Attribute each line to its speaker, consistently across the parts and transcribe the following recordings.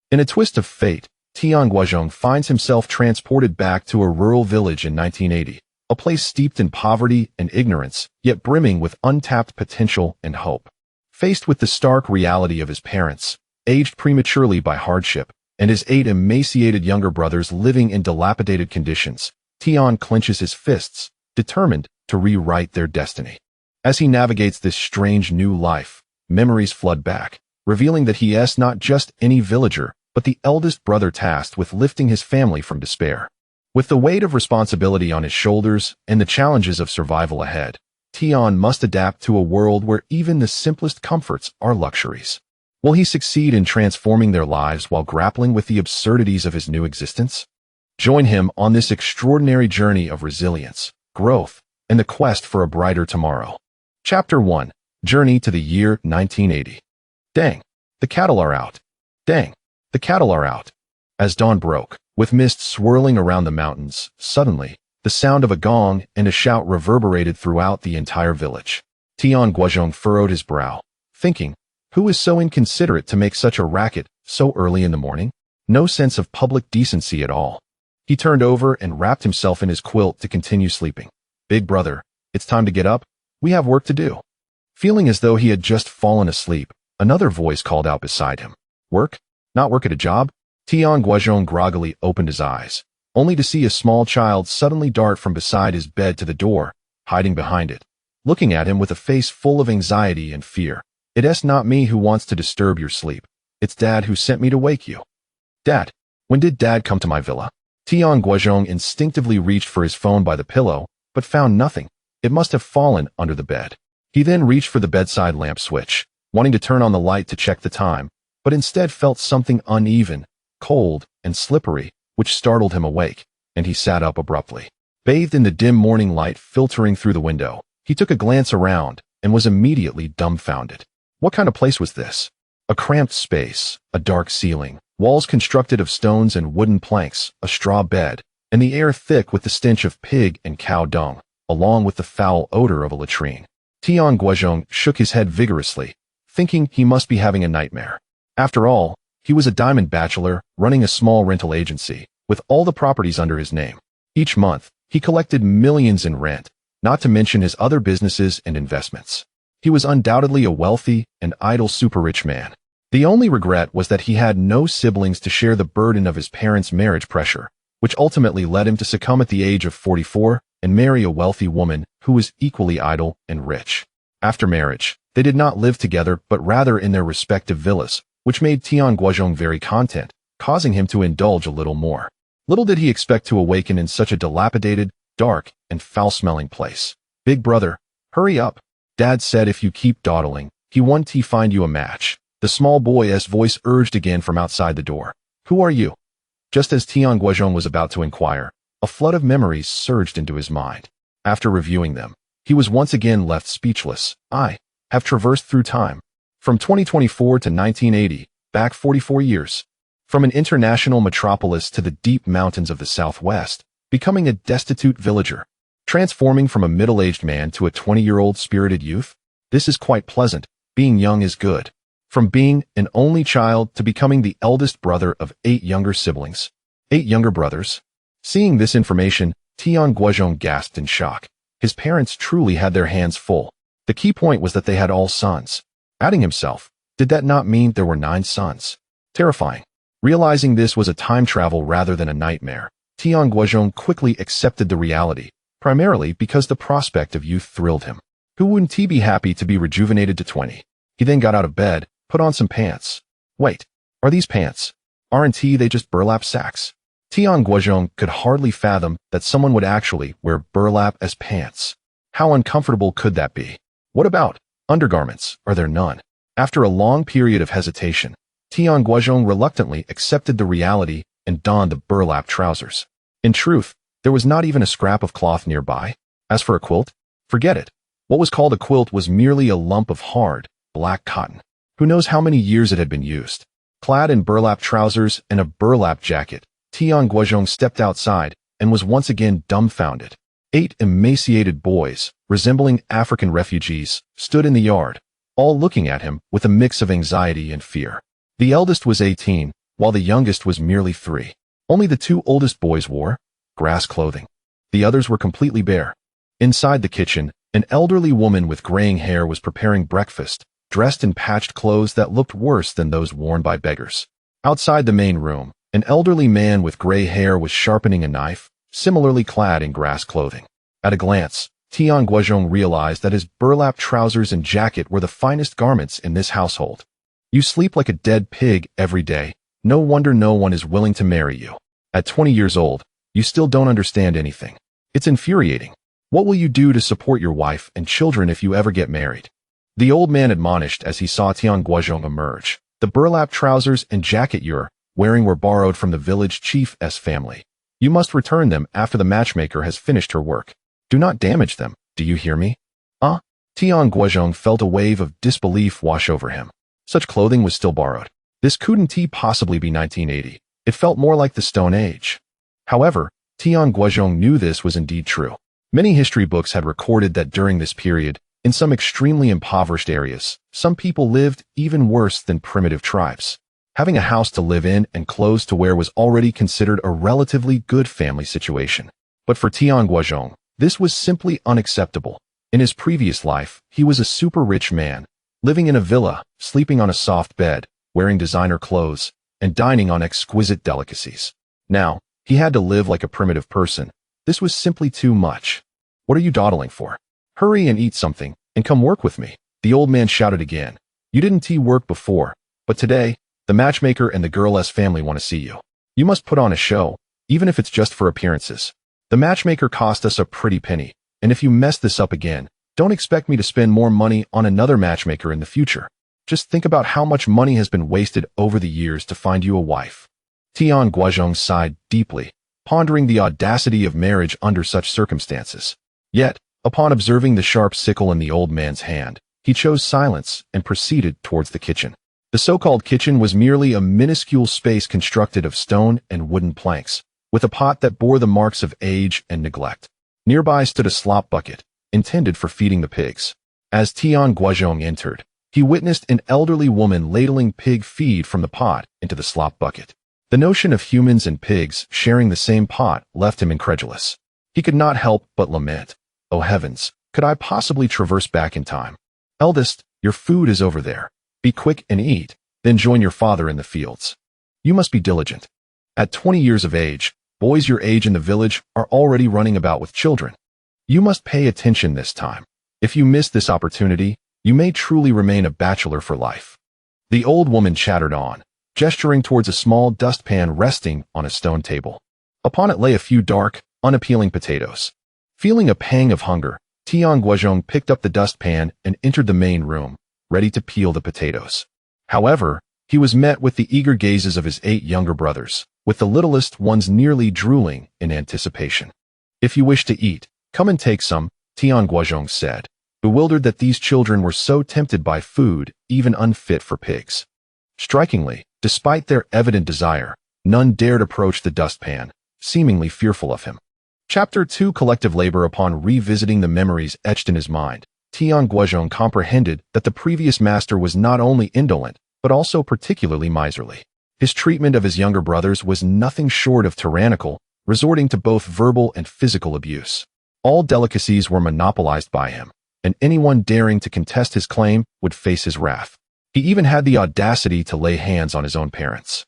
Speaker 1: In a twist of fate, Tian Guozhong finds himself transported back to a rural village in 1980, a place steeped in poverty and ignorance, yet brimming with untapped potential and hope. Faced with the stark reality of his parents, aged prematurely by hardship, and his 8 emaciated younger brothers living in dilapidated conditions, Tian clenches his fists, determined to rewrite their destiny. As he navigates this strange new life, memories flood back, revealing that he is not just any villager, but the eldest brother tasked with lifting his family from despair. With the weight of responsibility on his shoulders and the challenges of survival ahead, Tian must adapt to a world where even the simplest comforts are luxuries. Will he succeed in transforming their lives while grappling with the absurdities of his new existence? Join him on this extraordinary journey of resilience, growth, and the quest for a brighter tomorrow. Chapter 1. Journey to the year 1980. Dang, the cattle are out. Dang, the cattle are out. As dawn broke, with mist swirling around the mountains, suddenly, the sound of a gong and a shout reverberated throughout the entire village. Tian Guozhong furrowed his brow, thinking, who is so inconsiderate to make such a racket so early in the morning? No sense of public decency at all. He turned over and wrapped himself in his quilt to continue sleeping. Big brother, it's time to get up. We have work to do. Feeling as though he had just fallen asleep, another voice called out beside him. Work? Not work at a job? Tian Guozhong groggily opened his eyes, only to see a small child suddenly dart from beside his bed to the door, hiding behind it, looking at him with a face full of anxiety and fear. It's not me who wants to disturb your sleep. It's Dad who sent me to wake you. Dad, when did Dad come to my villa? Tian Guozhong instinctively reached for his phone by the pillow, but found nothing. It must have fallen under the bed. He then reached for the bedside lamp switch, wanting to turn on the light to check the time, but instead felt something uneven, cold, and slippery, which startled him awake, and he sat up abruptly. Bathed in the dim morning light filtering through the window, he took a glance around and was immediately dumbfounded. What kind of place was this? A cramped space, a dark ceiling, walls constructed of stones and wooden planks, a straw bed, and the air thick with the stench of pig and cow dung, along with the foul odor of a latrine. Tian Guozhong shook his head vigorously, thinking he must be having a nightmare. After all, he was a diamond bachelor running a small rental agency, with all the properties under his name. Each month, he collected millions in rent, not to mention his other businesses and investments. He was undoubtedly a wealthy and idle super-rich man. The only regret was that he had no siblings to share the burden of his parents' marriage pressure, which ultimately led him to succumb at the age of 44 and marry a wealthy woman who was equally idle and rich. After marriage, they did not live together but rather in their respective villas, which made Tian Guozhong very content, causing him to indulge a little more. Little did he expect to awaken in such a dilapidated, dark, and foul-smelling place. Big brother, hurry up. Dad said if you keep dawdling, he won't find you a match. The small boy's voice urged again from outside the door. Who are you? Just as Tian Guozhong was about to inquire, a flood of memories surged into his mind. After reviewing them, he was once again left speechless. I have traversed through time. From 2024 to 1980, back 44 years. From an international metropolis to the deep mountains of the Southwest, becoming a destitute villager. Transforming from a middle-aged man to a 20-year-old spirited youth? This is quite pleasant. Being young is good. From being an only child to becoming the eldest brother of 8 younger siblings. 8 younger brothers? Seeing this information, Tian Guozhong gasped in shock. His parents truly had their hands full. The key point was that they had all sons. Adding himself, did that not mean there were 9 sons? Terrifying. Realizing this was a time travel rather than a nightmare, Tian Guozhong quickly accepted the reality, primarily because the prospect of youth thrilled him. Who wouldn't he be happy to be rejuvenated to 20? He then got out of bed, put on some pants. Wait, are these pants? Aren't they just burlap sacks? Tian Guozhong could hardly fathom that someone would actually wear burlap as pants. How uncomfortable could that be? What about undergarments? Are there none? After a long period of hesitation, Tian Guozhong reluctantly accepted the reality and donned the burlap trousers. In truth, there was not even a scrap of cloth nearby. As for a quilt, forget it. What was called a quilt was merely a lump of hard, black cotton. Who knows how many years it had been used? Clad in burlap trousers and a burlap jacket, Tian Guozhong stepped outside and was once again dumbfounded. 8 emaciated boys, resembling African refugees, stood in the yard, all looking at him with a mix of anxiety and fear. The eldest was 18, while the youngest was merely 3. Only the 2 oldest boys wore grass clothing. The others were completely bare. Inside the kitchen, an elderly woman with graying hair was preparing breakfast, dressed in patched clothes that looked worse than those worn by beggars. Outside the main room, an elderly man with gray hair was sharpening a knife, similarly clad in grass clothing. At a glance, Tian Guozhong realized that his burlap trousers and jacket were the finest garments in this household. You sleep like a dead pig every day. No wonder no one is willing to marry you. At 20 years old, you still don't understand anything. It's infuriating. What will you do to support your wife and children if you ever get married? The old man admonished as he saw Tian Guozhong emerge. The burlap trousers and jacket you're wearing were borrowed from the village chief's family. You must return them after the matchmaker has finished her work. Do not damage them, do you hear me? Tian Guozhong felt a wave of disbelief wash over him. Such clothing was still borrowed. This couldn't possibly be 1980. It felt more like the Stone Age. However, Tian Guozhong knew this was indeed true. Many history books had recorded that during this period, in some extremely impoverished areas, some people lived even worse than primitive tribes. Having a house to live in and clothes to wear was already considered a relatively good family situation. But for Tian Guozhong, this was simply unacceptable. In his previous life, he was a super rich man, living in a villa, sleeping on a soft bed, wearing designer clothes, and dining on exquisite delicacies. Now, he had to live like a primitive person. This was simply too much. What are you dawdling for? Hurry and eat something, and come work with me, the old man shouted again. You didn't work before, but today, the matchmaker and the girl's family want to see you. You must put on a show, even if it's just for appearances. The matchmaker cost us a pretty penny, and if you mess this up again, don't expect me to spend more money on another matchmaker in the future. Just think about how much money has been wasted over the years to find you a wife. Tian Guozhong sighed deeply, pondering the audacity of marriage under such circumstances. Yet, upon observing the sharp sickle in the old man's hand, he chose silence and proceeded towards the kitchen. The so-called kitchen was merely a minuscule space constructed of stone and wooden planks, with a pot that bore the marks of age and neglect. Nearby stood a slop bucket, intended for feeding the pigs. As Tian Guozhong entered, he witnessed an elderly woman ladling pig feed from the pot into the slop bucket. The notion of humans and pigs sharing the same pot left him incredulous. He could not help but lament. Oh heavens, could I possibly traverse back in time? Eldest, your food is over there. Be quick and eat, then join your father in the fields. You must be diligent. At 20 years of age, boys your age in the village are already running about with children. You must pay attention this time. If you miss this opportunity, you may truly remain a bachelor for life. The old woman chattered on, gesturing towards a small dustpan resting on a stone table. Upon it lay a few dark, unappealing potatoes. Feeling a pang of hunger, Tian Guozhong picked up the dustpan and entered the main room, ready to peel the potatoes. However, he was met with the eager gazes of his 8 younger brothers, with the littlest ones nearly drooling in anticipation. If you wish to eat, come and take some, Tian Guozhong said, bewildered that these children were so tempted by food, even unfit for pigs. Strikingly, despite their evident desire, none dared approach the dustpan, seemingly fearful of him. Chapter 2 Collective Labor. Upon revisiting the memories etched in his mind, Tian Guozhong comprehended that the previous master was not only indolent, but also particularly miserly. His treatment of his younger brothers was nothing short of tyrannical, resorting to both verbal and physical abuse. All delicacies were monopolized by him, and anyone daring to contest his claim would face his wrath. He even had the audacity to lay hands on his own parents.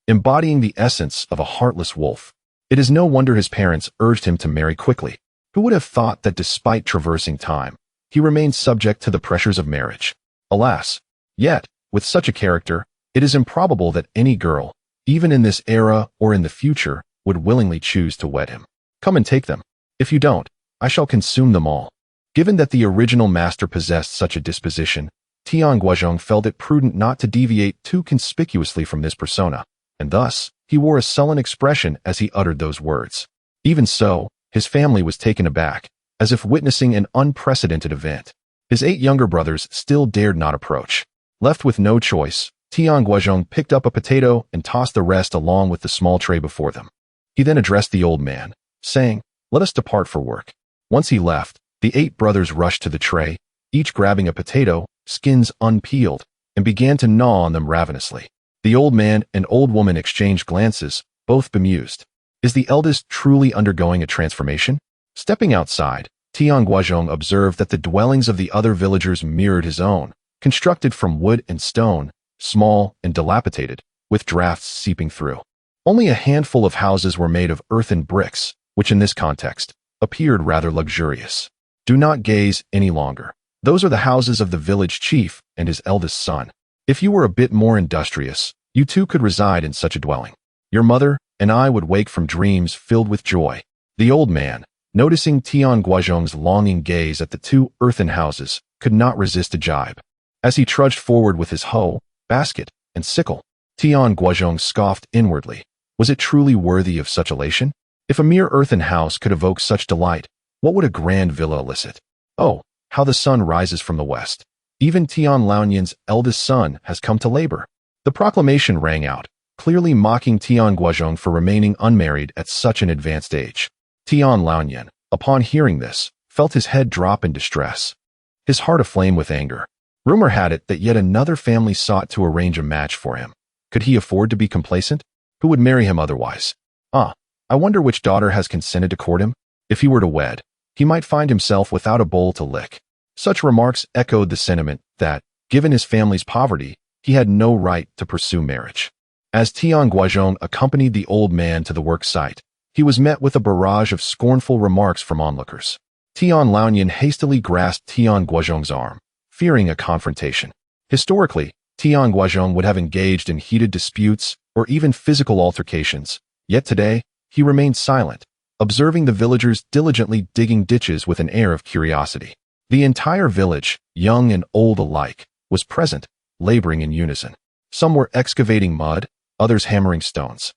Speaker 1: Embodying the essence of a heartless wolf, it is no wonder his parents urged him to marry quickly. Who would have thought that despite traversing time, he remained subject to the pressures of marriage? Alas! Yet, with such a character, it is improbable that any girl, even in this era or in the future, would willingly choose to wed him. Come and take them. If you don't, I shall consume them all. Given that the original master possessed such a disposition, Tian Guozhong felt it prudent not to deviate too conspicuously from this persona, and thus, he wore a sullen expression as he uttered those words. Even so, his family was taken aback, as if witnessing an unprecedented event. His 8 younger brothers still dared not approach. Left with no choice, Tian Guozhong picked up a potato and tossed the rest along with the small tray before them. He then addressed the old man, saying, "Let us depart for work." Once he left, the 8 brothers rushed to the tray, each grabbing a potato, skins unpeeled, and began to gnaw on them ravenously. The old man and old woman exchanged glances, both bemused. Is the eldest truly undergoing a transformation? Stepping outside, Tian Guozhong observed that the dwellings of the other villagers mirrored his own, constructed from wood and stone, small and dilapidated, with drafts seeping through. Only a handful of houses were made of earthen bricks, which in this context appeared rather luxurious. Do not gaze any longer. Those are the houses of the village chief and his eldest son. If you were a bit more industrious, you too could reside in such a dwelling. Your mother and I would wake from dreams filled with joy. The old man, noticing Tian Guozhong's longing gaze at the two earthen houses, could not resist a jibe. As he trudged forward with his hoe, basket, and sickle, Tian Guozhong scoffed inwardly. Was it truly worthy of such elation? If a mere earthen house could evoke such delight, what would a grand villa elicit? Oh, how the sun rises from the west. Even Tian Laonian's eldest son has come to labor. The proclamation rang out, clearly mocking Tian Guozhong for remaining unmarried at such an advanced age. Tian Laonian, upon hearing this, felt his head drop in distress, his heart aflame with anger. Rumor had it that yet another family sought to arrange a match for him. Could he afford to be complacent? Who would marry him otherwise? I wonder which daughter has consented to court him? If he were to wed, he might find himself without a bowl to lick. Such remarks echoed the sentiment that, given his family's poverty, he had no right to pursue marriage. As Tian Guozhong accompanied the old man to the work site, he was met with a barrage of scornful remarks from onlookers. Tian Laonian hastily grasped Tian Guozhong's arm, fearing a confrontation. Historically, Tian Guozhong would have engaged in heated disputes or even physical altercations, yet today, he remained silent, observing the villagers diligently digging ditches with an air of curiosity. The entire village, young and old alike, was present, laboring in unison. Some were excavating mud, others hammering stones,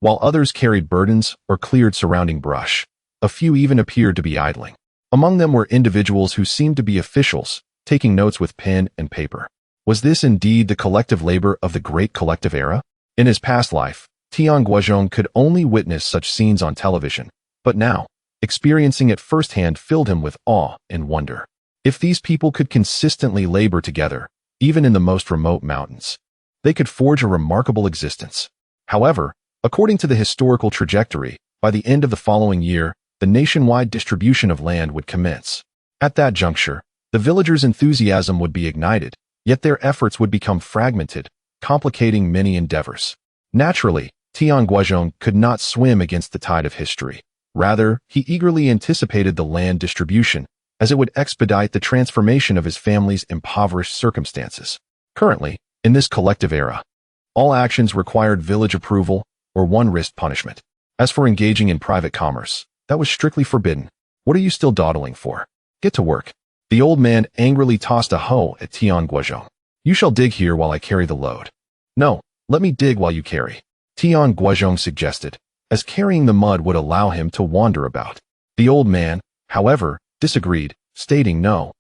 Speaker 1: while others carried burdens or cleared surrounding brush. A few even appeared to be idling. Among them were individuals who seemed to be officials, taking notes with pen and paper. Was this indeed the collective labor of the great collective era? In his past life, Tian Guozhong could only witness such scenes on television, but now, experiencing it firsthand filled him with awe and wonder. If these people could consistently labor together, even in the most remote mountains, they could forge a remarkable existence. However, according to the historical trajectory, by the end of the following year, the nationwide distribution of land would commence. At that juncture, the villagers' enthusiasm would be ignited, yet their efforts would become fragmented, complicating many endeavors. Naturally, Tian Guozhong could not swim against the tide of history. Rather, he eagerly anticipated the land distribution, as it would expedite the transformation of his family's impoverished circumstances. Currently, in this collective era, all actions required village approval or one risked punishment. As for engaging in private commerce, that was strictly forbidden. What are you still dawdling for? Get to work. The old man angrily tossed a hoe at Tian Guozhong. You shall dig here while I carry the load. No, let me dig while you carry, Tian Guozhong suggested, as carrying the mud would allow him to wander about. The old man, however, disagreed, stating no.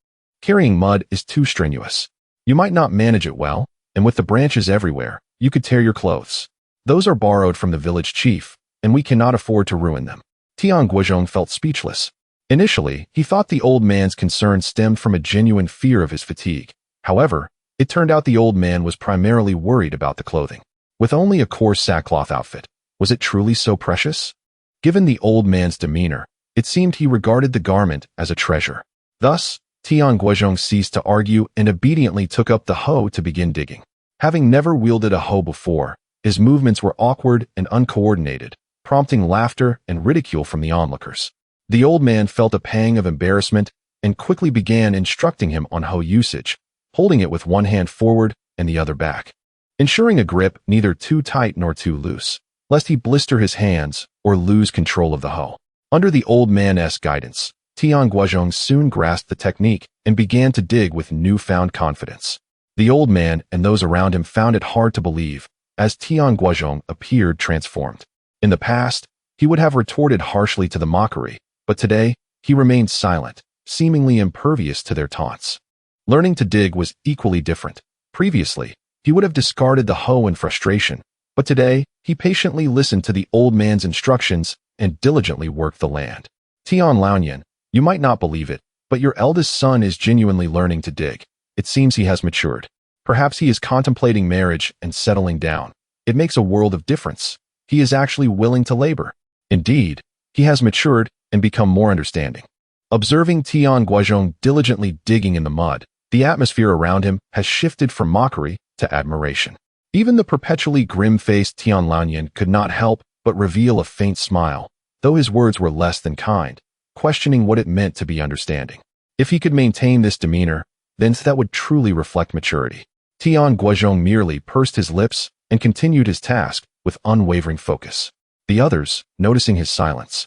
Speaker 1: Carrying mud is too strenuous. You might not manage it well, and with the branches everywhere, you could tear your clothes. Those are borrowed from the village chief, and we cannot afford to ruin them. Tian Guozhong felt speechless. Initially, he thought the old man's concern stemmed from a genuine fear of his fatigue. However, it turned out the old man was primarily worried about the clothing. With only a coarse sackcloth outfit, was it truly so precious? Given the old man's demeanor, it seemed he regarded the garment as a treasure. Thus, Tian Guozhong ceased to argue and obediently took up the hoe to begin digging. Having never wielded a hoe before, his movements were awkward and uncoordinated, prompting laughter and ridicule from the onlookers. The old man felt a pang of embarrassment and quickly began instructing him on hoe usage, holding it with one hand forward and the other back, ensuring a grip neither too tight nor too loose, lest he blister his hands or lose control of the hoe. Under the old man's guidance, Tian Guozhong soon grasped the technique and began to dig with newfound confidence. The old man and those around him found it hard to believe, as Tian Guozhong appeared transformed. In the past, he would have retorted harshly to the mockery, but today, he remained silent, seemingly impervious to their taunts. Learning to dig was equally different. Previously, he would have discarded the hoe in frustration, but today, he patiently listened to the old man's instructions and diligently worked the land. Tian Laonian, you might not believe it, but your eldest son is genuinely learning to dig. It seems he has matured. Perhaps he is contemplating marriage and settling down. It makes a world of difference. He is actually willing to labor. Indeed, he has matured and become more understanding. Observing Tian Guozhong diligently digging in the mud, the atmosphere around him has shifted from mockery to admiration. Even the perpetually grim-faced Tian Lanyan could not help but reveal a faint smile, though his words were less than kind, questioning what it meant to be understanding. If he could maintain this demeanor, then that would truly reflect maturity. Tian Guozhong merely pursed his lips and continued his task with unwavering focus. The others, noticing his silence,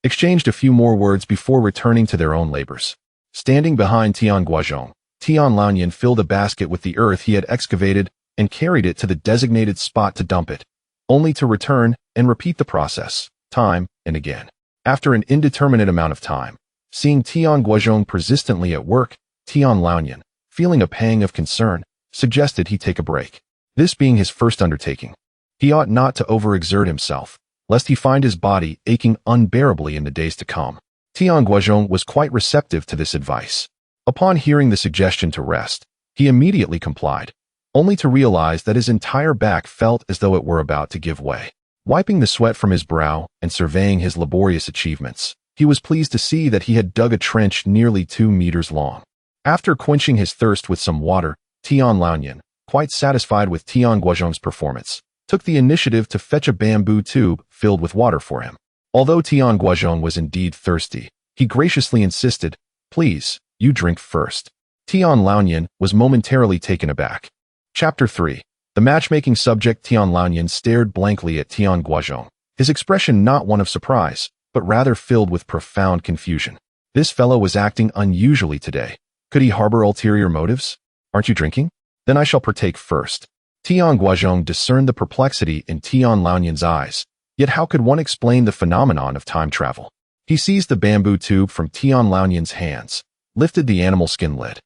Speaker 1: exchanged a few more words before returning to their own labors. Standing behind Tian Guozhong, Tian Lanyan filled a basket with the earth he had excavated and carried it to the designated spot to dump it, only to return and repeat the process, time and again. After an indeterminate amount of time, seeing Tian Guozhong persistently at work, Tian Lanyan, feeling a pang of concern, suggested he take a break. This being his first undertaking, he ought not to overexert himself, lest he find his body aching unbearably in the days to come. Tian Guozhong was quite receptive to this advice. Upon hearing the suggestion to rest, he immediately complied, only to realize that his entire back felt as though it were about to give way. Wiping the sweat from his brow and surveying his laborious achievements, he was pleased to see that he had dug a trench nearly 2 meters long. After quenching his thirst with some water, Tian Lanyan, quite satisfied with Tian Guozhong's performance, took the initiative to fetch a bamboo tube filled with water for him. Although Tian Guozhong was indeed thirsty, he graciously insisted, "Please, you drink first." Tian Lanyan was momentarily taken aback. Chapter 3. The matchmaking subject. Tian Lanyan stared blankly at Tian Guozhong, his expression not one of surprise, but rather filled with profound confusion. This fellow was acting unusually today. Could he harbor ulterior motives? "Aren't you drinking? Then I shall partake first." Tian Guozhong discerned the perplexity in Tian Lanyan's eyes, yet how could one explain the phenomenon of time travel? He seized the bamboo tube from Tian Lanyan's hands, lifted the animal skin lid,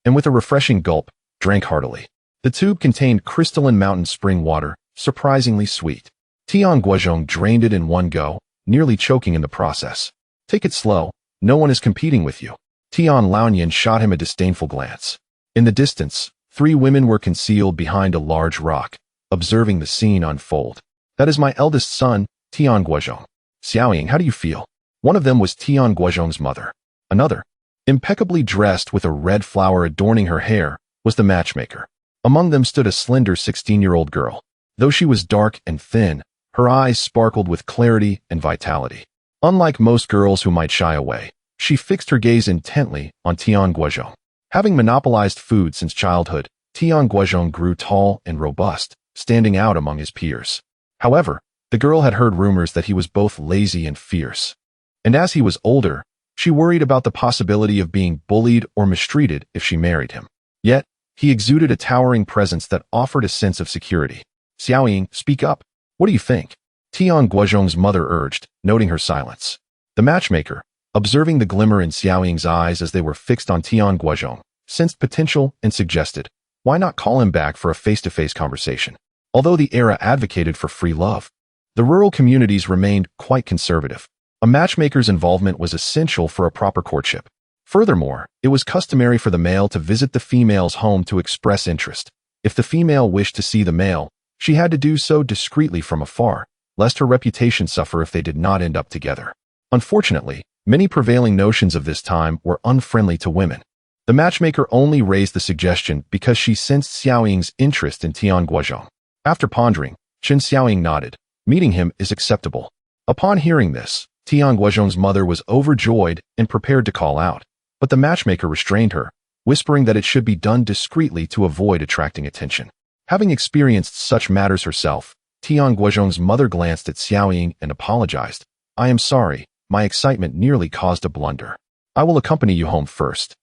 Speaker 1: and with a refreshing gulp, drank heartily. The tube contained crystalline mountain spring water, surprisingly sweet. Tian Guozhong drained it in one go, nearly choking in the process. "Take it slow, no one is competing with you." Tian Lanyan shot him a disdainful glance. In the distance, 3 women were concealed behind a large rock, observing the scene unfold. "That is my eldest son, Tian Guozhong. Xiaoying, how do you feel?" One of them was Tian Guozhong's mother. Another, impeccably dressed with a red flower adorning her hair, was the matchmaker. Among them stood a slender 16-year-old girl. Though she was dark and thin, her eyes sparkled with clarity and vitality. Unlike most girls who might shy away, she fixed her gaze intently on Tian Guozhong. Having monopolized food since childhood, Tian Guozhong grew tall and robust, standing out among his peers. However, the girl had heard rumors that he was both lazy and fierce. And as he was older, she worried about the possibility of being bullied or mistreated if she married him. Yet, he exuded a towering presence that offered a sense of security. "Xiaoying, speak up. What do you think?" Tian Guozhong's mother urged, noting her silence. The matchmaker, observing the glimmer in Xiaoying's eyes as they were fixed on Tian Guozhong, sensed potential and suggested, why not call him back for a face-to-face conversation? Although the era advocated for free love, the rural communities remained quite conservative. A matchmaker's involvement was essential for a proper courtship. Furthermore, it was customary for the male to visit the female's home to express interest. If the female wished to see the male, she had to do so discreetly from afar, lest her reputation suffer if they did not end up together. Unfortunately, many prevailing notions of this time were unfriendly to women. The matchmaker only raised the suggestion because she sensed Xiaoying's interest in Tian Guozhong. After pondering, Chen Xiaoying nodded. Meeting him is acceptable. Upon hearing this, Tian Guozhong's mother was overjoyed and prepared to call out, but the matchmaker restrained her, whispering that it should be done discreetly to avoid attracting attention. Having experienced such matters herself, Tian Guozhong's mother glanced at Xiaoying and apologized. "I am sorry, my excitement nearly caused a blunder. I will accompany you home first.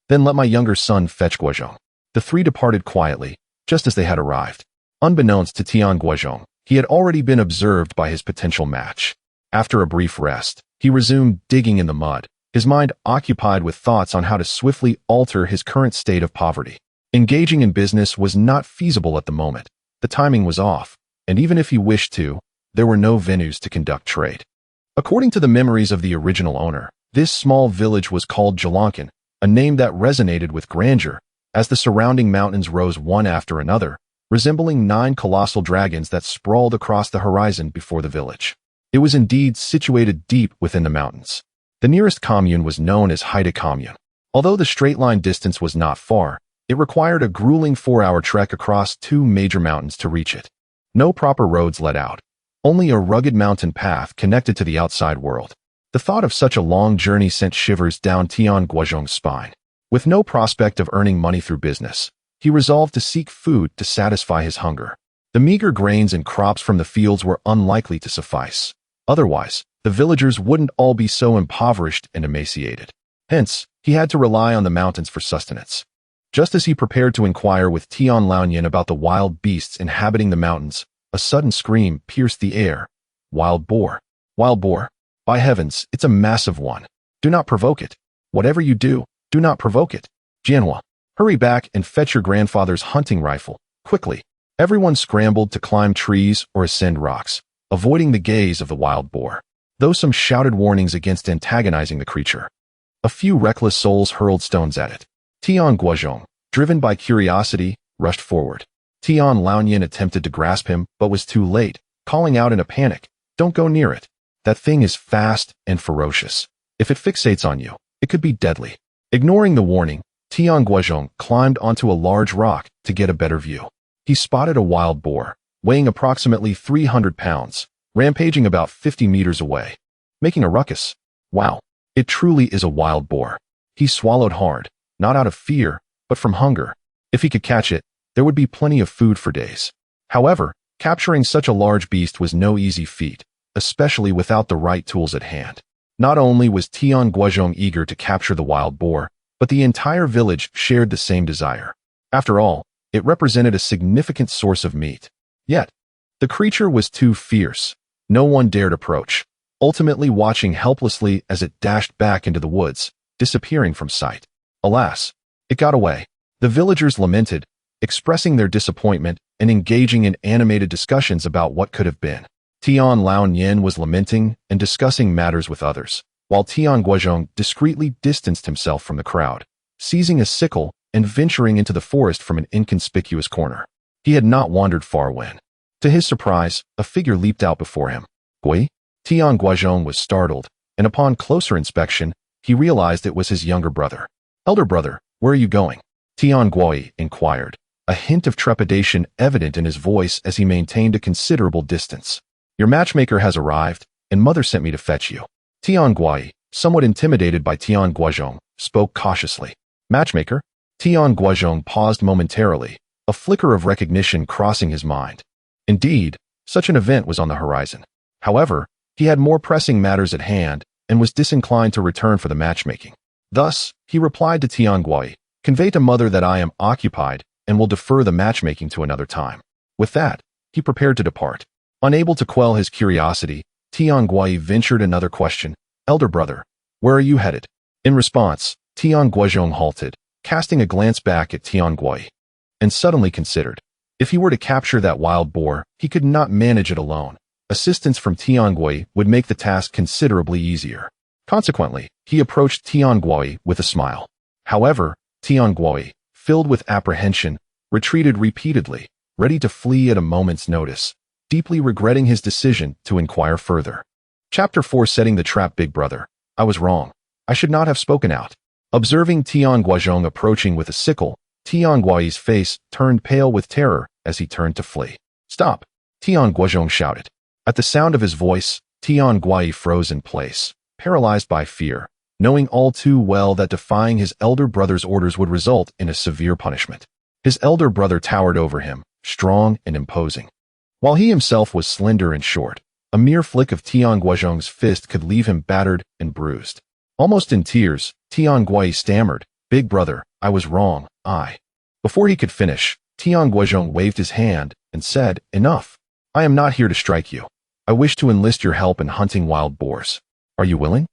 Speaker 1: Then let my younger son fetch Guozhong." The 3 departed quietly, just as they had arrived. Unbeknownst to Tian Guozhong, he had already been observed by his potential match. After a brief rest, he resumed digging in the mud, his mind occupied with thoughts on how to swiftly alter his current state of poverty. Engaging in business was not feasible at the moment. The timing was off, and even if he wished to, there were no venues to conduct trade. According to the memories of the original owner, this small village was called Jalankan, a name that resonated with grandeur, as the surrounding mountains rose one after another, resembling 9 colossal dragons that sprawled across the horizon before the village. It was indeed situated deep within the mountains. The nearest commune was known as Haida Commune. Although the straight-line distance was not far, it required a grueling 4-hour trek across 2 major mountains to reach it. No proper roads led out, only a rugged mountain path connected to the outside world. The thought of such a long journey sent shivers down Tian Guozhong's spine. With no prospect of earning money through business, he resolved to seek food to satisfy his hunger. The meager grains and crops from the fields were unlikely to suffice. Otherwise, the villagers wouldn't all be so impoverished and emaciated. Hence, he had to rely on the mountains for sustenance. Just as he prepared to inquire with Tian Laoyan about the wild beasts inhabiting the mountains, a sudden scream pierced the air. Wild boar! Wild boar! By heavens, it's a massive one. Do not provoke it. Whatever you do, do not provoke it. Jianhua, hurry back and fetch your grandfather's hunting rifle, quickly. Everyone scrambled to climb trees or ascend rocks, avoiding the gaze of the wild boar, though some shouted warnings against antagonizing the creature. A few reckless souls hurled stones at it. Tian Guozhong, driven by curiosity, rushed forward. Tian Laoyan attempted to grasp him, but was too late, calling out in a panic, "Don't go near it. That thing is fast and ferocious. If it fixates on you, it could be deadly." Ignoring the warning, Tian Guozhong climbed onto a large rock to get a better view. He spotted a wild boar, weighing approximately 300 pounds, rampaging about 50 meters away, making a ruckus. Wow, it truly is a wild boar. He swallowed hard, not out of fear, but from hunger. If he could catch it, there would be plenty of food for days. However, capturing such a large beast was no easy feat, especially without the right tools at hand. Not only was Tian Guozhong eager to capture the wild boar, but the entire village shared the same desire. After all, it represented a significant source of meat. Yet, the creature was too fierce. No one dared approach, ultimately watching helplessly as it dashed back into the woods, disappearing from sight. Alas, it got away. The villagers lamented, expressing their disappointment and engaging in animated discussions about what could have been. Tian Laoyan was lamenting and discussing matters with others, while Tian Guozhong discreetly distanced himself from the crowd, seizing a sickle and venturing into the forest from an inconspicuous corner. He had not wandered far when, to his surprise, a figure leaped out before him. Gui? Tian Guozhong was startled, and upon closer inspection, he realized it was his younger brother. "Elder brother, where are you going?" Tian Gui inquired, a hint of trepidation evident in his voice as he maintained a considerable distance. "Your matchmaker has arrived, and mother sent me to fetch you." Tian Gui, somewhat intimidated by Tian Guozhong, spoke cautiously. "Matchmaker?" Tian Guozhong paused momentarily, a flicker of recognition crossing his mind. Indeed, such an event was on the horizon. However, he had more pressing matters at hand and was disinclined to return for the matchmaking. Thus, he replied to Tian Gui, "Convey to mother that I am occupied and will defer the matchmaking to another time." With that, he prepared to depart. Unable to quell his curiosity, Tian Gui ventured another question. "Elder brother, where are you headed?" In response, Tian Guozhong halted, casting a glance back at Tian Gui, and suddenly considered. If he were to capture that wild boar, he could not manage it alone. Assistance from Tian Gui would make the task considerably easier. Consequently, he approached Tian Gui with a smile. However, Tian Gui, filled with apprehension, retreated repeatedly, ready to flee at a moment's notice, deeply regretting his decision to inquire further. Chapter 4: Setting the Trap. Big brother, I was wrong. I should not have spoken out. Observing Tian Guozhong approaching with a sickle, Tian Gui's face turned pale with terror as he turned to flee. "Stop!" Tian Guozhong shouted. At the sound of his voice, Tian Gui froze in place, paralyzed by fear, knowing all too well that defying his elder brother's orders would result in a severe punishment. His elder brother towered over him, strong and imposing, while he himself was slender and short. A mere flick of Tian Guozhong's fist could leave him battered and bruised. Almost in tears, Tian Gui stammered, "Big brother, I was wrong, I." Before he could finish, Tian Guozhong waved his hand and said, "Enough. I am not here to strike you. I wish to enlist your help in hunting wild boars. Are you willing?"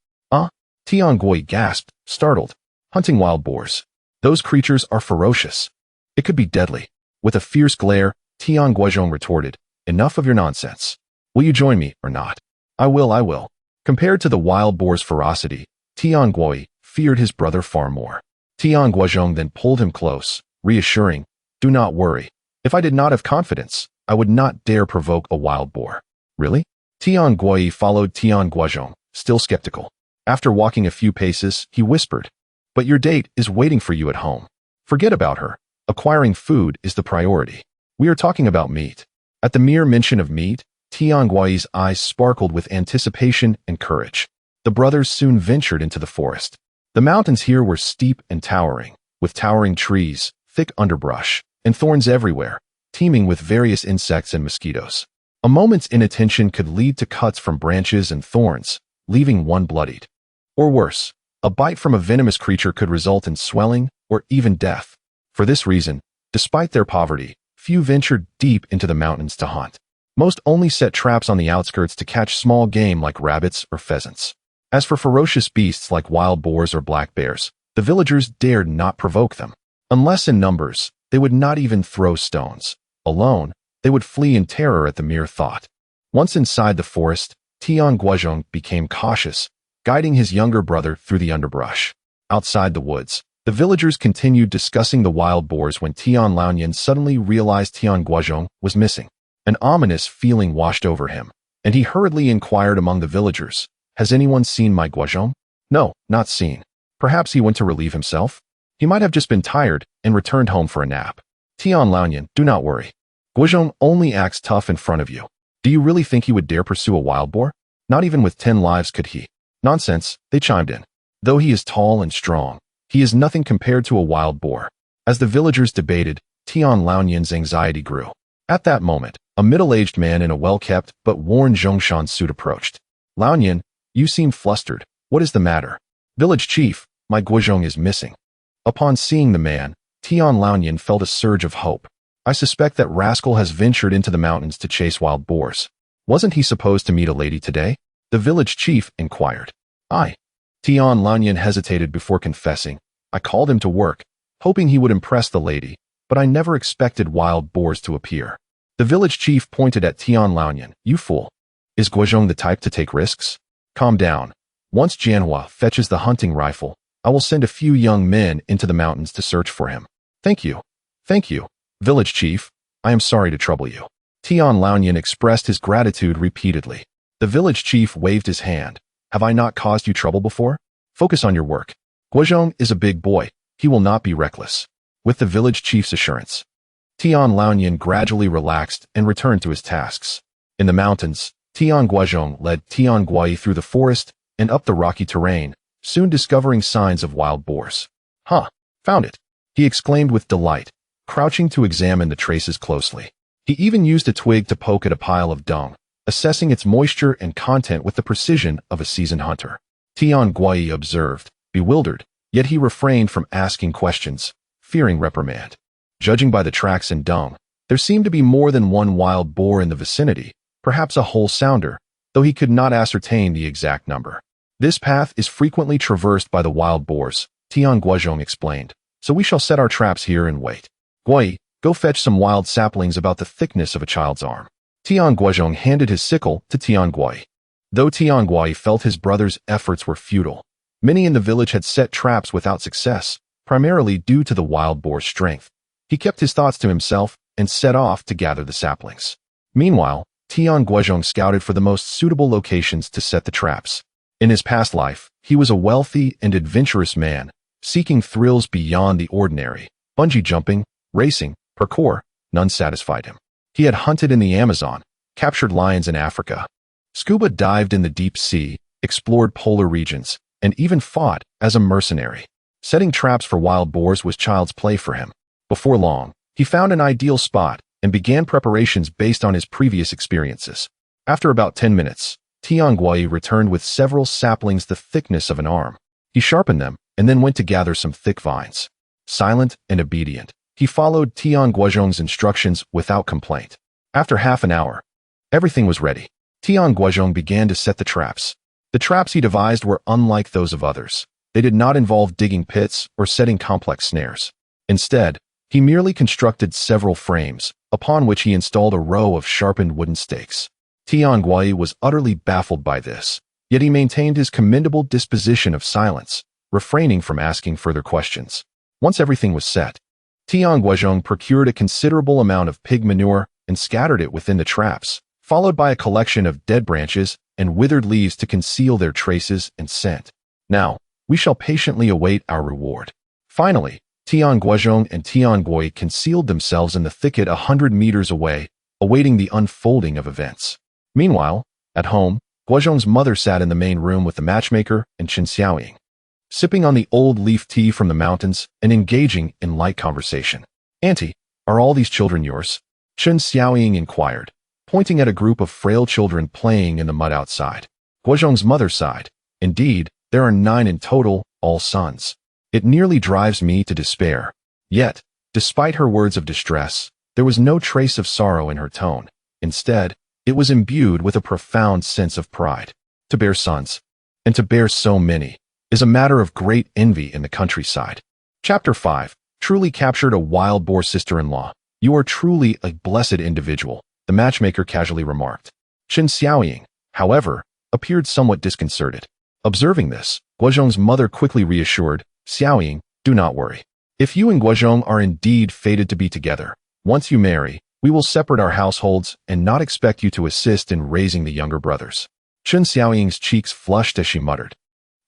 Speaker 1: Tian Gui gasped, startled. "Hunting wild boars? Those creatures are ferocious. It could be deadly." With a fierce glare, Tian Guozhong retorted, "Enough of your nonsense. Will you join me or not?" I will. Compared to the wild boar's ferocity, Tian Gui feared his brother far more. Tian Guozhong then pulled him close, reassuring, "Do not worry. If I did not have confidence, I would not dare provoke a wild boar." "Really?" Tian Guozhong followed Tian Guozhong, still skeptical. After walking a few paces, he whispered, "But your date is waiting for you at home. Forget about her. Acquiring food is the priority. We are talking about meat." At the mere mention of meat, Tian Guozhong's eyes sparkled with anticipation and courage. The brothers soon ventured into the forest. The mountains here were steep and towering, with towering trees, thick underbrush, and thorns everywhere, teeming with various insects and mosquitoes. A moment's inattention could lead to cuts from branches and thorns, leaving one bloodied. Or worse, a bite from a venomous creature could result in swelling or even death. For this reason, despite their poverty, few ventured deep into the mountains to hunt. Most only set traps on the outskirts to catch small game like rabbits or pheasants. As for ferocious beasts like wild boars or black bears, the villagers dared not provoke them. Unless in numbers, they would not even throw stones. Alone, they would flee in terror at the mere thought. Once inside the forest, Tian Guozhong became cautious, guiding his younger brother through the underbrush. Outside the woods, the villagers continued discussing the wild boars when Tian Laonian suddenly realized Tian Guozhong was missing. An ominous feeling washed over him, and he hurriedly inquired among the villagers, "Has anyone seen my Guozhong?" "No, not seen. Perhaps he went to relieve himself? He might have just been tired and returned home for a nap." "Tian Laonian, do not worry. Guozhong only acts tough in front of you. Do you really think he would dare pursue a wild boar? Not even with 10 lives could he." "Nonsense," they chimed in. "Though he is tall and strong, he is nothing compared to a wild boar." As the villagers debated, Tian Laonian's anxiety grew. At that moment, a middle-aged man in a well-kept but worn Zhongshan suit approached. "Laonian, you seem flustered. What is the matter?" "Village chief, my Guozhong is missing." Upon seeing the man, Tian Laonian felt a surge of hope. "I suspect that rascal has ventured into the mountains to chase wild boars. Wasn't he supposed to meet a lady today?" the village chief inquired. "Aye." Tian Laonian hesitated before confessing. "I called him to work, hoping he would impress the lady, but I never expected wild boars to appear." The village chief pointed at Tian Laonian. "You fool. Is Guozhong the type to take risks? Calm down. Once Jianhua fetches the hunting rifle, I will send a few young men into the mountains to search for him." "Thank you. Thank you, village chief. I am sorry to trouble you." Tian Laonian expressed his gratitude repeatedly. The village chief waved his hand. "Have I not caused you trouble before? Focus on your work. Guozhong is a big boy. He will not be reckless." With the village chief's assurance, Tian Laonian gradually relaxed and returned to his tasks. In the mountains, Tian Guozhong led Tian Guozhong through the forest and up the rocky terrain, soon discovering signs of wild boars. "Huh, found it," he exclaimed with delight, crouching to examine the traces closely. He even used a twig to poke at a pile of dung, assessing its moisture and content with the precision of a seasoned hunter. Tian Guozhong observed, bewildered, yet he refrained from asking questions, fearing reprimand. Judging by the tracks and dung, there seemed to be more than one wild boar in the vicinity, perhaps a whole sounder, though he could not ascertain the exact number. "This path is frequently traversed by the wild boars," Tian Guozhong explained, "so we shall set our traps here and wait. Guozhong, go fetch some wild saplings about the thickness of a child's arm." Tian Guozhong handed his sickle to Tian Guozhong. Though Tian Guozhong felt his brother's efforts were futile, many in the village had set traps without success, primarily due to the wild boar's strength. He kept his thoughts to himself and set off to gather the saplings. Meanwhile, Tian Guozhong scouted for the most suitable locations to set the traps. In his past life, he was a wealthy and adventurous man, seeking thrills beyond the ordinary. Bungee jumping, racing, parkour, none satisfied him. He had hunted in the Amazon, captured lions in Africa, scuba dived in the deep sea, explored polar regions, and even fought as a mercenary. Setting traps for wild boars was child's play for him. Before long, he found an ideal spot and began preparations based on his previous experiences. After about 10 minutes, Tian Guozhong returned with several saplings the thickness of an arm. He sharpened them and then went to gather some thick vines. Silent and obedient, he followed Tian Guozhong's instructions without complaint. After half an hour, everything was ready. Tian Guozhong began to set the traps. The traps he devised were unlike those of others. They did not involve digging pits or setting complex snares. Instead, he merely constructed several frames, upon which he installed a row of sharpened wooden stakes. Tian Guozhong was utterly baffled by this, yet he maintained his commendable disposition of silence, refraining from asking further questions. Once everything was set, Tian Guozhong procured a considerable amount of pig manure and scattered it within the traps, followed by a collection of dead branches and withered leaves to conceal their traces and scent. Now, we shall patiently await our reward. Finally, Tian Guozhong and Tian Gui concealed themselves in the thicket 100 meters away, awaiting the unfolding of events. Meanwhile, at home, Guozhong's mother sat in the main room with the matchmaker and Chen Xiaoying, sipping on the old leaf tea from the mountains and engaging in light conversation. "Auntie, are all these children yours?" Chen Xiaoying inquired, pointing at a group of frail children playing in the mud outside. Guozhong's mother sighed. "Indeed, there are 9 in total, all sons. It nearly drives me to despair." Yet, despite her words of distress, there was no trace of sorrow in her tone. Instead, it was imbued with a profound sense of pride. To bear sons, and to bear so many, is a matter of great envy in the countryside. Chapter 5. Truly captured a wild boar sister-in-law. "You are truly a blessed individual," the matchmaker casually remarked. Chen Xiaoying, however, appeared somewhat disconcerted. Observing this, Guozhong's mother quickly reassured, "Xiaoying, do not worry. If you and Guozhong are indeed fated to be together, once you marry, we will separate our households and not expect you to assist in raising the younger brothers." Chen Xiaoying's cheeks flushed as she muttered,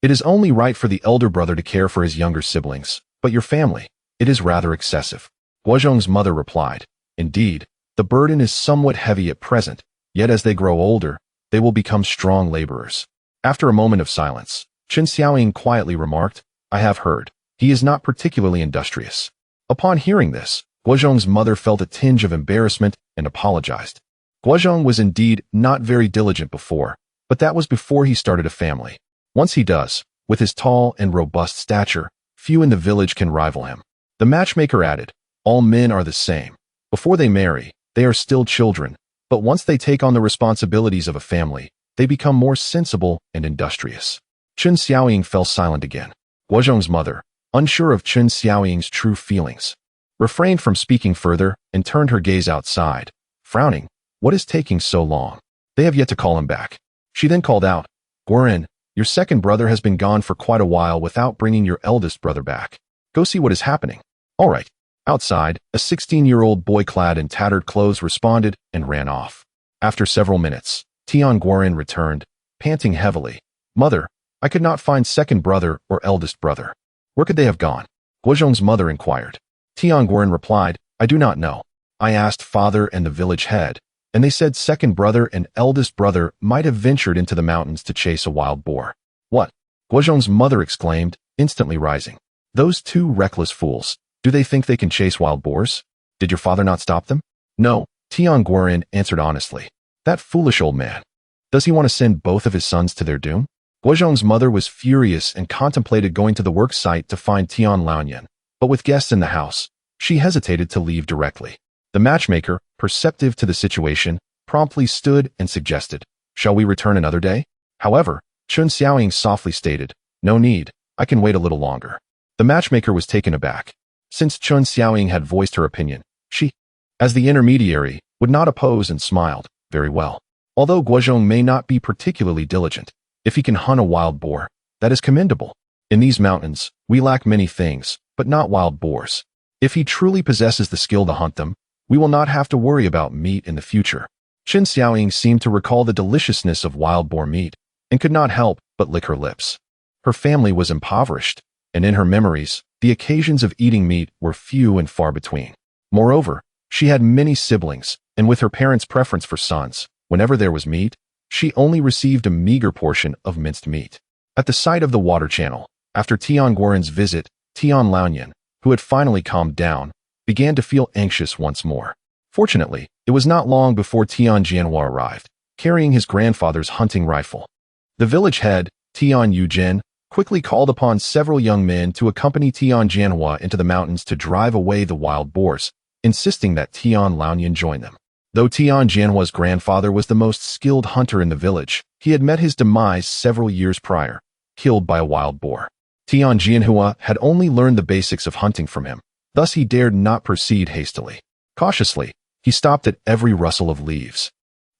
Speaker 1: "It is only right for the elder brother to care for his younger siblings, but your family, it is rather excessive." Guozhong's mother replied, "Indeed, the burden is somewhat heavy at present, yet as they grow older, they will become strong laborers." After a moment of silence, Chen Xiaoying quietly remarked, "I have heard. He is not particularly industrious." Upon hearing this, Guozhong's mother felt a tinge of embarrassment and apologized. Guozhong was indeed not very diligent before, but that was before he started a family. Once he does, with his tall and robust stature, few in the village can rival him. The matchmaker added, "All men are the same. Before they marry, they are still children, but once they take on the responsibilities of a family, they become more sensible and industrious." Chen Xiaoying fell silent again. Guozhong's mother, unsure of Chen Xiaoying's true feelings, refrained from speaking further and turned her gaze outside, frowning. "What is taking so long? They have yet to call him back." She then called out, "Guoren, your second brother has been gone for quite a while without bringing your eldest brother back. Go see what is happening." "All right." Outside, a 16-year-old boy clad in tattered clothes responded and ran off. After several minutes, Tian Guoren returned, panting heavily. "Mother, I could not find second brother or eldest brother. Where could they have gone?" Guozhong's mother inquired. Tian Guoren replied, "I do not know. I asked father and the village head, and they said second brother and eldest brother might have ventured into the mountains to chase a wild boar." "What?" Guozhong's mother exclaimed, instantly rising. "Those two reckless fools. Do they think they can chase wild boars? Did your father not stop them?" "No," Tian Guoren answered honestly. "That foolish old man. Does he want to send both of his sons to their doom?" Guozhong's mother was furious and contemplated going to the work site to find Tian Laoyan, but with guests in the house, she hesitated to leave directly. The matchmaker, perceptive to the situation, promptly stood and suggested, "Shall we return another day?" However, Chen Xiaoying softly stated, "No need, I can wait a little longer." The matchmaker was taken aback. Since Chen Xiaoying had voiced her opinion, she, as the intermediary, would not oppose and smiled, "Very well. Although Guozhong may not be particularly diligent, if he can hunt a wild boar, that is commendable. In these mountains, we lack many things, but not wild boars. If he truly possesses the skill to hunt them, we will not have to worry about meat in the future." Chen Xiaoying seemed to recall the deliciousness of wild boar meat, and could not help but lick her lips. Her family was impoverished, and in her memories, the occasions of eating meat were few and far between. Moreover, she had many siblings, and with her parents' preference for sons, whenever there was meat, she only received a meager portion of minced meat. At the sight of the water channel, after Tian Guoren's visit, Tian Laoyan, who had finally calmed down, began to feel anxious once more. Fortunately, it was not long before Tian Jianhua arrived, carrying his grandfather's hunting rifle. The village head, Tian Yujin, quickly called upon several young men to accompany Tian Jianhua into the mountains to drive away the wild boars, insisting that Tian Laoyan join them. Though Tian Jianhua's grandfather was the most skilled hunter in the village, he had met his demise several years prior, killed by a wild boar. Tian Jianhua had only learned the basics of hunting from him, thus he dared not proceed hastily. Cautiously, he stopped at every rustle of leaves,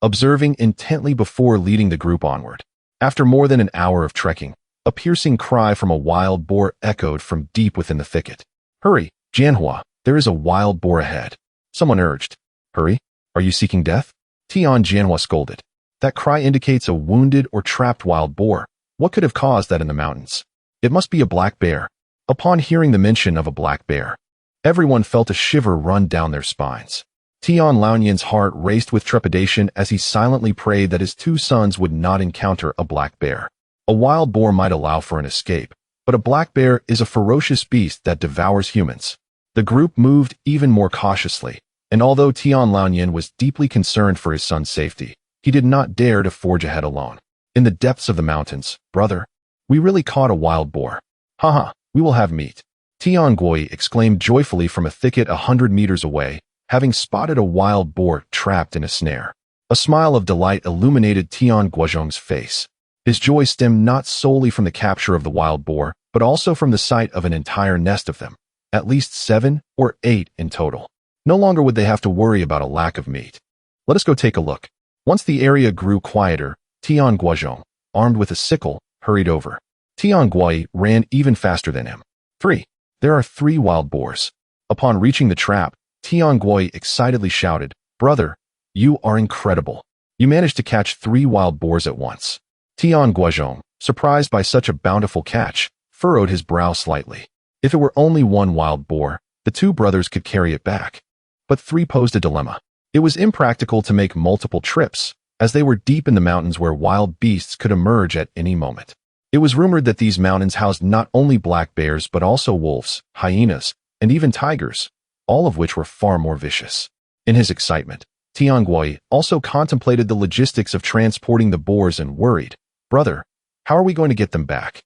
Speaker 1: observing intently before leading the group onward. After more than an hour of trekking, a piercing cry from a wild boar echoed from deep within the thicket. "Hurry, Jianhua, There is a wild boar ahead. Someone urged. Hurry. Are you seeking death? Tian Guozhong scolded. That cry indicates a wounded or trapped wild boar. What could have caused that in the mountains? It must be a black bear. Upon hearing the mention of a black bear, everyone felt a shiver run down their spines. Tian Laonian's heart raced with trepidation as he silently prayed that his two sons would not encounter a black bear. A wild boar might allow for an escape, but a black bear is a ferocious beast that devours humans. The group moved even more cautiously, and although Tian Laonian was deeply concerned for his son's safety, he did not dare to forge ahead alone. In the depths of the mountains, brother, we really caught a wild boar. Haha, we will have meat. Tian Guozhong exclaimed joyfully from a thicket 100 meters away, having spotted a wild boar trapped in a snare. A smile of delight illuminated Tian Guozhong's face. His joy stemmed not solely from the capture of the wild boar, but also from the sight of an entire nest of them, at least 7 or 8 in total. No longer would they have to worry about a lack of meat. Let us go take a look. Once the area grew quieter, Tian Guozhong, armed with a sickle, hurried over. Tian Guozhong ran even faster than him. 3. There are 3 wild boars. Upon reaching the trap, Tian Guozhong excitedly shouted, Brother, you are incredible. You managed to catch 3 wild boars at once. Tian Guozhong, surprised by such a bountiful catch, furrowed his brow slightly. If it were only 1 wild boar, the 2 brothers could carry it back. But 3 posed a dilemma. It was impractical to make multiple trips, as they were deep in the mountains where wild beasts could emerge at any moment. It was rumored that these mountains housed not only black bears but also wolves, hyenas, and even tigers, all of which were far more vicious. In his excitement, Tian Guozhong also contemplated the logistics of transporting the boars and worried, Brother, how are we going to get them back?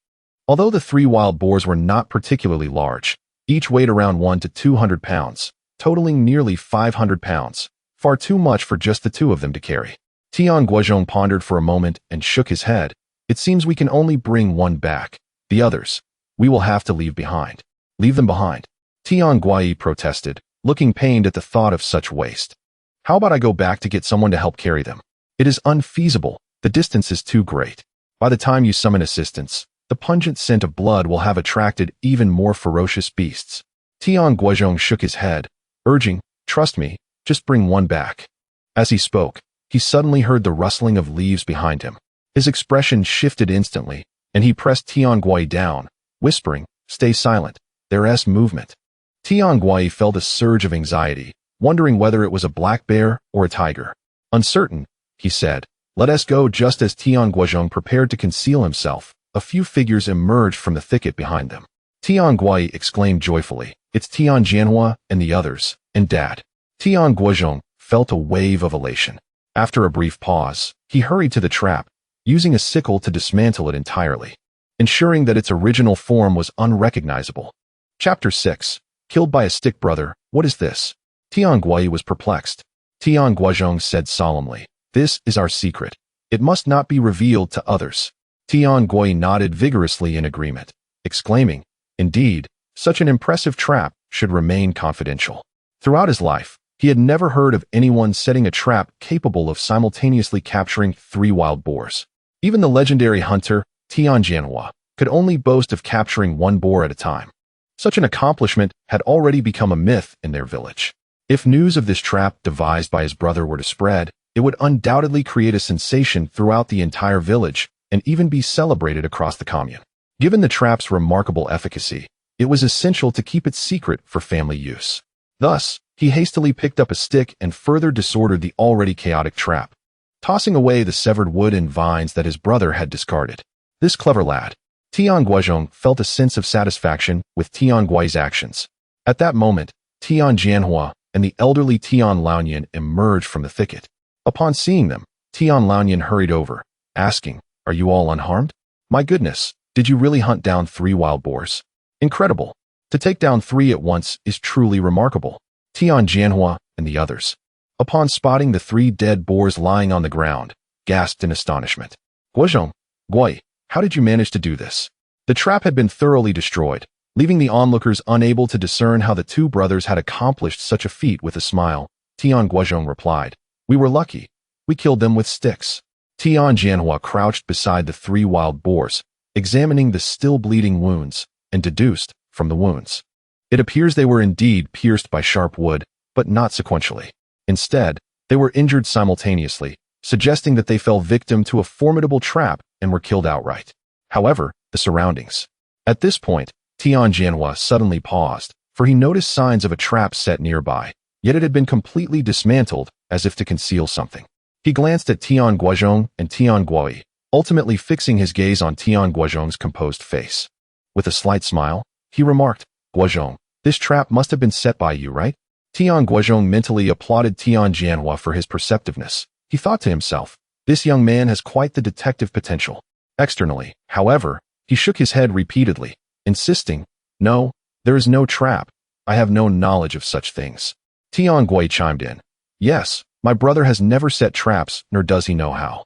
Speaker 1: Although the 3 wild boars were not particularly large, each weighed around 1 to 200 pounds, totaling nearly 500 pounds, far too much for just the 2 of them to carry. Tian Guozhong pondered for a moment and shook his head. It seems we can only bring 1 back. The others, we will have to leave behind. Leave them behind. Tian Guozhong protested, looking pained at the thought of such waste. How about I go back to get someone to help carry them? It is unfeasible. The distance is too great. By the time you summon assistance, the pungent scent of blood will have attracted even more ferocious beasts. Tian Guozhong shook his head, urging, Trust me, just bring 1 back. As he spoke, he suddenly heard the rustling of leaves behind him. His expression shifted instantly, and he pressed Tian Guozhong down, whispering, Stay silent, there is movement. Tian Guozhong felt a surge of anxiety, wondering whether it was a black bear or a tiger. Uncertain, he said, Let us go. Just as Tian Guozhong prepared to conceal himself, a few figures emerged from the thicket behind them. Tian Guozhong exclaimed joyfully, It's Tian Jianhua and the others, and Dad. Tian Guozhong felt a wave of elation. After a brief pause, he hurried to the trap, using a sickle to dismantle it entirely, ensuring that its original form was unrecognizable. Chapter 6. Killed by a stick. Brother, what is this? Tian Guozhong was perplexed. Tian Guozhong said solemnly, This is our secret. It must not be revealed to others. Tian Guozhong nodded vigorously in agreement, exclaiming, Indeed, such an impressive trap should remain confidential. Throughout his life, he had never heard of anyone setting a trap capable of simultaneously capturing 3 wild boars. Even the legendary hunter, Tian Jianhua, could only boast of capturing 1 boar at a time. Such an accomplishment had already become a myth in their village. If news of this trap devised by his brother were to spread, it would undoubtedly create a sensation throughout the entire village and even be celebrated across the commune. Given the trap's remarkable efficacy, it was essential to keep it secret for family use. Thus, he hastily picked up a stick and further disordered the already chaotic trap, tossing away the severed wood and vines that his brother had discarded. This clever lad, Tian Guozhong, felt a sense of satisfaction with Tian Guozhong's actions. At that moment, Tian Jianhua and the elderly Tian Laonian emerged from the thicket. Upon seeing them, Tian Laonian hurried over, asking, Are you all unharmed? My goodness, did you really hunt down 3 wild boars? Incredible. To take down 3 at once is truly remarkable. Tian Jianhua and the others, upon spotting the 3 dead boars lying on the ground, gasped in astonishment. Guozhong, how did you manage to do this? The trap had been thoroughly destroyed, leaving the onlookers unable to discern how the 2 brothers had accomplished such a feat. With a smile, Tian Guozhong replied, We were lucky. We killed them with sticks. Tian Jianhua crouched beside the 3 wild boars, examining the still bleeding wounds, and deduced, from the wounds, It appears they were indeed pierced by sharp wood, but not sequentially. Instead, they were injured simultaneously, suggesting that they fell victim to a formidable trap and were killed outright. However, the surroundings. At this point, Tian Guozhong suddenly paused, for he noticed signs of a trap set nearby, yet it had been completely dismantled, as if to conceal something. He glanced at Tian Guozhong and Tian Guozhong, ultimately fixing his gaze on Tian Guozhong's composed face. With a slight smile, he remarked, "Guozhong, this trap must have been set by you, right?" Tian Guozhong mentally applauded Tian Guozhong for his perceptiveness. He thought to himself, this young man has quite the detective potential. Externally, however, he shook his head repeatedly, insisting, "No, there is no trap. I have no knowledge of such things." Tian Guozhong chimed in, "Yes, my brother has never set traps, nor does he know how."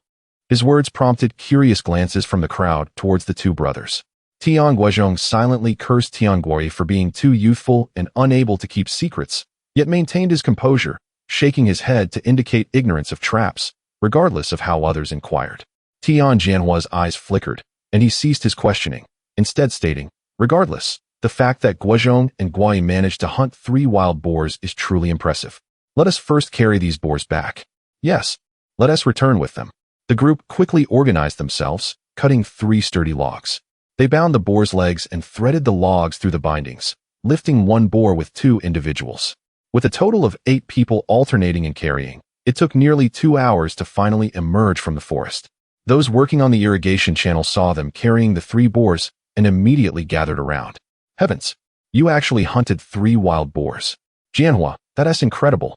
Speaker 1: His words prompted curious glances from the crowd towards the two brothers. Tian Guozhong silently cursed Tian Guozhong for being too youthful and unable to keep secrets, yet maintained his composure, shaking his head to indicate ignorance of traps, regardless of how others inquired. Tian Guozhong's eyes flickered, and he ceased his questioning, instead stating, "Regardless, the fact that Guozhong and Guozhong managed to hunt 3 wild boars is truly impressive. Let us first carry these boars back. Yes, let us return with them." The group quickly organized themselves, cutting 3 sturdy logs. They bound the boar's legs and threaded the logs through the bindings, lifting 1 boar with 2 individuals. With a total of 8 people alternating and carrying, it took nearly 2 hours to finally emerge from the forest. Those working on the irrigation channel saw them carrying the 3 boars and immediately gathered around. "Heavens, you actually hunted 3 wild boars. Jianhua, that is incredible.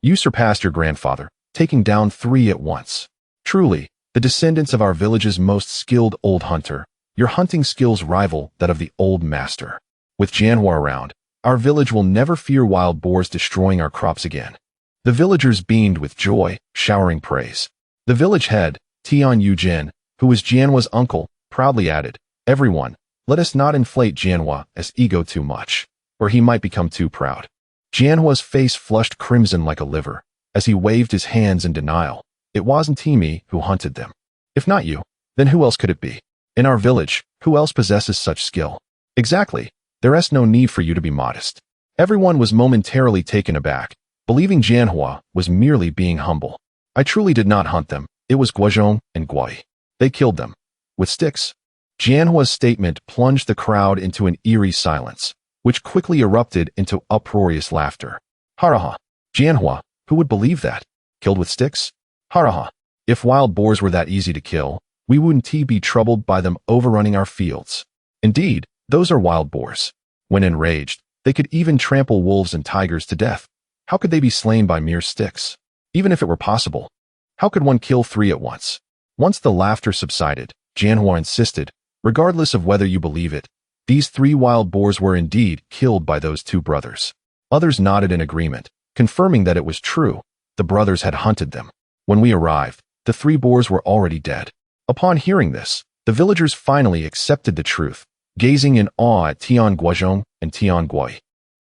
Speaker 1: You surpassed your grandfather, taking down 3 at once. Truly, the descendants of our village's most skilled old hunter. Your hunting skills rival that of the old master. With Jianhua around, our village will never fear wild boars destroying our crops again." The villagers beamed with joy, showering praise. The village head, Tian Guozhong, who was Jianhua's uncle, proudly added, "Everyone, let us not inflate Jianhua as ego too much, or he might become too proud." Jianhua's face flushed crimson like a liver, as he waved his hands in denial. "It wasn't me who hunted them. If not you, then who else could it be? In our village, who else possesses such skill? Exactly, there is no need for you to be modest." Everyone was momentarily taken aback, believing Jianhua was merely being humble. "I truly did not hunt them. It was Guozhong and Guozhong. They killed them. With sticks." Jianhua's statement plunged the crowd into an eerie silence, which quickly erupted into uproarious laughter. "Haraha! Jianhua, who would believe that? Killed with sticks? Haraha! If wild boars were that easy to kill, we wouldn't be troubled by them overrunning our fields. Indeed, those are wild boars. When enraged, they could even trample wolves and tigers to death. How could they be slain by mere sticks? Even if it were possible, how could one kill 3 at once?" Once the laughter subsided, Jianhua insisted, "Regardless of whether you believe it, these 3 wild boars were indeed killed by those 2 brothers." Others nodded in agreement, confirming that it was true. The brothers had hunted them. When we arrived, the 3 boars were already dead. Upon hearing this, the villagers finally accepted the truth, gazing in awe at Tian Guozhong and Tian Guozhong.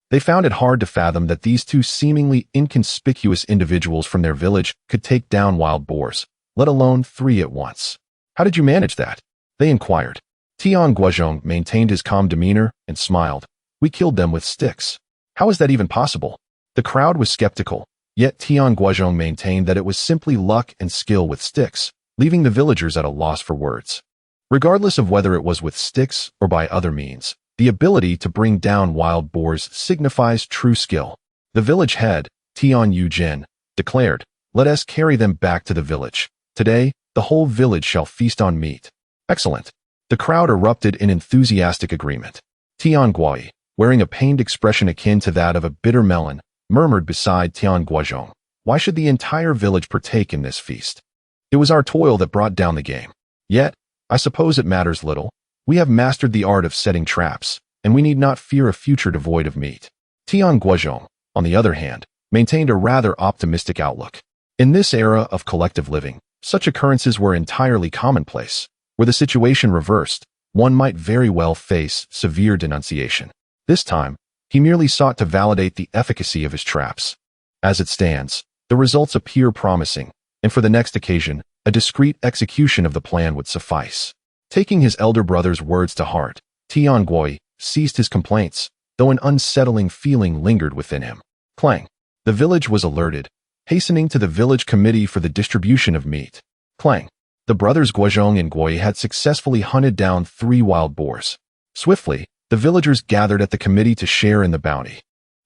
Speaker 1: They found it hard to fathom that these 2 seemingly inconspicuous individuals from their village could take down wild boars, let alone 3 at once. "How did you manage that?" they inquired. Tian Guozhong maintained his calm demeanor and smiled. "We killed them with sticks. How is that even possible?" The crowd was skeptical, yet Tian Guozhong maintained that it was simply luck and skill with sticks, leaving the villagers at a loss for words. Regardless of whether it was with sticks or by other means, the ability to bring down wild boars signifies true skill. The village head, Tian Guozhong, declared, "Let us carry them back to the village. Today, the whole village shall feast on meat." "Excellent." The crowd erupted in enthusiastic agreement. Tian Guozhong, wearing a pained expression akin to that of a bitter melon, murmured beside Tian Guozhong, "Why should the entire village partake in this feast? It was our toil that brought down the game. Yet, I suppose it matters little. We have mastered the art of setting traps, and we need not fear a future devoid of meat." Tian Guozhong, on the other hand, maintained a rather optimistic outlook. In this era of collective living, such occurrences were entirely commonplace. Were the situation reversed, one might very well face severe denunciation. This time, he merely sought to validate the efficacy of his traps. As it stands, the results appear promising, and for the next occasion, a discreet execution of the plan would suffice. Taking his elder brother's words to heart, Tian Guozhong ceased his complaints. though an unsettling feeling lingered within him. Clang. The village was alerted, hastening to the village committee for the distribution of meat. Clang. The brothers Guozhong and Guoyi had successfully hunted down 3 wild boars. Swiftly, the villagers gathered at the committee to share in the bounty.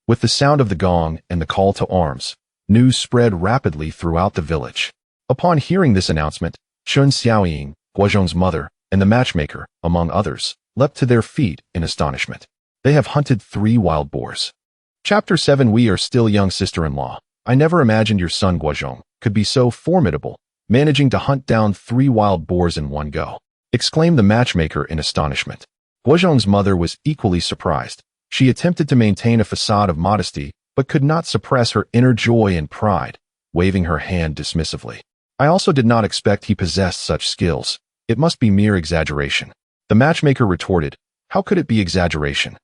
Speaker 1: With the sound of the gong and the call to arms, news spread rapidly throughout the village. Upon hearing this announcement, Chun Xiaoying, Guozhong's mother, and the matchmaker, among others, leapt to their feet in astonishment. They have hunted 3 wild boars. Chapter 7. We are still young, sister-in-law. I never imagined your son Guozhong could be so formidable, managing to hunt down 3 wild boars in one go, exclaimed the matchmaker in astonishment. Guozhong's mother was equally surprised. She attempted to maintain a facade of modesty, but could not suppress her inner joy and pride, waving her hand dismissively. I also did not expect he possessed such skills. It must be mere exaggeration. The matchmaker retorted, how could it be exaggeration?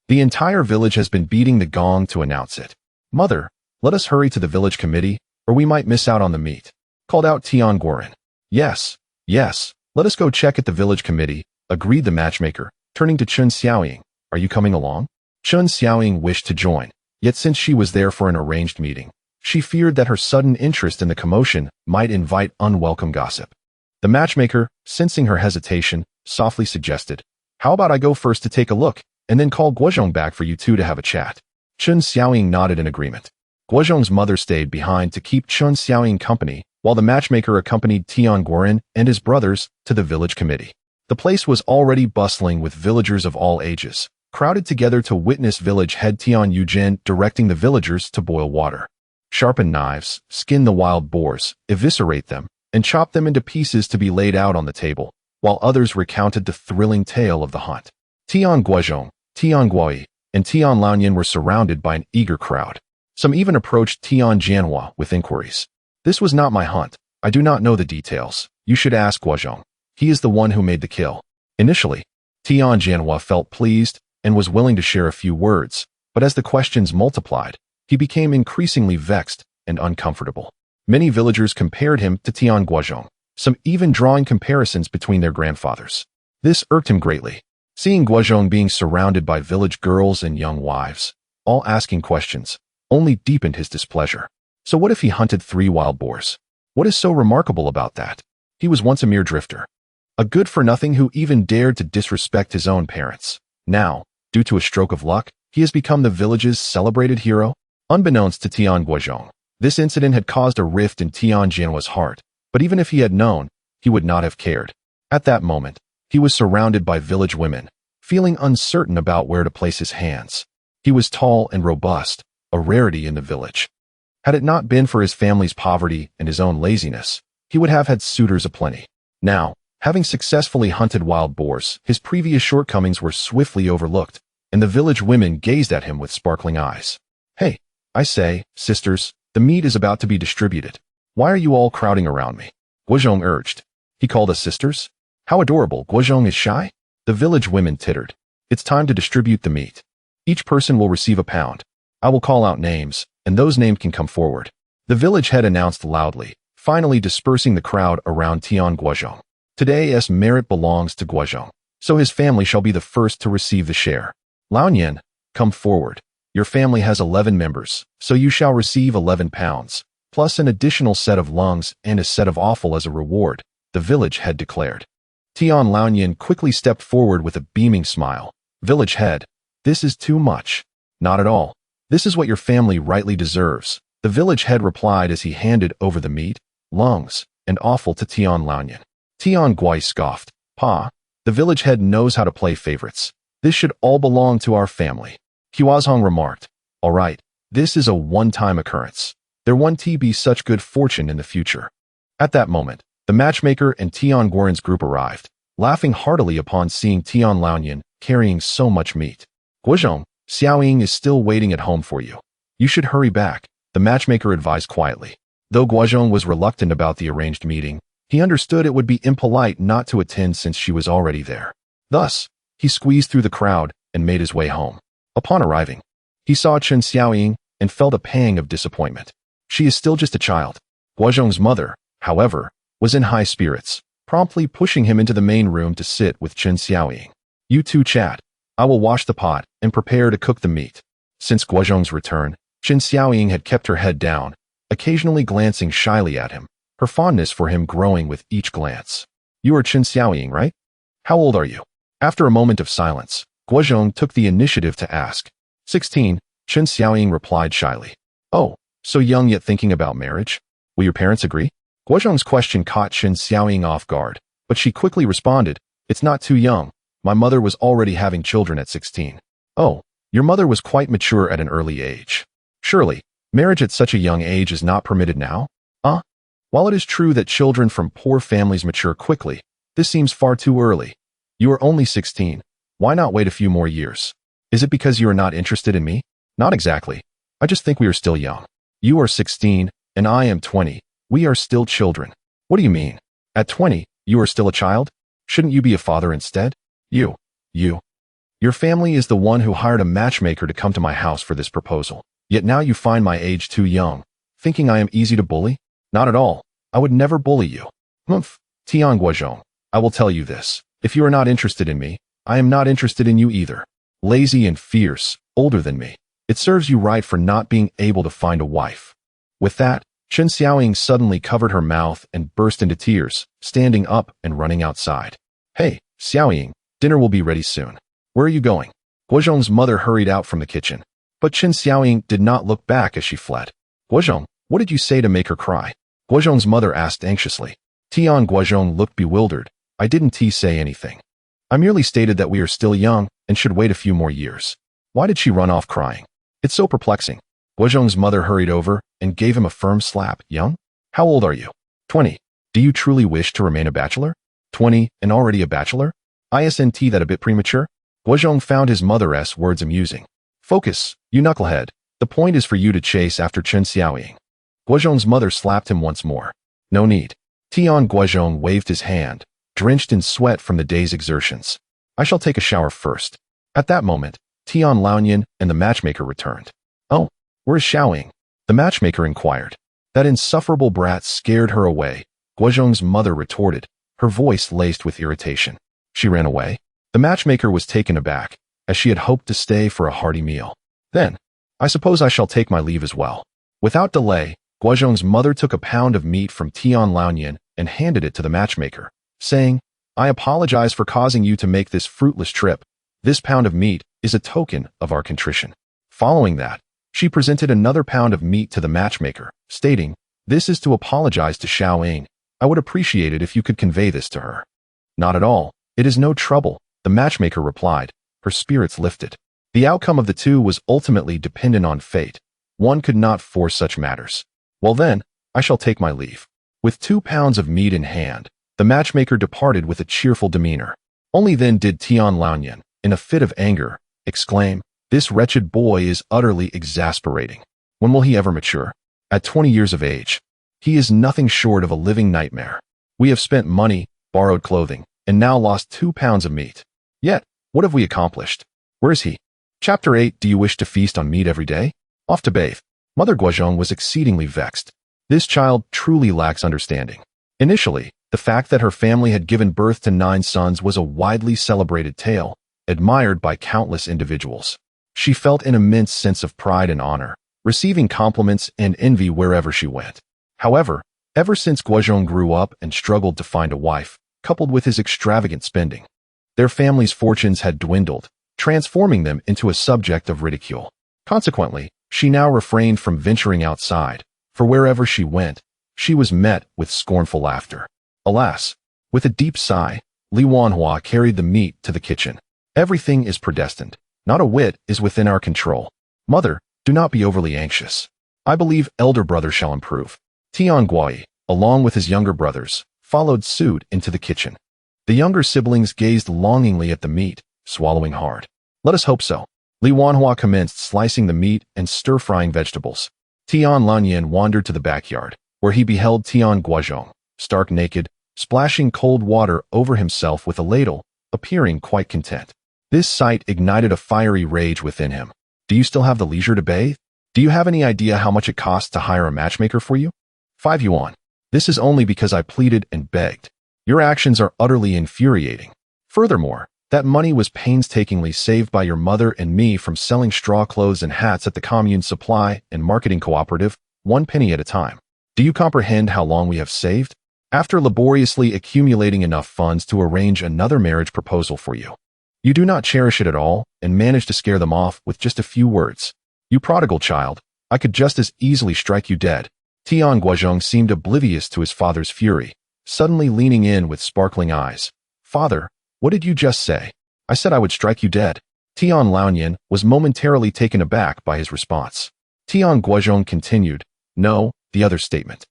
Speaker 1: The entire village has been beating the gong to announce it. Mother, let us hurry to the village committee, or we might miss out on the meat, called out Tian Guozhong. Yes, let us go check at the village committee, agreed the matchmaker, turning to Chun Xiaoying. Are you coming along? Chun Xiaoying wished to join, yet since she was there for an arranged meeting, she feared that her sudden interest in the commotion might invite unwelcome gossip. The matchmaker, sensing her hesitation, softly suggested, how about I go first to take a look, and then call Guozhong back for you two to have a chat? Chun Xiaoying nodded in agreement. Guozhong's mother stayed behind to keep Chun Xiaoying company, while the matchmaker accompanied Tian Guozhong and his brothers to the village committee. The place was already bustling with villagers of all ages, crowded together to witness village head Tian Guozhong directing the villagers to boil water. Sharpen knives, skin the wild boars, eviscerate them, and chop them into pieces to be laid out on the table, while others recounted the thrilling tale of the hunt. Tian Guozhong, Tian Guoyi, and Tian Laoyan were surrounded by an eager crowd. Some even approached Tian Jianhua with inquiries. This was not my hunt. I do not know the details. You should ask Guozhong. He is the one who made the kill. Initially, Tian Jianhua felt pleased and was willing to share a few words, but as the questions multiplied, he became increasingly vexed and uncomfortable. Many villagers compared him to Tian Guozhong, some even drawing comparisons between their grandfathers. This irked him greatly. Seeing Guozhong being surrounded by village girls and young wives, all asking questions, only deepened his displeasure. So what if he hunted 3 wild boars? What is so remarkable about that? He was once a mere drifter, a good-for-nothing who even dared to disrespect his own parents. Now, due to a stroke of luck, he has become the village's celebrated hero. Unbeknownst to Tian Guozhong, this incident had caused a rift in Tian Jianhua's heart, but even if he had known, he would not have cared. At that moment, he was surrounded by village women, feeling uncertain about where to place his hands. He was tall and robust, a rarity in the village. Had it not been for his family's poverty and his own laziness, he would have had suitors aplenty. Now, having successfully hunted wild boars, his previous shortcomings were swiftly overlooked, and the village women gazed at him with sparkling eyes. Hey, I say, sisters, the meat is about to be distributed. Why are you all crowding around me? Guozhong urged. He called us sisters? How adorable. Guozhong is shy? The village women tittered. It's time to distribute the meat. Each person will receive a pound. I will call out names, and those names can come forward. The village head announced loudly, finally dispersing the crowd around Tian Guozhong. Today's merit belongs to Guozhong, so his family shall be the first to receive the share. Laoyan, come forward. Your family has 11 members, so you shall receive 11 pounds, plus an additional set of lungs and a set of offal as a reward, the village head declared. Tian Laoyan quickly stepped forward with a beaming smile. Village head, this is too much. Not at all. This is what your family rightly deserves, the village head replied as he handed over the meat, lungs, and offal to Tian Laoyan. Tian Guoyi scoffed. Pa, the village head knows how to play favorites. This should all belong to our family. Guozhong remarked, all right, this is a one-time occurrence. There won't be such good fortune in the future. At that moment, the matchmaker and Tian Guozhong's group arrived, laughing heartily upon seeing Tian Laoyan carrying so much meat. Guozhong, Xiaoying is still waiting at home for you. You should hurry back, the matchmaker advised quietly. Though Guozhong was reluctant about the arranged meeting, he understood it would be impolite not to attend since she was already there. Thus, he squeezed through the crowd and made his way home. Upon arriving, he saw Chun Xiaoying and felt a pang of disappointment. She is still just a child. Guozhong's mother, however, was in high spirits, promptly pushing him into the main room to sit with Chun Xiaoying. You two chat. I will wash the pot and prepare to cook the meat. Since Guozhong's return, Chen Xiaoying had kept her head down, occasionally glancing shyly at him, her fondness for him growing with each glance. You are Chen Xiaoying, right? How old are you? After a moment of silence, Guozhong took the initiative to ask. 16, Chen Xiaoying replied shyly. Oh, so young yet thinking about marriage? Will your parents agree? Guozhong's question caught Chen Xiaoying off guard, but she quickly responded, it's not too young. My mother was already having children at 16. Oh, your mother was quite mature at an early age. Surely, marriage at such a young age is not permitted now? While it is true that children from poor families mature quickly, this seems far too early. You are only 16. Why not wait a few more years? Is it because you are not interested in me? Not exactly. I just think we are still young. You are 16, and I am 20. We are still children. What do you mean? At 20, you are still a child? Shouldn't you be a father instead? Your family is the one who hired a matchmaker to come to my house for this proposal. Yet now you find my age too young, thinking I am easy to bully? Not at all. I would never bully you. Tian Guozhong, I will tell you this. If you are not interested in me, I am not interested in you either. Lazy and fierce, older than me. It serves you right for not being able to find a wife. With that, Chen Xiaoying suddenly covered her mouth and burst into tears, standing up and running outside. Hey, Xiaoying, dinner will be ready soon. Where are you going? Guozhong's mother hurried out from the kitchen, but Chen Xiaoying did not look back as she fled. Guozhong, what did you say to make her cry? Guozhong's mother asked anxiously. Tian Guozhong looked bewildered. I didn't say anything. I merely stated that we are still young and should wait a few more years. Why did she run off crying? It's so perplexing. Guozhong's mother hurried over and gave him a firm slap. Young? How old are you? 20. Do you truly wish to remain a bachelor? 20 and already a bachelor? Isn't that a bit premature? Guozhong found his mother's words amusing. Focus, you knucklehead. The point is for you to chase after Chen Xiaoying. Guozhong's mother slapped him once more. No need. Tian Guozhong waved his hand, drenched in sweat from the day's exertions. I shall take a shower first. At that moment, Tian Laonian and the matchmaker returned. Oh, where is Xiaoying? The matchmaker inquired. That insufferable brat scared her away, Guozhong's mother retorted, her voice laced with irritation. She ran away? The matchmaker was taken aback, as she had hoped to stay for a hearty meal. Then, I suppose I shall take my leave as well. Without delay, Guozhong's mother took a pound of meat from Tian Laonian and handed it to the matchmaker, saying, I apologize for causing you to make this fruitless trip. This pound of meat is a token of our contrition. Following that, she presented another pound of meat to the matchmaker, stating, This is to apologize to Xiaoying. I would appreciate it if you could convey this to her. Not at all. It is no trouble, the matchmaker replied, her spirits lifted. The outcome of the two was ultimately dependent on fate. One could not force such matters. Well then, I shall take my leave. With 2 pounds of meat in hand, the matchmaker departed with a cheerful demeanor. Only then did Tian Laonian, in a fit of anger, exclaim, This wretched boy is utterly exasperating. When will he ever mature? At 20 years of age. He is nothing short of a living nightmare. We have spent money, borrowed clothing, and now lost 2 pounds of meat. Yet, what have we accomplished? Where is he? Chapter 8. Do you wish to feast on meat every day? Off to bathe. Mother Guozhong was exceedingly vexed. This child truly lacks understanding. Initially, the fact that her family had given birth to 9 sons was a widely celebrated tale, admired by countless individuals. She felt an immense sense of pride and honor, receiving compliments and envy wherever she went. However, ever since Guozhong grew up and struggled to find a wife, coupled with his extravagant spending, their family's fortunes had dwindled, transforming them into a subject of ridicule. Consequently, she now refrained from venturing outside, for wherever she went, she was met with scornful laughter. Alas! With a deep sigh, Li Wanhua carried the meat to the kitchen. Everything is predestined. Not a whit is within our control. Mother, do not be overly anxious. I believe elder brother shall improve. Tian Guozhong, along with his younger brothers, followed suit into the kitchen. The younger siblings gazed longingly at the meat, swallowing hard. Let us hope so. Li Wanhua commenced slicing the meat and stir-frying vegetables. Tian Laonian wandered to the backyard, where he beheld Tian Guozhong, stark naked, splashing cold water over himself with a ladle, appearing quite content. This sight ignited a fiery rage within him. Do you still have the leisure to bathe? Do you have any idea how much it costs to hire a matchmaker for you? 5 yuan. This is only because I pleaded and begged. Your actions are utterly infuriating. Furthermore, That money was painstakingly saved by your mother and me from selling straw clothes and hats at the commune supply and marketing cooperative, 1 penny at a time. Do you comprehend how long we have saved? After laboriously accumulating enough funds to arrange another marriage proposal for you. You do not cherish it at all and manage to scare them off with just a few words. You prodigal child, I could just as easily strike you dead. Tian Guozhong seemed oblivious to his father's fury, suddenly leaning in with sparkling eyes. Father, what did you just say? I said I would strike you dead. Tian Laonian was momentarily taken aback by his response. Tian Guozhong continued, no, the other statement.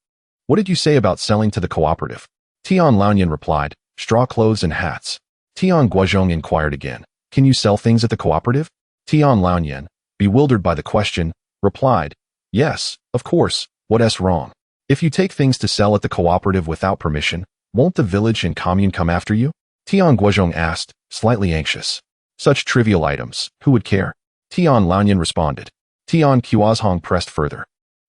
Speaker 1: What did you say about selling to the cooperative? Tian Laonian replied, straw clothes and hats. Tian Guozhong inquired again, can you sell things at the cooperative? Tian Laonian, bewildered by the question, replied, yes, of course, what's wrong? If you take things to sell at the cooperative without permission, won't the village and commune come after you? Tian Guozhong asked, slightly anxious. Such trivial items, who would care? Tian Laonian responded. Tian Guozhong pressed further.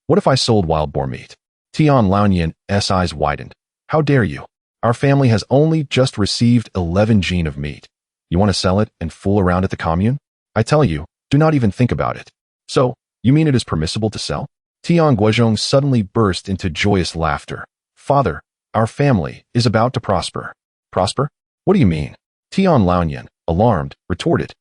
Speaker 1: What if I sold wild boar meat? Tian Laonian's eyes widened. How dare you? Our family has only just received 11 jin of meat. You want to sell it and fool around at the commune? I tell you, do not even think about it. So, you mean it is permissible to sell? Tian Guozhong suddenly burst into joyous laughter. Father, our family is about to prosper. Prosper? What do you mean? Tian Laonian, alarmed, retorted.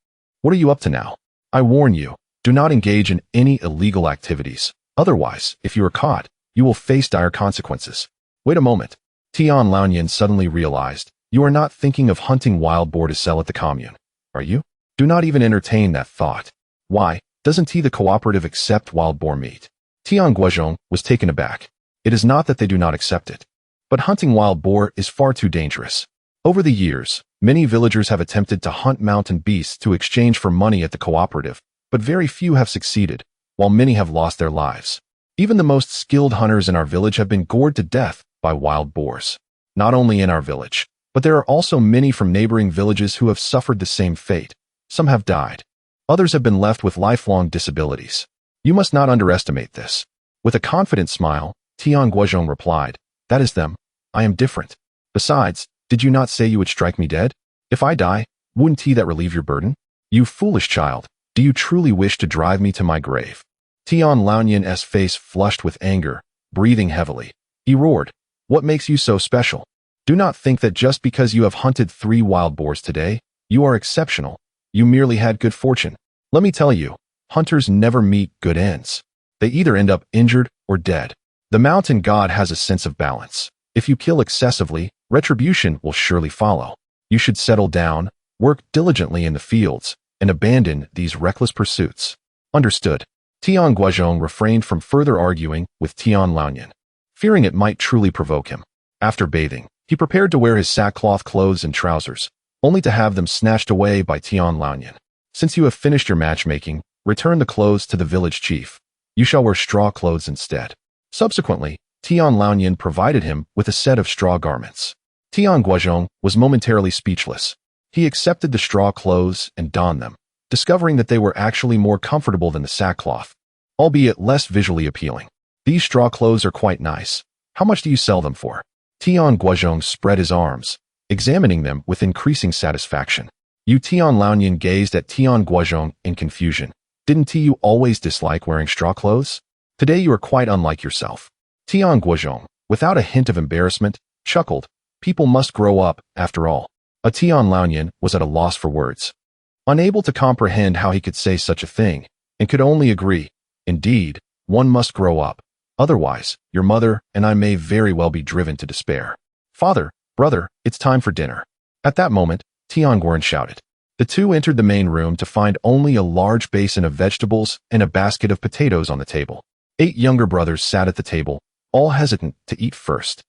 Speaker 1: What are you up to now? I warn you, do not engage in any illegal activities. Otherwise, if you are caught, you will face dire consequences. Wait a moment. Tian Laonian suddenly realized, you are not thinking of hunting wild boar to sell at the commune, are you? Do not even entertain that thought. Why, doesn't the cooperative accept wild boar meat? Tian Guozhong was taken aback. It is not that they do not accept it. But hunting wild boar is far too dangerous. Over the years, many villagers have attempted to hunt mountain beasts to exchange for money at the cooperative, but very few have succeeded, while many have lost their lives. Even the most skilled hunters in our village have been gored to death by wild boars. Not only in our village, but there are also many from neighboring villages who have suffered the same fate. Some have died. Others have been left with lifelong disabilities. You must not underestimate this. With a confident smile, Tian Guozhong replied, that is them. I am different. Besides, did you not say you would strike me dead? If I die, wouldn't that relieve your burden? You foolish child, do you truly wish to drive me to my grave? Tian Laonian's face flushed with anger, breathing heavily. He roared, what makes you so special? Do not think that just because you have hunted 3 wild boars today, you are exceptional. You merely had good fortune. Let me tell you, hunters never meet good ends. They either end up injured or dead. The mountain god has a sense of balance. If you kill excessively, retribution will surely follow. You should settle down, work diligently in the fields, and abandon these reckless pursuits. Understood. Tian Guozhong refrained from further arguing with Tian Laonian, fearing it might truly provoke him. After bathing, he prepared to wear his sackcloth clothes and trousers, only to have them snatched away by Tian Laonian. Since you have finished your matchmaking, return the clothes to the village chief. You shall wear straw clothes instead. Subsequently, Tian Laonian provided him with a set of straw garments. Tian Guozhong was momentarily speechless. He accepted the straw clothes and donned them, discovering that they were actually more comfortable than the sackcloth, albeit less visually appealing. These straw clothes are quite nice. How much do you sell them for? Tian Guozhong spread his arms, examining them with increasing satisfaction. You Tian Laonian gazed at Tian Guozhong in confusion. Didn't you always dislike wearing straw clothes? Today you are quite unlike yourself. Tian Guozhong, without a hint of embarrassment, chuckled. People must grow up, after all. A Tian Laonian was at a loss for words, unable to comprehend how he could say such a thing, and could only agree. Indeed, one must grow up. Otherwise, your mother and I may very well be driven to despair. Father, brother, it's time for dinner. At that moment, Tian Guozhong shouted. The two entered the main room to find only a large basin of vegetables and a basket of potatoes on the table. 8 younger brothers sat at the table, all hesitant to eat first,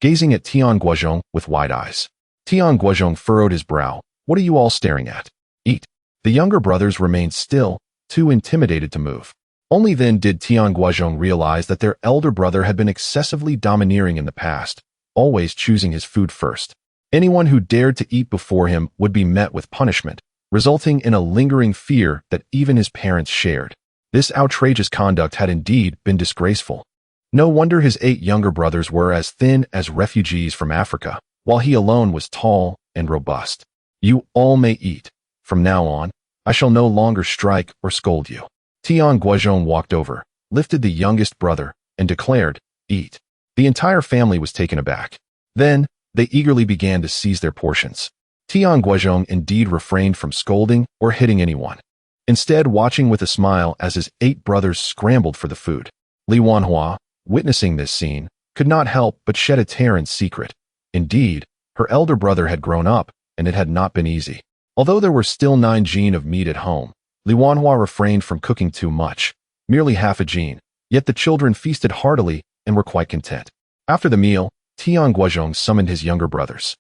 Speaker 1: gazing at Tian Guozhong with wide eyes. Tian Guozhong furrowed his brow. What are you all staring at? Eat. The younger brothers remained still, too intimidated to move. Only then did Tian Guozhong realize that their elder brother had been excessively domineering in the past, always choosing his food first. Anyone who dared to eat before him would be met with punishment, resulting in a lingering fear that even his parents shared. This outrageous conduct had indeed been disgraceful. No wonder his 8 younger brothers were as thin as refugees from Africa, while he alone was tall and robust. You all may eat. From now on, I shall no longer strike or scold you. Tian Guozhong walked over, lifted the youngest brother, and declared, "Eat." The entire family was taken aback. Then, they eagerly began to seize their portions. Tian Guozhong indeed refrained from scolding or hitting anyone, instead watching with a smile as his 8 brothers scrambled for the food. Li Wanhua, witnessing this scene, could not help but shed a tear in secret. Indeed, her elder brother had grown up, and it had not been easy. Although there were still 9 jin of meat at home, Li Wanhua refrained from cooking too much, merely half a jin, yet the children feasted heartily and were quite content. After the meal, Tian Guozhong summoned his younger brothers,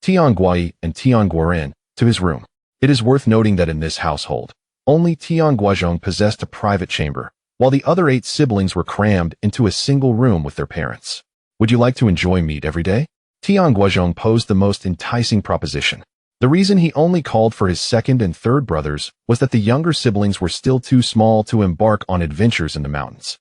Speaker 1: Tian Guoyi and Tian Guoren, to his room. It is worth noting that in this household, only Tian Guozhong possessed a private chamber, while the other 8 siblings were crammed into a single room with their parents. Would you like to enjoy meat every day? Tian Guozhong posed the most enticing proposition. The reason he only called for his second and third brothers was that the younger siblings were still too small to embark on adventures in the mountains.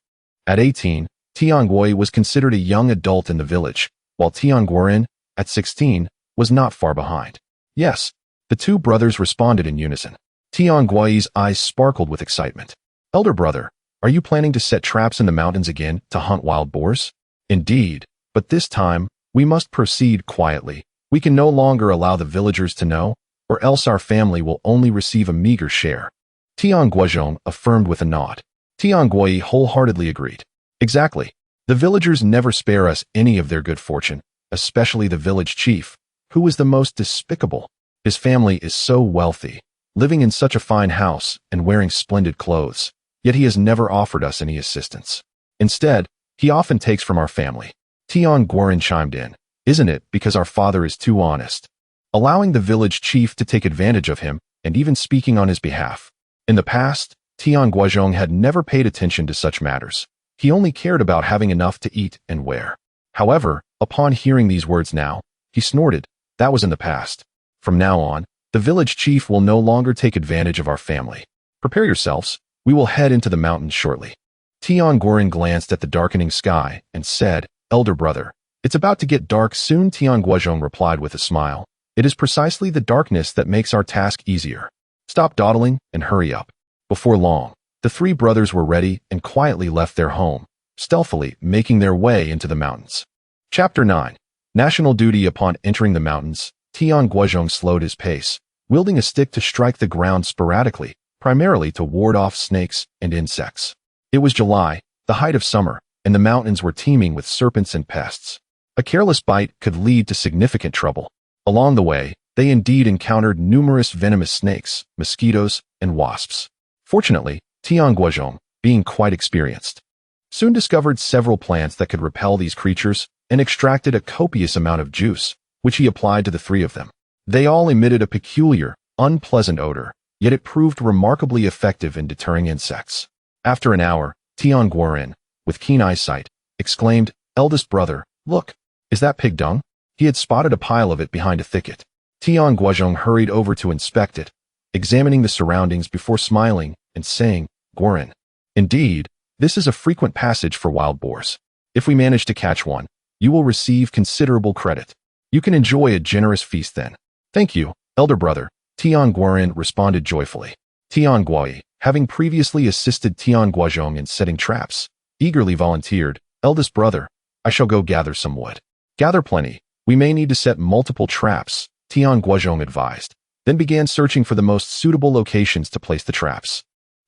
Speaker 1: At 18, Tian Guoyi was considered a young adult in the village, while Tian Guoren, at 16, was not far behind. Yes, the 2 brothers responded in unison. Tian Guoyi's eyes sparkled with excitement. Elder brother, are you planning to set traps in the mountains again to hunt wild boars? Indeed, but this time, we must proceed quietly. We can no longer allow the villagers to know, or else our family will only receive a meager share. Tian Guozhong affirmed with a nod. Tian Guoyi wholeheartedly agreed. Exactly. The villagers never spare us any of their good fortune, especially the village chief, who is the most despicable. His family is so wealthy, living in such a fine house and wearing splendid clothes, yet he has never offered us any assistance. Instead, he often takes from our family. Tian Guoren chimed in. Isn't it because our father is too honest, allowing the village chief to take advantage of him and even speaking on his behalf? In the past, Tian Guozhong had never paid attention to such matters. He only cared about having enough to eat and wear. However, upon hearing these words now, he snorted. That was in the past. From now on, the village chief will no longer take advantage of our family. Prepare yourselves. We will head into the mountains shortly. Tian Guoren glanced at the darkening sky and said, Elder brother, it's about to get dark soon. Tian Guozhong replied with a smile. It is precisely the darkness that makes our task easier. Stop dawdling and hurry up. Before long, the 3 brothers were ready and quietly left their home, stealthily making their way into the mountains. Chapter 9. National duty. Upon entering the mountains, Tian Guozhong slowed his pace, wielding a stick to strike the ground sporadically, primarily to ward off snakes and insects. It was July, the height of summer, and the mountains were teeming with serpents and pests. A careless bite could lead to significant trouble. Along the way, they indeed encountered numerous venomous snakes, mosquitoes, and wasps. Fortunately, Tian Guozhong, being quite experienced, soon discovered several plants that could repel these creatures and extracted a copious amount of juice, which he applied to the 3 of them. They all emitted a peculiar, unpleasant odor, yet it proved remarkably effective in deterring insects. After an hour, Tian Guoren, with keen eyesight, exclaimed, Eldest brother, look, is that pig dung? He had spotted a pile of it behind a thicket. Tian Guozhong hurried over to inspect it, examining the surroundings before smiling and saying, Guoren, indeed, this is a frequent passage for wild boars. If we manage to catch one, you will receive considerable credit. You can enjoy a generous feast then. Thank you, elder brother, Tian Guoren responded joyfully. Tian Guoyi, having previously assisted Tian Guozhong in setting traps, eagerly volunteered, Eldest brother, I shall go gather some wood. Gather plenty. We may need to set multiple traps, Tian Guozhong advised, then began searching for the most suitable locations to place the traps.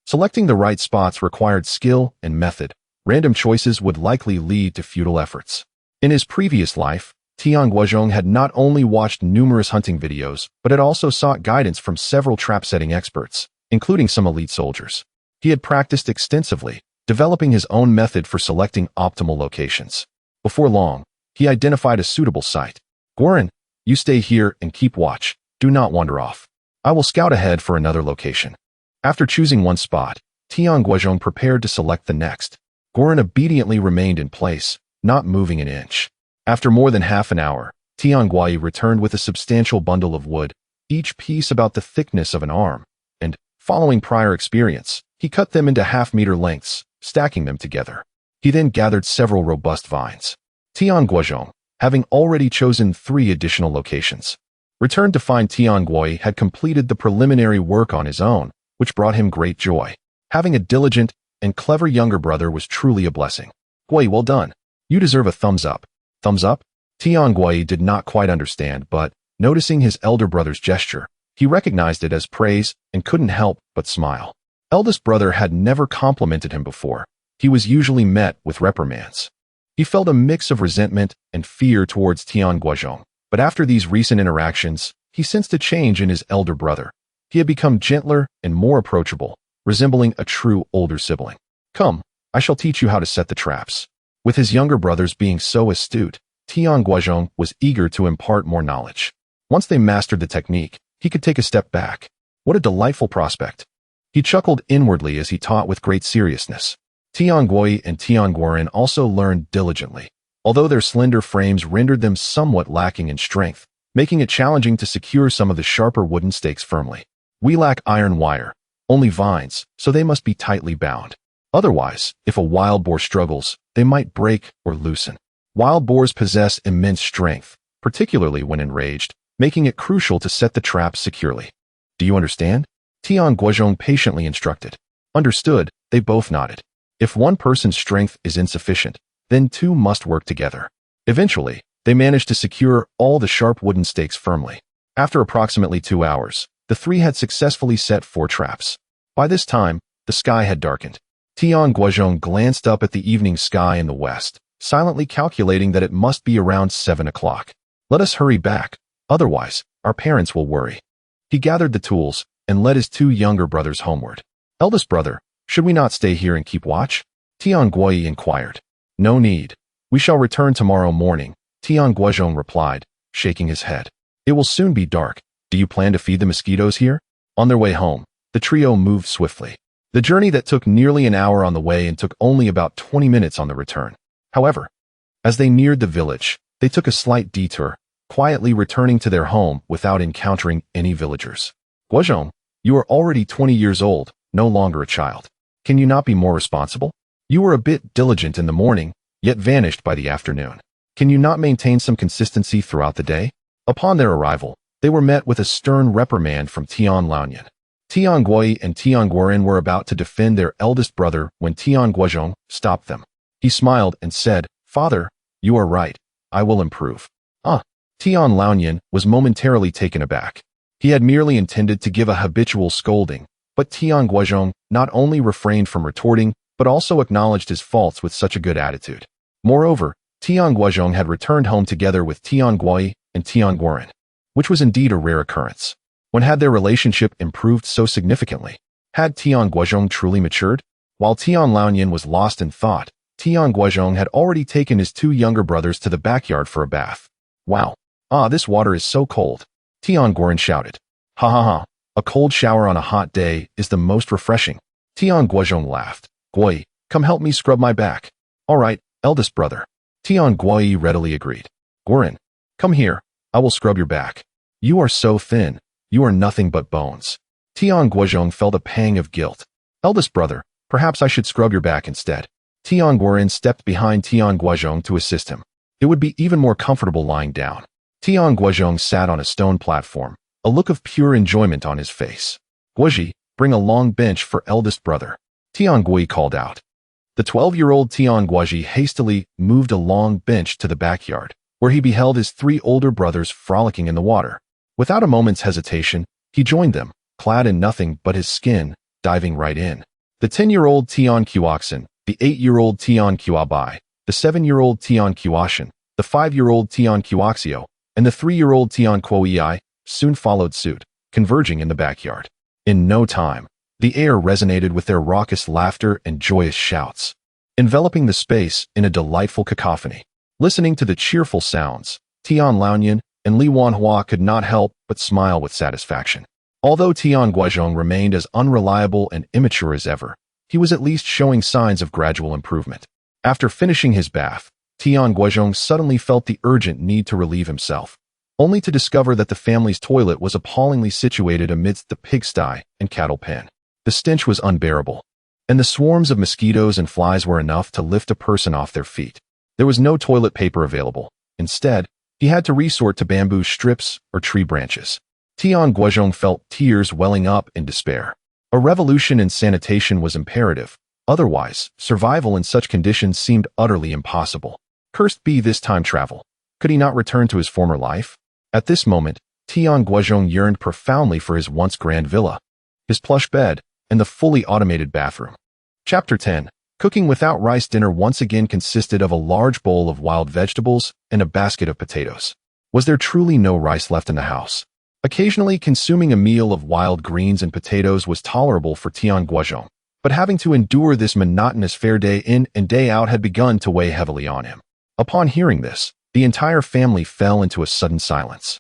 Speaker 1: Selecting the right spots required skill and method. Random choices would likely lead to futile efforts. In his previous life, Tian Guozhong had not only watched numerous hunting videos, but had also sought guidance from several trap-setting experts, including some elite soldiers. He had practiced extensively, developing his own method for selecting optimal locations. Before long, he identified a suitable site. Guoren, you stay here and keep watch. Do not wander off. I will scout ahead for another location. After choosing one spot, Tian Guozhong prepared to select the next. Guoren obediently remained in place, not moving an inch. After more than half an hour, Tian Guoyi returned with a substantial bundle of wood, each piece about the thickness of an arm, and, following prior experience, he cut them into half-meter lengths, stacking them together. He then gathered several robust vines. Tian Guozhong, having already chosen 3 additional locations, returned to find Tian Guozhong had completed the preliminary work on his own, which brought him great joy. Having a diligent and clever younger brother was truly a blessing. Guozhong, well done. You deserve a thumbs up. Thumbs up? Tian Guozhong did not quite understand, but, noticing his elder brother's gesture, he recognized it as praise and couldn't help but smile. Eldest brother had never complimented him before. He was usually met with reprimands. He felt a mix of resentment and fear towards Tian Guozhong, but after these recent interactions, he sensed a change in his elder brother. He had become gentler and more approachable, resembling a true older sibling. Come, I shall teach you how to set the traps. With his younger brothers being so astute, Tian Guozhong was eager to impart more knowledge. Once they mastered the technique, he could take a step back. What a delightful prospect. He chuckled inwardly as he taught with great seriousness. Tian Guozhong and Tian Guoren also learned diligently, although their slender frames rendered them somewhat lacking in strength, making it challenging to secure some of the sharper wooden stakes firmly. We lack iron wire, only vines, so they must be tightly bound. Otherwise, if a wild boar struggles, they might break or loosen. Wild boars possess immense strength, particularly when enraged, making it crucial to set the traps securely. Do you understand? Tian Guozhong patiently instructed. Understood, they both nodded. If one person's strength is insufficient, then two must work together. Eventually, they managed to secure all the sharp wooden stakes firmly. After approximately 2 hours, the three had successfully set 4 traps. By this time, the sky had darkened. Tian Guozhong glanced up at the evening sky in the west, silently calculating that it must be around 7 o'clock. Let us hurry back, otherwise, our parents will worry. He gathered the tools and led his 2 younger brothers homeward. Eldest brother, should we not stay here and keep watch? Tian Guozhong inquired. No need. We shall return tomorrow morning, Tian Guozhong replied, shaking his head. It will soon be dark. Do you plan to feed the mosquitoes here? On their way home, the trio moved swiftly. The journey that took nearly an hour on the way and took only about 20 minutes on the return. However, as they neared the village, they took a slight detour, quietly returning to their home without encountering any villagers. Guozhong, you are already 20 years old, no longer a child. Can you not be more responsible? You were a bit diligent in the morning, yet vanished by the afternoon. Can you not maintain some consistency throughout the day? Upon their arrival, they were met with a stern reprimand from Tian Lanyan. Tian Guozhong and Tian Guoren were about to defend their eldest brother when Tian Guozhong stopped them. He smiled and said, Father, you are right. I will improve. Tian Lanyan was momentarily taken aback. He had merely intended to give a habitual scolding, but Tian Guozhong not only refrained from retorting, but also acknowledged his faults with such a good attitude. Moreover, Tian Guozhong had returned home together with Tian Guozhong and Tian Guoren, which was indeed a rare occurrence. When had their relationship improved so significantly? Had Tian Guozhong truly matured? While Tian Lanyan was lost in thought, Tian Guozhong had already taken his 2 younger brothers to the backyard for a bath. Wow! This water is so cold, Tian Guoren shouted. Ha ha ha! A cold shower on a hot day is the most refreshing. Tian Guozhong laughed. Guozhong, come help me scrub my back. All right, eldest brother. Tian Guozhong readily agreed. Guoren, come here, I will scrub your back. You are so thin, you are nothing but bones. Tian Guozhong felt a pang of guilt. Eldest brother, perhaps I should scrub your back instead. Tian Guoren stepped behind Tian Guozhong to assist him. It would be even more comfortable lying down. Tian Guozhong sat on a stone platform, a look of pure enjoyment on his face. Guozhi, bring a long bench for eldest brother. Tian Guozhi called out. The 12-year-old Tian Guozhi hastily moved a long bench to the backyard, where he beheld his 3 older brothers frolicking in the water. Without a moment's hesitation, he joined them, clad in nothing but his skin, diving right in. The 10-year-old Tian Guoxin, the 8-year-old Tian Guobai, the 7-year-old Tian Guoshan, the 5-year-old Tian Guoxio, and the 3-year-old Tian Guoyi soon followed suit, converging in the backyard. In no time, the air resonated with their raucous laughter and joyous shouts, enveloping the space in a delightful cacophony. Listening to the cheerful sounds, Tian Lanyan and Li Wanhua could not help but smile with satisfaction. Although Tian Guozhong remained as unreliable and immature as ever, he was at least showing signs of gradual improvement. After finishing his bath, Tian Guozhong suddenly felt the urgent need to relieve himself, only to discover that the family's toilet was appallingly situated amidst the pigsty and cattle pen. The stench was unbearable, and the swarms of mosquitoes and flies were enough to lift a person off their feet. There was no toilet paper available. Instead, He had to resort to bamboo strips or tree branches. Tian Guozhong felt tears welling up in despair. A revolution in sanitation was imperative. Otherwise, survival in such conditions seemed utterly impossible. Cursed be this time travel. Could he not return to his former life? At this moment, Tian Guozhong yearned profoundly for his once grand villa, his plush bed, and the fully automated bathroom. Chapter 10. Cooking without rice. Dinner once again consisted of a large bowl of wild vegetables and a basket of potatoes. Was there truly no rice left in the house? Occasionally consuming a meal of wild greens and potatoes was tolerable for Tian Guozhong, but having to endure this monotonous fare day in and day out had begun to weigh heavily on him. Upon hearing this, the entire family fell into a sudden silence,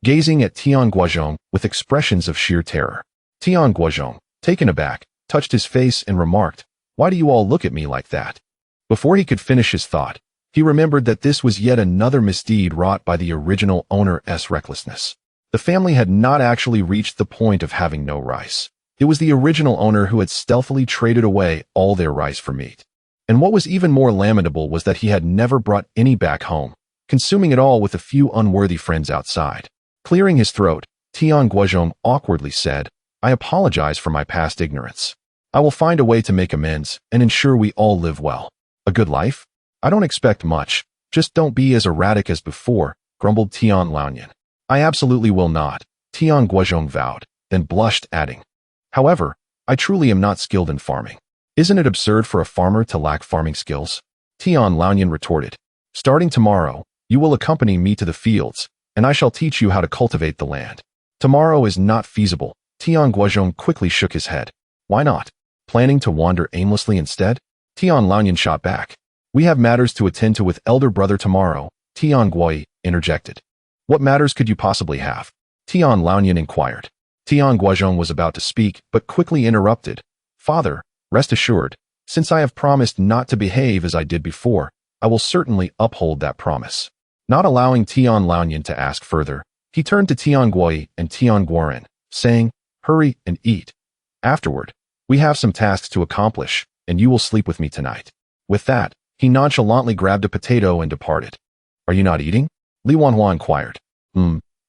Speaker 1: gazing at Tian Guozhong with expressions of sheer terror. Tian Guozhong, taken aback, touched his face and remarked, "Why do you all look at me like that?" Before he could finish his thought, he remembered that this was yet another misdeed wrought by the original owner's recklessness. The family had not actually reached the point of having no rice. It was the original owner who had stealthily traded away all their rice for meat. And what was even more lamentable was that he had never brought any back home, consuming it all with a few unworthy friends outside. Clearing his throat, Tian Guozhong awkwardly said, "I apologize for my past ignorance. I will find a way to make amends and ensure we all live well." "A good life? I don't expect much. Just don't be as erratic as before," grumbled Tian Lanyan. "I absolutely will not," Tian Guozhong vowed, then blushed, adding, "However, I truly am not skilled in farming." "Isn't it absurd for a farmer to lack farming skills?" Tian Lanyan retorted. "Starting tomorrow, you will accompany me to the fields, and I shall teach you how to cultivate the land." "Tomorrow is not feasible." Tian Guozhong quickly shook his head. "Why not? Planning to wander aimlessly instead?" Tian Lanyan shot back. "We have matters to attend to with elder brother tomorrow," Tian Guozhong interjected. "What matters could you possibly have?" Tian Lanyan inquired. Tian Guozhong was about to speak, but quickly interrupted. "Father, rest assured, since I have promised not to behave as I did before, I will certainly uphold that promise." Not allowing Tian Lanyan to ask further, he turned to Tian Guozhong and Tian Guoren, saying, "Hurry and eat. Afterward, we have some tasks to accomplish, and you will sleep with me tonight." With that, he nonchalantly grabbed a potato and departed. "Are you not eating?" Li Wanhua inquired.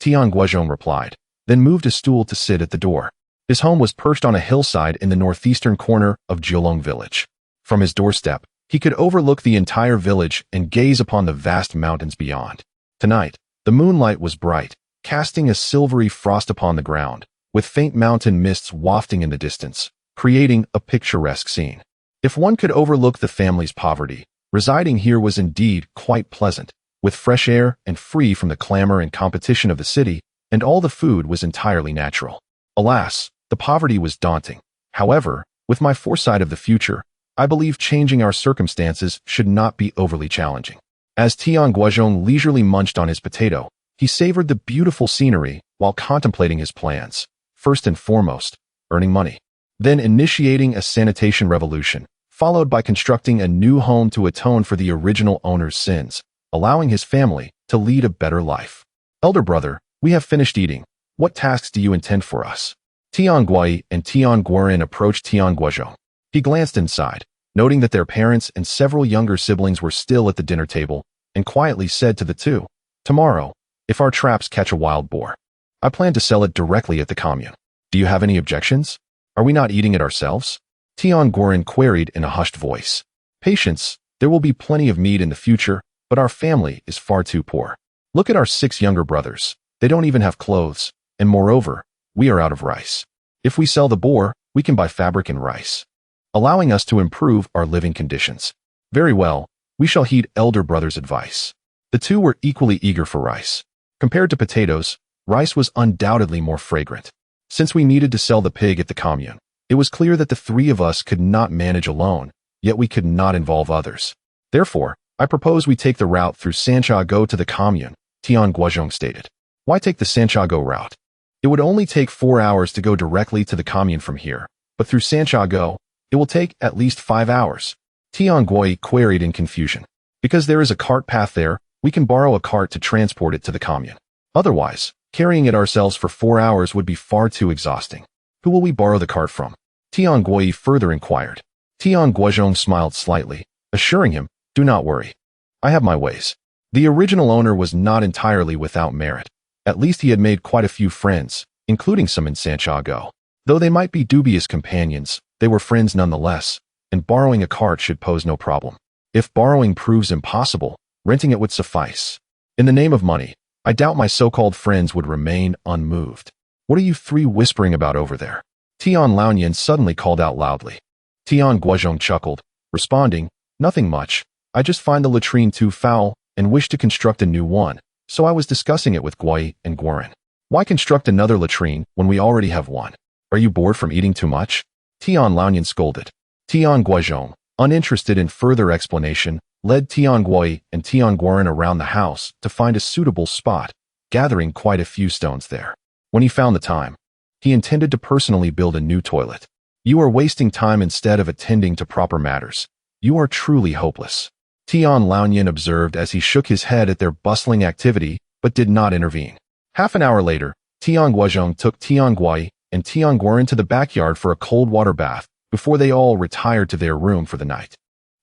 Speaker 1: Tian Guozhong replied, then moved a stool to sit at the door. His home was perched on a hillside in the northeastern corner of Jiulong village. From his doorstep, he could overlook the entire village and gaze upon the vast mountains beyond. Tonight, the moonlight was bright, casting a silvery frost upon the ground, with faint mountain mists wafting in the distance, creating a picturesque scene. If one could overlook the family's poverty, residing here was indeed quite pleasant, with fresh air and free from the clamor and competition of the city, and all the food was entirely natural. Alas, the poverty was daunting. However, with my foresight of the future, I believe changing our circumstances should not be overly challenging. As Tian Guozhong leisurely munched on his potato, he savored the beautiful scenery while contemplating his plans. First and foremost, earning money. Then initiating a sanitation revolution, followed by constructing a new home to atone for the original owner's sins, allowing his family to lead a better life. "Elder brother, we have finished eating. What tasks do you intend for us?" Tian Guozhong and Tian Guoren approached Tian Guozhong. He glanced inside, noting that their parents and several younger siblings were still at the dinner table, and quietly said to the two, "Tomorrow, if our traps catch a wild boar, I plan to sell it directly at the commune. Do you have any objections? Are we not eating it ourselves?" Tian Guoren queried in a hushed voice. "Patience, there will be plenty of meat in the future, but our family is far too poor. Look at our 6 younger brothers. They don't even have clothes, and moreover, we are out of rice. If we sell the boar, we can buy fabric and rice, allowing us to improve our living conditions." "Very well, we shall heed elder brother's advice." The two were equally eager for rice. Compared to potatoes, rice was undoubtedly more fragrant. Since we needed to sell the pig at the commune, it was clear that the 3 of us could not manage alone, yet we could not involve others. "Therefore, I propose we take the route through Santiago to the commune," Tian Guozhong stated. "Why take the Santiago route? It would only take 4 hours to go directly to the commune from here, but through Santiago, it will take at least 5 hours. Tian Guozhong queried in confusion. "Because there is a cart path there, we can borrow a cart to transport it to the commune. Otherwise, carrying it ourselves for 4 hours would be far too exhausting." "Who will we borrow the cart from?" Tian Guozhong further inquired. Tian Guozhong smiled slightly, assuring him, "Do not worry. I have my ways." The original owner was not entirely without merit. At least he had made quite a few friends, including some in Santiago. Though they might be dubious companions, they were friends nonetheless, and borrowing a cart should pose no problem. If borrowing proves impossible, renting it would suffice. In the name of money, I doubt my so-called friends would remain unmoved. What are you three whispering about over there? Tian Laonian suddenly called out loudly. Tian Guozhong chuckled, responding, nothing much. I just find the latrine too foul and wish to construct a new one, so I was discussing it with Guoi and Guoren. Why construct another latrine when we already have one? Are you bored from eating too much? Tian Laonian scolded. Tian Guozhong, uninterested in further explanation, led Tian Guoi and Tian Guoren around the house to find a suitable spot, gathering quite a few stones there. When he found the time, he intended to personally build a new toilet. You are wasting time instead of attending to proper matters. You are truly hopeless. Tian Laonian observed as he shook his head at their bustling activity, but did not intervene. Half an hour later, Tian Guozhong took Tian Guoi and Tian Guoren to the backyard for a cold water bath before they all retired to their room for the night.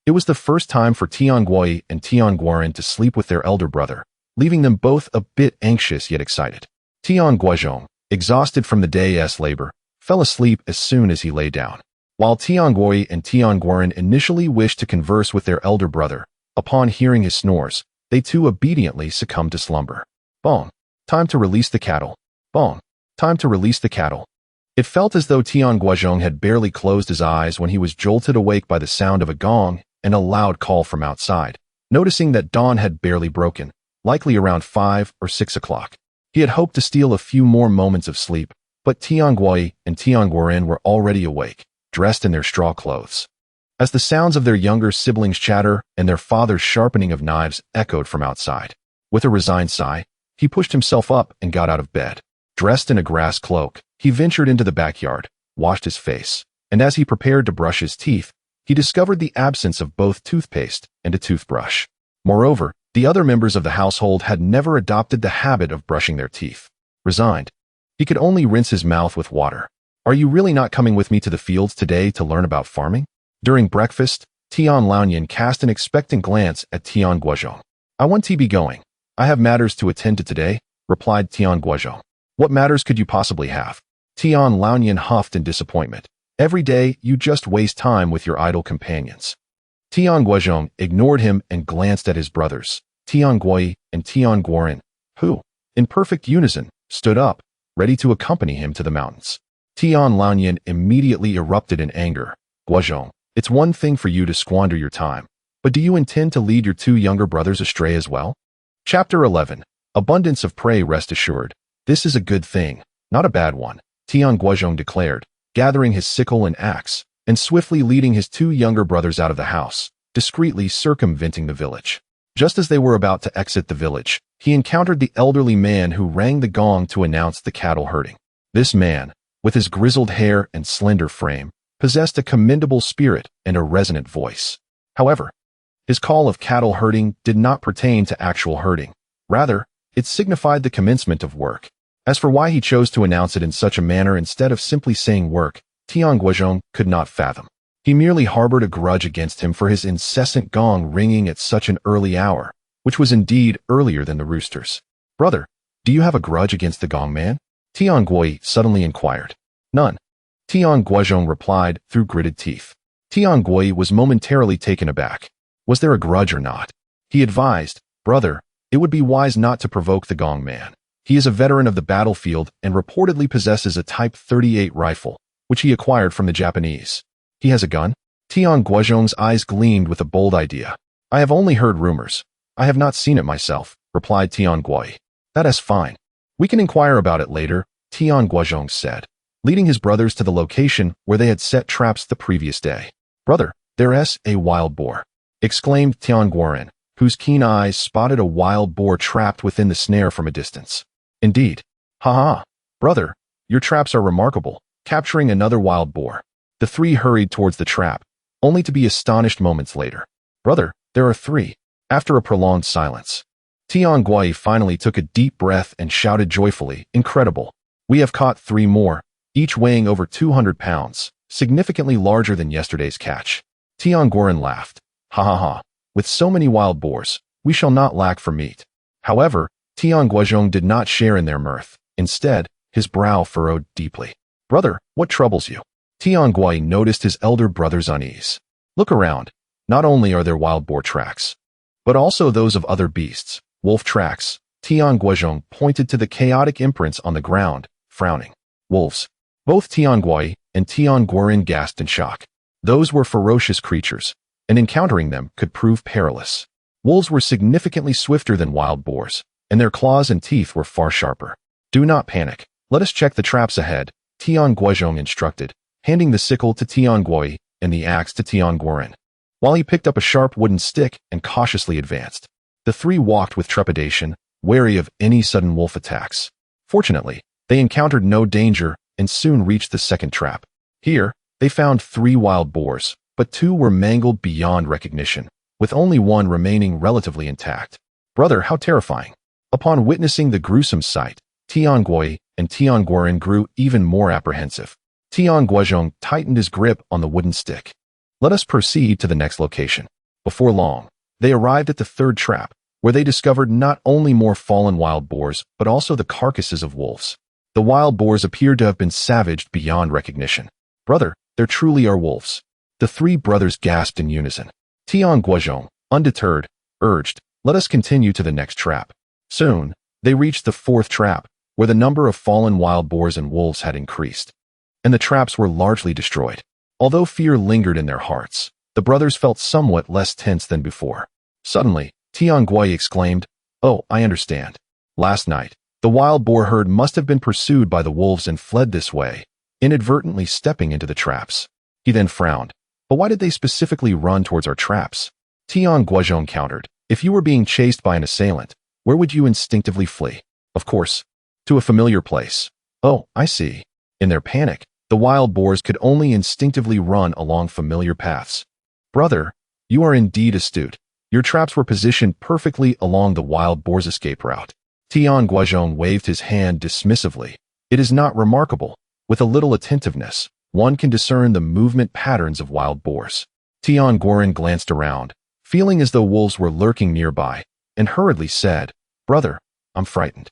Speaker 1: It was the first time for Tian Guoi and Tian Guoren to sleep with their elder brother, leaving them both a bit anxious yet excited. Tian Guozhong, exhausted from the day's labor, fell asleep as soon as he lay down. While Tian Guoi and Tian Guoren initially wished to converse with their elder brother, upon hearing his snores, they too obediently succumbed to slumber. Bong. Time to release the cattle. Bong. Time to release the cattle. It felt as though Tian Guozhong had barely closed his eyes when he was jolted awake by the sound of a gong and a loud call from outside, noticing that dawn had barely broken, likely around 5 or 6 o'clock. He had hoped to steal a few more moments of sleep, but Tian Guoi and Tian Guoren were already awake, dressed in their straw clothes. As the sounds of their younger siblings' chatter and their father's sharpening of knives echoed from outside, with a resigned sigh, he pushed himself up and got out of bed. Dressed in a grass cloak, he ventured into the backyard, washed his face, and as he prepared to brush his teeth, he discovered the absence of both toothpaste and a toothbrush. Moreover, the other members of the household had never adopted the habit of brushing their teeth. Resigned, he could only rinse his mouth with water. Are you really not coming with me to the fields today to learn about farming? During breakfast, Tian Laonian cast an expectant glance at Tian Guozhong. I want to be going. I have matters to attend to today, replied Tian Guozhong. What matters could you possibly have? Tian Laonian huffed in disappointment. Every day, you just waste time with your idle companions. Tian Guozhong ignored him and glanced at his brothers, Tian Guoi and Tian Guoren, who, in perfect unison, stood up, ready to accompany him to the mountains. Tian Laonian immediately erupted in anger. Guozhong, it's one thing for you to squander your time, but do you intend to lead your two younger brothers astray as well? Chapter 11. Abundance of prey. Rest assured, this is a good thing, not a bad one, Tian Guozhong declared, gathering his sickle and axe, and swiftly leading his two younger brothers out of the house, discreetly circumventing the village. Just as they were about to exit the village, he encountered the elderly man who rang the gong to announce the cattle herding. This man, with his grizzled hair and slender frame, possessed a commendable spirit and a resonant voice. However, his call of cattle herding did not pertain to actual herding. Rather, it signified the commencement of work. As for why he chose to announce it in such a manner instead of simply saying work, Tian Guozhong could not fathom. He merely harbored a grudge against him for his incessant gong ringing at such an early hour, which was indeed earlier than the roosters. Brother, do you have a grudge against the gong man? Tian Guoi suddenly inquired. None. Tian Guozhong replied through gritted teeth. Tian Guoi was momentarily taken aback. Was there a grudge or not? He advised, brother, it would be wise not to provoke the gong man. He is a veteran of the battlefield and reportedly possesses a Type 38 rifle, which he acquired from the Japanese. He has a gun? Tian Guozhong's eyes gleamed with a bold idea. I have only heard rumors. I have not seen it myself, replied Tian Guoi. That is fine. We can inquire about it later, Tian Guozhong said, leading his brothers to the location where they had set traps the previous day. Brother, there's a wild boar, exclaimed Tian Guoren, whose keen eyes spotted a wild boar trapped within the snare from a distance. Indeed. Ha! Brother, your traps are remarkable, capturing another wild boar. The three hurried towards the trap, only to be astonished moments later. Brother, there are 3. After a prolonged silence, Tian Guoi finally took a deep breath and shouted joyfully, incredible. We have caught 3 more, each weighing over 200 pounds, significantly larger than yesterday's catch. Tian Guoren laughed. Ha! With so many wild boars, We shall not lack for meat." However, Tian Guozhong did not share in their mirth. Instead, his brow furrowed deeply. "Brother, what troubles you?" Tian Guozhong noticed his elder brother's unease. "Look around. Not only are there wild boar tracks, but also those of other beasts, wolf tracks." Tian Guozhong pointed to the chaotic imprints on the ground, frowning. "Wolves." Both Tian Guozhong and Tian Guoren gasped in shock. Those were ferocious creatures, and encountering them could prove perilous. Wolves were significantly swifter than wild boars, and their claws and teeth were far sharper. "Do not panic. Let us check the traps ahead," Tian Guozhong instructed, handing the sickle to Tian Guozhong and the axe to Tian Guoren, while he picked up a sharp wooden stick and cautiously advanced. The three walked with trepidation, wary of any sudden wolf attacks. Fortunately, they encountered no danger and soon reached the second trap. Here, they found 3 wild boars, but 2 were mangled beyond recognition, with only one remaining relatively intact. "Brother, how terrifying." Upon witnessing the gruesome sight, Tian Guozhong and Tian Guoren grew even more apprehensive. Tian Guozhong tightened his grip on the wooden stick. "Let us proceed to the next location." Before long, they arrived at the third trap, where they discovered not only more fallen wild boars, but also the carcasses of wolves. The wild boars appeared to have been savaged beyond recognition. "Brother, there truly are wolves." The 3 brothers gasped in unison. Tian Guozhong, undeterred, urged, "Let us continue to the next trap." Soon, they reached the 4th trap, where the number of fallen wild boars and wolves had increased, and the traps were largely destroyed. Although fear lingered in their hearts, the brothers felt somewhat less tense than before. Suddenly, Tian Guozhong exclaimed, "Oh, I understand. Last night, the wild boar herd must have been pursued by the wolves and fled this way, inadvertently stepping into the traps." He then frowned. "But why did they specifically run towards our traps?" Tian Guozhong countered, "If you were being chased by an assailant, where would you instinctively flee?" "Of course, to a familiar place." "Oh, I see." In their panic, the wild boars could only instinctively run along familiar paths. "Brother, you are indeed astute. Your traps were positioned perfectly along the wild boar's escape route." Tian Guozhong waved his hand dismissively. "It is not remarkable. With a little attentiveness, one can discern the movement patterns of wild boars." Tian Guoren glanced around, feeling as though wolves were lurking nearby, and hurriedly said, "Brother, I'm frightened.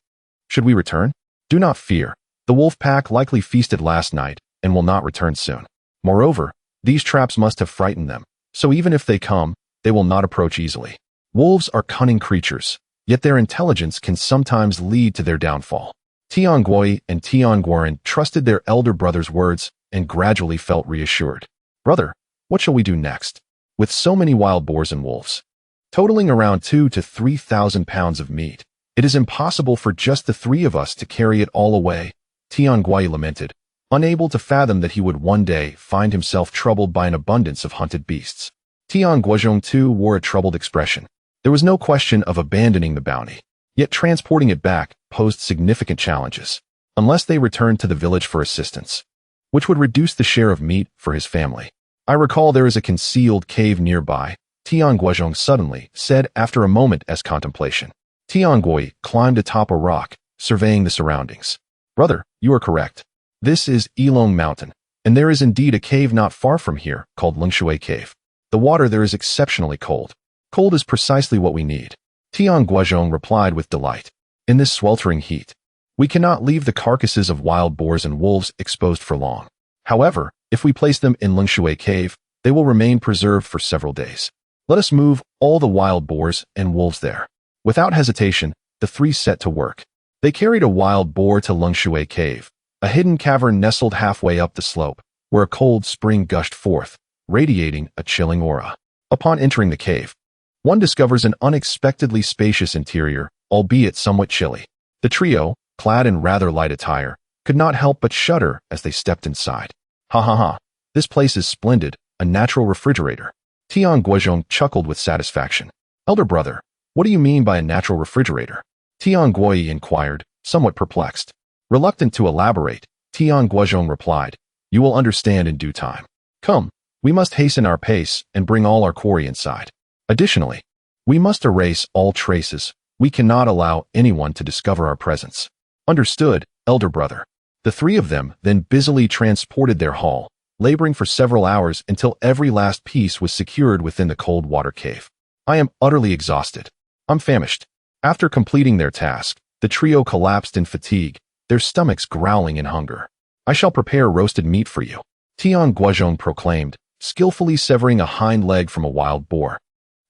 Speaker 1: Should we return?" "Do not fear. The wolf pack likely feasted last night and will not return soon. Moreover, these traps must have frightened them, so even if they come, they will not approach easily. Wolves are cunning creatures, yet their intelligence can sometimes lead to their downfall." Tian Guozhong and Tian Guoren trusted their elder brother's words and gradually felt reassured. "Brother, what shall we do next? With so many wild boars and wolves, totaling around 2,000 to 3,000 pounds of meat, it is impossible for just the 3 of us to carry it all away," Tian Guozhong lamented, unable to fathom that he would one day find himself troubled by an abundance of hunted beasts. Tian Guozhong too wore a troubled expression. There was no question of abandoning the bounty, yet transporting it back posed significant challenges, unless they returned to the village for assistance, which would reduce the share of meat for his family. "I recall there is a concealed cave nearby," Tian Guozhong suddenly said after a moment as contemplation. Tian Guozhong climbed atop a rock, surveying the surroundings. "Brother, you are correct. This is Yilong Mountain, and there is indeed a cave not far from here called Lengshui Cave. The water there is exceptionally cold. Cold is precisely what we need." Tian Guozhong replied with delight. "In this sweltering heat, we cannot leave the carcasses of wild boars and wolves exposed for long. However, if we place them in Lengshui Cave, they will remain preserved for several days. Let us move all the wild boars and wolves there." Without hesitation, the 3 set to work. They carried a wild boar to Lengshui Cave, a hidden cavern nestled halfway up the slope, where a cold spring gushed forth, radiating a chilling aura. Upon entering the cave, one discovers an unexpectedly spacious interior, albeit somewhat chilly. The trio, clad in rather light attire, could not help but shudder as they stepped inside. "Ha ha ha, this place is splendid, a natural refrigerator." Tian Guozhong chuckled with satisfaction. "Elder brother, what do you mean by a natural refrigerator?" Tian Guozhong inquired, somewhat perplexed. Reluctant to elaborate, Tian Guozhong replied, "You will understand in due time. Come, we must hasten our pace and bring all our quarry inside. Additionally, we must erase all traces. We cannot allow anyone to discover our presence." "Understood, elder brother." The 3 of them then busily transported their haul, laboring for several hours until every last piece was secured within the cold water cave. "I am utterly exhausted. I'm famished. After completing their task, the trio collapsed in fatigue, their stomachs growling in hunger. I shall prepare roasted meat for you, Tian Guozhong proclaimed, skillfully severing a hind leg from a wild boar,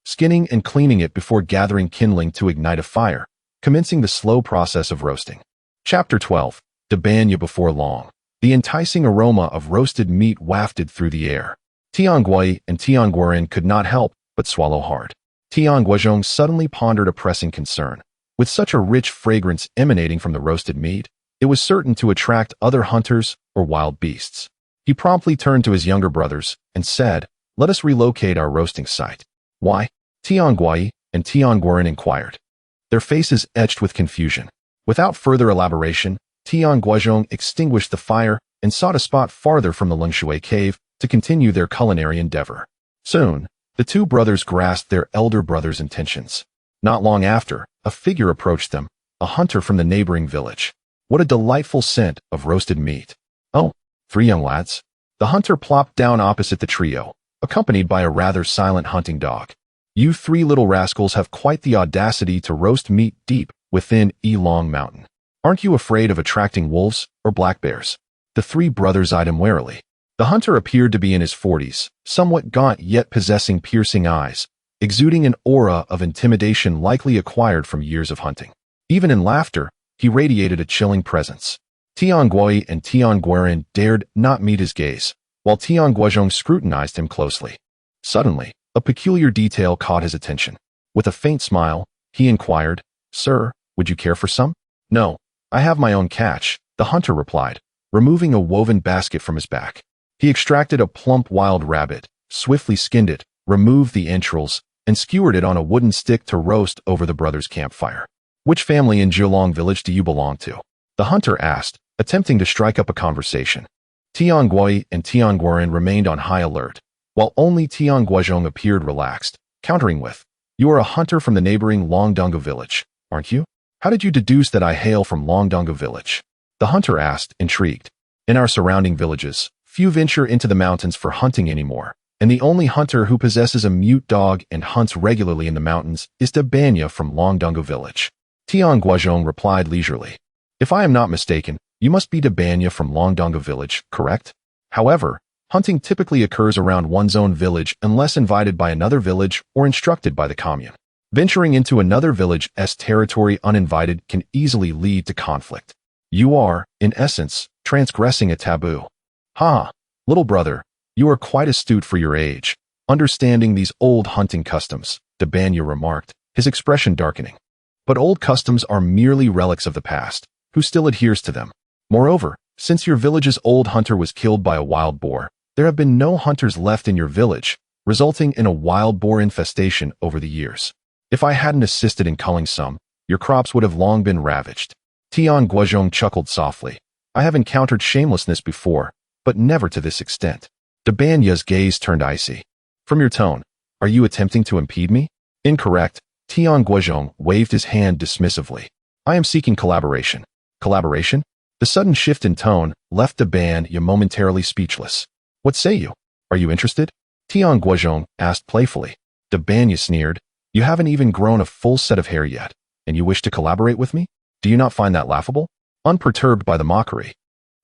Speaker 1: skinning and cleaning it before gathering kindling to ignite a fire, commencing the slow process of roasting. Chapter 12. De Banya before long. The enticing aroma of roasted meat wafted through the air. Tian Guozhong and Tian Guoren could not help but swallow hard. Tian Guozhong suddenly pondered a pressing concern. With such a rich fragrance emanating from the roasted meat, it was certain to attract other hunters or wild beasts. He promptly turned to his younger brothers and said, "Let us relocate our roasting site." "Why?" Tian Guozhong and Tian Guoren inquired, their faces etched with confusion. Without further elaboration, Tian Guozhong extinguished the fire and sought a spot farther from the Lengshui cave to continue their culinary endeavor. Soon, the two brothers grasped their elder brother's intentions. Not long after, a figure approached them, a hunter from the neighboring village. What a delightful scent of roasted meat. "Oh, 3 young lads." The hunter plopped down opposite the trio, accompanied by a rather silent hunting dog. "You 3 little rascals have quite the audacity to roast meat deep within Elong Mountain. Aren't you afraid of attracting wolves or black bears?" The 3 brothers eyed him warily. The hunter appeared to be in his 40s, somewhat gaunt yet possessing piercing eyes, exuding an aura of intimidation likely acquired from years of hunting. Even in laughter, he radiated a chilling presence. Tian Guozhong and Tian Guoren dared not meet his gaze, while Tian Guozhong scrutinized him closely. Suddenly, a peculiar detail caught his attention. With a faint smile, he inquired, "Sir, would you care for some?" "No, I have my own catch," the hunter replied, removing a woven basket from his back. He extracted a plump wild rabbit, swiftly skinned it, removed the entrails, and skewered it on a wooden stick to roast over the brothers' campfire. "Which family in Jiulong village do you belong to?" the hunter asked, attempting to strike up a conversation. Tian Guozhong and Tian Guoren remained on high alert, while only Tian Guozhong appeared relaxed, countering with, "You are a hunter from the neighboring Longdonga village, aren't you? How did you deduce that I hail from Longdonga village?" the hunter asked, intrigued. "In our surrounding villages, few venture into the mountains for hunting anymore, and the only hunter who possesses a mute dog and hunts regularly in the mountains is De Banya from Longdonga village." Tian Guozhong replied leisurely, "If I am not mistaken, you must be De Banya from Longdonga village, correct? However, hunting typically occurs around one's own village unless invited by another village or instructed by the commune. Venturing into another village's territory uninvited can easily lead to conflict. You are, in essence, transgressing a taboo." "Ha, little brother, you are quite astute for your age, understanding these old hunting customs," De Banya remarked, his expression darkening. "But old customs are merely relics of the past. Who still adheres to them? Moreover, since your village's old hunter was killed by a wild boar, there have been no hunters left in your village, resulting in a wild boar infestation over the years. If I hadn't assisted in culling some, your crops would have long been ravaged." Tian Guozhong chuckled softly. "I have encountered shamelessness before, but never to this extent." De Banya's gaze turned icy. "From your tone, are you attempting to impede me?" "Incorrect." Tian Guozhong waved his hand dismissively. "I am seeking collaboration." "Collaboration?" The sudden shift in tone left De Banya momentarily speechless. "What say you? Are you interested?" Tian Guozhong asked playfully. De Banya sneered. "You haven't even grown a full set of hair yet, and you wish to collaborate with me? Do you not find that laughable?" Unperturbed by the mockery,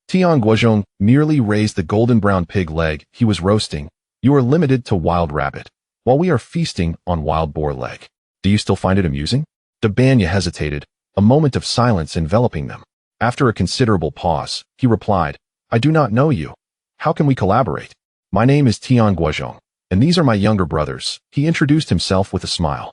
Speaker 1: Tian Guozhong merely raised the golden brown pig leg he was roasting. "You are limited to wild rabbit, while we are feasting on wild boar leg. Do you still find it amusing?" De Banya hesitated, a moment of silence enveloping them. After a considerable pause, he replied, "I do not know you. How can we collaborate?" "My name is Tian Guozhong, and these are my younger brothers." He introduced himself with a smile.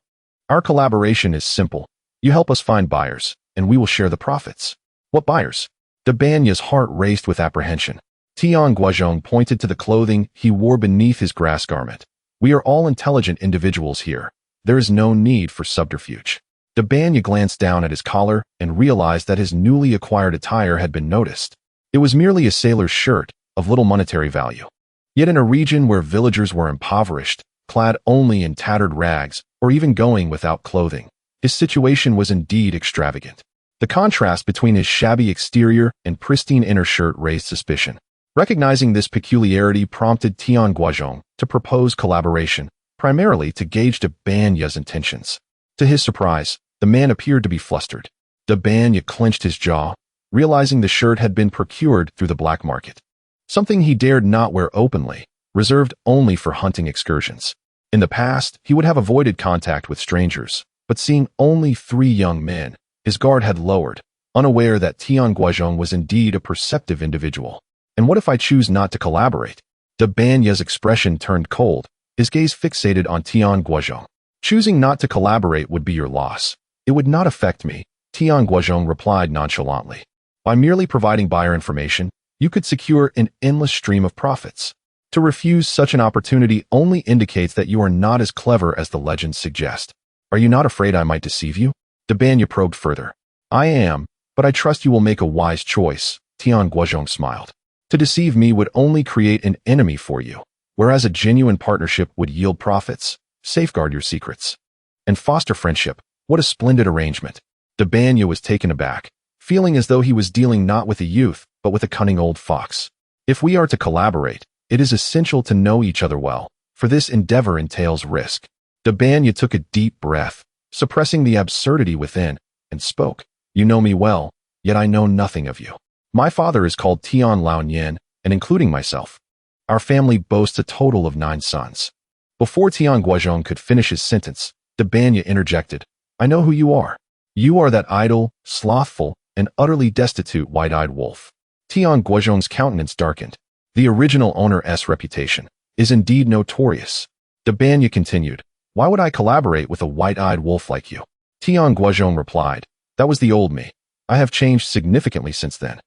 Speaker 1: "Our collaboration is simple. You help us find buyers, and we will share the profits." "What buyers?" De Banya's heart raced with apprehension. Tian Guozhong pointed to the clothing he wore beneath his grass garment. "We are all intelligent individuals here. There is no need for subterfuge." De Banya glanced down at his collar and realized that his newly acquired attire had been noticed. It was merely a sailor's shirt, of little monetary value. Yet in a region where villagers were impoverished, clad only in tattered rags, or even going without clothing, his situation was indeed extravagant. The contrast between his shabby exterior and pristine inner shirt raised suspicion. Recognizing this peculiarity prompted Tian Guozhong to propose collaboration, primarily to gauge De Banya's intentions. To his surprise, the man appeared to be flustered. Dabanya clenched his jaw, realizing the shirt had been procured through the black market. Something he dared not wear openly, reserved only for hunting excursions. In the past, he would have avoided contact with strangers, but seeing only 3 young men, his guard had lowered, unaware that Tian Guozhong was indeed a perceptive individual. And what if I choose not to collaborate? Dabanya's expression turned cold, his gaze fixated on Tian Guozhong. Choosing not to collaborate would be your loss. It would not affect me, Tian Guozhong replied nonchalantly. By merely providing buyer information, you could secure an endless stream of profits. To refuse such an opportunity only indicates that you are not as clever as the legends suggest. Are you not afraid I might deceive you? Dabanya probed further. I am, but I trust you will make a wise choice, Tian Guozhong smiled. To deceive me would only create an enemy for you, whereas a genuine partnership would yield profits, safeguard your secrets, and foster friendship. What a splendid arrangement. Dabanya was taken aback, feeling as though he was dealing not with a youth, but with a cunning old fox. If we are to collaborate, it is essential to know each other well, for this endeavor entails risk. Dabanya took a deep breath, suppressing the absurdity within, and spoke. You know me well, yet I know nothing of you. My father is called Tian Laonyan, and including myself, our family boasts a total of 9 sons. Before Tian Guozhong could finish his sentence, Dabanya interjected. I know who you are. You are that idle, slothful, and utterly destitute white-eyed wolf. Tian Guozhong's countenance darkened. The original owner's reputation is indeed notorious. Dabanya continued. Why would I collaborate with a white-eyed wolf like you? Tian Guozhong replied. That was the old me. I have changed significantly since then.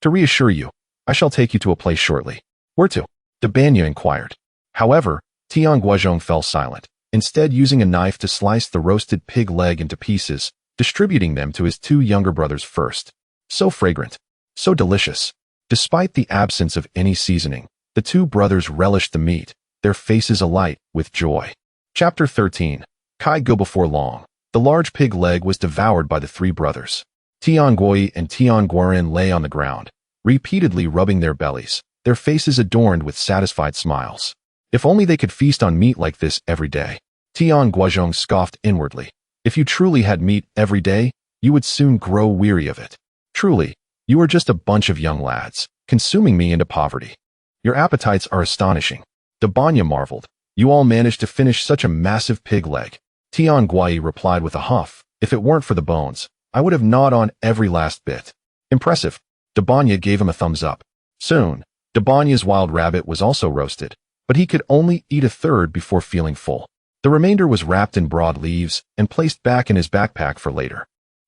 Speaker 1: To reassure you, I shall take you to a place shortly. Where to? Dabanya inquired. However, Tian Guozhong fell silent, instead using a knife to slice the roasted pig leg into pieces, distributing them to his 2 younger brothers first. So fragrant, so delicious. Despite the absence of any seasoning, the 2 brothers relished the meat, their faces alight with joy. Chapter 13. Kai Go. Before long, the large pig leg was devoured by the 3 brothers. Tian Guoi and Tian Guoren lay on the ground, repeatedly rubbing their bellies, their faces adorned with satisfied smiles. If only they could feast on meat like this every day. Tian Guozhong scoffed inwardly. If you truly had meat every day, you would soon grow weary of it. Truly, you are just a bunch of young lads, consuming me into poverty. Your appetites are astonishing. Dabanya marveled. You all managed to finish such a massive pig leg. Tian Guoi replied with a huff. If it weren't for the bones, I would have gnawed on every last bit. Impressive. Dabanya gave him a thumbs up. Soon, Dabanya's wild rabbit was also roasted, but he could only eat a third before feeling full. The remainder was wrapped in broad leaves and placed back in his backpack for later.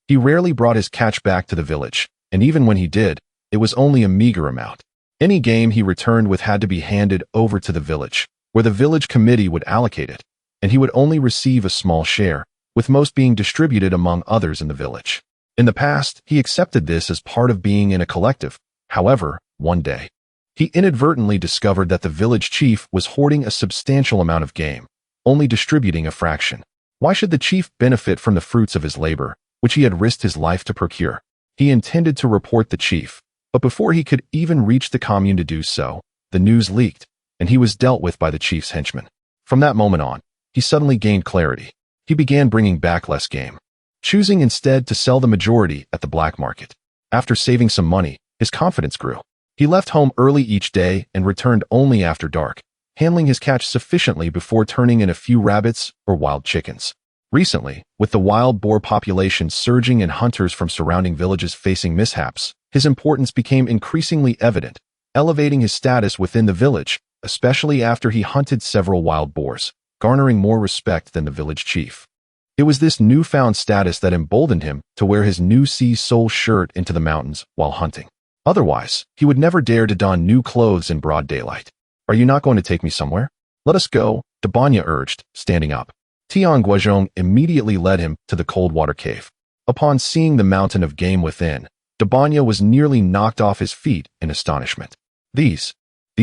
Speaker 1: He rarely brought his catch back to the village, and even when he did, it was only a meager amount. Any game he returned with had to be handed over to the village, where the village committee would allocate it, and he would only receive a small share, with most being distributed among others in the village. In the past, he accepted this as part of being in a collective. However, one day, he inadvertently discovered that the village chief was hoarding a substantial amount of game, only distributing a fraction. Why should the chief benefit from the fruits of his labor, which he had risked his life to procure? He intended to report the chief, but before he could even reach the commune to do so, the news leaked, and he was dealt with by the chief's henchmen. From that moment on, he suddenly gained clarity. He began bringing back less game, choosing instead to sell the majority at the black market. After saving some money, his confidence grew. He left home early each day and returned only after dark, handling his catch sufficiently before turning in a few rabbits or wild chickens. Recently, with the wild boar population surging and hunters from surrounding villages facing mishaps, his importance became increasingly evident, elevating his status within the village, especially after he hunted several wild boars, garnering more respect than the village chief. It was this newfound status that emboldened him to wear his new sea-sole shirt into the mountains while hunting. Otherwise, he would never dare to don new clothes in broad daylight. Are you not going to take me somewhere? Let us go, Dabanya urged, standing up. Tian Guozhong immediately led him to the cold water cave. Upon seeing the mountain of game within, Dabanya was nearly knocked off his feet in astonishment. These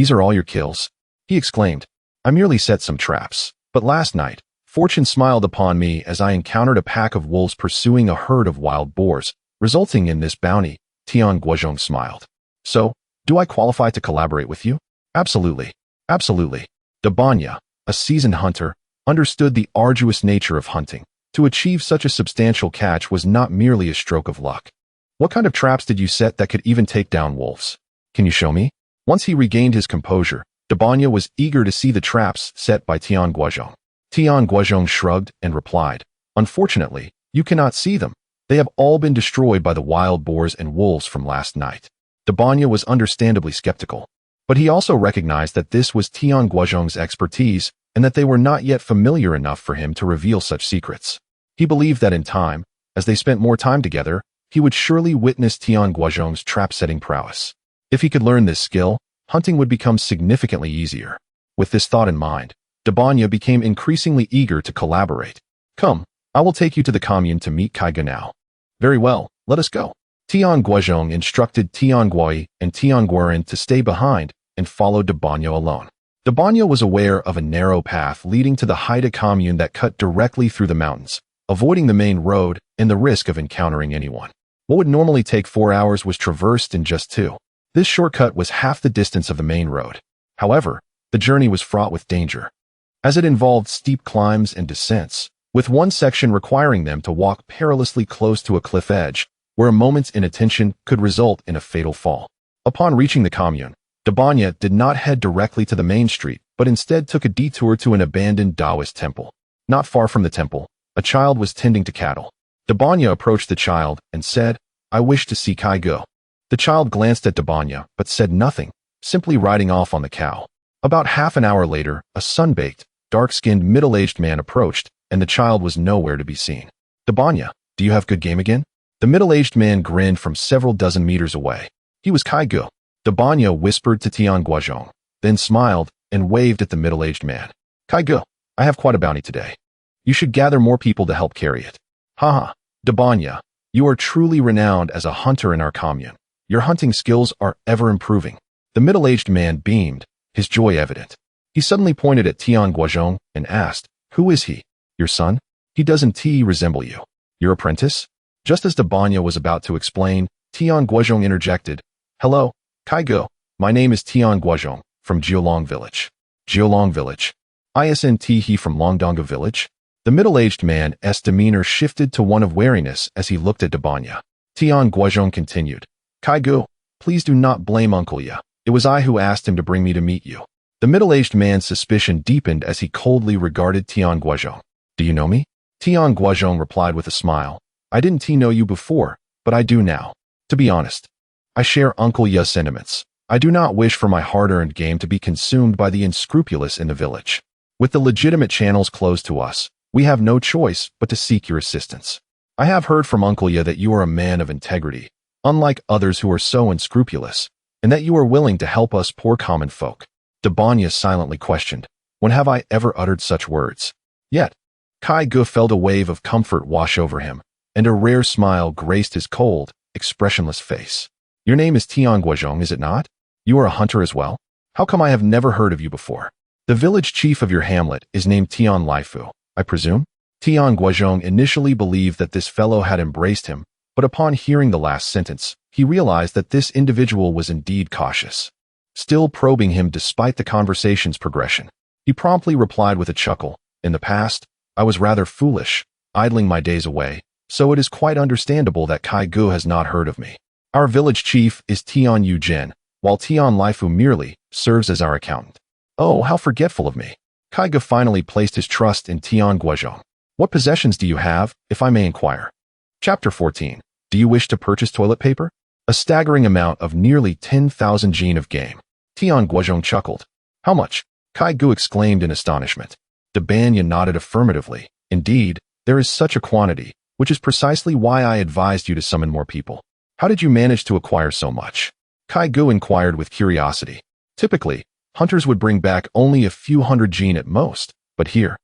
Speaker 1: are all your kills? He exclaimed. I merely set some traps, but last night, fortune smiled upon me as I encountered a pack of wolves pursuing a herd of wild boars, resulting in this bounty. Tian Guozhong smiled. So, do I qualify to collaborate with you? Absolutely. Absolutely. Dabanya, a seasoned hunter, understood the arduous nature of hunting. To achieve such a substantial catch was not merely a stroke of luck. What kind of traps did you set that could even take down wolves? Can you show me? Once he regained his composure, Dabanya was eager to see the traps set by Tian Guozhong. Tian Guozhong shrugged and replied, "Unfortunately, you cannot see them. They have all been destroyed by the wild boars and wolves from last night." Dabanya was understandably skeptical, but he also recognized that this was Tian Guozhong's expertise and that they were not yet familiar enough for him to reveal such secrets. He believed that in time, as they spent more time together, he would surely witness Tian Guozhong's trap-setting prowess. If he could learn this skill, hunting would become significantly easier. With this thought in mind, Dabanya became increasingly eager to collaborate. "Come, I will take you to the commune to meet Kai Ge now." "Very well, let us go." Tian Guozhong instructed Tian Guoi and Tian Guoren to stay behind and follow Dabanya alone. Dabanya was aware of a narrow path leading to the Haida commune that cut directly through the mountains, avoiding the main road and the risk of encountering anyone. What would normally take 4 hours was traversed in just 2. This shortcut was half the distance of the main road. However, the journey was fraught with danger, as it involved steep climbs and descents, with one section requiring them to walk perilously close to a cliff edge, where a moment's inattention could result in a fatal fall. Upon reaching the commune, Dabanya did not head directly to the main street, but instead took a detour to an abandoned Taoist temple. Not far from the temple, a child was tending to cattle. Dabanya approached the child and said, "I wish to see Kai Ge." The child glanced at Dabanya, but said nothing, simply riding off on the cow. About half an hour later, a sun-baked, dark-skinned middle-aged man approached, and the child was nowhere to be seen. "Dabanya, do you have good game again?" The middle-aged man grinned from several dozen meters away. He was Kai Ge. Dabanya whispered to Tian Guozhong, then smiled and waved at the middle-aged man. "Kai Ge, I have quite a bounty today. You should gather more people to help carry it." "Haha, Dabanya, you are truly renowned as a hunter in our commune. Your hunting skills are ever improving." The middle-aged man beamed, his joy evident. He suddenly pointed at Tian Guozhong and asked, "Who is he? Your son? He doesn't resemble you. Your apprentice?" Just as Dabanya was about to explain, Tian Guozhong interjected, "Hello, Kai Ge, my name is Tian Guozhong, from Jiolong village." "Jiolong village? Isn't he from Longdonga village?" The middle-aged man's demeanor shifted to one of wariness as he looked at Dabanya. Tian Guozhong continued, "Kai Ge, please do not blame Uncle Ye. It was I who asked him to bring me to meet you." The middle-aged man's suspicion deepened as he coldly regarded Tian Guozhong. "Do you know me?" Tian Guozhong replied with a smile, "I didn't know you before, but I do now. To be honest, I share Uncle Ye's sentiments. I do not wish for my hard-earned game to be consumed by the unscrupulous in the village. With the legitimate channels closed to us, we have no choice but to seek your assistance. I have heard from Uncle Ye that you are a man of integrity, unlike others who are so unscrupulous, and that you are willing to help us poor common folk." Dabanya silently questioned, "When have I ever uttered such words?" Yet, Kai Ge felt a wave of comfort wash over him, and a rare smile graced his cold, expressionless face. "Your name is Tian Guozhong, is it not? You are a hunter as well? How come I have never heard of you before? The village chief of your hamlet is named Tian Laifu, I presume?" Tian Guozhong initially believed that this fellow had embraced him, but upon hearing the last sentence, he realized that this individual was indeed cautious, still probing him despite the conversation's progression. He promptly replied with a chuckle, "In the past, I was rather foolish, idling my days away, so it is quite understandable that Kai Ge has not heard of me. Our village chief is Tian Yujian, while Tian Laifu merely serves as our accountant." "Oh, how forgetful of me." Kai Ge finally placed his trust in Tian Guozhong. "What possessions do you have, if I may inquire?" Chapter 14. Do you wish to purchase toilet paper? A staggering amount of nearly 10,000 jin of game. Tian Guozhong chuckled. "How much?" Kai Ge exclaimed in astonishment. Dabanya nodded affirmatively. "Indeed, there is such a quantity, which is precisely why I advised you to summon more people. How did you manage to acquire so much?" Kai Ge inquired with curiosity. Typically, hunters would bring back only a few hundred jin at most, but here,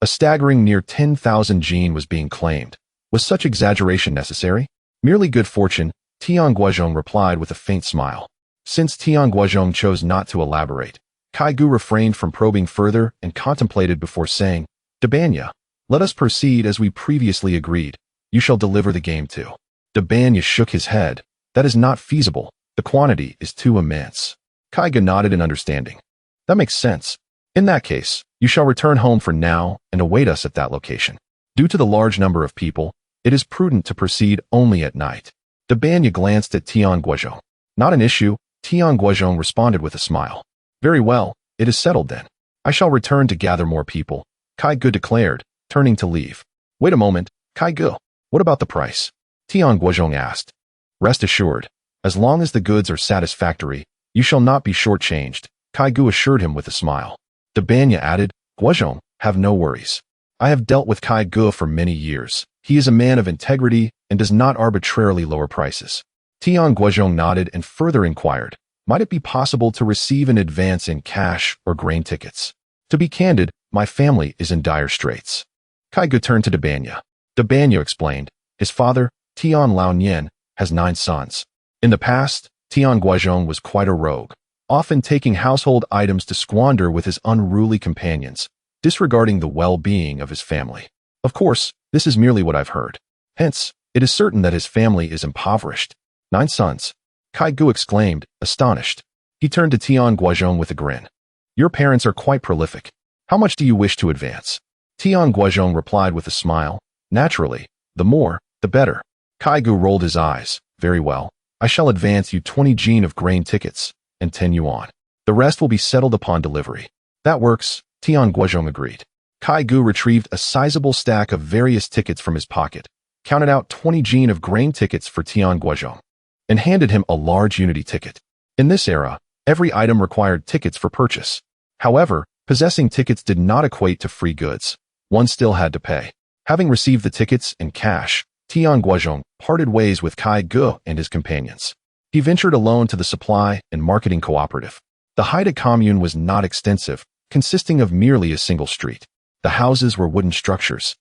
Speaker 1: a staggering near 10,000 jin was being claimed. Was such exaggeration necessary? Merely good fortune, Tian Guozhong replied with a faint smile. Since Tian Guozhong chose not to elaborate, Kai Ge refrained from probing further and contemplated before saying, "Dabanya, let us proceed as we previously agreed. You shall deliver the game too." Dabanya shook his head. "That is not feasible. The quantity is too immense." Kai Ge nodded in understanding. "That makes sense. In that case, you shall return home for now and await us at that location." Due to the large number of people, it is prudent to proceed only at night. Debanya glanced at Tian Guozhong. Not an issue, Tian Guozhong responded with a smile. Very well, it is settled then. I shall return to gather more people, Kai Gu declared, turning to leave. Wait a moment, Kai Gu. What about the price? Tian Guozhong asked. Rest assured, as long as the goods are satisfactory, you shall not be shortchanged, Kai Gu assured him with a smile. Debanya added, Guozhong, have no worries. I have dealt with Kai Gu for many years. He is a man of integrity and does not arbitrarily lower prices. Tian Guozhong nodded and further inquired, might it be possible to receive an advance in cash or grain tickets? To be candid, my family is in dire straits. Kai Gu turned to Debanya. Debanya explained, his father, Tian Laonian, has 9 sons. In the past, Tian Guozhong was quite a rogue, often taking household items to squander with his unruly companions, disregarding the well-being of his family. Of course, this is merely what I've heard. Hence, it is certain that his family is impoverished. 9 sons. Kai Gu exclaimed, astonished. He turned to Tian Guozhong with a grin. Your parents are quite prolific. How much do you wish to advance? Tian Guozhong replied with a smile. Naturally, the more, the better. Kai Gu rolled his eyes. Very well. I shall advance you 20 jin of grain tickets, and 10 yuan. The rest will be settled upon delivery. That works, Tian Guozhong agreed. Kai Gu retrieved a sizable stack of various tickets from his pocket, counted out 20 jin of grain tickets for Tian Guozhong, and handed him a large unity ticket. In this era, every item required tickets for purchase. However, possessing tickets did not equate to free goods. One still had to pay. Having received the tickets in cash, Tian Guozhong parted ways with Kai Gu and his companions. He ventured alone to the supply and marketing cooperative. The Haida commune was not extensive, consisting of merely a single street. The houses were wooden structures,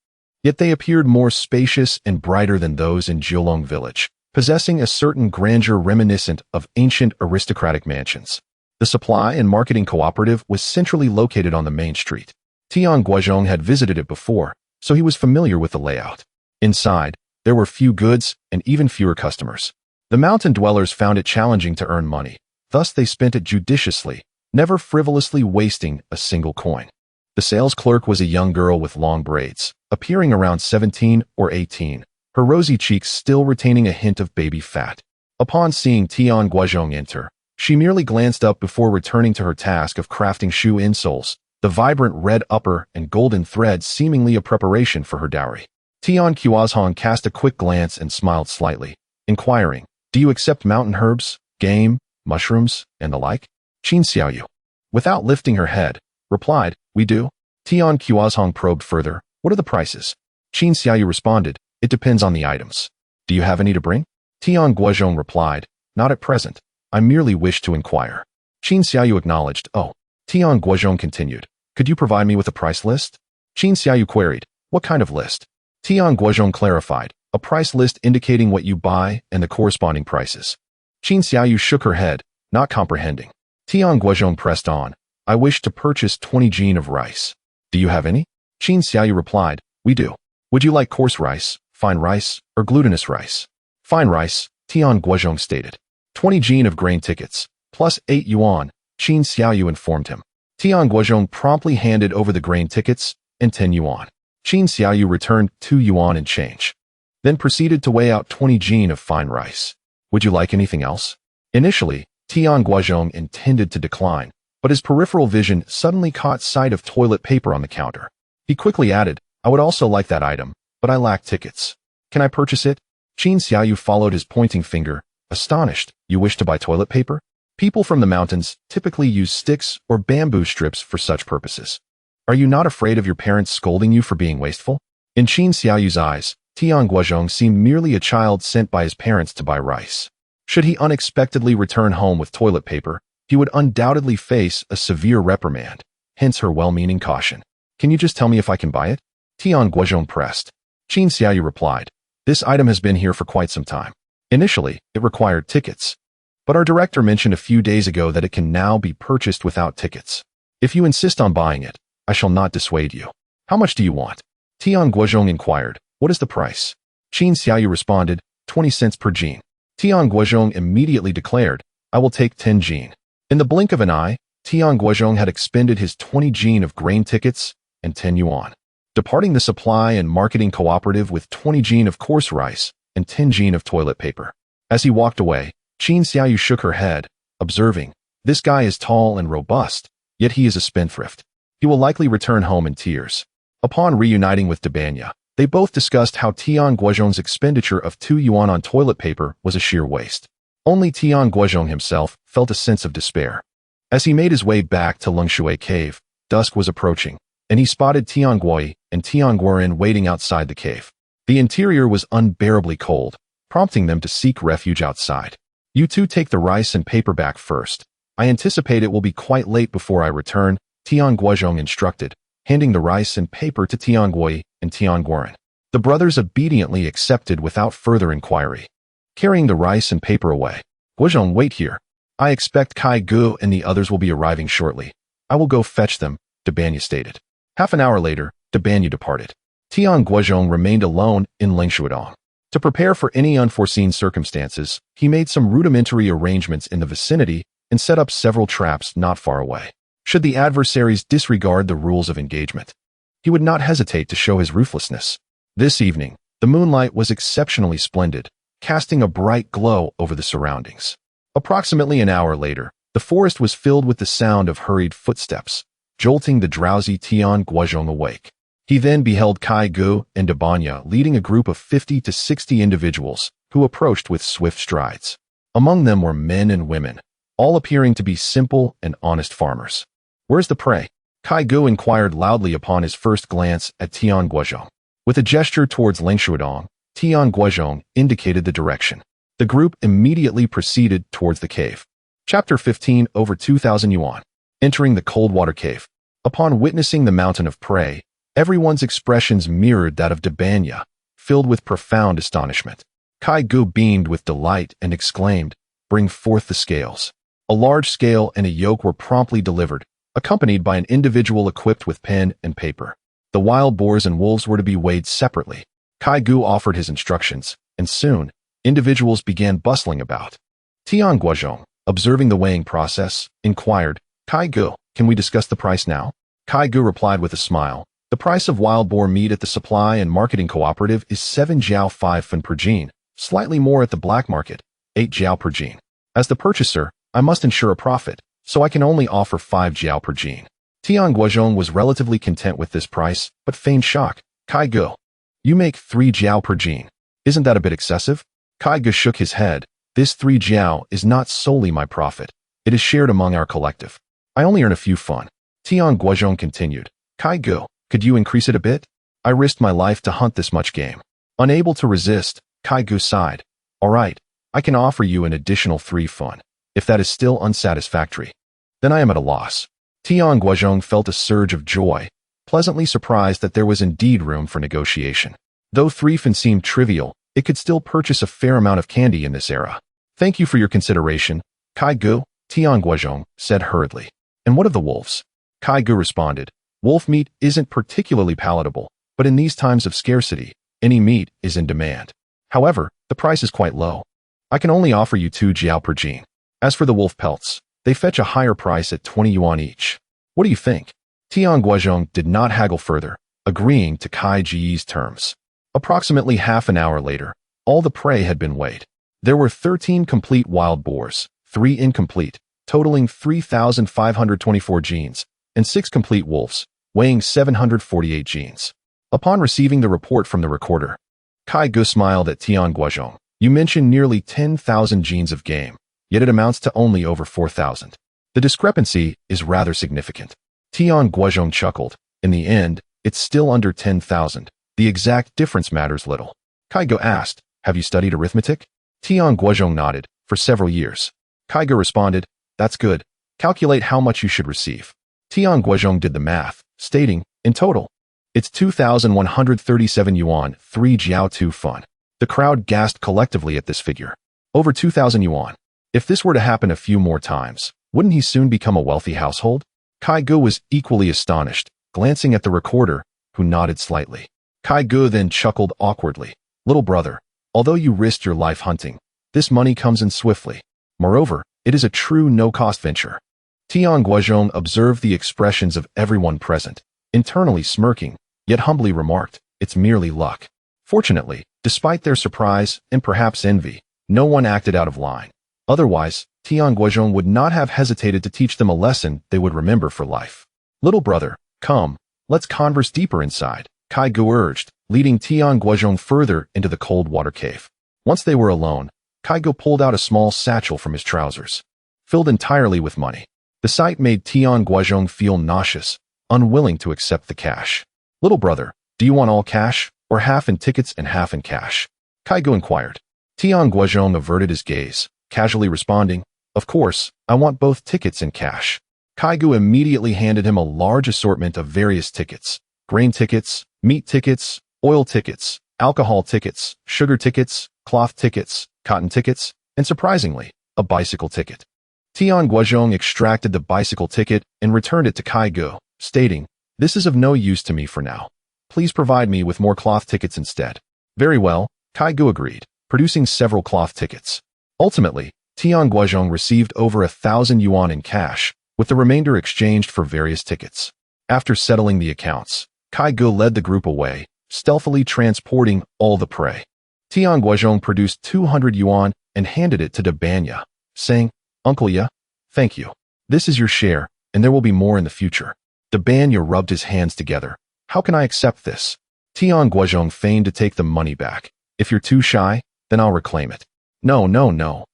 Speaker 1: yet they appeared more spacious and brighter than those in Jiulong village, possessing a certain grandeur reminiscent of ancient aristocratic mansions. The supply and marketing cooperative was centrally located on the main street. Tian Guozhong had visited it before, so he was familiar with the layout. Inside, there were few goods and even fewer customers. The mountain dwellers found it challenging to earn money, thus they spent it judiciously, never frivolously wasting a single coin. The sales clerk was a young girl with long braids, appearing around 17 or 18, her rosy cheeks still retaining a hint of baby fat. Upon seeing Tian Guozhong enter, she merely glanced up before returning to her task of crafting shoe insoles, the vibrant red upper and golden thread seemingly a preparation for her dowry. Tian Guozhong cast a quick glance and smiled slightly, inquiring, do you accept mountain herbs, game, mushrooms, and the like? Qin Xiaoyu, without lifting her head, replied, we do. Tian Guozhong probed further, what are the prices? Qin Xiaoyu responded, it depends on the items. Do you have any to bring? Tian Guozhong replied, not at present. I merely wish to inquire. Qin Xiaoyu acknowledged, oh. Tian Guozhong continued, could you provide me with a price list? Qin Xiaoyu queried, what kind of list? Tian Guozhong clarified, a price list indicating what you buy and the corresponding prices. Qin Xiaoyu shook her head, not comprehending. Tian Guozhong pressed on, I wish to purchase 20 jin of rice. Do you have any? Qin Xiaoyu replied, we do. Would you like coarse rice, fine rice, or glutinous rice? Fine rice, Tian Guozhong stated. 20 jin of grain tickets, plus 8 yuan, Qin Xiaoyu informed him. Tian Guozhong promptly handed over the grain tickets and 10 yuan. Qin Xiaoyu returned 2 yuan in change, then proceeded to weigh out 20 jin of fine rice. Would you like anything else? Initially, Tian Guozhong intended to decline, but his peripheral vision suddenly caught sight of toilet paper on the counter. He quickly added, I would also like that item, but I lack tickets. Can I purchase it? Qin Xiaoyu followed his pointing finger, astonished. You wish to buy toilet paper? People from the mountains typically use sticks or bamboo strips for such purposes. Are you not afraid of your parents scolding you for being wasteful? In Qin Xiaoyu's eyes, Tian Guozhong seemed merely a child sent by his parents to buy rice. Should he unexpectedly return home with toilet paper, he would undoubtedly face a severe reprimand, hence her well-meaning caution. Can you just tell me if I can buy it? Tian Guozhong pressed. Qin Xiaoyu replied, this item has been here for quite some time. Initially, it required tickets, but our director mentioned a few days ago that it can now be purchased without tickets. If you insist on buying it, I shall not dissuade you. How much do you want? Tian Guozhong inquired, what is the price? Qin Xiaoyu responded, 20 cents per jin. Tian Guozhong immediately declared, I will take 10 jin. In the blink of an eye, Tian Guozhong had expended his 20 jin of grain tickets and 10 yuan. departing the supply and marketing cooperative with 20 jin of coarse rice and 10 jin of toilet paper. As he walked away, Qin Xiaoyu shook her head, observing, "This guy is tall and robust, yet he is a spendthrift. He will likely return home in tears." Upon reuniting with Dabanya, they both discussed how Tian Guozhong's expenditure of 2 yuan on toilet paper was a sheer waste. Only Tian Guozhong himself felt a sense of despair. As he made his way back to Lengshui Cave, dusk was approaching, and he spotted Tian Guoyi and Tian Guoren waiting outside the cave. The interior was unbearably cold, prompting them to seek refuge outside. "You two take the rice and paper back first. I anticipate it will be quite late before I return," Tian Guozhong instructed, handing the rice and paper to Tian Guoyi and Tian Guoren. The brothers obediently accepted without further inquiry. Carrying the rice and paper away, "Guozhong, wait here. I expect Kai Gu and the others will be arriving shortly. I will go fetch them," Dabanya stated. Half an hour later, Dabanya departed. Tian Guozhong remained alone in Lengshuidong. To prepare for any unforeseen circumstances, he made some rudimentary arrangements in the vicinity and set up several traps not far away. Should the adversaries disregard the rules of engagement, he would not hesitate to show his ruthlessness. This evening, the moonlight was exceptionally splendid, casting a bright glow over the surroundings. Approximately an hour later, the forest was filled with the sound of hurried footsteps, jolting the drowsy Tian Guozhong awake. He then beheld Kai Gu and Dabanya leading a group of 50 to 60 individuals who approached with swift strides. Among them were men and women, all appearing to be simple and honest farmers. "Where's the prey?" Kai Gu inquired loudly upon his first glance at Tian Guozhong. With a gesture towards Lengshuidong, Tian Guozhong indicated the direction. The group immediately proceeded towards the cave. Chapter 15. Over 2,000 yuan. Entering the cold water cave. Upon witnessing the mountain of prey, everyone's expressions mirrored that of Dabanya, filled with profound astonishment. Kai Gu beamed with delight and exclaimed, "Bring forth the scales." A large scale and a yoke were promptly delivered, accompanied by an individual equipped with pen and paper. The wild boars and wolves were to be weighed separately. Kai Gu offered his instructions, and soon, individuals began bustling about. Tian Guozhong, observing the weighing process, inquired, "Kai Gu, can we discuss the price now?" Kai Gu replied with a smile, "The price of wild boar meat at the supply and marketing cooperative is 7 jiao 5 fen per jin, slightly more at the black market, 8 jiao per jin. As the purchaser, I must ensure a profit, so I can only offer 5 jiao per jin." Tian Guozhong was relatively content with this price, but feigned shock. "Kai Gu, you make 3 jiao per jin. Isn't that a bit excessive?" Kai Gu shook his head. "This 3 jiao is not solely my profit. It is shared among our collective. I only earn a few fun." Tian Guozhong continued, "Kai Gu, could you increase it a bit? I risked my life to hunt this much game." Unable to resist, Kai Gu sighed. "All right, I can offer you an additional 3 fun. If that is still unsatisfactory, then I am at a loss." Tian Guozhong felt a surge of joy, pleasantly surprised that there was indeed room for negotiation. Though 3 fen seemed trivial, it could still purchase a fair amount of candy in this era. "Thank you for your consideration, Kai Gu," Tian Guozhong said hurriedly. "And what of the wolves?" Kai Gu responded, "Wolf meat isn't particularly palatable, but in these times of scarcity, any meat is in demand. However, the price is quite low. I can only offer you 2 jiao per jin. As for the wolf pelts, they fetch a higher price at 20 yuan each. What do you think?" Tian Guozhong did not haggle further, agreeing to Kai Ji's terms. Approximately half an hour later, all the prey had been weighed. There were 13 complete wild boars, 3 incomplete, totaling 3,524 jins, and 6 complete wolves, weighing 748 jins. Upon receiving the report from the recorder, Kai Gu smiled at Tian Guozhong. "You mentioned nearly 10,000 jins of game, yet it amounts to only over 4,000. The discrepancy is rather significant." Tian Guozhong chuckled. "In the end, it's still under 10,000. The exact difference matters little." Kai Gu asked, "Have you studied arithmetic?" Tian Guozhong nodded. "For several years." Kai Gu responded, "That's good. Calculate how much you should receive." Tian Guozhong did the math, stating, "In total, it's 2,137 yuan, 3 jiao 2 fun." The crowd gasped collectively at this figure. Over 2,000 yuan. If this were to happen a few more times, wouldn't he soon become a wealthy household? Kai Gu was equally astonished, glancing at the recorder, who nodded slightly. Kai Gu then chuckled awkwardly. "Little brother, although you risked your life hunting, this money comes in swiftly. Moreover, it is a true no-cost venture." Tian Guozhong observed the expressions of everyone present, internally smirking, yet humbly remarked, "It's merely luck." Fortunately, despite their surprise and perhaps envy, no one acted out of line. Otherwise, Tian Guozhong would not have hesitated to teach them a lesson they would remember for life. "Little brother, come, let's converse deeper inside," Kai Gu urged, leading Tian Guozhong further into the cold water cave. Once they were alone, Kai Gu pulled out a small satchel from his trousers, filled entirely with money. The sight made Tian Guozhong feel nauseous, unwilling to accept the cash. "Little brother, do you want all cash, or half in tickets and half in cash?" Kai Gu inquired. Tian Guozhong averted his gaze, casually responding, "Of course, I want both tickets and cash." Kai Gu immediately handed him a large assortment of various tickets: grain tickets, meat tickets, oil tickets, alcohol tickets, sugar tickets, cloth tickets, cotton tickets, and surprisingly, a bicycle ticket. Tian Guozhong extracted the bicycle ticket and returned it to Kai Gu, stating, "This is of no use to me for now. Please provide me with more cloth tickets instead." "Very well," Kai Gu agreed, producing several cloth tickets. Ultimately, Tian Guozhong received over 1,000 yuan in cash, with the remainder exchanged for various tickets. After settling the accounts, Kai Gu led the group away, stealthily transporting all the prey. Tian Guozhong produced 200 yuan and handed it to De Banya, saying, "Uncle Ya, thank you. This is your share, and there will be more in the future." De Banya rubbed his hands together. "How can I accept this?" Tian Guozhong feigned to take the money back. "If you're too shy, then I'll reclaim it." "No, no, no."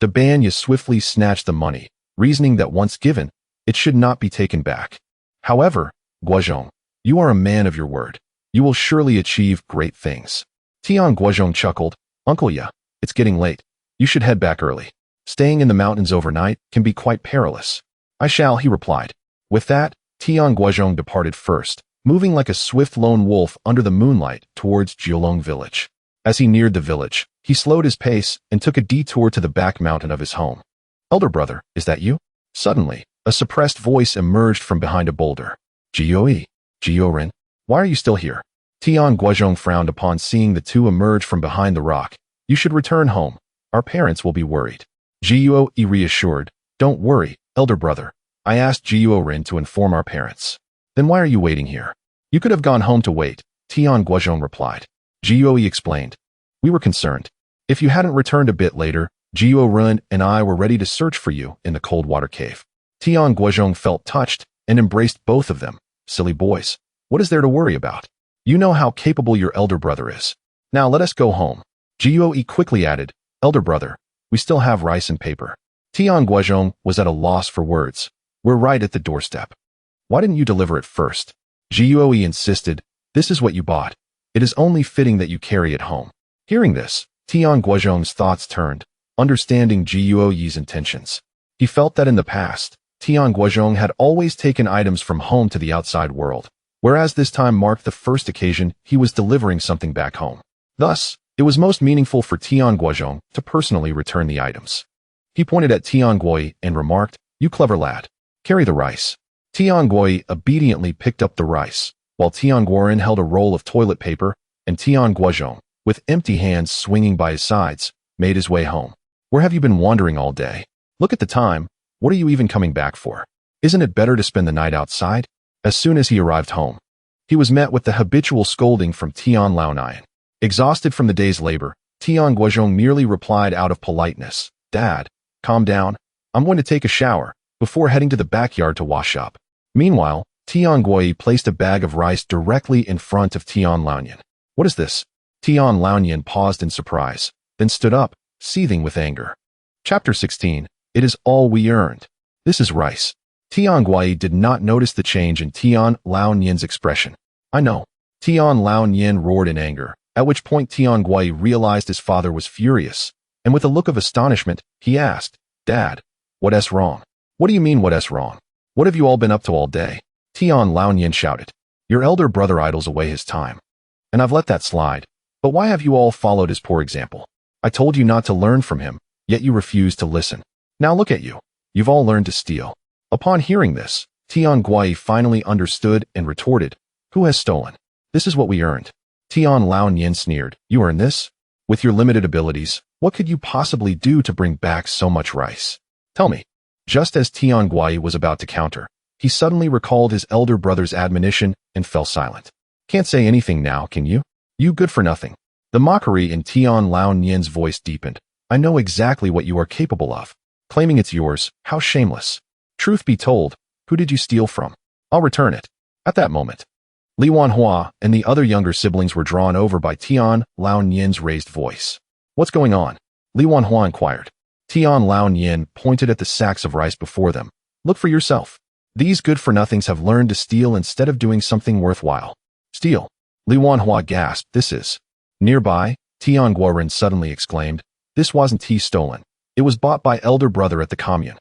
Speaker 1: De Banya swiftly snatched the money, reasoning that once given, it should not be taken back. "However, Guozhong, you are a man of your word. You will surely achieve great things." Tian Guozhong chuckled, "Uncle Ya, it's getting late. You should head back early. Staying in the mountains overnight can be quite perilous." "I shall," he replied. With that, Tian Guozhong departed first, moving like a swift lone wolf under the moonlight towards Jiulong village. As he neared the village, he slowed his pace and took a detour to the back mountain of his home. "Elder brother, is that you?" Suddenly, a suppressed voice emerged from behind a boulder. "Jioe, Jioren, why are you still here?" Tian Guozhong frowned upon seeing the two emerge from behind the rock. "You should return home. Our parents will be worried." Jioe reassured, "Don't worry, elder brother. I asked Jioren to inform our parents." "Then why are you waiting here?" "You could have gone home to wait," Tian Guozhong replied. Jioe explained, "We were concerned. If you hadn't returned a bit later, Jioren and I were ready to search for you in the cold water cave." Tian Guozhong felt touched and embraced both of them. "Silly boys, what is there to worry about? You know how capable your elder brother is. Now let us go home." Jioe quickly added, "Elder brother, we still have rice and paper." Tian Guozhong was at a loss for words. "We're right at the doorstep. Why didn't you deliver it first?" Jioe insisted, "This is what you bought. It is only fitting that you carry it home." Hearing this, Tian Guozhong's thoughts turned, understanding Jioe's intentions. He felt that in the past, Tian Guozhong had always taken items from home to the outside world, whereas this time marked the first occasion he was delivering something back home. Thus, it was most meaningful for Tian Guozhong to personally return the items. He pointed at Tian Guo and remarked, "You clever lad. Carry the rice." Tian Guo obediently picked up the rice, while Tian Guoren held a roll of toilet paper, and Tian Guozhong, with empty hands swinging by his sides, made his way home. "Where have you been wandering all day? Look at the time. What are you even coming back for? Isn't it better to spend the night outside?" As soon as he arrived home, he was met with the habitual scolding from Tian Laonian. Exhausted from the day's labor, Tian Guozhong merely replied out of politeness, "Dad, calm down. I'm going to take a shower," before heading to the backyard to wash up. Meanwhile, Tian Guo placed a bag of rice directly in front of Tian Laonian. "What is this?" Tian Laonian paused in surprise, then stood up, seething with anger. Chapter 16. It is all we earned. This is rice. Tian Guo did not notice the change in Tian Laonian's expression. "I know." Tian Laonian roared in anger, at which point Tian Guo realized his father was furious, and with a look of astonishment, he asked, "Dad, what's wrong?" "What do you mean what's wrong? What have you all been up to all day?" Tian Laonian shouted. "Your elder brother idles away his time, and I've let that slide. But why have you all followed his poor example? I told you not to learn from him, yet you refused to listen. Now look at you. You've all learned to steal." Upon hearing this, Tian Guo finally understood and retorted, "Who has stolen? This is what we earned." Tian Laonian sneered, "You earn this? With your limited abilities, what could you possibly do to bring back so much rice? Tell me." Just as Tian Guo was about to counter, he suddenly recalled his elder brother's admonition and fell silent. Can't say anything now, can you? You good for nothing. The mockery in Tian Laonian's voice deepened. I know exactly what you are capable of. Claiming it's yours, how shameless. Truth be told, who did you steal from? I'll return it. At that moment, Li Wanhua and the other younger siblings were drawn over by Tian Laonian's raised voice. What's going on? Li Wanhua inquired. Tian Laonian pointed at the sacks of rice before them. Look for yourself. These good-for-nothings have learned to steal instead of doing something worthwhile. Steal. Li Wanhua gasped. This is. Nearby, Tian Guozhong suddenly exclaimed. This wasn't tea stolen. It was bought by elder brother at the commune.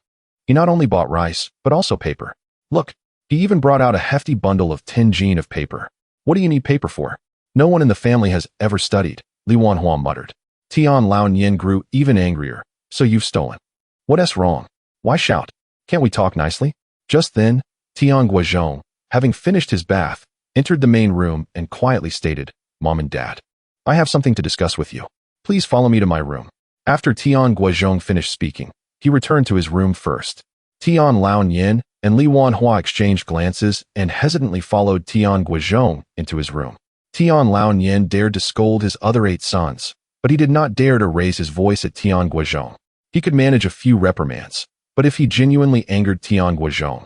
Speaker 1: He not only bought rice, but also paper. Look, he even brought out a hefty bundle of tin jean of paper. What do you need paper for? No one in the family has ever studied, Li Wanhua muttered. Tian Laonian grew even angrier. So you've stolen. What's wrong? Why shout? Can't we talk nicely? Just then, Tian Guozhong, having finished his bath, entered the main room and quietly stated, Mom and Dad, I have something to discuss with you. Please follow me to my room. After Tian Guozhong finished speaking, he returned to his room first. Tian Laonian and Li Wanhua exchanged glances and hesitantly followed Tian Guozhong into his room. Tian Laonian dared to scold his other 8 sons, but he did not dare to raise his voice at Tian Guozhong. He could manage a few reprimands, but if he genuinely angered Tian Guozhong,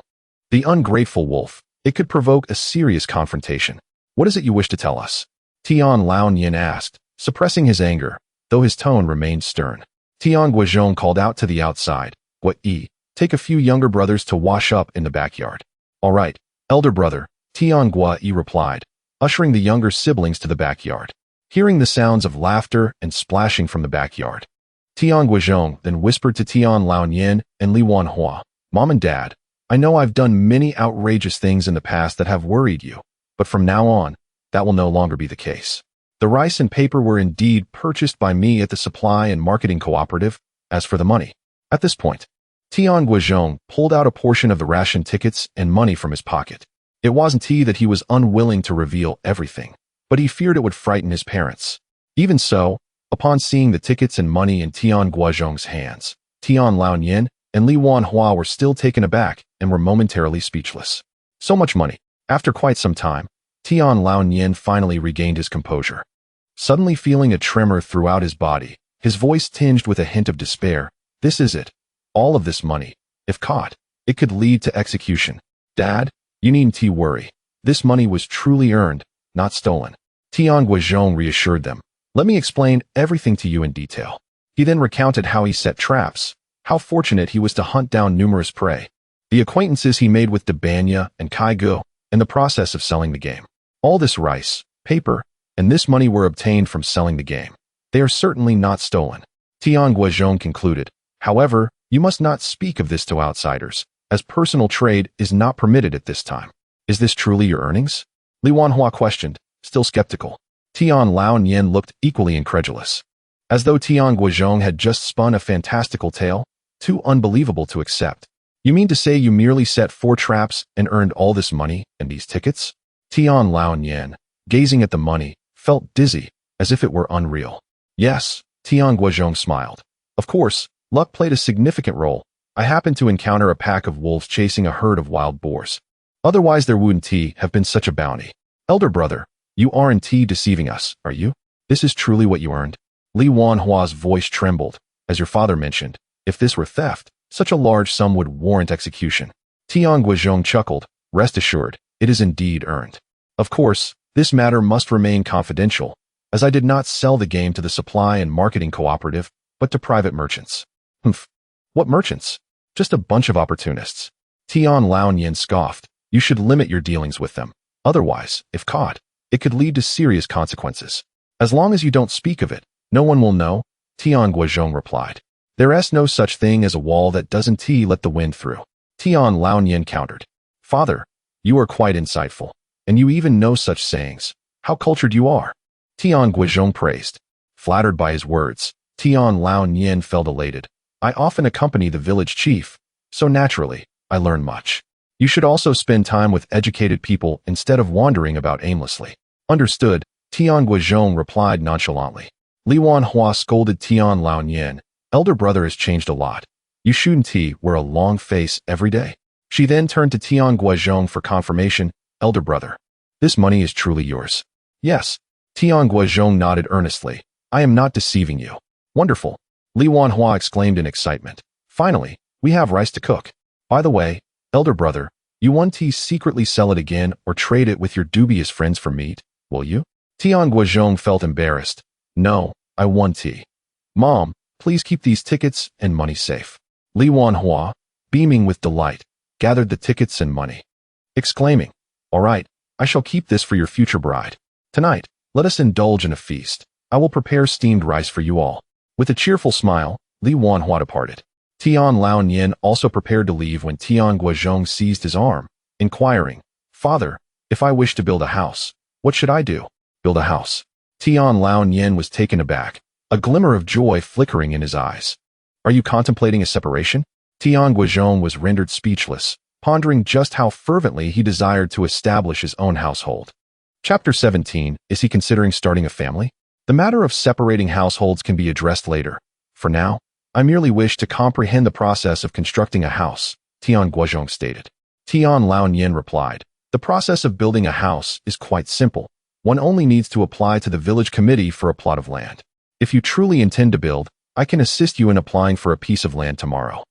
Speaker 1: the ungrateful wolf, it could provoke a serious confrontation. What is it you wish to tell us? Tian Laonian asked, suppressing his anger, though his tone remained stern. Tian Guozhong called out to the outside, Guai, take a few younger brothers to wash up in the backyard. All right, elder brother, Tian Guai replied, ushering the younger siblings to the backyard. Hearing the sounds of laughter and splashing from the backyard, Tian Guozhong then whispered to Tian Laonian and Li Wanhua, Mom and Dad, I know I've done many outrageous things in the past that have worried you, but from now on, that will no longer be the case. The rice and paper were indeed purchased by me at the Supply and Marketing Cooperative. As for the money, at this point, Tian Guozhong pulled out a portion of the ration tickets and money from his pocket. It wasn't that he was unwilling to reveal everything, but he feared it would frighten his parents. Even so, upon seeing the tickets and money in Tian Guozhong's hands, Tian Laonian and Li Wanhua were still taken aback and were momentarily speechless. So much money. After quite some time, Tian Laonian finally regained his composure. Suddenly feeling a tremor throughout his body, his voice tinged with a hint of despair. This is it. All of this money. If caught, it could lead to execution. Dad, you needn't worry. This money was truly earned, not stolen. Tian Guozhong reassured them. Let me explain everything to you in detail. He then recounted how he set traps, how fortunate he was to hunt down numerous prey, the acquaintances he made with Debanya and Kaigo, and the process of selling the game. All this rice, paper, and this money were obtained from selling the game. They are certainly not stolen. Tian Guozhong concluded. However, you must not speak of this to outsiders, as personal trade is not permitted at this time. Is this truly your earnings? Li Wanhua questioned, still skeptical. Tian Laonian looked equally incredulous. As though Tian Guozhong had just spun a fantastical tale, too unbelievable to accept. You mean to say you merely set 4 traps and earned all this money and these tickets? Tian Laonian, gazing at the money, felt dizzy, as if it were unreal. Yes, Tian Guozhong smiled. Of course, luck played a significant role. I happened to encounter a pack of wolves chasing a herd of wild boars. Otherwise there wouldn't have been such a bounty. Elder brother, you aren't deceiving us, are you? This is truly what you earned? Li Wanhua's voice trembled. As your father mentioned, if this were theft, such a large sum would warrant execution. Tian Guozhong chuckled. Rest assured, it is indeed earned. Of course, this matter must remain confidential, as I did not sell the game to the Supply and Marketing Cooperative, but to private merchants. Humph. What merchants? Just a bunch of opportunists. Tian Laonian scoffed. You should limit your dealings with them. Otherwise, if caught, it could lead to serious consequences. As long as you don't speak of it, no one will know, Tian Guozhong replied. There's no such thing as a wall that doesn't let the wind through. Tian Laonian countered. Father, you are quite insightful, and you even know such sayings. How cultured you are. Tian Guozhong praised. Flattered by his words, Tian Laonian felt elated. I often accompany the village chief, so naturally, I learn much. You should also spend time with educated people instead of wandering about aimlessly. Understood, Tian Guozhong replied nonchalantly. Li Wanhua scolded Tian Laonian. Elder brother has changed a lot. You shouldn't wear a long face every day. She then turned to Tian Guozhong for confirmation. Elder brother, This money is truly yours. Yes. Tian Guozhong nodded earnestly. I am not deceiving you. Wonderful. Li Wanhua exclaimed in excitement. Finally, we have rice to cook. By the way, elder brother, you want to secretly sell it again or trade it with your dubious friends for meat, will you? Tian Guozhong felt embarrassed. No, I want tea. Mom, please keep these tickets and money safe. Li Wanhua, beaming with delight, gathered the tickets and money, exclaiming, all right, I shall keep this for your future bride. Tonight, let us indulge in a feast. I will prepare steamed rice for you all. With a cheerful smile, Li Wanhua departed. Tian Laonian also prepared to leave when Tian Guozhong seized his arm, inquiring, Father, if I wish to build a house, what should I do? Build a house. Tian Laonian was taken aback, a glimmer of joy flickering in his eyes. Are you contemplating a separation? Tian Guozhong was rendered speechless, pondering just how fervently he desired to establish his own household. Chapter 17, Is he considering starting a family? The matter of separating households can be addressed later. For now, I merely wish to comprehend the process of constructing a house, Tian Guozhong stated. Tian Laonian replied, the process of building a house is quite simple. One only needs to apply to the village committee for a plot of land. If you truly intend to build, I can assist you in applying for a piece of land tomorrow.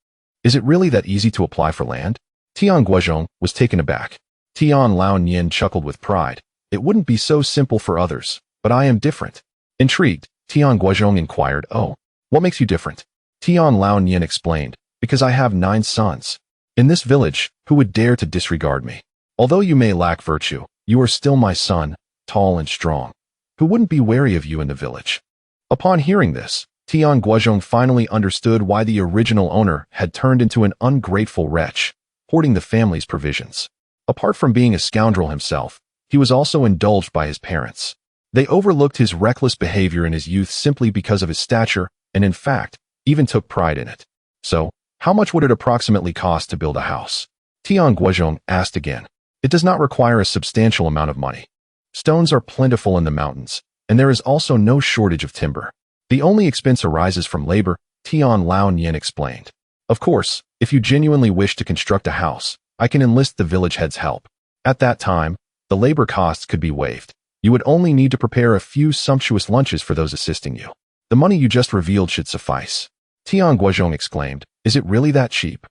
Speaker 1: Is it really that easy to apply for land? Tian Guozhong was taken aback. Tian Laonian chuckled with pride. It wouldn't be so simple for others, but I am different. Intrigued, Tian Guozhong inquired, oh, what makes you different? Tian Laonian explained, because I have 9 sons. In this village, who would dare to disregard me? Although you may lack virtue, you are still my son, tall and strong. Who wouldn't be wary of you in the village? Upon hearing this, Tian Guozhong finally understood why the original owner had turned into an ungrateful wretch, hoarding the family's provisions. Apart from being a scoundrel himself, he was also indulged by his parents. They overlooked his reckless behavior in his youth simply because of his stature, and in fact, even took pride in it. So, how much would it approximately cost to build a house? Tian Guozhong asked again. It does not require a substantial amount of money. Stones are plentiful in the mountains, and there is also no shortage of timber. The only expense arises from labor, Tian Laonian explained. Of course, if you genuinely wish to construct a house, I can enlist the village head's help. At that time, the labor costs could be waived. You would only need to prepare a few sumptuous lunches for those assisting you. The money you just revealed should suffice. Tian Guozhong exclaimed, is it really that cheap?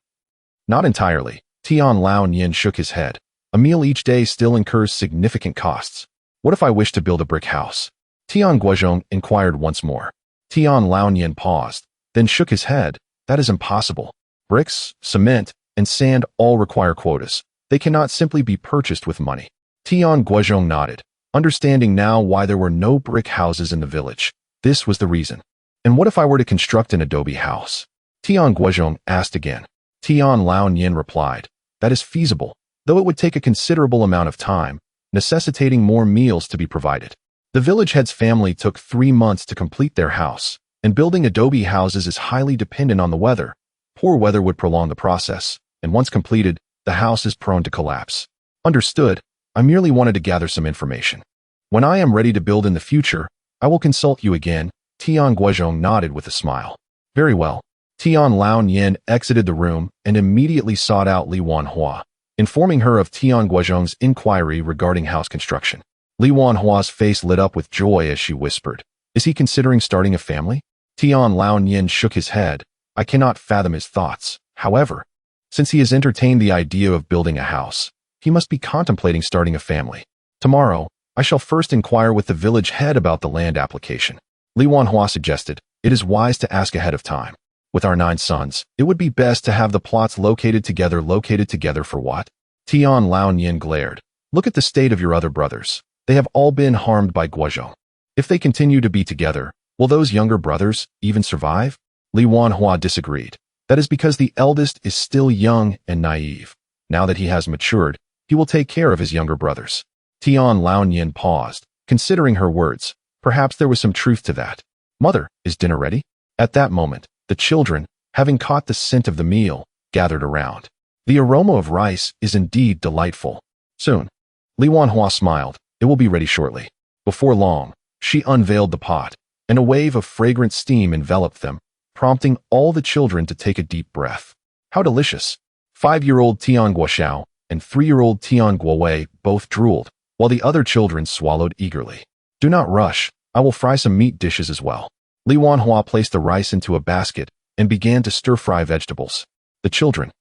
Speaker 1: Not entirely. Tian Laonian shook his head. A meal each day still incurs significant costs. What if I wish to build a brick house? Tian Guozhong inquired once more. Tian Laonian paused, then shook his head. That is impossible. Bricks, cement, and sand all require quotas. They cannot simply be purchased with money. Tian Guozhong nodded, understanding now why there were no brick houses in the village. This was the reason. And what if I were to construct an adobe house? Tian Guozhong asked again. Tian Laonian replied, that is feasible, though it would take a considerable amount of time, necessitating more meals to be provided. The village head's family took 3 months to complete their house, and building adobe houses is highly dependent on the weather. Poor weather would prolong the process, and once completed, the house is prone to collapse. Understood. I merely wanted to gather some information. When I am ready to build in the future, I will consult you again. Tian Guozhong nodded with a smile. Very well. Tian Laonian exited the room and immediately sought out Li Wanhua, informing her of Tian Guozhong's inquiry regarding house construction. Li Wanhua's face lit up with joy as she whispered, is he considering starting a family? Tian Laonian shook his head. I cannot fathom his thoughts. However, since he has entertained the idea of building a house, he must be contemplating starting a family. Tomorrow, I shall first inquire with the village head about the land application. Li Wanhua suggested, it is wise to ask ahead of time. With our 9 sons, it would be best to have the plots located together for what? Tian Laonian glared. Look at the state of your other brothers. They have all been harmed by Guozhong. If they continue to be together, will those younger brothers even survive? Li Wanhua disagreed. That is because the eldest is still young and naive. Now that he has matured, he will take care of his younger brothers. Tian Laonian paused, considering her words. Perhaps there was some truth to that. Mother, is dinner ready? At that moment, the children, having caught the scent of the meal, gathered around. The aroma of rice is indeed delightful. Soon. Li Wanhua smiled. It will be ready shortly. Before long, she unveiled the pot, and a wave of fragrant steam enveloped them, prompting all the children to take a deep breath. How delicious! 5-year-old Tian Guoxiao and 3-year-old Tian Guowei both drooled, while the other children swallowed eagerly. Do not rush, I will fry some meat dishes as well. Li Wanhua placed the rice into a basket and began to stir-fry vegetables. The children,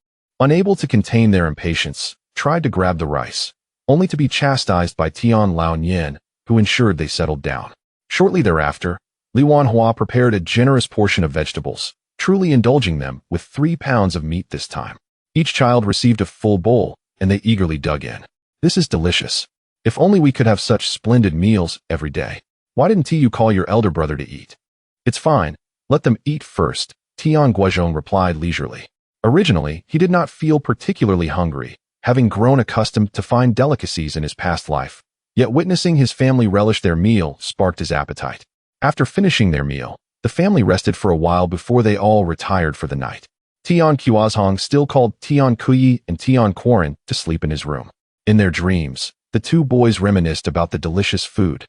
Speaker 1: unable to contain their impatience, tried to grab the rice, only to be chastised by Tian Laonian, who ensured they settled down. Shortly thereafter, Li Wanhua prepared a generous portion of vegetables, truly indulging them with 3 pounds of meat this time. Each child received a full bowl, and they eagerly dug in. This is delicious. If only we could have such splendid meals every day. Why didn't you call your elder brother to eat? It's fine, let them eat first, Tian Guozhong replied leisurely. Originally, he did not feel particularly hungry, having grown accustomed to fine delicacies in his past life. Yet witnessing his family relish their meal sparked his appetite. After finishing their meal, the family rested for a while before they all retired for the night. Tian Guozhong still called Tian Kuyi and Tian Quarren to sleep in his room. In their dreams, the two boys reminisced about the delicious food.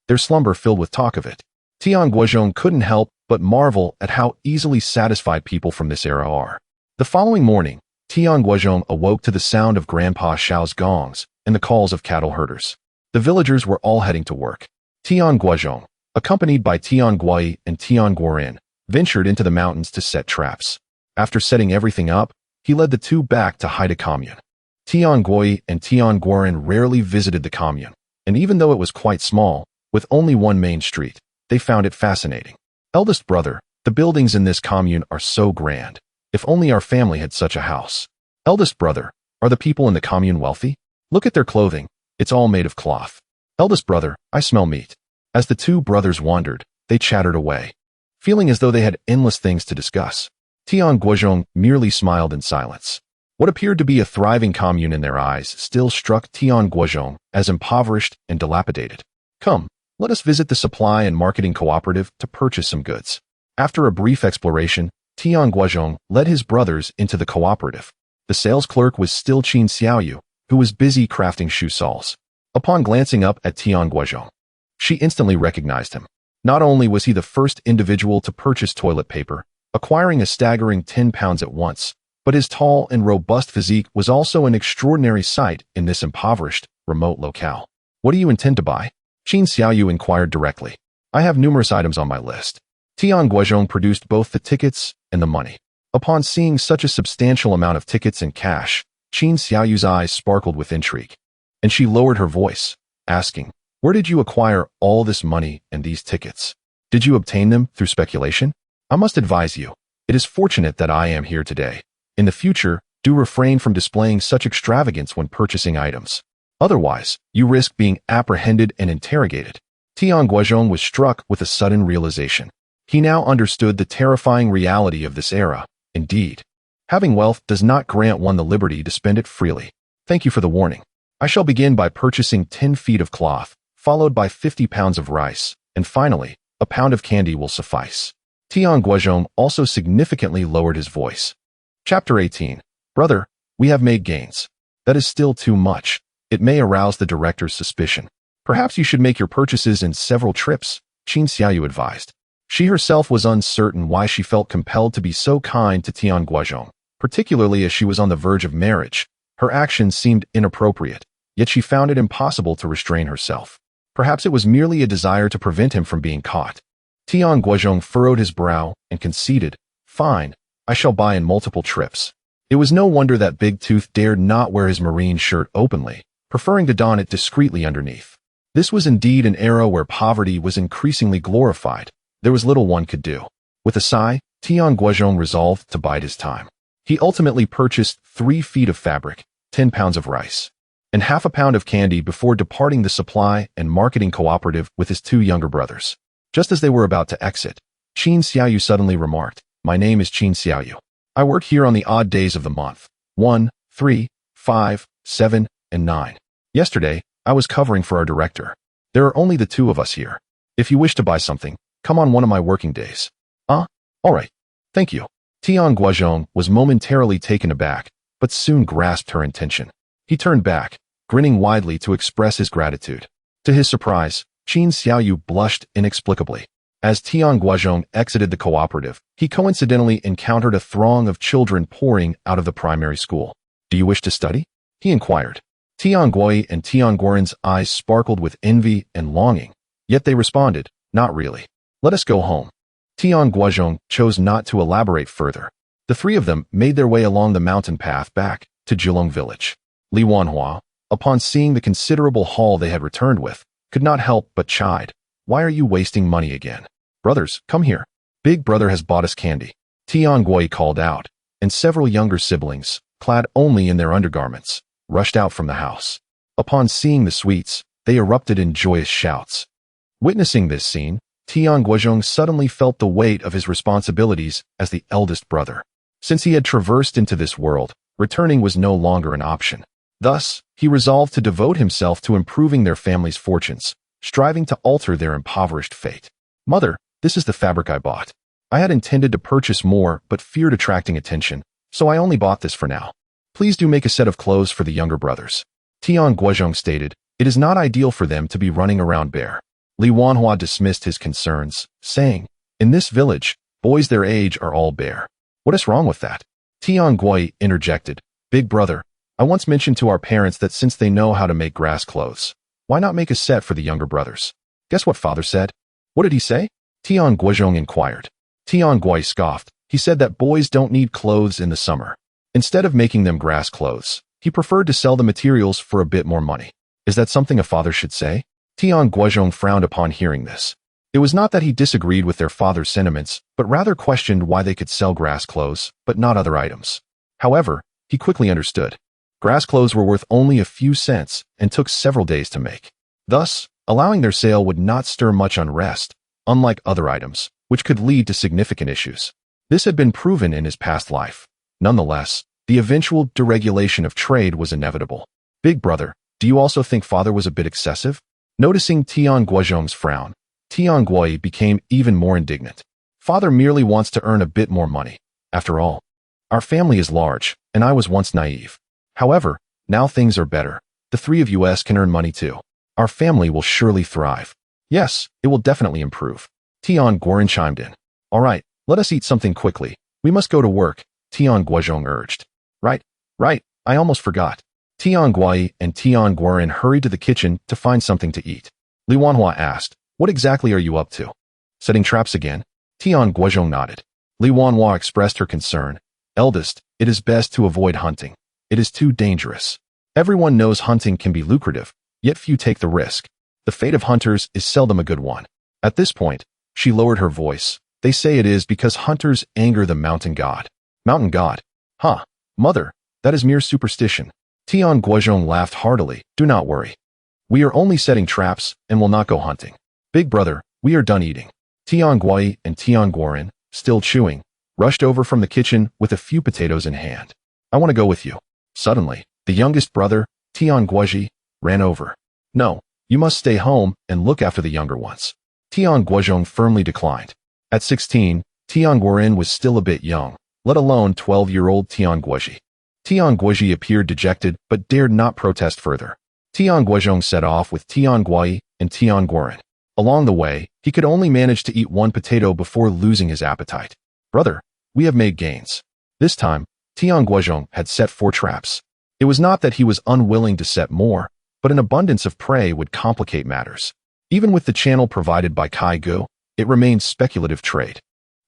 Speaker 1: Their slumber filled with talk of it. Tian Guozhong couldn't help but marvel at how easily satisfied people from this era are. The following morning, Tian Guozhong awoke to the sound of Grandpa Xiao's gongs and the calls of cattle herders. The villagers were all heading to work. Tian Guozhong, accompanied by Tian Guoyi and Tian Guoren, ventured into the mountains to set traps. After setting everything up, he led the two back to Haida Commune. Tian Guoyi and Tian Guoren rarely visited the commune, and even though it was quite small, with only one main street, they found it fascinating. Eldest brother, the buildings in this commune are so grand. If only our family had such a house. Eldest brother, are the people in the commune wealthy? Look at their clothing, it's all made of cloth. Eldest brother, I smell meat. As the two brothers wandered, they chattered away, feeling as though they had endless things to discuss. Tian Guozhong merely smiled in silence. What appeared to be a thriving commune in their eyes still struck Tian Guozhong as impoverished and dilapidated. Come, let us visit the supply and marketing cooperative to purchase some goods. After a brief exploration, Tian Guozhong led his brothers into the cooperative. The sales clerk was still Qin Xiaoyu, who was busy crafting shoe soles. Upon glancing up at Tian Guozhong, she instantly recognized him. Not only was he the first individual to purchase toilet paper, acquiring a staggering 10 pounds at once, but his tall and robust physique was also an extraordinary sight in this impoverished, remote locale. What do you intend to buy? Qin Xiaoyu inquired directly. I have numerous items on my list. Tian Guozhong produced both the tickets and the money. Upon seeing such a substantial amount of tickets and cash, Qin Xiaoyu's eyes sparkled with intrigue, and she lowered her voice, asking, where did you acquire all this money and these tickets? Did you obtain them through speculation? I must advise you, it is fortunate that I am here today. In the future, do refrain from displaying such extravagance when purchasing items. Otherwise, you risk being apprehended and interrogated. Tian Guozhong was struck with a sudden realization. He now understood the terrifying reality of this era. Indeed, having wealth does not grant one the liberty to spend it freely. Thank you for the warning. I shall begin by purchasing 10 feet of cloth, followed by 50 pounds of rice, and finally, a pound of candy will suffice. Tian Guozhong also significantly lowered his voice. Chapter 18. Brother, we have made gains. That is still too much. It may arouse the director's suspicion. Perhaps you should make your purchases in several trips, Qin Xiaoyu advised. She herself was uncertain why she felt compelled to be so kind to Tian Guozhong, particularly as she was on the verge of marriage. Her actions seemed inappropriate, yet she found it impossible to restrain herself. Perhaps it was merely a desire to prevent him from being caught. Tian Guozhong furrowed his brow and conceded, fine, I shall buy in multiple trips. It was no wonder that Big Tooth dared not wear his marine shirt openly, preferring to don it discreetly underneath. This was indeed an era where poverty was increasingly glorified. There was little one could do. With a sigh, Tian Guozhong resolved to bide his time. He ultimately purchased 3 feet of fabric, 10 pounds of rice, and half a pound of candy before departing the supply and marketing cooperative with his 2 younger brothers. Just as they were about to exit, Qin Xiaoyu suddenly remarked, my name is Qin Xiaoyu. I work here on the odd days of the month, 1, 3, 5, 7, and 9. Yesterday, I was covering for our director. There are only the 2 of us here. If you wish to buy something, come on one of my working days. All right. Thank you. Tian Guozhong was momentarily taken aback, but soon grasped her intention. He turned back, grinning widely to express his gratitude. To his surprise, Qin Xiaoyu blushed inexplicably. As Tian Guozhong exited the cooperative, he coincidentally encountered a throng of children pouring out of the primary school. Do you wish to study? He inquired. Tian Guozhong and Tian Guoren's eyes sparkled with envy and longing, yet they responded, "Not really. Let us go home." Tian Guozhong chose not to elaborate further. The three of them made their way along the mountain path back to Zhilong village. Li Wanhua, upon seeing the considerable haul they had returned with, could not help but chide. "Why are you wasting money again? Brothers, come here. Big brother has bought us candy." Tian Guozhong called out, and several younger siblings, clad only in their undergarments, rushed out from the house. Upon seeing the sweets, they erupted in joyous shouts. Witnessing this scene, Tian Guozhong suddenly felt the weight of his responsibilities as the eldest brother. Since he had traversed into this world, returning was no longer an option. Thus, he resolved to devote himself to improving their family's fortunes, striving to alter their impoverished fate. "Mother, this is the fabric I bought. I had intended to purchase more but feared attracting attention, so I only bought this for now. Please do make a set of clothes for the younger brothers." Tian Guozhong stated, "It is not ideal for them to be running around bare." Li Wanhua dismissed his concerns, saying, "In this village, boys their age are all bare. What is wrong with that?" Tian Guozhong interjected, "Big brother, I once mentioned to our parents that since they know how to make grass clothes, why not make a set for the younger brothers?" Guess what father said? "What did he say?" Tian Guozhong inquired. Tian Guozhong scoffed. He said that boys don't need clothes in the summer. Instead of making them grass clothes, he preferred to sell the materials for a bit more money. Is that something a father should say? Tian Guozhong frowned upon hearing this. It was not that he disagreed with their father's sentiments, but rather questioned why they could sell grass clothes, but not other items. However, he quickly understood. Grass clothes were worth only a few cents and took several days to make. Thus, allowing their sale would not stir much unrest, unlike other items, which could lead to significant issues. This had been proven in his past life. Nonetheless, the eventual deregulation of trade was inevitable. "Big brother, do you also think father was a bit excessive?" Noticing Tian Guozhong's frown, Tian Guozhong became even more indignant. "Father merely wants to earn a bit more money. After all, our family is large, and I was once naive. However, now things are better. The three of us can earn money too. Our family will surely thrive." "Yes, it will definitely improve." Tian Guoren chimed in. "All right, let us eat something quickly. We must go to work," Tian Guozhong urged. Right, I almost forgot." Tian Guozhong and Tian Guoren hurried to the kitchen to find something to eat. Li Wanhua asked, "What exactly are you up to?" "Setting traps again?" Tian Guozhong nodded. Li Wanhua expressed her concern. "Eldest, it is best to avoid hunting. It is too dangerous. Everyone knows hunting can be lucrative, yet few take the risk. The fate of hunters is seldom a good one." At this point, she lowered her voice. "They say it is because hunters anger the mountain god." "Mountain god? Huh, mother, that is mere superstition." Tian Guozhong laughed heartily. "Do not worry. We are only setting traps and will not go hunting. Big brother, we are done eating." Tian Guozhong and Tian Guoren, still chewing, rushed over from the kitchen with a few potatoes in hand. "I want to go with you." Suddenly, the youngest brother, Tian Guozhong, ran over. "No, you must stay home and look after the younger ones." Tian Guozhong firmly declined. At 16, Tian Guoren was still a bit young, let alone 12-year-old Tian Guozhong. Tian Guozhong appeared dejected but dared not protest further. Tian Guozhong set off with Tian Guozhong and Tian Guoren. Along the way, he could only manage to eat one potato before losing his appetite. "Brother, we have made gains." This time, Tian Guozhong had set 4 traps. It was not that he was unwilling to set more, but an abundance of prey would complicate matters. Even with the channel provided by Kai Gu, it remained speculative trade.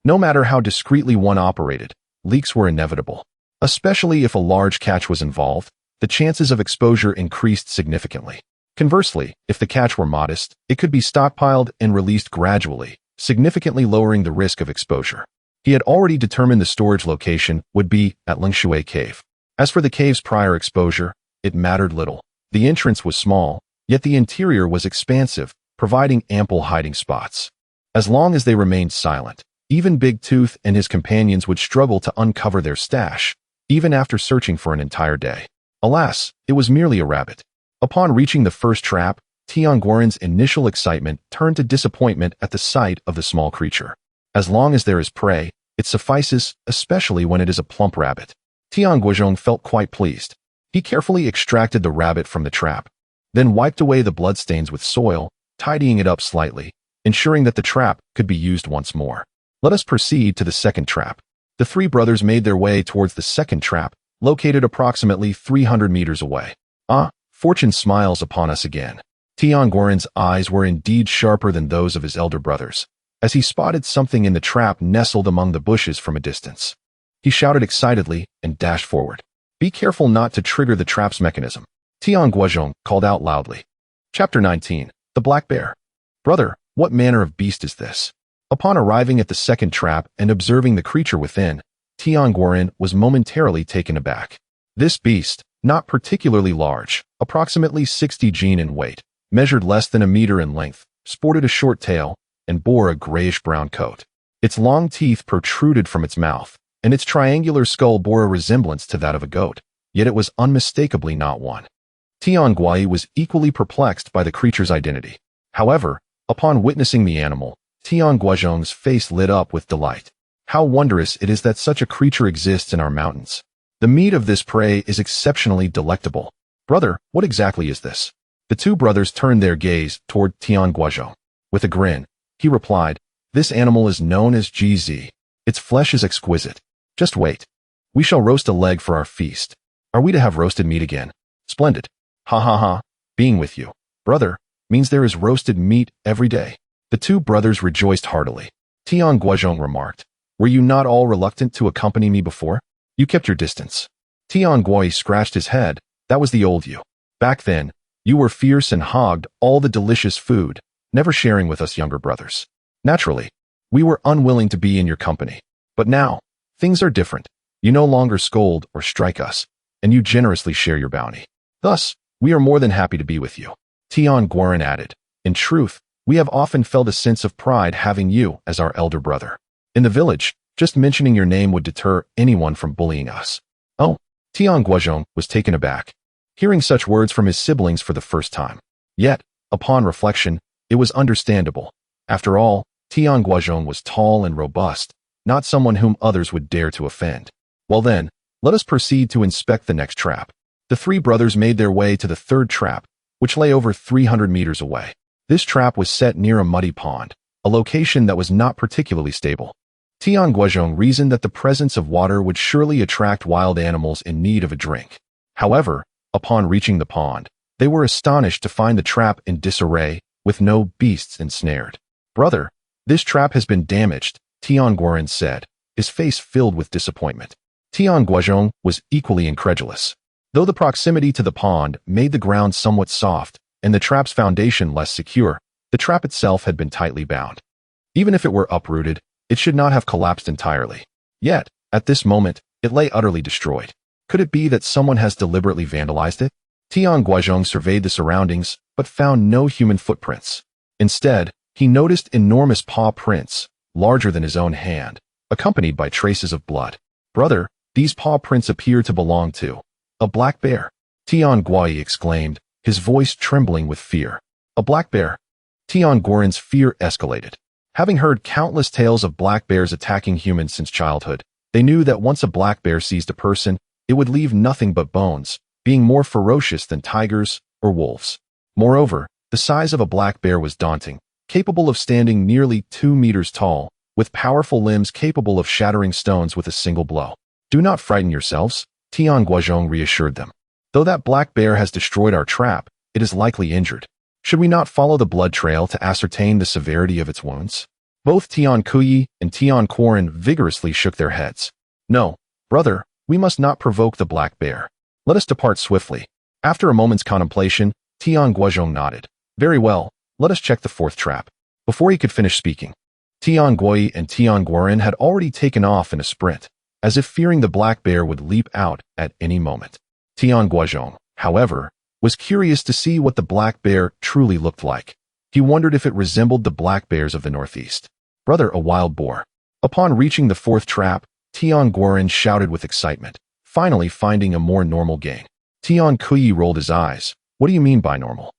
Speaker 1: No matter how discreetly one operated, leaks were inevitable. Especially if a large catch was involved, the chances of exposure increased significantly. Conversely, if the catch were modest, it could be stockpiled and released gradually, significantly lowering the risk of exposure. He had already determined the storage location would be at Lingshui Cave. As for the cave's prior exposure, it mattered little. The entrance was small, yet the interior was expansive, providing ample hiding spots. As long as they remained silent, even Big Tooth and his companions would struggle to uncover their stash, even after searching for an entire day. Alas, it was merely a rabbit. Upon reaching the first trap, Tian Guoren's initial excitement turned to disappointment at the sight of the small creature. As long as there is prey, it suffices, especially when it is a plump rabbit. Tian Guozhong felt quite pleased. He carefully extracted the rabbit from the trap, then wiped away the bloodstains with soil, tidying it up slightly, ensuring that the trap could be used once more. Let us proceed to the second trap. The 3 brothers made their way towards the second trap, located approximately 300 meters away. Fortune smiles upon us again. Tian Guozhong's eyes were indeed sharper than those of his elder brothers, as he spotted something in the trap nestled among the bushes from a distance. He shouted excitedly and dashed forward. Be careful not to trigger the trap's mechanism, Tian Guozhong called out loudly. Chapter 19. The Black Bear. Brother, what manner of beast is this? Upon arriving at the second trap and observing the creature within, Tian Guozhong was momentarily taken aback. This beast, not particularly large, approximately 60 jin in weight, measured less than a meter in length, sported a short tail, and bore a grayish-brown coat. Its long teeth protruded from its mouth, and its triangular skull bore a resemblance to that of a goat, yet it was unmistakably not one. Tian Guozhong was equally perplexed by the creature's identity. However, upon witnessing the animal, Tian Guozhong's face lit up with delight. How wondrous it is that such a creature exists in our mountains. The meat of this prey is exceptionally delectable. Brother, what exactly is this? The two brothers turned their gaze toward Tian Guozhong. With a grin, he replied, This animal is known as GZ. Its flesh is exquisite. Just wait. We shall roast a leg for our feast. Are we to have roasted meat again? Splendid. Ha ha ha. Being with you, brother, means there is roasted meat every day. The two brothers rejoiced heartily. Tian Guozhong remarked, Were you not all reluctant to accompany me before? You kept your distance. Tian Guozhong scratched his head. That was the old you. Back then, you were fierce and hogged all the delicious food, never sharing with us younger brothers. Naturally, we were unwilling to be in your company. But now, things are different. You no longer scold or strike us, and you generously share your bounty. Thus, we are more than happy to be with you. Tian Guozhong added, In truth, we have often felt a sense of pride having you as our elder brother. In the village, just mentioning your name would deter anyone from bullying us. Oh, Tian Guozhong was taken aback, hearing such words from his siblings for the first time. Yet, upon reflection, it was understandable. After all, Tian Guozhong was tall and robust, not someone whom others would dare to offend. Well then, let us proceed to inspect the next trap. The three brothers made their way to the third trap, which lay over 300 meters away. This trap was set near a muddy pond, a location that was not particularly stable. Tian Guozhong reasoned that the presence of water would surely attract wild animals in need of a drink. However, upon reaching the pond, they were astonished to find the trap in disarray, with no beasts ensnared. Brother, this trap has been damaged, Tian Guozhong said, his face filled with disappointment. Tian Guozhong was equally incredulous. Though the proximity to the pond made the ground somewhat soft and the trap's foundation less secure, the trap itself had been tightly bound. Even if it were uprooted, it should not have collapsed entirely. Yet, at this moment, it lay utterly destroyed. Could it be that someone has deliberately vandalized it? Tian Guozhong surveyed the surroundings, but found no human footprints. Instead, he noticed enormous paw prints, larger than his own hand, accompanied by traces of blood. Brother, these paw prints appear to belong to a black bear. Tian Guozhong exclaimed, his voice trembling with fear. A black bear? Tian Guozhong's fear escalated. Having heard countless tales of black bears attacking humans since childhood, they knew that once a black bear seized a person, it would leave nothing but bones, being more ferocious than tigers or wolves. Moreover, the size of a black bear was daunting, capable of standing nearly 2 meters tall, with powerful limbs capable of shattering stones with a single blow. Do not frighten yourselves, Tian Guozhong reassured them. Though that black bear has destroyed our trap, it is likely injured. Should we not follow the blood trail to ascertain the severity of its wounds? Both Tian Guozhong and Tian Guozhong vigorously shook their heads. No, brother, we must not provoke the black bear. Let us depart swiftly. After a moment's contemplation, Tian Guozhong nodded. Very well, let us check the fourth trap. Before he could finish speaking, Tian Guozhong and Tian Guozhong had already taken off in a sprint, as if fearing the black bear would leap out at any moment. Tian Guozhong, however, was curious to see what the black bear truly looked like. He wondered if it resembled the black bears of the northeast. Brother, a wild boar. Upon reaching the fourth trap, Tian Guozhong shouted with excitement, finally finding a more normal gang. Tian Guozhong rolled his eyes. What do you mean by normal?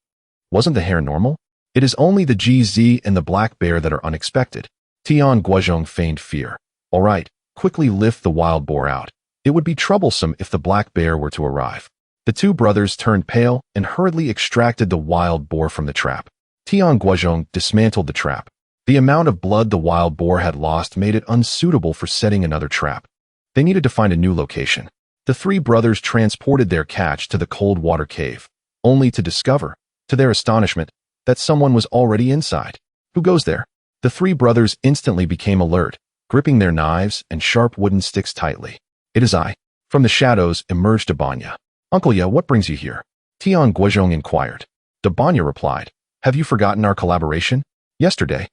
Speaker 1: Wasn't the hare normal? It is only the GZ and the black bear that are unexpected. Tian Guozhong feigned fear. All right, quickly lift the wild boar out. It would be troublesome if the black bear were to arrive. The two brothers turned pale and hurriedly extracted the wild boar from the trap. Tian Guozhong dismantled the trap. The amount of blood the wild boar had lost made it unsuitable for setting another trap. They needed to find a new location. The three brothers transported their catch to the cold water cave, only to discover, to their astonishment, that someone was already inside. Who goes there? The three brothers instantly became alert, gripping their knives and sharp wooden sticks tightly. It is I. From the shadows emerged Dabanya. Uncle Ya, what brings you here? Tian Guozhong inquired. Dabanya replied, have you forgotten our collaboration? Yesterday,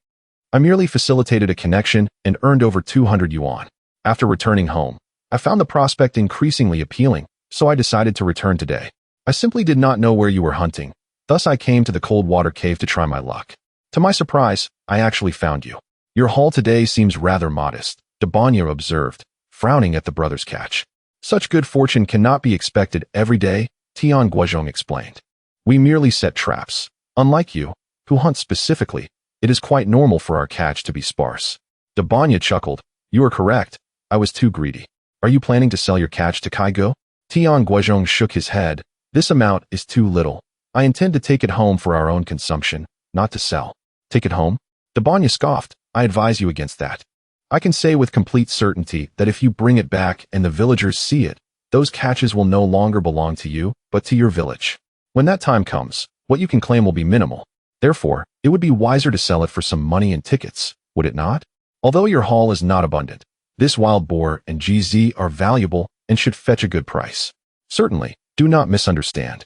Speaker 1: I merely facilitated a connection and earned over 200 yuan. After returning home, I found the prospect increasingly appealing, so I decided to return today. I simply did not know where you were hunting, thus I came to the cold water cave to try my luck. To my surprise, I actually found you. Your haul today seems rather modest, Dabanya observed, frowning at the brother's catch. Such good fortune cannot be expected every day, Tian Guozhong explained. We merely set traps. Unlike you, who hunt specifically, it is quite normal for our catch to be sparse. Dabanya chuckled. You are correct. I was too greedy. Are you planning to sell your catch to Kaigo? Tian Guozhong shook his head. This amount is too little. I intend to take it home for our own consumption, not to sell. Take it home? Dabanya scoffed. I advise you against that. I can say with complete certainty that if you bring it back and the villagers see it, those catches will no longer belong to you, but to your village. When that time comes, what you can claim will be minimal. Therefore, it would be wiser to sell it for some money and tickets, would it not? Although your haul is not abundant, this wild boar and GZ are valuable and should fetch a good price. Certainly, do not misunderstand.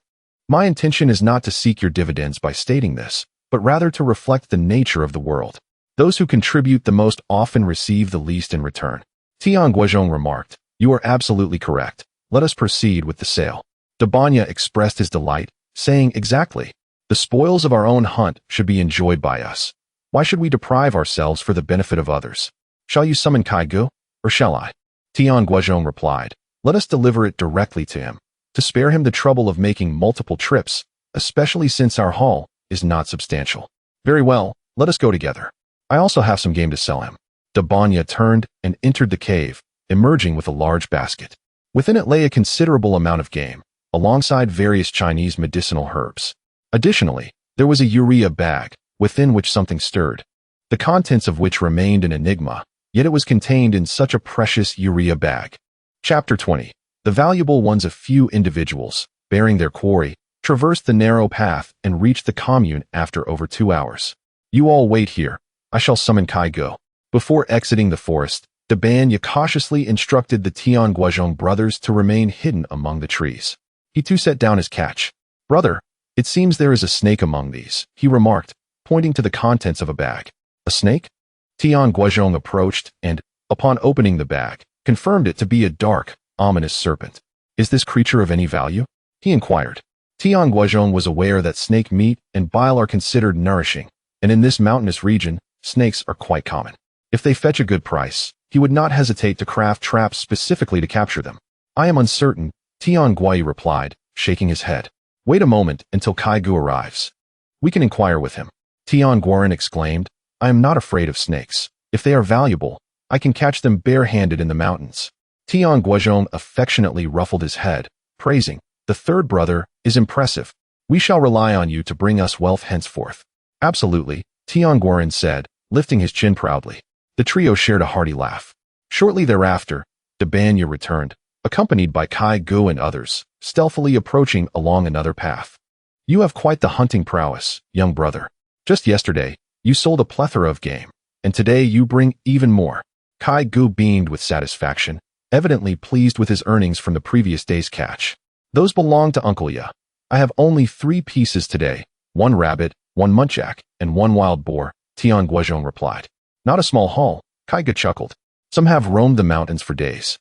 Speaker 1: My intention is not to seek your dividends by stating this, but rather to reflect the nature of the world. Those who contribute the most often receive the least in return. Tian Guozhong remarked, you are absolutely correct. Let us proceed with the sale. Dabanya expressed his delight, saying exactly. The spoils of our own hunt should be enjoyed by us. Why should we deprive ourselves for the benefit of others? Shall you summon Kaigo, or shall I? Tian Guozhong replied, let us deliver it directly to him, to spare him the trouble of making multiple trips, especially since our haul is not substantial. Very well, let us go together. I also have some game to sell him. Dabanya turned and entered the cave, emerging with a large basket. Within it lay a considerable amount of game, alongside various Chinese medicinal herbs. Additionally, there was a urea bag, within which something stirred, the contents of which remained an enigma, yet it was contained in such a precious urea bag. Chapter 20. The valuable ones. A few individuals, bearing their quarry, traversed the narrow path and reached the commune after over 2 hours. You all wait here. I shall summon Kaigo. Before exiting the forest, Dabanya cautiously instructed the Tian Guozhong brothers to remain hidden among the trees. He too set down his catch. Brother, it seems there is a snake among these, he remarked, pointing to the contents of a bag. A snake? Tian Guozhong approached and, upon opening the bag, confirmed it to be a dark, ominous serpent. Is this creature of any value? He inquired. Tian Guozhong was aware that snake meat and bile are considered nourishing, and in this mountainous region, snakes are quite common. If they fetch a good price, he would not hesitate to craft traps specifically to capture them. I am uncertain, Tian Guozhong replied, shaking his head. Wait a moment until Kaigo arrives. We can inquire with him. Tian Guozhong exclaimed, I am not afraid of snakes. If they are valuable, I can catch them bare-handed in the mountains. Tian Guozhong affectionately ruffled his head, praising, the third brother is impressive. We shall rely on you to bring us wealth henceforth. Absolutely, Tian Guozhong said, lifting his chin proudly. The trio shared a hearty laugh. Shortly thereafter, Dabanya returned, accompanied by Kaigo and others, stealthily approaching along another path. You have quite the hunting prowess, young brother. Just yesterday, you sold a plethora of game, and today you bring even more. Kaigo beamed with satisfaction, evidently pleased with his earnings from the previous day's catch. Those belong to Uncle Ya. I have only 3 pieces today, 1 rabbit, 1 muntjac, and 1 wild boar, Tian Guozhong replied. Not a small haul, Kaigo chuckled. Some have roamed the mountains for days,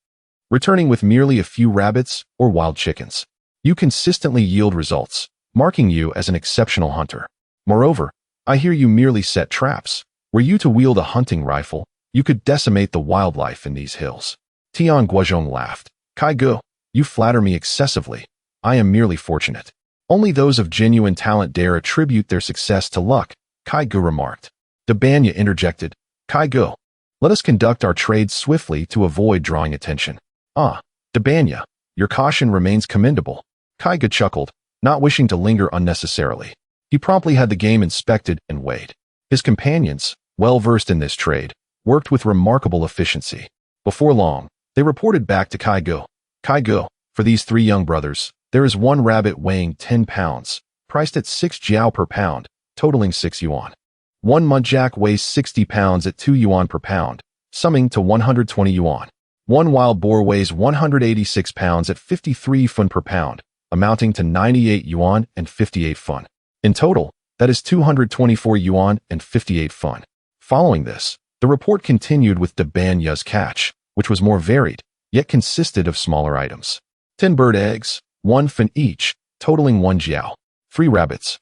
Speaker 1: returning with merely a few rabbits or wild chickens. You consistently yield results, marking you as an exceptional hunter. Moreover, I hear you merely set traps. Were you to wield a hunting rifle, you could decimate the wildlife in these hills. Tian Guozhong laughed. Kaigo, you flatter me excessively. I am merely fortunate. Only those of genuine talent dare attribute their success to luck, Kaigo remarked. Dabanya interjected. Kaigo, let us conduct our trade swiftly to avoid drawing attention. Ah, Dabanya, your caution remains commendable. Kaigo chuckled, not wishing to linger unnecessarily. He promptly had the game inspected and weighed. His companions, well versed in this trade, worked with remarkable efficiency. Before long, they reported back to Kaigo. Kaigo, for these 3 young brothers, There is one rabbit weighing 10 pounds, priced at 6 jiao per pound, totaling 6 yuan. One muntjac weighs 60 pounds at 2 yuan per pound, summing to 120 yuan. One wild boar weighs 186 pounds at 53 fun per pound, amounting to 98 yuan and 58 fun. In total, that is 224 yuan and 58 fun. Following this, the report continued with de Banya's catch, which was more varied, yet consisted of smaller items. 10 bird eggs, 1 fin each, totaling 1 jiao. 3 rabbits,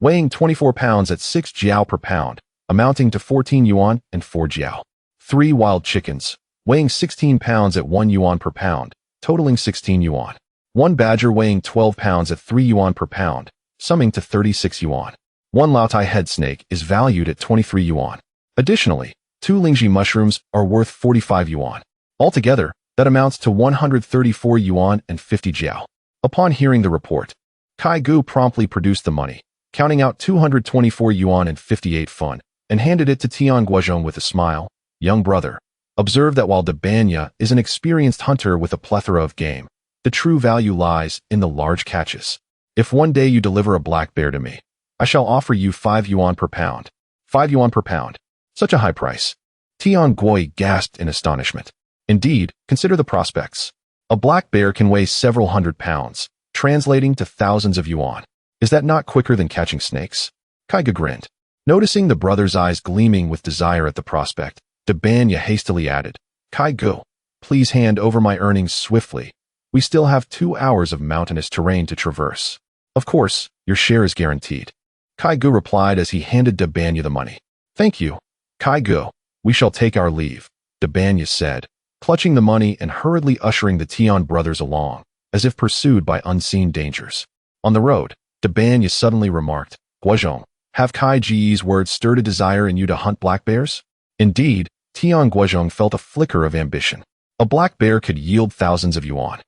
Speaker 1: weighing 24 pounds at 6 jiao per pound, amounting to 14 yuan and 4 jiao. 3 wild chickens, weighing 16 pounds at 1 yuan per pound, totaling 16 yuan. 1 badger weighing 12 pounds at 3 yuan per pound, summing to 36 yuan. 1 Laotai head snake is valued at 23 yuan. Additionally, 2 lingji mushrooms are worth 45 yuan. Altogether, that amounts to 134 yuan and 50 jiao. Upon hearing the report, Kai Gu promptly produced the money, counting out 224 yuan and 58 fun, and handed it to Tian Guozhong with a smile. Young brother, observe that while de Banya is an experienced hunter with a plethora of game, the true value lies in the large catches. If one day you deliver a black bear to me, I shall offer you 5 yuan per pound. 5 yuan per pound. Such a high price. Tian Guozhong gasped in astonishment. Indeed, consider the prospects. A black bear can weigh several hundred pounds, translating to thousands of yuan. Is that not quicker than catching snakes? Kai Gu grinned. Noticing the brother's eyes gleaming with desire at the prospect, de Banya hastily added, Kai Gu, please hand over my earnings swiftly. We still have 2 hours of mountainous terrain to traverse. Of course, your share is guaranteed. Kai Gu replied as he handed de Banya the money. Thank you, Kai Gu. We shall take our leave, de Banya said, clutching the money and hurriedly ushering the Tian brothers along, as if pursued by unseen dangers. On the road, de Banya suddenly remarked, Guozhong, have Kai Ji's words stirred a desire in you to hunt black bears? Indeed, Tian Guozhong felt a flicker of ambition. A black bear could yield thousands of yuan.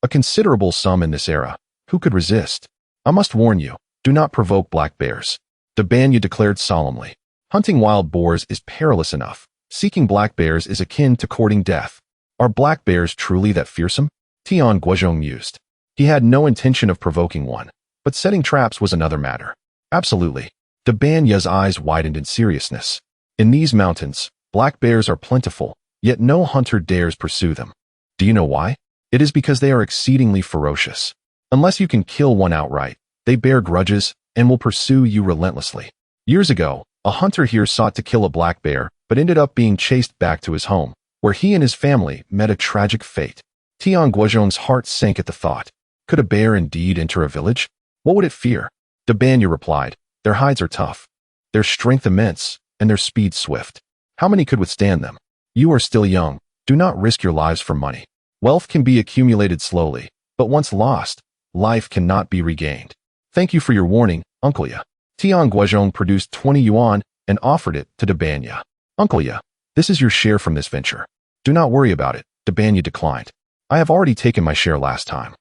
Speaker 1: A considerable sum in this era. Who could resist? I must warn you, do not provoke black bears. De Banya declared solemnly. Hunting wild boars is perilous enough. Seeking black bears is akin to courting death. Are black bears truly that fearsome? Tian Guozhong mused. He had no intention of provoking one, but setting traps was another matter. Absolutely. De Banya's eyes widened in seriousness. In these mountains, black bears are plentiful, yet no hunter dares pursue them. Do you know why? It is because they are exceedingly ferocious. Unless you can kill one outright, they bear grudges and will pursue you relentlessly. Years ago, a hunter here sought to kill a black bear, but ended up being chased back to his home, where he and his family met a tragic fate. Tian Guozhong's heart sank at the thought. Could a bear indeed enter a village? What would it fear? De Banya replied, their hides are tough, their strength immense, and their speed swift. How many could withstand them? You are still young. Do not risk your lives for money. Wealth can be accumulated slowly, but once lost, life cannot be regained. Thank you for your warning, Uncle Ya. Tian Guozhong produced 20 yuan and offered it to de Banya. Uncle Ya, this is your share from this venture. Do not worry about it, de Banya declined. I have already taken my share last time.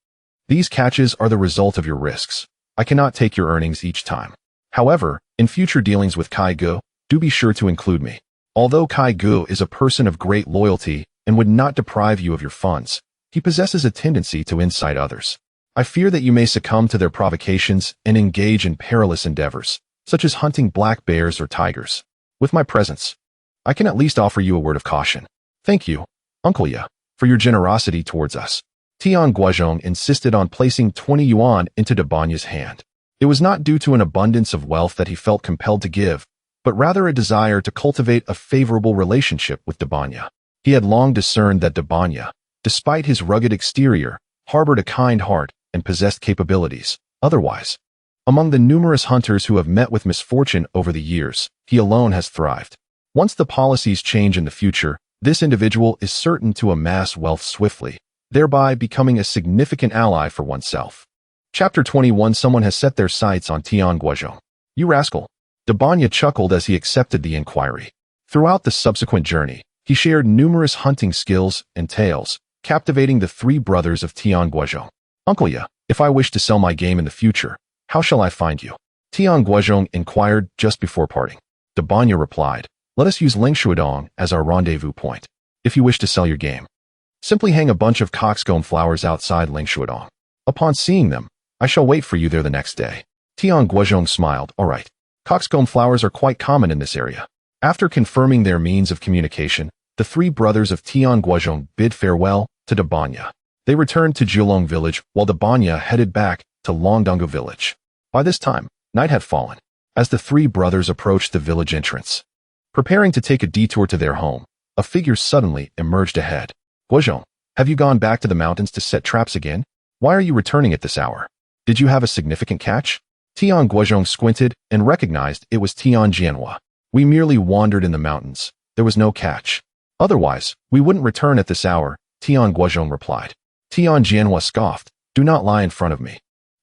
Speaker 1: These catches are the result of your risks. I cannot take your earnings each time. However, in future dealings with Kai Gu, do be sure to include me. Although Kai Gu is a person of great loyalty and would not deprive you of your funds, he possesses a tendency to incite others. I fear that you may succumb to their provocations and engage in perilous endeavors, such as hunting black bears or tigers. With my presence, I can at least offer you a word of caution. Thank you, Uncle Ya, for your generosity towards us. Tian Guozhong insisted on placing 20 yuan into de Banya's hand. It was not due to an abundance of wealth that he felt compelled to give, but rather a desire to cultivate a favorable relationship with de Banya. He had long discerned that de Banya, despite his rugged exterior, harbored a kind heart and possessed capabilities. Otherwise, among the numerous hunters who have met with misfortune over the years, he alone has thrived. Once the policies change in the future, this individual is certain to amass wealth swiftly, thereby becoming a significant ally for oneself. Chapter 21. Someone has set their sights on Tian Guozhong. You rascal. De Banya chuckled as he accepted the inquiry. Throughout the subsequent journey, he shared numerous hunting skills and tales, captivating the 3 brothers of Tian Guozhong. Uncle Ya, if I wish to sell my game in the future, how shall I find you? Tian Guozhong inquired just before parting. De Banya replied, let us use Lingshuadong as our rendezvous point. If you wish to sell your game, simply hang a bunch of coxcomb flowers outside Lingshuadong. Upon seeing them, I shall wait for you there the next day. Tian Guozhong smiled. All right. Coxcomb flowers are quite common in this area. After confirming their means of communication, the three brothers of Tian Guozhong bid farewell to Dabanya. They returned to Jiulong village while Dabanya headed back to Longdongo village. By this time, night had fallen. As the three brothers approached the village entrance, preparing to take a detour to their home, a figure suddenly emerged ahead. Guozhong, have you gone back to the mountains to set traps again? Why are you returning at this hour? Did you have a significant catch? Tian Guozhong squinted and recognized it was Tian Jianhua. We merely wandered in the mountains. There was no catch. Otherwise, we wouldn't return at this hour, Tian Guozhong replied. Tian Jianhua scoffed. Do not lie in front of me.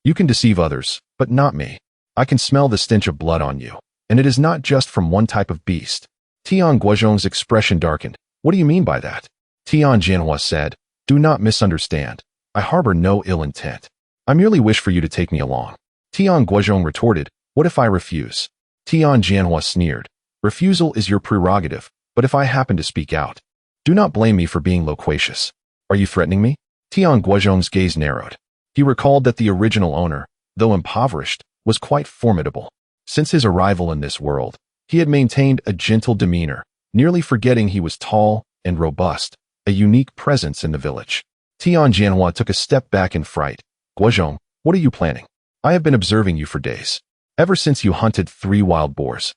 Speaker 1: You can deceive others, but not me. I can smell the stench of blood on you, and it is not just from one type of beast. Tian Guozhong's expression darkened. What do you mean by that? Tian Jianhua said, do not misunderstand. I harbor no ill intent. I merely wish for you to take me along. Tian Guozhong retorted, what if I refuse? Tian Jianhua sneered. Refusal is your prerogative, but if I happen to speak out, do not blame me for being loquacious. Are you threatening me? Tian Guozhong's gaze narrowed. He recalled that the original owner, though impoverished, was quite formidable. Since his arrival in this world, he had maintained a gentle demeanor, nearly forgetting he was tall and robust, a unique presence in the village. Tian Jianhua took a step back in fright. Guozhong, what are you planning? I have been observing you for days. Ever since you hunted 3 wild boars.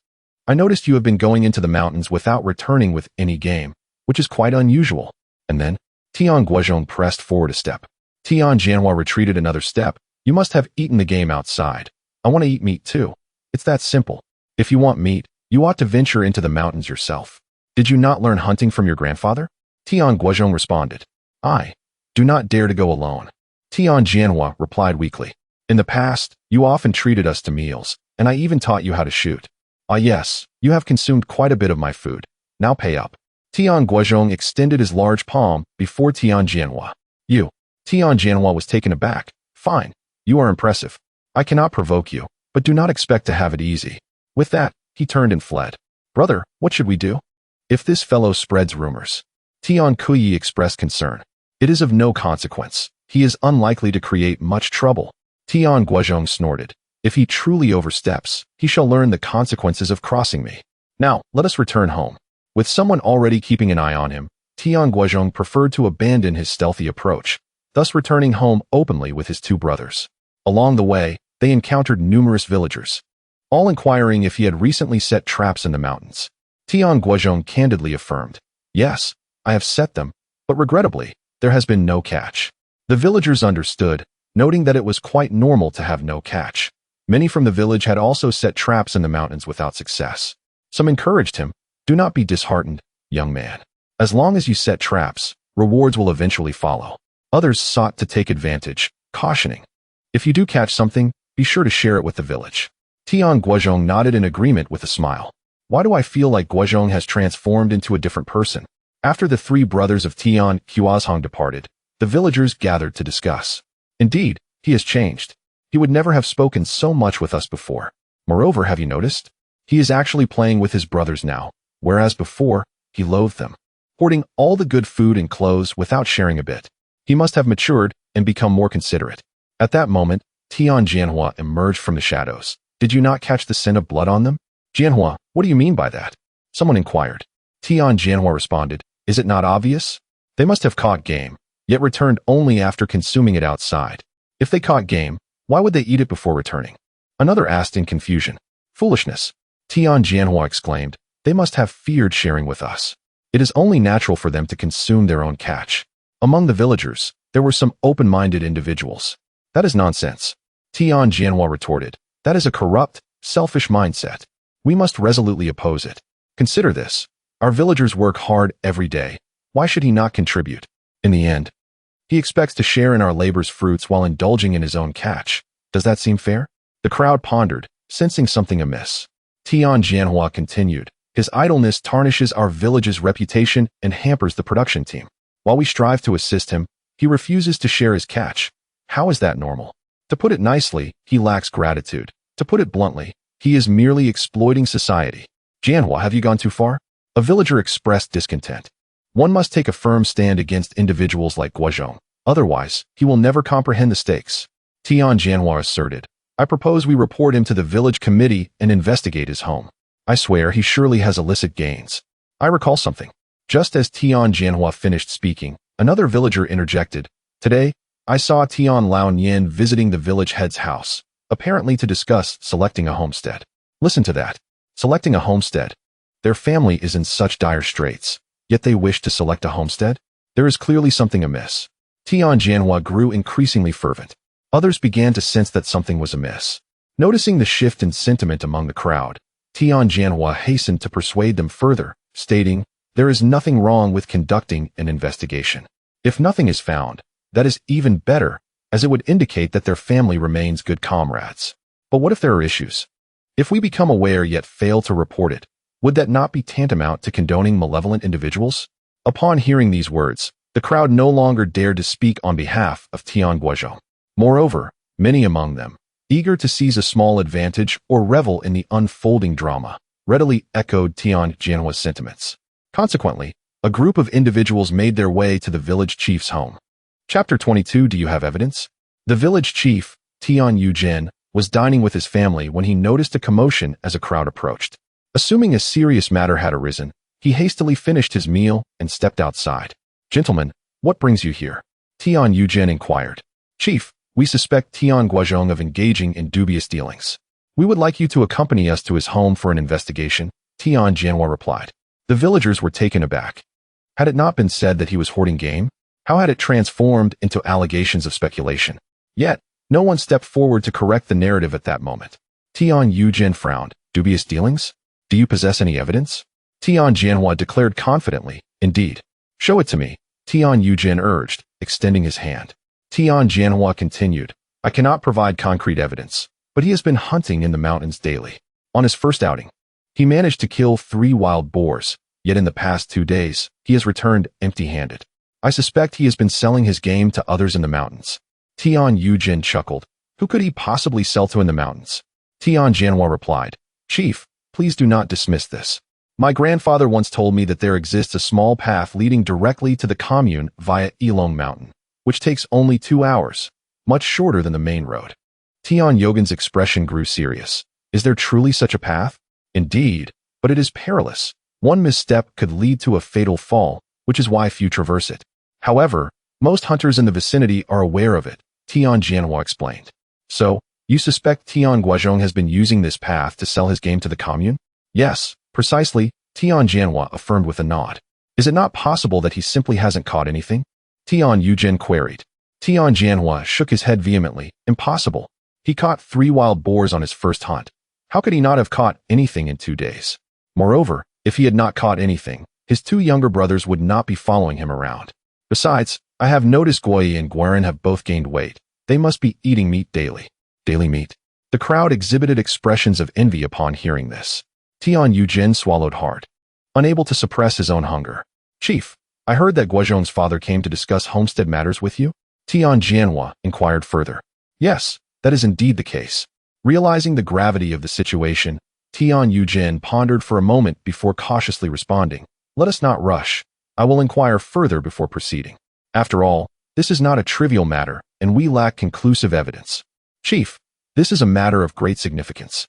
Speaker 1: I noticed you have been going into the mountains without returning with any game, which is quite unusual. And then, Tian Guozhong pressed forward a step. Tian Jianhua retreated another step. You must have eaten the game outside. I want to eat meat too. It's that simple. If you want meat, you ought to venture into the mountains yourself. Did you not learn hunting from your grandfather? Tian Guozhong responded. I do not dare to go alone. Tian Jianhua replied weakly. In the past, you often treated us to meals, and I even taught you how to shoot. Ah yes, you have consumed quite a bit of my food. Now pay up. Tian Guozhong extended his large palm before Tian Jianhua. You. Tian Jianhua was taken aback. Fine. You are impressive. I cannot provoke you, but do not expect to have it easy. With that, he turned and fled. Brother, what should we do? If this fellow spreads rumors. Tian Kuyi expressed concern. It is of no consequence. He is unlikely to create much trouble. Tian Guozhong snorted. If he truly oversteps, he shall learn the consequences of crossing me. Now, let us return home. With someone already keeping an eye on him, Tian Guozhong preferred to abandon his stealthy approach, thus returning home openly with his 2 brothers. Along the way, they encountered numerous villagers, all inquiring if he had recently set traps in the mountains. Tian Guozhong candidly affirmed, yes, I have set them, but regrettably, there has been no catch. The villagers understood, noting that it was quite normal to have no catch. Many from the village had also set traps in the mountains without success. Some encouraged him, do not be disheartened, young man. As long as you set traps, rewards will eventually follow. Others sought to take advantage, cautioning, if you do catch something, be sure to share it with the village. Tian Guozhong nodded in agreement with a smile. Why do I feel like Guozhong has transformed into a different person? After the 3 brothers of Tian Guozhong departed, the villagers gathered to discuss. Indeed, he has changed. He would never have spoken so much with us before. Moreover, have you noticed? He is actually playing with his brothers now, whereas before, he loathed them, hoarding all the good food and clothes without sharing a bit. He must have matured and become more considerate. At that moment, Tian Jianhua emerged from the shadows. Did you not catch the scent of blood on them? Jianhua, what do you mean by that? Someone inquired. Tian Jianhua responded, is it not obvious? They must have caught game, yet returned only after consuming it outside. If they caught game, why would they eat it before returning? Another asked in confusion. Foolishness. Tian Jianhua exclaimed, they must have feared sharing with us. It is only natural for them to consume their own catch. Among the villagers, there were some open-minded individuals. That is nonsense. Tian Jianhua retorted. That is a corrupt, selfish mindset. We must resolutely oppose it. Consider this. Our villagers work hard every day. Why should he not contribute? In the end, he expects to share in our labor's fruits while indulging in his own catch. Does that seem fair? The crowd pondered, sensing something amiss. Tian Jianhua continued. His idleness tarnishes our village's reputation and hampers the production team. While we strive to assist him, he refuses to share his catch. How is that normal? To put it nicely, he lacks gratitude. To put it bluntly, he is merely exploiting society. Jianhua, have you gone too far? A villager expressed discontent. One must take a firm stand against individuals like Guozhong. Otherwise, he will never comprehend the stakes. Tian Guozhong asserted. I propose we report him to the village committee and investigate his home. I swear he surely has illicit gains. I recall something. Just as Tian Guozhong finished speaking, another villager interjected. Today, I saw Tian Laonyan visiting the village head's house, apparently to discuss selecting a homestead. Listen to that. Selecting a homestead. Their family is in such dire straits, yet they wish to select a homestead? There is clearly something amiss. Tian Guozhong grew increasingly fervent. Others began to sense that something was amiss. Noticing the shift in sentiment among the crowd, Tian Guozhong hastened to persuade them further, stating, there is nothing wrong with conducting an investigation. If nothing is found, that is even better, as it would indicate that their family remains good comrades. But what if there are issues? If we become aware yet fail to report it, would that not be tantamount to condoning malevolent individuals? Upon hearing these words, the crowd no longer dared to speak on behalf of Tian Guozhong. Moreover, many among them, eager to seize a small advantage or revel in the unfolding drama, readily echoed Tian Guozhong's sentiments. Consequently, a group of individuals made their way to the village chief's home. Chapter 22. Do you have evidence? The village chief, Tian Guozhong, was dining with his family when he noticed a commotion as a crowd approached. Assuming a serious matter had arisen, he hastily finished his meal and stepped outside. Gentlemen, what brings you here? Tian Guozhong inquired. Chief, we suspect Tian Guozhong of engaging in dubious dealings. We would like you to accompany us to his home for an investigation, Tian Guozhong replied. The villagers were taken aback. Had it not been said that he was hoarding game? How had it transformed into allegations of speculation? Yet, no one stepped forward to correct the narrative at that moment. Tian Guozhong frowned. Dubious dealings? Do you possess any evidence? Tian Guozhong declared confidently. Indeed. Show it to me, Tian Guozhong urged, extending his hand. Tian Guozhong continued. I cannot provide concrete evidence, but he has been hunting in the mountains daily. On his first outing, he managed to kill 3 wild boars, yet in the past 2 days, he has returned empty-handed. I suspect he has been selling his game to others in the mountains. Tian Guozhong chuckled. Who could he possibly sell to in the mountains? Tian Guozhong replied. Chief, please do not dismiss this. My grandfather once told me that there exists a small path leading directly to the commune via Yilong Mountain, which takes only 2 hours, much shorter than the main road. Tian Guozhong's expression grew serious. Is there truly such a path? Indeed, but it is perilous. One misstep could lead to a fatal fall, which is why few traverse it. However, most hunters in the vicinity are aware of it, Tian Guozhong explained. So, you suspect Tian Guozhong has been using this path to sell his game to the commune? Yes, precisely, Tian Guozhong affirmed with a nod. Is it not possible that he simply hasn't caught anything? Tian Guozhong queried. Tian Guozhong shook his head vehemently. Impossible. He caught 3 wild boars on his first hunt. How could he not have caught anything in 2 days? Moreover, if he had not caught anything, his 2 younger brothers would not be following him around. Besides, I have noticed Guoyi and Guerin have both gained weight. They must be eating meat daily. Daily meat. The crowd exhibited expressions of envy upon hearing this. Tian Guozhong swallowed hard, unable to suppress his own hunger. Chief, I heard that Guozhong's father came to discuss homestead matters with you? Tian Guozhong inquired further. Yes, that is indeed the case. Realizing the gravity of the situation, Tian Guozhong pondered for a moment before cautiously responding. Let us not rush. I will inquire further before proceeding. After all, this is not a trivial matter, and we lack conclusive evidence. Chief, this is a matter of great significance.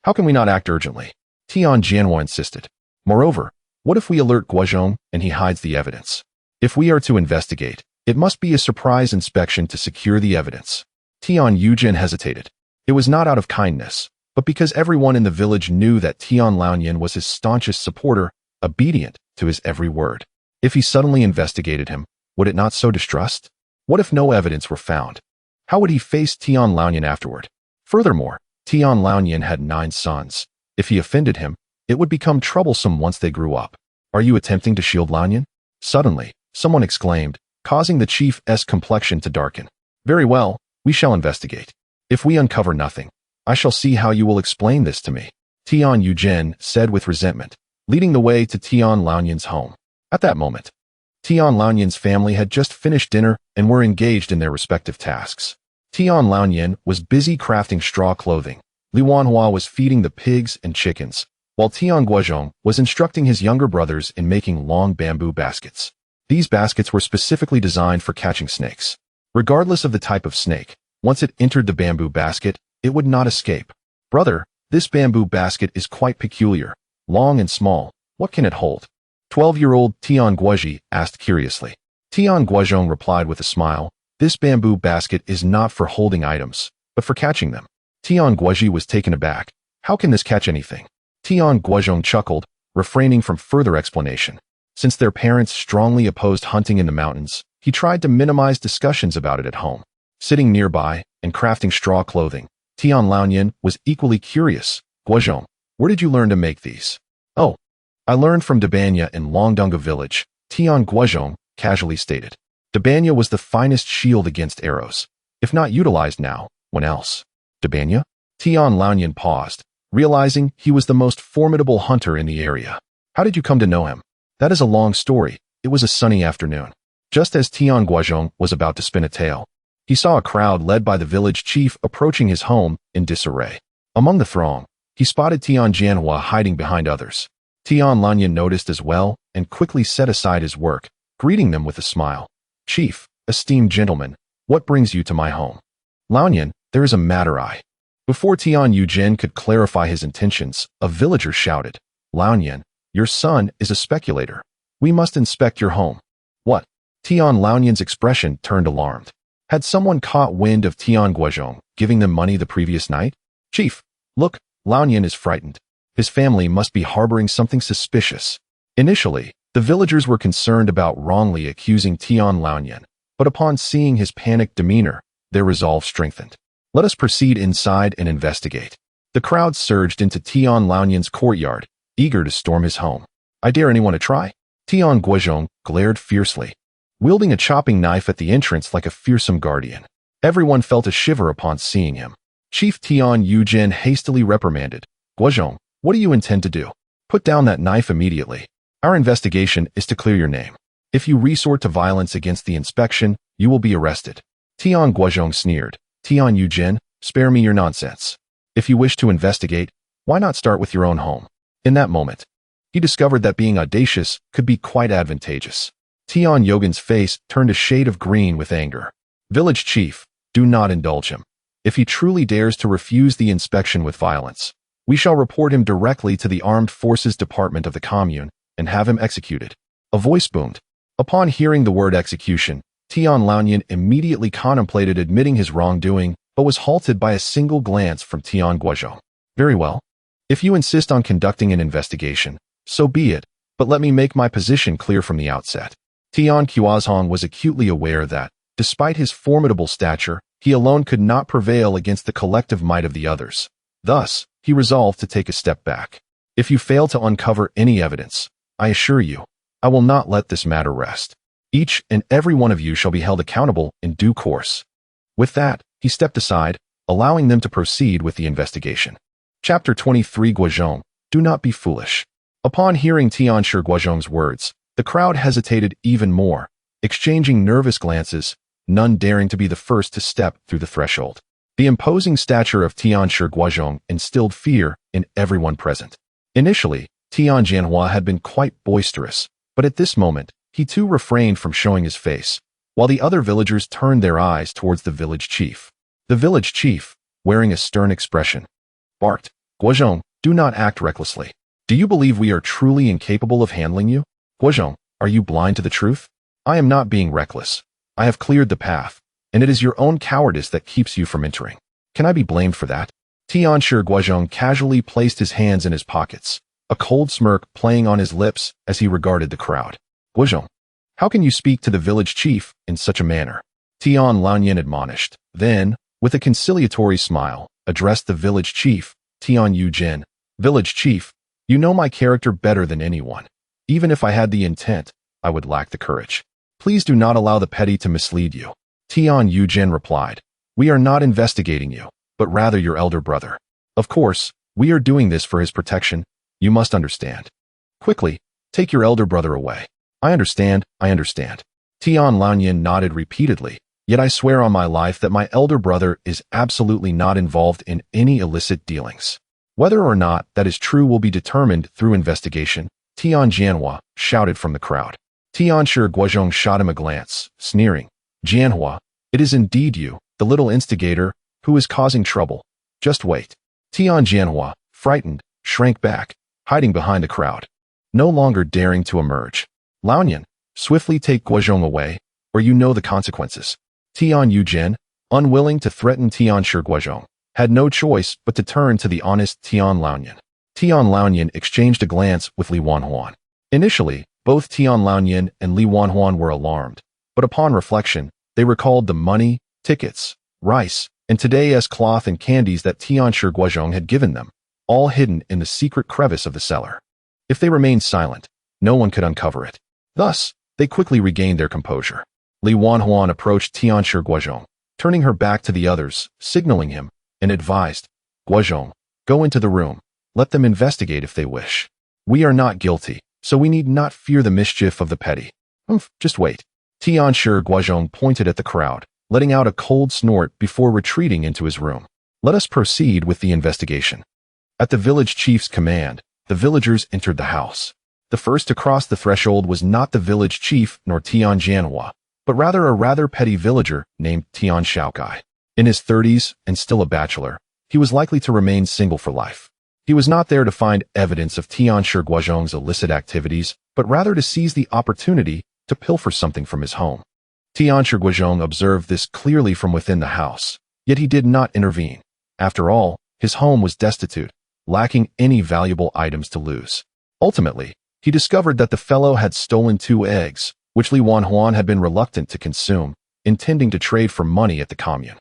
Speaker 1: How can we not act urgently? Tian Guozhong insisted. Moreover, what if we alert Guozhong and he hides the evidence? If we are to investigate, it must be a surprise inspection to secure the evidence. Tian Guozhong hesitated. It was not out of kindness, but because everyone in the village knew that Tian Laonyan was his staunchest supporter, obedient to his every word. If he suddenly investigated him, would it not sow distrust? What if no evidence were found? How would he face Tian Laonyan afterward? Furthermore, Tian Laonyan had 9 sons. If he offended him, it would become troublesome once they grew up. Are you attempting to shield Laonyan? Suddenly, someone exclaimed, causing the chief's complexion to darken. Very well, we shall investigate. If we uncover nothing, I shall see how you will explain this to me, Tian Guozhong said with resentment, leading the way to Tian Laonyan's home. At that moment, Tian Laonyan's family had just finished dinner and were engaged in their respective tasks. Tian Laonyan was busy crafting straw clothing. Li Wanhua was feeding the pigs and chickens, while Tian Guozhong was instructing his younger brothers in making long bamboo baskets. These baskets were specifically designed for catching snakes. Regardless of the type of snake, once it entered the bamboo basket, it would not escape. Brother, this bamboo basket is quite peculiar, long and small. What can it hold? 12-year-old Tian Guozhong asked curiously. Tian Guozhong replied with a smile, this bamboo basket is not for holding items, but for catching them. Tian Guozhong was taken aback. How can this catch anything? Tian Guozhong chuckled, refraining from further explanation. Since their parents strongly opposed hunting in the mountains, he tried to minimize discussions about it at home. Sitting nearby and crafting straw clothing, Tian Laonian was equally curious. Guozhong, where did you learn to make these? Oh, I learned from Dabanya in Longdunga village, Tian Guozhong casually stated. Dabanya was the finest shield against arrows. If not utilized now, when else? Dabanya? Tian Laonian paused, realizing he was the most formidable hunter in the area. How did you come to know him? That is a long story. It was a sunny afternoon. Just as Tian Guozhong was about to spin a tale, he saw a crowd led by the village chief approaching his home in disarray. Among the throng, he spotted Tian Guozhong hiding behind others. Tian Laonian noticed as well and quickly set aside his work, greeting them with a smile. Chief, esteemed gentlemen, what brings you to my home? Laonian, there is a matter Before Tian Guozhong could clarify his intentions, a villager shouted, Laonian, your son is a speculator. We must inspect your home. What? Tian Laonian's expression turned alarmed. Had someone caught wind of Tian Guozhong giving them money the previous night? Chief, look, Laonian is frightened. His family must be harboring something suspicious. Initially, the villagers were concerned about wrongly accusing Tian Laonian, but upon seeing his panicked demeanor, their resolve strengthened. Let us proceed inside and investigate. The crowd surged into Tian Laonian's courtyard, eager to storm his home. I dare anyone to try? Tian Guozhong glared fiercely, wielding a chopping knife at the entrance like a fearsome guardian. Everyone felt a shiver upon seeing him. Chief Tian Guozhong hastily reprimanded, Guozhong, what do you intend to do? Put down that knife immediately. Our investigation is to clear your name. If you resort to violence against the inspection, you will be arrested. Tian Guozhong sneered, Tian Guozhong, spare me your nonsense. If you wish to investigate, why not start with your own home? In that moment, he discovered that being audacious could be quite advantageous. Tian Guozhong's face turned a shade of green with anger. Village chief, do not indulge him. If he truly dares to refuse the inspection with violence, we shall report him directly to the Armed Forces Department of the commune and have him executed. A voice boomed. Upon hearing the word execution, Tian Laonian immediately contemplated admitting his wrongdoing, but was halted by a single glance from Tian Guozhong. Very well. If you insist on conducting an investigation, so be it, but let me make my position clear from the outset. Tian Guozhong was acutely aware that, despite his formidable stature, he alone could not prevail against the collective might of the others. Thus, he resolved to take a step back. If you fail to uncover any evidence, I assure you, I will not let this matter rest. Each and every one of you shall be held accountable in due course. With that, he stepped aside, allowing them to proceed with the investigation. Chapter 23 Guozhong, do not be foolish. Upon hearing Tian Guozhong's words, the crowd hesitated even more, exchanging nervous glances, none daring to be the first to step through the threshold. The imposing stature of Tian Guozhong instilled fear in everyone present. Initially, Tian Guozhong had been quite boisterous, but at this moment, he too refrained from showing his face, while the other villagers turned their eyes towards the village chief. The village chief, wearing a stern expression, barked, Guozhong, do not act recklessly. Do you believe we are truly incapable of handling you? Guozhong, are you blind to the truth? I am not being reckless. I have cleared the path, and it is your own cowardice that keeps you from entering. Can I be blamed for that? Tian Guozhong casually placed his hands in his pockets, a cold smirk playing on his lips as he regarded the crowd. Guozhong, how can you speak to the village chief in such a manner? Tian Laonian admonished, then, with a conciliatory smile, addressed the village chief, Tian Guozhong. Village chief, you know my character better than anyone. Even if I had the intent, I would lack the courage. Please do not allow the petty to mislead you. Tian Guozhong replied, we are not investigating you, but rather your elder brother. Of course, we are doing this for his protection. You must understand. Quickly, take your elder brother away. I understand, I understand. Tian Laonian nodded repeatedly, yet I swear on my life that my elder brother is absolutely not involved in any illicit dealings. Whether or not that is true will be determined through investigation, Tian Guozhong shouted from the crowd. Tian Guozhong shot him a glance, sneering. Jianhua, it is indeed you, the little instigator, who is causing trouble. Just wait. Tian Jianhua, frightened, shrank back, hiding behind the crowd, no longer daring to emerge. Laonian, swiftly take Guozhong away, or you know the consequences. Tian Yujin, unwilling to threaten Tian Guozhong, had no choice but to turn to the honest Tian Laonian. Tian Laonian exchanged a glance with Li Wanhuan. Initially, both Tian Laonian and Li Wanhuan were alarmed, but upon reflection, they recalled the money, tickets, rice, and today's cloth and candies that Tian Guozhong had given them, all hidden in the secret crevice of the cellar. If they remained silent, no one could uncover it. Thus, they quickly regained their composure. Li Wanhuan approached Tian Guozhong, turning her back to the others, signaling him, and advised, Guozhong, go into the room. Let them investigate if they wish. We are not guilty, so we need not fear the mischief of the petty. Just wait. Tian Guozhong pointed at the crowd, letting out a cold snort before retreating into his room. Let us proceed with the investigation. At the village chief's command, the villagers entered the house. The first to cross the threshold was not the village chief nor Tian Jianhua, but rather a rather petty villager named Tian Shaokai. In his 30s and still a bachelor, he was likely to remain single for life. He was not there to find evidence of Tian Guozhong's illicit activities, but rather to seize the opportunity to pilfer something from his home. Tian Guozhong observed this clearly from within the house, yet he did not intervene. After all, his home was destitute, lacking any valuable items to lose. Ultimately, he discovered that the fellow had stolen 2 eggs, which Li Wanhuan had been reluctant to consume, intending to trade for money at the commune.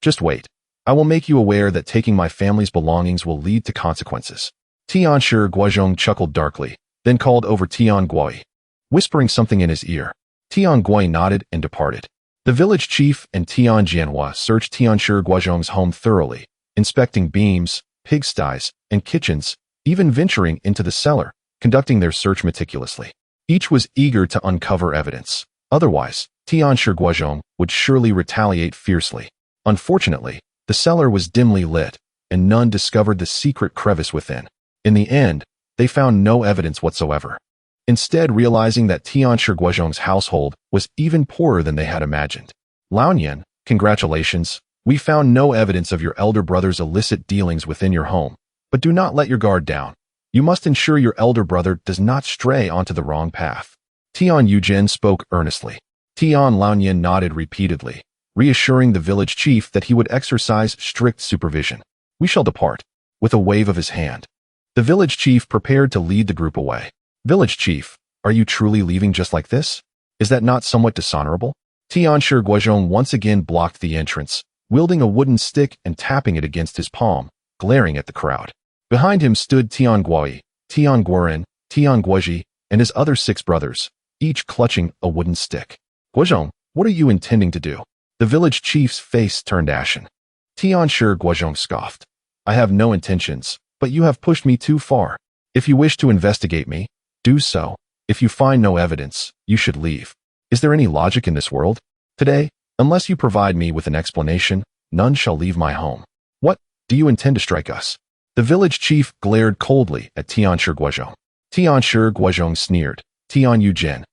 Speaker 1: Just wait. I will make you aware that taking my family's belongings will lead to consequences. Tian Guozhong chuckled darkly, then called over Tian Guozhong, whispering something in his ear. Tian Guozhong nodded and departed. The village chief and Tian Jianhua searched Tian Guozhong's home thoroughly, inspecting beams, pigsties, and kitchens, even venturing into the cellar, conducting their search meticulously. Each was eager to uncover evidence. Otherwise, Tian Guozhong would surely retaliate fiercely. Unfortunately, the cellar was dimly lit, and none discovered the secret crevice within. In the end, they found no evidence whatsoever. Instead, realizing that Tian Guozhong's household was even poorer than they had imagined. Laonian, congratulations, we found no evidence of your elder brother's illicit dealings within your home, but do not let your guard down. You must ensure your elder brother does not stray onto the wrong path. Tian Yujin spoke earnestly. Tian Laonian nodded repeatedly, reassuring the village chief that he would exercise strict supervision. We shall depart. With a wave of his hand, the village chief prepared to lead the group away. Village chief, are you truly leaving just like this? Is that not somewhat dishonorable? Tian Guozhong once again blocked the entrance, wielding a wooden stick and tapping it against his palm, glaring at the crowd. Behind him stood Tian Guozhong, Tian Guoren, Tian Guozhi, and his other 6 brothers, each clutching a wooden stick. Guozhong, what are you intending to do? The village chief's face turned ashen. Tian Guozhong scoffed. I have no intentions, but you have pushed me too far. If you wish to investigate me, do so. If you find no evidence, you should leave. Is there any logic in this world? Today, unless you provide me with an explanation, none shall leave my home. What, do you intend to strike us? The village chief glared coldly at Tian Guozhong. Tian Guozhong sneered. Tian Yujin,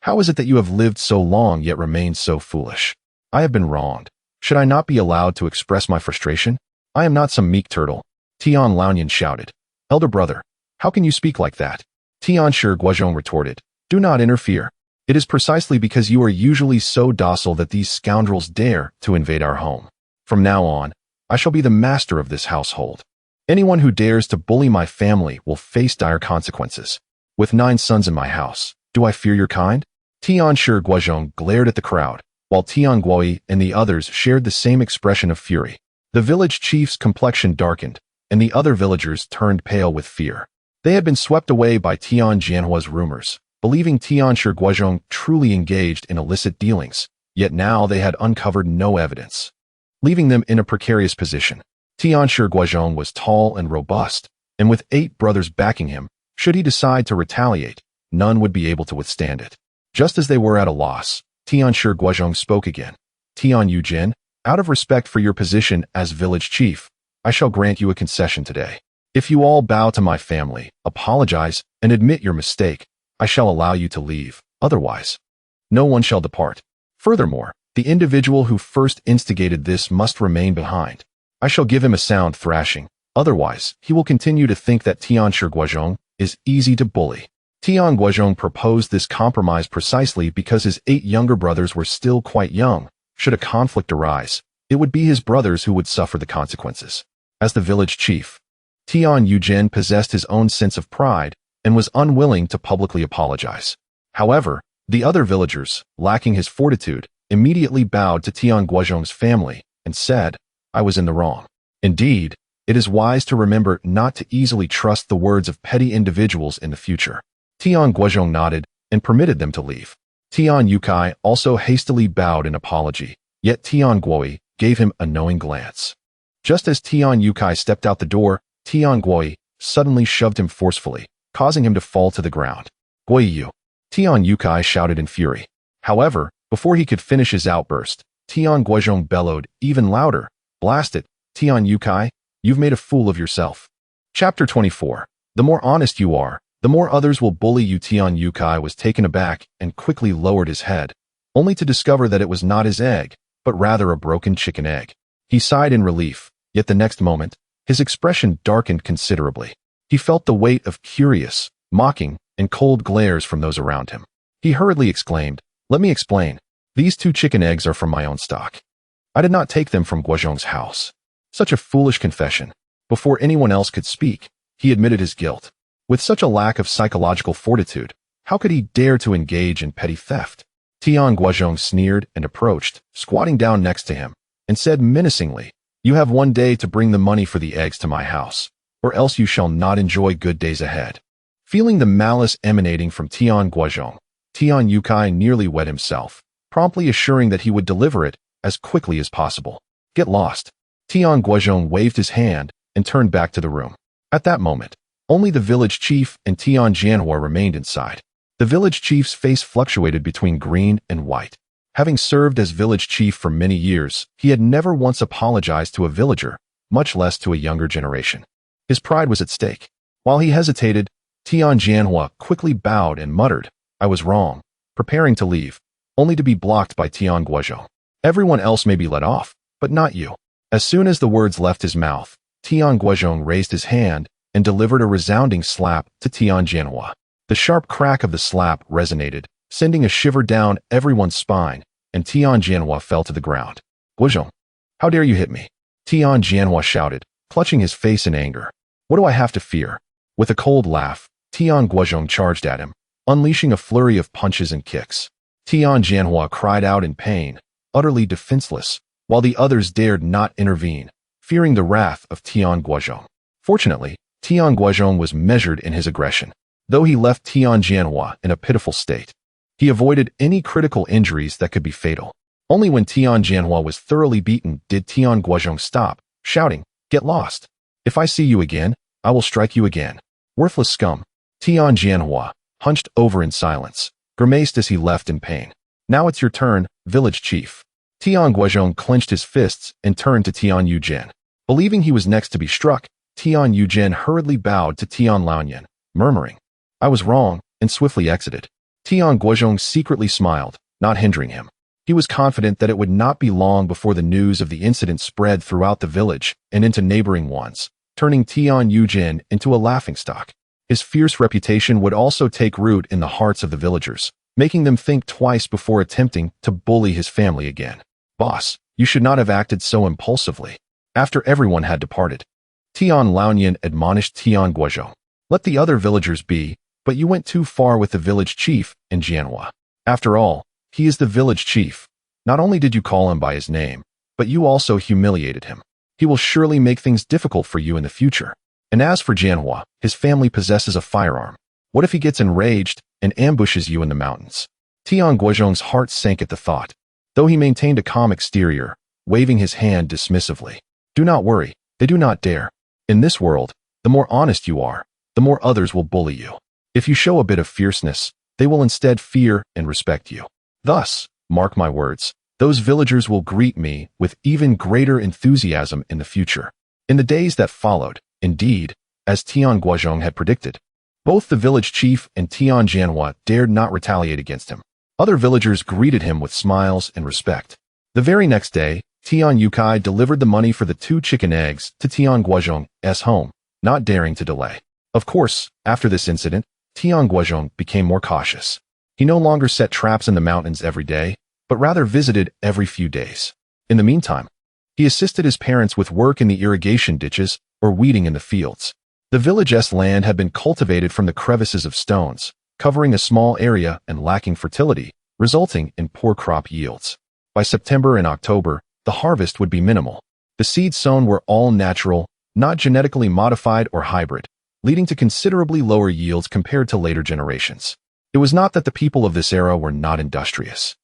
Speaker 1: how is it that you have lived so long yet remained so foolish? I have been wronged. Should I not be allowed to express my frustration? I am not some meek turtle. Tian Laonian shouted. Elder brother, how can you speak like that? Tian Guozhong retorted. Do not interfere. It is precisely because you are usually so docile that these scoundrels dare to invade our home. From now on, I shall be the master of this household. Anyone who dares to bully my family will face dire consequences. With 9 sons in my house, do I fear your kind? Tian Guozhong glared at the crowd, while Tian Guozhi and the others shared the same expression of fury. The village chief's complexion darkened, and the other villagers turned pale with fear. They had been swept away by Tian Jianhua's rumors, believing Tian Guozhong truly engaged in illicit dealings, yet now they had uncovered no evidence, leaving them in a precarious position. Tian Guozhong was tall and robust, and with 8 brothers backing him, should he decide to retaliate, none would be able to withstand it. Just as they were at a loss, Tian Guozhong spoke again. Tian Yujin, out of respect for your position as village chief, I shall grant you a concession today. If you all bow to my family, apologize, and admit your mistake, I shall allow you to leave. Otherwise, no one shall depart. Furthermore, the individual who first instigated this must remain behind. I shall give him a sound thrashing. Otherwise, he will continue to think that Tian Guozhong is easy to bully. Tian Guozhong proposed this compromise precisely because his 8 younger brothers were still quite young. Should a conflict arise, it would be his brothers who would suffer the consequences. As the village chief, Tian Guozhong possessed his own sense of pride and was unwilling to publicly apologize. However, the other villagers, lacking his fortitude, immediately bowed to Tian Guozhong's family and said, "I was in the wrong." Indeed, it is wise to remember not to easily trust the words of petty individuals in the future. Tian Guozhong nodded and permitted them to leave. Tian Yukai also hastily bowed in apology, yet Tian Guoi gave him a knowing glance. Just as Tian Yukai stepped out the door, Tian Guoi suddenly shoved him forcefully, causing him to fall to the ground. "Guoyu!" Tian Yukai shouted in fury. However, before he could finish his outburst, Tian Guozhong bellowed even louder, "Blast it, Tian Yukai, you've made a fool of yourself." Chapter 24. The more honest you are, the more others will bully you. Tian Yukai was taken aback and quickly lowered his head, only to discover that it was not his egg, but rather a broken chicken egg. He sighed in relief, yet the next moment, his expression darkened considerably. He felt the weight of curious, mocking, and cold glares from those around him. He hurriedly exclaimed, "Let me explain. These 2 chicken eggs are from my own stock. I did not take them from Guozhong's house." Such a foolish confession. Before anyone else could speak, he admitted his guilt. With such a lack of psychological fortitude, how could he dare to engage in petty theft? Tian Guozhong sneered and approached, squatting down next to him, and said menacingly, "You have 1 day to bring the money for the eggs to my house, or else you shall not enjoy good days ahead." Feeling the malice emanating from Tian Guozhong, Tian Yukai nearly wet himself, promptly assuring that he would deliver it as quickly as possible. "Get lost." Tian Guozhong waved his hand and turned back to the room. At that moment, only the village chief and Tian Jianhua remained inside. The village chief's face fluctuated between green and white. Having served as village chief for many years, he had never once apologized to a villager, much less to a younger generation. His pride was at stake. While he hesitated, Tian Jianhua quickly bowed and muttered, "I was wrong," preparing to leave, only to be blocked by Tian Guozhong. "Everyone else may be let off, but not you." As soon as the words left his mouth, Tian Guozhong raised his hand and delivered a resounding slap to Tian Jianhua. The sharp crack of the slap resonated, sending a shiver down everyone's spine, and Tian Jianhua fell to the ground. "Guozhong, how dare you hit me?" Tian Jianhua shouted, clutching his face in anger. "What do I have to fear?" With a cold laugh, Tian Guozhong charged at him, unleashing a flurry of punches and kicks. Tian Jianhua cried out in pain, utterly defenseless, while the others dared not intervene, fearing the wrath of Tian Guozhong. Fortunately, Tian Guozhong was measured in his aggression, though he left Tian Jianhua in a pitiful state. He avoided any critical injuries that could be fatal. Only when Tian Jianhua was thoroughly beaten did Tian Guozhong stop, shouting, "Get lost. If I see you again, I will strike you again. Worthless scum." Tian Jianhua, hunched over in silence, grimaced as he left in pain. "Now it's your turn, village chief." Tian Guozhong clenched his fists and turned to Tian Yujian. Believing he was next to be struck, Tian Yujian hurriedly bowed to Tian Laoyan, murmuring, "I was wrong," and swiftly exited. Tian Guozhong secretly smiled, not hindering him. He was confident that it would not be long before the news of the incident spread throughout the village and into neighboring ones, turning Tian Yujian into a laughingstock. His fierce reputation would also take root in the hearts of the villagers, making them think twice before attempting to bully his family again. "Boss, you should not have acted so impulsively." After everyone had departed, Tian Laoyan admonished Tian Guozhong, "Let the other villagers be, but you went too far with the village chief in Jianhua. After all, he is the village chief. Not only did you call him by his name, but you also humiliated him. He will surely make things difficult for you in the future. And as for Jianhua, his family possesses a firearm. What if he gets enraged and ambushes you in the mountains?" Tian Guozhong's heart sank at the thought, though he maintained a calm exterior, waving his hand dismissively. "Do not worry, they do not dare. In this world, the more honest you are, the more others will bully you. If you show a bit of fierceness, they will instead fear and respect you. Thus, mark my words, those villagers will greet me with even greater enthusiasm in the future." In the days that followed, indeed, as Tian Guozhong had predicted, Both the village chief and Tian Guozhong dared not retaliate against him. Other villagers greeted him with smiles and respect. The very next day, Tian Yukai delivered the money for the 2 chicken eggs to Tian Guozhong's home, not daring to delay. Of course, after this incident, Tian Guozhong became more cautious. He no longer set traps in the mountains every day, but rather visited every few days. In the meantime, he assisted his parents with work in the irrigation ditches or weeding in the fields. The village's land had been cultivated from the crevices of stones, covering a small area and lacking fertility, resulting in poor crop yields. By September and October, the harvest would be minimal. The seeds sown were all natural, not genetically modified or hybrid, leading to considerably lower yields compared to later generations. It was not that the people of this era were not industrious.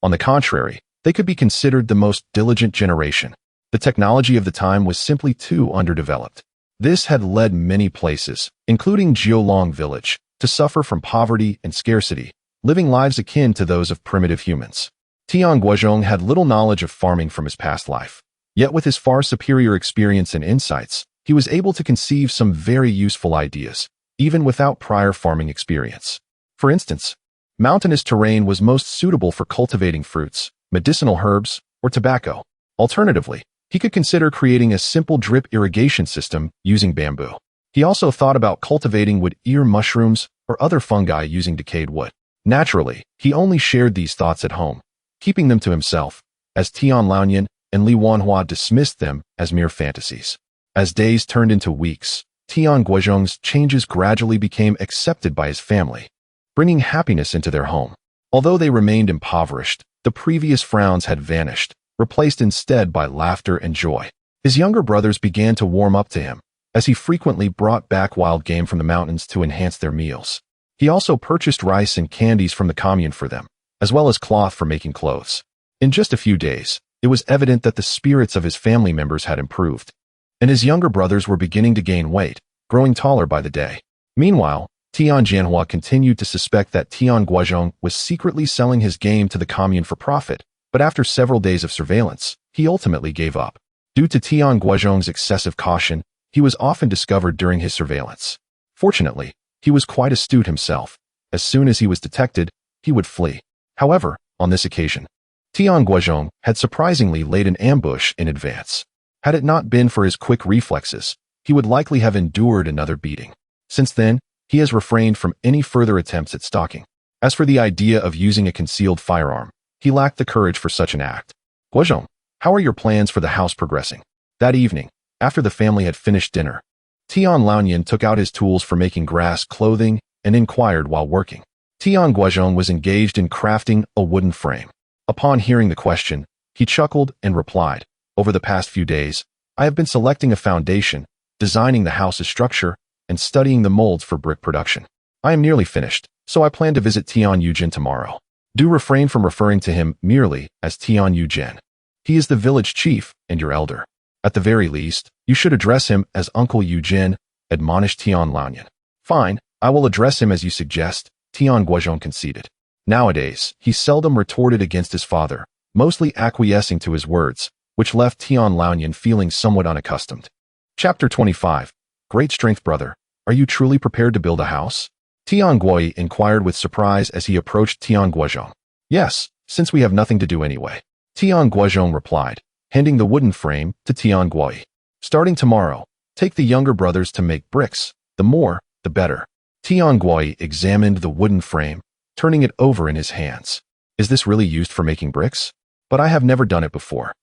Speaker 1: On the contrary, they could be considered the most diligent generation. The technology of the time was simply too underdeveloped. This had led many places, including Jiulong village, to suffer from poverty and scarcity, living lives akin to those of primitive humans. Tian Guozhong had little knowledge of farming from his past life. Yet with his far superior experience and insights, he was able to conceive some very useful ideas, even without prior farming experience. For instance, mountainous terrain was most suitable for cultivating fruits, medicinal herbs, or tobacco. Alternatively, he could consider creating a simple drip irrigation system using bamboo. He also thought about cultivating wood-ear mushrooms or other fungi using decayed wood. Naturally, he only shared these thoughts at home, keeping them to himself, as Tian Laonian and Li Wanhua dismissed them as mere fantasies. As days turned into weeks, Tian Guozhong's changes gradually became accepted by his family, bringing happiness into their home. Although they remained impoverished, the previous frowns had vanished, replaced instead by laughter and joy. His younger brothers began to warm up to him, as he frequently brought back wild game from the mountains to enhance their meals. He also purchased rice and candies from the commune for them, as well as cloth for making clothes. In just a few days, it was evident that the spirits of his family members had improved, and his younger brothers were beginning to gain weight, growing taller by the day. Meanwhile, Tian Guozhong continued to suspect that Tian Guozhong was secretly selling his game to the commune for profit, but after several days of surveillance, he ultimately gave up. Due to Tian Guozhong's excessive caution, he was often discovered during his surveillance. Fortunately, he was quite astute himself. As soon as he was detected, he would flee. However, on this occasion, Tian Guozhong had surprisingly laid an ambush in advance. Had it not been for his quick reflexes, he would likely have endured another beating. Since then, he has refrained from any further attempts at stalking. As for the idea of using a concealed firearm, he lacked the courage for such an act. Guozhong, how are your plans for the house progressing? That evening, after the family had finished dinner, Tian Laonian took out his tools for making grass clothing and inquired while working. Tian Guozhong was engaged in crafting a wooden frame. Upon hearing the question, he chuckled and replied, "Over the past few days, I have been selecting a foundation, designing the house's structure, and studying the molds for brick production. I am nearly finished, so I plan to visit Tian Yujian tomorrow." Do refrain from referring to him merely as Tian Yujian. He is the village chief and your elder. At the very least, you should address him as Uncle Yujian, admonished Tian Laonian. Fine, I will address him as you suggest, Tian Guozhong conceded. Nowadays, he seldom retorted against his father, mostly acquiescing to his words, which left Tian Laonian feeling somewhat unaccustomed. Chapter 25. Great strength, brother. Are you truly prepared to build a house? Tian Guozhong inquired with surprise as he approached Tian Guozhong. Yes, since we have nothing to do anyway. Tian Guozhong replied, handing the wooden frame to Tian Guozhong. Starting tomorrow, take the younger brothers to make bricks. The more, the better. Tian Guozhong examined the wooden frame, turning it over in his hands. Is this really used for making bricks? But I have never done it before.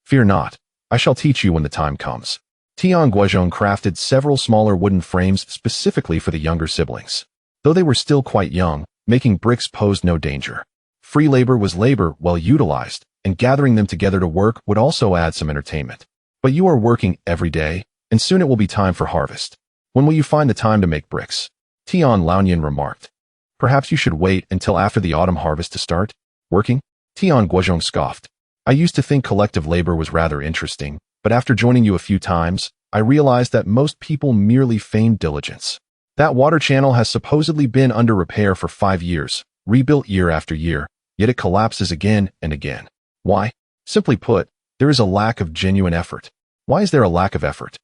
Speaker 1: Fear not, I shall teach you when the time comes. Tian Guozhong crafted several smaller wooden frames specifically for the younger siblings. Though they were still quite young, making bricks posed no danger. Free labor was labor well utilized, and gathering them together to work would also add some entertainment. But you are working every day, and soon it will be time for harvest. When will you find the time to make bricks? Tian Laonian remarked. Perhaps you should wait until after the autumn harvest to start working? Tian Guozhong scoffed. I used to think collective labor was rather interesting, but after joining you a few times, I realized that most people merely feign diligence. That water channel has supposedly been under repair for 5 years, rebuilt year after year, yet it collapses again and again. Why? Simply put, there is a lack of genuine effort. Why is there a lack of effort?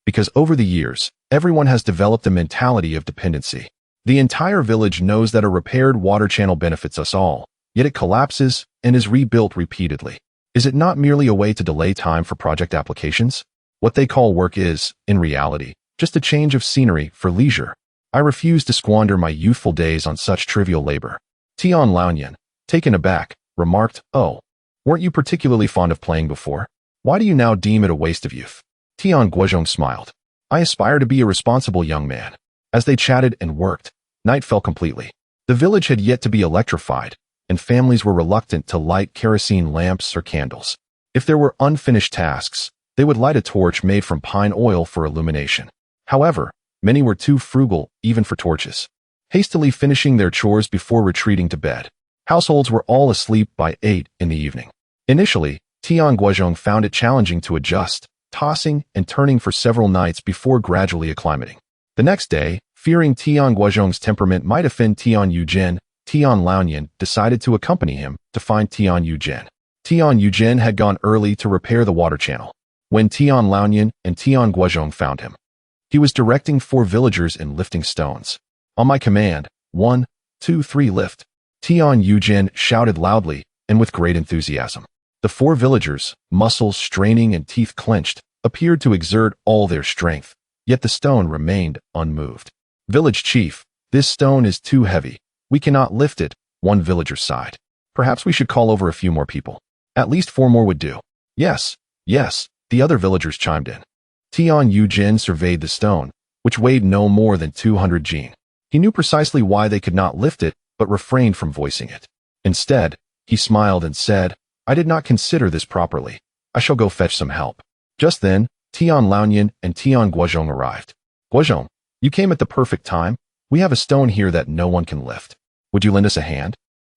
Speaker 1: because over the years, everyone has developed a mentality of dependency. The entire village knows that a repaired water channel benefits us all, yet it collapses and is rebuilt repeatedly. Is it not merely a way to delay time for project applications? What they call work is, in reality, just a change of scenery for leisure. I refuse to squander my youthful days on such trivial labor. Tian Guozhong, taken aback, remarked, "Oh, weren't you particularly fond of playing before? Why do you now deem it a waste of youth?" Tian Guozhong smiled. "I aspire to be a responsible young man." As they chatted and worked, night fell completely. The village had yet to be electrified, and families were reluctant to light kerosene lamps or candles. If there were unfinished tasks, they would light a torch made from pine oil for illumination. However, many were too frugal even for torches, hastily finishing their chores before retreating to bed. Households were all asleep by 8 in the evening. Initially, Tian Guozhong found it challenging to adjust, tossing and turning for several nights before gradually acclimating. The next day, fearing Tian Guozhong's temperament might offend Tian Guozhong, Tian Guozhong decided to accompany him to find Tian Guozhong. Tian Guozhong had gone early to repair the water channel. When Tian Guozhong and Tian Guozhong found him, he was directing 4 villagers in lifting stones. "On my command, 1, 2, 3, lift." Tian Guozhong shouted loudly and with great enthusiasm. The 4 villagers, muscles straining and teeth clenched, appeared to exert all their strength, yet the stone remained unmoved. "Village chief, this stone is too heavy. We cannot lift it," one villager sighed. "Perhaps we should call over a few more people. At least 4 more would do." "Yes, yes," the other villagers chimed in. Tian Guozhong surveyed the stone, which weighed no more than 200 jin. He knew precisely why they could not lift it, but refrained from voicing it. Instead, he smiled and said, "I did not consider this properly. I shall go fetch some help." Just then, Tian Guozhong and Tian Guozhong arrived. "Guozhong, you came at the perfect time. We have a stone here that no one can lift. Would you lend us a hand?"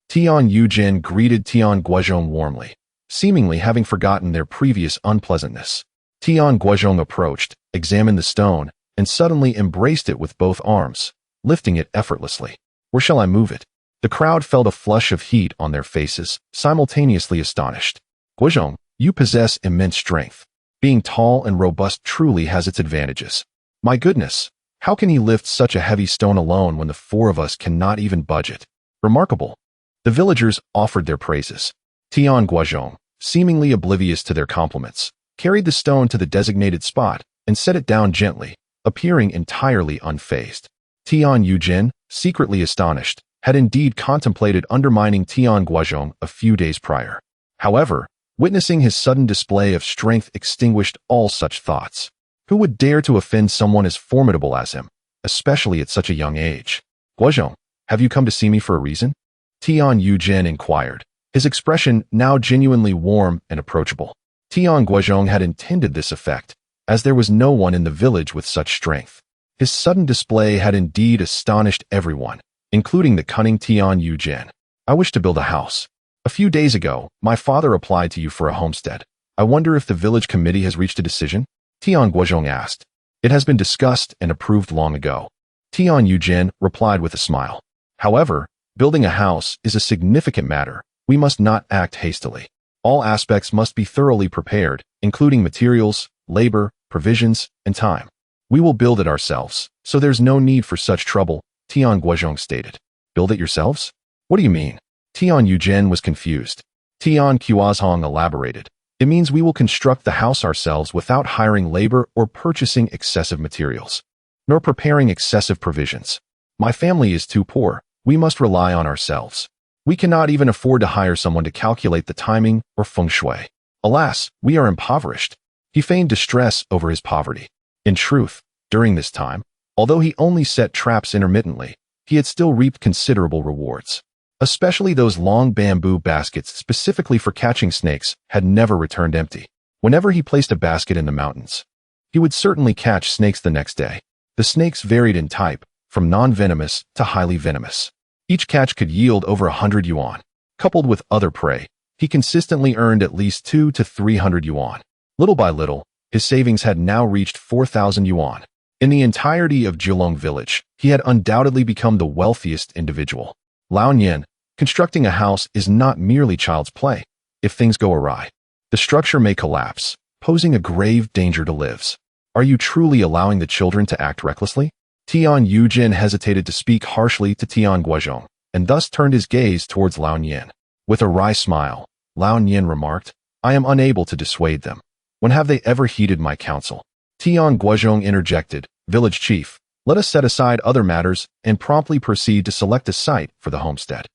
Speaker 1: Tian Guozhong greeted Tian Guozhong warmly, seemingly having forgotten their previous unpleasantness. Tian Guozhong approached, examined the stone, and suddenly embraced it with both arms, lifting it effortlessly. "Where shall I move it?" The crowd felt a flush of heat on their faces, simultaneously astonished. "Guozhong, you possess immense strength. Being tall and robust truly has its advantages. My goodness, how can he lift such a heavy stone alone when the 4 of us cannot even budge it? Remarkable." The villagers offered their praises. Tian Guozhong, seemingly oblivious to their compliments, carried the stone to the designated spot and set it down gently, appearing entirely unfazed. Tian Guozhong, secretly astonished, had indeed contemplated undermining Tian Guozhong a few days prior. However, witnessing his sudden display of strength extinguished all such thoughts. Who would dare to offend someone as formidable as him, especially at such a young age? "Guozhong, have you come to see me for a reason?" Tian Guozhong inquired, his expression now genuinely warm and approachable. Tian Guozhong had intended this effect, as there was no one in the village with such strength. His sudden display had indeed astonished everyone, including the cunning Tian Guozhong. "I wish to build a house. A few days ago, my father applied to you for a homestead. I wonder if the village committee has reached a decision?" Tian Guozhong asked. "It has been discussed and approved long ago." Tian Guozhong replied with a smile. "However, building a house is a significant matter. We must not act hastily. All aspects must be thoroughly prepared, including materials, labor, provisions, and time. We will build it ourselves, so there's no need for such trouble," Tian Guozhong stated. "Build it yourselves? What do you mean?" Tian Guozhong was confused. Tian Guozhong elaborated. "It means we will construct the house ourselves without hiring labor or purchasing excessive materials, nor preparing excessive provisions. My family is too poor. We must rely on ourselves. We cannot even afford to hire someone to calculate the timing or feng shui. Alas, we are impoverished." He feigned distress over his poverty. In truth, during this time, although he only set traps intermittently, he had still reaped considerable rewards. Especially those long bamboo baskets specifically for catching snakes had never returned empty. Whenever he placed a basket in the mountains, he would certainly catch snakes the next day. The snakes varied in type, from non-venomous to highly venomous. Each catch could yield over 100 yuan. Coupled with other prey, he consistently earned at least 200 to 300 yuan. Little by little, his savings had now reached 4,000 yuan. In the entirety of Jilong village, he had undoubtedly become the wealthiest individual. Laonian, constructing a house is not merely child's play. If things go awry, the structure may collapse, posing a grave danger to lives. Are you truly allowing the children to act recklessly? Tian Guozhong hesitated to speak harshly to Tian Guozhong, and thus turned his gaze towards Lao Nian. With a wry smile, Lao Nian remarked, I am unable to dissuade them. When have they ever heeded my counsel? Tian Guozhong interjected, Village chief, let us set aside other matters and promptly proceed to select a site for the homestead.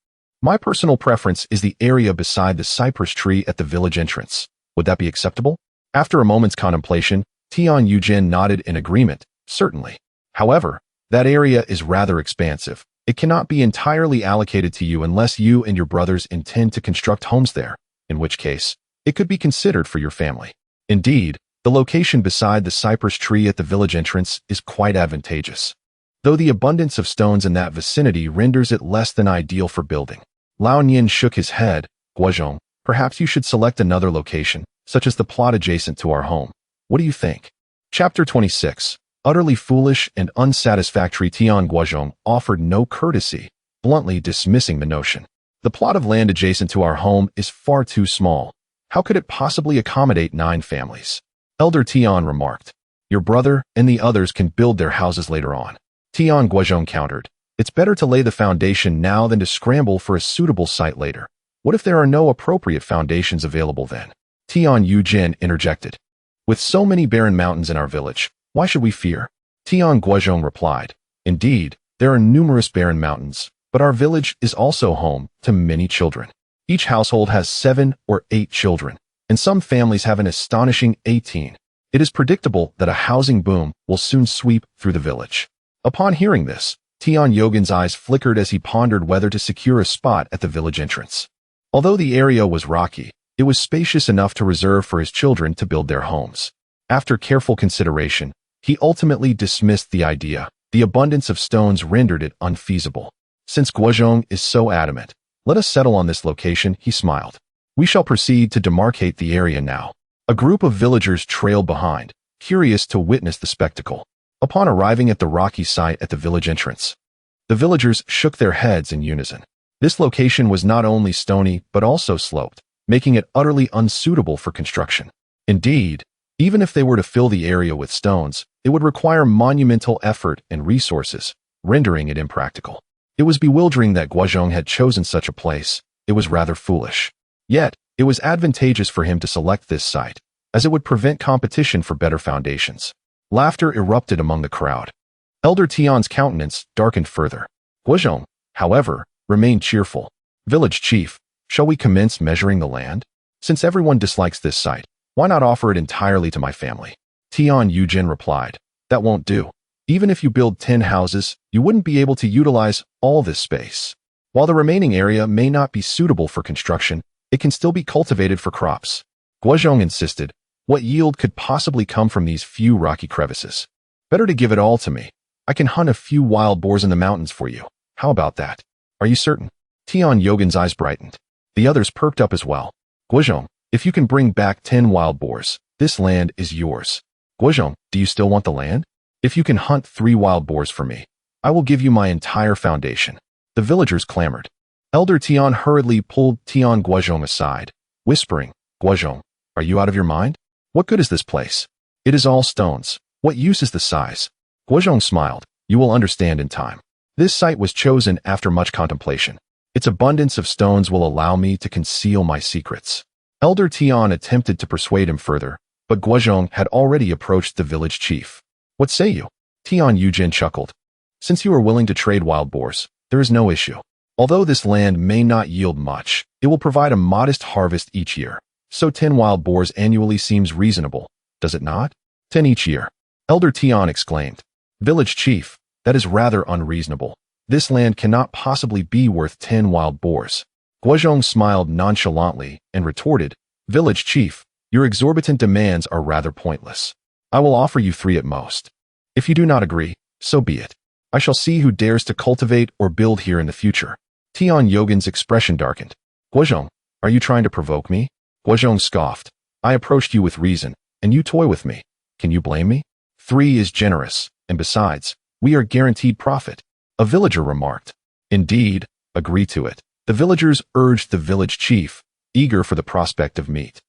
Speaker 1: My personal preference is the area beside the cypress tree at the village entrance. Would that be acceptable? After a moment's contemplation, Tian Guozhong nodded in agreement, certainly. However, that area is rather expansive. It cannot be entirely allocated to you unless you and your brothers intend to construct homes there, in which case, it could be considered for your family. Indeed, the location beside the cypress tree at the village entrance is quite advantageous, though the abundance of stones in that vicinity renders it less than ideal for building. Lao Nian shook his head. Guozhong, perhaps you should select another location, such as the plot adjacent to our home. What do you think? Chapter 26. Utterly foolish and unsatisfactory. Tian Guozhong offered no courtesy, bluntly dismissing the notion. The plot of land adjacent to our home is far too small. How could it possibly accommodate 9 families? Elder Tian remarked. Your brother and the others can build their houses later on. Tian Guozhong countered. It's better to lay the foundation now than to scramble for a suitable site later. What if there are no appropriate foundations available then? Tian Guozhong interjected. With so many barren mountains in our village, why should we fear? Tian Guozhong replied. Indeed, there are numerous barren mountains, but our village is also home to many children. Each household has 7 or 8 children, and some families have an astonishing 18. It is predictable that a housing boom will soon sweep through the village. Upon hearing this, Tian Guozhong's eyes flickered as he pondered whether to secure a spot at the village entrance. Although the area was rocky, it was spacious enough to reserve for his children to build their homes. After careful consideration, he ultimately dismissed the idea. The abundance of stones rendered it unfeasible. Since Guozhong is so adamant, let us settle on this location, he smiled. We shall proceed to demarcate the area now. A group of villagers trailed behind, curious to witness the spectacle. Upon arriving at the rocky site at the village entrance, the villagers shook their heads in unison. This location was not only stony but also sloped, making it utterly unsuitable for construction. Indeed, even if they were to fill the area with stones, it would require monumental effort and resources, rendering it impractical. It was bewildering that Guozhong had chosen such a place. It was rather foolish. Yet, it was advantageous for him to select this site, as it would prevent competition for better foundations. Laughter erupted among the crowd. Elder Tian's countenance darkened further. Guozhong, however, remained cheerful. Village chief, shall we commence measuring the land? Since everyone dislikes this site, why not offer it entirely to my family? Tian Guozhong replied. That won't do. Even if you build 10 houses, you wouldn't be able to utilize all this space. While the remaining area may not be suitable for construction, it can still be cultivated for crops. Guozhong insisted. What yield could possibly come from these few rocky crevices? Better to give it all to me. I can hunt a few wild boars in the mountains for you. How about that? Are you certain? Tian Guozhong's eyes brightened. The others perked up as well. Guozhong, if you can bring back 10 wild boars, this land is yours. Guozhong, do you still want the land? If you can hunt 3 wild boars for me, I will give you my entire foundation. The villagers clamored. Elder Tian hurriedly pulled Tian Guozhong aside, whispering, Guozhong, are you out of your mind? What good is this place? It is all stones. What use is the size? Guozhong smiled. You will understand in time. This site was chosen after much contemplation. Its abundance of stones will allow me to conceal my secrets. Elder Tian attempted to persuade him further, but Guozhong had already approached the village chief. What say you? Tian Guozhong chuckled. Since you are willing to trade wild boars, there is no issue. Although this land may not yield much, it will provide a modest harvest each year. So 10 wild boars annually seems reasonable, does it not? 10 each year. Elder Tian exclaimed. Village chief, that is rather unreasonable. This land cannot possibly be worth 10 wild boars. Guozhong smiled nonchalantly and retorted, Village chief, your exorbitant demands are rather pointless. I will offer you 3 at most. If you do not agree, so be it. I shall see who dares to cultivate or build here in the future. Tian Guozhong's expression darkened. Guozhong, are you trying to provoke me? Guozhong scoffed. I approached you with reason, and you toy with me. Can you blame me? 3 is generous, and besides, we are guaranteed profit. A villager remarked. Indeed, agree to it. The villagers urged the village chief, eager for the prospect of meat.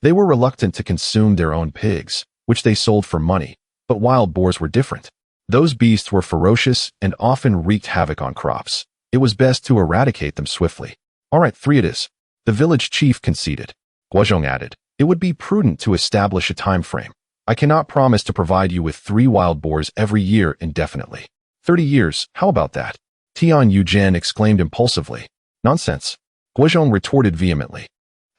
Speaker 1: They were reluctant to consume their own pigs, which they sold for money, But wild boars were different. Those beasts were ferocious and often wreaked havoc on crops. It was best to eradicate them swiftly. All right, 3 it is. The village chief conceded. Guozhong added, it would be prudent to establish a time frame. I cannot promise to provide you with 3 wild boars every year indefinitely. 30 years, how about that? Tian Guozhong exclaimed impulsively. Nonsense. Guozhong retorted vehemently.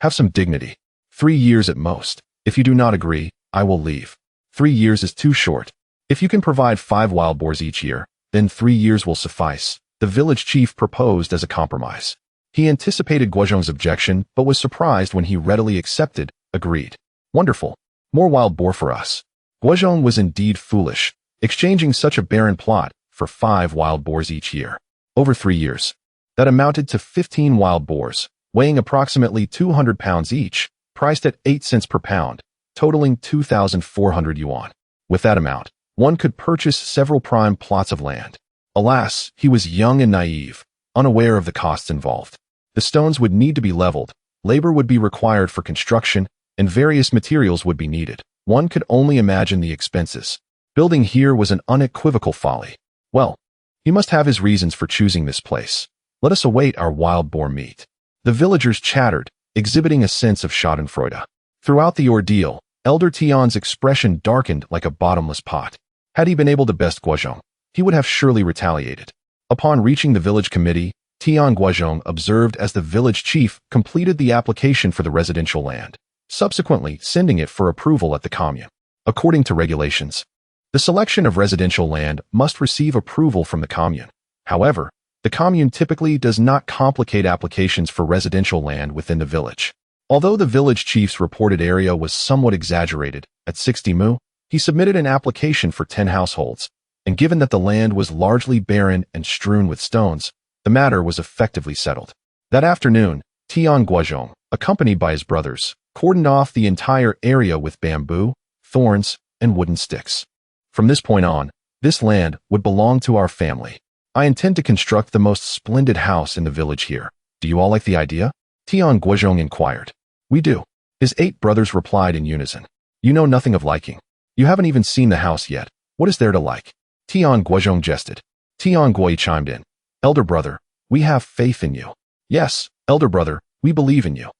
Speaker 1: Have some dignity. 3 years at most. If you do not agree, I will leave. 3 years is too short. If you can provide 5 wild boars each year, then 3 years will suffice, the village chief proposed as a compromise. He anticipated Guozhong's objection, but was surprised when he readily accepted, agreed. Wonderful. More wild boar for us. Guozhong was indeed foolish, exchanging such a barren plot for 5 wild boars each year. Over 3 years. That amounted to 15 wild boars, weighing approximately 200 pounds each, priced at 8 cents per pound, totaling 2,400 yuan. With that amount, one could purchase several prime plots of land. Alas, he was young and naive, unaware of the costs involved. The stones would need to be leveled, labor would be required for construction, and various materials would be needed. One could only imagine the expenses. Building here was an unequivocal folly. Well, he must have his reasons for choosing this place. Let us await our wild boar meat. The villagers chattered, exhibiting a sense of schadenfreude. Throughout the ordeal, Elder Tian's expression darkened like a bottomless pot. Had he been able to best Guozhong, he would have surely retaliated. Upon reaching the village committee, Tian Guozhong observed as the village chief completed the application for the residential land, subsequently sending it for approval at the commune. According to regulations, the selection of residential land must receive approval from the commune. However, the commune typically does not complicate applications for residential land within the village. Although the village chief's reported area was somewhat exaggerated, at 60 mu, he submitted an application for 10 households, and given that the land was largely barren and strewn with stones, the matter was effectively settled. That afternoon, Tian Guozhong, accompanied by his brothers, cordoned off the entire area with bamboo, thorns, and wooden sticks. From this point on, this land would belong to our family. I intend to construct the most splendid house in the village here. Do you all like the idea? Tian Guozhong inquired. We do. His 8 brothers replied in unison. You know nothing of liking. You haven't even seen the house yet. What is there to like? Tian Guozhong jested. Tian Guozhong chimed in. Elder brother, we have faith in you. Yes, elder brother, we believe in you.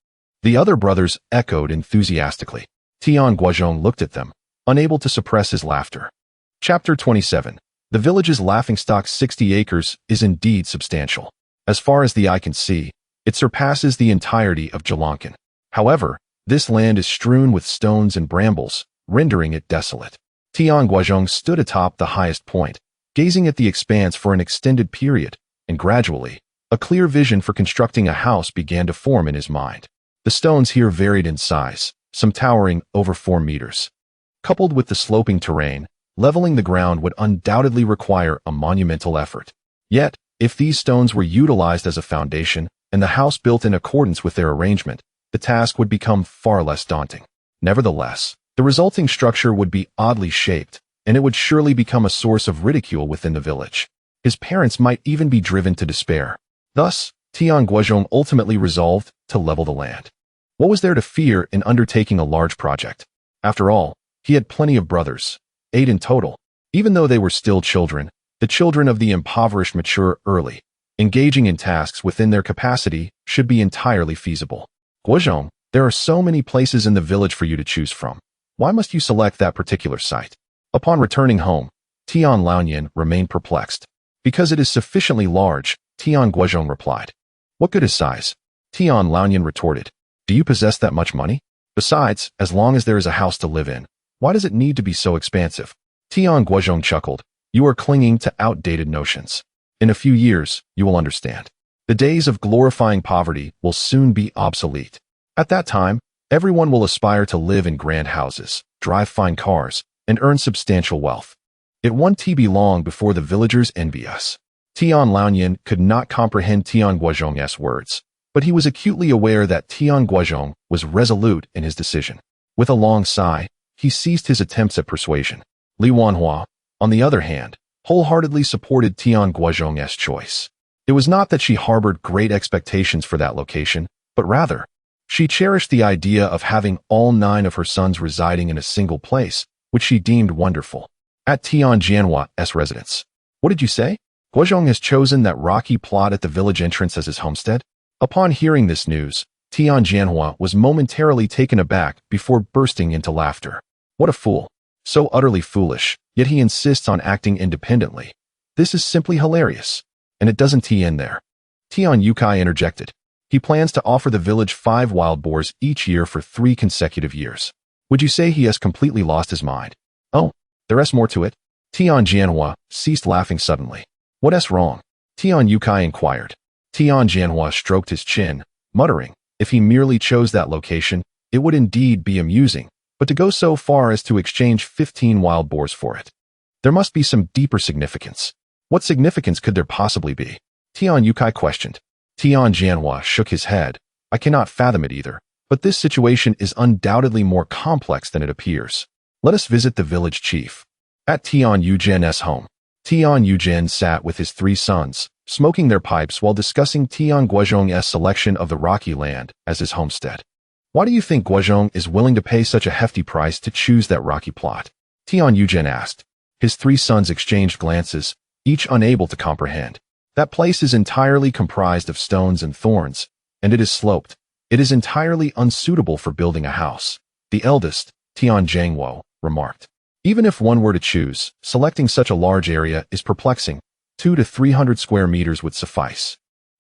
Speaker 1: The other brothers echoed enthusiastically. Tian Guozhong looked at them, unable to suppress his laughter. Chapter 27. The village's laughingstock 60 acres is indeed substantial. As far as the eye can see, it surpasses the entirety of Jalankan. However, this land is strewn with stones and brambles, rendering it desolate. Tian Guozhong stood atop the highest point, gazing at the expanse for an extended period, and gradually, a clear vision for constructing a house began to form in his mind. The stones here varied in size, some towering over 4 meters. Coupled with the sloping terrain, leveling the ground would undoubtedly require a monumental effort. Yet, if these stones were utilized as a foundation, and the house built in accordance with their arrangement, the task would become far less daunting. Nevertheless, the resulting structure would be oddly shaped, and it would surely become a source of ridicule within the village. His parents might even be driven to despair. Thus, Tian Guozhong ultimately resolved to level the land. What was there to fear in undertaking a large project? After all, he had plenty of brothers, 8 in total. Even though they were still children, the children of the impoverished mature early. Engaging in tasks within their capacity should be entirely feasible. Guozhong, there are so many places in the village for you to choose from. Why must you select that particular site? Upon returning home, Tian Laoyan remained perplexed. Because it is sufficiently large, Tian Guozhong replied. What good is size? Tian Laoyan retorted. Do you possess that much money? Besides, as long as there is a house to live in, why does it need to be so expansive? Tian Guozhong chuckled. You are clinging to outdated notions. In a few years, you will understand. The days of glorifying poverty will soon be obsolete. At that time, everyone will aspire to live in grand houses, drive fine cars, and earn substantial wealth. It won't be long before the villagers envy us. Tian Laoyan could not comprehend Tian Guozhong's words, but he was acutely aware that Tian Guozhong was resolute in his decision. With a long sigh, he ceased his attempts at persuasion. Li Wanhua, on the other hand, wholeheartedly supported Tian Guozhong's choice. It was not that she harbored great expectations for that location, but rather, she cherished the idea of having all 9 of her sons residing in a single place, which she deemed wonderful. At Tian Guozhong's residence. What did you say? Guozhong has chosen that rocky plot at the village entrance as his homestead? Upon hearing this news, Tian Guozhong was momentarily taken aback before bursting into laughter. What a fool. So utterly foolish, yet he insists on acting independently. This is simply hilarious. And it doesn't end there. Tian Guozhong interjected. He plans to offer the village 5 wild boars each year for 3 consecutive years. Would you say he has completely lost his mind? Oh, there's more to it. Tian Guozhong ceased laughing suddenly. What's wrong? Tian Guozhong inquired. Tian Guozhong stroked his chin, muttering, if he merely chose that location, it would indeed be amusing, but to go so far as to exchange 15 wild boars for it. There must be some deeper significance. What significance could there possibly be? Tian Guozhong questioned. Tian Guozhong shook his head. I cannot fathom it either, but this situation is undoubtedly more complex than it appears. Let us visit the village chief. At Tian Guozhong's home, Tian Guozhong sat with his 3 sons, smoking their pipes while discussing Tian Guozhong's selection of the rocky land as his homestead. Why do you think Guozhong is willing to pay such a hefty price to choose that rocky plot? Tian Guozhong asked. His 3 sons exchanged glances, each unable to comprehend. That place is entirely comprised of stones and thorns, and it is sloped. It is entirely unsuitable for building a house. The eldest, Tian Guozhong, remarked. Even if one were to choose, selecting such a large area is perplexing. 200 to 300 square meters would suffice.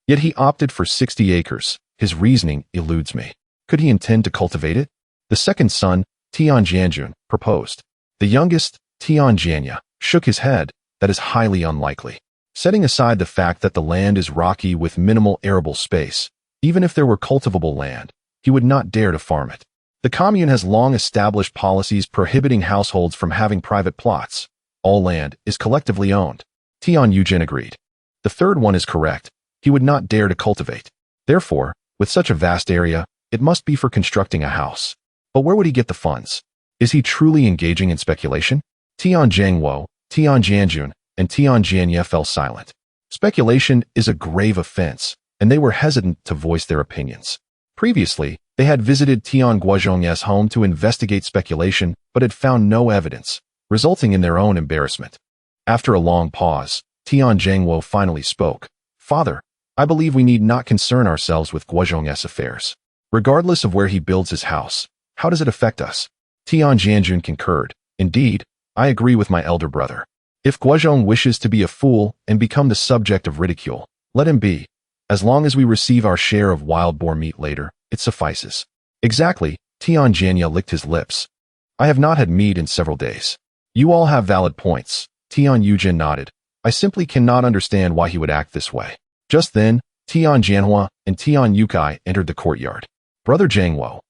Speaker 1: Yet he opted for 60 acres. His reasoning eludes me. Could he intend to cultivate it? The second son, Tian Guozhong, proposed. The youngest, Tian Guozhong, shook his head. That is highly unlikely. Setting aside the fact that the land is rocky with minimal arable space, even if there were cultivable land, he would not dare to farm it. The commune has long established policies prohibiting households from having private plots. All land is collectively owned. Tian Guozhong agreed. The third one is correct. He would not dare to cultivate. Therefore, with such a vast area, it must be for constructing a house. But where would he get the funds? Is he truly engaging in speculation? Tian Guozhong, Tian Guozhong, and Tian Guozhong fell silent. Speculation is a grave offense, and they were hesitant to voice their opinions. Previously, they had visited Tian Guozhong's home to investigate speculation, but had found no evidence, resulting in their own embarrassment. After a long pause, Tian Guozhong finally spoke. Father, I believe we need not concern ourselves with Guozhong's affairs. Regardless of where he builds his house, how does it affect us? Tian Guozhong concurred. Indeed, I agree with my elder brother. If Guozhong wishes to be a fool and become the subject of ridicule, let him be. As long as we receive our share of wild boar meat later, it suffices. Exactly, Tian Guozhong licked his lips. I have not had meat in several days. You all have valid points. Tian Guozhong nodded. I simply cannot understand why he would act this way. Just then, Tian Guozhong and Tian Guozhong entered the courtyard. Brother Guozhong,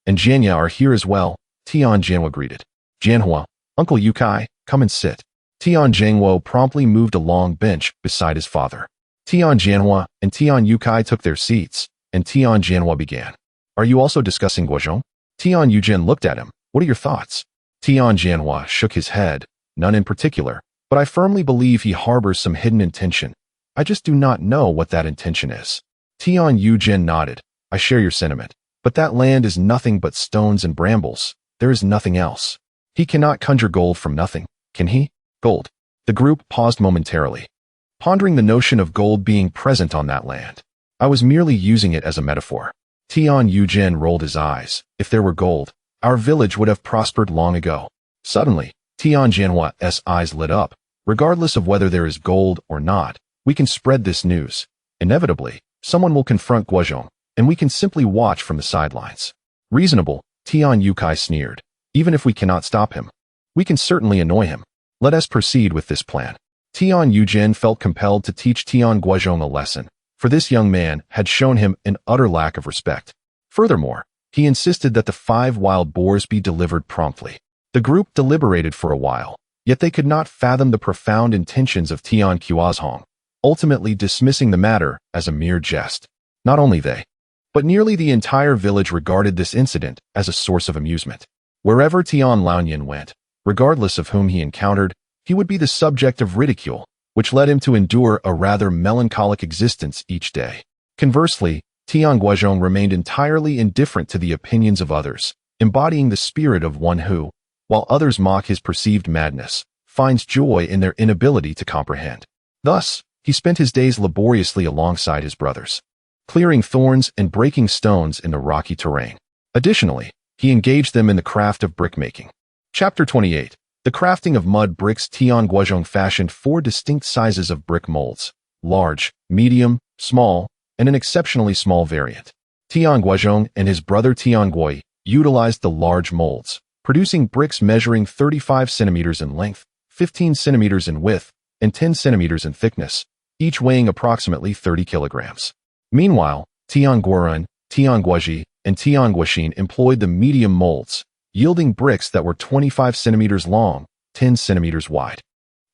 Speaker 1: and Guozhong are here as well, Tian Guozhong greeted. Guozhong, Uncle Guozhong, come and sit. Tian Guozhong promptly moved a long bench beside his father. Tian Guozhong and Tian Guozhong took their seats, and Tian Guozhong began. Are you also discussing Guozhong? Tian Guozhong looked at him. What are your thoughts? Tian Guozhong shook his head. None in particular, but I firmly believe he harbors some hidden intention. I just do not know what that intention is. Tian Guozhong nodded. I share your sentiment, but that land is nothing but stones and brambles. There is nothing else. He cannot conjure gold from nothing, can he? Gold. The group paused momentarily, pondering the notion of gold being present on that land. I was merely using it as a metaphor. Tian Guozhong rolled his eyes. If there were gold, our village would have prospered long ago. Suddenly, Tian Guozhong's eyes lit up. Regardless of whether there is gold or not, we can spread this news. Inevitably, someone will confront Guozhong, and we can simply watch from the sidelines. Reasonable, Tian Guozhong sneered. Even if we cannot stop him, we can certainly annoy him. Let us proceed with this plan. Tian Guozhong felt compelled to teach Tian Guozhong a lesson, for this young man had shown him an utter lack of respect. Furthermore, he insisted that the 5 wild boars be delivered promptly. The group deliberated for a while, yet they could not fathom the profound intentions of Tian Guozhong, ultimately dismissing the matter as a mere jest. Not only they, but nearly the entire village regarded this incident as a source of amusement. Wherever Tian Guozhong went, regardless of whom he encountered, he would be the subject of ridicule, which led him to endure a rather melancholic existence each day. Conversely, Tian Guozhong remained entirely indifferent to the opinions of others, embodying the spirit of one who, while others mock his perceived madness, finds joy in their inability to comprehend. Thus, he spent his days laboriously alongside his brothers, clearing thorns and breaking stones in the rocky terrain. Additionally, he engaged them in the craft of brickmaking. Chapter 28. The crafting of mud bricks. Tian Guozhong fashioned 4 distinct sizes of brick molds: large, medium, small, and an exceptionally small variant. Tian Guozhong and his brother Tian Gui utilized the large molds, producing bricks measuring 35 centimeters in length, 15 centimeters in width, and 10 centimeters in thickness, each weighing approximately 30 kilograms. Meanwhile, Tian Guozhong, Tian Guozhi, and Tian Guoxin employed the medium molds, yielding bricks that were 25 centimeters long, 10 centimeters wide,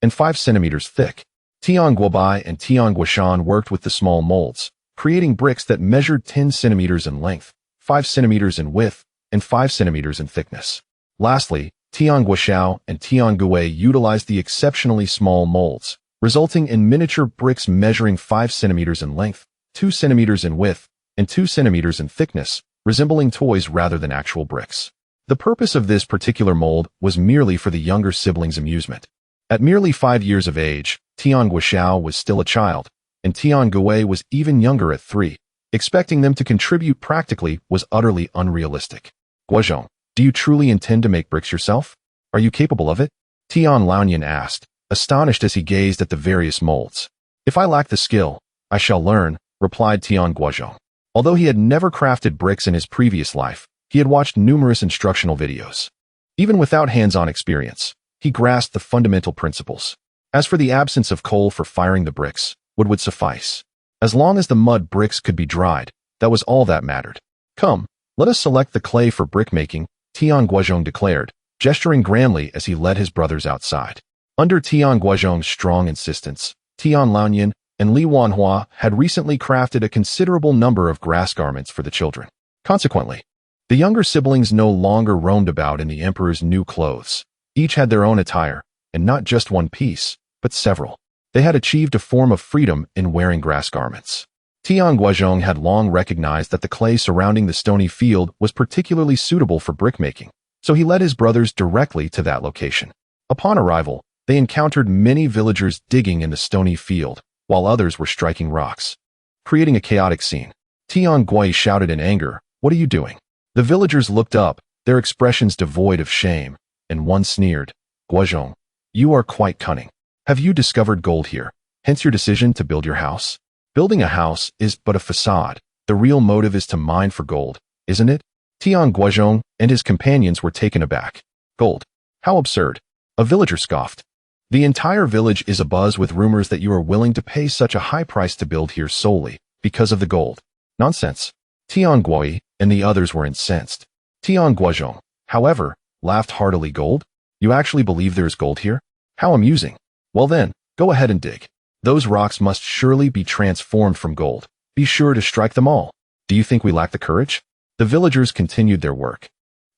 Speaker 1: and 5 centimeters thick. Tian Guobai and Tian Guoshan worked with the small molds, creating bricks that measured 10 centimeters in length, 5 centimeters in width, and 5 centimeters in thickness. Lastly, Tian Guoxiao and Tian Gui utilized the exceptionally small molds, resulting in miniature bricks measuring 5 centimeters in length, 2 centimeters in width, and 2 centimeters in thickness, resembling toys rather than actual bricks. The purpose of this particular mold was merely for the younger siblings' amusement. At merely 5 years of age, Tian Guoxiao was still a child, and Tian Gui was even younger at 3. Expecting them to contribute practically was utterly unrealistic. Guozhong, do you truly intend to make bricks yourself? Are you capable of it? Tian Laonian asked, astonished as he gazed at the various molds. If I lack the skill, I shall learn, replied Tian Guozhong. Although he had never crafted bricks in his previous life, he had watched numerous instructional videos. Even without hands-on experience, he grasped the fundamental principles. As for the absence of coal for firing the bricks, wood would suffice. As long as the mud bricks could be dried, that was all that mattered. Come, let us select the clay for brickmaking, Tian Guozhong declared, gesturing grandly as he led his brothers outside. Under Tian Guozhong's strong insistence, Tian Laonian and Li Wanhua had recently crafted a considerable number of grass garments for the children. Consequently, the younger siblings no longer roamed about in the emperor's new clothes. Each had their own attire, and not just one piece, but several. They had achieved a form of freedom in wearing grass garments. Tian Guozhong had long recognized that the clay surrounding the stony field was particularly suitable for brickmaking, so he led his brothers directly to that location. Upon arrival, they encountered many villagers digging in the stony field, while others were striking rocks, creating a chaotic scene. Tian Gui shouted in anger, "What are you doing?" The villagers looked up, their expressions devoid of shame, and one sneered, "Guozhong, you are quite cunning. Have you discovered gold here, hence your decision to build your house? Building a house is but a facade. The real motive is to mine for gold, isn't it?" Tian Guozhong and his companions were taken aback. "Gold? How absurd." A villager scoffed. "The entire village is abuzz with rumors that you are willing to pay such a high price to build here solely because of the gold." "Nonsense." Tian Gui and the others were incensed. Tian Guozhong, however, laughed heartily. "Gold? You actually believe there is gold here? How amusing. Well then, go ahead and dig. Those rocks must surely be transformed from gold. Be sure to strike them all. Do you think we lack the courage?" The villagers continued their work,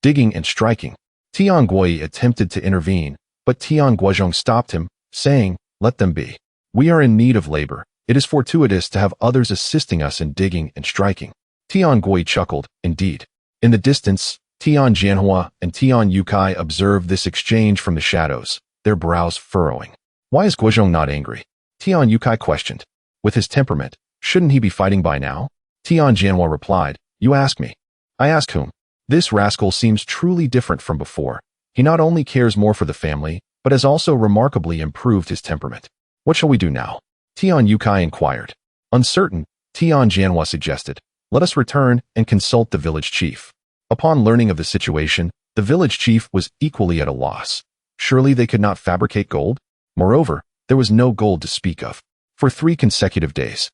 Speaker 1: digging and striking. Tian Gui attempted to intervene, but Tian Guozhong stopped him, saying, "Let them be. We are in need of labor. It is fortuitous to have others assisting us in digging and striking." Tian Gui chuckled, indeed. In the distance, Tian Jianhua and Tian Yukai observed this exchange from the shadows, their brows furrowing. "Why is Guozhong not angry?" Tian Yukai questioned. "With his temperament, shouldn't he be fighting by now?" Tian Jianhua replied, "You ask me. I ask whom? This rascal seems truly different from before. He not only cares more for the family, but has also remarkably improved his temperament. What shall we do now?" Tian Yukai inquired. Uncertain, Tian Jianhua suggested, "Let us return and consult the village chief." Upon learning of the situation, the village chief was equally at a loss. Surely they could not fabricate gold? Moreover, there was no gold to speak of. For 3 consecutive days,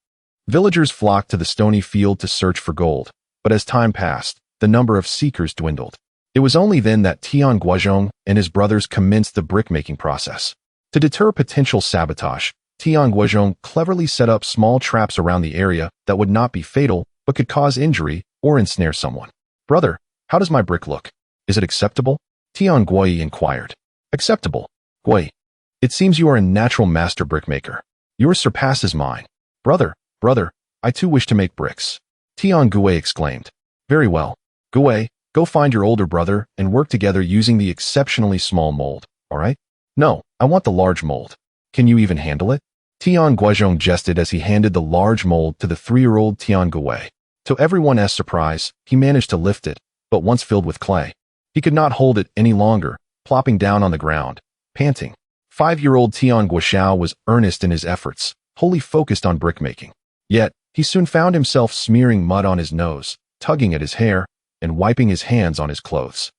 Speaker 1: villagers flocked to the stony field to search for gold, but as time passed, the number of seekers dwindled. It was only then that Tian Guozhong and his brothers commenced the brickmaking process. To deter potential sabotage, Tian Guozhong cleverly set up small traps around the area that would not be fatal but could cause injury or ensnare someone. "Brother, how does my brick look? Is it acceptable?" Tian Gui inquired. "Acceptable? Gui, it seems you are a natural master brickmaker. Yours surpasses mine." Brother, I too wish to make bricks," Tian Gui exclaimed. "Very well, Gui, Go find your older brother and work together using the exceptionally small mold, alright? No, I want the large mold. Can you even handle it? Tian Guozhong jested as he handed the large mold to the 3-year-old Tian Guozhong. To everyone's surprise, he managed to lift it, but once filled with clay, he could not hold it any longer, plopping down on the ground, panting. 5-year-old Tian Guozhong was earnest in his efforts, wholly focused on brickmaking. Yet, he soon found himself smearing mud on his nose, tugging at his hair, and wiping his hands on his clothes.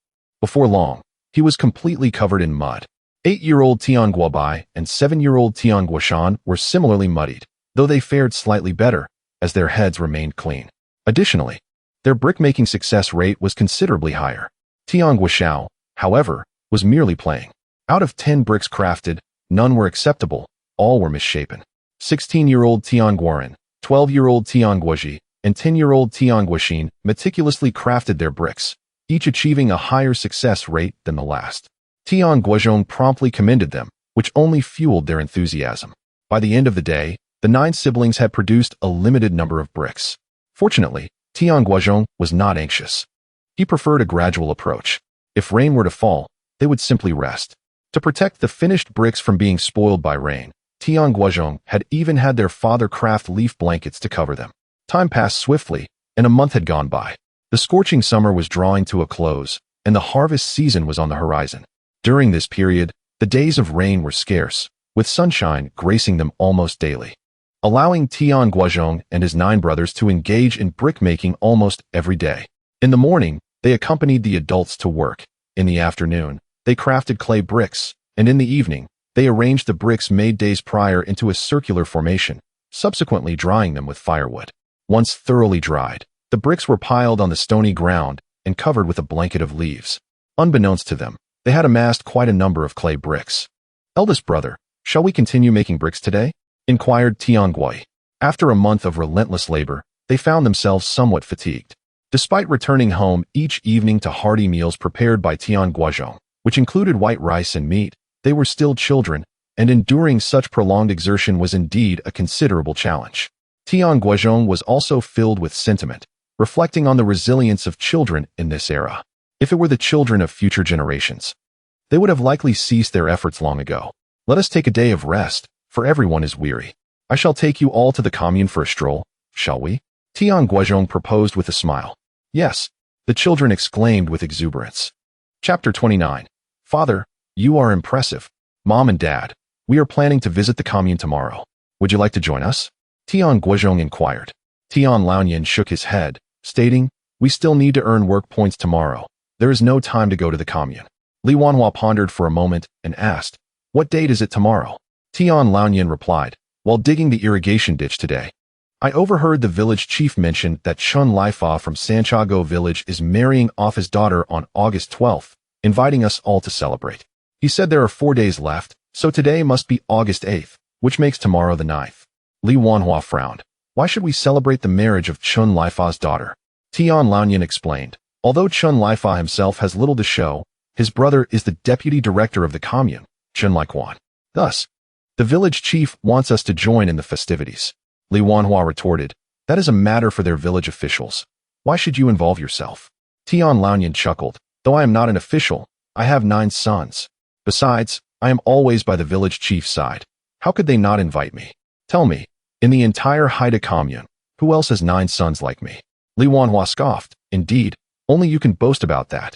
Speaker 1: Before long, he was completely covered in mud. 8-year-old Tian Guobai and 7-year-old Tian Guoshan were similarly muddied, though they fared slightly better, as their heads remained clean. Additionally, their brickmaking success rate was considerably higher. Tian Guoshao, however, was merely playing. Out of 10 bricks crafted, none were acceptable, all were misshapen. 16-year-old Tian Guoren, 12-year-old Tian Guozhi, and 10-year-old Tian Guoxin meticulously crafted their bricks, each achieving a higher success rate than the last. Tian Guozhong promptly commended them, which only fueled their enthusiasm. By the end of the day, the 9 siblings had produced a limited number of bricks. Fortunately, Tian Guozhong was not anxious. He preferred a gradual approach. If rain were to fall, they would simply rest. To protect the finished bricks from being spoiled by rain, Tian Guozhong had even had their father craft leaf blankets to cover them. Time passed swiftly, and a month had gone by. The scorching summer was drawing to a close, and the harvest season was on the horizon. During this period, the days of rain were scarce, with sunshine gracing them almost daily, allowing Tian Guozhong and his 9 brothers to engage in brickmaking almost every day. In the morning, they accompanied the adults to work. In the afternoon, they crafted clay bricks, and in the evening, they arranged the bricks made days prior into a circular formation, subsequently drying them with firewood. Once thoroughly dried, the bricks were piled on the stony ground and covered with a blanket of leaves. Unbeknownst to them, they had amassed quite a number of clay bricks. "Eldest brother, shall we continue making bricks today?" inquired Tian Guozhi. After a month of relentless labor, they found themselves somewhat fatigued. Despite returning home each evening to hearty meals prepared by Tian Guozhong, which included white rice and meat, they were still children, and enduring such prolonged exertion was indeed a considerable challenge. Tian Guozhong was also filled with sentiment, reflecting on the resilience of children in this era. If it were the children of future generations, they would have likely ceased their efforts long ago. "Let us take a day of rest, for everyone is weary. I shall take you all to the commune for a stroll, shall we?" Tian Guozhong proposed with a smile. "Yes," the children exclaimed with exuberance. Chapter 29. "Father, you are impressive. Mom and Dad, we are planning to visit the commune tomorrow. Would you like to join us?" Tian Guozhong inquired. Tian Laoyan shook his head, stating, "We still need to earn work points tomorrow. There is no time to go to the commune." Li Wanhua pondered for a moment and asked, "What date is it tomorrow?" Tian Laoyan replied, "While digging the irrigation ditch today, I overheard the village chief mention that Chun Lifa from Santiago village is marrying off his daughter on August 12th, inviting us all to celebrate. He said there are 4 days left, so today must be August 8th, which makes tomorrow the 9th. Li Wanhua frowned. "Why should we celebrate the marriage of Chun Lifa's daughter?" Tian Laoyan explained. Although Chun Lifa himself has little to show, his brother is the deputy director of the commune, Chun Liquan. Thus, the village chief wants us to join in the festivities. Li Wanhua retorted, "That is a matter for their village officials. Why should you involve yourself?" Tian Laoyan chuckled. "Though I am not an official, I have 9 sons. Besides, I am always by the village chief's side. How could they not invite me? Tell me, in the entire Haida commune, who else has 9 sons like me?" Li Wanhua scoffed. "Indeed, only you can boast about that.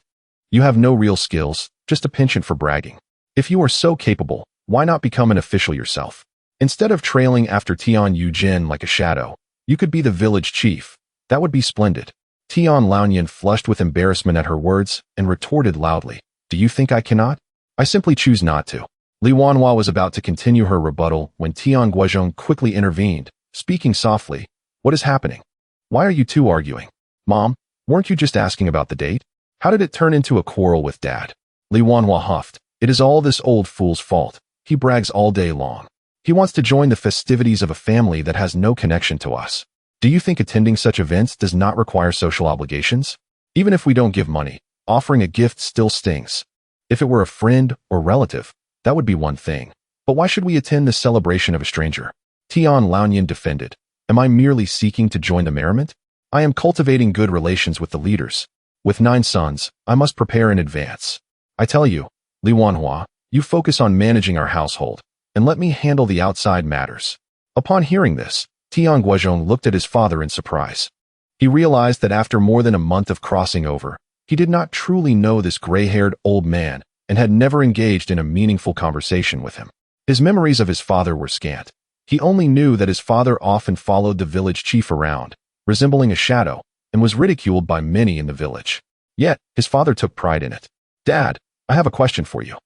Speaker 1: You have no real skills, just a penchant for bragging. If you are so capable, why not become an official yourself? Instead of trailing after Tian Yujin like a shadow, you could be the village chief. That would be splendid." Tian Laoyan flushed with embarrassment at her words and retorted loudly, "Do you think I cannot? I simply choose not to." Li Wanhua was about to continue her rebuttal when Tian Guozhong quickly intervened, speaking softly, "What is happening? Why are you two arguing? Mom, weren't you just asking about the date? How did it turn into a quarrel with Dad?" Li Wanhua huffed. "It is all this old fool's fault. He brags all day long. He wants to join the festivities of a family that has no connection to us. Do you think attending such events does not require social obligations? Even if we don't give money, offering a gift still stings. If it were a friend or relative, that would be one thing. But why should we attend the celebration of a stranger?" Tian Laoyan defended. "Am I merely seeking to join the merriment? I am cultivating good relations with the leaders. With 9 sons, I must prepare in advance. I tell you, Li Wanhua, you focus on managing our household, and let me handle the outside matters. Upon hearing this, Tian Guozhong looked at his father in surprise. He realized that after more than a month of crossing over, he did not truly know this gray-haired old man and had never engaged in a meaningful conversation with him. His memories of his father were scant. He only knew that his father often followed the village chief around, resembling a shadow, and was ridiculed by many in the village. Yet, his father took pride in it. Dad, I have a question for you.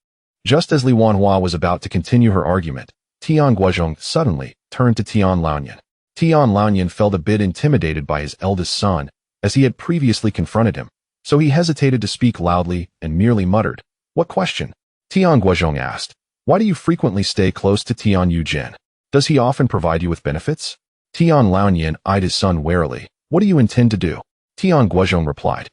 Speaker 1: Just as Li Wanhua was about to continue her argument, Tian Guozhong suddenly turned to Tian Laonian. Tian Laonian felt a bit intimidated by his eldest son, as he had previously confronted him, so he hesitated to speak loudly and merely muttered, "What question?" Tian Guozhong asked, "Why do you frequently stay close to Tian Yujin? Does he often provide you with benefits?" Tian Laonian eyed his son warily. "What do you intend to do?" Tian Guozhong replied,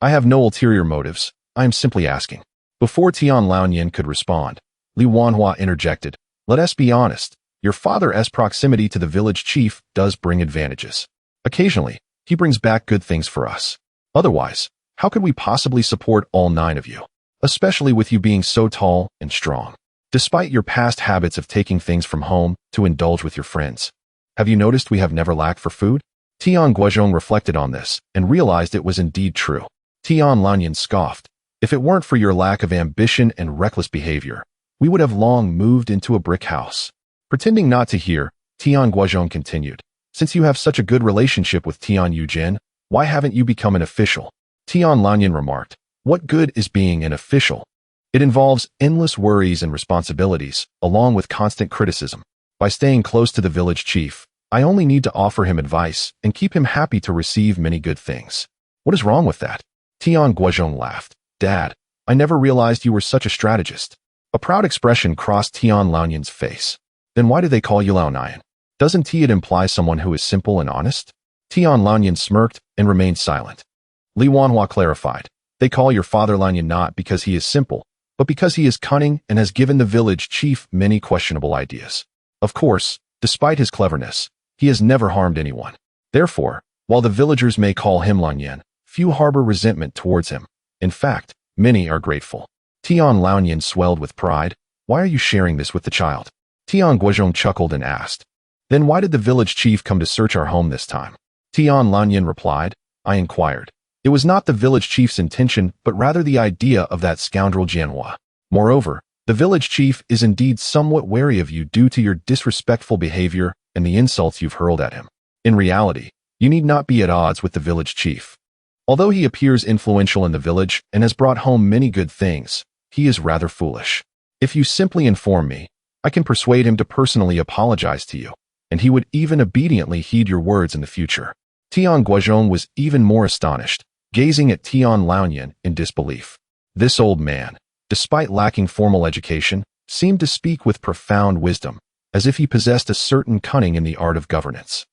Speaker 1: "I have no ulterior motives. I am simply asking." Before Tian Laonian could respond, Li Wanhua interjected, "Let us be honest. Your father's proximity to the village chief does bring advantages. Occasionally, he brings back good things for us. Otherwise, how could we possibly support all 9 of you? Especially with you being so tall and strong. Despite your past habits of taking things from home to indulge with your friends. Have you noticed we have never lacked for food?" Tian Guozhong reflected on this and realized it was indeed true. Tian Laonian scoffed, "If it weren't for your lack of ambition and reckless behavior, we would have long moved into a brick house." Pretending not to hear, Tian Guozhong continued, "Since you have such a good relationship with Tian Yujin, why haven't you become an official?" Tian Laonian remarked, "What good is being an official? It involves endless worries and responsibilities, along with constant criticism. By staying close to the village chief, I only need to offer him advice and keep him happy to receive many good things. What is wrong with that?" Tian Guozhong laughed. "Dad, I never realized you were such a strategist." A proud expression crossed Tian Laonian's face. "Then why do they call you Laonian? Doesn't Tian imply someone who is simple and honest?" Tian Laonian smirked and remained silent. Li Wanhua clarified, "They call your father Laonian not because he is simple, but because he is cunning and has given the village chief many questionable ideas. Of course, despite his cleverness, he has never harmed anyone. Therefore, while the villagers may call him Laonian, few harbor resentment towards him. In fact, many are grateful." Tian Laonian swelled with pride. "Why are you sharing this with the child?" Tian Guozhong chuckled and asked, "Then why did the village chief come to search our home this time?" Tian Laonian replied, "I inquired. It was not the village chief's intention, but rather the idea of that scoundrel Jianhua. Moreover, the village chief is indeed somewhat wary of you due to your disrespectful behavior and the insults you've hurled at him. In reality, you need not be at odds with the village chief. Although he appears influential in the village and has brought home many good things, he is rather foolish. If you simply inform me, I can persuade him to personally apologize to you, and he would even obediently heed your words in the future." Tian Guozhong was even more astonished, gazing at Tian Laonian in disbelief. This old man, despite lacking formal education, seemed to speak with profound wisdom, as if he possessed a certain cunning in the art of governance.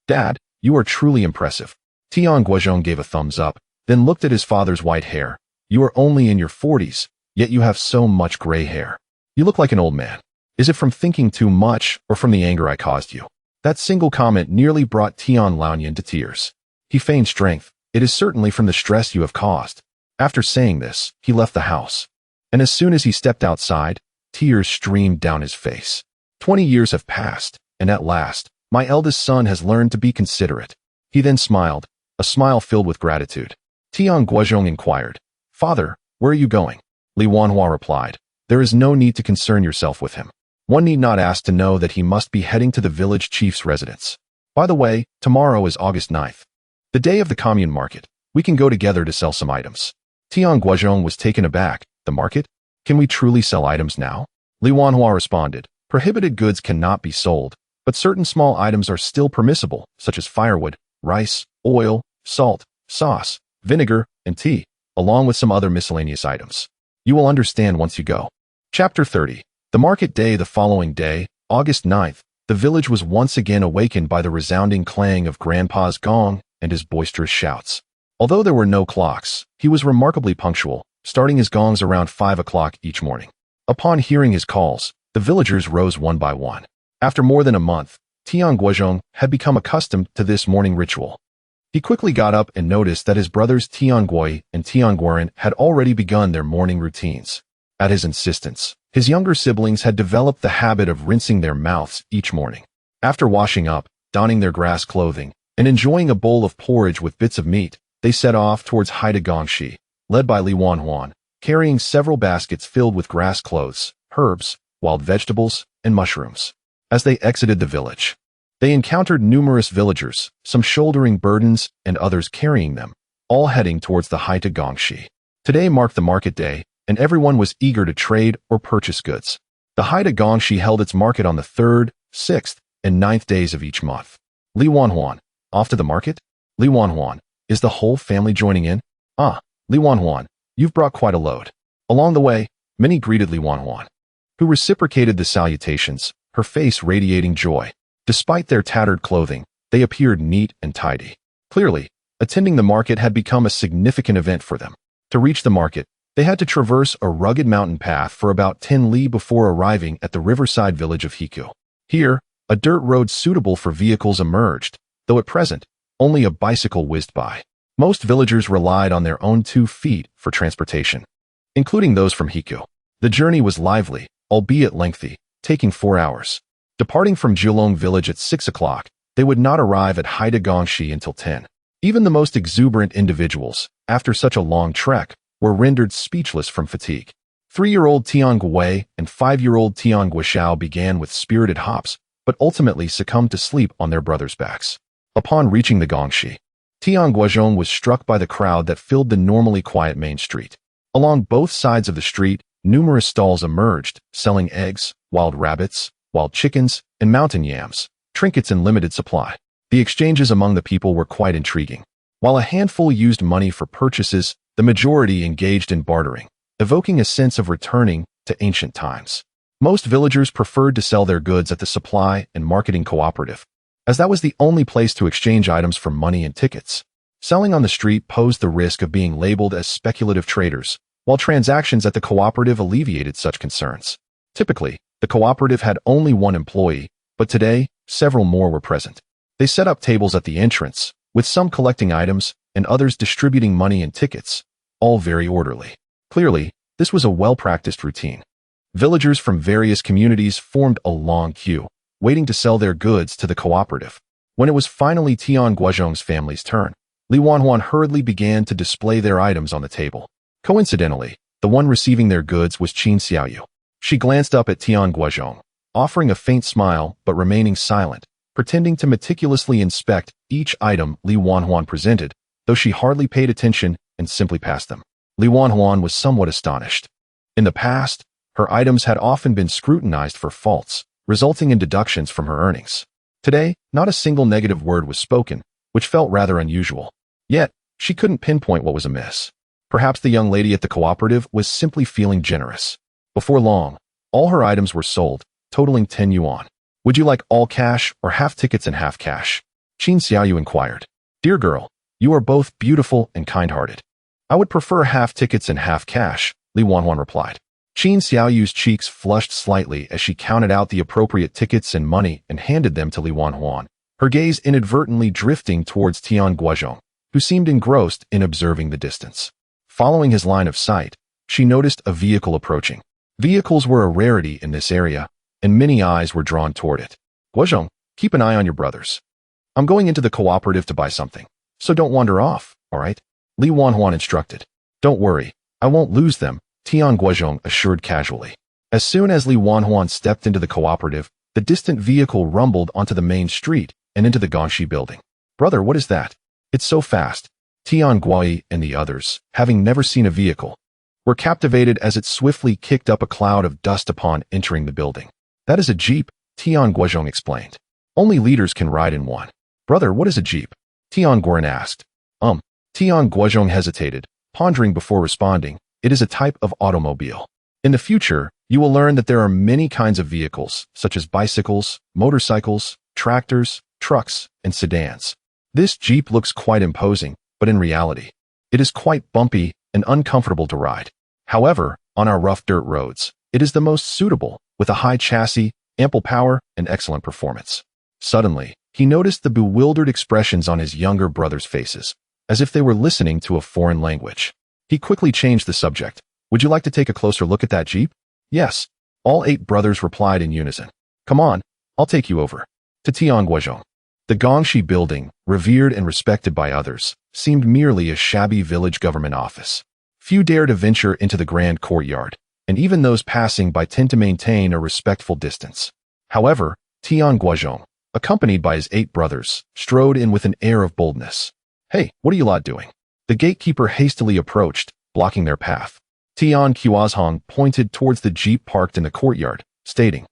Speaker 1: "Dad, you are truly impressive." Tian Guozhong gave a thumbs up, then looked at his father's white hair. "You are only in your 40s, yet you have so much gray hair. You look like an old man. Is it from thinking too much or from the anger I caused you?" That single comment nearly brought Tian Laonian to tears. He feigned strength. "It is certainly from the stress you have caused." After saying this, he left the house. And as soon as he stepped outside, tears streamed down his face. 20 years have passed, and at last, my eldest son has learned to be considerate. He then smiled, a smile filled with gratitude. Tian Guozhong inquired, "Father, where are you going?" Li Wanhua replied, "There is no need to concern yourself with him. One need not ask to know that he must be heading to the village chief's residence. By the way, tomorrow is August 9th. The day of the commune market. We can go together to sell some items." Tian Guozhong was taken aback. "The market? Can we truly sell items now?" Li Wanhua responded, "Prohibited goods cannot be sold, but certain small items are still permissible, such as firewood, rice, oil, salt, sauce, vinegar, and tea, along with some other miscellaneous items. You will understand once you go." Chapter 30. The market day the following day, August 9th, the village was once again awakened by the resounding clang of Grandpa's gong and his boisterous shouts. Although there were no clocks, he was remarkably punctual, starting his gongs around 5 o'clock each morning. Upon hearing his calls, the villagers rose one by one. After more than a month, Tian Guozhong had become accustomed to this morning ritual. He quickly got up and noticed that his brothers Tian Guozhong and Tian Guozhong had already begun their morning routines. At his insistence, his younger siblings had developed the habit of rinsing their mouths each morning. After washing up, donning their grass clothing, and enjoying a bowl of porridge with bits of meat, they set off towards Haida, led by Li Wanhuan, carrying several baskets filled with grass clothes, herbs, wild vegetables, and mushrooms. As they exited the village, they encountered numerous villagers, some shouldering burdens and others carrying them, all heading towards the Haida. Today marked the market day, and everyone was eager to trade or purchase goods. The Haida held its market on the 3rd, 6th, and 9th days of each month. Li Wanhuan, off to the market? Li Wanhuan, is the whole family joining in? Ah, Li Wanhuan, you've brought quite a load. Along the way, many greeted Li Wanhuan, who reciprocated the salutations, her face radiating joy. Despite their tattered clothing, they appeared neat and tidy. Clearly, attending the market had become a significant event for them. To reach the market, they had to traverse a rugged mountain path for about 10 li before arriving at the riverside village of Hiku. Here, a dirt road suitable for vehicles emerged, though at present, only a bicycle whizzed by. Most villagers relied on their own 2 feet for transportation, including those from Hiku. The journey was lively, albeit lengthy, taking 4 hours. Departing from Julong village at 6 o'clock, they would not arrive at Haida until 10. Even the most exuberant individuals, after such a long trek, were rendered speechless from fatigue. 3-year-old Tian Guozhong and 5-year-old Tian Guozhong began with spirited hops, but ultimately succumbed to sleep on their brothers' backs. Upon reaching the Gongshi, Tian Guozhong was struck by the crowd that filled the normally quiet main street. Along both sides of the street, numerous stalls emerged, selling eggs, wild rabbits, wild chickens, and mountain yams, trinkets in limited supply. The exchanges among the people were quite intriguing. While a handful used money for purchases, the majority engaged in bartering, evoking a sense of returning to ancient times. Most villagers preferred to sell their goods at the supply and marketing cooperative, as that was the only place to exchange items for money and tickets. Selling on the street posed the risk of being labeled as speculative traders, while transactions at the cooperative alleviated such concerns. Typically, the cooperative had only 1 employee, but today, several more were present. They set up tables at the entrance, with some collecting items and others distributing money and tickets, all very orderly. Clearly, this was a well-practiced routine. Villagers from various communities formed a long queue, waiting to sell their goods to the cooperative. When it was finally Tian Guozhong's family's turn, Li Wanhuan hurriedly began to display their items on the table. Coincidentally, the one receiving their goods was Qin Xiaoyu. She glanced up at Tian Guozhong, offering a faint smile but remaining silent, pretending to meticulously inspect each item Li Wanhuan presented, though she hardly paid attention and simply passed them. Li Wanhuan was somewhat astonished. In the past, her items had often been scrutinized for faults, resulting in deductions from her earnings. Today, not a single negative word was spoken, which felt rather unusual. Yet, she couldn't pinpoint what was amiss. Perhaps the young lady at the cooperative was simply feeling generous. Before long, all her items were sold, totaling 10 yuan. Would you like all cash or half tickets and half cash? Qin Xiaoyu inquired. Dear girl, you are both beautiful and kind-hearted. I would prefer half tickets and half cash, Li Wanhuan replied. Qin Xiaoyu's cheeks flushed slightly as she counted out the appropriate tickets and money and handed them to Li Wanhuan, her gaze inadvertently drifting towards Tian Guozhong, who seemed engrossed in observing the distance. Following his line of sight, she noticed a vehicle approaching. Vehicles were a rarity in this area, and many eyes were drawn toward it. Guozhong, keep an eye on your brothers. I'm going into the cooperative to buy something, so don't wander off, all right? Li Wanhuan instructed. Don't worry, I won't lose them, Tian Guozhong assured casually. As soon as Li Wanhuan stepped into the cooperative, the distant vehicle rumbled onto the main street and into the Gongshi building. Brother, what is that? It's so fast. Tian Guozhong and the others, having never seen a vehicle, were captivated as it swiftly kicked up a cloud of dust upon entering the building. That is a jeep, Tian Guozhong explained. Only leaders can ride in one. Brother, what is a jeep? Tian Guozhong asked. Tian Guozhong hesitated, pondering before responding. It is a type of automobile. In the future, you will learn that there are many kinds of vehicles, such as bicycles, motorcycles, tractors, trucks, and sedans. This jeep looks quite imposing, but in reality, it is quite bumpy and uncomfortable to ride. However, on our rough dirt roads, it is the most suitable, with a high chassis, ample power, and excellent performance. Suddenly, He noticed the bewildered expressions on his younger brothers' faces, as if they were listening to a foreign language. He quickly changed the subject. Would you like to take a closer look at that jeep? Yes. All 8 brothers replied in unison. Come on, I'll take you over. To Tian Guozhong. The Gongshi building, revered and respected by others, seemed merely a shabby village government office. Few dared to venture into the grand courtyard, and even those passing by tend to maintain a respectful distance. However, Tian Guozhong, accompanied by his 8 brothers, strode in with an air of boldness. Hey, what are you lot doing? The gatekeeper hastily approached, blocking their path. Tian Guozhong pointed towards the jeep parked in the courtyard, stating,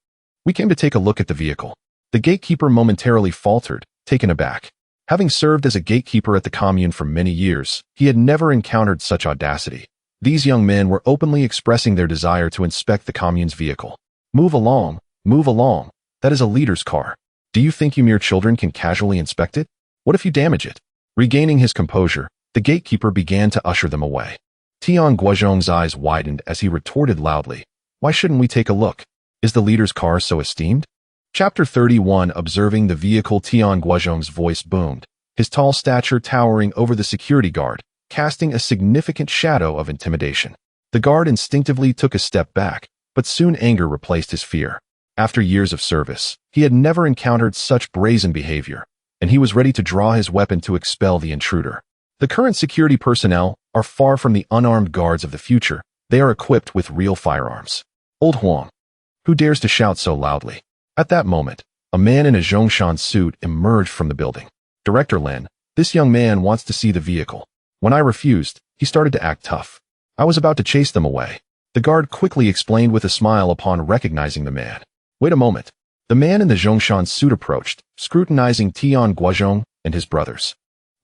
Speaker 1: We came to take a look at the vehicle. The gatekeeper momentarily faltered, taken aback. Having served as a gatekeeper at the commune for many years, he had never encountered such audacity. These young men were openly expressing their desire to inspect the commune's vehicle. Move along, that is a leader's car. Do you think you mere children can casually inspect it? What if you damage it? Regaining his composure, the gatekeeper began to usher them away. Tian Guozhong's eyes widened as he retorted loudly, Why shouldn't we take a look? Is the leader's car so esteemed? Chapter 31. Observing the vehicle. Tian Guozhong's voice boomed, his tall stature towering over the security guard, casting a significant shadow of intimidation. The guard instinctively took a step back, but soon anger replaced his fear. After years of service, he had never encountered such brazen behavior, and he was ready to draw his weapon to expel the intruder. The current security personnel are far from the unarmed guards of the future. They are equipped with real firearms. Old Huang. Who dares to shout so loudly? At that moment, a man in a Zhongshan suit emerged from the building. Director Lin, this young man wants to see the vehicle. When I refused, he started to act tough. I was about to chase them away. The guard quickly explained with a smile upon recognizing the man. Wait a moment. The man in the Zhongshan suit approached, scrutinizing Tian Guozhong and his brothers.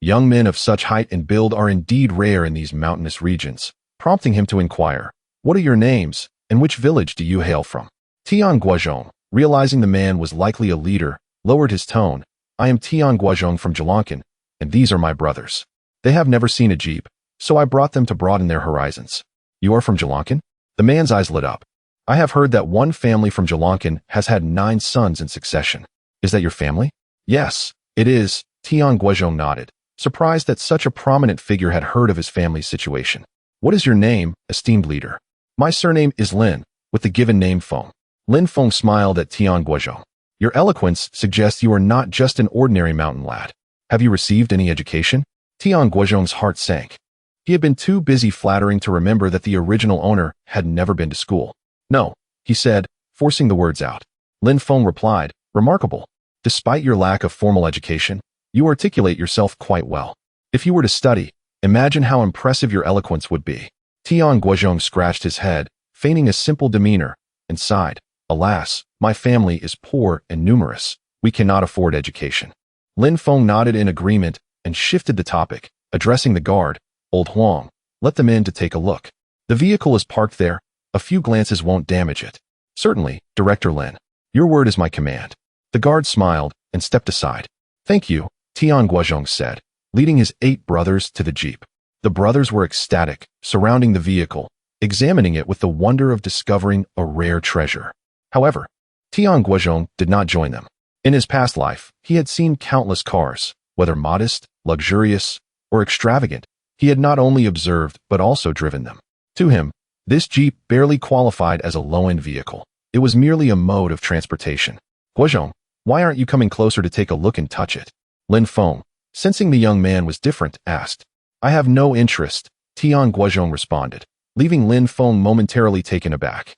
Speaker 1: Young men of such height and build are indeed rare in these mountainous regions, prompting him to inquire, What are your names, and which village do you hail from? Tian Guozhong, realizing the man was likely a leader, lowered his tone. I am Tian Guozhong from Jelonkin, and these are my brothers. They have never seen a jeep, so I brought them to broaden their horizons. You are from Jelonkin? The man's eyes lit up. I have heard that one family from Jelonkin has had 9 sons in succession. Is that your family? Yes, it is. Tian Guozhong nodded, surprised that such a prominent figure had heard of his family's situation. What is your name, esteemed leader? My surname is Lin, with the given name Feng. Lin Feng smiled at Tian Guozhong. Your eloquence suggests you are not just an ordinary mountain lad. Have you received any education? Tian Guozhong's heart sank. He had been too busy flattering to remember that the original owner had never been to school. No, he said, forcing the words out. Lin Feng replied, Remarkable. Despite your lack of formal education, you articulate yourself quite well. If you were to study, imagine how impressive your eloquence would be. Tian Guozhong scratched his head, feigning a simple demeanor, and sighed. Alas, my family is poor and numerous. We cannot afford education. Lin Feng nodded in agreement and shifted the topic, addressing the guard. Old Huang, let them in to take a look. The vehicle is parked there. A few glances won't damage it. Certainly, Director Lin. Your word is my command. The guard smiled and stepped aside. Thank you, Tian Guozhong said, leading his 8 brothers to the jeep. The brothers were ecstatic, surrounding the vehicle, examining it with the wonder of discovering a rare treasure. However, Tian Guozhong did not join them. In his past life, he had seen countless cars, whether modest, luxurious, or extravagant. He had not only observed but also driven them. To him, this jeep barely qualified as a low-end vehicle. It was merely a mode of transportation. Guozhong, why aren't you coming closer to take a look and touch it? Lin Feng, sensing the young man was different, asked. I have no interest, Tian Guozhong responded, leaving Lin Feng momentarily taken aback.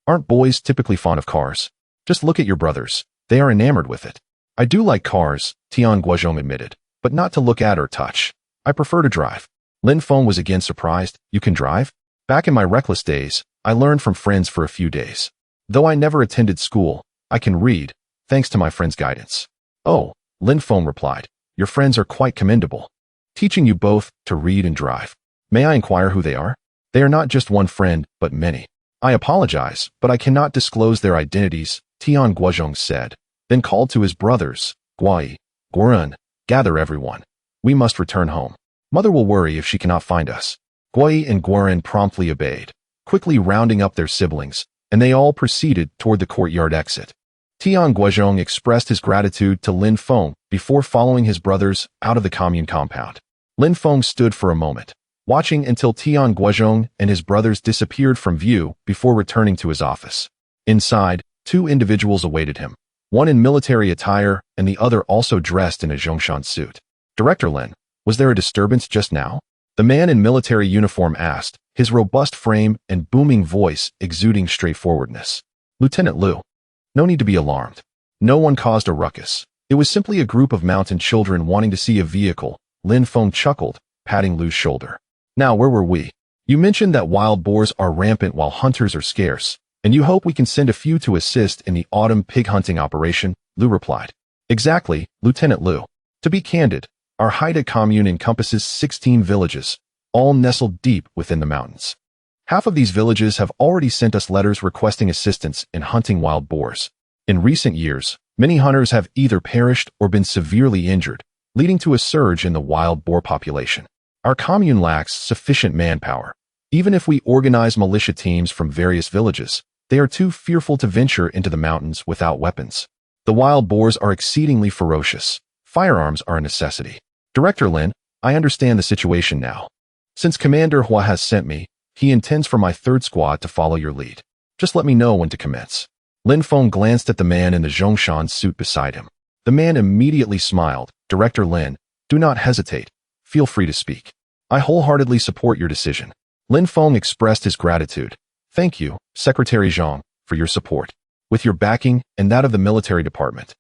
Speaker 1: Aren't boys typically fond of cars? Just look at your brothers. They are enamored with it. I do like cars, Tian Guozhong admitted, but not to look at or touch. I prefer to drive. Lin Feng was again surprised. You can drive? Back in my reckless days, I learned from friends for a few days. Though I never attended school, I can read, thanks to my friend's guidance. Oh, Lin Feng replied, your friends are quite commendable, teaching you both to read and drive. May I inquire who they are? They are not just one friend, but many. I apologize, but I cannot disclose their identities, Tian Guozhong said, then called to his brothers, Guai, Guoren, gather everyone. We must return home. Mother will worry if she cannot find us. Guai and Guoren promptly obeyed, quickly rounding up their siblings, and they all proceeded toward the courtyard exit. Tian Guozhong expressed his gratitude to Lin Feng before following his brothers out of the commune compound. Lin Feng stood for a moment, watching until Tian Guozhong and his brothers disappeared from view before returning to his office. Inside, two individuals awaited him, one in military attire and the other also dressed in a Zhongshan suit. "Director Lin, was there a disturbance just now?" The man in military uniform asked, his robust frame and booming voice exuding straightforwardness. "Lieutenant Liu, no need to be alarmed. No one caused a ruckus. It was simply a group of mountain children wanting to see a vehicle." Lin Feng chuckled, patting Liu's shoulder. "Now, where were we? You mentioned that wild boars are rampant while hunters are scarce, and you hope we can send a few to assist in the autumn pig hunting operation," Liu replied. "Exactly, Lieutenant Liu. To be candid, our Haida commune encompasses 16 villages, all nestled deep within the mountains. Half of these villages have already sent us letters requesting assistance in hunting wild boars. In recent years, many hunters have either perished or been severely injured, leading to a surge in the wild boar population. Our commune lacks sufficient manpower. Even if we organize militia teams from various villages, they are too fearful to venture into the mountains without weapons. The wild boars are exceedingly ferocious. Firearms are a necessity. Director Lin, I understand the situation now. Since Commander Hua has sent me, he intends for my third squad to follow your lead. Just let me know when to commence." Lin Feng glanced at the man in the Zhongshan suit beside him. The man immediately smiled. "Director Lin, do not hesitate. Feel free to speak. I wholeheartedly support your decision." Lin Feng expressed his gratitude. "Thank you, Secretary Zhang, for your support. With your backing and that of the military department,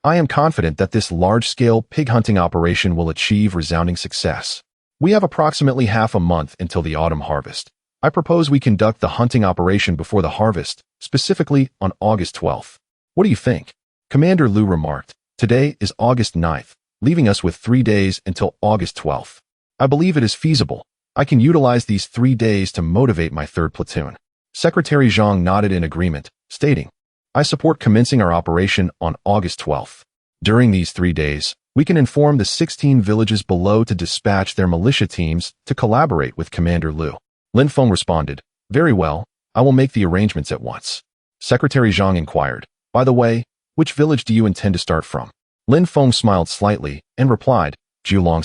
Speaker 1: I am confident that this large-scale pig hunting operation will achieve resounding success. We have approximately half a month until the autumn harvest. I propose we conduct the hunting operation before the harvest, specifically on August 12th. What do you think?" Commander Liu remarked. "Today is August 9th, leaving us with 3 days until August 12th. I believe it is feasible. I can utilize these 3 days to motivate my third platoon." Secretary Zhang nodded in agreement, stating, "I support commencing our operation on August 12th. During these 3 days, we can inform the 16 villages below to dispatch their militia teams to collaborate with Commander Liu." Lin Feng responded, "Very well, I will make the arrangements at once." Secretary Zhang inquired, "By the way, which village do you intend to start from?" Lin Feng smiled slightly and replied, "Julong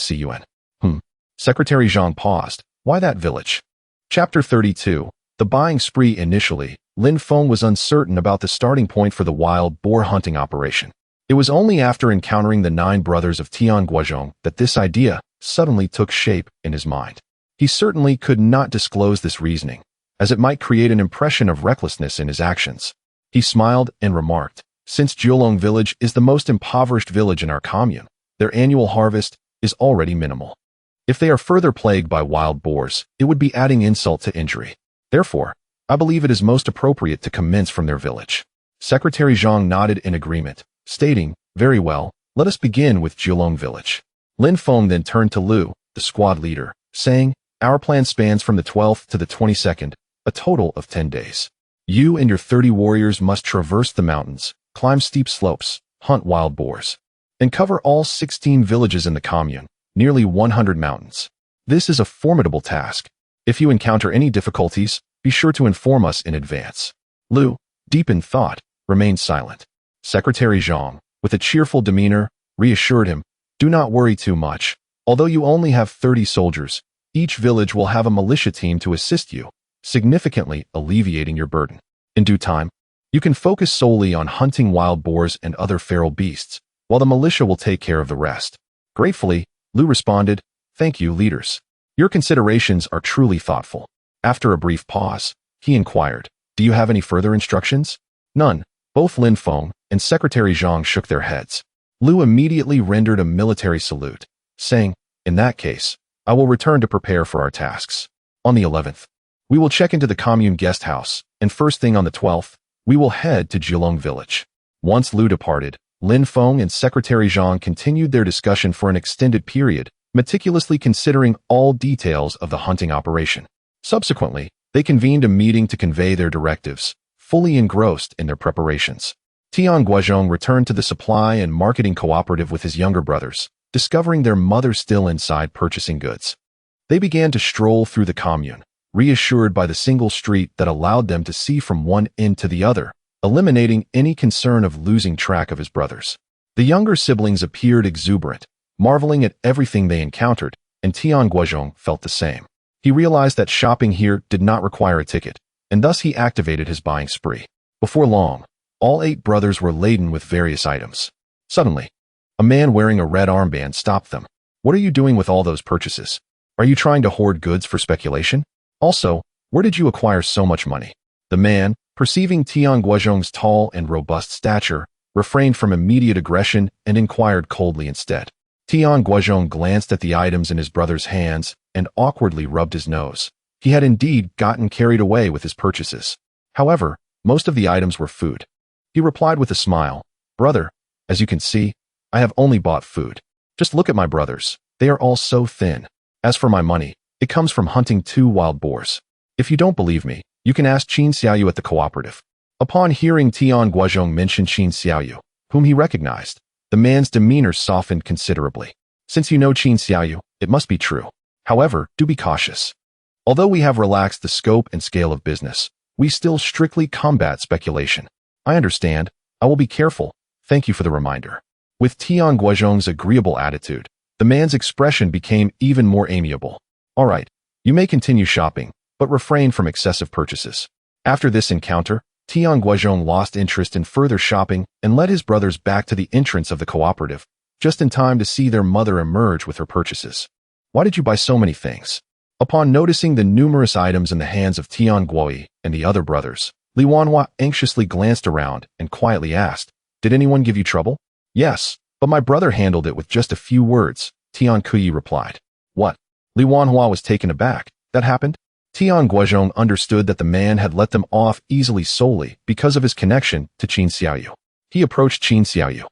Speaker 1: Cun." Secretary Zhang paused. "Why that village?" Chapter 32. The buying spree. Initially, Lin Feng was uncertain about the starting point for the wild boar hunting operation. It was only after encountering the 9 brothers of Tian Guozhong that this idea suddenly took shape in his mind. He certainly could not disclose this reasoning, as it might create an impression of recklessness in his actions. He smiled and remarked, "Since Julong village is the most impoverished village in our commune, their annual harvest is already minimal. If they are further plagued by wild boars, it would be adding insult to injury. Therefore, I believe it is most appropriate to commence from their village." Secretary Zhang nodded in agreement, stating, "Very well, let us begin with Julong village." Lin Feng then turned to Liu, the squad leader, saying, "Our plan spans from the 12th to the 22nd, a total of 10 days. You and your 30 warriors must traverse the mountains, climb steep slopes, hunt wild boars, and cover all 16 villages in the commune, nearly 100 mountains. This is a formidable task. If you encounter any difficulties, be sure to inform us in advance." Liu, deep in thought, remained silent. Secretary Zhang, with a cheerful demeanor, reassured him, "Do not worry too much. Although you only have 30 soldiers, each village will have a militia team to assist you, significantly alleviating your burden. In due time, you can focus solely on hunting wild boars and other feral beasts, while the militia will take care of the rest." Gratefully, Liu responded, "Thank you, leaders. Your considerations are truly thoughtful." After a brief pause, he inquired, "Do you have any further instructions?" "None." Both Lin Feng and Secretary Zhang shook their heads. Liu immediately rendered a military salute, saying, "In that case, I will return to prepare for our tasks. On the 11th, we will check into the commune guest house, and first thing on the 12th, we will head to Julong village." Once Liu departed, Lin Feng and Secretary Zhang continued their discussion for an extended period, meticulously considering all details of the hunting operation. Subsequently, they convened a meeting to convey their directives, fully engrossed in their preparations. Tian Guozhong returned to the supply and marketing cooperative with his younger brothers, discovering their mother still inside purchasing goods. They began to stroll through the commune, reassured by the single street that allowed them to see from one end to the other, eliminating any concern of losing track of his brothers. The younger siblings appeared exuberant, marveling at everything they encountered, and Tian Guozhong felt the same. He realized that shopping here did not require a ticket, and thus he activated his buying spree. Before long, all 8 brothers were laden with various items. Suddenly, a man wearing a red armband stopped them. "What are you doing with all those purchases? Are you trying to hoard goods for speculation? Also, where did you acquire so much money?" The man, perceiving Tian Guozhong's tall and robust stature, refrained from immediate aggression and inquired coldly instead. Tian Guozhong glanced at the items in his brother's hands and awkwardly rubbed his nose. He had indeed gotten carried away with his purchases. However, most of the items were food. He replied with a smile, "Brother, as you can see, I have only bought food. Just look at my brothers. They are all so thin. As for my money, it comes from hunting 2 wild boars. If you don't believe me, you can ask Qin Xiaoyu at the cooperative." Upon hearing Tian Guozhong mention Qin Xiaoyu, whom he recognized, the man's demeanor softened considerably. "Since you know Qin Xiaoyu, it must be true. However, do be cautious. Although we have relaxed the scope and scale of business, we still strictly combat speculation." "I understand. I will be careful. Thank you for the reminder." With Tian Guozhong's agreeable attitude, the man's expression became even more amiable. "All right, you may continue shopping, but refrain from excessive purchases." After this encounter, Tian Guozhong lost interest in further shopping and led his brothers back to the entrance of the cooperative, just in time to see their mother emerge with her purchases. "Why did you buy so many things?" Upon noticing the numerous items in the hands of Tian Guozhong and the other brothers, Li Wanhua anxiously glanced around and quietly asked, "Did anyone give you trouble?" "Yes, but my brother handled it with just a few words," Tian Kuyi replied. "What?" Li Wanhua was taken aback. "That happened?" Tian Guozhong understood that the man had let them off easily solely because of his connection to Qin Xiaoyu. He approached Qin Xiaoyu,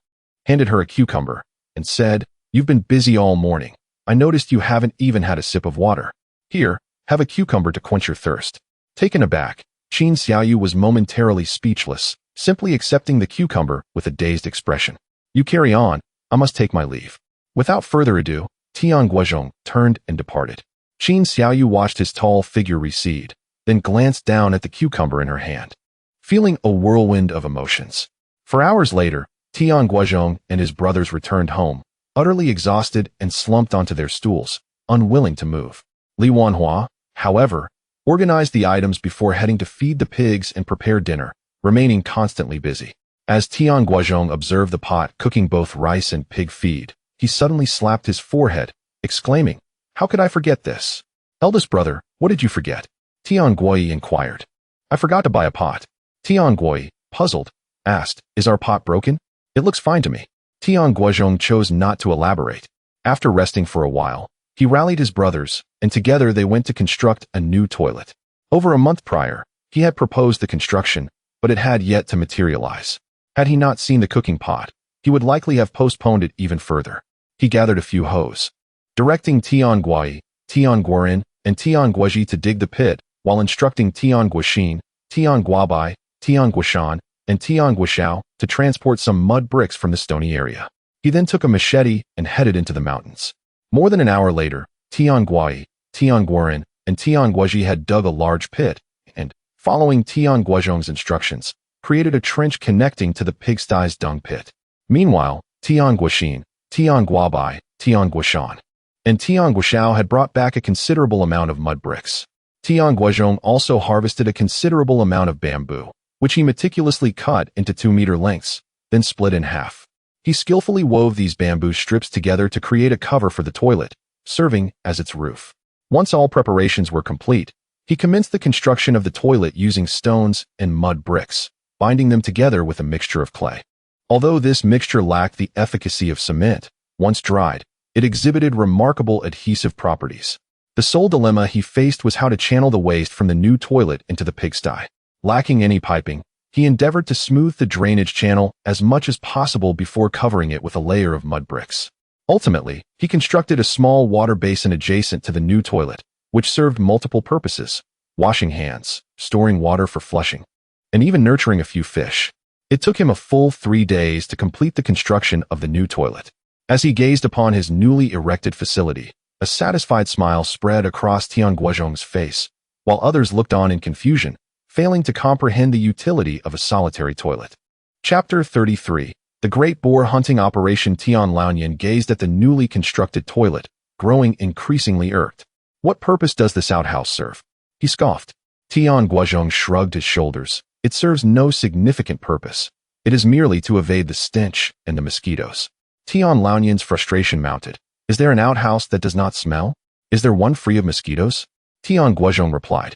Speaker 1: handed her a cucumber, and said, "You've been busy all morning. I noticed you haven't even had a sip of water. Here, have a cucumber to quench your thirst." Taken aback, Qin Xiaoyu was momentarily speechless, simply accepting the cucumber with a dazed expression. "You carry on, I must take my leave." Without further ado, Tian Guozhong turned and departed. Qin Xiaoyu watched his tall figure recede, then glanced down at the cucumber in her hand, feeling a whirlwind of emotions. For hours later, Tian Guozhong and his brothers returned home, utterly exhausted and slumped onto their stools, unwilling to move. Li Wanhua, however, organized the items before heading to feed the pigs and prepare dinner, remaining constantly busy. As Tian Guozhong observed the pot cooking both rice and pig feed, he suddenly slapped his forehead, exclaiming, "How could I forget this?" "Eldest brother, what did you forget?" Tian Guozhong inquired. "I forgot to buy a pot." Tian Guozhong, puzzled, asked, "Is our pot broken?" "It looks fine to me." Tian Guozhong chose not to elaborate. After resting for a while, he rallied his brothers, and together they went to construct a new toilet. Over a month prior, he had proposed the construction, but it had yet to materialize. Had he not seen the cooking pot, he would likely have postponed it even further. He gathered a few hoes, directing Tian Guozhong, Tian Guoren, and Tian Guozhi to dig the pit, while instructing Tian Guoxin, Tian Guobai, Tian Guoshan, and Tian Guoxiao to transport some mud bricks from the stony area. He then took a machete and headed into the mountains. More than an hour later, Tian Guozhong, Tian Guoren, and Tian Guozhi had dug a large pit and, following Tian Guozhong's instructions, created a trench connecting to the pigsty's dung pit. Meanwhile, Tian Guoxin, Tian Guobai, Tian Guoshan, and Tian Guoxiao had brought back a considerable amount of mud bricks. Tian Guozhong also harvested a considerable amount of bamboo, which he meticulously cut into 2-meter lengths, then split in half. He skillfully wove these bamboo strips together to create a cover for the toilet, serving as its roof. Once all preparations were complete, he commenced the construction of the toilet using stones and mud bricks, binding them together with a mixture of clay. Although this mixture lacked the efficacy of cement, once dried, it exhibited remarkable adhesive properties. The sole dilemma he faced was how to channel the waste from the new toilet into the pigsty. Lacking any piping, he endeavored to smooth the drainage channel as much as possible before covering it with a layer of mud bricks. Ultimately, he constructed a small water basin adjacent to the new toilet, which served multiple purposes: washing hands, storing water for flushing, and even nurturing a few fish. It took him a full 3 days to complete the construction of the new toilet. As he gazed upon his newly erected facility, a satisfied smile spread across Tian Guozhong's face, while others looked on in confusion, failing to comprehend the utility of a solitary toilet. Chapter 33. The great boar hunting operation. Tian Guozhong gazed at the newly constructed toilet, growing increasingly irked. What purpose does this outhouse serve? He scoffed. Tian Guozhong shrugged his shoulders. It serves no significant purpose. It is merely to evade the stench and the mosquitoes. Tian Guozhong's frustration mounted. Is there an outhouse that does not smell? Is there one free of mosquitoes? Tian Guozhong replied.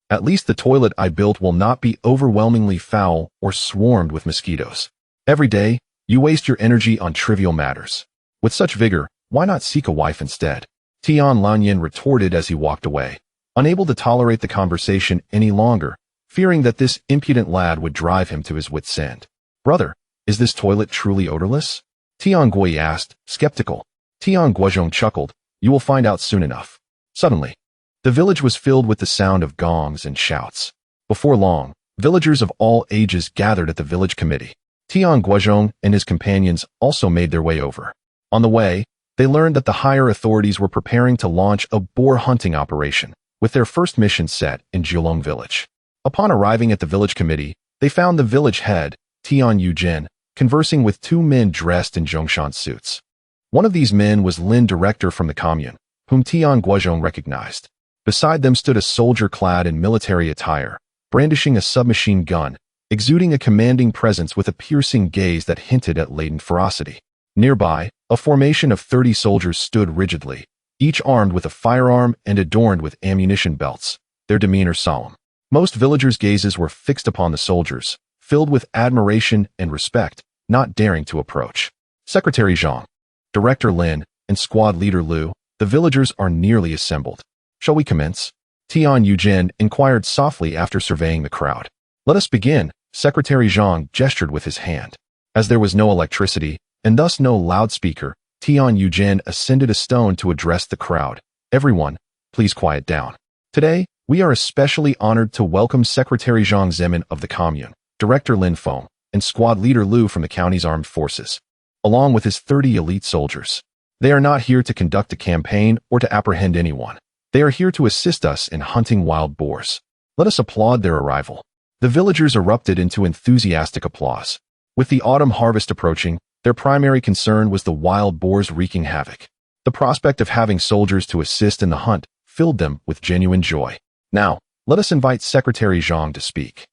Speaker 1: At least the toilet I built will not be overwhelmingly foul or swarmed with mosquitoes. Every day, you waste your energy on trivial matters. With such vigor, why not seek a wife instead? Tian Guozhong retorted as he walked away, unable to tolerate the conversation any longer, fearing that this impudent lad would drive him to his wit's end. Brother, is this toilet truly odorless? Tian Guozhong asked, skeptical. Tian Guozhong chuckled. You will find out soon enough. Suddenly, the village was filled with the sound of gongs and shouts. Before long, villagers of all ages gathered at the village committee. Tian Guozhong and his companions also made their way over. On the way, they learned that the higher authorities were preparing to launch a boar hunting operation, with their first mission set in Jiulong village. Upon arriving at the village committee, they found the village head, Tian Guozhong, conversing with two men dressed in Zhongshan suits. One of these men was Lin director from the commune, whom Tian Guozhong recognized. Beside them stood a soldier clad in military attire, brandishing a submachine gun, exuding a commanding presence with a piercing gaze that hinted at latent ferocity. Nearby, a formation of 30 soldiers stood rigidly, each armed with a firearm and adorned with ammunition belts, their demeanor solemn. Most villagers' gazes were fixed upon the soldiers, filled with admiration and respect, not daring to approach. Secretary Zhang, Director Lin, and squad leader Lu, the villagers are nearly assembled. Shall we commence? Tian Guozhong inquired softly after surveying the crowd. Let us begin, Secretary Zhang gestured with his hand. As there was no electricity, and thus no loudspeaker, Tian Guozhong ascended a stone to address the crowd. Everyone, please quiet down. Today, we are especially honored to welcome Secretary Zhang Zemin of the commune, Director Lin Feng, and squad leader Lu from the county's armed forces, along with his 30 elite soldiers. They are not here to conduct a campaign or to apprehend anyone. They are here to assist us in hunting wild boars. Let us applaud their arrival. The villagers erupted into enthusiastic applause. With the autumn harvest approaching, their primary concern was the wild boars wreaking havoc. The prospect of having soldiers to assist in the hunt filled them with genuine joy. Now, let us invite Secretary Zhang to speak.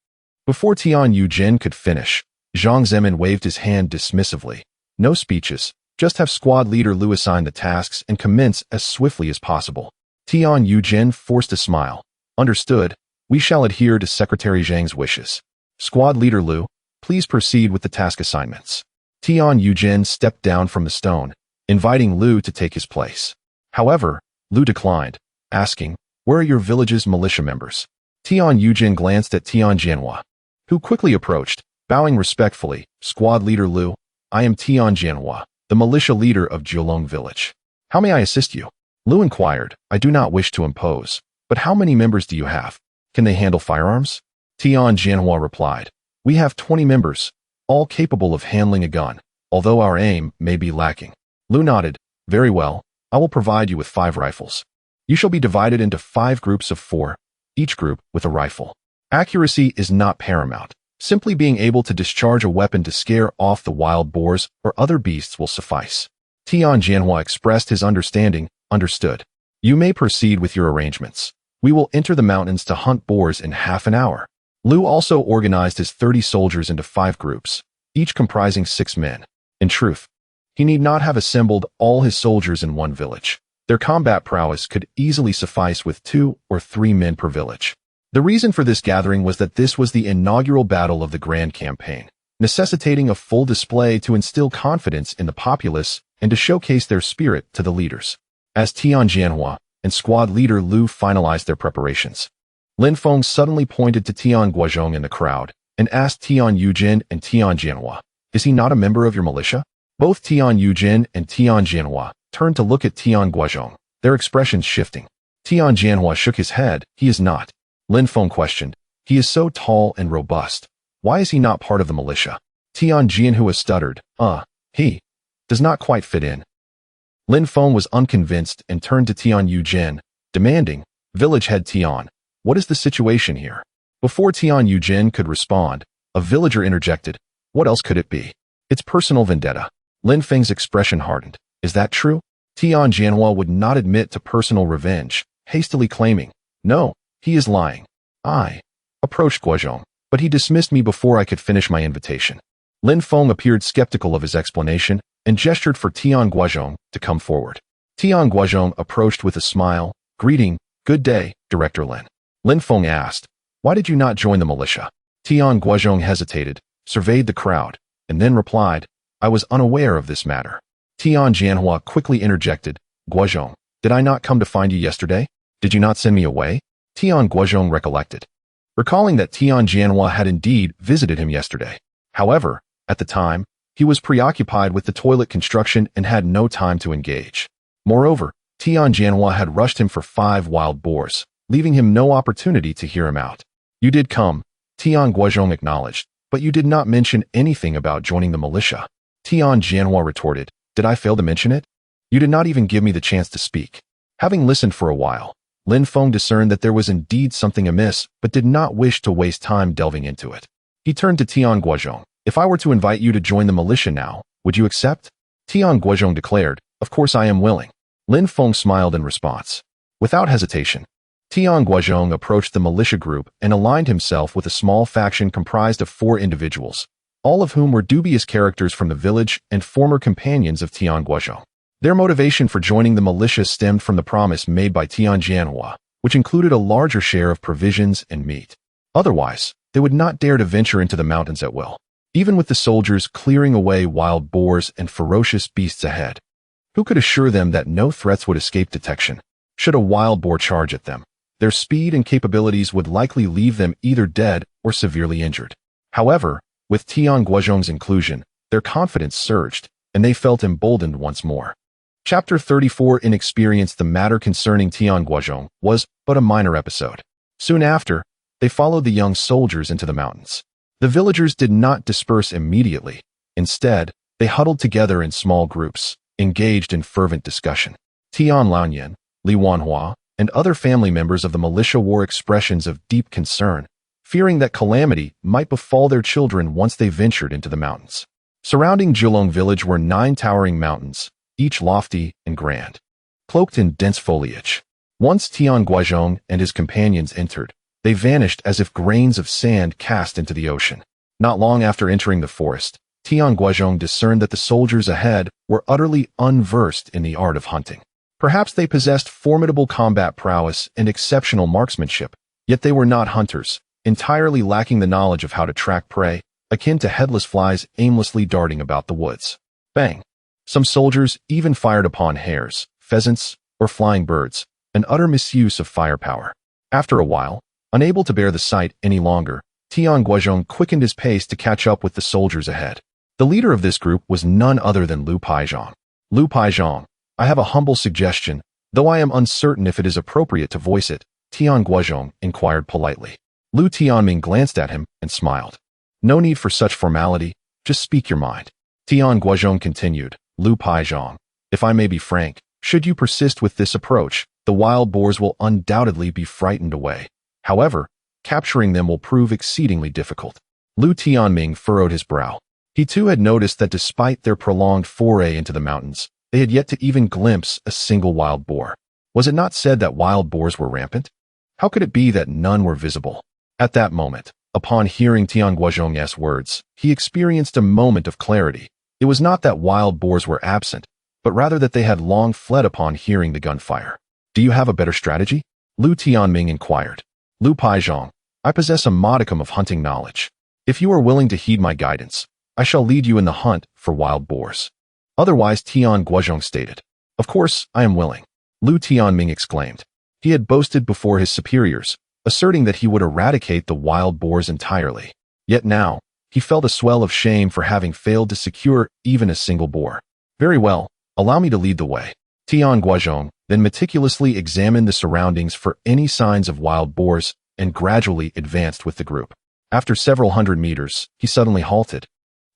Speaker 1: Before Tian Guozhong could finish, Zhang Zemin waved his hand dismissively. No speeches, just have squad leader Lu assign the tasks and commence as swiftly as possible. Tian Guozhong forced a smile. Understood, we shall adhere to Secretary Zhang's wishes. Squad leader Lu, please proceed with the task assignments. Tian Guozhong stepped down from the stone, inviting Lu to take his place. However, Lu declined, asking, where are your village's militia members? Tian Guozhong glanced at Tian Guozhong, who quickly approached, bowing respectfully. Squad leader Lu, I am Tian Guozhong, the militia leader of Jiulong village. How may I assist you? Lu inquired. I do not wish to impose, but how many members do you have? Can they handle firearms? Tian Guozhong replied. We have 20 members, all capable of handling a gun, although our aim may be lacking. Lu nodded. Very well, I will provide you with 5 rifles. You shall be divided into 5 groups of 4, each group with a rifle. Accuracy is not paramount. Simply being able to discharge a weapon to scare off the wild boars or other beasts will suffice. Tian Guozhong expressed his understanding. Understood. You may proceed with your arrangements. We will enter the mountains to hunt boars in half an hour. Lu also organized his 30 soldiers into 5 groups, each comprising 6 men. In truth, he need not have assembled all his soldiers in one village. Their combat prowess could easily suffice with 2 or 3 men per village. The reason for this gathering was that this was the inaugural battle of the Grand Campaign, necessitating a full display to instill confidence in the populace and to showcase their spirit to the leaders. As Tian Guozhong and squad leader Lu finalized their preparations, Lin Feng suddenly pointed to Tian Guozhong in the crowd and asked Tian Guozhong and Tian Guozhong, is he not a member of your militia? Both Tian Guozhong and Tian Guozhong turned to look at Tian Guozhong, their expressions shifting. Tian Guozhong shook his head. He is not. Lin Feng questioned. He is so tall and robust. Why is he not part of the militia? Tian Guozhong stuttered. He does not quite fit in. Lin Feng was unconvinced and turned to Tian Guozhong, demanding, Village head Tian, what is the situation here? Before Tian Guozhong could respond, a villager interjected. What else could it be? It's personal vendetta. Lin Feng's expression hardened. Is that true? Tian Jianhua would not admit to personal revenge, hastily claiming, no, he is lying. I approached Guozhong, but he dismissed me before I could finish my invitation. Lin Feng appeared skeptical of his explanation and gestured for Tian Guozhong to come forward. Tian Guozhong approached with a smile, greeting, good day, Director Lin. Lin Feng asked, why did you not join the militia? Tian Guozhong hesitated, surveyed the crowd, and then replied, I was unaware of this matter. Tian Jianhua quickly interjected, Guozhong, did I not come to find you yesterday? Did you not send me away? Tian Guozhong recollected, recalling that Tian Jianhua had indeed visited him yesterday. However, at the time, he was preoccupied with the toilet construction and had no time to engage. Moreover, Tian Jianhua had rushed him for 5 wild boars, leaving him no opportunity to hear him out. You did come, Tian Guozhong acknowledged, but you did not mention anything about joining the militia. Tian Jianhua retorted, did I fail to mention it? You did not even give me the chance to speak. Having listened for a while, Lin Feng discerned that there was indeed something amiss, but did not wish to waste time delving into it. He turned to Tian Guozhong. If I were to invite you to join the militia now, would you accept? Tian Guozhong declared, of course I am willing. Lin Feng smiled in response. Without hesitation, Tian Guozhong approached the militia group and aligned himself with a small faction comprised of 4 individuals, all of whom were dubious characters from the village and former companions of Tian Guozhong. Their motivation for joining the militia stemmed from the promise made by Tian Jianhua, which included a larger share of provisions and meat. Otherwise, they would not dare to venture into the mountains at will, even with the soldiers clearing away wild boars and ferocious beasts ahead. Who could assure them that no threats would escape detection? Should a wild boar charge at them, their speed and capabilities would likely leave them either dead or severely injured. However, with Tian Guozhong's inclusion, their confidence surged, and they felt emboldened once more. Chapter 34 Inexperience. The matter concerning Tian Guozhong was but a minor episode. Soon after, they followed the young soldiers into the mountains. The villagers did not disperse immediately. Instead, they huddled together in small groups, engaged in fervent discussion. Tian Laoyan, Li Wanhua, and other family members of the militia wore expressions of deep concern, fearing that calamity might befall their children once they ventured into the mountains. Surrounding Jilong village were 9 towering mountains, each lofty and grand, cloaked in dense foliage. Once Tian Guozhong and his companions entered, they vanished as if grains of sand cast into the ocean. Not long after entering the forest, Tian Guozhong discerned that the soldiers ahead were utterly unversed in the art of hunting. Perhaps they possessed formidable combat prowess and exceptional marksmanship, yet they were not hunters, entirely lacking the knowledge of how to track prey, akin to headless flies aimlessly darting about the woods. Bang! Some soldiers even fired upon hares, pheasants, or flying birds, an utter misuse of firepower. After a while, unable to bear the sight any longer, Tian Guozhong quickened his pace to catch up with the soldiers ahead. The leader of this group was none other than Lu Paizhong. Lu Paizhong, I have a humble suggestion, though I am uncertain if it is appropriate to voice it, Tian Guozhong inquired politely. Lu Tianming glanced at him and smiled. No need for such formality, just speak your mind. Tian Guozhong continued, Lu Paizhong, if I may be frank, should you persist with this approach, the wild boars will undoubtedly be frightened away. However, capturing them will prove exceedingly difficult. Lu Tianming furrowed his brow. He too had noticed that despite their prolonged foray into the mountains, they had yet to even glimpse a single wild boar. Was it not said that wild boars were rampant? How could it be that none were visible? At that moment, upon hearing Tian Guozhong's words, he experienced a moment of clarity. It was not that wild boars were absent, but rather that they had long fled upon hearing the gunfire. Do you have a better strategy? Lu Tianming inquired. Lu Paizhong, I possess a modicum of hunting knowledge. If you are willing to heed my guidance, I shall lead you in the hunt for wild boars. Otherwise, Tian Guozhong stated. Of course, I am willing. Lu Tianming exclaimed. He had boasted before his superiors, asserting that he would eradicate the wild boars entirely. Yet now, he felt a swell of shame for having failed to secure even a single boar. Very well, allow me to lead the way. Tian Guozhong then meticulously examined the surroundings for any signs of wild boars and gradually advanced with the group. After several hundred meters, he suddenly halted,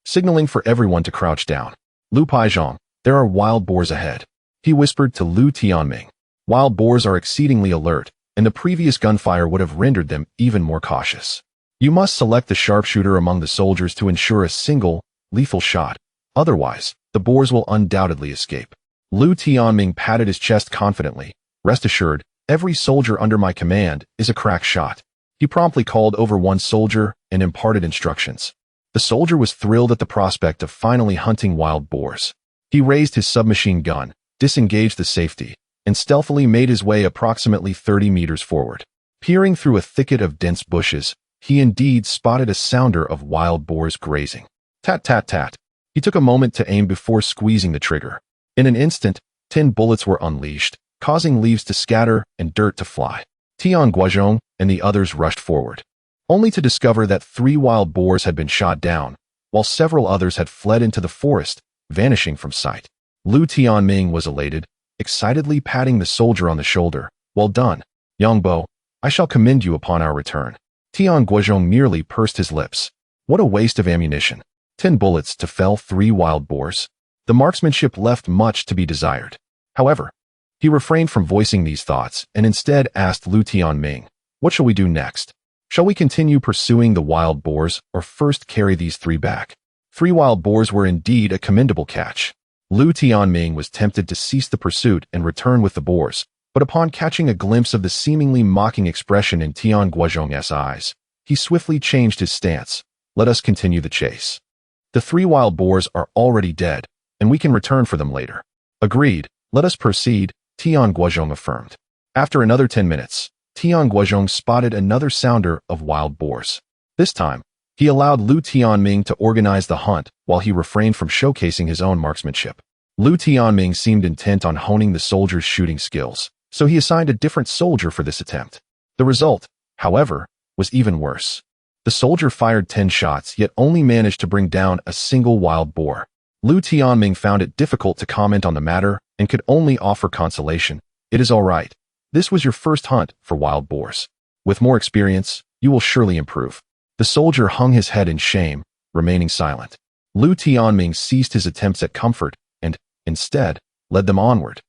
Speaker 1: signaling for everyone to crouch down. Lu Paizhong, there are wild boars ahead. He whispered to Lu Tianming. Wild boars are exceedingly alert, and the previous gunfire would have rendered them even more cautious. You must select the sharpshooter among the soldiers to ensure a single, lethal shot, Otherwise, the boars will undoubtedly escape. Lu Tianming patted his chest confidently. Rest assured, every soldier under my command is a crack shot. He promptly called over one soldier and imparted instructions. The soldier was thrilled at the prospect of finally hunting wild boars. He raised his submachine gun, disengaged the safety, and stealthily made his way approximately 30 meters forward. Peering through a thicket of dense bushes, he indeed spotted a sounder of wild boars grazing. Tat tat tat. He took a moment to aim before squeezing the trigger. In an instant, 10 bullets were unleashed, causing leaves to scatter and dirt to fly. Tian Guozhong and the others rushed forward, only to discover that 3 wild boars had been shot down, while several others had fled into the forest, vanishing from sight. Lu Tianming was elated, excitedly patting the soldier on the shoulder. Well done, Yangbo. I shall commend you upon our return. Tian Guozhong merely pursed his lips. What a waste of ammunition. 10 bullets to fell 3 wild boars. The marksmanship left much to be desired. However, he refrained from voicing these thoughts and instead asked Lu Tianming, what shall we do next? Shall we continue pursuing the wild boars or first carry these 3 back? 3 wild boars were indeed a commendable catch. Lu Tianming was tempted to cease the pursuit and return with the boars, but upon catching a glimpse of the seemingly mocking expression in Tian Guozhong's eyes, he swiftly changed his stance. Let us continue the chase. The 3 wild boars are already dead, and we can return for them later. Agreed, let us proceed, Tian Guozhong affirmed. After another 10 minutes, Tian Guozhong spotted another sounder of wild boars. This time, he allowed Lu Tianming to organize the hunt while he refrained from showcasing his own marksmanship. Lu Tianming seemed intent on honing the soldier's shooting skills, so he assigned a different soldier for this attempt. The result, however, was even worse. The soldier fired 10 shots yet only managed to bring down a single wild boar. Lu Tianming found it difficult to comment on the matter and could only offer consolation. It is all right. This was your first hunt for wild boars. With more experience, you will surely improve. The soldier hung his head in shame, remaining silent. Lu Tianming ceased his attempts at comfort and, instead, led them onward,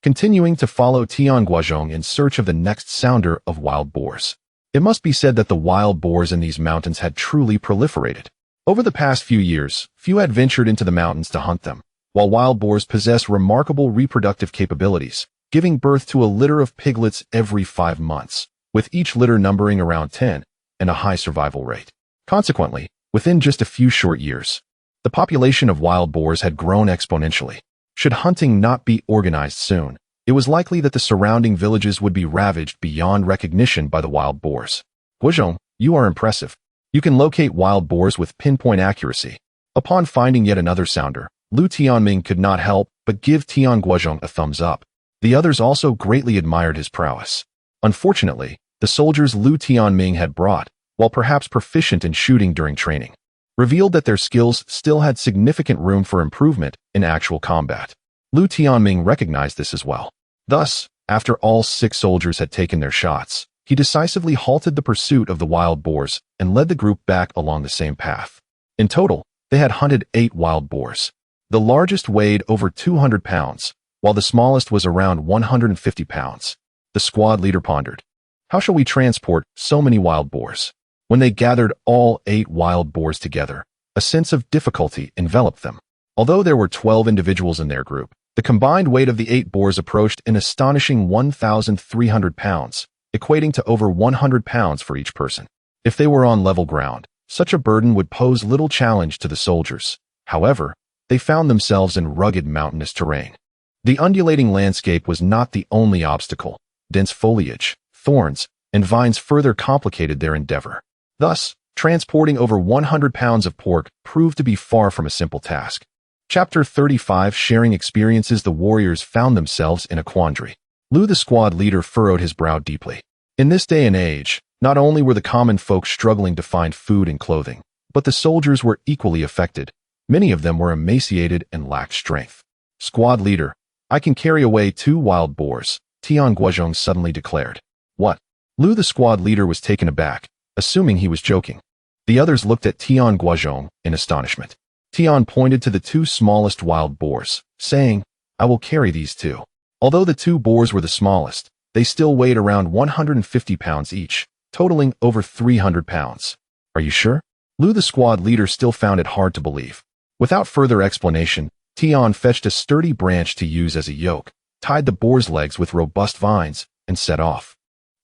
Speaker 1: continuing to follow Tian Guozhong in search of the next sounder of wild boars. It must be said that the wild boars in these mountains had truly proliferated. Over the past few years, few had ventured into the mountains to hunt them, while wild boars possess remarkable reproductive capabilities, giving birth to a litter of piglets every 5 months, with each litter numbering around 10 and a high survival rate. Consequently, within just a few short years, the population of wild boars had grown exponentially. Should hunting not be organized soon, it was likely that the surrounding villages would be ravaged beyond recognition by the wild boars. Guozhong, you are impressive. You can locate wild boars with pinpoint accuracy. Upon finding yet another sounder, Lu Tianming could not help but give Tian Guozhong a thumbs up. The others also greatly admired his prowess. Unfortunately, the soldiers Lu Tianming had brought, while perhaps proficient in shooting during training, revealed that their skills still had significant room for improvement in actual combat. Lu Tianming recognized this as well. Thus, after all 6 soldiers had taken their shots, he decisively halted the pursuit of the wild boars and led the group back along the same path. In total, they had hunted 8 wild boars. The largest weighed over 200 pounds, while the smallest was around 150 pounds. The squad leader pondered. How shall we transport so many wild boars? When they gathered all 8 wild boars together, a sense of difficulty enveloped them. Although there were 12 individuals in their group, the combined weight of the 8 boars approached an astonishing 1,300 pounds, equating to over 100 pounds for each person. If they were on level ground, such a burden would pose little challenge to the soldiers. However, they found themselves in rugged mountainous terrain. The undulating landscape was not the only obstacle. Dense foliage, thorns, and vines further complicated their endeavor. Thus, transporting over 100 pounds of pork proved to be far from a simple task. Chapter 35. Sharing experiences. The warriors found themselves in a quandary. Lu, the squad leader, furrowed his brow deeply. In this day and age, not only were the common folk struggling to find food and clothing, but the soldiers were equally affected. Many of them were emaciated and lacked strength. Squad leader, I can carry away 2 wild boars, Tian Guozhong suddenly declared. What? Lu, the squad leader, was taken aback, assuming he was joking. The others looked at Tian Guozhong in astonishment. Tian pointed to the 2 smallest wild boars, saying, I will carry these 2. Although the 2 boars were the smallest, they still weighed around 150 pounds each, totaling over 300 pounds. Are you sure? Lu, the squad leader, still found it hard to believe. Without further explanation, Tian fetched a sturdy branch to use as a yoke, tied the boar's legs with robust vines, and set off.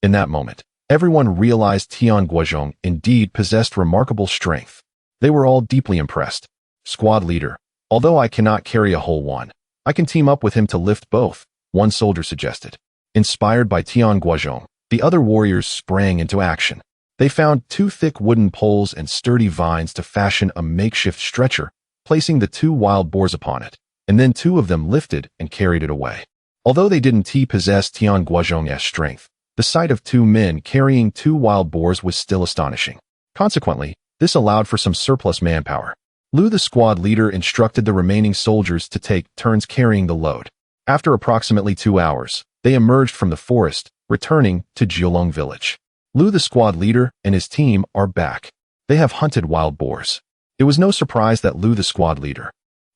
Speaker 1: In that moment, everyone realized Tian Guozhong indeed possessed remarkable strength. They were all deeply impressed. Squad leader, although I cannot carry a whole one, I can team up with him to lift both, one soldier suggested. Inspired by Tian Guozhong, the other warriors sprang into action. They found 2 thick wooden poles and sturdy vines to fashion a makeshift stretcher, placing the 2 wild boars upon it, and then 2 of them lifted and carried it away. Although they didn't possess Tian Guozhong's strength, the sight of 2 men carrying 2 wild boars was still astonishing. Consequently, this allowed for some surplus manpower. Lu, the squad leader, instructed the remaining soldiers to take turns carrying the load. After approximately 2 hours, they emerged from the forest, returning to Jiulong village. Lu, the squad leader, and his team are back. They have hunted wild boars. It was no surprise that Lu, the squad leader,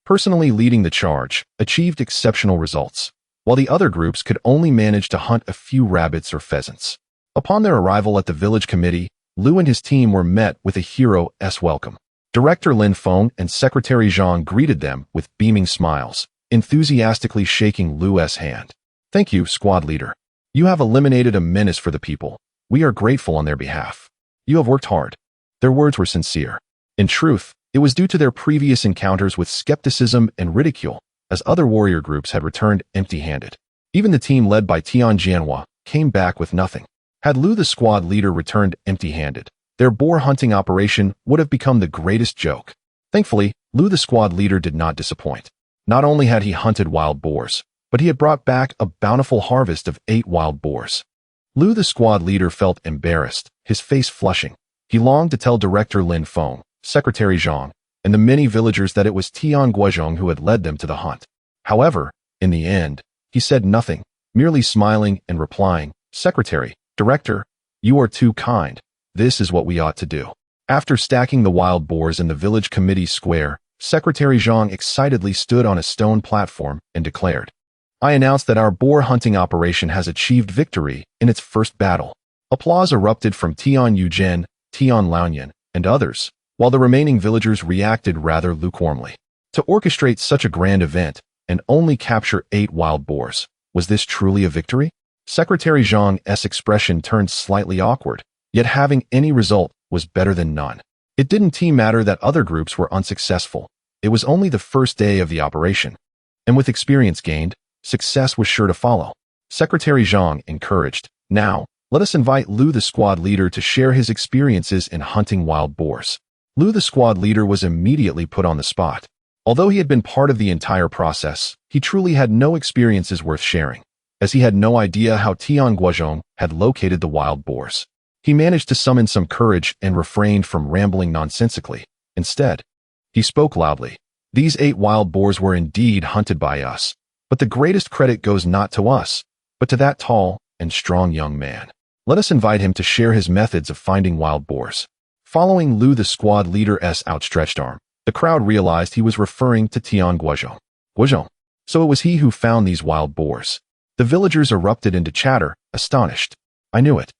Speaker 1: personally leading the charge, achieved exceptional results, while the other groups could only manage to hunt a few rabbits or pheasants. Upon their arrival at the village committee, Lu and his team were met with a hero's welcome. Director Lin Feng and Secretary Zhang greeted them with beaming smiles, enthusiastically shaking Lu's hand. Thank you, squad leader. You have eliminated a menace for the people. We are grateful on their behalf. You have worked hard. Their words were sincere. In truth, it was due to their previous encounters with skepticism and ridicule, as other warrior groups had returned empty-handed. Even the team led by Tian Guozhong came back with nothing. Had Lu, the squad leader, returned empty-handed, their boar hunting operation would have become the greatest joke. Thankfully, Lu, the squad leader, did not disappoint. Not only had he hunted wild boars, but he had brought back a bountiful harvest of 8 wild boars. Lu, the squad leader, felt embarrassed, his face flushing. He longed to tell Director Lin Feng, Secretary Zhang, and the many villagers that it was Tian Guozhong who had led them to the hunt. However, in the end, he said nothing, merely smiling and replying, Secretary, Director, you are too kind. This is what we ought to do. After stacking the wild boars in the village committee square, Secretary Zhang excitedly stood on a stone platform and declared, I announce that our boar hunting operation has achieved victory in its first battle. Applause erupted from Tian Guozhong, Tian Laoyan, and others, while the remaining villagers reacted rather lukewarmly. To orchestrate such a grand event and only capture 8 wild boars, was this truly a victory? Secretary Zhang's expression turned slightly awkward, yet having any result was better than none. It didn't matter that other groups were unsuccessful. It was only the first day of the operation, and with experience gained, success was sure to follow. Secretary Zhang encouraged, Now, let us invite Lu, the squad leader, to share his experiences in hunting wild boars. Lu, the squad leader, was immediately put on the spot. Although he had been part of the entire process, he truly had no experiences worth sharing, as he had no idea how Tian Guozhong had located the wild boars. He managed to summon some courage and refrained from rambling nonsensically. Instead, he spoke loudly. These 8 wild boars were indeed hunted by us, but the greatest credit goes not to us, but to that tall and strong young man. Let us invite him to share his methods of finding wild boars. Following Lu, the squad leader's outstretched arm, the crowd realized he was referring to Tian Guozhong. Guozhong. So it was he who found these wild boars. The villagers erupted into chatter, astonished. I knew it.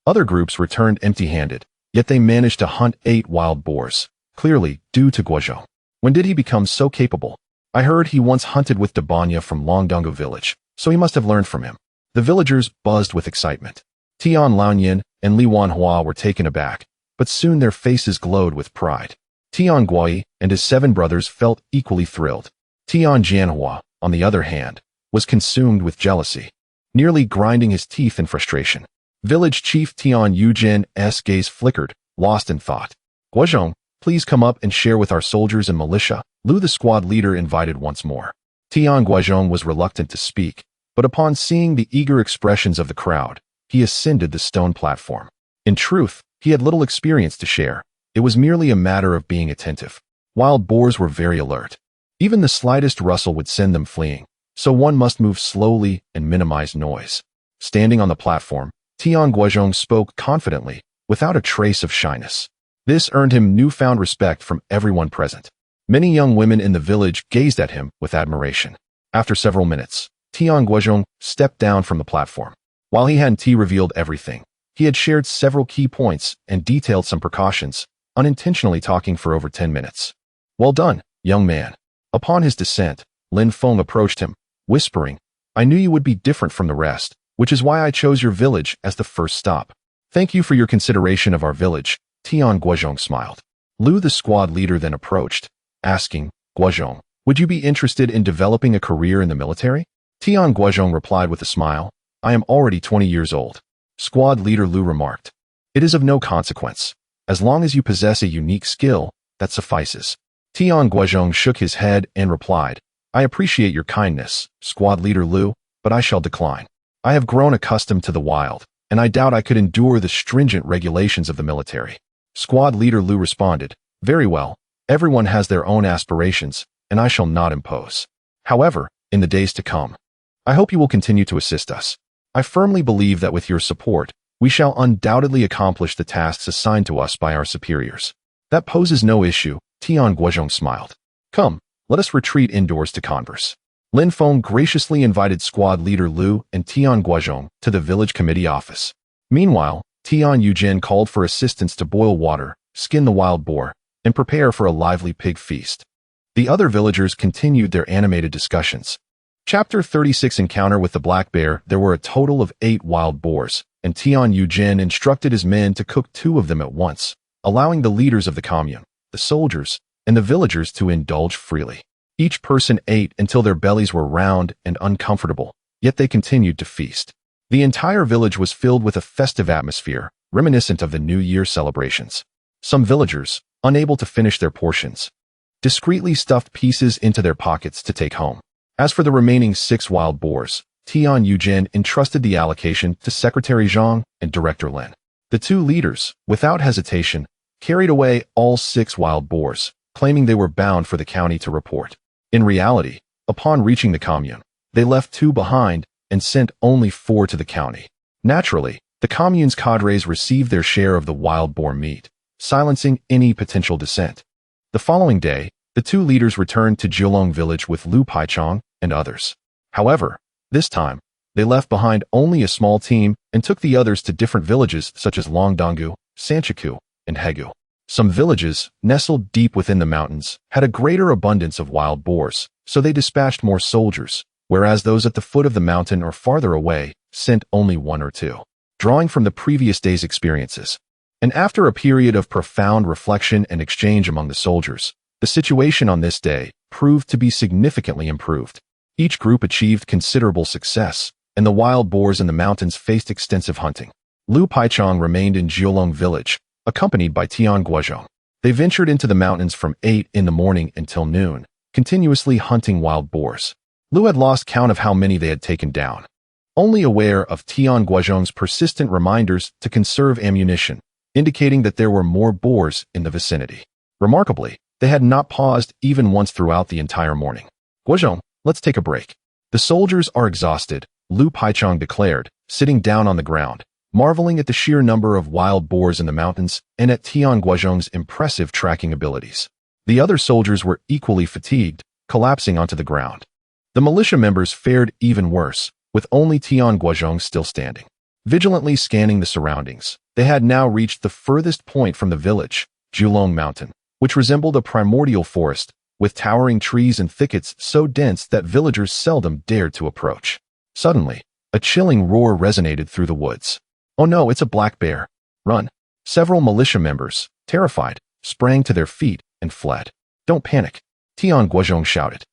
Speaker 1: Other groups returned empty-handed, yet they managed to hunt 8 wild boars, clearly due to Guozhong. When did he become so capable? I heard he once hunted with Dabanya from Longdungo village, so he must have learned from him. The villagers buzzed with excitement. Tian Laoyan and Li Wanhua were taken aback, but soon their faces glowed with pride. Tian Guozhong and his 7 brothers felt equally thrilled. Tian Jianhua, on the other hand, was consumed with jealousy, nearly grinding his teeth in frustration. Village Chief Tian Guozhong's gaze flickered, lost in thought. Guozhong, please come up and share with our soldiers and militia, Lu, the squad leader, invited once more. Tian Guozhong was reluctant to speak, but upon seeing the eager expressions of the crowd, he ascended the stone platform. In truth, he had little experience to share. It was merely a matter of being attentive. Wild boars were very alert. Even the slightest rustle would send them fleeing, so one must move slowly and minimize noise. Standing on the platform, Tian Guozhong spoke confidently, without a trace of shyness. This earned him newfound respect from everyone present. Many young women in the village gazed at him with admiration. After several minutes, Tian Guozhong stepped down from the platform. While he hadn't revealed everything, he had shared several key points and detailed some precautions, unintentionally talking for over 10 minutes. Well done, young man. Upon his descent, Lin Feng approached him, whispering, I knew you would be different from the rest, which is why I chose your village as the first stop. Thank you for your consideration of our village, Tian Guozhong smiled. Lu, the squad leader, then approached, asking, Guozhong, would you be interested in developing a career in the military? Tian Guozhong replied with a smile, I am already 20 years old. Squad leader Lu remarked, it is of no consequence. As long as you possess a unique skill, that suffices. Tian Guozhong shook his head and replied, I appreciate your kindness, Squad leader Lu, but I shall decline. I have grown accustomed to the wild, and I doubt I could endure the stringent regulations of the military. Squad leader Lu responded, very well, everyone has their own aspirations, and I shall not impose. However, in the days to come, I hope you will continue to assist us. I firmly believe that with your support, we shall undoubtedly accomplish the tasks assigned to us by our superiors. That poses no issue, Tian Guozhong smiled. Come, let us retreat indoors to converse. Lin Feng graciously invited squad leader Lu and Tian Guozhong to the village committee office. Meanwhile, Tian Yujin called for assistance to boil water, skin the wild boar, and prepare for a lively pig feast. The other villagers continued their animated discussions. Chapter 36 Encounter with the Black Bear. There were a total of 8 wild boars, and Tian Yujin instructed his men to cook 2 of them at once, allowing the leaders of the commune, the soldiers, and the villagers to indulge freely. Each person ate until their bellies were round and uncomfortable, yet they continued to feast. The entire village was filled with a festive atmosphere, reminiscent of the New Year celebrations. Some villagers, unable to finish their portions, discreetly stuffed pieces into their pockets to take home. As for the remaining 6 wild boars, Tian Yujin entrusted the allocation to Secretary Zhang and Director Lin. The 2 leaders, without hesitation, carried away all 6 wild boars, claiming they were bound for the county to report. In reality, upon reaching the commune, they left 2 behind and sent only 4 to the county. Naturally, the commune's cadres received their share of the wild boar meat, silencing any potential dissent. The following day, the 2 leaders returned to Jiulong village with Lu Paichong and others. However, this time, they left behind only a small team and took the others to different villages such as Longdongu, Sanchiku, and Hegu. Some villages, nestled deep within the mountains, had a greater abundance of wild boars, so they dispatched more soldiers, whereas those at the foot of the mountain or farther away sent only 1 or 2, drawing from the previous day's experiences. And after a period of profound reflection and exchange among the soldiers, the situation on this day proved to be significantly improved. Each group achieved considerable success, and the wild boars in the mountains faced extensive hunting. Lu Paichong remained in Jiulong village, accompanied by Tian Guozhong. They ventured into the mountains from 8 in the morning until noon, continuously hunting wild boars. Lu had lost count of how many they had taken down. Only aware of Tian Guozhong's persistent reminders to conserve ammunition, indicating that there were more boars in the vicinity. Remarkably, they had not paused even once throughout the entire morning. Guozhong, let's take a break. The soldiers are exhausted, Lu Paichong declared, sitting down on the ground, marveling at the sheer number of wild boars in the mountains and at Tian Guozhong's impressive tracking abilities. The other soldiers were equally fatigued, collapsing onto the ground. The militia members fared even worse, with only Tian Guozhong still standing. Vigilantly scanning the surroundings, they had now reached the furthest point from the village, Jiulong Mountain, which resembled a primordial forest, with towering trees and thickets so dense that villagers seldom dared to approach. Suddenly, a chilling roar resonated through the woods. Oh no, it's a black bear. Run. Several militia members, terrified, sprang to their feet and fled. Don't panic, Tian Guozhong shouted.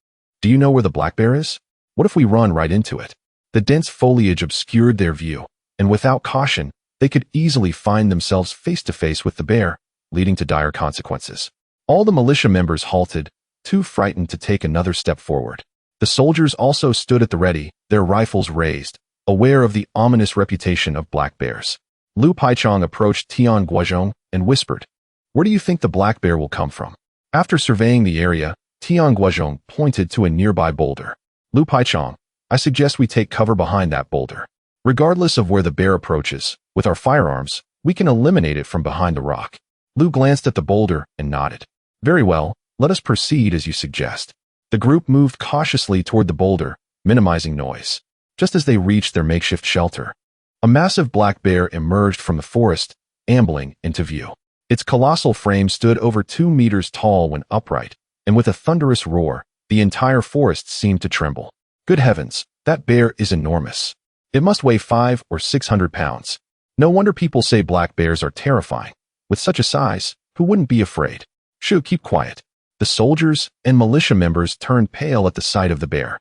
Speaker 1: Do you know where the black bear is? What if we run right into it? The dense foliage obscured their view, and without caution, they could easily find themselves face to face with the bear, leading to dire consequences. All the militia members halted, too frightened to take another step forward. The soldiers also stood at the ready, their rifles raised, aware of the ominous reputation of black bears. Lu Paichong approached Tian Guozhong and whispered, Where do you think the black bear will come from? After surveying the area, Tian Guozhong pointed to a nearby boulder. Lu Paichong, I suggest we take cover behind that boulder. Regardless of where the bear approaches, with our firearms, we can eliminate it from behind the rock. Lu glanced at the boulder and nodded. Very well, let us proceed as you suggest. The group moved cautiously toward the boulder, minimizing noise. Just as they reached their makeshift shelter, a massive black bear emerged from the forest, ambling into view. Its colossal frame stood over 2 meters tall when upright, and with a thunderous roar, the entire forest seemed to tremble. Good heavens, that bear is enormous. It must weigh 500 or 600 pounds. No wonder people say black bears are terrifying. With such a size, who wouldn't be afraid? Shoo, keep quiet. The soldiers and militia members turned pale at the sight of the bear.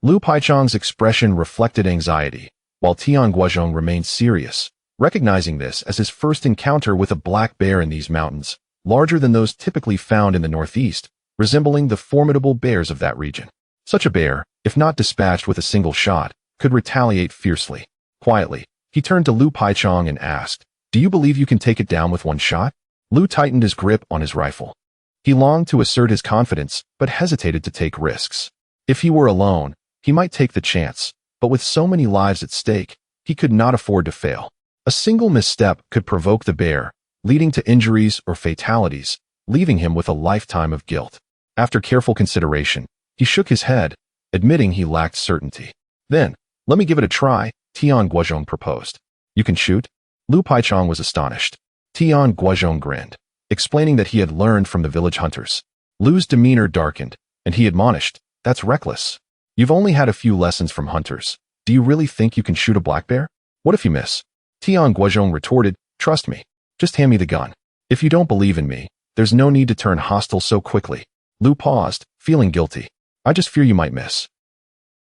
Speaker 1: Lu Paichong's expression reflected anxiety, while Tian Guozhong remained serious, recognizing this as his first encounter with a black bear in these mountains, larger than those typically found in the northeast, resembling the formidable bears of that region. Such a bear, if not dispatched with a single shot, could retaliate fiercely. Quietly, he turned to Lu Paichong and asked, "Do you believe you can take it down with one shot?" Lu tightened his grip on his rifle. He longed to assert his confidence, but hesitated to take risks. If he were alone, he might take the chance, but with so many lives at stake, he could not afford to fail. A single misstep could provoke the bear, leading to injuries or fatalities, leaving him with a lifetime of guilt. After careful consideration, he shook his head, admitting he lacked certainty. "Then, let me give it a try," Tian Guozhong proposed. "You can shoot?" Lu Paichong was astonished. Tian Guozhong grinned, explaining that he had learned from the village hunters. Lu's demeanor darkened, and he admonished, "That's reckless. You've only had a few lessons from hunters. Do you really think you can shoot a black bear? What if you miss?" Tian Guozhong retorted, "Trust me. Just hand me the gun. If you don't believe in me, there's no need to turn hostile so quickly." Lu paused, feeling guilty. "I just fear you might miss.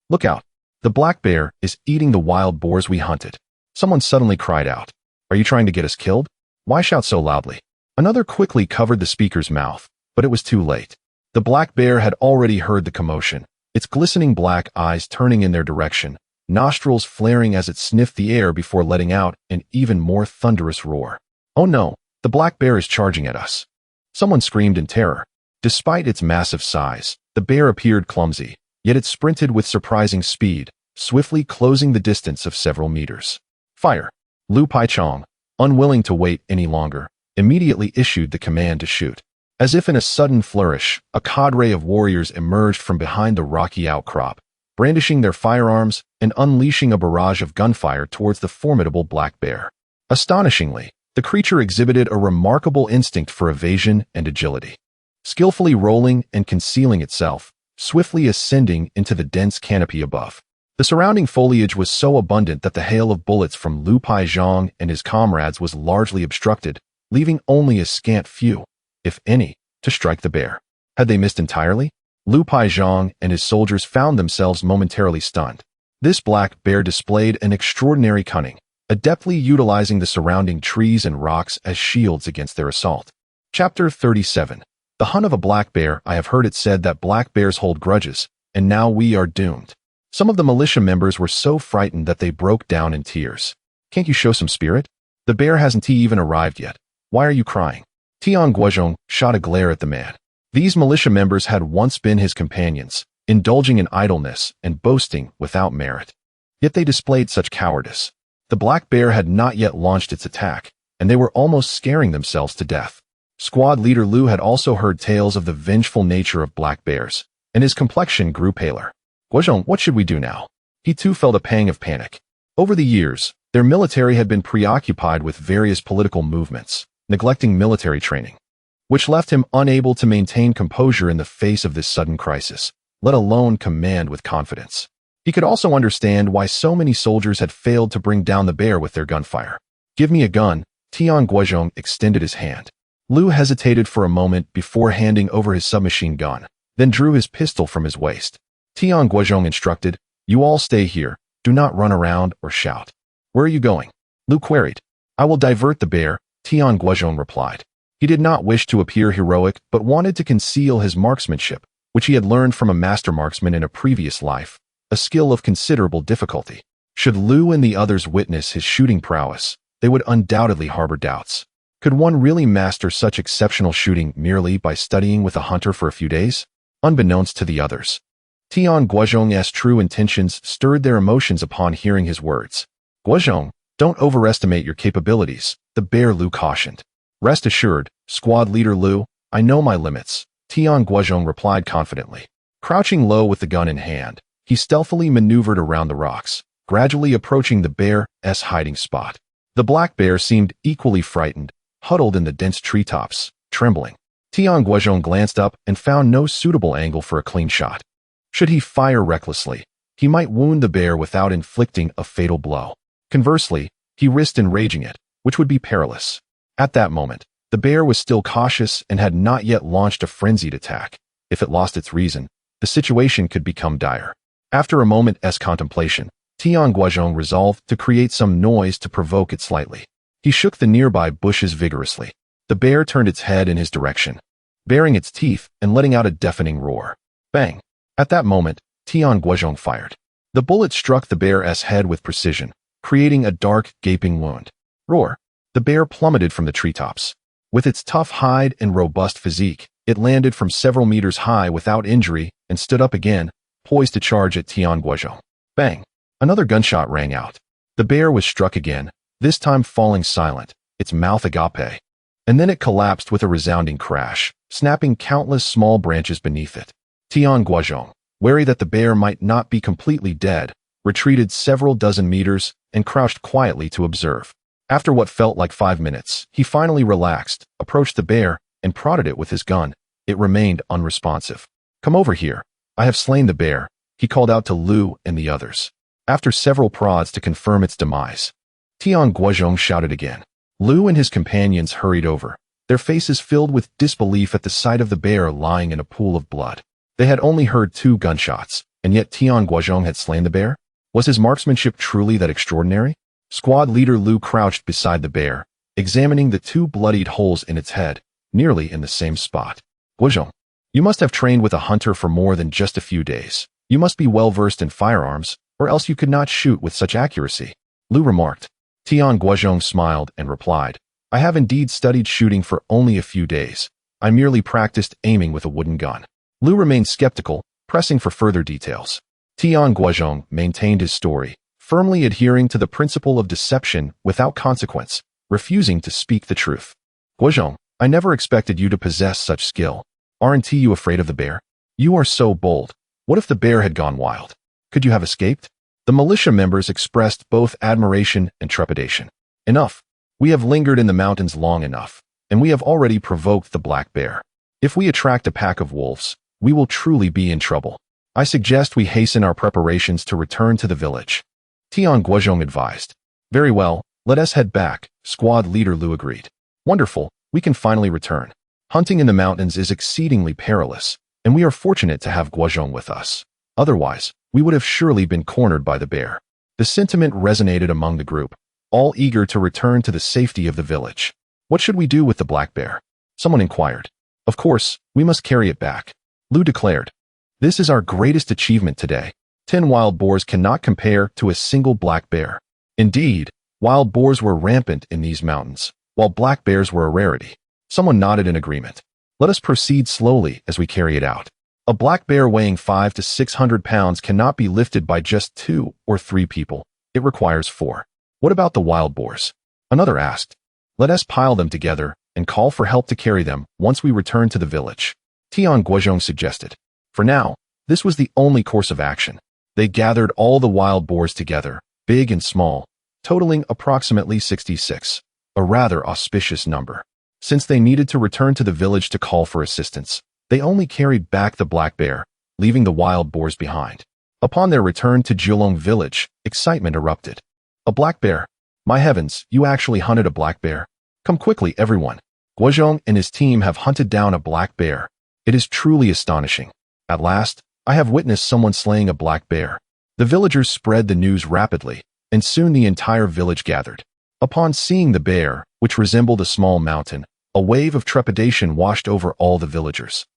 Speaker 1: Look out. The black bear is eating the wild boars we hunted." Someone suddenly cried out, "Are you trying to get us killed? Why shout so loudly?" Another quickly covered the speaker's mouth, but it was too late. The black bear had already heard the commotion, its glistening black eyes turning in their direction, nostrils flaring as it sniffed the air before letting out an even more thunderous roar. "Oh no, the black bear is charging at us." Someone screamed in terror. Despite its massive size, the bear appeared clumsy, yet it sprinted with surprising speed, swiftly closing the distance of several meters. "Fire!" Lu Paichong, unwilling to wait any longer, immediately issued the command to shoot. As if in a sudden flourish, a cadre of warriors emerged from behind the rocky outcrop, brandishing their firearms and unleashing a barrage of gunfire towards the formidable black bear. Astonishingly, the creature exhibited a remarkable instinct for evasion and agility. Skillfully rolling and concealing itself, swiftly ascending into the dense canopy above. The surrounding foliage was so abundant that the hail of bullets from Lu Paichong and his comrades was largely obstructed, leaving only a scant few, if any, to strike the bear. Had they missed entirely? Lu Paichong and his soldiers found themselves momentarily stunned. This black bear displayed an extraordinary cunning, adeptly utilizing the surrounding trees and rocks as shields against their assault. Chapter 37. The hunt of a black bear. I have heard it said that black bears hold grudges, and now we are doomed. Some of the militia members were so frightened that they broke down in tears. "Can't you show some spirit? The bear hasn't even arrived yet. Why are you crying?" Tian Guozhong shot a glare at the man. These militia members had once been his companions, indulging in idleness and boasting without merit. Yet they displayed such cowardice. The black bear had not yet launched its attack, and they were almost scaring themselves to death. Squad leader Lu had also heard tales of the vengeful nature of black bears, and his complexion grew paler. "Guozhong, what should we do now?" He too felt a pang of panic. Over the years, their military had been preoccupied with various political movements, neglecting military training, which left him unable to maintain composure in the face of this sudden crisis, let alone command with confidence. He could also understand why so many soldiers had failed to bring down the bear with their gunfire. "Give me a gun." Tian Guozhong extended his hand. Lu hesitated for a moment before handing over his submachine gun, then drew his pistol from his waist. Tian Guozhong instructed, "You all stay here. Do not run around or shout." "Where are you going?" Lu queried. "I will divert the bear," Tian Guozhong replied. He did not wish to appear heroic, but wanted to conceal his marksmanship, which he had learned from a master marksman in a previous life, a skill of considerable difficulty. Should Lu and the others witness his shooting prowess, they would undoubtedly harbor doubts. Could one really master such exceptional shooting merely by studying with a hunter for a few days? Unbeknownst to the others, Tian Guozhong's true intentions stirred their emotions upon hearing his words. "Guozhong, don't overestimate your capabilities," the bear Lu cautioned. "Rest assured, squad leader Lu, I know my limits," Tian Guozhong replied confidently. Crouching low with the gun in hand, he stealthily maneuvered around the rocks, gradually approaching the bear's hiding spot. The black bear seemed equally frightened, huddled in the dense treetops, trembling. Tian Guozhong glanced up and found no suitable angle for a clean shot. Should he fire recklessly, he might wound the bear without inflicting a fatal blow. Conversely, he risked enraging it, which would be perilous. At that moment, the bear was still cautious and had not yet launched a frenzied attack. If it lost its reason, the situation could become dire. After a moment's contemplation, Tian Guozhong resolved to create some noise to provoke it slightly. He shook the nearby bushes vigorously. The bear turned its head in his direction, baring its teeth and letting out a deafening roar. Bang! At that moment, Tian Guozhong fired. The bullet struck the bear's head with precision, creating a dark, gaping wound. Roar! The bear plummeted from the treetops. With its tough hide and robust physique, it landed from several meters high without injury and stood up again, poised to charge at Tian Guozhong. Bang! Another gunshot rang out. The bear was struck again, this time falling silent, its mouth agape. And then it collapsed with a resounding crash, snapping countless small branches beneath it. Tian Guozhong, wary that the bear might not be completely dead, retreated several dozen meters and crouched quietly to observe. After what felt like 5 minutes, he finally relaxed, approached the bear, and prodded it with his gun. It remained unresponsive. Come over here. I have slain the bear, he called out to Lu and the others. After several prods to confirm its demise, Tian Guozhong shouted again. Lu and his companions hurried over, their faces filled with disbelief at the sight of the bear lying in a pool of blood. They had only heard 2 gunshots, and yet Tian Guozhong had slain the bear? Was his marksmanship truly that extraordinary? Squad leader Lu crouched beside the bear, examining the 2 bloodied holes in its head, nearly in the same spot. Guozhong, you must have trained with a hunter for more than just a few days. You must be well versed in firearms, or else you could not shoot with such accuracy, Lu remarked. Tian Guozhong smiled and replied, I have indeed studied shooting for only a few days. I merely practiced aiming with a wooden gun. Lu remained skeptical, pressing for further details. Tian Guozhong maintained his story, firmly adhering to the principle of deception without consequence, refusing to speak the truth. Guozhong, I never expected you to possess such skill. Aren't you afraid of the bear? You are so bold. What if the bear had gone wild? Could you have escaped? The militia members expressed both admiration and trepidation. Enough. We have lingered in the mountains long enough, and we have already provoked the black bear. If we attract a pack of wolves, we will truly be in trouble. I suggest we hasten our preparations to return to the village. Tian Guozhong advised. Very well, let us head back, squad leader Lu agreed. Wonderful, we can finally return. Hunting in the mountains is exceedingly perilous, and we are fortunate to have Guozhong with us. Otherwise, we would have surely been cornered by the bear. The sentiment resonated among the group, all eager to return to the safety of the village. What should we do with the black bear? Someone inquired. Of course, we must carry it back, Lu declared. This is our greatest achievement today. 10 wild boars cannot compare to a single black bear. Indeed, wild boars were rampant in these mountains, while black bears were a rarity. Someone nodded in agreement. Let us proceed slowly as we carry it out. A black bear weighing 500 to 600 pounds cannot be lifted by just 2 or 3 people. It requires 4. What about the wild boars? Another asked. Let us pile them together and call for help to carry them once we return to the village, Tian Guozhong suggested. For now, this was the only course of action. They gathered all the wild boars together, big and small, totaling approximately 66, a rather auspicious number. Since they needed to return to the village to call for assistance, they only carried back the black bear, leaving the wild boars behind. Upon their return to Jiulong village, excitement erupted. A black bear? My heavens, you actually hunted a black bear? Come quickly, everyone. Guozhong and his team have hunted down a black bear. It is truly astonishing. At last, I have witnessed someone slaying a black bear. The villagers spread the news rapidly, and soon the entire village gathered. Upon seeing the bear, which resembled a small mountain, a wave of trepidation washed over all the villagers.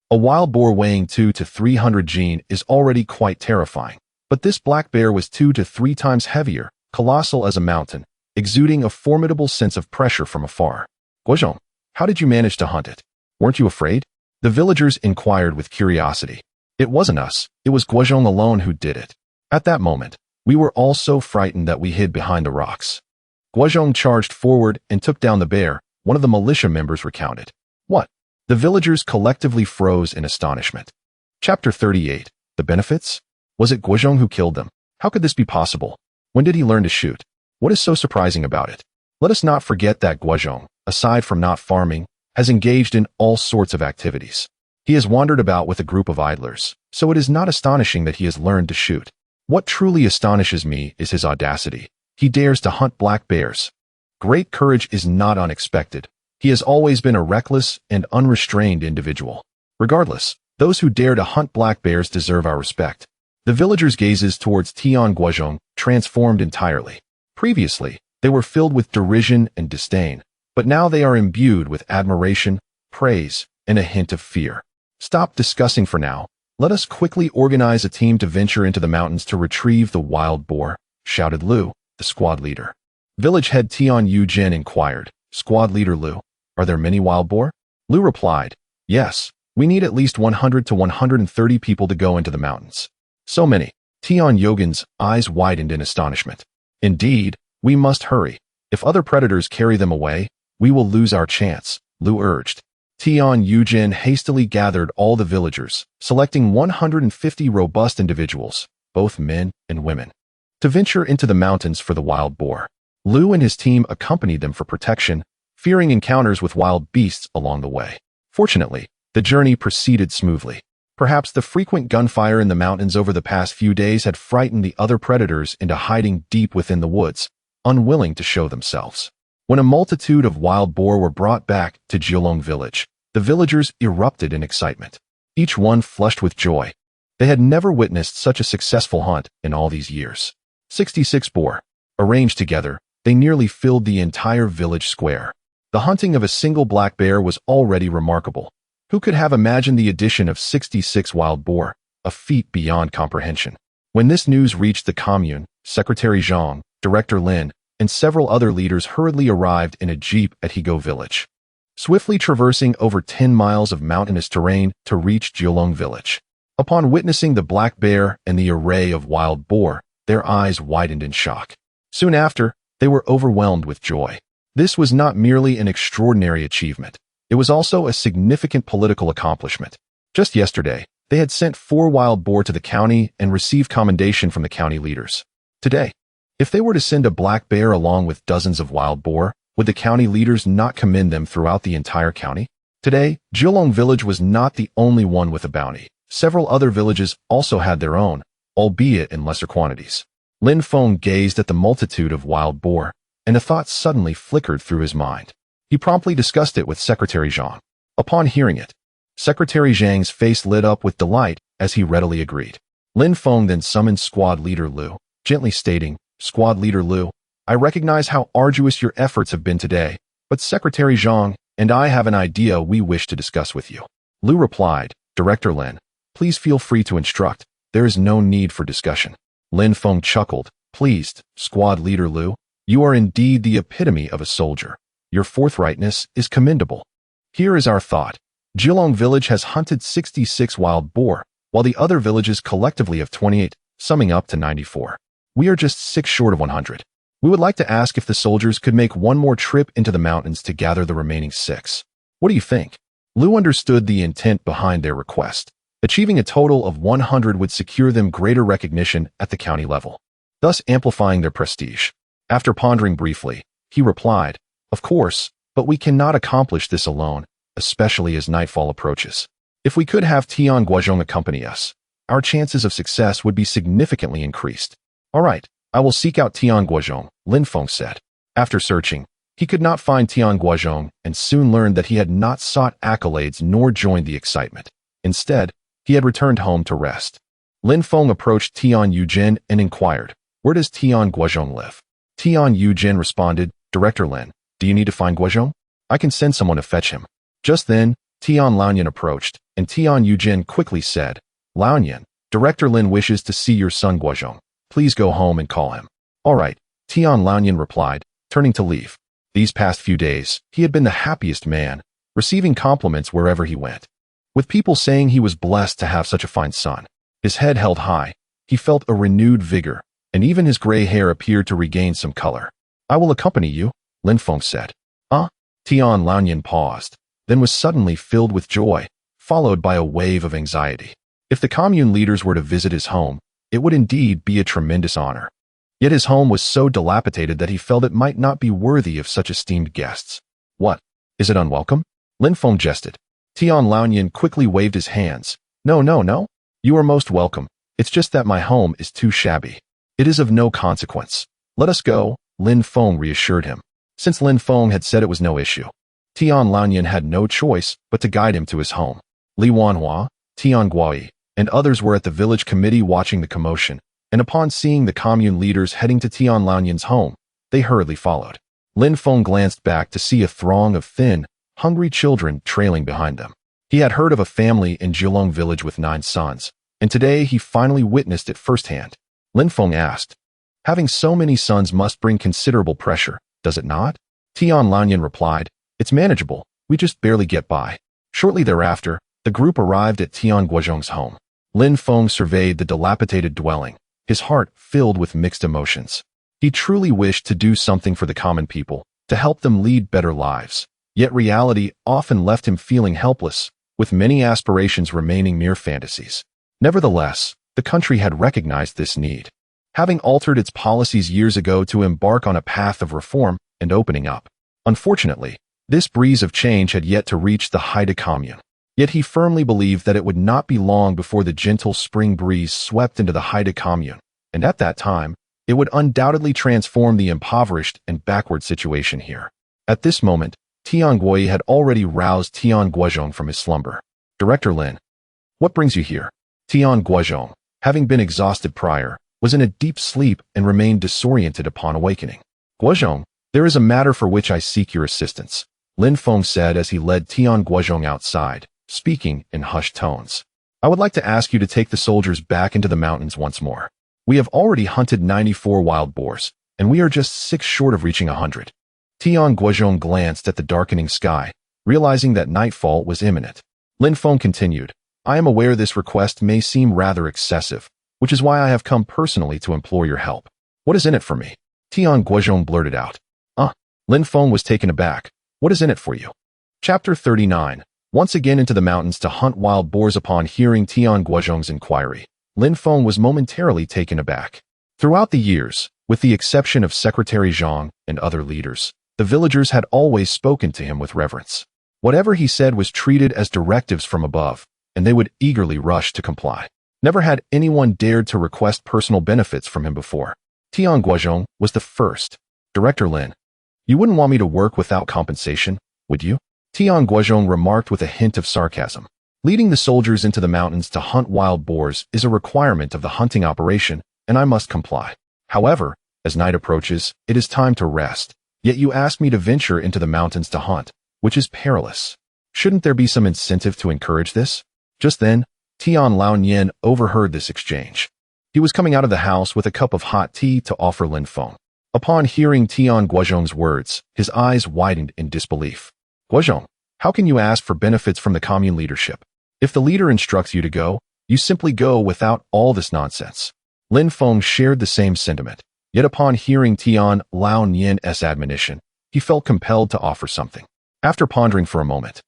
Speaker 1: A wild boar weighing 200 to 300 jin is already quite terrifying, but this black bear was 2 to 3 times heavier, colossal as a mountain, exuding a formidable sense of pressure from afar. Guozhong, how did you manage to hunt it? Weren't you afraid? The villagers inquired with curiosity. It wasn't us, it was Guozhong alone who did it. At that moment, we were all so frightened that we hid behind the rocks. Guozhong charged forward and took down the bear, one of the militia members recounted. What? The villagers collectively froze in astonishment. Chapter 38. The benefits? Was it Guozhong who killed them? How could this be possible? When did he learn to shoot? What is so surprising about it? Let us not forget that Guozhong, aside from not farming, has engaged in all sorts of activities. He has wandered about with a group of idlers, so it is not astonishing that he has learned to shoot. What truly astonishes me is his audacity. He dares to hunt black bears. Great courage is not unexpected. He has always been a reckless and unrestrained individual. Regardless, those who dare to hunt black bears deserve our respect. The villagers' gazes towards Tian Guozhong transformed entirely. Previously, they were filled with derision and disdain, but now they are imbued with admiration, praise, and a hint of fear. Stop discussing for now. Let us quickly organize a team to venture into the mountains to retrieve the wild boar, shouted Lu, the squad leader. Village head Tian Guozhong inquired, Squad leader Lu, are there many wild boar? Lu replied, yes, we need at least 100 to 130 people to go into the mountains. So many. Tian Guozhong's eyes widened in astonishment. Indeed, we must hurry. If other predators carry them away, we will lose our chance, Lu urged. Tian Guozhong hastily gathered all the villagers, selecting 150 robust individuals, both men and women, to venture into the mountains for the wild boar. Lu and his team accompanied them for protection, fearing encounters with wild beasts along the way. Fortunately, the journey proceeded smoothly. Perhaps the frequent gunfire in the mountains over the past few days had frightened the other predators into hiding deep within the woods, unwilling to show themselves. When a multitude of wild boar were brought back to Jiulong village, the villagers erupted in excitement, each one flushed with joy. They had never witnessed such a successful hunt in all these years. 66 boar. Arranged together, they nearly filled the entire village square. The hunting of a single black bear was already remarkable. Who could have imagined the addition of 66 wild boar, a feat beyond comprehension? When this news reached the commune, Secretary Zhang, Director Lin, and several other leaders hurriedly arrived in a jeep at Higo village, swiftly traversing over 10 miles of mountainous terrain to reach Jiulong village. Upon witnessing the black bear and the array of wild boar, their eyes widened in shock. Soon after, they were overwhelmed with joy. This was not merely an extraordinary achievement. It was also a significant political accomplishment. Just yesterday, they had sent 4 wild boar to the county and received commendation from the county leaders. Today, if they were to send a black bear along with dozens of wild boar, would the county leaders not commend them throughout the entire county? Today, Jiulong village was not the only one with a bounty. Several other villages also had their own, albeit in lesser quantities. Lin Feng gazed at the multitude of wild boar, and a thought suddenly flickered through his mind. He promptly discussed it with Secretary Zhang. Upon hearing it, Secretary Zhang's face lit up with delight as he readily agreed. Lin Feng then summoned Squad Leader Lu, gently stating, Squad Leader Lu, I recognize how arduous your efforts have been today, but Secretary Zhang and I have an idea we wish to discuss with you. Lu replied, Director Lin, please feel free to instruct. There is no need for discussion. Lin Feng chuckled, pleased, Squad Leader Lu, you are indeed the epitome of a soldier. Your forthrightness is commendable. Here is our thought. Jiulong village has hunted 66 wild boar, while the other villages collectively have 28, summing up to 94. We are just 6 short of 100. We would like to ask if the soldiers could make one more trip into the mountains to gather the remaining 6. What do you think? Lu understood the intent behind their request. Achieving a total of 100 would secure them greater recognition at the county level, thus amplifying their prestige. After pondering briefly, he replied, Of course, but we cannot accomplish this alone, especially as nightfall approaches. If we could have Tian Guozhong accompany us, our chances of success would be significantly increased. All right, I will seek out Tian Guozhong, Lin Feng said. After searching, he could not find Tian Guozhong and soon learned that he had not sought accolades nor joined the excitement. Instead, he had returned home to rest. Lin Feng approached Tian Guozhong and inquired, Where does Tian Guozhong live? Tian Guozhong responded, Director Lin, do you need to find Guozhong? I can send someone to fetch him. Just then, Tian Laoyan approached, and Tian Guozhong quickly said, Laoyan, Director Lin wishes to see your son Guozhong. Please go home and call him. All right, Tian Laoyan replied, turning to leave. These past few days, he had been the happiest man, receiving compliments wherever he went, with people saying he was blessed to have such a fine son. His head held high, he felt a renewed vigor, and even his gray hair appeared to regain some color. I will accompany you, Lin Feng said. Tian Laoyan paused, then was suddenly filled with joy, followed by a wave of anxiety. If the commune leaders were to visit his home, it would indeed be a tremendous honor. Yet his home was so dilapidated that he felt it might not be worthy of such esteemed guests. What? Is it unwelcome? Lin Feng jested. Tian Laonian quickly waved his hands. No, no, no. You are most welcome. It's just that my home is too shabby. It is of no consequence. Let us go, Lin Feng reassured him. Since Lin Feng had said it was no issue, Tian Laonian had no choice but to guide him to his home. Li Wanhua, Tian Guozhong, and others were at the village committee watching the commotion, and upon seeing the commune leaders heading to Tian Laonian's home, they hurriedly followed. Lin Feng glanced back to see a throng of thin, hungry children trailing behind them. He had heard of a family in Jilong village with 9 sons, and today he finally witnessed it firsthand. Lin Feng asked, "Having so many sons must bring considerable pressure, does it not?" Tian Laonian replied, "It's manageable, we just barely get by." Shortly thereafter, the group arrived at Tian Guozhong's home. Lin Feng surveyed the dilapidated dwelling, his heart filled with mixed emotions. He truly wished to do something for the common people, to help them lead better lives. Yet reality often left him feeling helpless, with many aspirations remaining mere fantasies. Nevertheless, the country had recognized this need, having altered its policies years ago to embark on a path of reform and opening up. Unfortunately, this breeze of change had yet to reach the Haida commune. Yet he firmly believed that it would not be long before the gentle spring breeze swept into the Haida commune, and at that time, it would undoubtedly transform the impoverished and backward situation here. At this moment, Tian Guozhong had already roused Tian Guozhong from his slumber. "Director Lin, what brings you here?" Tian Guozhong, having been exhausted prior, was in a deep sleep and remained disoriented upon awakening. "Guozhong, there is a matter for which I seek your assistance," Lin Feng said as he led Tian Guozhong outside, speaking in hushed tones. "I would like to ask you to take the soldiers back into the mountains once more. We have already hunted 94 wild boars, and we are just 6 short of reaching 100. Tian Guozhong glanced at the darkening sky, realizing that nightfall was imminent. Lin Feng continued, "I am aware this request may seem rather excessive, which is why I have come personally to implore your help. What is in it for me?" Tian Guozhong blurted out. Lin Feng was taken aback. "What is in it for you?" Chapter 39. Once again into the mountains to hunt wild boars. Upon hearing Tian Guozhong's inquiry, Lin Feng was momentarily taken aback. Throughout the years, with the exception of Secretary Zhang and other leaders, the villagers had always spoken to him with reverence. Whatever he said was treated as directives from above, and they would eagerly rush to comply. Never had anyone dared to request personal benefits from him before. Tian Guozhong was the first. "Director Lin, you wouldn't want me to work without compensation, would you?" Tian Guozhong remarked with a hint of sarcasm. "Leading the soldiers into the mountains to hunt wild boars is a requirement of the hunting operation, and I must comply. However, as night approaches, it is time to rest. Yet you ask me to venture into the mountains to hunt, which is perilous. Shouldn't there be some incentive to encourage this?" Just then, Tian Laonian overheard this exchange. He was coming out of the house with a cup of hot tea to offer Lin Feng. Upon hearing Tian Guozhong's words, his eyes widened in disbelief. "Guozhong, how can you ask for benefits from the commune leadership? If the leader instructs you to go, you simply go without all this nonsense." Lin Feng shared the same sentiment. Yet upon hearing Tian Laonian's admonition, he felt compelled to offer something. After pondering for a moment,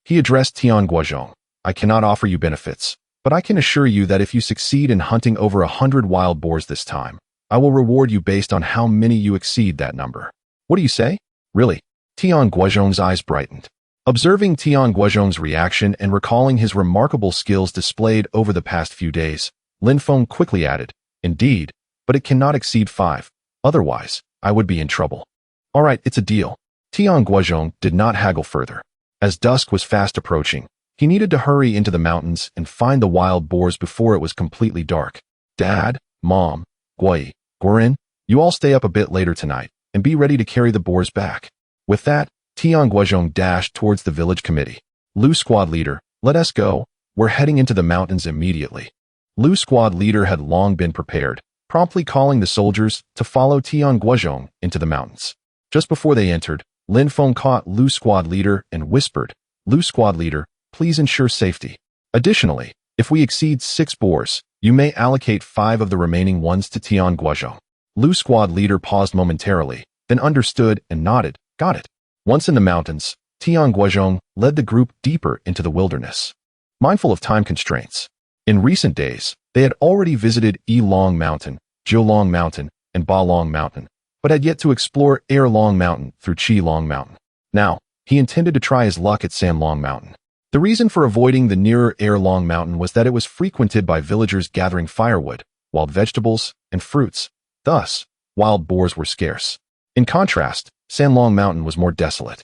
Speaker 1: he addressed Tian Guozhong. "I cannot offer you benefits, but I can assure you that if you succeed in hunting over 100 wild boars this time, I will reward you based on how many you exceed that number." "What do you say? Really?" Tian Guozhong's eyes brightened. Observing Tian Guozhong's reaction and recalling his remarkable skills displayed over the past few days, Lin Feng quickly added, "Indeed, but it cannot exceed 5. Otherwise, I would be in trouble." "All right, it's a deal." Tian Guozhong did not haggle further. As dusk was fast approaching, he needed to hurry into the mountains and find the wild boars before it was completely dark. "Dad, Mom, Guorin, you all stay up a bit later tonight and be ready to carry the boars back." With that, Tian Guozhong dashed towards the village committee. "Lu squad leader, let us go. We're heading into the mountains immediately." Lu squad leader had long been prepared, promptly calling the soldiers to follow Tian Guozhong into the mountains. Just before they entered, Lin Feng caught Lu squad leader and whispered, "Lu squad leader, please ensure safety. Additionally, if we exceed 6 boars, you may allocate 5 of the remaining ones to Tian Guozhong." Lu squad leader paused momentarily, then understood and nodded, "Got it." Once in the mountains, Tian Guozhong led the group deeper into the wilderness. Mindful of time constraints, in recent days, they had already visited Long Mountain, Jiulong Mountain, and Balong Mountain, but had yet to explore Long Mountain through Long Mountain. Now, He intended to try his luck at Sanlong Mountain. The reason for avoiding the nearer Erlong Mountain was that it was frequented by villagers gathering firewood, wild vegetables, and fruits. Thus, wild boars were scarce. In contrast, Sanlong Mountain was more desolate.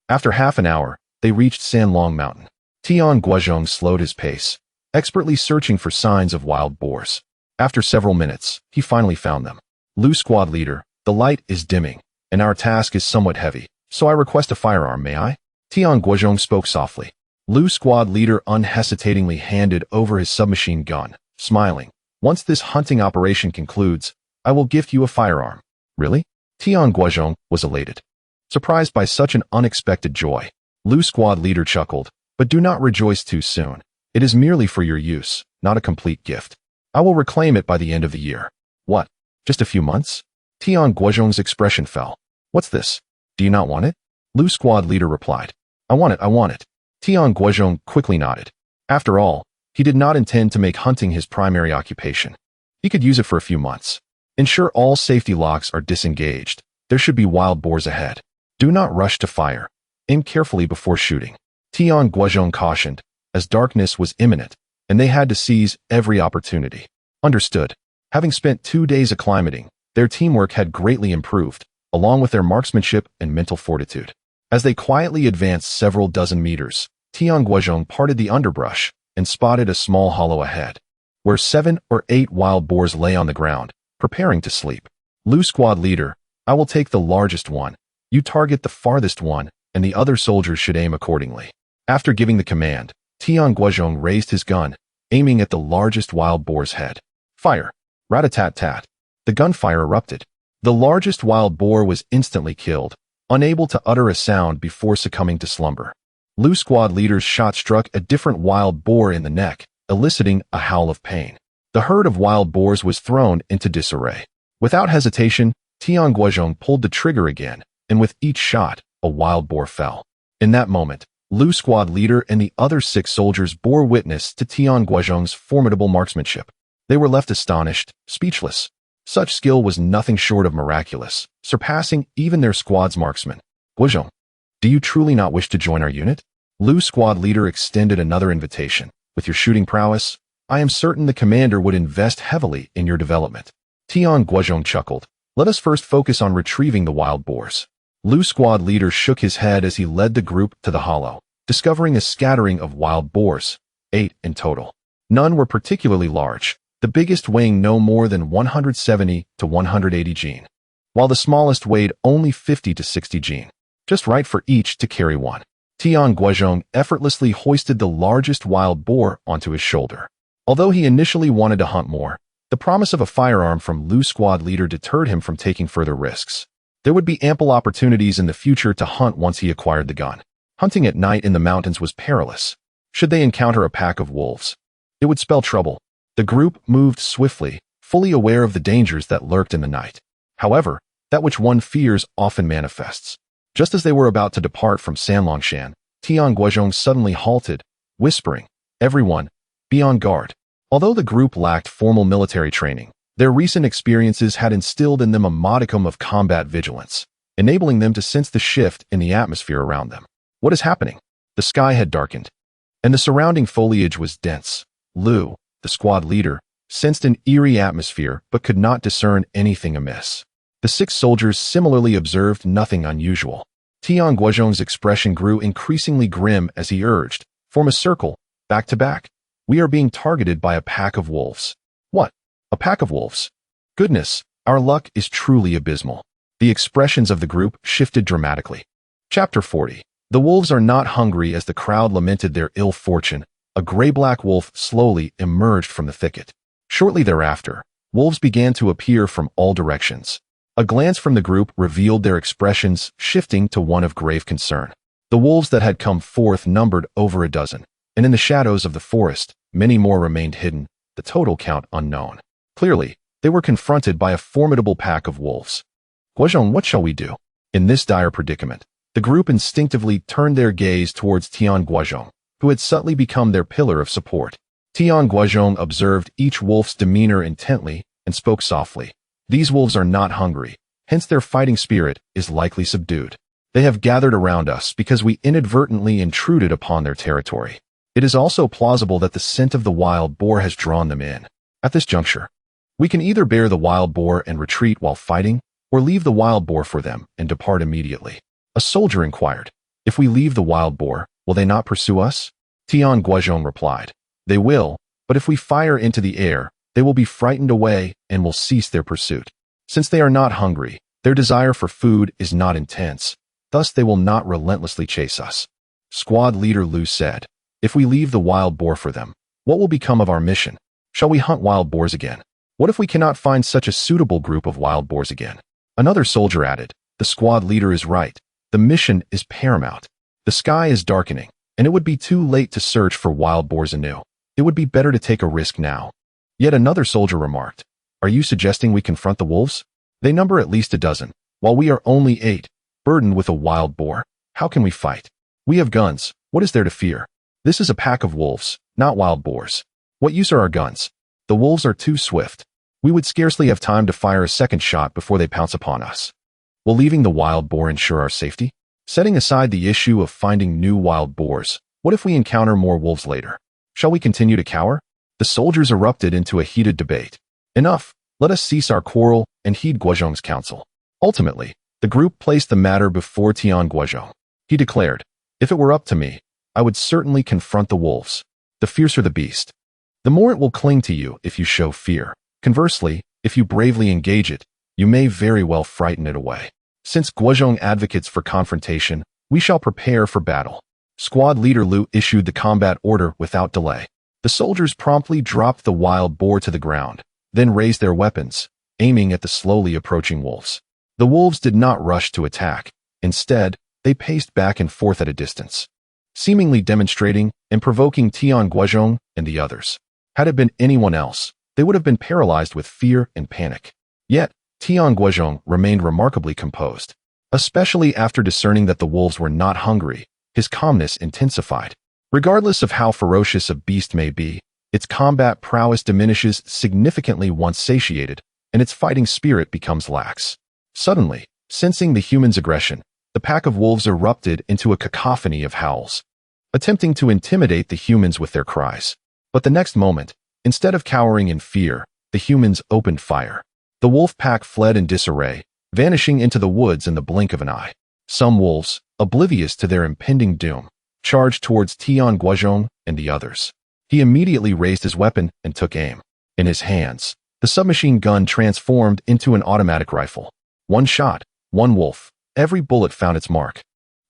Speaker 1: After half an hour, they reached Sanlong Mountain. Tian Guozhong slowed his pace, expertly searching for signs of wild boars. After several minutes, he finally found them. Lu Squad Leader, the light is dimming, and our task is somewhat heavy, so I request a firearm, may I? Tian Guozhong spoke softly. Lu Squad Leader unhesitatingly handed over his submachine gun, smiling. Once this hunting operation concludes, I will gift you a firearm. Really? Tian Guozhong was elated. Surprised by such an unexpected joy, Lu Squad Leader chuckled, but do not rejoice too soon. It is merely for your use, not a complete gift. I will reclaim it by the end of the year. What? Just a few months? Tian Guozhong's expression fell. What's this? Do you not want it? Lu Squad Leader replied. I want it. Tian Guozhong quickly nodded. After all, he did not intend to make hunting his primary occupation. He could use it for a few months. Ensure all safety locks are disengaged. There should be wild boars ahead. Do not rush to fire. Aim carefully before shooting. Tian Guozhong cautioned, as darkness was imminent, and they had to seize every opportunity. Understood. Having spent 2 days acclimating, their teamwork had greatly improved, along with their marksmanship and mental fortitude. As they quietly advanced several dozen meters, Tian Guozhong parted the underbrush and spotted a small hollow ahead, where 7 or 8 wild boars lay on the ground, preparing to sleep. Lu Squad Leader, I will take the largest one. You target the farthest one, and the other soldiers should aim accordingly. After giving the command, Tian Guozhong raised his gun, aiming at the largest wild boar's head. Fire! Rat-a-tat-tat. The gunfire erupted. The largest wild boar was instantly killed, unable to utter a sound before succumbing to slumber. Lu Squad Leader's shot struck a different wild boar in the neck, eliciting a howl of pain. The herd of wild boars was thrown into disarray. Without hesitation, Tian Guozhong pulled the trigger again, and with each shot, a wild boar fell. In that moment, Lu Squad Leader and the other 6 soldiers bore witness to Tian Guozhong's formidable marksmanship. They were left astonished, speechless. Such skill was nothing short of miraculous, surpassing even their squad's marksmen. Guozhong, do you truly not wish to join our unit? Lu Squad Leader extended another invitation. With your shooting prowess, I am certain the commander would invest heavily in your development. Tian Guozhong chuckled. Let us first focus on retrieving the wild boars. Lu Squad Leader shook his head as he led the group to the hollow, discovering a scattering of wild boars, 8 in total. None were particularly large, the biggest weighing no more than 170 to 180 jin, while the smallest weighed only 50 to 60 jin, just right for each to carry one. Tian Guozhong effortlessly hoisted the largest wild boar onto his shoulder. Although he initially wanted to hunt more, the promise of a firearm from Lu Squad Leader deterred him from taking further risks. There would be ample opportunities in the future to hunt once he acquired the gun. Hunting at night in the mountains was perilous. Should they encounter a pack of wolves, it would spell trouble. The group moved swiftly, fully aware of the dangers that lurked in the night. However, that which one fears often manifests. Just as they were about to depart from Sanlongshan, Tian Guozhong suddenly halted, whispering, "Everyone, be on guard." Although the group lacked formal military training, their recent experiences had instilled in them a modicum of combat vigilance, enabling them to sense the shift in the atmosphere around them. What is happening? The sky had darkened, and the surrounding foliage was dense. Lu, the squad leader, sensed an eerie atmosphere but could not discern anything amiss. The 6 soldiers similarly observed nothing unusual. Tian Guozhong's expression grew increasingly grim as he urged, "Form a circle, back to back. We are being targeted by a pack of wolves." What? A pack of wolves? Goodness, our luck is truly abysmal. The expressions of the group shifted dramatically. Chapter 40. The wolves are not hungry. As the crowd lamented their ill fortune, a gray-black wolf slowly emerged from the thicket. Shortly thereafter, wolves began to appear from all directions. A glance from the group revealed their expressions shifting to one of grave concern. The wolves that had come forth numbered over a dozen, and in the shadows of the forest, many more remained hidden, the total count unknown. Clearly, they were confronted by a formidable pack of wolves. Guozhong, what shall we do? In this dire predicament, the group instinctively turned their gaze towards Tian Guozhong, who had subtly become their pillar of support. Tian Guozhong observed each wolf's demeanor intently and spoke softly. These wolves are not hungry, hence their fighting spirit is likely subdued. They have gathered around us because we inadvertently intruded upon their territory. It is also plausible that the scent of the wild boar has drawn them in. At this juncture, we can either bear the wild boar and retreat while fighting, or leave the wild boar for them and depart immediately. A soldier inquired, "If we leave the wild boar, will they not pursue us?" Tian Guozhong replied, "They will, but if we fire into the air, they will be frightened away and will cease their pursuit. Since they are not hungry, their desire for food is not intense, thus they will not relentlessly chase us." Squad leader Lu said, "If we leave the wild boar for them, what will become of our mission? Shall we hunt wild boars again? What if we cannot find such a suitable group of wild boars again?" Another soldier added, "The squad leader is right. The mission is paramount. The sky is darkening, and it would be too late to search for wild boars anew. It would be better to take a risk now." Yet another soldier remarked, "Are you suggesting we confront the wolves? They number at least a dozen, while we are only 8, burdened with a wild boar. How can we fight? We have guns. What is there to fear? This is a pack of wolves, not wild boars. What use are our guns? The wolves are too swift. We would scarcely have time to fire a second shot before they pounce upon us. Will leaving the wild boar ensure our safety? Setting aside the issue of finding new wild boars, what if we encounter more wolves later? Shall we continue to cower?" The soldiers erupted into a heated debate. "Enough. Let us cease our quarrel and heed Guozhong's counsel." Ultimately, the group placed the matter before Tian Guozhong. He declared, "If it were up to me, I would certainly confront the wolves. The fiercer the beast, the more it will cling to you if you show fear. Conversely, if you bravely engage it, you may very well frighten it away. Since Guozhong advocates for confrontation, we shall prepare for battle." Squad leader Lu issued the combat order without delay. The soldiers promptly dropped the wild boar to the ground, then raised their weapons, aiming at the slowly approaching wolves. The wolves did not rush to attack. Instead, they paced back and forth at a distance, seemingly demonstrating and provoking Tian Guozhong and the others. Had it been anyone else, they would have been paralyzed with fear and panic. Yet, Tian Guozhong remained remarkably composed. Especially after discerning that the wolves were not hungry, his calmness intensified. Regardless of how ferocious a beast may be, its combat prowess diminishes significantly once satiated, and its fighting spirit becomes lax. Suddenly, sensing the human's aggression, the pack of wolves erupted into a cacophony of howls, attempting to intimidate the humans with their cries. But the next moment, instead of cowering in fear, the humans opened fire. The wolf pack fled in disarray, vanishing into the woods in the blink of an eye. Some wolves, oblivious to their impending doom, charged towards Tian Guozhong and the others. He immediately raised his weapon and took aim. In his hands, the submachine gun transformed into an automatic rifle. One shot, one wolf. Every bullet found its mark.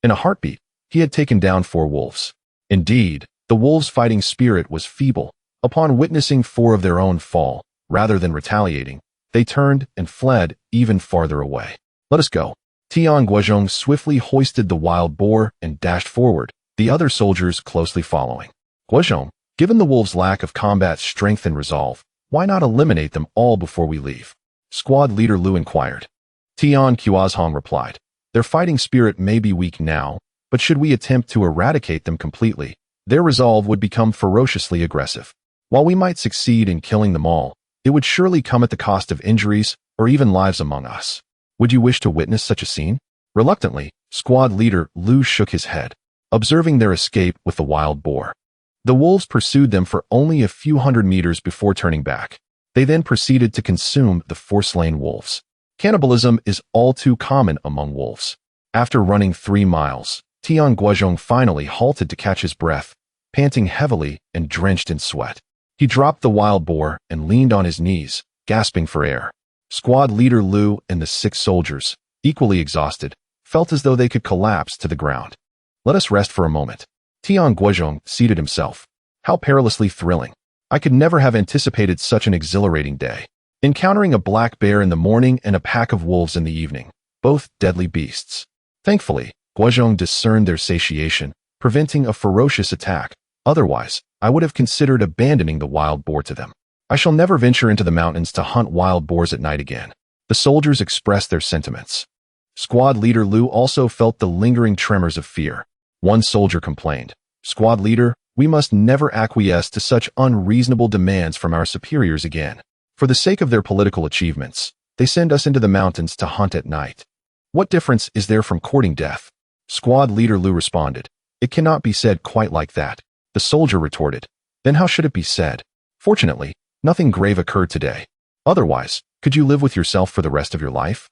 Speaker 1: In a heartbeat, he had taken down 4 wolves. Indeed, the wolves' fighting spirit was feeble. Upon witnessing 4 of their own fall, rather than retaliating, they turned and fled even farther away. "Let us go." Tian Guozhong swiftly hoisted the wild boar and dashed forward, the other soldiers closely following. "Guozhong, given the wolves' lack of combat strength and resolve, why not eliminate them all before we leave?" Squad leader Lu inquired. Tian Guozhong replied, "Their fighting spirit may be weak now, but should we attempt to eradicate them completely, their resolve would become ferociously aggressive. While we might succeed in killing them all, it would surely come at the cost of injuries or even lives among us. Would you wish to witness such a scene?" Reluctantly, squad leader Lu shook his head, observing their escape with the wild boar. The wolves pursued them for only a few hundred meters before turning back. They then proceeded to consume the 4 slain wolves. Cannibalism is all too common among wolves. After running 3 miles, Tian Guozhong finally halted to catch his breath, panting heavily and drenched in sweat. He dropped the wild boar and leaned on his knees, gasping for air. Squad leader Lu and the 6 soldiers, equally exhausted, felt as though they could collapse to the ground. "Let us rest for a moment." Tian Guozhong seated himself. "How perilously thrilling. I could never have anticipated such an exhilarating day. Encountering a black bear in the morning and a pack of wolves in the evening, both deadly beasts." Thankfully, Guozhong discerned their satiation, preventing a ferocious attack. Otherwise, I would have considered abandoning the wild boar to them. "I shall never venture into the mountains to hunt wild boars at night again." The soldiers expressed their sentiments. Squad leader Lu also felt the lingering tremors of fear. One soldier complained, "Squad leader, we must never acquiesce to such unreasonable demands from our superiors again. For the sake of their political achievements, they send us into the mountains to hunt at night. What difference is there from courting death?" Squad leader Lu responded. It cannot be said quite like that. The soldier retorted. Then how should it be said? Fortunately, nothing grave occurred today. Otherwise, could you live with yourself for the rest of your life?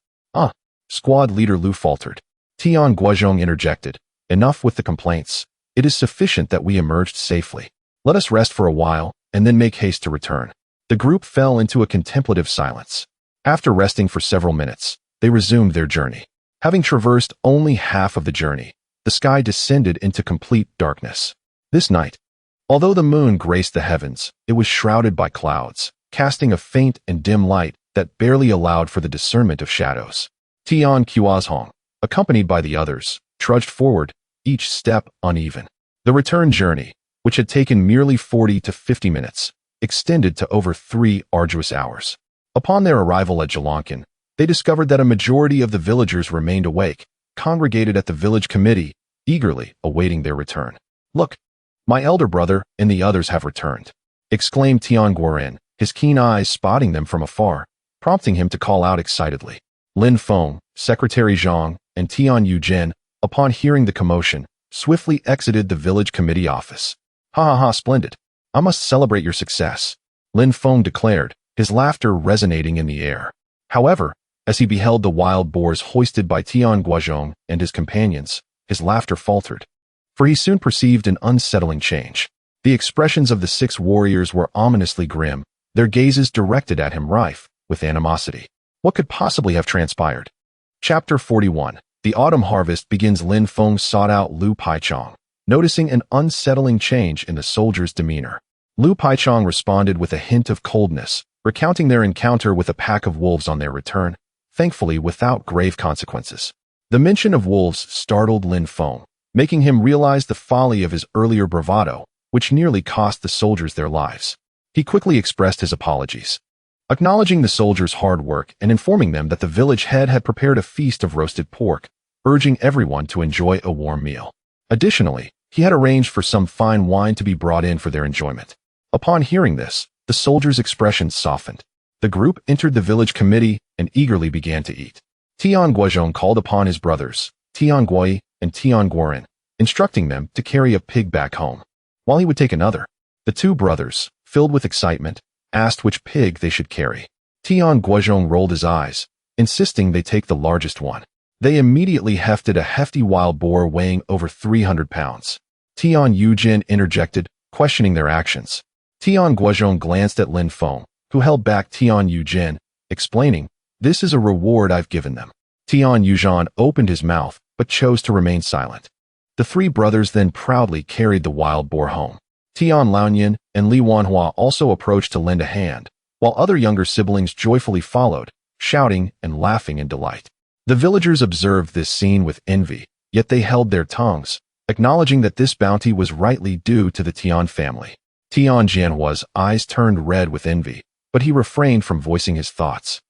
Speaker 1: Squad leader Lu faltered. Tian Guozhong interjected. Enough with the complaints. It is sufficient that we emerged safely. Let us rest for a while, and then make haste to return. The group fell into a contemplative silence. After resting for several minutes, they resumed their journey. Having traversed only half of the journey, the sky descended into complete darkness. This night, although the moon graced the heavens, it was shrouded by clouds, casting a faint and dim light that barely allowed for the discernment of shadows. Tian Guozhong, accompanied by the others, trudged forward, each step uneven. The return journey, which had taken merely 40 to 50 minutes, extended to over 3 arduous hours. Upon their arrival at Jalankan, they discovered that a majority of the villagers remained awake, congregated at the village committee, eagerly awaiting their return. Look, my elder brother and the others have returned, exclaimed Tian Guozhong, his keen eyes spotting them from afar, prompting him to call out excitedly. Lin Feng, Secretary Zhang, and Tian Yujin, upon hearing the commotion, swiftly exited the village committee office. Ha, splendid. I must celebrate your success, Lin Feng declared, his laughter resonating in the air. However, as he beheld the wild boars hoisted by Tian Guozhong and his companions, his laughter faltered. For he soon perceived an unsettling change. The expressions of the 6 warriors were ominously grim, their gazes directed at him rife with animosity. What could possibly have transpired? Chapter 41. The autumn harvest begins. Lin Feng sought out Lu Paichong, noticing an unsettling change in the soldier's demeanor. Lu Paichong responded with a hint of coldness, recounting their encounter with a pack of wolves on their return, thankfully without grave consequences. The mention of wolves startled Lin Feng, making him realize the folly of his earlier bravado, which nearly cost the soldiers their lives. He quickly expressed his apologies, acknowledging the soldiers' hard work and informing them that the village head had prepared a feast of roasted pork, urging everyone to enjoy a warm meal. Additionally, he had arranged for some fine wine to be brought in for their enjoyment. Upon hearing this, the soldiers' expressions softened. The group entered the village committee and eagerly began to eat. Tian Guozhong called upon his brothers, Tian Guoyi and Tian Guoren, instructing them to carry a pig back home, while he would take another. The 2 brothers, filled with excitement, asked which pig they should carry. Tian Guozhong rolled his eyes, insisting they take the largest one. They immediately hefted a hefty wild boar weighing over 300 pounds. Tian Yujin interjected, questioning their actions. Tian Guozhong glanced at Lin Feng, who held back Tian Yujin, explaining, "This is a reward I've given them." Tian Yuzhan opened his mouth, but chose to remain silent. The 3 brothers then proudly carried the wild boar home. Tian Laoyan and Li Wanhua also approached to lend a hand, while other younger siblings joyfully followed, shouting and laughing in delight. The villagers observed this scene with envy, yet they held their tongues, acknowledging that this bounty was rightly due to the Tian family. Tian Jianhua's eyes turned red with envy, but he refrained from voicing his thoughts,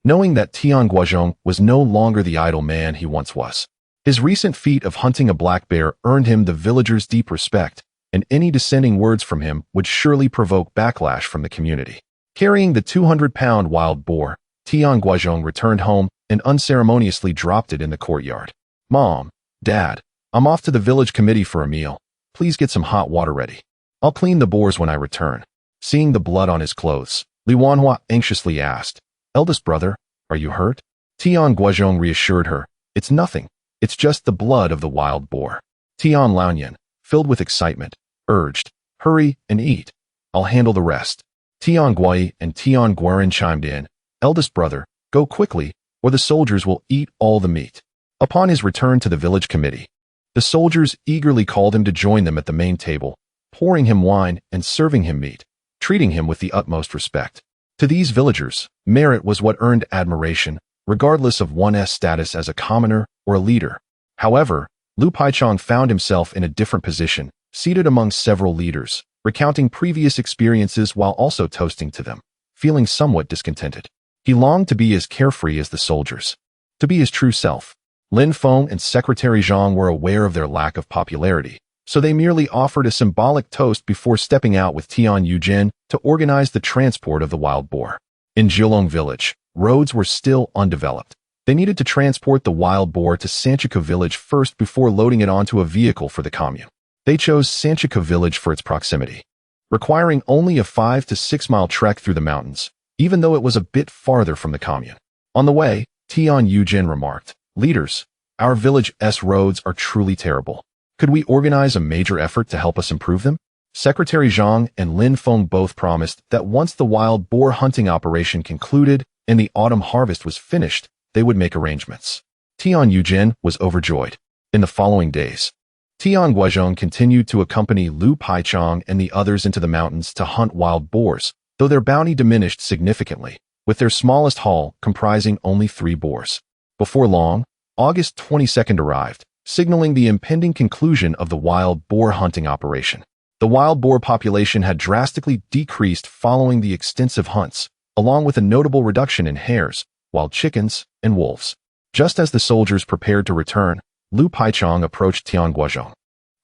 Speaker 1: knowing that Tian Guozhong was no longer the idle man he once was. His recent feat of hunting a black bear earned him the villagers' deep respect, and any dissenting words from him would surely provoke backlash from the community. Carrying the 200-pound wild boar, Tian Guozhong returned home and unceremoniously dropped it in the courtyard. "Mom, Dad, I'm off to the village committee for a meal. Please get some hot water ready. I'll clean the boars when I return." Seeing the blood on his clothes, Li Wanhua anxiously asked, "Eldest brother, are you hurt?" Tian Guozhong reassured her, "It's nothing. It's just the blood of the wild boar." Tian Laoyan, filled with excitement, urged, "Hurry and eat. I'll handle the rest." Tian Guoyi and Tian Guoren chimed in, "Eldest brother, go quickly, or the soldiers will eat all the meat." Upon his return to the village committee, the soldiers eagerly called him to join them at the main table, pouring him wine and serving him meat, treating him with the utmost respect. To these villagers, merit was what earned admiration, regardless of one's status as a commoner or a leader. However, Lu Paichong found himself in a different position, seated among several leaders, recounting previous experiences while also toasting to them, feeling somewhat discontented. He longed to be as carefree as the soldiers, to be his true self. Lin Feng and Secretary Zhang were aware of their lack of popularity, so they merely offered a symbolic toast before stepping out with Tian Yujin to organize the transport of the wild boar. In Jilong village, roads were still undeveloped. They needed to transport the wild boar to Sanchika village first before loading it onto a vehicle for the commune. They chose Sanchika village for its proximity, requiring only a 5 to 6 mile trek through the mountains, even though it was a bit farther from the commune. On the way, Tian Guozhong remarked, "Leaders, our village's roads are truly terrible. Could we organize a major effort to help us improve them?" Secretary Zhang and Lin Feng both promised that once the wild boar hunting operation concluded and the autumn harvest was finished, they would make arrangements. Tian Guozhong was overjoyed. In the following days, Tian Guozhong continued to accompany Lu Paichong and the others into the mountains to hunt wild boars, though their bounty diminished significantly, with their smallest haul comprising only 3 boars. Before long, August 22nd arrived, signaling the impending conclusion of the wild boar hunting operation. The wild boar population had drastically decreased following the extensive hunts, along with a notable reduction in hares, wild chickens, and wolves. Just as the soldiers prepared to return, Lu Paichong approached Tian Guozhong,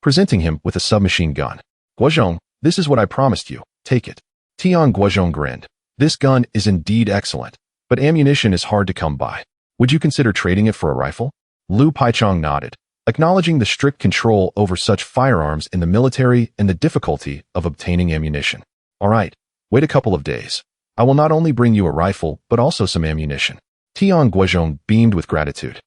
Speaker 1: presenting him with a submachine gun. "Guozhong, this is what I promised you. Take it." Tian Guozhong grinned. "This gun is indeed excellent, but ammunition is hard to come by. Would you consider trading it for a rifle?" Lu Paichong nodded, acknowledging the strict control over such firearms in the military and the difficulty of obtaining ammunition. "All right, wait a couple of days. I will not only bring you a rifle, but also some ammunition." Tian Guozhong beamed with gratitude.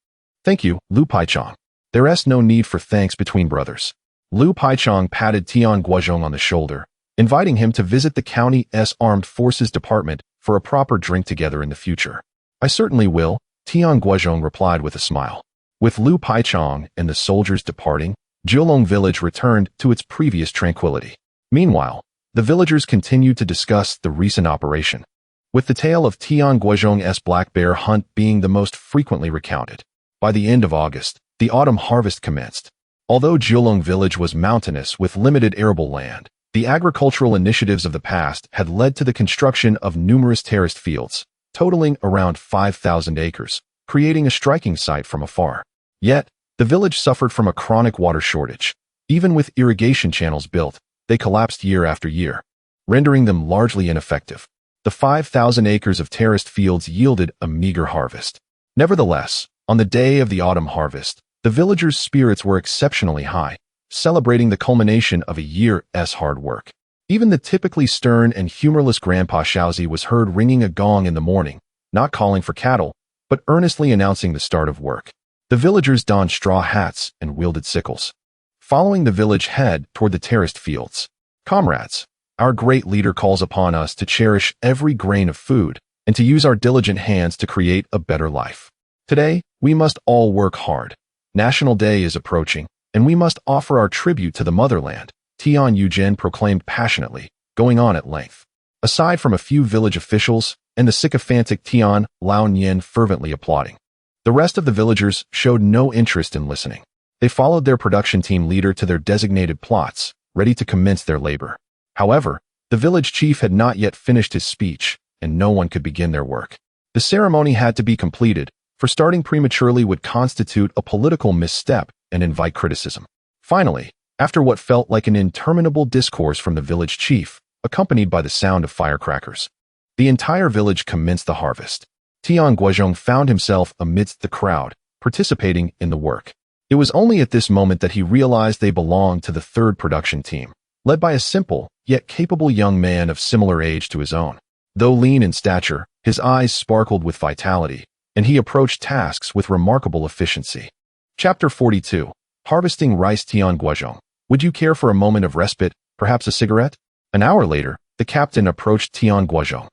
Speaker 1: "Thank you, Lu Paichong. There's no need for thanks between brothers." Lu Paichong patted Tian Guozhong on the shoulder, inviting him to visit the county's Armed Forces Department for a proper drink together in the future. "I certainly will," Tian Guozhong replied with a smile. With Lu Paichong and the soldiers departing, Jiulong village returned to its previous tranquility. Meanwhile, the villagers continued to discuss the recent operation, with the tale of Tian Guozhong's black bear hunt being the most frequently recounted. By the end of August, the autumn harvest commenced. Although Jiulong village was mountainous with limited arable land, the agricultural initiatives of the past had led to the construction of numerous terraced fields, totaling around 5,000 acres, creating a striking sight from afar. Yet, the village suffered from a chronic water shortage. Even with irrigation channels built, they collapsed year after year, rendering them largely ineffective. The 5,000 acres of terraced fields yielded a meager harvest. Nevertheless, on the day of the autumn harvest, the villagers' spirits were exceptionally high, celebrating the culmination of a year's hard work. Even the typically stern and humorless Grandpa Shaozi was heard ringing a gong in the morning, not calling for cattle, but earnestly announcing the start of work. The villagers donned straw hats and wielded sickles, following the village head toward the terraced fields. "Comrades, our great leader calls upon us to cherish every grain of food and to use our diligent hands to create a better life. Today, we must all work hard. National Day is approaching, and we must offer our tribute to the motherland," Tian Guozhong proclaimed passionately, going on at length. Aside from a few village officials and the sycophantic Tian Lao Nian fervently applauding, the rest of the villagers showed no interest in listening. They followed their production team leader to their designated plots, ready to commence their labor. However, the village chief had not yet finished his speech, and no one could begin their work. The ceremony had to be completed, for starting prematurely would constitute a political misstep and invite criticism. Finally, after what felt like an interminable discourse from the village chief, accompanied by the sound of firecrackers, the entire village commenced the harvest. Tian Guozhong found himself amidst the crowd, participating in the work. It was only at this moment that he realized they belonged to the third production team, led by a simple, yet capable young man of similar age to his own. Though lean in stature, his eyes sparkled with vitality, and he approached tasks with remarkable efficiency. Chapter 42. Harvesting Rice. Tian Guozhong, would you care for a moment of respite, perhaps a cigarette? An hour later, the captain approached Tian Guozhong.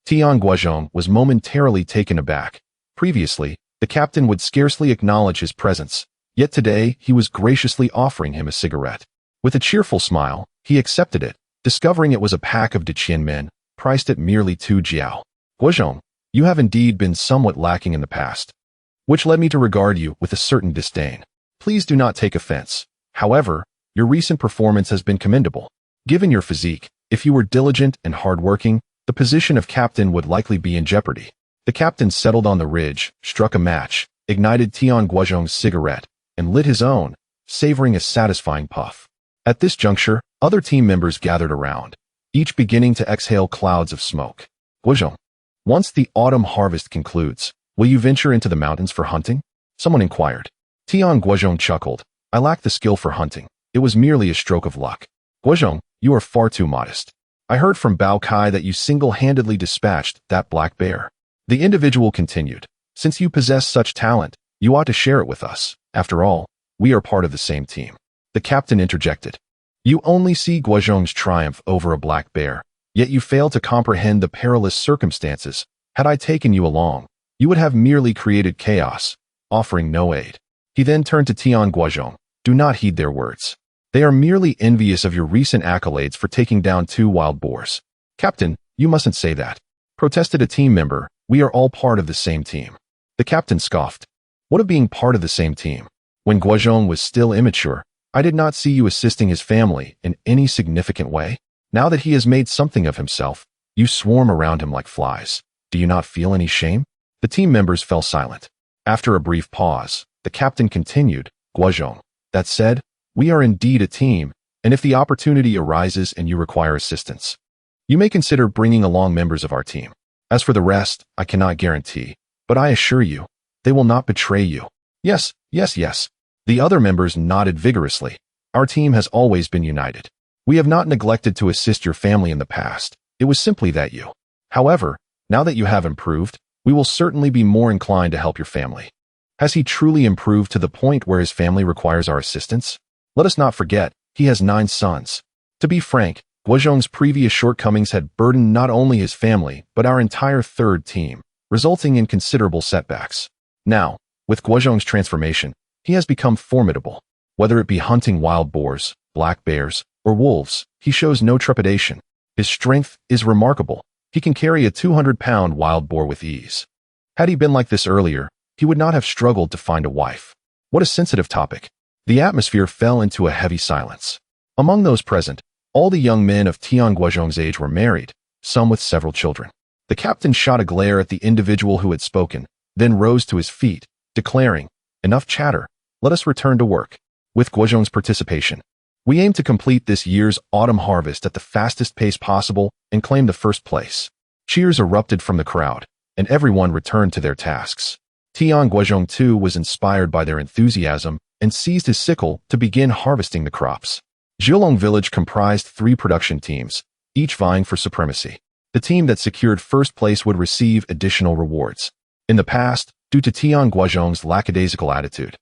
Speaker 1: Tian Guozhong was momentarily taken aback. Previously, the captain would scarcely acknowledge his presence, yet today he was graciously offering him a cigarette. With a cheerful smile, he accepted it, discovering it was a pack of Daqian men, priced at merely 2 jiao. "Guozhong, you have indeed been somewhat lacking in the past, which led me to regard you with a certain disdain. Please do not take offense. However, your recent performance has been commendable. Given your physique, if you were diligent and hardworking, the position of captain would likely be in jeopardy." The captain settled on the ridge, struck a match, ignited Tian Guozhong's cigarette, and lit his own, savoring a satisfying puff. At this juncture, other team members gathered around, each beginning to exhale clouds of smoke. "Guozhong, once the autumn harvest concludes, Will you venture into the mountains for hunting? Someone inquired. Tian Guozhong chuckled. I lack the skill for hunting. It was merely a stroke of luck. Guozhong, you are far too modest. I heard from Bao Kai that you single-handedly dispatched that black bear. The individual continued. Since you possess such talent, you ought to share it with us. After all, we are part of the same team. The captain interjected. You only see Guozhong's triumph over a black bear, yet you fail to comprehend the perilous circumstances. Had I taken you along, you would have merely created chaos, offering no aid. He then turned to Tian Guozhong. Do not heed their words. They are merely envious of your recent accolades for taking down 2 wild boars. Captain, you mustn't say that, protested a team member. We are all part of the same team. The captain scoffed. What of being part of the same team? When Guozhong was still immature, I did not see you assisting his family in any significant way. Now that he has made something of himself, you swarm around him like flies. Do you not feel any shame? The team members fell silent. After a brief pause, the captain continued, Guozhong, that said, we are indeed a team, and if the opportunity arises and you require assistance, you may consider bringing along members of our team. As for the rest, I cannot guarantee, but I assure you, they will not betray you. Yes, yes, yes. The other members nodded vigorously. Our team has always been united. We have not neglected to assist your family in the past. It was simply that you. However, now that you have improved, we will certainly be more inclined to help your family. Has he truly improved to the point where his family requires our assistance? Let us not forget, he has 9 sons. To be frank, Guozhong's previous shortcomings had burdened not only his family, but our entire third team, resulting in considerable setbacks. Now, with Guozhong's transformation, he has become formidable. Whether it be hunting wild boars, black bears, or wolves, he shows no trepidation. His strength is remarkable. He can carry a 200-pound wild boar with ease. Had he been like this earlier, he would not have struggled to find a wife. What a sensitive topic. The atmosphere fell into a heavy silence. Among those present, all the young men of Tian Guozhong's age were married, some with several children. The captain shot a glare at the individual who had spoken, then rose to his feet, declaring, enough chatter, let us return to work. With Guozhong's participation, we aim to complete this year's autumn harvest at the fastest pace possible and claim the first place. Cheers erupted from the crowd, and everyone returned to their tasks. Tian Guozhong too was inspired by their enthusiasm and seized his sickle to begin harvesting the crops. Zhilong village comprised 3 production teams, each vying for supremacy. The team that secured first place would receive additional rewards. In the past, due to Tian Guozhong's lackadaisical attitude,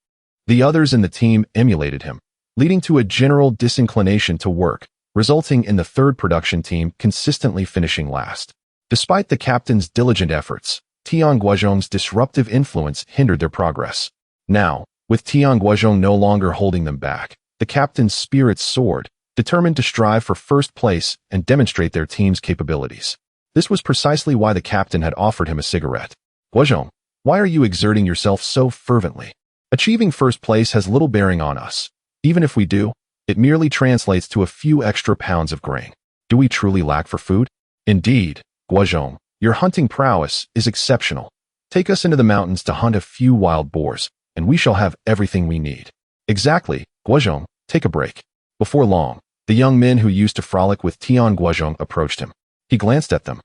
Speaker 1: the others in the team emulated him, leading to a general disinclination to work, resulting in the third production team consistently finishing last. Despite the captain's diligent efforts, Tian Guozhong's disruptive influence hindered their progress. Now, with Tian Guozhong no longer holding them back, the captain's spirits soared, determined to strive for first place and demonstrate their team's capabilities. This was precisely why the captain had offered him a cigarette. Guozhong, why are you exerting yourself so fervently? Achieving first place has little bearing on us. Even if we do, it merely translates to a few extra pounds of grain. Do we truly lack for food? Indeed, Guozhong, your hunting prowess is exceptional. Take us into the mountains to hunt a few wild boars, and we shall have everything we need. Exactly, Guozhong, take a break. Before long, the young men who used to frolic with Tian Guozhong approached him. He glanced at them,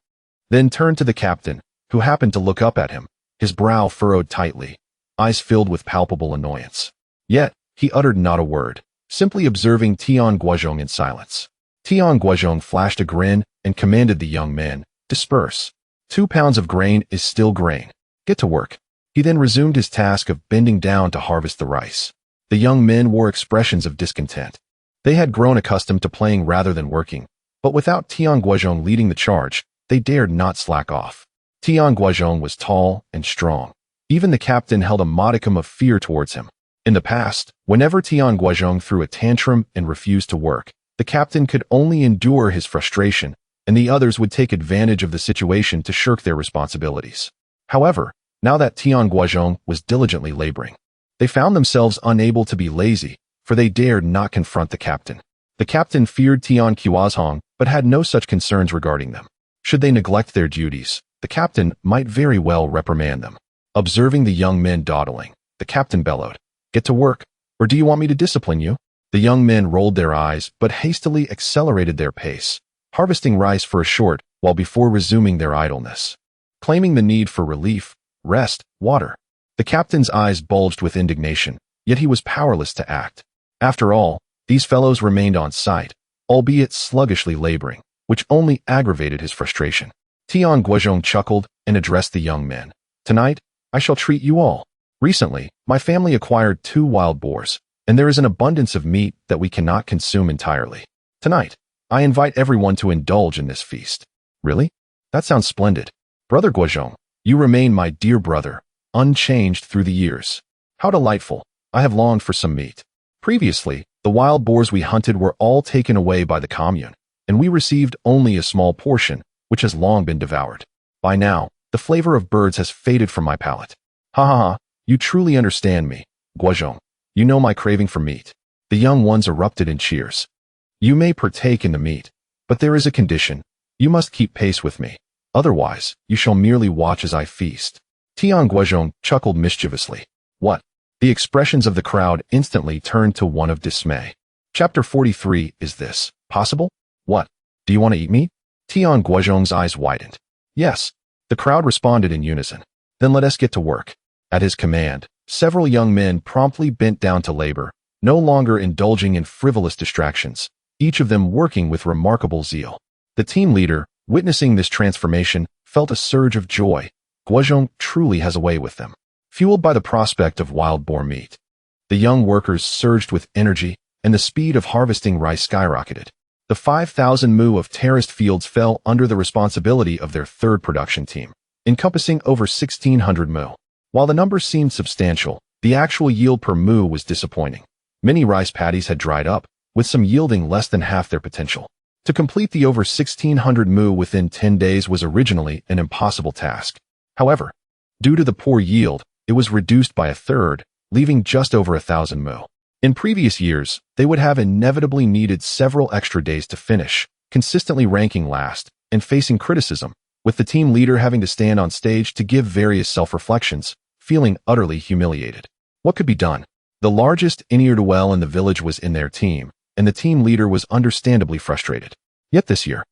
Speaker 1: then turned to the captain, who happened to look up at him, his brow furrowed tightly, eyes filled with palpable annoyance. Yet, he uttered not a word, simply observing Tian Guozhong in silence. Tian Guozhong flashed a grin and commanded the young men, disperse. 2 pounds of grain is still grain. Get to work. He then resumed his task of bending down to harvest the rice. The young men wore expressions of discontent. They had grown accustomed to playing rather than working, but without Tian Guozhong leading the charge, they dared not slack off. Tian Guozhong was tall and strong. Even the captain held a modicum of fear towards him. In the past, whenever Tian Guozhong threw a tantrum and refused to work, the captain could only endure his frustration, and the others would take advantage of the situation to shirk their responsibilities. However, now that Tian Guozhong was diligently laboring, they found themselves unable to be lazy, for they dared not confront the captain. The captain feared Tian Guozhong, but had no such concerns regarding them. Should they neglect their duties, the captain might very well reprimand them. Observing the young men dawdling, the captain bellowed, "Get to work, or do you want me to discipline you?" The young men rolled their eyes, but hastily accelerated their pace, harvesting rice for a short while before resuming their idleness. Claiming the need for relief, rest, water. The captain's eyes bulged with indignation, yet he was powerless to act. After all, these fellows remained on site, albeit sluggishly laboring, which only aggravated his frustration. Tian Guozhong chuckled and addressed the young men. Tonight, I shall treat you all. Recently, my family acquired 2 wild boars, and there is an abundance of meat that we cannot consume entirely. Tonight, I invite everyone to indulge in this feast. Really? That sounds splendid. Brother Guozhong, you remain my dear brother, unchanged through the years. How delightful. I have longed for some meat. Previously, the wild boars we hunted were all taken away by the commune, and we received only a small portion, which has long been devoured. By now, the flavor of birds has faded from my palate. Ha ha ha, you truly understand me, Guozhong. You know my craving for meat. The young ones erupted in cheers. You may partake in the meat, but there is a condition. You must keep pace with me. Otherwise, you shall merely watch as I feast. Tian Guozhong chuckled mischievously. What? The expressions of the crowd instantly turned to one of dismay. Chapter 43, is this possible? What? Do you want to eat meat? Tian Guozhong's eyes widened. Yes. The crowd responded in unison. Then let us get to work. At his command, several young men promptly bent down to labor, no longer indulging in frivolous distractions, each of them working with remarkable zeal. The team leader, witnessing this transformation, felt a surge of joy. Guozhong truly has a way with them. Fueled by the prospect of wild boar meat, the young workers surged with energy, and the speed of harvesting rice skyrocketed. The 5,000 mu of terraced fields fell under the responsibility of their 3rd production team, encompassing over 1,600 mu. While the numbers seemed substantial, the actual yield per mu was disappointing. Many rice paddies had dried up, with some yielding less than half their potential. To complete the over 1,600 mu within 10 days was originally an impossible task. However, due to the poor yield, it was reduced by a third, leaving just over 1,000 mu. In previous years, they would have inevitably needed several extra days to finish, consistently ranking last and facing criticism, with the team leader having to stand on stage to give various self-reflections, feeling utterly humiliated. What could be done? The largest ne'er-do-well in the village was in their team, and the team leader was understandably frustrated. Yet this year,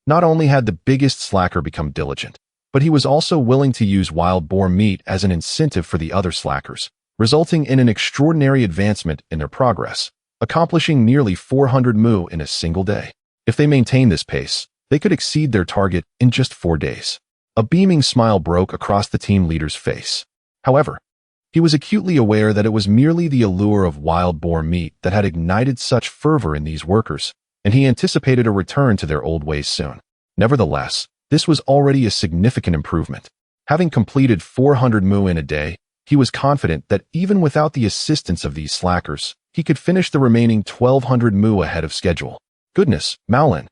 Speaker 1: not only had the biggest slacker become diligent, but he was also willing to use wild boar meat as an incentive for the other slackers, resulting in an extraordinary advancement in their progress, accomplishing nearly 400 mu in a single day. If they maintained this pace, they could exceed their target in just 4 days. A beaming smile broke across the team leader's face. However, he was acutely aware that it was merely the allure of wild boar meat that had ignited such fervor in these workers, and he anticipated a return to their old ways soon. Nevertheless, this was already a significant improvement. Having completed 400 mu in a day, he was confident that even without the assistance of these slackers, he could finish the remaining 1,200 mu ahead of schedule. Goodness, Maolin,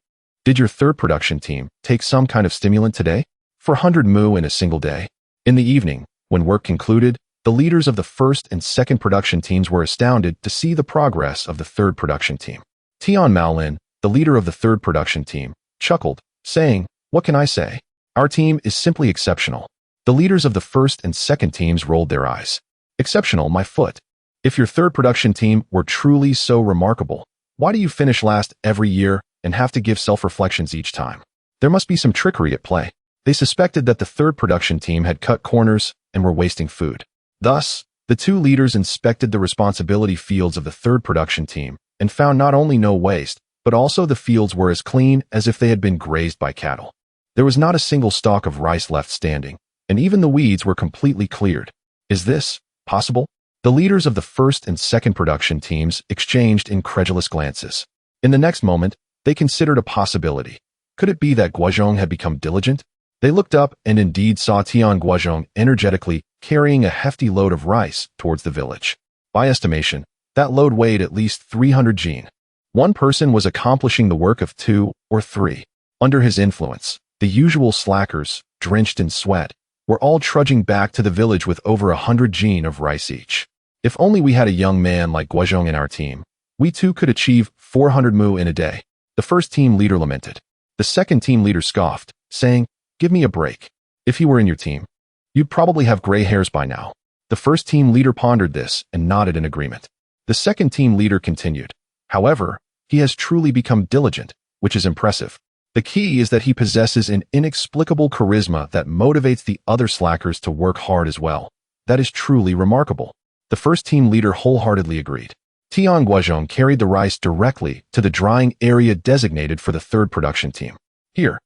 Speaker 1: did your 3rd production team take some kind of stimulant today? 400 mu in a single day. In the evening, when work concluded, the leaders of the 1st and 2nd production teams were astounded to see the progress of the 3rd production team. Tian Maolin, the leader of the 3rd production team, chuckled, saying, "What can I say? Our team is simply exceptional." The leaders of the 1st and 2nd teams rolled their eyes. Exceptional, my foot. If your 3rd production team were truly so remarkable, why do you finish last every year and have to give self-reflections each time? There must be some trickery at play. They suspected that the 3rd production team had cut corners and were wasting food. Thus, the 2 leaders inspected the responsibility fields of the 3rd production team and found not only no waste, but also the fields were as clean as if they had been grazed by cattle. There was not a single stalk of rice left standing, and even the weeds were completely cleared. Is this possible? The leaders of the 1st and 2nd production teams exchanged incredulous glances. In the next moment, they considered a possibility. Could it be that Guozhong had become diligent? They looked up and indeed saw Tian Guozhong energetically carrying a hefty load of rice towards the village. By estimation, that load weighed at least 300 jin. One person was accomplishing the work of 2 or 3. Under his influence, the usual slackers, drenched in sweat, were all trudging back to the village with over 100 jin of rice each. If only we had a young man like Guozhong in our team, we too could achieve 400 mu in a day. The 1st team leader lamented. The 2nd team leader scoffed, saying, "Give me a break. If he were in your team, you'd probably have gray hairs by now." The 1st team leader pondered this and nodded in agreement. The 2nd team leader continued, "However, he has truly become diligent, which is impressive. The key is that he possesses an inexplicable charisma that motivates the other slackers to work hard as well. That is truly remarkable. The first team leader wholeheartedly agreed. Tian Guozhong carried the rice directly to the drying area designated for the third production team. Here,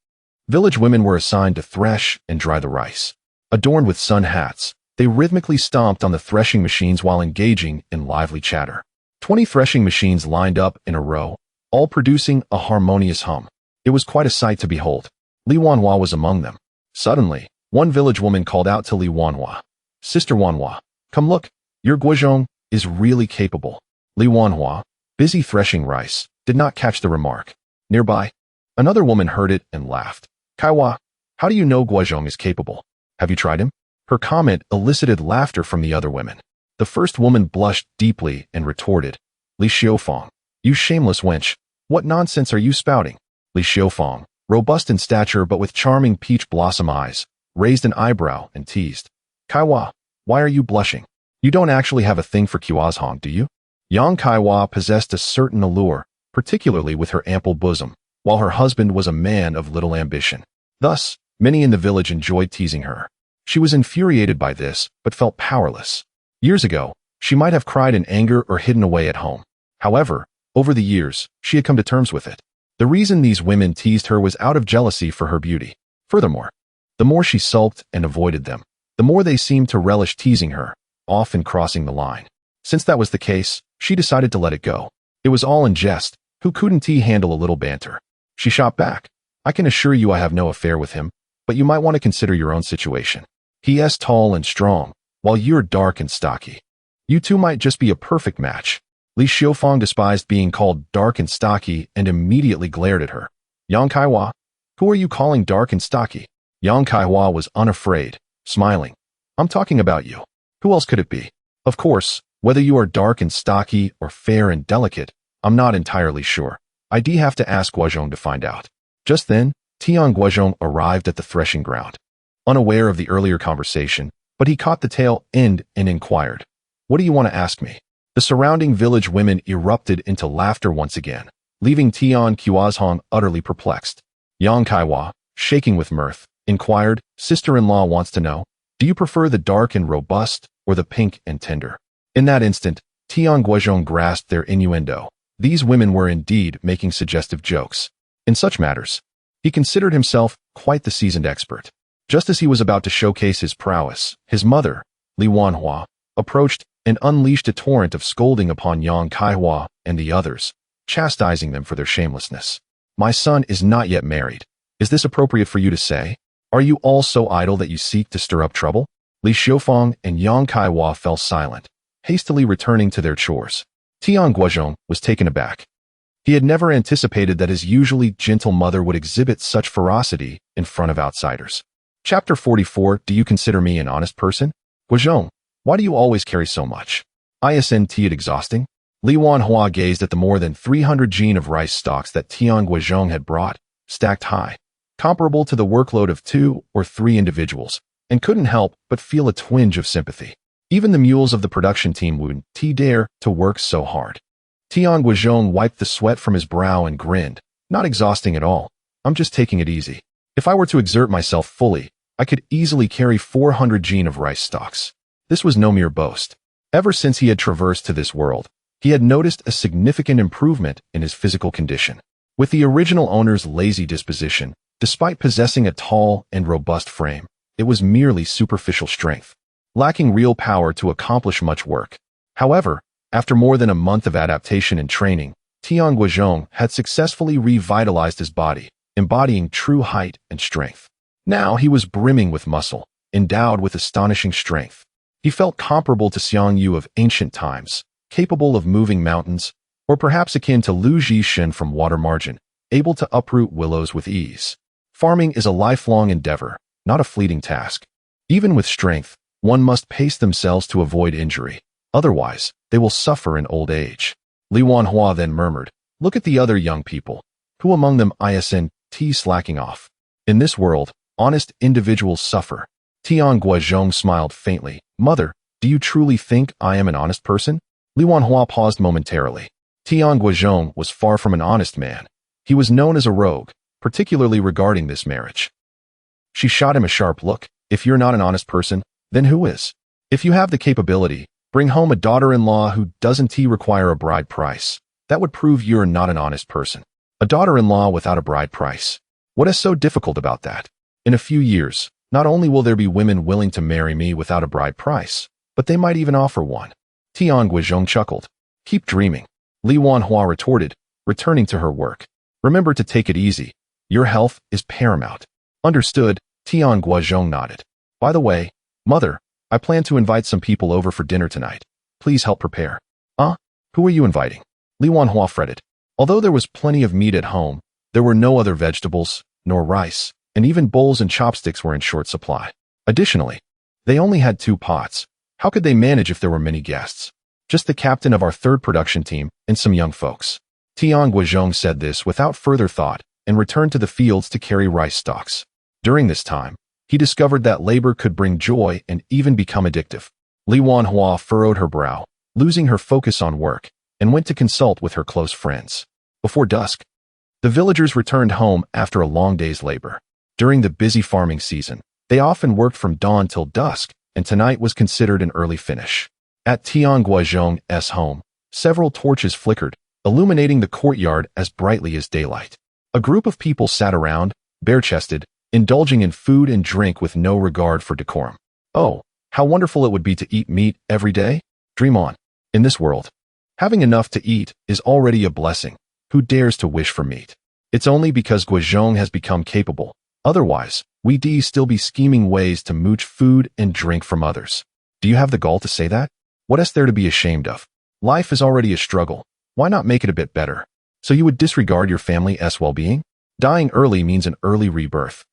Speaker 1: village women were assigned to thresh and dry the rice. Adorned with sun hats, they rhythmically stomped on the threshing machines while engaging in lively chatter. 20 threshing machines lined up in a row, all producing a harmonious hum. It was quite a sight to behold. Li Wanhua was among them. Suddenly, one village woman called out to Li Wanhua, "Sister Wanhua, come look, your Guozhong is really capable." Li Wanhua, busy threshing rice, did not catch the remark. Nearby, another woman heard it and laughed. "Kaiwa, how do you know Guozhong is capable? Have you tried him?" Her comment elicited laughter from the other women. The first woman blushed deeply and retorted, "Li Xiaofang, you shameless wench, what nonsense are you spouting?" Li Xiaofang, robust in stature but with charming peach blossom eyes, raised an eyebrow and teased, "Kaiwa, why are you blushing? You don't actually have a thing for Guozhong, do you?" Yang Kaiwa possessed a certain allure, particularly with her ample bosom, while her husband was a man of little ambition. Thus, many in the village enjoyed teasing her. She was infuriated by this, but felt powerless. Years ago, she might have cried in anger or hidden away at home. However, over the years, she had come to terms with it. The reason these women teased her was out of jealousy for her beauty. Furthermore, the more she sulked and avoided them, the more they seemed to relish teasing her, often crossing the line. Since that was the case, she decided to let it go. It was all in jest. Who couldn't handle a little banter? She shot back, "I can assure you I have no affair with him, but you might want to consider your own situation. He is tall and strong, while you're dark and stocky. You two might just be a perfect match." Li Xiaofang despised being called dark and stocky and immediately glared at her. "Yang Kaiwa, who are you calling dark and stocky?" Yang Kaiwa was unafraid, smiling. "I'm talking about you. Who else could it be? Of course, whether you are dark and stocky or fair and delicate, I'm not entirely sure. I'd have to ask Guozhong to find out." Just then, Tian Guozhong arrived at the threshing ground. Unaware of the earlier conversation, but he caught the tail end and inquired, "What do you want to ask me?" The surrounding village women erupted into laughter once again, leaving Tian Guozhong utterly perplexed. Yang Kaiwa, shaking with mirth, inquired, "Sister-in-law wants to know, do you prefer the dark and robust or the pink and tender?" In that instant, Tian Guozhong grasped their innuendo. These women were indeed making suggestive jokes. In such matters, he considered himself quite the seasoned expert. Just as he was about to showcase his prowess, his mother, Li Wanhua, approached and unleashed a torrent of scolding upon Yang Kaiwa and the others, chastising them for their shamelessness. "My son is not yet married. Is this appropriate for you to say? Are you all so idle that you seek to stir up trouble?" Li Xiaofang and Yang Kaiwa fell silent, hastily returning to their chores. Tian Guozhong was taken aback. He had never anticipated that his usually gentle mother would exhibit such ferocity in front of outsiders. Chapter 44. Do you consider me an honest person? Guozhong, why do you always carry so much? Isn't it exhausting? Li Wanhua gazed at the more than 300 jin of rice stalks that Tian Guozhong had brought, stacked high, comparable to the workload of 2 or 3 individuals, and couldn't help but feel a twinge of sympathy. Even the mules of the production team wouldn't dare to work so hard. Tian Guozhong wiped the sweat from his brow and grinned, "Not exhausting at all. I'm just taking it easy. If I were to exert myself fully, I could easily carry 400 jin of rice stalks." This was no mere boast. Ever since he had traversed to this world, he had noticed a significant improvement in his physical condition. With the original owner's lazy disposition, despite possessing a tall and robust frame, it was merely superficial strength, lacking real power to accomplish much work. However, after more than a month of adaptation and training, Tian Guozhong had successfully revitalized his body, embodying true height and strength. Now he was brimming with muscle, endowed with astonishing strength. He felt comparable to Xiang Yu of ancient times, capable of moving mountains, or perhaps akin to Lu Zhishen from Water Margin, able to uproot willows with ease. Farming is a lifelong endeavor, not a fleeting task. Even with strength, one must pace themselves to avoid injury. Otherwise, they will suffer in old age. Li Wanhua then murmured, "Look at the other young people. Who among them isn't slacking off? In this world, honest individuals suffer." Tian Guozhong smiled faintly. "Mother, do you truly think I am an honest person?" Li Wanhua paused momentarily. Tian Guozhong was far from an honest man. He was known as a rogue, particularly regarding this marriage. She shot him a sharp look. If you're not an honest person, then who is? If you have the capability, bring home a daughter-in-law who doesn't require a bride price. That would prove you're not an honest person. A daughter-in-law without a bride price. What is so difficult about that? In a few years, not only will there be women willing to marry me without a bride price, but they might even offer one. Tian Guozhong chuckled. Keep dreaming. Li Wanhua retorted, returning to her work. Remember to take it easy. Your health is paramount. Understood, Tian Guozhong nodded. By the way, mother, I plan to invite some people over for dinner tonight. Please help prepare. Who are you inviting? Li Wanhua fretted. Although there was plenty of meat at home, there were no other vegetables, nor rice, and even bowls and chopsticks were in short supply. Additionally, they only had 2 pots. How could they manage if there were many guests? Just the captain of our 3rd production team and some young folks. Tian Guozhong said this without further thought and returned to the fields to carry rice stalks. During this time, he discovered that labor could bring joy and even become addictive. Li Wanhua furrowed her brow, losing her focus on work, and went to consult with her close friends. Before dusk, the villagers returned home after a long day's labor. During the busy farming season, they often worked from dawn till dusk, and tonight was considered an early finish. At Tian Guozhong's home, several torches flickered, illuminating the courtyard as brightly as daylight. A group of people sat around, bare-chested, indulging in food and drink with no regard for decorum. Oh, how wonderful it would be to eat meat every day? Dream on. In this world, having enough to eat is already a blessing. Who dares to wish for meat? It's only because Guozhong has become capable. Otherwise, we'd still be scheming ways to mooch food and drink from others. Do you have the gall to say that? What is there to be ashamed of? Life is already a struggle. Why not make it a bit better? So you would disregard your family's well-being? Dying early means an early rebirth.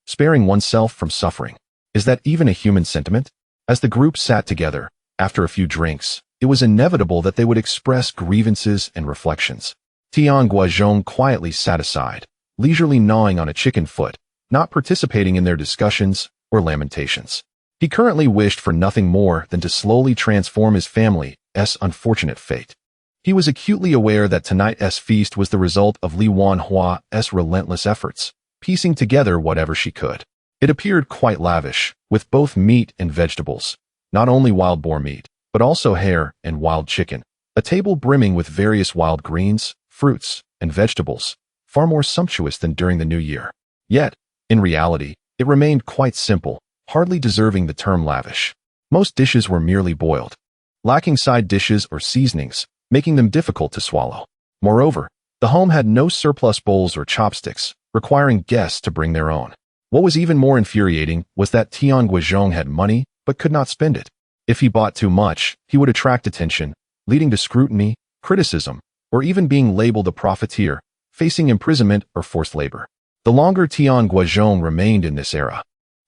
Speaker 1: Sparing oneself from suffering. Is that even a human sentiment? As the group sat together, after a few drinks, it was inevitable that they would express grievances and reflections. Tian Guozhong quietly sat aside, leisurely gnawing on a chicken foot, not participating in their discussions or lamentations. He currently wished for nothing more than to slowly transform his family's unfortunate fate. He was acutely aware that tonight's feast was the result of Li Wanhua's relentless efforts, piecing together whatever she could. It appeared quite lavish, with both meat and vegetables, not only wild boar meat, but also hare and wild chicken, a table brimming with various wild greens, fruits, and vegetables, far more sumptuous than during the New Year. Yet, in reality, it remained quite simple, hardly deserving the term lavish. Most dishes were merely boiled, lacking side dishes or seasonings, making them difficult to swallow. Moreover, the home had no surplus bowls or chopsticks, requiring guests to bring their own. What was even more infuriating was that Tian Guozhong had money, but could not spend it. If he bought too much, he would attract attention, leading to scrutiny, criticism, or even being labeled a profiteer, facing imprisonment or forced labor. The longer Tian Guozhong remained in this era,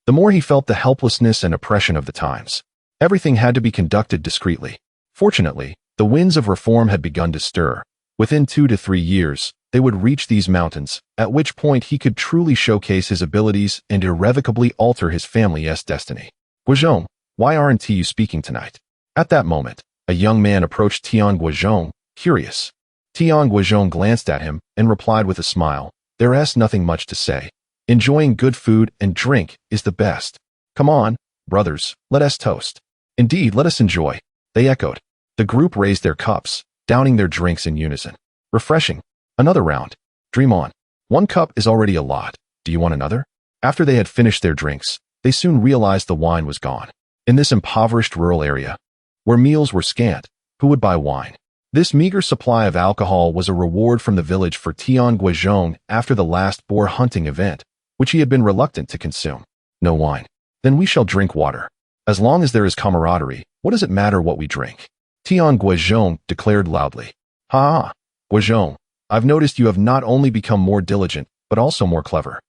Speaker 1: the more he felt the helplessness and oppression of the times. Everything had to be conducted discreetly. Fortunately, the winds of reform had begun to stir. Within 2 to 3 years, they would reach these mountains, at which point he could truly showcase his abilities and irrevocably alter his family's destiny. Guozhong, why aren't you speaking tonight? At that moment, a young man approached Tian Guozhong, curious. Tian Guozhong glanced at him and replied with a smile, "There's nothing much to say. Enjoying good food and drink is the best. Come on, brothers, let us toast." "Indeed, let us enjoy," they echoed. The group raised their cups, downing their drinks in unison. "Refreshing. Another round. Dream on. 1 cup is already a lot. Do you want another?" After they had finished their drinks, they soon realized the wine was gone. In this impoverished rural area, where meals were scant, who would buy wine? This meager supply of alcohol was a reward from the village for Tian Guozhong after the last boar hunting event, which he had been reluctant to consume. "No wine. Then we shall drink water. As long as there is camaraderie, what does it matter what we drink?" Tian Guozhong declared loudly. "Ha! Guozhong, I've noticed you have not only become more diligent, but also more clever.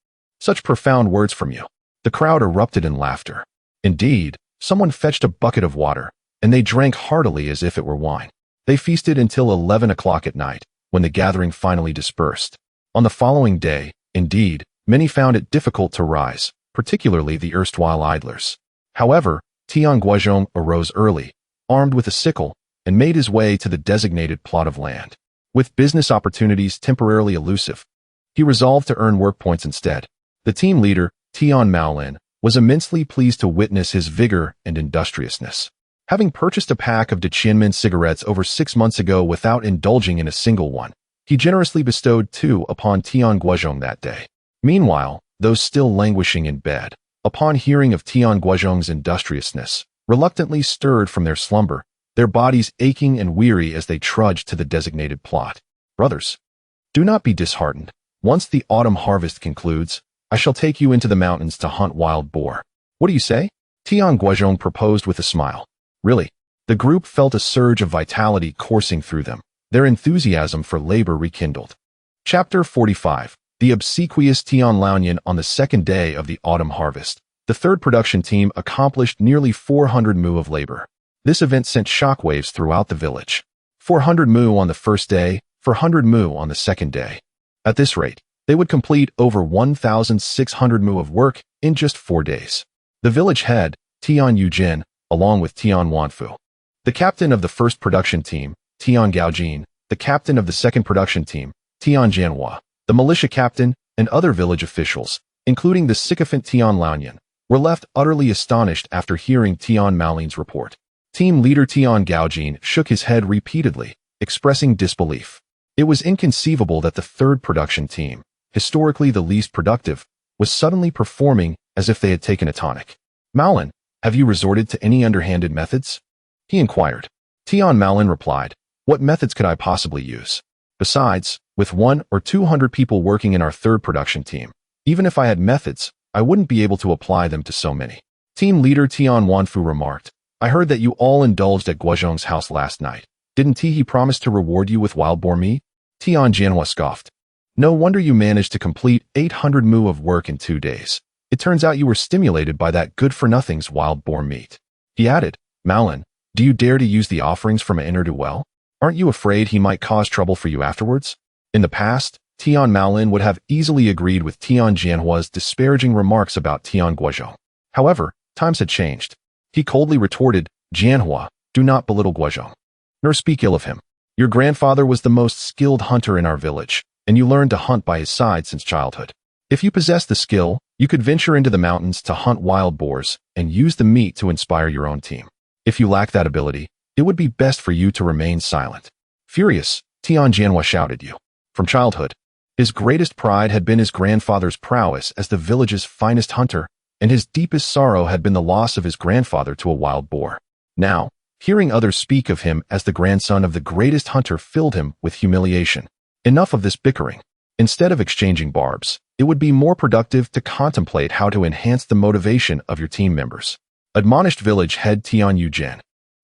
Speaker 1: Such profound words from you." The crowd erupted in laughter. Indeed, someone fetched a bucket of water, and they drank heartily as if it were wine. They feasted until 11 o'clock at night, when the gathering finally dispersed. On the following day, indeed, many found it difficult to rise, particularly the erstwhile idlers. However, Tian Guozhong arose early, armed with a sickle, and made his way to the designated plot of land. With business opportunities temporarily elusive, He resolved to earn work points instead. The team leader, Tian Maolin, was immensely pleased to witness his vigor and industriousness. Having purchased a pack of Tianmin cigarettes over 6 months ago without indulging in a single one, he generously bestowed 2 upon Tian Guozhong that day. Meanwhile, those still languishing in bed, upon hearing of Tian Guozhong's industriousness, reluctantly stirred from their slumber, their bodies aching and weary as they trudged to the designated plot. Brothers, do not be disheartened. Once the autumn harvest concludes, I shall take you into the mountains to hunt wild boar. What do you say? Tian Guozhong proposed with a smile. Really, the group felt a surge of vitality coursing through them, their enthusiasm for labor rekindled. Chapter 45. The obsequious Tian Laonian. On the second day of the autumn harvest, the third production team accomplished nearly 400 mu of labor. This event sent shockwaves throughout the village. 400 mu on the first day, 400 mu on the second day. At this rate, they would complete over 1,600 mu of work in just 4 days. The village head, Tian Guozhong, along with Tian Wanfu, the captain of the first production team, Tian Guozhong, the captain of the second production team, Tian Jianhua, the militia captain, and other village officials, including the sycophant Tian Laonian, were left utterly astonished after hearing Tian Maolin's report. Team leader Tian Guozhong shook his head repeatedly, expressing disbelief. It was inconceivable that the third production team, historically the least productive, was suddenly performing as if they had taken a tonic. Maolin, have you resorted to any underhanded methods? He inquired. Tian Maolin replied, what methods could I possibly use? Besides, with 100 or 200 people working in our third production team, even if I had methods, I wouldn't be able to apply them to so many. Team leader Tian Wanfu remarked, I heard that you all indulged at Guozhong's house last night. Didn't he promise to reward you with wild boar meat? Tian Jianhua scoffed. No wonder you managed to complete 800 mu of work in 2 days. It turns out you were stimulated by that good-for-nothing's wild boar meat. He added, Maolin, do you dare to use the offerings from an ne'er-do-well? Aren't you afraid he might cause trouble for you afterwards? In the past, Tian Maolin would have easily agreed with Tian Jianhua's disparaging remarks about Tian Guozhong. However, times had changed. He coldly retorted, Jianhua, do not belittle Guozhong, nor speak ill of him. Your grandfather was the most skilled hunter in our village, and you learned to hunt by his side since childhood. If you possess the skill, you could venture into the mountains to hunt wild boars and use the meat to inspire your own team. If you lack that ability, it would be best for you to remain silent. Furious, Tian Jianhua shouted you. From childhood, his greatest pride had been his grandfather's prowess as the village's finest hunter, and his deepest sorrow had been the loss of his grandfather to a wild boar. Now, hearing others speak of him as the grandson of the greatest hunter filled him with humiliation. Enough of this bickering. Instead of exchanging barbs, it would be more productive to contemplate how to enhance the motivation of your team members. Admonished village head Tian Guozhong.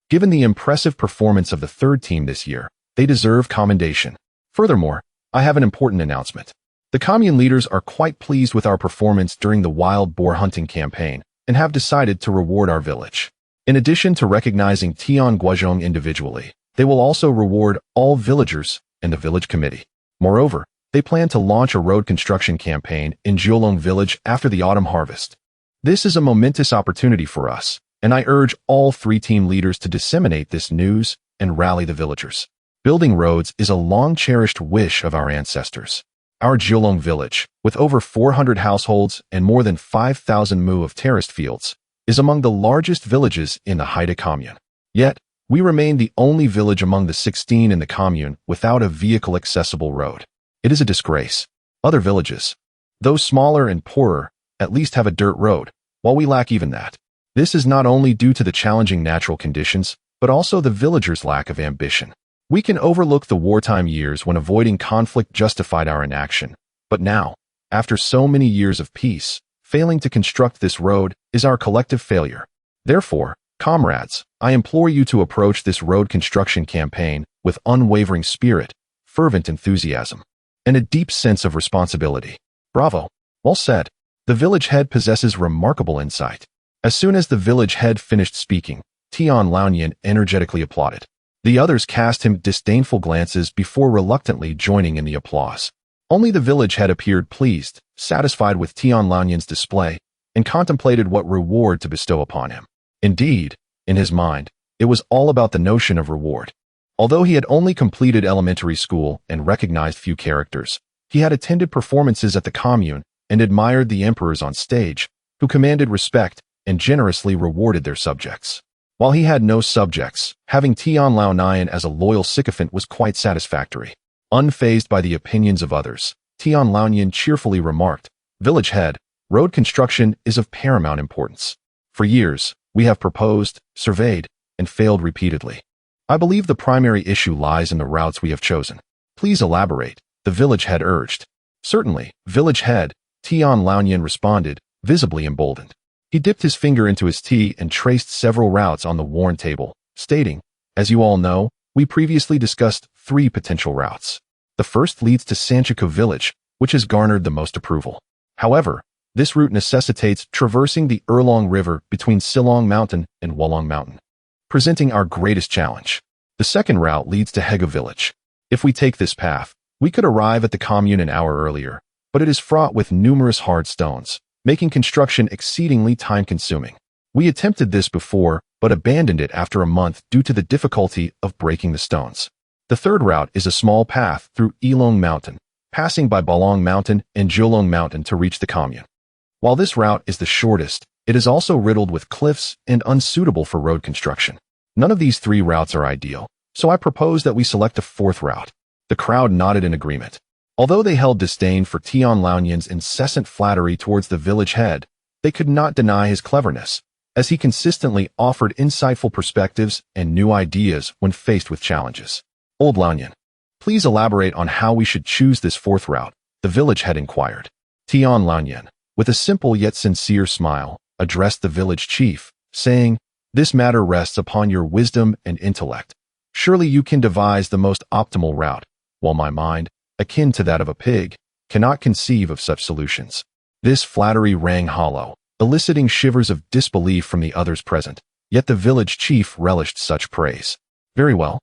Speaker 1: Given the impressive performance of the third team this year, they deserve commendation. Furthermore, I have an important announcement. The commune leaders are quite pleased with our performance during the wild boar hunting campaign and have decided to reward our village. In addition to recognizing Tian Guozhong individually, they will also reward all villagers and the village committee. Moreover, they plan to launch a road construction campaign in Jiulong village after the autumn harvest. This is a momentous opportunity for us, and I urge all 3 team leaders to disseminate this news and rally the villagers. Building roads is a long-cherished wish of our ancestors. Our Jiulong village, with over 400 households and more than 5,000 mu of terraced fields, is among the largest villages in the Haida commune. Yet, we remain the only village among the 16 in the commune without a vehicle-accessible road. It is a disgrace. Other villages, though smaller and poorer, at least have a dirt road, while we lack even that. This is not only due to the challenging natural conditions, but also the villagers' lack of ambition. We can overlook the wartime years when avoiding conflict justified our inaction, but now, after so many years of peace, failing to construct this road is our collective failure. Therefore, comrades, I implore you to approach this road construction campaign with unwavering spirit, fervent enthusiasm, and a deep sense of responsibility. Bravo. Well said. The village head possesses remarkable insight. As soon as the village head finished speaking, Tian Laonian energetically applauded. The others cast him disdainful glances before reluctantly joining in the applause. Only the village head appeared pleased, satisfied with Tian Laonian's display, and contemplated what reward to bestow upon him. Indeed, in his mind, it was all about the notion of reward. Although he had only completed elementary school and recognized few characters, He had attended performances at the commune and admired the emperors on stage, who commanded respect and generously rewarded their subjects. While he had no subjects, having Tian Laonian as a loyal sycophant was quite satisfactory. Unfazed by the opinions of others, Tian Laonian cheerfully remarked, "Village head, road construction is of paramount importance. For years, we have proposed, surveyed, and failed repeatedly. I believe the primary issue lies in the routes we have chosen. Please elaborate," the village head urged. "Certainly, village head," Tian Laonian responded, visibly emboldened. He dipped his finger into his tea and traced several routes on the worn table, stating, "As you all know, we previously discussed 3 potential routes. The first leads to Sanchiku village, which has garnered the most approval. However, this route necessitates traversing the Erlong River between Silong Mountain and Wulong Mountain, presenting our greatest challenge. The second route leads to Hega village. If we take this path, we could arrive at the commune an hour earlier, but it is fraught with numerous hard stones, making construction exceedingly time-consuming. We attempted this before, but abandoned it after a month due to the difficulty of breaking the stones. The third route is a small path through Elong Mountain, passing by Balong Mountain and Jolong Mountain to reach the commune. While this route is the shortest, it is also riddled with cliffs and unsuitable for road construction. None of these 3 routes are ideal, so I propose that we select a 4th route." The crowd nodded in agreement. Although they held disdain for Tian Laonian's incessant flattery towards the village head, they could not deny his cleverness, as he consistently offered insightful perspectives and new ideas when faced with challenges. "Old Laonian, please elaborate on how we should choose this 4th route," the village head inquired. Tian Laonian, with a simple yet sincere smile, addressed the village chief, saying, "This matter rests upon your wisdom and intellect. Surely you can devise the most optimal route, while my mind, akin to that of a pig, cannot conceive of such solutions." This flattery rang hollow, eliciting shivers of disbelief from the others present, yet the village chief relished such praise. "Very well.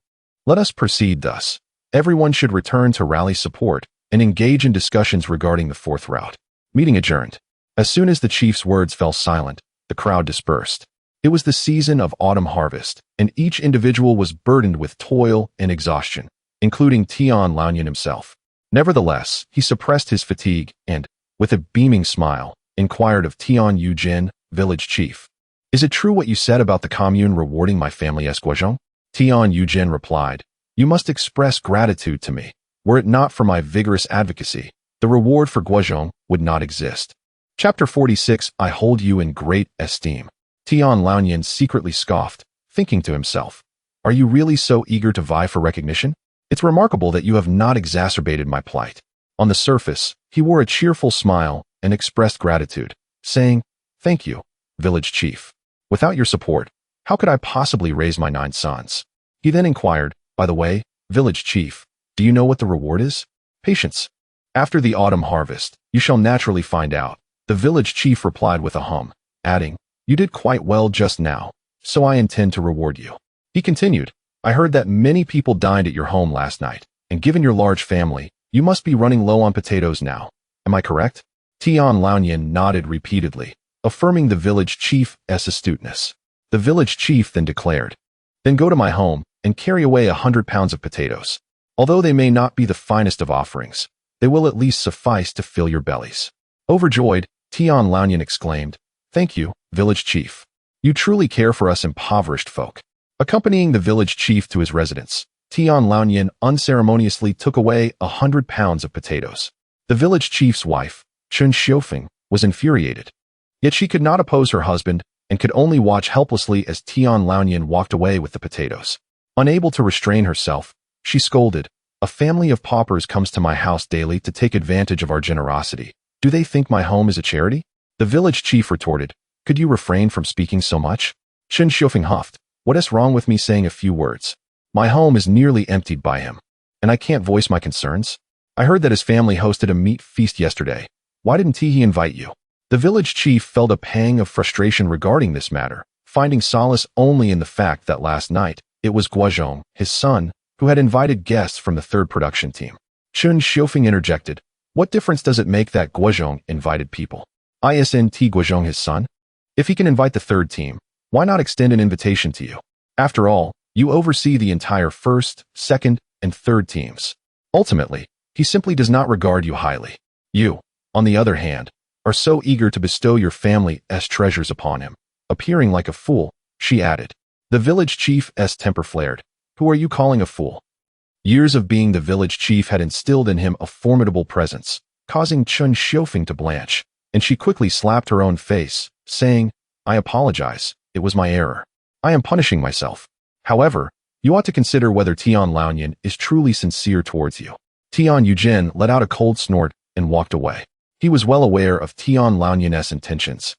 Speaker 1: Let us proceed thus. Everyone should return to rally support and engage in discussions regarding the 4th route." Meeting adjourned. As soon as the chief's words fell silent, the crowd dispersed. It was the season of autumn harvest, and each individual was burdened with toil and exhaustion, including Tian Laonian himself. Nevertheless, he suppressed his fatigue and, with a beaming smile, inquired of Tian Guozhong, village chief, "Is it true what you said about the commune rewarding my family as Guozhong?" Tian Guozhong replied, "You must express gratitude to me. Were it not for my vigorous advocacy, the reward for Guozhong would not exist." Chapter 46, I hold you in great esteem. Tian Laonian secretly scoffed, thinking to himself, "Are you really so eager to vie for recognition? It's remarkable that you have not exacerbated my plight." On the surface, he wore a cheerful smile and expressed gratitude, saying, "Thank you, village chief. Without your support, how could I possibly raise my 9 sons?" He then inquired, "By the way, village chief, do you know what the reward is?" "Patience. After the autumn harvest, you shall naturally find out," the village chief replied with a hum, adding, "You did quite well just now, so I intend to reward you." He continued, "I heard that many people dined at your home last night, and given your large family, you must be running low on potatoes now. Am I correct?" Tian Laonian nodded repeatedly, affirming the village chief's astuteness. The village chief then declared, "Then go to my home and carry away 100 pounds of potatoes. Although they may not be the finest of offerings, they will at least suffice to fill your bellies." Overjoyed, Tian Laonian exclaimed, "Thank you, village chief. You truly care for us impoverished folk." Accompanying the village chief to his residence, Tian Laonian unceremoniously took away 100 pounds of potatoes. The village chief's wife, Chun Xiufeng, was infuriated. Yet she could not oppose her husband and could only watch helplessly as Tian Laonian walked away with the potatoes. Unable to restrain herself, she scolded, "A family of paupers comes to my house daily to take advantage of our generosity. Do they think my home is a charity?" The village chief retorted, "Could you refrain from speaking so much?" Chun Xiufeng huffed, "What is wrong with me saying a few words? My home is nearly emptied by him, and I can't voice my concerns. I heard that his family hosted a meat feast yesterday. Why didn't he invite you?" The village chief felt a pang of frustration regarding this matter, finding solace only in the fact that last night, it was Guozhong, his son, who had invited guests from the 3rd production team. Chun Xiufeng interjected, "What difference does it make that Guozhong invited people? Isn't Guozhong his son? If he can invite the 3rd team, why not extend an invitation to you? After all, you oversee the entire 1st, 2nd, and 3rd teams." Ultimately, He simply does not regard you highly. You, on the other hand, are so eager to bestow your family's treasures upon him. Appearing like a fool, she added. The village chief's temper flared. Who are you calling a fool? Years of being the village chief had instilled in him a formidable presence, causing Chun Xiufeng to blanch, and she quickly slapped her own face, saying, I apologize, it was my error. I am punishing myself. However, you ought to consider whether Tian Laonian is truly sincere towards you. Tian Guozhong let out a cold snort and walked away. He was well aware of Tian Laonian's intentions,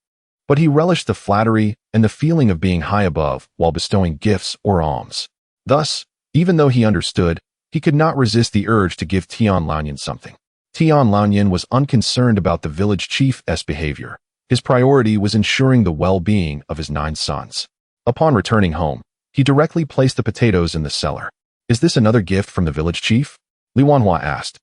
Speaker 1: but he relished the flattery and the feeling of being high above while bestowing gifts or alms. Thus, even though he understood, he could not resist the urge to give Tian Laonian something. Tian Laonian was unconcerned about the village chief's behavior. His priority was ensuring the well-being of his 9 sons. Upon returning home, he directly placed the potatoes in the cellar. Is this another gift from the village chief? Li Wanhua asked,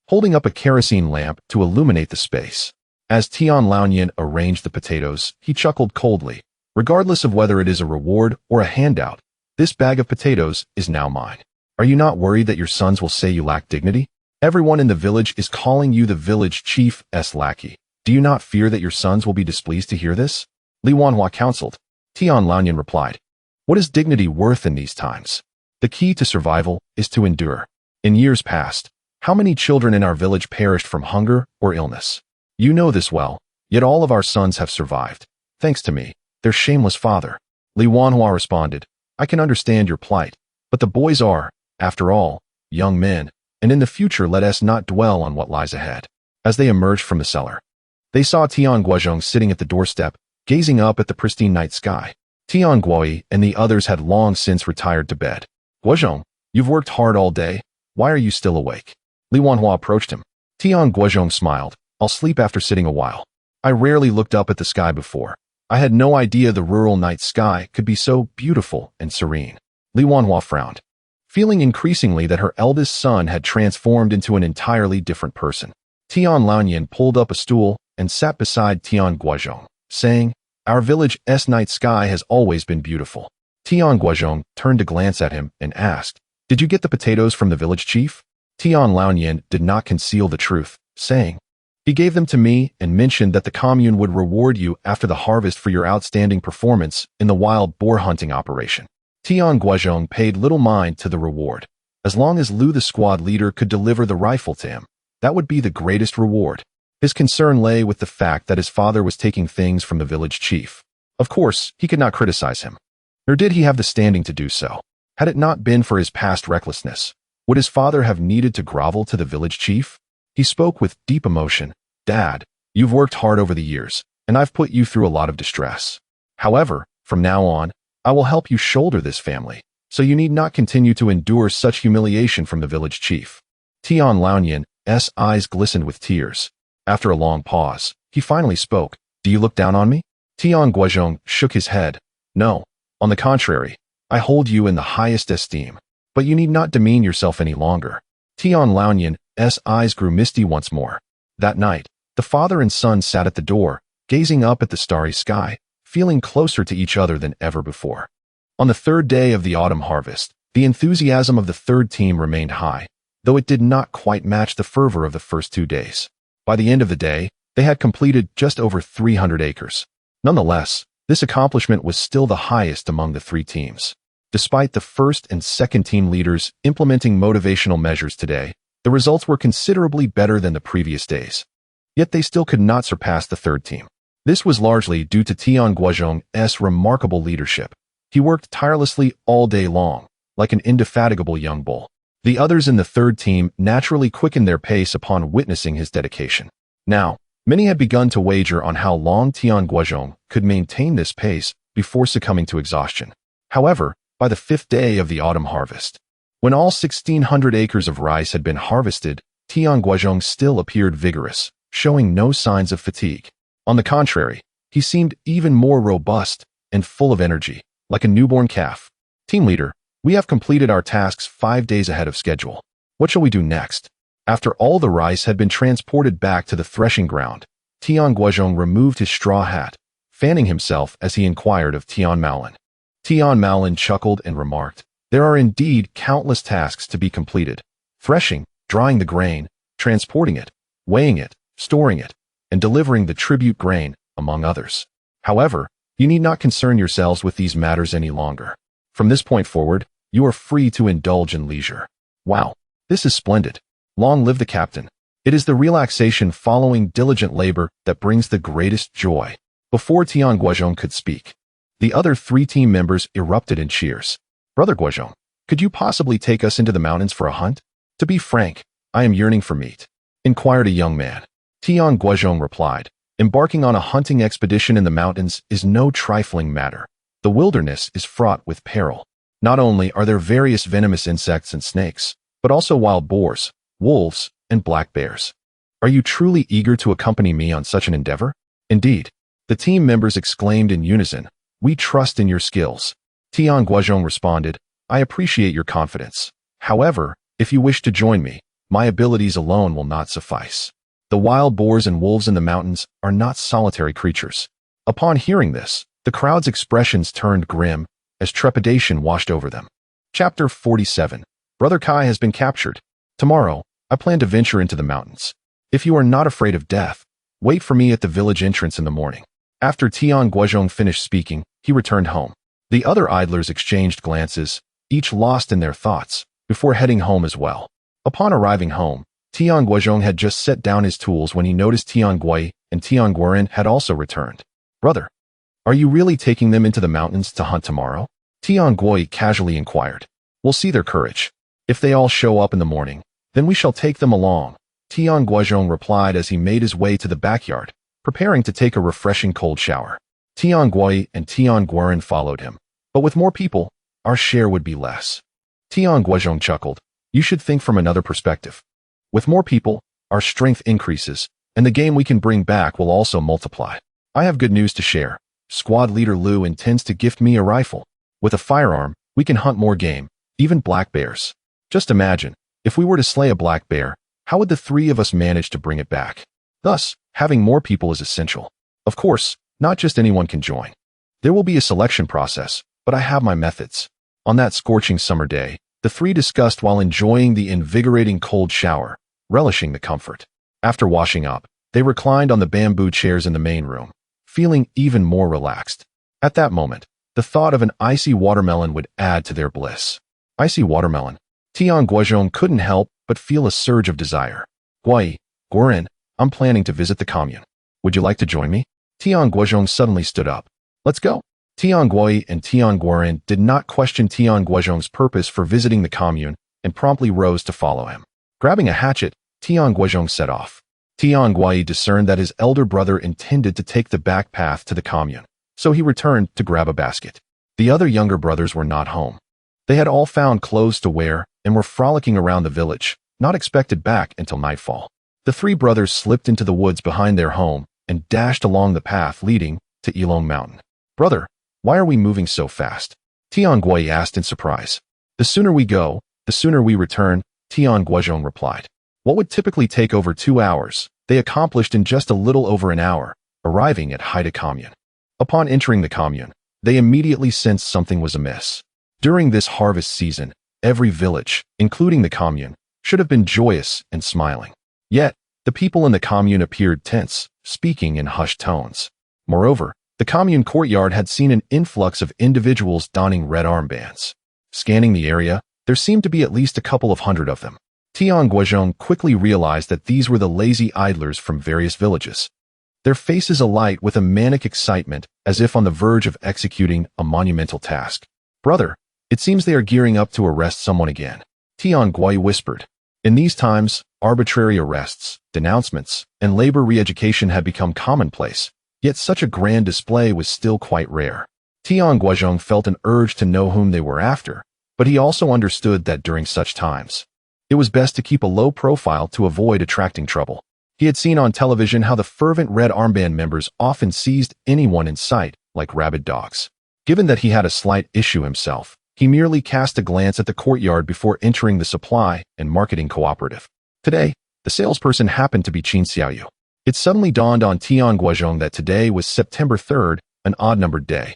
Speaker 1: holding up a kerosene lamp to illuminate the space. As Tian Laonian arranged the potatoes, he chuckled coldly. Regardless of whether it is a reward or a handout, this bag of potatoes is now mine. Are you not worried that your sons will say you lack dignity? Everyone in the village is calling you the village chief's lackey. Do you not fear that your sons will be displeased to hear this? Li Wanhua counseled. Tian Laonian replied, what is dignity worth in these times? The key to survival is to endure. In years past, how many children in our village perished from hunger or illness? You know this well, yet all of our sons have survived, thanks to me, their shameless father. Li Wanhua responded, I can understand your plight, but the boys are, after all, young men, and in the future let us not dwell on what lies ahead. As they emerged from the cellar, they saw Tian Guozhong sitting at the doorstep, gazing up at the pristine night sky. Tian Guozhong and the others had long since retired to bed. Guozhong, you've worked hard all day. Why are you still awake? Li Wanhua approached him. Tian Guozhong smiled. I'll sleep after sitting a while. I rarely looked up at the sky before. I had no idea the rural night sky could be so beautiful and serene. Li Wanhua frowned, feeling increasingly that her eldest son had transformed into an entirely different person. Tian Laonian pulled up a stool and sat beside Tian Guozhong, saying, our village's night sky has always been beautiful. Tian Guozhong turned to glance at him and asked, did you get the potatoes from the village chief? Tian Laonian did not conceal the truth, saying, he gave them to me and mentioned that the commune would reward you after the harvest for your outstanding performance in the wild boar hunting operation. Tian Guozhong paid little mind to the reward. As long as Lu the squad leader could deliver the rifle to him, that would be the greatest reward. His concern lay with the fact that his father was taking things from the village chief. Of course, he could not criticize him, nor did he have the standing to do so. Had it not been for his past recklessness, would his father have needed to grovel to the village chief? He spoke with deep emotion. Dad, you've worked hard over the years, and I've put you through a lot of distress. However, from now on, I will help you shoulder this family, so you need not continue to endure such humiliation from the village chief. Tian Laonian's eyes glistened with tears. After a long pause, he finally spoke. Do you look down on me? Tian Guozhong shook his head. No, on the contrary, I hold you in the highest esteem, but you need not demean yourself any longer. Tian Laonian's eyes grew misty once more. That night, the father and son sat at the door, gazing up at the starry sky, feeling closer to each other than ever before. On the 3rd day of the autumn harvest, the enthusiasm of the 3rd team remained high, though it did not quite match the fervor of the first 2 days. By the end of the day, they had completed just over 300 acres. Nonetheless, this accomplishment was still the highest among the 3 teams. Despite the 1st and 2nd team leaders implementing motivational measures today, the results were considerably better than the previous days. Yet they still could not surpass the 3rd team. This was largely due to Tian Guozhong's remarkable leadership. He worked tirelessly all day long, like an indefatigable young bull. The others in the 3rd team naturally quickened their pace upon witnessing his dedication. Now, many had begun to wager on how long Tian Guozhong could maintain this pace before succumbing to exhaustion. However, by the 5th day of the autumn harvest, when all 1,600 acres of rice had been harvested, Tian Guozhong still appeared vigorous, showing no signs of fatigue. On the contrary, he seemed even more robust and full of energy, like a newborn calf. Team leader, we have completed our tasks 5 days ahead of schedule. What shall we do next? After all the rice had been transported back to the threshing ground, Tian Guozhong removed his straw hat, fanning himself as he inquired of Tian Maolin. Tian Maolin chuckled and remarked, there are indeed countless tasks to be completed. Threshing, drying the grain, transporting it, weighing it, storing it, and delivering the tribute grain, among others. However, you need not concern yourselves with these matters any longer. From this point forward, you are free to indulge in leisure. Wow, this is splendid. Long live the captain. It is the relaxation following diligent labor that brings the greatest joy. Before Tian Guozhong could speak, the other 3 team members erupted in cheers. Brother Guozhong, could you possibly take us into the mountains for a hunt? To be frank, I am yearning for meat, inquired a young man. Tian Guozhong replied, embarking on a hunting expedition in the mountains is no trifling matter. The wilderness is fraught with peril. Not only are there various venomous insects and snakes, but also wild boars, wolves, and black bears. Are you truly eager to accompany me on such an endeavor? Indeed, the team members exclaimed in unison, we trust in your skills. Tian Guozhong responded, I appreciate your confidence. However, if you wish to join me, my abilities alone will not suffice. The wild boars and wolves in the mountains are not solitary creatures. Upon hearing this, the crowd's expressions turned grim as trepidation washed over them. Chapter 47. Brother Kai has been captured. Tomorrow, I plan to venture into the mountains. If you are not afraid of death, wait for me at the village entrance in the morning. After Tian Guozhong finished speaking, he returned home. The other idlers exchanged glances, each lost in their thoughts, before heading home as well. Upon arriving home, Tian Guozhong had just set down his tools when he noticed Tian Gui and Tian Guoren had also returned. Brother, are you really taking them into the mountains to hunt tomorrow? Tian Gui casually inquired. We'll see their courage. If they all show up in the morning, then we shall take them along, Tian Guozhong replied as he made his way to the backyard, preparing to take a refreshing cold shower. Tian Gui and Tian Guoren followed him. But with more people, our share would be less. Tian Guozhong chuckled. You should think from another perspective. With more people, our strength increases, and the game we can bring back will also multiply. I have good news to share. Squad leader Liu intends to gift me a rifle. With a firearm, we can hunt more game, even black bears. Just imagine, if we were to slay a black bear, how would the 3 of us manage to bring it back? Thus, having more people is essential. Of course, not just anyone can join. There will be a selection process, but I have my methods. On that scorching summer day, the 3 discussed while enjoying the invigorating cold shower, relishing the comfort. After washing up, they reclined on the bamboo chairs in the main room, feeling even more relaxed. At that moment, the thought of an icy watermelon would add to their bliss. Icy watermelon. Tian Guozhong couldn't help but feel a surge of desire. Gui, Guoren, I'm planning to visit the commune. Would you like to join me? Tian Guozhong suddenly stood up. Let's go. Tian Gui and Tian Guoren did not question Tian Guozhong's purpose for visiting the commune and promptly rose to follow him. Grabbing a hatchet, Tian Guozhong set off. Tian Gui discerned that his elder brother intended to take the back path to the commune, so he returned to grab a basket. The other younger brothers were not home. They had all found clothes to wear and were frolicking around the village, not expected back until nightfall. The 3 brothers slipped into the woods behind their home and dashed along the path leading to Yilong Mountain. Brother, why are we moving so fast? Tian Gui asked in surprise. The sooner we go, the sooner we return, Tian Guozhong replied. What would typically take over 2 hours, they accomplished in just a little over an hour, arriving at Haida Commune. Upon entering the commune, they immediately sensed something was amiss. During this harvest season, every village, including the commune, should have been joyous and smiling. Yet, the people in the commune appeared tense, speaking in hushed tones. Moreover, the commune courtyard had seen an influx of individuals donning red armbands. Scanning the area, there seemed to be at least a couple of hundred of them. Tian Guozhong quickly realized that these were the lazy idlers from various villages. Their faces alight with a manic excitement, as if on the verge of executing a monumental task. Brother, it seems they are gearing up to arrest someone again, Tian Gui whispered. In these times, arbitrary arrests, denouncements, and labor re-education had become commonplace, yet such a grand display was still quite rare. Tian Guozhong felt an urge to know whom they were after, but he also understood that during such times, it was best to keep a low profile to avoid attracting trouble. He had seen on television how the fervent Red Armband members often seized anyone in sight, like rabid dogs. Given that he had a slight issue himself, he merely cast a glance at the courtyard before entering the supply and marketing cooperative. Today, the salesperson happened to be Qin Xiaoyu. It suddenly dawned on Tian Guozhong that today was September 3rd, an odd-numbered day.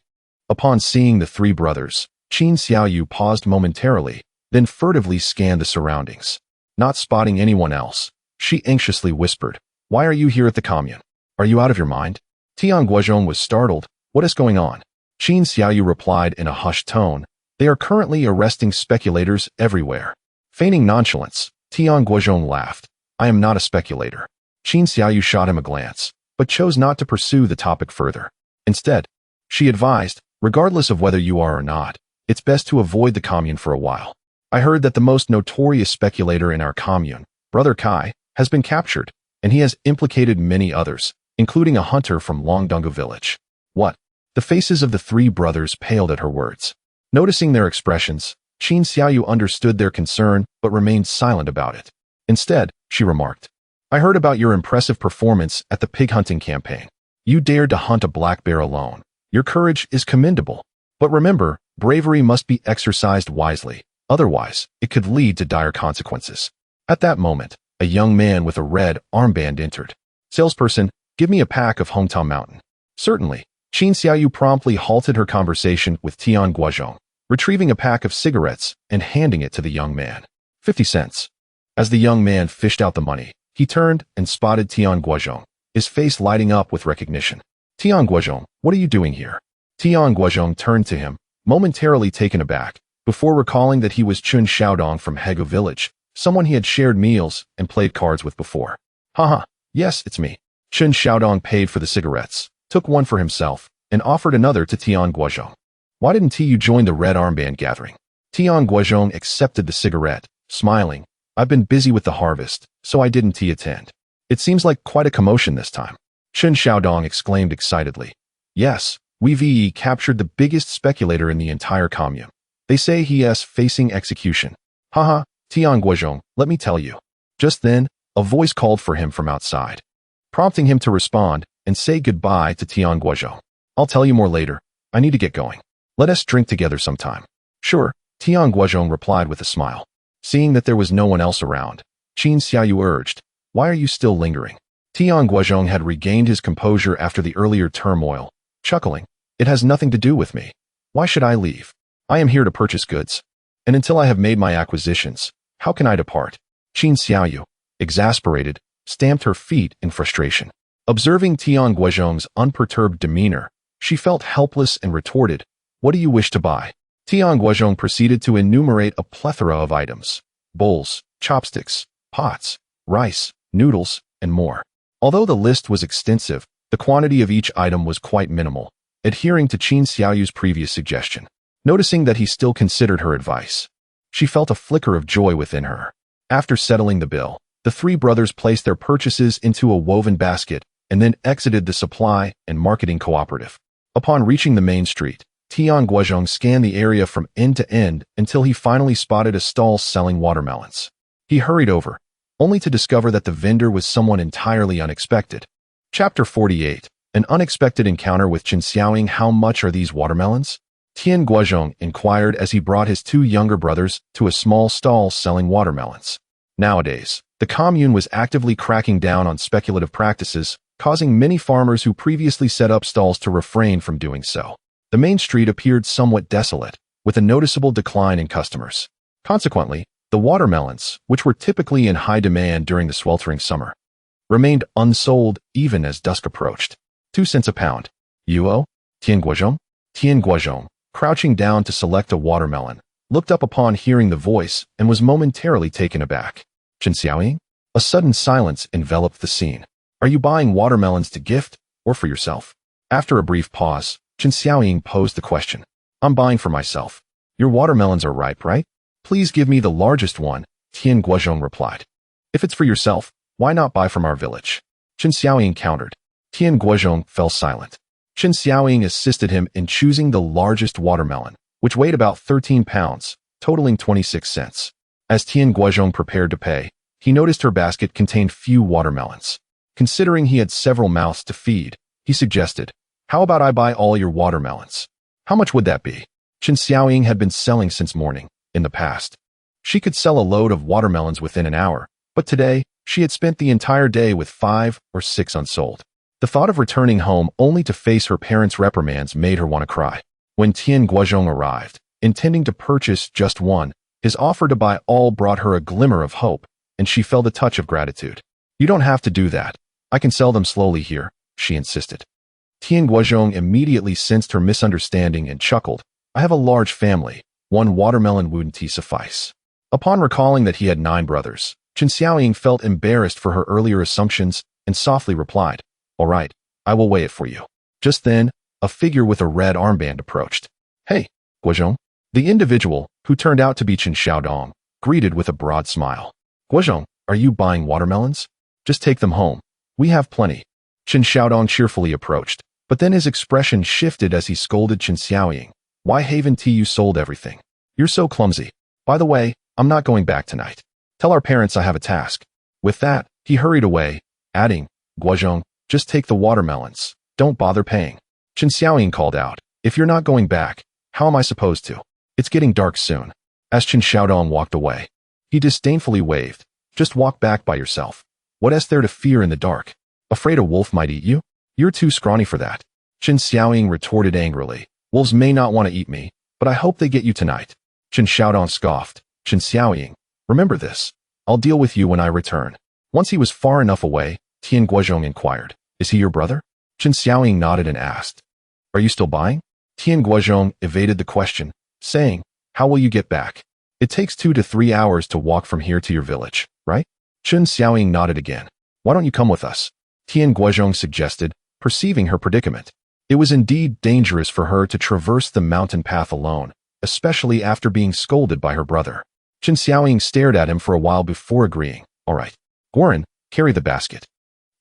Speaker 1: Upon seeing the 3 brothers, Qin Xiaoyu paused momentarily, then furtively scanned the surroundings. Not spotting anyone else, She anxiously whispered, "Why are you here at the commune? Are you out of your mind?" Tian Guozhong was startled. "What is going on?" Qin Xiaoyu replied in a hushed tone, "They are currently arresting speculators everywhere." Feigning nonchalance, Tian Guozhong laughed. "I am not a speculator." Qin Xiaoyu shot him a glance, but chose not to pursue the topic further. Instead, she advised, "Regardless of whether you are or not, it's best to avoid the commune for a while. I heard that the most notorious speculator in our commune, Brother Kai, has been captured, and he has implicated many others, including a hunter from Longdungu village." "What?" The faces of the three brothers paled at her words. Noticing their expressions, Qin Xiaoyu understood their concern but remained silent about it. Instead, she remarked, "I heard about your impressive performance at the pig hunting campaign. You dared to hunt a black bear alone. Your courage is commendable. But remember, bravery must be exercised wisely, otherwise it could lead to dire consequences." At that moment, a young man with a red armband entered. "Salesperson, give me a pack of Hongtao Mountain." "Certainly." Qin Xiaoyu promptly halted her conversation with Tian Guozhong, retrieving a pack of cigarettes and handing it to the young man. 50 cents. As the young man fished out the money, he turned and spotted Tian Guozhong, his face lighting up with recognition. "Tian Guozhong, what are you doing here?" Tian Guozhong turned to him, momentarily taken aback, before recalling that he was Chun Xiaodong from Hegu village, someone he had shared meals and played cards with before. "Haha, yes, it's me." Chun Xiaodong paid for the cigarettes, took one for himself, and offered another to Tian Guozhong. "Why didn't you join the red armband gathering?" Tian Guozhong accepted the cigarette, smiling. "I've been busy with the harvest, so I didn't attend." "It seems like quite a commotion this time." Chun Xiaodong exclaimed excitedly. "Yes, we've captured the biggest speculator in the entire commune. They say he is facing execution." "Haha, Tian Guozhong, let me tell you." Just then, a voice called for him from outside, prompting him to respond and say goodbye to Tian Guozhong. "I'll tell you more later. I need to get going. Let us drink together sometime." "Sure," Tian Guozhong replied with a smile. Seeing that there was no one else around, Qin Xiaoyu urged, "Why are you still lingering?" Tian Guozhong had regained his composure after the earlier turmoil, chuckling, "It has nothing to do with me. Why should I leave? I am here to purchase goods. And until I have made my acquisitions, how can I depart?" Qin Xiaoyu, exasperated, stamped her feet in frustration. Observing Tian Guozhong's unperturbed demeanor, she felt helpless and retorted, "What do you wish to buy?" Tian Guozhong proceeded to enumerate a plethora of items: bowls, chopsticks, pots, rice, noodles, and more. Although the list was extensive, the quantity of each item was quite minimal, adhering to Qin Xiaoyu's previous suggestion. Noticing that he still considered her advice, she felt a flicker of joy within her. After settling the bill, the three brothers placed their purchases into a woven basket and then exited the supply and marketing cooperative. Upon reaching the main street, Tian Guozhong scanned the area from end to end until he finally spotted a stall selling watermelons. He hurried over, only to discover that the vendor was someone entirely unexpected. Chapter 48. An unexpected encounter with Qin Xiaoying. "How much are these watermelons?" Tian Guozhong inquired as he brought his two younger brothers to a small stall selling watermelons. Nowadays, the commune was actively cracking down on speculative practices, causing many farmers who previously set up stalls to refrain from doing so. The main street appeared somewhat desolate, with a noticeable decline in customers. Consequently, the watermelons, which were typically in high demand during the sweltering summer, remained unsold even as dusk approached. 2 cents a pound. "Yuo?" Tian Guozhong? Tian Guozhong, crouching down to select a watermelon, looked up upon hearing the voice and was momentarily taken aback. "Qin Xiaoying?" A sudden silence enveloped the scene. "Are you buying watermelons to gift or for yourself?" After a brief pause, Qin Xiaoying posed the question. "I'm buying for myself." "Your watermelons are ripe, right? Please give me the largest one," Tian Guozhong replied. "If it's for yourself, why not buy from our village?" Qin Xiaoying countered. Tian Guozhong fell silent. Qin Xiaoying assisted him in choosing the largest watermelon, which weighed about 13 pounds, totaling 26 cents. As Tian Guozhong prepared to pay, he noticed her basket contained few watermelons. Considering he had several mouths to feed, he suggested, "How about I buy all your watermelons?" "How much would that be?" Qin Xiaoying had been selling since morning. In the past, she could sell a load of watermelons within an hour, but today, she had spent the entire day with 5 or 6 unsold. The thought of returning home only to face her parents' reprimands made her want to cry. When Tian Guozhong arrived, intending to purchase just one, his offer to buy all brought her a glimmer of hope, and she felt a touch of gratitude. You don't have to do that. I can sell them slowly here, she insisted. Tian Guozhong immediately sensed her misunderstanding and chuckled. I have a large family. 1 watermelon wouldn't suffice. Upon recalling that he had 9 brothers, Chen Xiaoying felt embarrassed for her earlier assumptions and softly replied, All right, I will weigh it for you. Just then, a figure with a red armband approached. Hey, Guozhong. The individual, who turned out to be Chen Xiaodong, greeted with a broad smile. Guozhong, are you buying watermelons? Just take them home. We have plenty. Chen Xiaodong cheerfully approached, but then his expression shifted as he scolded Chen Xiaoying. Why haven't you sold everything? You're so clumsy. By the way, I'm not going back tonight. Tell our parents I have a task. With that, he hurried away, adding, Guozhong, just take the watermelons. Don't bother paying. Chen Xiaoying called out, If you're not going back, how am I supposed to? It's getting dark soon. As Chen Xiaodong walked away, he disdainfully waved. Just walk back by yourself. What is there to fear in the dark? Afraid a wolf might eat you? You're too scrawny for that. Chen Xiaoying retorted angrily. Wolves may not want to eat me, but I hope they get you tonight. Chen Xiaodong scoffed. Chen Xiaoying, remember this. I'll deal with you when I return. Once he was far enough away, Tian Guozhong inquired, Is he your brother? Chen Xiaoying nodded and asked, Are you still buying? Tian Guozhong evaded the question, saying, How will you get back? It takes 2 to 3 hours to walk from here to your village, right? Chen Xiaoying nodded again. Why don't you come with us? Tian Guozhong suggested, perceiving her predicament. It was indeed dangerous for her to traverse the mountain path alone, especially after being scolded by her brother. Chen Xiaoying stared at him for a while before agreeing. All right. Guoren, carry the basket.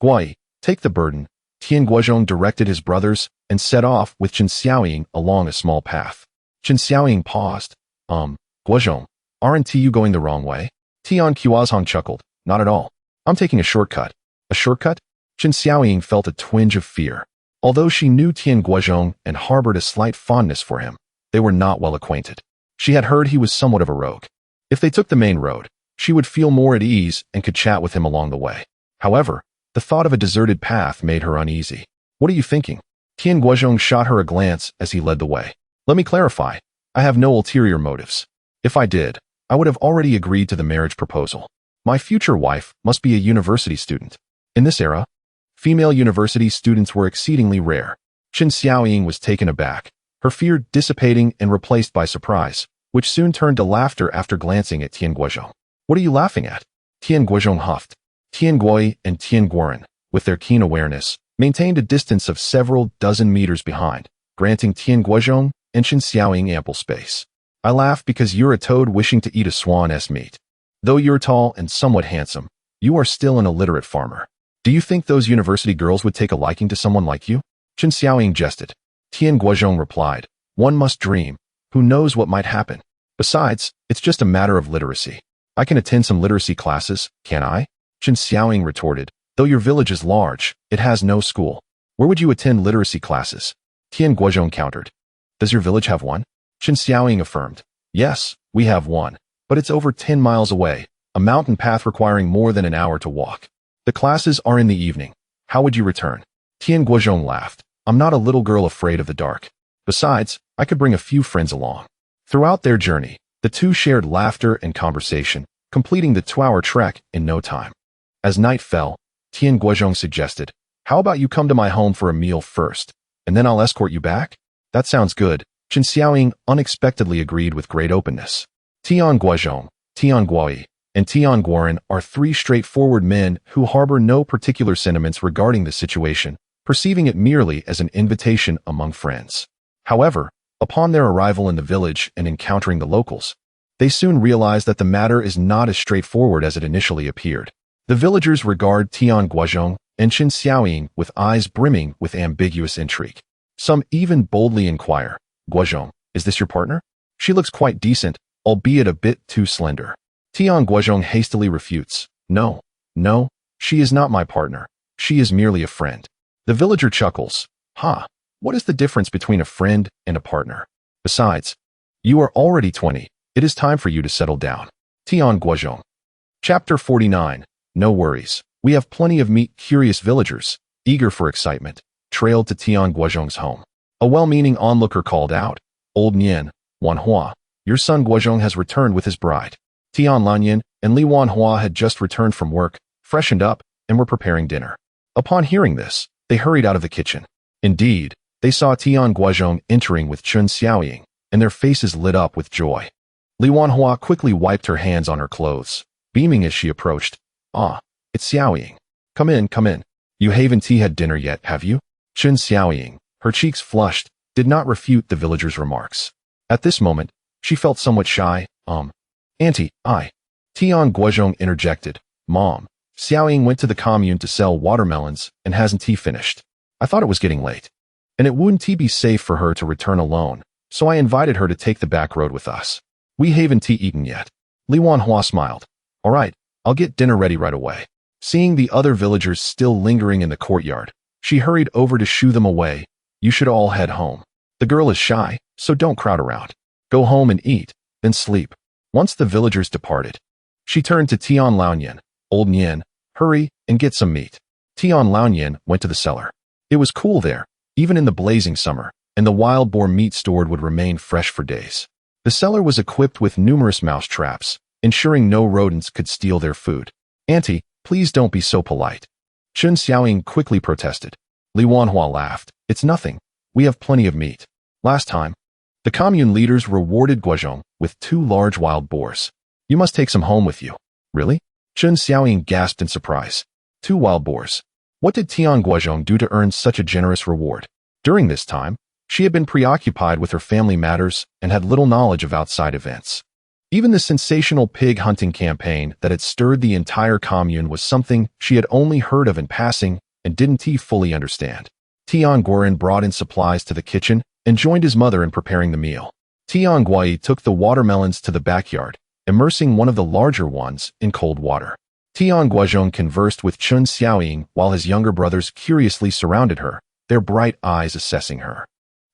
Speaker 1: Guai, take the burden. Tian Guozhong directed his brothers and set off with Chen Xiaoying along a small path. Chen Xiaoying paused. Guozhong, aren't you going the wrong way? Tian Guozhong chuckled. Not at all. I'm taking a shortcut. A shortcut? Chen Xiaoying felt a twinge of fear. Although she knew Tian Guozhong and harbored a slight fondness for him, they were not well acquainted. She had heard he was somewhat of a rogue. If they took the main road, she would feel more at ease and could chat with him along the way. However, the thought of a deserted path made her uneasy. What are you thinking? Tian Guozhong shot her a glance as he led the way. Let me clarify. I have no ulterior motives. If I did, I would have already agreed to the marriage proposal. My future wife must be a university student. In this era, female university students were exceedingly rare. Chen Xiaoying was taken aback, her fear dissipating and replaced by surprise, which soon turned to laughter after glancing at Tian Guozhong. What are you laughing at? Tian Guozhong huffed. Tian Guoi and Tian Guoren, with their keen awareness, maintained a distance of several dozen meters behind, granting Tian Guozhong and Chen Xiaoying ample space. I laugh because you're a toad wishing to eat a swan's meat. Though you're tall and somewhat handsome, you are still an illiterate farmer. Do you think those university girls would take a liking to someone like you? Chen Xiaoying jested. Tian Guozhong replied, One must dream. Who knows what might happen? Besides, it's just a matter of literacy. I can attend some literacy classes, can't I? Chen Xiaoying retorted, Though your village is large, it has no school. Where would you attend literacy classes? Tian Guozhong countered. Does your village have one? Chen Xiaoying affirmed. Yes, we have one, but it's over 10 miles away, a mountain path requiring more than an hour to walk. The classes are in the evening. How would you return? Tian Guozhong laughed. I'm not a little girl afraid of the dark. Besides, I could bring a few friends along. Throughout their journey, the two shared laughter and conversation, completing the 2-hour trek in no time. As night fell, Tian Guozhong suggested, How about you come to my home for a meal first, and then I'll escort you back? That sounds good. Chen Xiaoying unexpectedly agreed with great openness. Tian Guozhong, Tian Guoi, and Tian Guoren are 3 straightforward men who harbor no particular sentiments regarding the situation, perceiving it merely as an invitation among friends. However, upon their arrival in the village and encountering the locals, they soon realize that the matter is not as straightforward as it initially appeared. The villagers regard Tian Guozhong and Chen Xiaoying with eyes brimming with ambiguous intrigue. Some even boldly inquire, Guozhong, is this your partner? She looks quite decent, albeit a bit too slender. Tian Guozhong hastily refutes, No, she is not my partner. She is merely a friend. The villager chuckles, What is the difference between a friend and a partner? Besides, you are already 20. It is time for you to settle down. Tian Guozhong. Chapter 49. No worries. We have plenty of meat-curious villagers, eager for excitement, trailed to Tian Guozhong's home. A well-meaning onlooker called out, Old Nian, Wanhua, your son Guozhong has returned with his bride. Tian Lanyan and Li Wanhua had just returned from work, freshened up, and were preparing dinner. Upon hearing this, they hurried out of the kitchen. Indeed, they saw Tian Guozhong entering with Chen Xiaoying, and their faces lit up with joy. Li Wanhua quickly wiped her hands on her clothes, beaming as she approached. "Ah, it's Xiaoying. Come in, come in. You haven't had dinner yet, have you?" Chen Xiaoying, her cheeks flushed, did not refute the villager's remarks. At this moment, she felt somewhat shy. Auntie, Tian Guozhong interjected. "Mom, Xiaoying went to the commune to sell watermelons and hasn't he finished? I thought it was getting late. And it wouldn't be safe for her to return alone, so I invited her to take the back road with us. We haven't eaten yet." Li Wanhua smiled. "All right, I'll get dinner ready right away." Seeing the other villagers still lingering in the courtyard, she hurried over to shoo them away. "You should all head home. The girl is shy, so don't crowd around. Go home and eat, then sleep." Once the villagers departed, she turned to Tian Laonian. "Old Nian, hurry and get some meat." Tian Laonian went to the cellar. It was cool there, even in the blazing summer, and the wild boar meat stored would remain fresh for days. The cellar was equipped with numerous mouse traps, ensuring no rodents could steal their food. "Auntie, please don't be so polite." Chen Xiaoying quickly protested. Li Wanhua laughed. "It's nothing. We have plenty of meat. Last time, the commune leaders rewarded Guozhong with 2 large wild boars. You must take some home with you." "Really?" Chen Xiaoying gasped in surprise. 2 wild boars. What did Tian Guozhong do to earn such a generous reward? During this time, she had been preoccupied with her family matters and had little knowledge of outside events. Even the sensational pig hunting campaign that had stirred the entire commune was something she had only heard of in passing and didn't fully understand. Tian Guoren brought in supplies to the kitchen and joined his mother in preparing the meal. Tian Guoyi took the watermelons to the backyard, immersing one of the larger ones in cold water. Tian Guozhong conversed with Chen Xiaoying while his younger brothers curiously surrounded her, their bright eyes assessing her.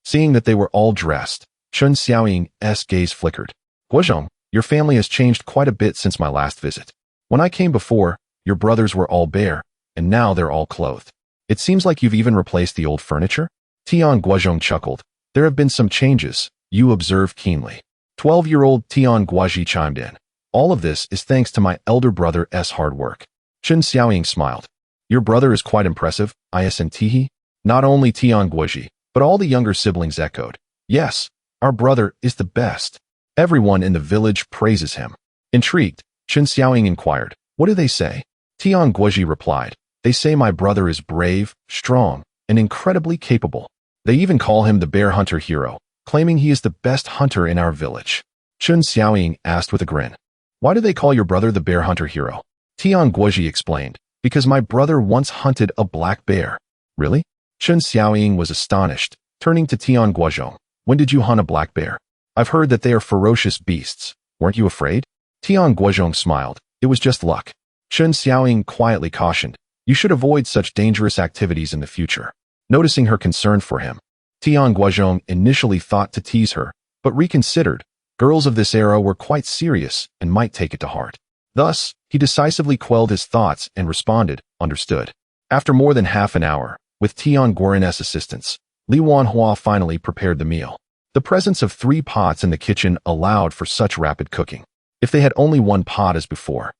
Speaker 1: Seeing that they were all dressed, Chen Xiaoying's gaze flickered. "Guozhong, your family has changed quite a bit since my last visit. When I came before, your brothers were all bare, and now they're all clothed. It seems like you've even replaced the old furniture?" Tian Guozhong chuckled. "There have been some changes, you observed keenly." 12-year-old Tian Guozhi chimed in. "All of this is thanks to my elder brother's hard work." Chen Xiaoying smiled. "Your brother is quite impressive, isn't he?" Not only Tian Guozhi, but all the younger siblings echoed. "Yes, our brother is the best." Everyone in the village praises him. Intrigued, Chen Xiaoying inquired, "What do they say?" Tian Guozhi replied, "They say my brother is brave, strong, and incredibly capable. They even call him the bear hunter hero, claiming he is the best hunter in our village." Chen Xiaoying asked with a grin, "Why do they call your brother the bear hunter hero?" Tian Guozhi explained, "Because my brother once hunted a black bear." "Really?" Chen Xiaoying was astonished, turning to Tian Guozhong. "When did you hunt a black bear? I've heard that they are ferocious beasts. Weren't you afraid?" Tian Guozhong smiled. "It was just luck." Chen Xiaoying quietly cautioned, "You should avoid such dangerous activities in the future." Noticing her concern for him, Tian Guozhong initially thought to tease her, but reconsidered. Girls of this era were quite serious and might take it to heart. Thus, he decisively quelled his thoughts and responded, "Understood." After more than half an hour, with Tian Guoren's assistance, Li Wanhua finally prepared the meal. The presence of 3 pots in the kitchen allowed for such rapid cooking. If they had only 1 pot as before,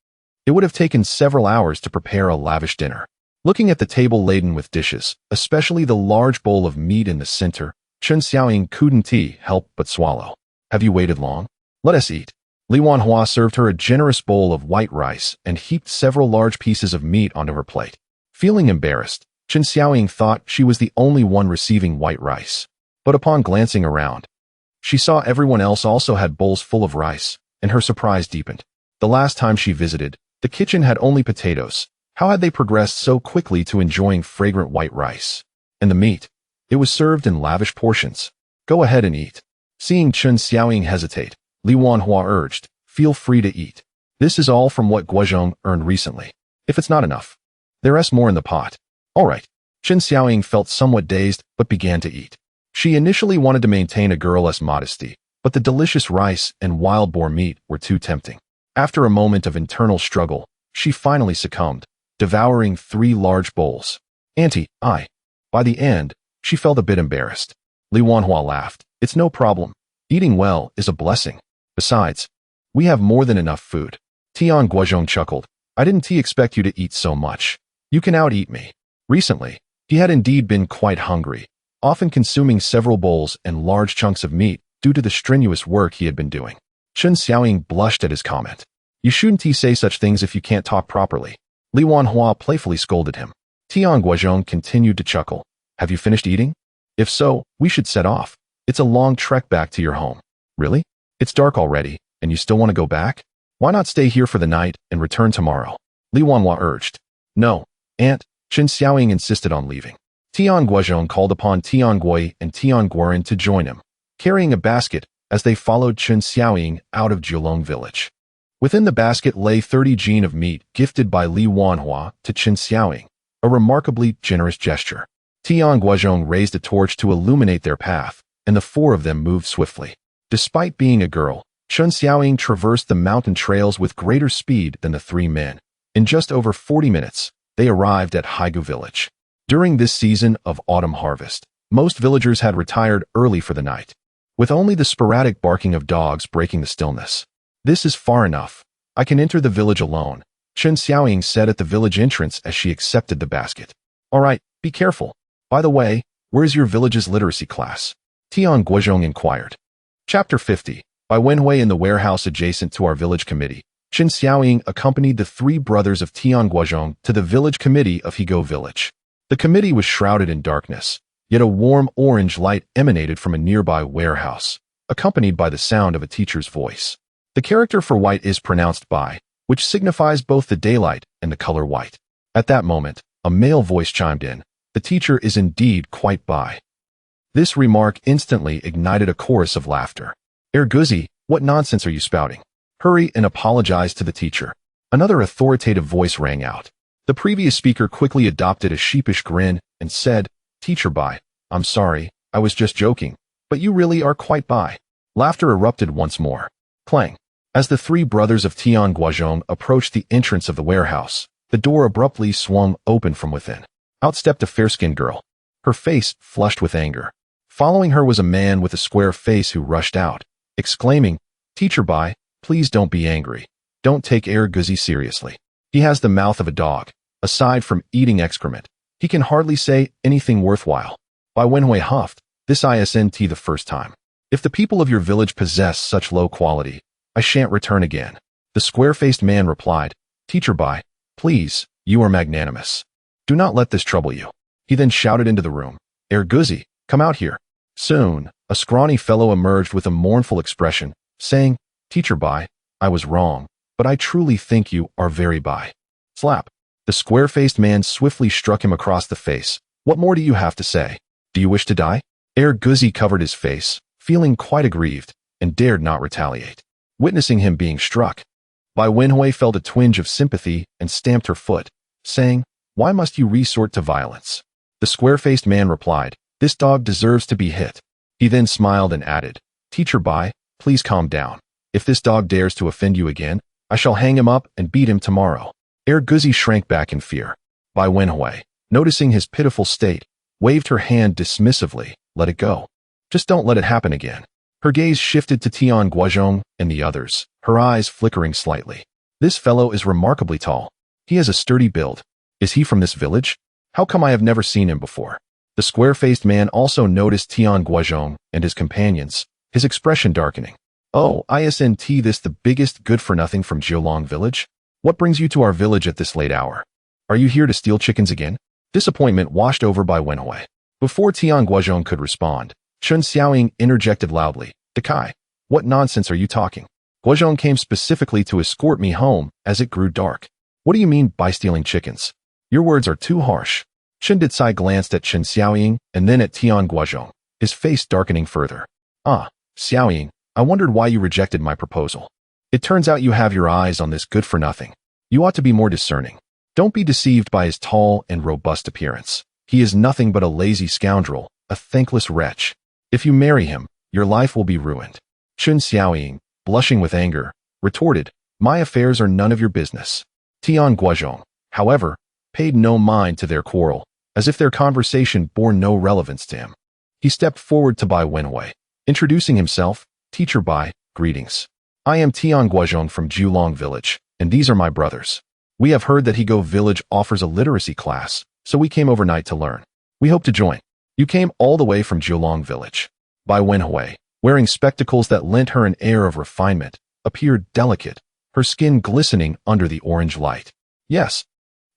Speaker 1: it would have taken several hours to prepare a lavish dinner. Looking at the table laden with dishes, especially the large bowl of meat in the center, Chen Xiaoying couldn't help but swallow. "Have you waited long? Let us eat." Li Wanhua served her a generous bowl of white rice and heaped several large pieces of meat onto her plate. Feeling embarrassed, Chen Xiaoying thought she was the only one receiving white rice. But upon glancing around, she saw everyone else also had bowls full of rice, and her surprise deepened. The last time she visited, the kitchen had only potatoes. How had they progressed so quickly to enjoying fragrant white rice? And the meat? It was served in lavish portions. "Go ahead and eat." Seeing Chen Xiaoying hesitate, Li Wanhua urged, "Feel free to eat. This is all from what Guozhong earned recently. If it's not enough, there's more in the pot." "All right." Chen Xiaoying felt somewhat dazed, but began to eat. She initially wanted to maintain a girl's modesty, but the delicious rice and wild boar meat were too tempting. After a moment of internal struggle, she finally succumbed, devouring 3 large bowls. "Auntie, By the end, she felt a bit embarrassed. Li Wanhua laughed. "It's no problem. Eating well is a blessing. Besides, we have more than enough food." Tian Guozhong chuckled. "I didn't expect you to eat so much. You can out-eat me. Recently, he had indeed been quite hungry, often consuming several bowls and large chunks of meat due to the strenuous work he had been doing. Chen Xiaoying blushed at his comment. You shouldn't say such things if you can't talk properly. Li Wanhua playfully scolded him. Tian Guozhong continued to chuckle. Have you finished eating? If so, we should set off. It's a long trek back to your home. Really? It's dark already, and you still want to go back? Why not stay here for the night and return tomorrow? Li Wanhua urged. No, Aunt, Chen Xiaoying insisted on leaving. Tian Guozhong called upon Tian Gui and Tian Guoren to join him, carrying a basket as they followed Chen Xiaoying out of Jiulong village. Within the basket lay 30 jin of meat gifted by Li Wanhua to Chen Xiaoying, a remarkably generous gesture. Tian Guozhong raised a torch to illuminate their path, and the four of them moved swiftly. Despite being a girl, Chen Xiaoying traversed the mountain trails with greater speed than the three men. In just over 40 minutes, they arrived at Haigu village. During this season of autumn harvest, most villagers had retired early for the night, with only the sporadic barking of dogs breaking the stillness. This is far enough. I can enter the village alone, Chen Xiaoying said at the village entrance as she accepted the basket. All right, be careful. By the way, where's your village's literacy class? Tian Guozhong inquired. Chapter 50. By Wenhui in the warehouse adjacent to our village committee, Chen Xiaoying accompanied the three brothers of Tian Guozhong to the village committee of Higo village. The committee was shrouded in darkness, yet a warm orange light emanated from a nearby warehouse, accompanied by the sound of a teacher's voice. The character for white is pronounced by, which signifies both the daylight and the color white. At that moment, a male voice chimed in. The teacher is indeed quite by. This remark instantly ignited a chorus of laughter. Guzi, what nonsense are you spouting? Hurry and apologize to the teacher. Another authoritative voice rang out. The previous speaker quickly adopted a sheepish grin and said, Teacher Bai, I'm sorry, I was just joking, but you really are quite by. Laughter erupted once more. Clang. As the three brothers of Tian Guozhong approached the entrance of the warehouse, the door abruptly swung open from within. Out stepped a fair-skinned girl, her face flushed with anger. Following her was a man with a square face who rushed out, exclaiming, Teacher Bai, please don't be angry. Don't take Guzi seriously. He has the mouth of a dog. Aside from eating excrement, he can hardly say anything worthwhile. Bai Wenhui huffed, this isn't the first time. If the people of your village possess such low quality, I shan't return again. The square-faced man replied, Teacher Bai, please, you are magnanimous. Do not let this trouble you. He then shouted into the room, Guzi, come out here. Soon, a scrawny fellow emerged with a mournful expression, saying, Teacher Bai, I was wrong, but I truly think you are very Bai. Slap. The square-faced man swiftly struck him across the face. What more do you have to say? Do you wish to die? Guzi covered his face, feeling quite aggrieved, and dared not retaliate. Witnessing him being struck, Bai Wenhui felt a twinge of sympathy and stamped her foot, saying, Why must you resort to violence? The square-faced man replied, This dog deserves to be hit. He then smiled and added, Teacher Bai, please calm down. If this dog dares to offend you again, I shall hang him up and beat him tomorrow. Guzi shrank back in fear. Bai Wenhui, noticing his pitiful state, waved her hand dismissively, let it go. Just don't let it happen again. Her gaze shifted to Tian Guozhong and the others, her eyes flickering slightly. This fellow is remarkably tall. He has a sturdy build. Is he from this village? How come I have never seen him before? The square-faced man also noticed Tian Guozhong and his companions, his expression darkening. Oh, isn't this the biggest good-for-nothing from Jiulong village? What brings you to our village at this late hour? Are you here to steal chickens again? Disappointment washed over Bai Wenhui. Before Tian Guozhong could respond, Chen Xiaoying interjected loudly, Dekai, what nonsense are you talking? Guozhong came specifically to escort me home as it grew dark. What do you mean by stealing chickens? Your words are too harsh. Chen Dicai glanced at Chen Xiaoying and then at Tian Guozhong, his face darkening further. Ah, Xiaoying, I wondered why you rejected my proposal. It turns out you have your eyes on this good-for-nothing. You ought to be more discerning. Don't be deceived by his tall and robust appearance. He is nothing but a lazy scoundrel, a thankless wretch. If you marry him, your life will be ruined. Chen Xiaoying, blushing with anger, retorted, My affairs are none of your business. Tian Guozhong, however, paid no mind to their quarrel, as if their conversation bore no relevance to him. He stepped forward to Bai Wenhui, introducing himself, Teacher Bai, greetings. I am Tian Guozhong from Jiulong village, and these are my brothers. We have heard that Higo village offers a literacy class, so we came overnight to learn. We hope to join. You came all the way from Jiulong village. Bai Wenhui, wearing spectacles that lent her an air of refinement, appeared delicate, her skin glistening under the orange light. Yes,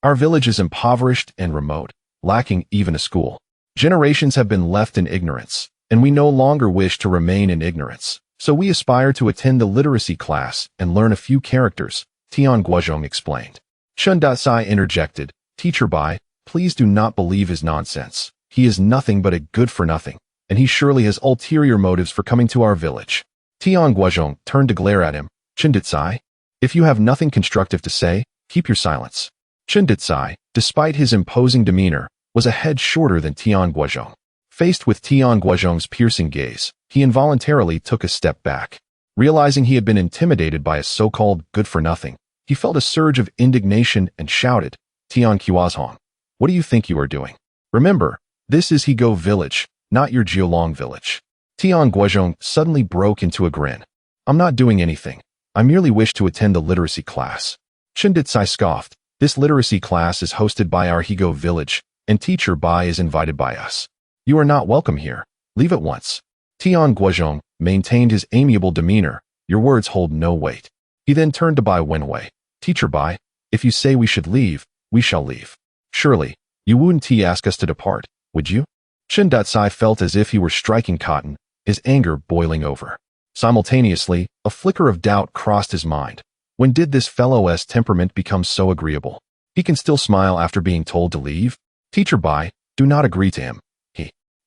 Speaker 1: our village is impoverished and remote, lacking even a school. Generations have been left in ignorance, and we no longer wish to remain in ignorance. So we aspire to attend the literacy class and learn a few characters, Tian Guozhong explained. Chen Datsai interjected, Teacher Bai, please do not believe his nonsense. He is nothing but a good-for-nothing, and he surely has ulterior motives for coming to our village. Tian Guozhong turned to glare at him. Chen Datsai, if you have nothing constructive to say, keep your silence. Chen Datsai, despite his imposing demeanor, was a head shorter than Tian Guozhong. Faced with Tian Guozhong's piercing gaze, he involuntarily took a step back. Realizing he had been intimidated by a so-called good-for-nothing, he felt a surge of indignation and shouted, Tian Guozhong, what do you think you are doing? Remember, this is Higo village, not your Jiulong village. Tian Guozhong suddenly broke into a grin. I'm not doing anything. I merely wish to attend the literacy class. Chen Datsai scoffed. This literacy class is hosted by our Higo village, and Teacher Bai is invited by us. You are not welcome here. Leave at once. Tian Guozhong maintained his amiable demeanor. Your words hold no weight. He then turned to Bai Wenhui. Teacher Bai, if you say we should leave, we shall leave. Surely, you wouldn't ask us to depart, would you? Chen Datsai felt as if he were striking cotton, his anger boiling over. Simultaneously, a flicker of doubt crossed his mind. When did this fellow's temperament become so agreeable? He can still smile after being told to leave? Teacher Bai, do not agree to him.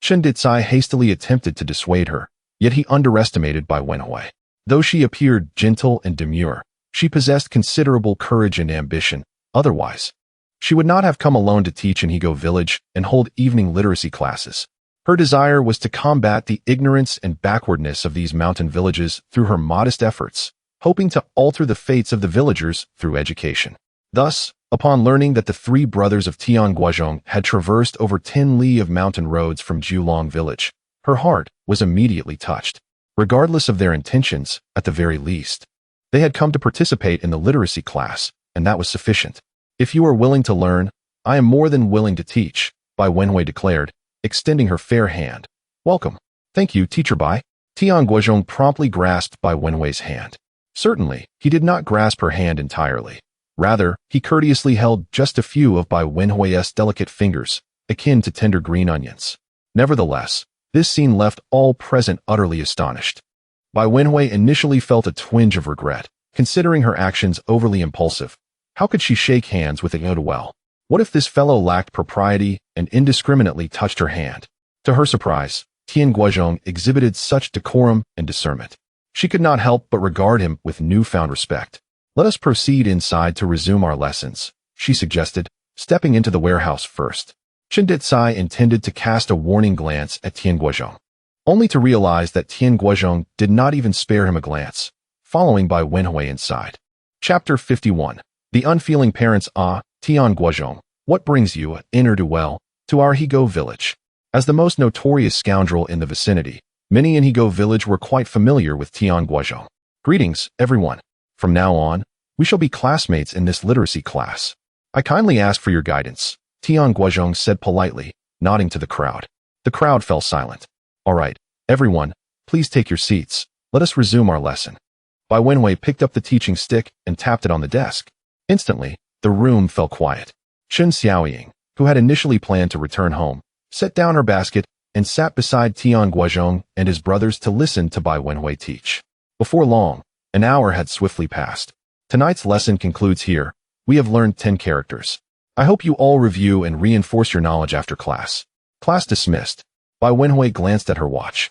Speaker 1: Chen Datsai hastily attempted to dissuade her, yet he underestimated Bai Wenhui. Though she appeared gentle and demure, she possessed considerable courage and ambition. Otherwise, she would not have come alone to teach in Higo village and hold evening literacy classes. Her desire was to combat the ignorance and backwardness of these mountain villages through her modest efforts, hoping to alter the fates of the villagers through education. Thus, upon learning that the three brothers of Tian Guozhong had traversed over 10 li of mountain roads from Jiulong village, her heart was immediately touched. Regardless of their intentions, at the very least, they had come to participate in the literacy class, and that was sufficient. If you are willing to learn, I am more than willing to teach, Bai Wenhui declared, extending her fair hand. Welcome. Thank you, Teacher Bai. Tian Guozhong promptly grasped Bai Wenhui's hand. Certainly, he did not grasp her hand entirely. Rather, he courteously held just a few of Bai Wenhui's delicate fingers, akin to tender green onions. Nevertheless, this scene left all present utterly astonished. Bai Wenhui initially felt a twinge of regret, considering her actions overly impulsive. How could she shake hands with Ignoduel? What if this fellow lacked propriety and indiscriminately touched her hand? To her surprise, Tian Guozhong exhibited such decorum and discernment. She could not help but regard him with newfound respect. Let us proceed inside to resume our lessons, she suggested, stepping into the warehouse first. Chen Datsai intended to cast a warning glance at Tian Guozhong, only to realize that Tian Guozhong did not even spare him a glance, following Bai Wenhui inside. Chapter 51. The Unfeeling Parents. Tian Guozhong, what brings you, ne'er-do-well, to our Higo village? As the most notorious scoundrel in the vicinity, many in Higo village were quite familiar with Tian Guozhong. Greetings, everyone. From now on, we shall be classmates in this literacy class. I kindly ask for your guidance, Tian Guozhong said politely, nodding to the crowd. The crowd fell silent. All right, everyone, please take your seats. Let us resume our lesson. Bai Wenhui picked up the teaching stick and tapped it on the desk. Instantly, the room fell quiet. Chen Xiaoying, who had initially planned to return home, set down her basket and sat beside Tian Guozhong and his brothers to listen to Bai Wenhui teach. Before long, an hour had swiftly passed. Tonight's lesson concludes here. We have learned 10 characters. I hope you all review and reinforce your knowledge after class. Class dismissed. Bai Wenhui glanced at her watch.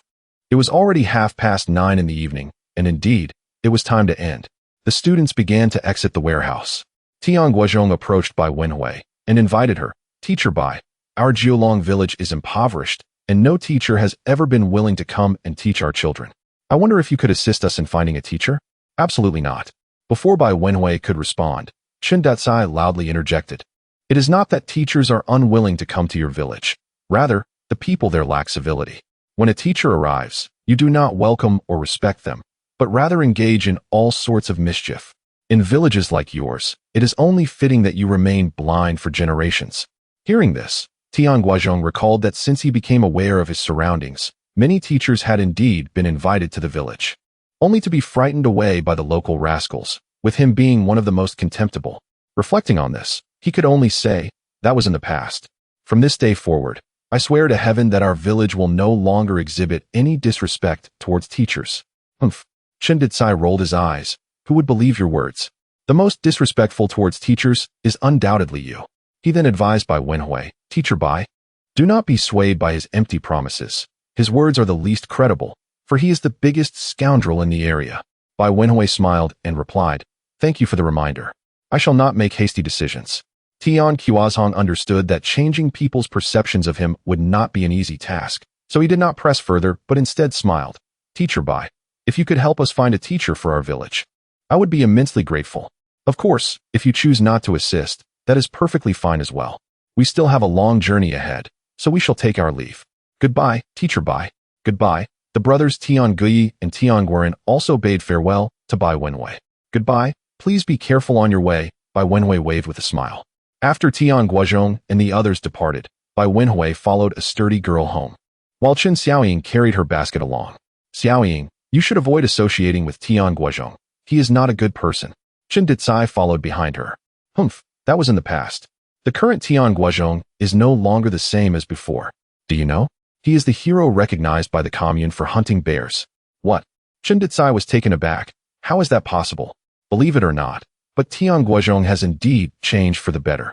Speaker 1: It was already 9:30 in the evening, and indeed, it was time to end. The students began to exit the warehouse. Tian Guozhong approached Bai Wenhui and invited her. Teacher Bai, our Jiulong village is impoverished, and no teacher has ever been willing to come and teach our children. I wonder if you could assist us in finding a teacher? Absolutely not. Before Bai Wenhui could respond, Chen Datsai loudly interjected. It is not that teachers are unwilling to come to your village. Rather, the people there lack civility. When a teacher arrives, you do not welcome or respect them, but rather engage in all sorts of mischief. In villages like yours, it is only fitting that you remain blind for generations. Hearing this, Tian Guozhong recalled that since he became aware of his surroundings, many teachers had indeed been invited to the village, only to be frightened away by the local rascals, with him being one of the most contemptible. Reflecting on this, he could only say, that was in the past. From this day forward, I swear to heaven that our village will no longer exhibit any disrespect towards teachers. Humph. Chen Ditsai rolled his eyes. Who would believe your words? The most disrespectful towards teachers is undoubtedly you. He then advised Bai Wenhui, Teacher Bai, do not be swayed by his empty promises. His words are the least credible, for he is the biggest scoundrel in the area. Bai Wenhui smiled and replied, thank you for the reminder. I shall not make hasty decisions. Tian Guozhong understood that changing people's perceptions of him would not be an easy task, so he did not press further but instead smiled. Teacher Bai, if you could help us find a teacher for our village, I would be immensely grateful. Of course, if you choose not to assist, that is perfectly fine as well. We still have a long journey ahead, so we shall take our leave. Goodbye, Teacher Bai. Goodbye. The brothers Tian Guyi and Tian Guoren also bade farewell to Bai Wenhui. Goodbye, please be careful on your way, Bai Wenhui waved with a smile. After Tian Guozhong and the others departed, Bai Wenhui followed a sturdy girl home, while Chen Xiaoying carried her basket along. Xiaoying, you should avoid associating with Tian Guozhong. He is not a good person. Chen Ditsai followed behind her. Humph, that was in the past. The current Tian Guozhong is no longer the same as before. Do you know? He is the hero recognized by the commune for hunting bears. What? Chen Ditsai was taken aback. How is that possible? Believe it or not, but Tian Guozhong has indeed changed for the better.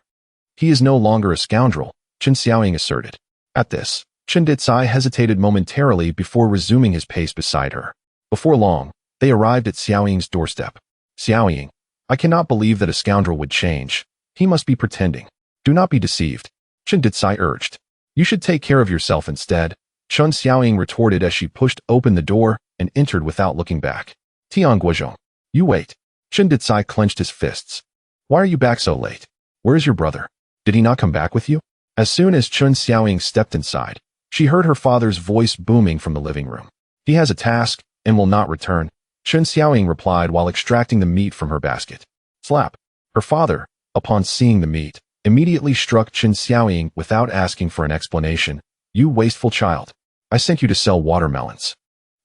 Speaker 1: He is no longer a scoundrel, Chen Xiaoying asserted. At this, Chen Ditsai hesitated momentarily before resuming his pace beside her. Before long, they arrived at Xiaoying's doorstep. Xiaoying, I cannot believe that a scoundrel would change. He must be pretending. Do not be deceived, Chen Ditsai urged. You should take care of yourself instead, Chen Xiaoying retorted as she pushed open the door and entered without looking back. Tian Guozhong, you wait. Chen Ditsai clenched his fists. Why are you back so late? Where is your brother? Did he not come back with you? As soon as Chen Xiaoying stepped inside, she heard her father's voice booming from the living room. He has a task and will not return, Chen Xiaoying replied while extracting the meat from her basket. Slap. Her father, upon seeing the meat, immediately struck Chen Xiaoying without asking for an explanation. You wasteful child. I sent you to sell watermelons.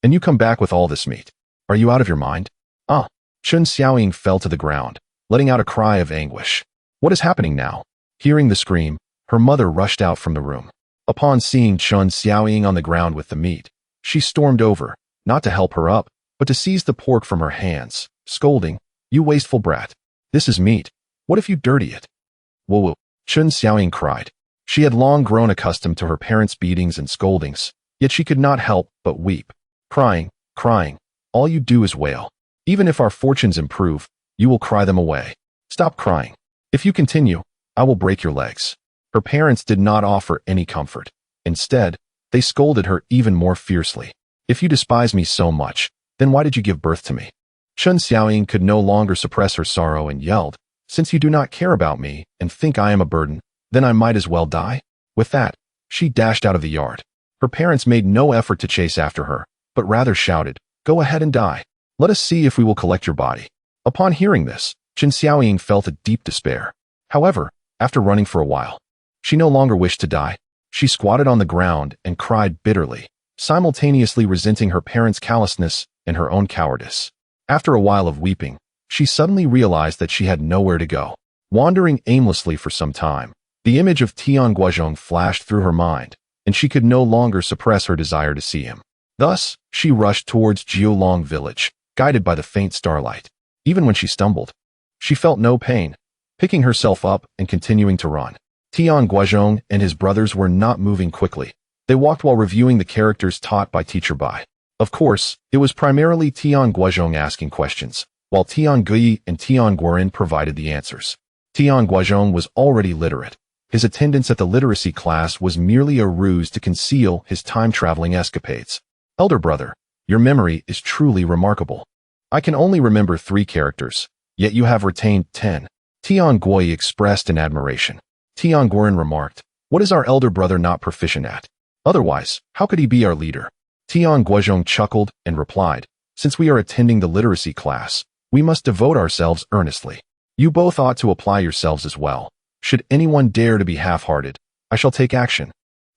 Speaker 1: And you come back with all this meat. Are you out of your mind? Ah. Chen Xiaoying fell to the ground, letting out a cry of anguish. What is happening now? Hearing the scream, her mother rushed out from the room. Upon seeing Chen Xiaoying on the ground with the meat, she stormed over, not to help her up, but to seize the pork from her hands, scolding, you wasteful brat. This is meat. What if you dirty it? Whoa, Chen Xiaoying cried. She had long grown accustomed to her parents' beatings and scoldings, yet she could not help but weep. Crying, all you do is wail. Even if our fortunes improve, you will cry them away. Stop crying. If you continue, I will break your legs. Her parents did not offer any comfort. Instead, they scolded her even more fiercely. If you despise me so much, then why did you give birth to me? Chen Xiaoying could no longer suppress her sorrow and yelled, since you do not care about me and think I am a burden, then I might as well die. With that, she dashed out of the yard. Her parents made no effort to chase after her, but rather shouted, go ahead and die. Let us see if we will collect your body. Upon hearing this, Chen Xiaoying felt a deep despair. However, after running for a while, she no longer wished to die. She squatted on the ground and cried bitterly, simultaneously resenting her parents' callousness and her own cowardice. After a while of weeping, she suddenly realized that she had nowhere to go. Wandering aimlessly for some time, the image of Tian Guozhong flashed through her mind, and she could no longer suppress her desire to see him. Thus, she rushed towards Jiulong village, guided by the faint starlight. Even when she stumbled, she felt no pain, picking herself up and continuing to run. Tian Guozhong and his brothers were not moving quickly. They walked while reviewing the characters taught by Teacher Bai. Of course, it was primarily Tian Guozhong asking questions, while Tian Guyi and Tian Guoren provided the answers. Tian Guozhong was already literate. His attendance at the literacy class was merely a ruse to conceal his time-traveling escapades. Elder brother, your memory is truly remarkable. I can only remember 3 characters, yet you have retained 10. Tian Guoyi expressed in admiration. Tian Guoren remarked, what is our elder brother not proficient at? Otherwise, how could he be our leader? Tian Guozhong chuckled and replied, since we are attending the literacy class, We must devote ourselves earnestly. You both ought to apply yourselves as well. Should anyone dare to be half-hearted, I shall take action."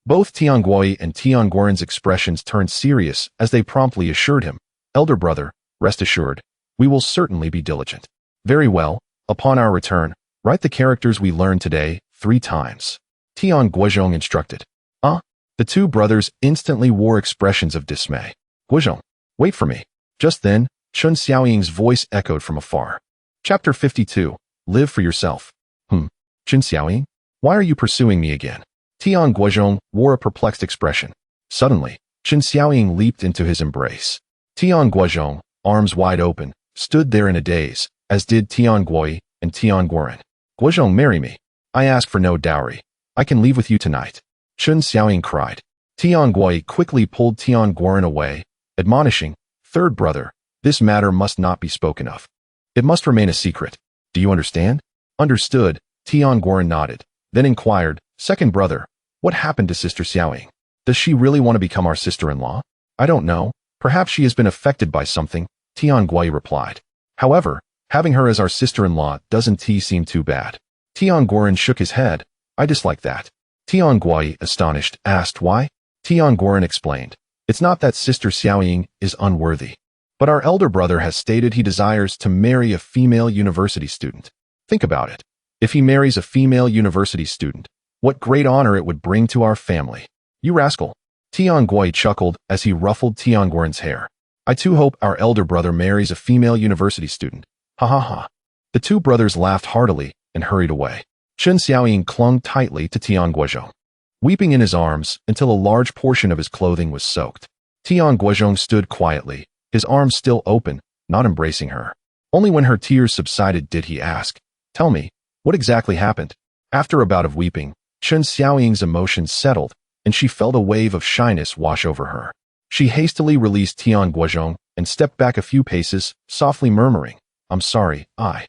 Speaker 1: Both Tian Guozhong and Tian Guozhong's expressions turned serious as they promptly assured him, "Elder brother, rest assured, we will certainly be diligent." "Very well. Upon our return, write the characters we learned today 3 times. Tian Guozhong instructed. The two brothers instantly wore expressions of dismay. "Guozhong, wait for me." Just then, Chen Xiaoying's voice echoed from afar. Chapter 52. Live for yourself. Chen Xiaoying? Why are you pursuing me again? Tian Guozhong wore a perplexed expression. Suddenly, Chen Xiaoying leaped into his embrace. Tian Guozhong, arms wide open, stood there in a daze, as did Tian Guozhong and Tian Guoren. "Guozhong, marry me. I ask for no dowry. I can leave with you tonight," Chen Xiaoying cried. Tian Guozhong quickly pulled Tian Guoren away, admonishing, "Third brother, this matter must not be spoken of. It must remain a secret. Do you understand?" "Understood," Tian Guoren nodded, then inquired, "Second brother, what happened to Sister Xiaoying? Does she really want to become our sister-in-law?" "I don't know. Perhaps she has been affected by something," Tian Guozhong replied. "However, having her as our sister-in-law doesn't seem too bad." Tian Guoren shook his head. "I dislike that." Tian Guozhong, astonished, asked why. Tian Guoren explained, "It's not that Sister Xiaoying is unworthy, but our elder brother has stated he desires to marry a female university student. Think about it. If he marries a female university student, what great honor it would bring to our family." "You rascal." Tian Guozhong chuckled as he ruffled Tian Guoren's hair. "I too hope our elder brother marries a female university student. Ha ha ha." The two brothers laughed heartily and hurried away. Chen Xiaoying clung tightly to Tian Guozhong, weeping in his arms until a large portion of his clothing was soaked. Tian Guozhong stood quietly, his arms still open, not embracing her. Only when her tears subsided did he ask, "Tell me, what exactly happened?" After a bout of weeping, Chen Xiaoying's emotions settled, and she felt a wave of shyness wash over her. She hastily released Tian Guozhong and stepped back a few paces, softly murmuring, "I'm sorry, I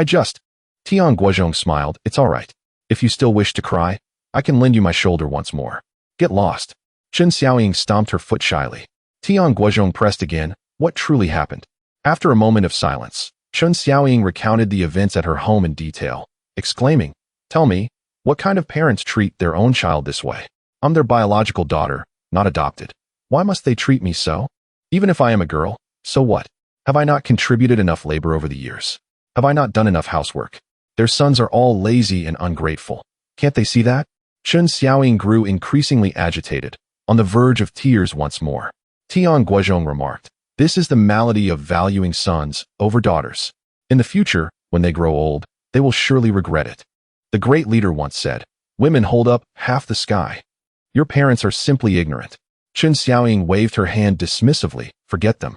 Speaker 1: just..." Tian Guozhong smiled, "It's all right. If you still wish to cry, I can lend you my shoulder once more. Get lost." Chen Xiaoying stomped her foot shyly. Tian Guozhong pressed again, "What truly happened?" After a moment of silence, Chen Xiaoying recounted the events at her home in detail, exclaiming, "Tell me, what kind of parents treat their own child this way? I'm their biological daughter, not adopted. Why must they treat me so? Even if I am a girl, so what? Have I not contributed enough labor over the years? Have I not done enough housework? Their sons are all lazy and ungrateful. Can't they see that?" Chen Xiaoying grew increasingly agitated, on the verge of tears once more. Tian Guozhong remarked, "This is the malady of valuing sons over daughters. In the future, when they grow old, they will surely regret it. The great leader once said, 'Women hold up half the sky.' Your parents are simply ignorant." Chen Xiaoying waved her hand dismissively, "Forget them.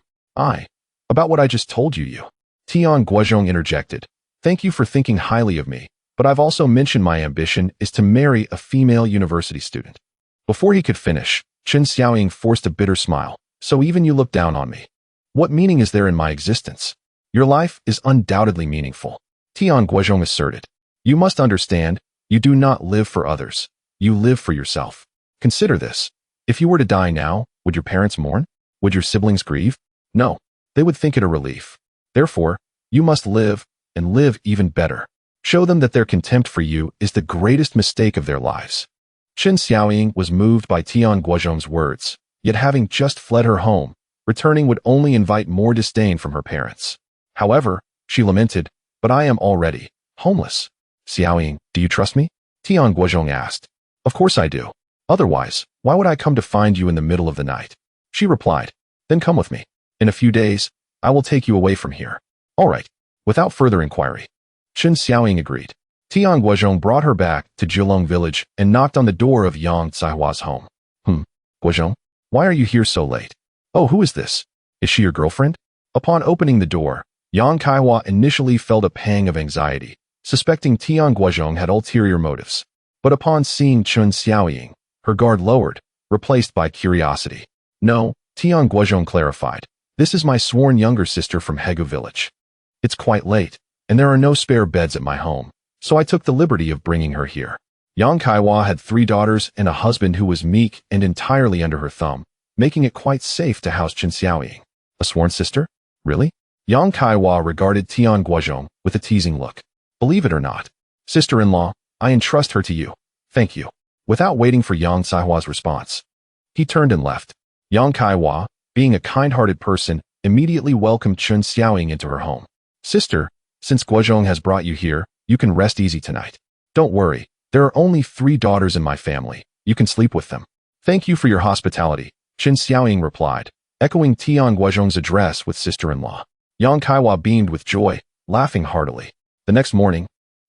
Speaker 1: About what I just told you." Tian Guozhong interjected, "Thank you for thinking highly of me, but I've also mentioned my ambition is to marry a female university student." Before he could finish, Chen Xiaoying forced a bitter smile. "So even you look down on me? What meaning is there in my existence?" "Your life is undoubtedly meaningful," Tian Guozhong asserted. "You must understand, you do not live for others. You live for yourself. Consider this. If you were to die now, would your parents mourn? Would your siblings grieve? No, they would think it a relief. Therefore, you must live, and live even better. Show them that their contempt for you is the greatest mistake of their lives." Chen Xiaoying was moved by Tian Guozhong's words, yet having just fled her home, returning would only invite more disdain from her parents. However, she lamented, "But I am already homeless." "Xiaoying, do you trust me?" Tian Guozhong asked. "Of course I do. Otherwise, why would I come to find you in the middle of the night?" She replied, "Then come with me. In a few days, I will take you away from here." "All right." Without further inquiry, Chen Xiaoying agreed. Tian Guozhong brought her back to Jilong village and knocked on the door of Yang Caihua's home. Guozhong, why are you here so late?" "Oh, who is this? Is she your girlfriend?" Upon opening the door, Yang Caihua initially felt a pang of anxiety, suspecting Tian Guozhong had ulterior motives. But upon seeing Chen Xiaoying, her guard lowered, replaced by curiosity. "No," Tian Guozhong clarified. "This is my sworn younger sister from Hegu village. It's quite late, and there are no spare beds at my home, so I took the liberty of bringing her here." Yang Caihua had 3 daughters and a husband who was meek and entirely under her thumb, making it quite safe to house Chen Xiaoying. "A sworn sister? Really?" Yang Kaiwa regarded Tian Guozhong with a teasing look. Believe it or not, sister-in-law, I entrust her to you. Thank you. Without waiting for Yang Caihua's response, he turned and left. Yang Kaiwa, being a kind-hearted person, immediately welcomed Chen Xiaoying into her home. Sister, since Guozhong has brought you here, you can rest easy tonight. Don't worry, there are only 3 daughters in my family. You can sleep with them. Thank you for your hospitality, Chen Xiaoying replied, echoing Tian Guozhong's address with sister-in-law. Yang Kaiwa beamed with joy, laughing heartily. The next morning,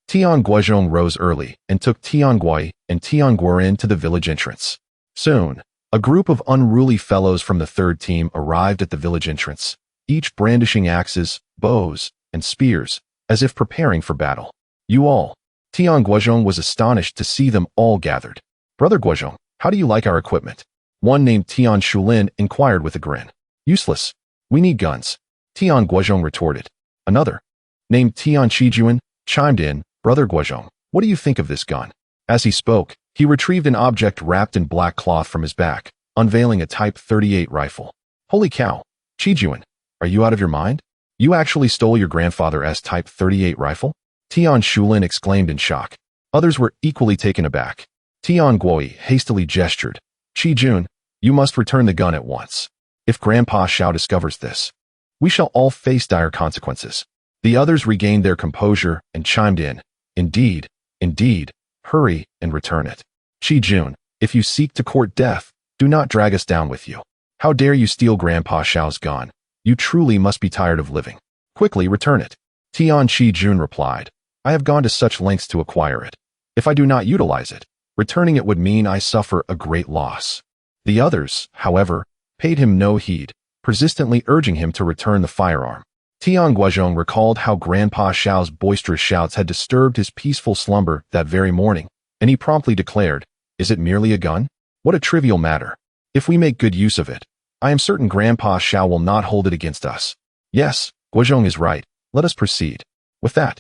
Speaker 1: Tian Guozhong rose early and took Tian Guozhong and Tian Guoren to the village entrance. Soon, a group of unruly fellows from the 3rd team arrived at the village entrance, each brandishing axes, bows, and spears, as if preparing for battle. You all. Tian Guozhong was astonished to see them all gathered. Brother Guozhong, how do you like our equipment? One named Tian Shulin inquired with a grin. Useless. We need guns, Tian Guozhong retorted. Another, named Tian Shijuan, chimed in, Brother Guozhong, what do you think of this gun? As he spoke, he retrieved an object wrapped in black cloth from his back, unveiling a Type 38 rifle. Holy cow, Shijuan, are you out of your mind? You actually stole your grandfather's Type 38 rifle? Tian Shulin exclaimed in shock. Others were equally taken aback. Tian Guozhong hastily gestured. Shijun, you must return the gun at once. If Grandpa Xiao discovers this, we shall all face dire consequences. The others regained their composure and chimed in. Indeed, indeed, hurry and return it. Shijun, if you seek to court death, do not drag us down with you. How dare you steal Grandpa Xiao's gun? You truly must be tired of living. Quickly return it. Tian Shijun replied. I have gone to such lengths to acquire it. If I do not utilize it, returning it would mean I suffer a great loss. The others, however, paid him no heed, persistently urging him to return the firearm. Tian Guozhong recalled how Grandpa Xiao's boisterous shouts had disturbed his peaceful slumber that very morning, and he promptly declared, Is it merely a gun? What a trivial matter. If we make good use of it, I am certain Grandpa Xiao will not hold it against us. Yes, Guozhong is right. Let us proceed. With that,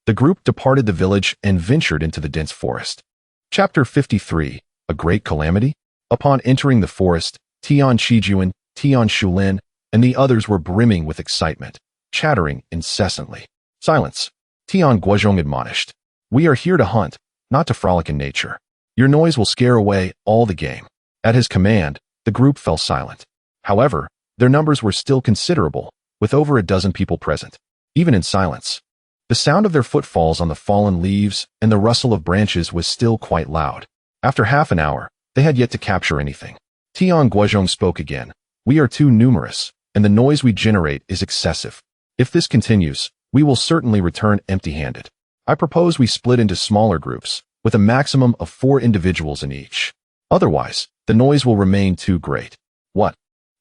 Speaker 1: the group departed the village and ventured into the dense forest. Chapter 53, A Great Calamity? Upon entering the forest, Tian Shijuan, Tian Shulin, and the others were brimming with excitement, chattering incessantly. Silence, Tian Guozhong admonished. We are here to hunt, not to frolic in nature. Your noise will scare away all the game. At his command, the group fell silent. However, their numbers were still considerable, with over a dozen people present. Even in silence, the sound of their footfalls on the fallen leaves and the rustle of branches was still quite loud. After half an hour, they had yet to capture anything. Tian Guozhong spoke again. We are too numerous, and the noise we generate is excessive. If this continues, we will certainly return empty-handed. I propose we split into smaller groups, with a maximum of 4 individuals in each. Otherwise, the noise will remain too great. What?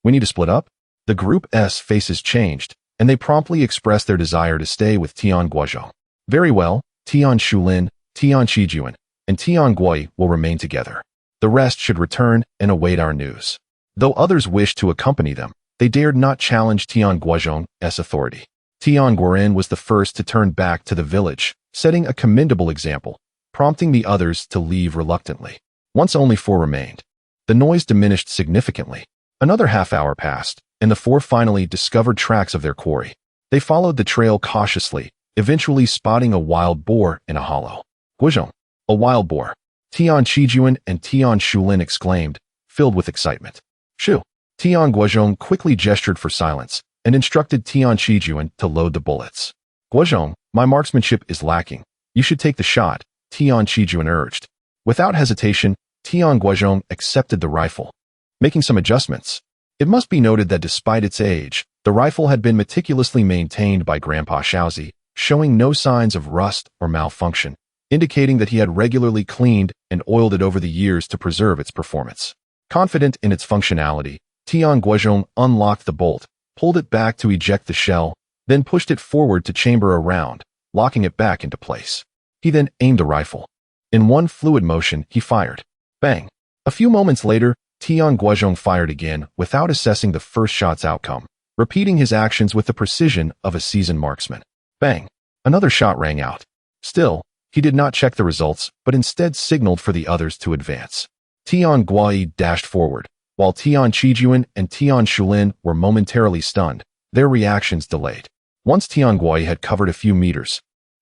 Speaker 1: We need to split up? The group's faces changed, and they promptly expressed their desire to stay with Tian Guozhong. Very well, Tian Shulin, Tian Shijuan, and Tian Guozhong will remain together. The rest should return and await our news. Though others wished to accompany them, they dared not challenge Tian Guozhong's authority. Tian Guoren was the first to turn back to the village, setting a commendable example, prompting the others to leave reluctantly. Once only 4 remained. The noise diminished significantly. Another half-hour passed, and the 4 finally discovered tracks of their quarry. They followed the trail cautiously, eventually spotting a wild boar in a hollow. Guozhong, a wild boar. Tian Shijuan and Tian Shulin exclaimed, filled with excitement. Shoo! Tian Guozhong quickly gestured for silence and instructed Tian Shijuan to load the bullets. Guozhong, my marksmanship is lacking. You should take the shot, Tian Shijuan urged. Without hesitation, Tian Guozhong accepted the rifle. Making some adjustments. It must be noted that despite its age, the rifle had been meticulously maintained by Grandpa Xiaozi, showing no signs of rust or malfunction, indicating that he had regularly cleaned and oiled it over the years to preserve its performance. Confident in its functionality, Tian Guozhong unlocked the bolt, pulled it back to eject the shell, then pushed it forward to chamber a round, locking it back into place. He then aimed the rifle. In one fluid motion, he fired. Bang! A few moments later, Tian Guozhong fired again without assessing the first shot's outcome, repeating his actions with the precision of a seasoned marksman. Bang! Another shot rang out. Still, he did not check the results, but instead signaled for the others to advance. Tian Guozhong dashed forward, while Tian Shijuan and Tian Shulin were momentarily stunned, their reactions delayed. Once Tian Guozhong had covered a few meters,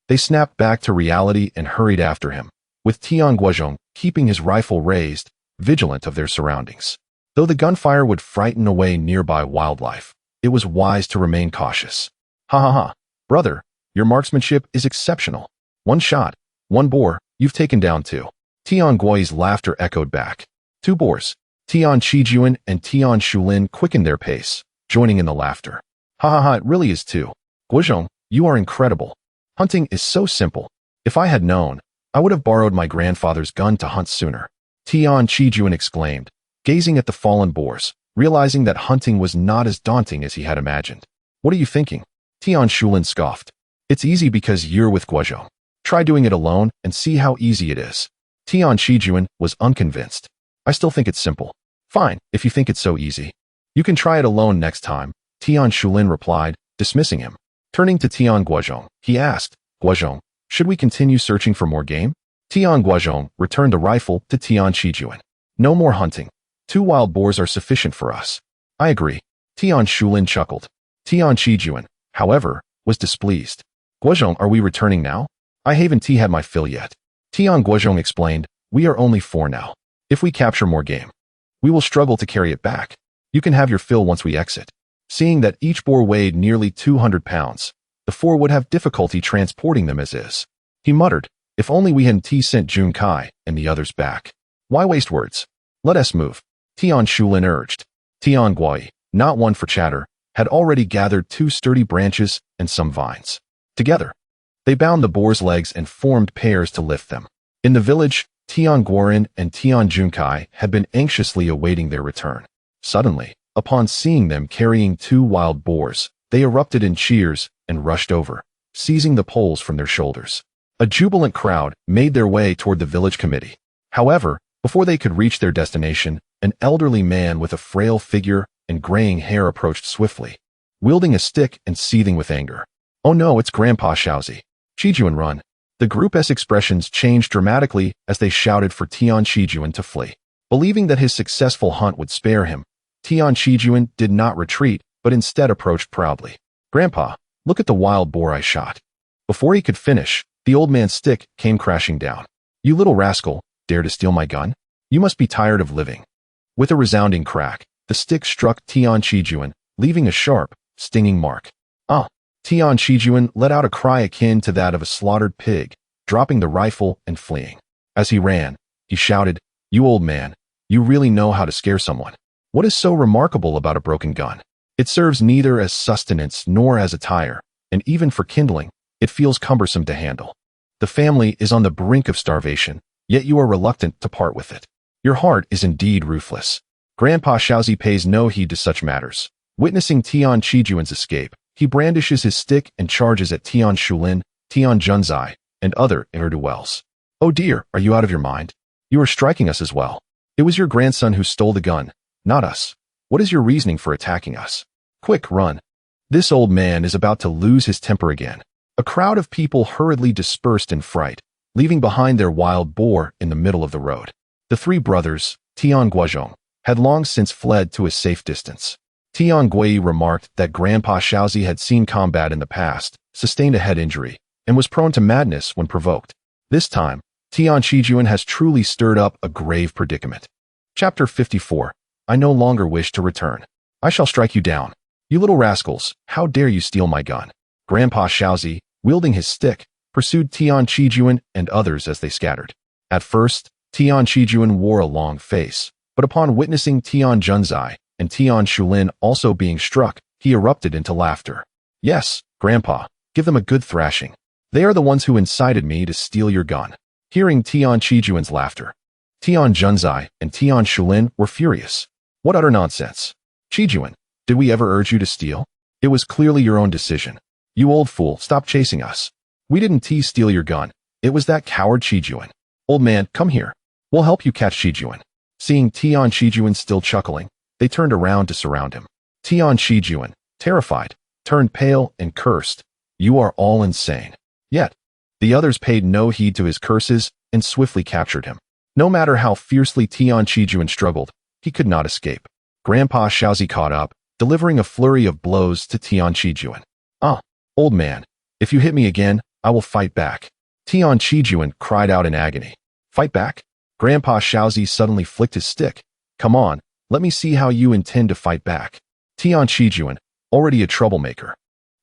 Speaker 1: they snapped back to reality and hurried after him, with Tian Guozhong keeping his rifle raised, vigilant of their surroundings. Though the gunfire would frighten away nearby wildlife, it was wise to remain cautious. Ha ha ha, brother, your marksmanship is exceptional. One shot, one boar, you've taken down two. Tian Guozhong's laughter echoed back. Two boars. Tian Guozhong and Tian Shulin quickened their pace, joining in the laughter. Ha ha ha, it really is two. Guozhong, you are incredible. Hunting is so simple. If I had known, I would have borrowed my grandfather's gun to hunt sooner. Tian Guozhong exclaimed, gazing at the fallen boars, realizing that hunting was not as daunting as he had imagined. What are you thinking? Tian Shulin scoffed. It's easy because you're with Guozhong. Try doing it alone and see how easy it is. Tian Guozhong was unconvinced. I still think it's simple. Fine, if you think it's so easy. You can try it alone next time, Tian Shulin replied, dismissing him. Turning to Tian Guozhong, he asked, Guozhong, should we continue searching for more game? Tian Guozhong returned the rifle to Tian Guozhong. No more hunting. 2 wild boars are sufficient for us. I agree. Tian Shulin chuckled. Tian Guozhong, however, was displeased. Guozhong, are we returning now? I haven't had my fill yet. Tian Guozhong explained, we are only 4 now. If we capture more game, we will struggle to carry it back. You can have your fill once we exit. Seeing that each boar weighed nearly 200 pounds, the 4 would have difficulty transporting them as is. He muttered, if only we hadn't sent Jun Kai and the others back. Why waste words? Let us move. Tian Shulin urged. Tian Guozhong, not one for chatter, had already gathered 2 sturdy branches and some vines. Together, they bound the boar's legs and formed pairs to lift them. In the village, Tian Guozhong and Tian Junkai had been anxiously awaiting their return. Suddenly, upon seeing them carrying 2 wild boars, they erupted in cheers and rushed over, seizing the poles from their shoulders. A jubilant crowd made their way toward the village committee. However, before they could reach their destination, an elderly man with a frail figure and graying hair approached swiftly, wielding a stick and seething with anger. Oh no, it's Grandpa Shaozi. Guozhong, run. The group's expressions changed dramatically as they shouted for Tian Guozhong to flee. Believing that his successful hunt would spare him, Tian Guozhong did not retreat, but instead approached proudly. Grandpa, look at the wild boar I shot. Before he could finish, the old man's stick came crashing down. You little rascal, dare to steal my gun? You must be tired of living. With a resounding crack, the stick struck Tian Guozhong, leaving a sharp, stinging mark. Ah! Tian Guozhong let out a cry akin to that of a slaughtered pig, dropping the rifle and fleeing. As he ran, he shouted, You old man, you really know how to scare someone. What is so remarkable about a broken gun? It serves neither as sustenance nor as a tire, and even for kindling, it feels cumbersome to handle. The family is on the brink of starvation, yet you are reluctant to part with it. Your heart is indeed ruthless. Grandpa Shaozi pays no heed to such matters. Witnessing Tian Guozhong's escape, he brandishes his stick and charges at Tian Shulin, Tian Junzai, and other ne'er-do-wells. Oh dear, are you out of your mind? You are striking us as well. It was your grandson who stole the gun, not us. What is your reasoning for attacking us? Quick, run. This old man is about to lose his temper again. A crowd of people hurriedly dispersed in fright, leaving behind their wild boar in the middle of the road. The 3 brothers, Tian Guozhong, had long since fled to a safe distance. Tian Guozhong remarked that Grandpa Shaozi had seen combat in the past, sustained a head injury, and was prone to madness when provoked. This time, Tian Guozhong has truly stirred up a grave predicament. Chapter 54. I no longer wish to return. I shall strike you down. You little rascals, how dare you steal my gun? Grandpa Shaozi, wielding his stick, pursued Tian Guozhong and others as they scattered. At first, Tian Guozhong wore a long face, but upon witnessing Tian Junzai and Tian Shulin also being struck, he erupted into laughter. Yes, Grandpa, give them a good thrashing. They are the ones who incited me to steal your gun. Hearing Tian Guozhong's laughter, Tian Junzai and Tian Shulin were furious. What utter nonsense. Guozhong, did we ever urge you to steal? It was clearly your own decision. You old fool, stop chasing us. We didn't steal your gun. It was that coward Guozhong. Old man, come here. We'll help you catch Guozhong. Seeing Tian Guozhong still chuckling, they turned around to surround him. Tian Guozhong, terrified, turned pale and cursed. You are all insane. Yet, the others paid no heed to his curses and swiftly captured him. No matter how fiercely Tian Guozhong struggled, he could not escape. Grandpa Shaozi caught up, delivering a flurry of blows to Tian Guozhong. Ah! Old man, if you hit me again, I will fight back. Tian Guozhong cried out in agony. Fight back? Grandpa Xiaozi suddenly flicked his stick. Come on, let me see how you intend to fight back. Tian Guozhong, already a troublemaker,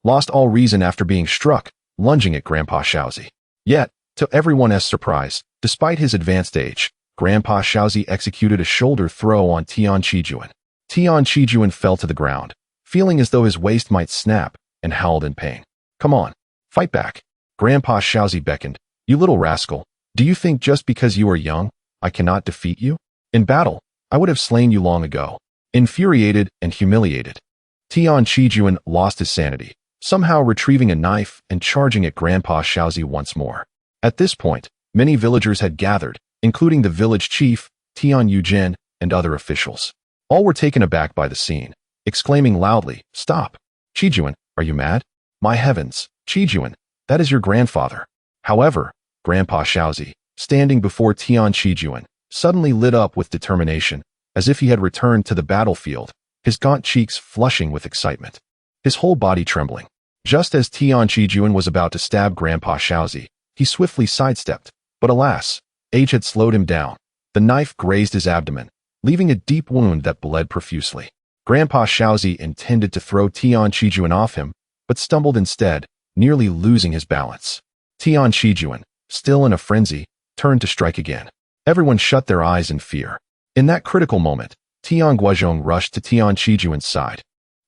Speaker 1: lost all reason after being struck, lunging at Grandpa Xiaozi. Yet, to everyone's surprise, despite his advanced age, Grandpa Xiaozi executed a shoulder throw on Tian Guozhong. Tian Guozhong fell to the ground, feeling as though his waist might snap, and howled in pain. Come on, fight back. Grandpa Xiaozi beckoned. You little rascal, do you think just because you are young, I cannot defeat you? In battle, I would have slain you long ago. Infuriated and humiliated, Tian Guozhong lost his sanity, somehow retrieving a knife and charging at Grandpa Xiaozi once more. At this point, many villagers had gathered, including the village chief, Tian Guozhong, and other officials. All were taken aback by the scene, exclaiming loudly, Stop! Guozhong, are you mad? My heavens, Guozhong, that is your grandfather. However, Grandpa Xiaozi, standing before Tian Guozhong, suddenly lit up with determination, as if he had returned to the battlefield, his gaunt cheeks flushing with excitement, his whole body trembling. Just as Tian Guozhong was about to stab Grandpa Xiaozi, he swiftly sidestepped, but alas, age had slowed him down. The knife grazed his abdomen, leaving a deep wound that bled profusely. Grandpa Xiaozi intended to throw Tian Guozhong off him, but stumbled instead, nearly losing his balance. Tian Guozhong, still in a frenzy, turned to strike again. Everyone shut their eyes in fear. In that critical moment, Tian Guozhong rushed to Tian Guozhong's side,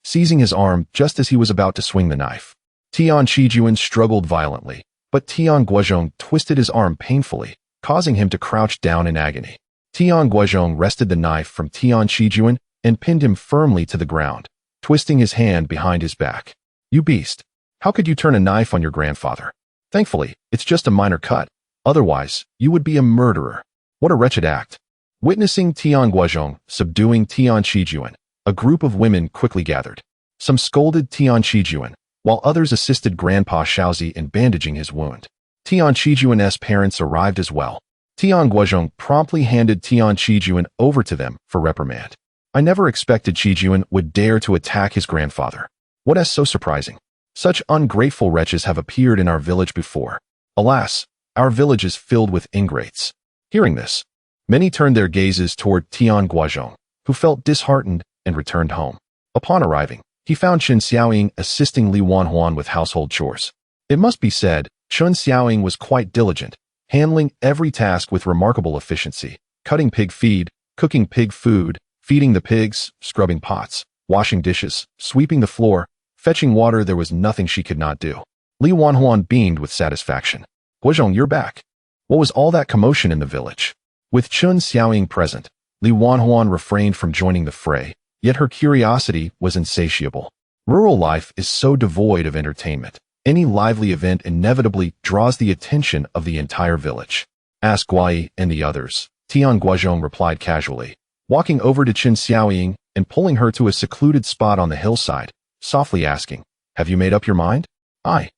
Speaker 1: seizing his arm just as he was about to swing the knife. Tian Guozhong struggled violently, but Tian Guozhong twisted his arm painfully, causing him to crouch down in agony. Tian Guozhong wrested the knife from Tian Guozhong and pinned him firmly to the ground, twisting his hand behind his back. You beast! How could you turn a knife on your grandfather? Thankfully, it's just a minor cut. Otherwise, you would be a murderer. What a wretched act. Witnessing Tian Guozhong subduing Tian Guozhong, a group of women quickly gathered. Some scolded Tian Guozhong, while others assisted Grandpa Xiaozi in bandaging his wound. Tian Guozhong's parents arrived as well. Tian Guozhong promptly handed Tian Guozhong over to them for reprimand. I never expected Guozhong would dare to attack his grandfather. What is so surprising? Such ungrateful wretches have appeared in our village before. Alas, our village is filled with ingrates. Hearing this, many turned their gazes toward Tian Guozhong, who felt disheartened and returned home. Upon arriving, he found Chen Xiaoying assisting Li Wanhuan with household chores. It must be said, Chen Xiaoying was quite diligent, handling every task with remarkable efficiency, cutting pig feed, cooking pig food, feeding the pigs, scrubbing pots, washing dishes, sweeping the floor, fetching water. There was nothing she could not do. Li Wanhuan beamed with satisfaction. Guozhong, you're back. What was all that commotion in the village? With Chen Xiaoying present, Li Wanhuan refrained from joining the fray, yet her curiosity was insatiable. Rural life is so devoid of entertainment. Any lively event inevitably draws the attention of the entire village. Ask Guai and the others, Tian Guozhong replied casually, walking over to Chen Xiaoying and pulling her to a secluded spot on the hillside, softly asking, Have you made up your mind? Aye.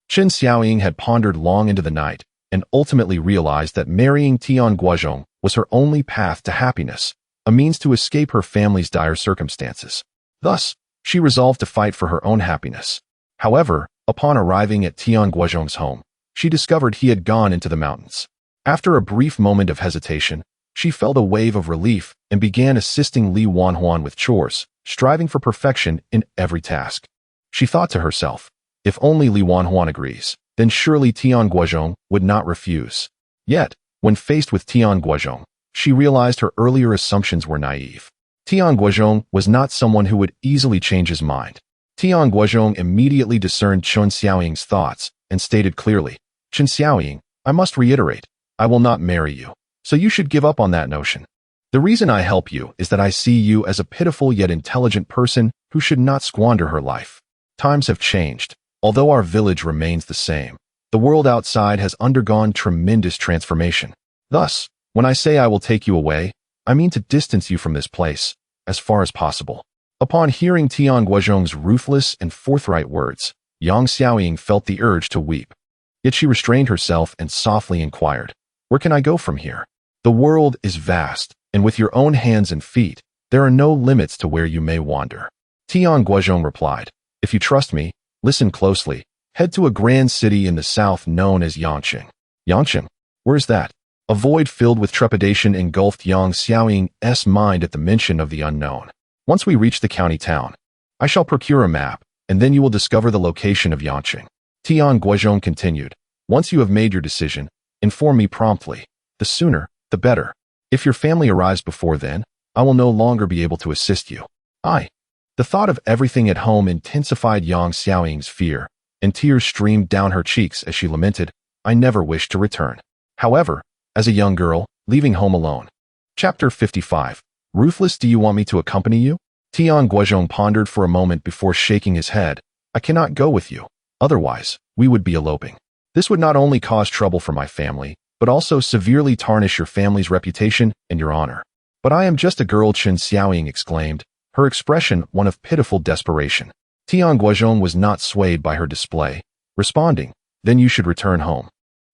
Speaker 1: Chen Xiaoying had pondered long into the night, and ultimately realized that marrying Tian Guozhong was her only path to happiness, a means to escape her family's dire circumstances. Thus, she resolved to fight for her own happiness. However, upon arriving at Tian Guozhong's home, she discovered he had gone into the mountains. After a brief moment of hesitation, she felt a wave of relief and began assisting Li Wanhuan with chores, striving for perfection in every task. She thought to herself, if only Li Wanhuan agrees, then surely Tian Guozhong would not refuse. Yet, when faced with Tian Guozhong, she realized her earlier assumptions were naive. Tian Guozhong was not someone who would easily change his mind. Tian Guozhong immediately discerned Chen Xiaoying's thoughts and stated clearly, Chen Xiaoying, I must reiterate, I will not marry you, so you should give up on that notion. The reason I help you is that I see you as a pitiful yet intelligent person who should not squander her life. Times have changed. Although our village remains the same, the world outside has undergone tremendous transformation. Thus, when I say I will take you away, I mean to distance you from this place, as far as possible. Upon hearing Tian Guozhong's ruthless and forthright words, Yang Xiaoying felt the urge to weep. Yet she restrained herself and softly inquired, Where can I go from here? The world is vast, and with your own hands and feet, there are no limits to where you may wander. Tian Guozhong replied, If you trust me, listen closely, Head to a grand city in the south known as Yanqing. Yanqing? Where's that? A void filled with trepidation engulfed Yang Xiaoying's mind at the mention of the unknown. Once we reach the county town, I shall procure a map, and then you will discover the location of Yanqing. Tian Guozhong continued. Once you have made your decision, inform me promptly. The sooner, the better. If your family arrives before then, I will no longer be able to assist you. The thought of everything at home intensified Yang Xiaoying's fear, and tears streamed down her cheeks as she lamented, I never wished to return. However, as a young girl, leaving home alone. Chapter 55. Ruthless, do you want me to accompany you? Tian Guozhong pondered for a moment before shaking his head. I cannot go with you. Otherwise, we would be eloping. This would not only cause trouble for my family, but also severely tarnish your family's reputation and your honor. But I am just a girl, Chen Xiaoying exclaimed, her expression one of pitiful desperation. Tian Guozhong was not swayed by her display, responding, then you should return home.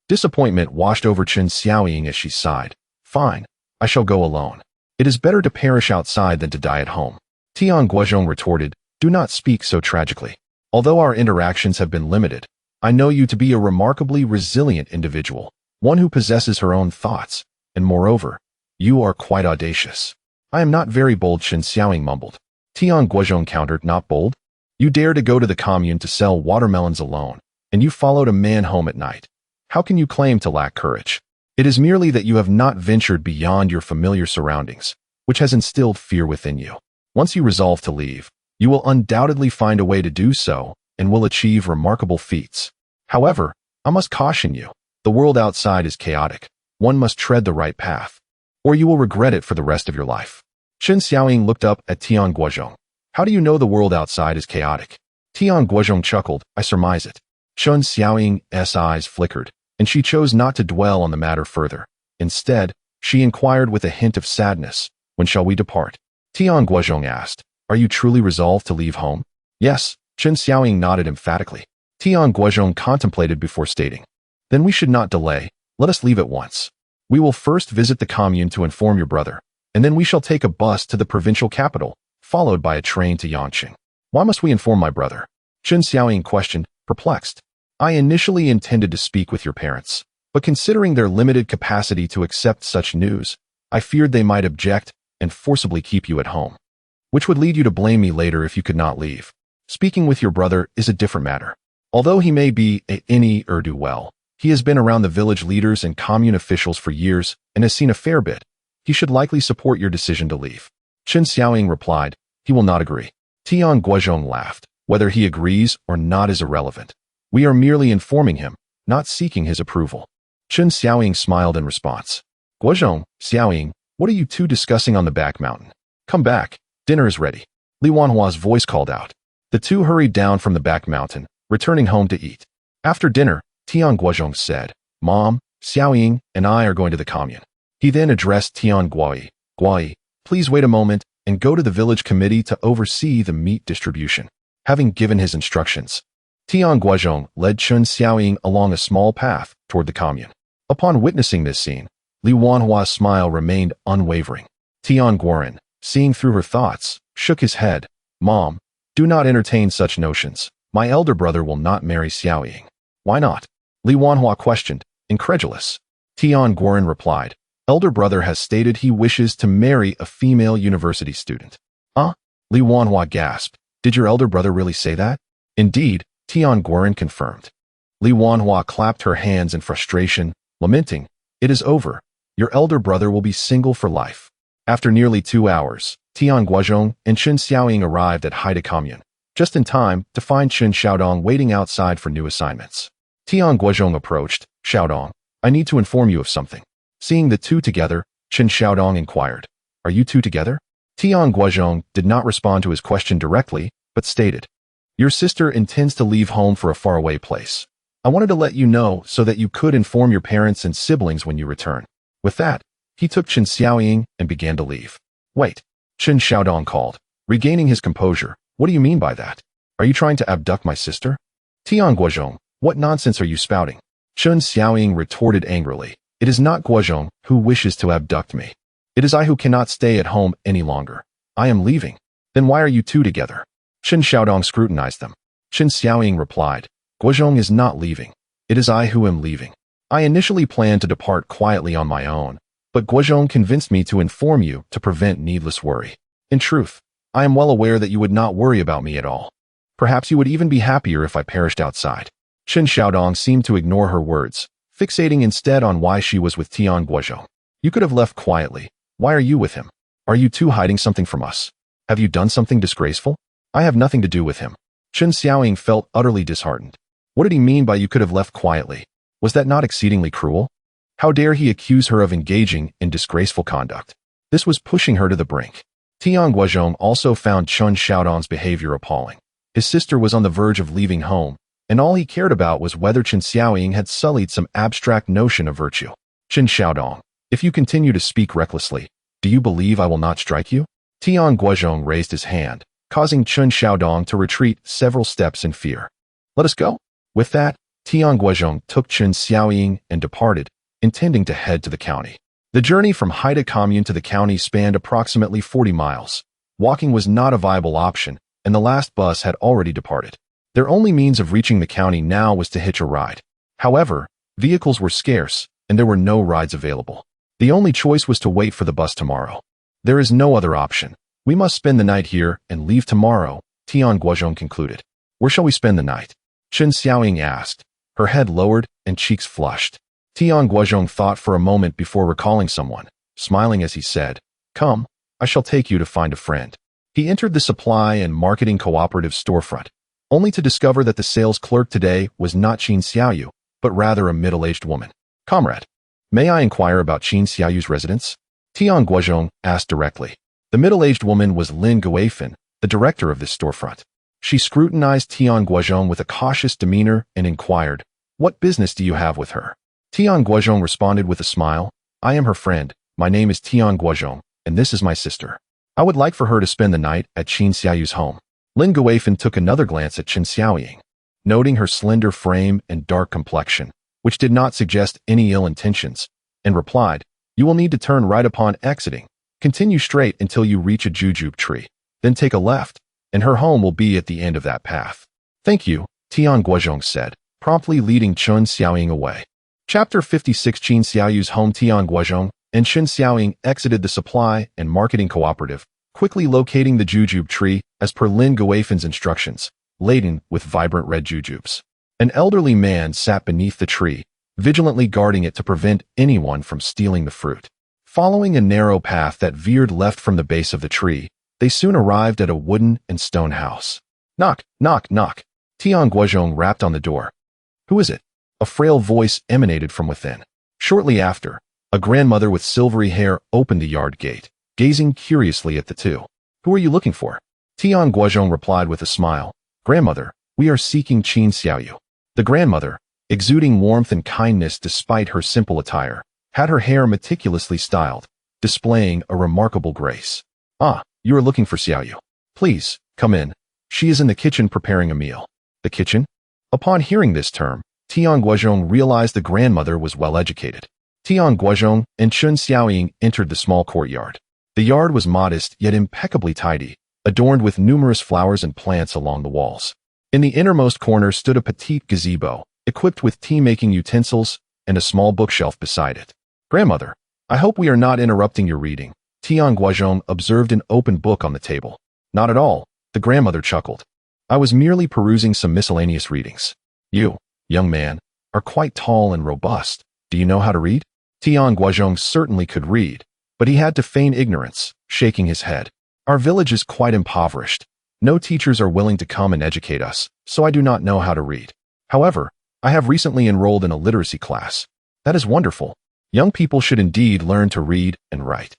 Speaker 1: Disappointment washed over Chen Xiaoying as she sighed. Fine, I shall go alone. It is better to perish outside than to die at home. Tian Guozhong retorted, do not speak so tragically. Although our interactions have been limited, I know you to be a remarkably resilient individual, one who possesses her own thoughts, and moreover, you are quite audacious. I am not very bold, Chen Xiaoying mumbled. Tian Guozhong countered, not bold? You dare to go to the commune to sell watermelons alone, and you followed a man home at night. How can you claim to lack courage? It is merely that you have not ventured beyond your familiar surroundings, which has instilled fear within you. Once you resolve to leave, you will undoubtedly find a way to do so and will achieve remarkable feats. However, I must caution you, the world outside is chaotic. One must tread the right path, or you will regret it for the rest of your life. Chen Xiaoying looked up at Tian Guozhong. How do you know the world outside is chaotic? Tian Guozhong chuckled, I surmise it. Chen Xiaoying's eyes flickered, and she chose not to dwell on the matter further. Instead, she inquired with a hint of sadness, when shall we depart? Tian Guozhong asked, are you truly resolved to leave home? Yes, Chen Xiaoying nodded emphatically. Tian Guozhong contemplated before stating, then we should not delay, let us leave at once. We will first visit the commune to inform your brother, and then we shall take a bus to the provincial capital, followed by a train to Yanqing. Why must we inform my brother? Chen Xiaoying questioned, perplexed. I initially intended to speak with your parents, but considering their limited capacity to accept such news, I feared they might object and forcibly keep you at home, which would lead you to blame me later if you could not leave. Speaking with your brother is a different matter. Although he may be any do well, he has been around the village leaders and commune officials for years and has seen a fair bit. He should likely support your decision to leave. Chen Xiaoying replied, he will not agree. Tian Guozhong laughed. Whether he agrees or not is irrelevant. We are merely informing him, not seeking his approval. Chen Xiaoying smiled in response. Guozhong, Xiaoying, what are you two discussing on the back mountain? Come back, dinner is ready. Li Wanhua's voice called out. The two hurried down from the back mountain, returning home to eat. After dinner, Tian Guozhong said, Mom, Xiaoying, and I are going to the commune. He then addressed Tian Guozhong. Guozhong, please wait a moment and go to the village committee to oversee the meat distribution. Having given his instructions, Tian Guozhong led Chen Xiaoying along a small path toward the commune. Upon witnessing this scene, Li Wanhua's smile remained unwavering. Tian Guoren, seeing through her thoughts, shook his head. Mom, do not entertain such notions. My elder brother will not marry Xiaoying. Why not? Li Wanhua questioned, incredulous. Tian Guoren replied, elder brother has stated he wishes to marry a female university student. Huh? Li Wanhua gasped. Did your elder brother really say that? Indeed, Tian Guoren confirmed. Li Wanhua clapped her hands in frustration, lamenting, it is over. Your elder brother will be single for life. After nearly 2 hours, Tian Guozhong and Chen Xiaoying arrived at Haida Commune, just in time to find Chen Xiaodong waiting outside for new assignments. Tian Guozhong approached. Xiaodong, I need to inform you of something. Seeing the two together, Chen Xiaodong inquired, are you two together? Tian Guozhong did not respond to his question directly, but stated, your sister intends to leave home for a faraway place. I wanted to let you know so that you could inform your parents and siblings when you return. With that, he took Chen Xiaoying and began to leave. Wait, Chen Xiaodong called, regaining his composure. What do you mean by that? Are you trying to abduct my sister? Tian Guozhong, what nonsense are you spouting? Chen Xiaoying retorted angrily. It is not Guozhong who wishes to abduct me. It is I who cannot stay at home any longer. I am leaving. Then why are you two together? Chen Xiaodong scrutinized them. Chen Xiaoying replied, Guozhong is not leaving. It is I who am leaving. I initially planned to depart quietly on my own, but Guozhong convinced me to inform you to prevent needless worry. In truth, I am well aware that you would not worry about me at all. Perhaps you would even be happier if I perished outside. Chen Xiaodong seemed to ignore her words, fixating instead on why she was with Tian Guozhong. You could have left quietly. Why are you with him? Are you two hiding something from us? Have you done something disgraceful? I have nothing to do with him. Chen Xiaoying felt utterly disheartened. What did he mean by you could have left quietly? Was that not exceedingly cruel? How dare he accuse her of engaging in disgraceful conduct? This was pushing her to the brink. Tian Guozhong also found Chen Xiaodong's behavior appalling. His sister was on the verge of leaving home, and all he cared about was whether Chen Xiaoying had sullied some abstract notion of virtue. Chen Xiaodong, if you continue to speak recklessly, do you believe I will not strike you? Tian Guozhong raised his hand, causing Chen Xiaodong to retreat several steps in fear. Let us go. With that, Tian Guozhong took Chen Xiaoying and departed, intending to head to the county. The journey from Haida Commune to the county spanned approximately 40 miles. Walking was not a viable option, and the last bus had already departed. Their only means of reaching the county now was to hitch a ride. However, vehicles were scarce, and there were no rides available. The only choice was to wait for the bus tomorrow. There is no other option. We must spend the night here and leave tomorrow, Tian Guozhong concluded. Where shall we spend the night? Chen Xiaoying asked, her head lowered and cheeks flushed. Tian Guozhong thought for a moment before recalling someone, smiling as he said, Come, I shall take you to find a friend. He entered the supply and marketing cooperative storefront, only to discover that the sales clerk today was not Qin Xiaoyu, but rather a middle-aged woman. Comrade, may I inquire about Qin Xiaoyu's residence? Tian Guozhong asked directly. The middle-aged woman was Lin Guifan, the director of this storefront. She scrutinized Tian Guozhong with a cautious demeanor and inquired, What business do you have with her? Tian Guozhong responded with a smile, I am her friend, my name is Tian Guozhong, and this is my sister. I would like for her to spend the night at Qin Xiaoyu's home. Lin Guifan took another glance at Chen Xiaoying, noting her slender frame and dark complexion, which did not suggest any ill intentions, and replied, You will need to turn right upon exiting. Continue straight until you reach a jujube tree, then take a left, and her home will be at the end of that path. Thank you, Tian Guozhong said, promptly leading Chen Xiaoying away. Chapter 56 Qin Xiaoyu's home. Tian Guozhong and Chen Xiaoying exited the supply and marketing cooperative, quickly locating the jujube tree as per Lin Guifan's instructions, laden with vibrant red jujubes. An elderly man sat beneath the tree, vigilantly guarding it to prevent anyone from stealing the fruit. Following a narrow path that veered left from the base of the tree, they soon arrived at a wooden and stone house. Knock, knock, knock. Tian Guozhong rapped on the door. Who is it? A frail voice emanated from within. Shortly after, a grandmother with silvery hair opened the yard gate, gazing curiously at the two. Who are you looking for? Tian Guozhong replied with a smile. Grandmother, we are seeking Qin Xiaoyu. The grandmother, exuding warmth and kindness despite her simple attire, had her hair meticulously styled, displaying a remarkable grace. Ah, you are looking for Xiaoyu. Please, come in. She is in the kitchen preparing a meal. The kitchen? Upon hearing this term, Tian Guozhong realized the grandmother was well-educated. Tian Guozhong and Chen Xiaoying entered the small courtyard. The yard was modest yet impeccably tidy, adorned with numerous flowers and plants along the walls. In the innermost corner stood a petite gazebo, equipped with tea-making utensils and a small bookshelf beside it. Grandmother, I hope we are not interrupting your reading. Tian Guozhong observed an open book on the table. Not at all, the grandmother chuckled. I was merely perusing some miscellaneous readings. You, young man, are quite tall and robust. Do you know how to read? Tian Guozhong certainly could read, but he had to feign ignorance, shaking his head. Our village is quite impoverished. No teachers are willing to come and educate us, so I do not know how to read. However, I have recently enrolled in a literacy class. That is wonderful. Young people should indeed learn to read and write.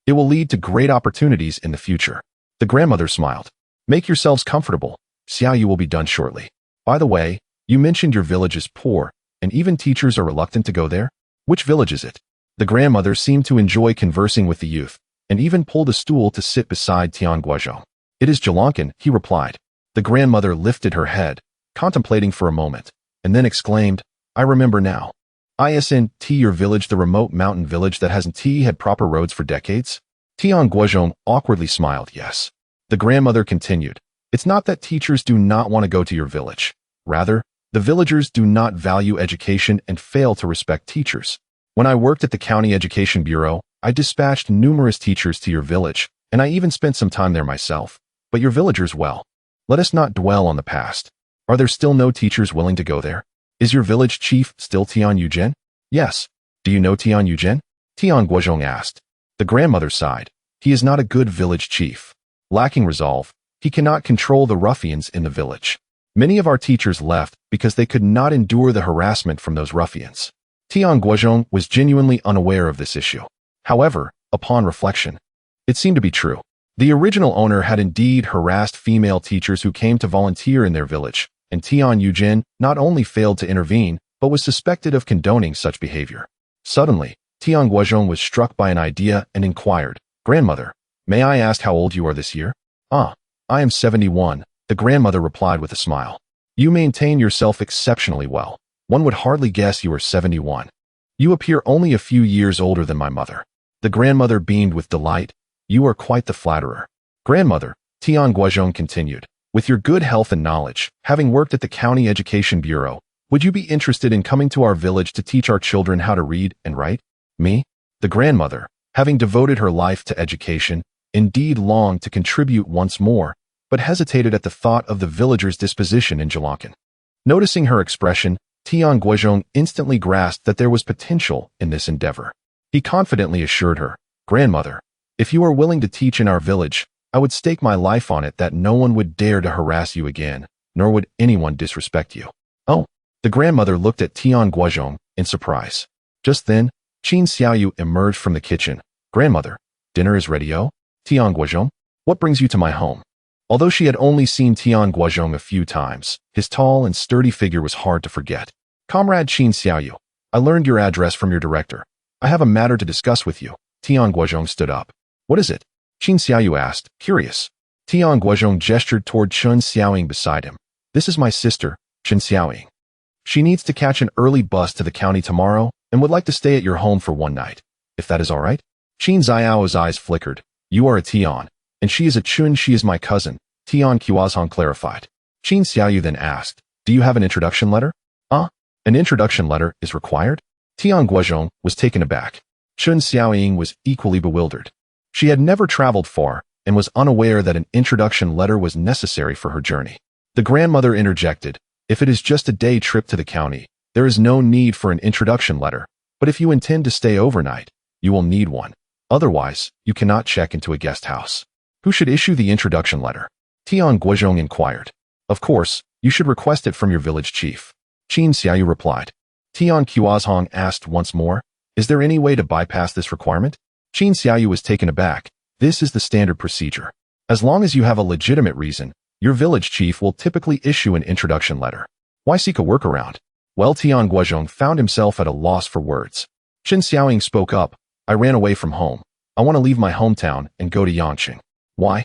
Speaker 1: It will lead to great opportunities in the future. The grandmother smiled. Make yourselves comfortable. Xiaoyu will be done shortly. By the way, you mentioned your village is poor, and even teachers are reluctant to go there? Which village is it? The grandmother seemed to enjoy conversing with the youth, and even pulled a stool to sit beside Tian Guozhong. It is Jalankan, he replied. The grandmother lifted her head, contemplating for a moment, and then exclaimed, I remember now. Isn't your village the remote mountain village that hasn't had proper roads for decades? Tian Guozhong awkwardly smiled, yes. The grandmother continued, It's not that teachers do not want to go to your village. Rather, The villagers do not value education and fail to respect teachers. When I worked at the County Education Bureau, I dispatched numerous teachers to your village, and I even spent some time there myself. But your villagers, well, let us not dwell on the past. Are there still no teachers willing to go there? Is your village chief still Tian Guozhong? Yes. Do you know Tian Guozhong? Tian Guozhong asked. The grandmother sighed. He is not a good village chief. Lacking resolve, he cannot control the ruffians in the village. Many of our teachers left because they could not endure the harassment from those ruffians. Tian Guozhong was genuinely unaware of this issue. However, upon reflection, it seemed to be true. The original owner had indeed harassed female teachers who came to volunteer in their village, and Tian Guozhong not only failed to intervene, but was suspected of condoning such behavior. Suddenly, Tian Guozhong was struck by an idea and inquired, "Grandmother, may I ask how old you are this year?" "Ah, I am 71, the grandmother replied with a smile. "You maintain yourself exceptionally well. One would hardly guess you are 71. You appear only a few years older than my mother." The grandmother beamed with delight. "You are quite the flatterer." "Grandmother," Tian Guozhong continued, "with your good health and knowledge, having worked at the County Education Bureau, would you be interested in coming to our village to teach our children how to read and write?" "Me?" The grandmother, having devoted her life to education, indeed longed to contribute once more, but hesitated at the thought of the villagers' disposition in Jalankan. Noticing her expression, Tian Guozhong instantly grasped that there was potential in this endeavor. He confidently assured her, "Grandmother, if you are willing to teach in our village, I would stake my life on it that no one would dare to harass you again, nor would anyone disrespect you." "Oh." The grandmother looked at Tian Guozhong in surprise. Just then, Qin Xiaoyu emerged from the kitchen. "Grandmother, dinner is ready." "Oh, Tian Guozhong, what brings you to my home?" Although she had only seen Tian Guozhong a few times, his tall and sturdy figure was hard to forget. "Comrade Qin Xiaoyu, I learned your address from your director. I have a matter to discuss with you." Tian Guozhong stood up. "What is it?" Qin Xiaoyu asked, curious. Tian Guozhong gestured toward Chen Xiaoying beside him. "This is my sister, Chen Xiaoying. She needs to catch an early bus to the county tomorrow and would like to stay at your home for one night, if that is all right." Qin Xiao's eyes flickered. "You are a Tian, and she is a Chun. She is my cousin," Tian Guozhong clarified. Qin Xiaoyu then asked, "Do you have an introduction letter?" An introduction letter is required?" Tian Guozhong was taken aback. Chen Xiaoying was equally bewildered. She had never traveled far and was unaware that an introduction letter was necessary for her journey. The grandmother interjected, "If it is just a day trip to the county, there is no need for an introduction letter, but if you intend to stay overnight, you will need one. Otherwise, you cannot check into a guest house." "Who should issue the introduction letter?" Tian Guozhong inquired. "Of course, you should request it from your village chief," Qin Xiaoyu replied. Tian Guozhong asked once more, "Is there any way to bypass this requirement?" Qin Xiaoyu was taken aback. "This is the standard procedure. As long as you have a legitimate reason, your village chief will typically issue an introduction letter. Why seek a workaround?" Well, Tian Guozhong found himself at a loss for words. Chen Xiaoying spoke up. "I ran away from home. I want to leave my hometown and go to Yangqing." "Why?"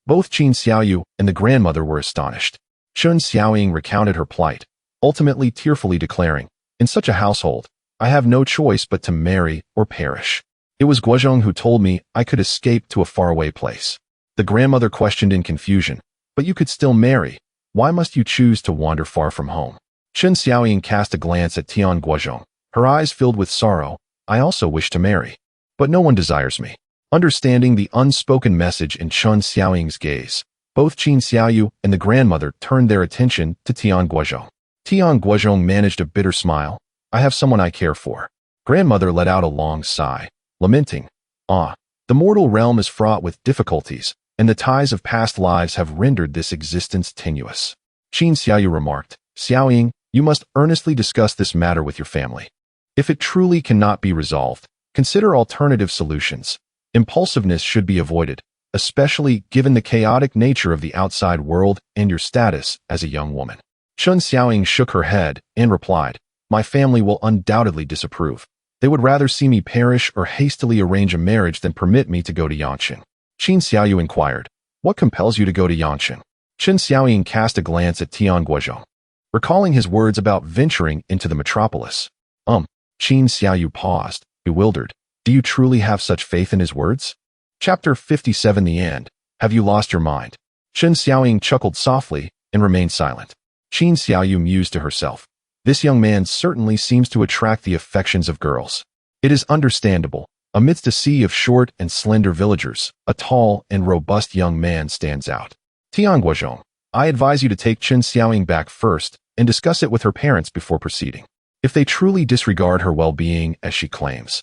Speaker 1: Both Qin Xiaoyu and the grandmother were astonished. Chen Xiaoying recounted her plight, ultimately tearfully declaring, "In such a household, I have no choice but to marry or perish. It was Guozhong who told me I could escape to a faraway place." The grandmother questioned in confusion, "But you could still marry. Why must you choose to wander far from home?" Chen Xiaoying cast a glance at Tian Guozhong. Her eyes filled with sorrow. "I also wish to marry, but no one desires me." Understanding the unspoken message in Chen Xiaoying's gaze, both Qin Xiaoyu and the grandmother turned their attention to Tian Guozhong. Tian Guozhong managed a bitter smile. "I have someone I care for." Grandmother let out a long sigh, lamenting, "Ah, the mortal realm is fraught with difficulties, and the ties of past lives have rendered this existence tenuous." Qin Xiaoyu remarked, "Xiaoying, you must earnestly discuss this matter with your family. If it truly cannot be resolved, consider alternative solutions. Impulsiveness should be avoided, especially given the chaotic nature of the outside world and your status as a young woman." Chen Xiaoying shook her head and replied, "My family will undoubtedly disapprove. They would rather see me perish or hastily arrange a marriage than permit me to go to Yangqing." Qin Xiaoyu inquired, "What compels you to go to Yangqing?" Chen Xiaoying cast a glance at Tian Guozhong, recalling his words about venturing into the metropolis. Qin Xiaoyu paused, bewildered. "Do you truly have such faith in his words?" Chapter 57 The End. "Have you lost your mind?" Chen Xiaoying chuckled softly and remained silent. Qin Xiaoyu mused to herself. This young man certainly seems to attract the affections of girls. It is understandable. Amidst a sea of short and slender villagers, a tall and robust young man stands out. Tian Guozhong, I advise you to take Qin Xiaoying back first and discuss it with her parents before proceeding. If they truly disregard her well-being as she claims,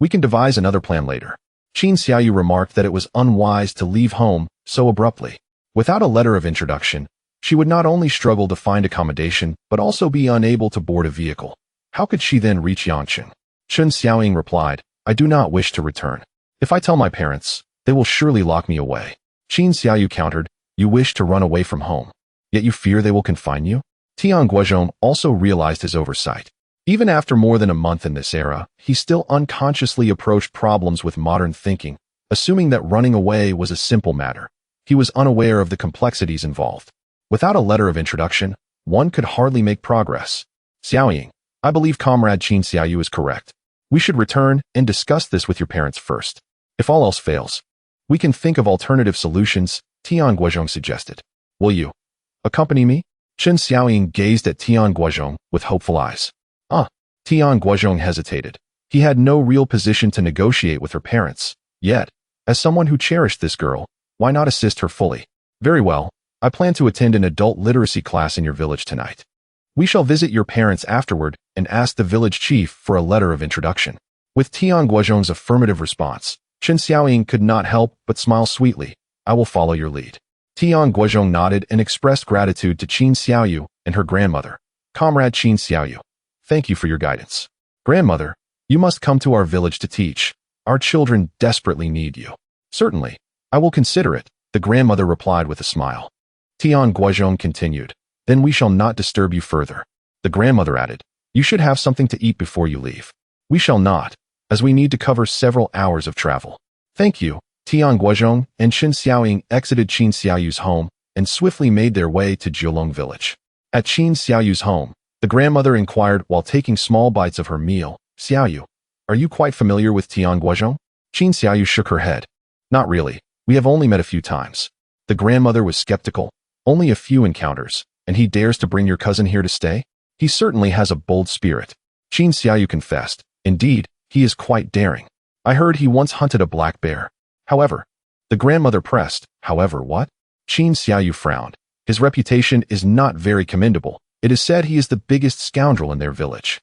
Speaker 1: we can devise another plan later. Qin Xiaoyu remarked that it was unwise to leave home so abruptly. Without a letter of introduction, she would not only struggle to find accommodation, but also be unable to board a vehicle. How could she then reach Yangqin? Qin Xiaoying replied, I do not wish to return. If I tell my parents, they will surely lock me away. Qin Xiaoyu countered, you wish to run away from home, yet you fear they will confine you? Tian Guozhong also realized his oversight. Even after more than a month in this era, he still unconsciously approached problems with modern thinking, assuming that running away was a simple matter. He was unaware of the complexities involved. Without a letter of introduction, one could hardly make progress. Xiaoying, I believe Comrade Qin Xiaoyu is correct. We should return and discuss this with your parents first. If all else fails, we can think of alternative solutions, Tian Guozhong suggested. Will you accompany me? Qin Xiaoying gazed at Tian Guozhong with hopeful eyes. Tian Guozhong hesitated. He had no real position to negotiate with her parents. Yet, as someone who cherished this girl, why not assist her fully? Very well. I plan to attend an adult literacy class in your village tonight. We shall visit your parents afterward and ask the village chief for a letter of introduction. With Tian Guozhong's affirmative response, Qin Xiaoying could not help but smile sweetly. I will follow your lead. Tian Guozhong nodded and expressed gratitude to Qin Xiaoyu and her grandmother. Comrade Qin Xiaoyu, thank you for your guidance. Grandmother, you must come to our village to teach. Our children desperately need you. Certainly, I will consider it, the grandmother replied with a smile. Tian Guozhong continued, then we shall not disturb you further. The grandmother added, you should have something to eat before you leave. We shall not, as we need to cover several hours of travel. Thank you. Tian Guozhong and Qin Xiaoying exited Qin Xiaoyu's home and swiftly made their way to Jiulong village. At Qin Xiaoyu's home, the grandmother inquired while taking small bites of her meal, Xiaoyu, are you quite familiar with Tian Guozhong? Qin Xiaoyu shook her head. Not really. We have only met a few times. The grandmother was skeptical. Only a few encounters, and he dares to bring your cousin here to stay? He certainly has a bold spirit. Qin Xiaoyu confessed. Indeed, he is quite daring. I heard he once hunted a black bear. However, the grandmother pressed, however what? Qin Xiaoyu frowned. His reputation is not very commendable. It is said he is the biggest scoundrel in their village.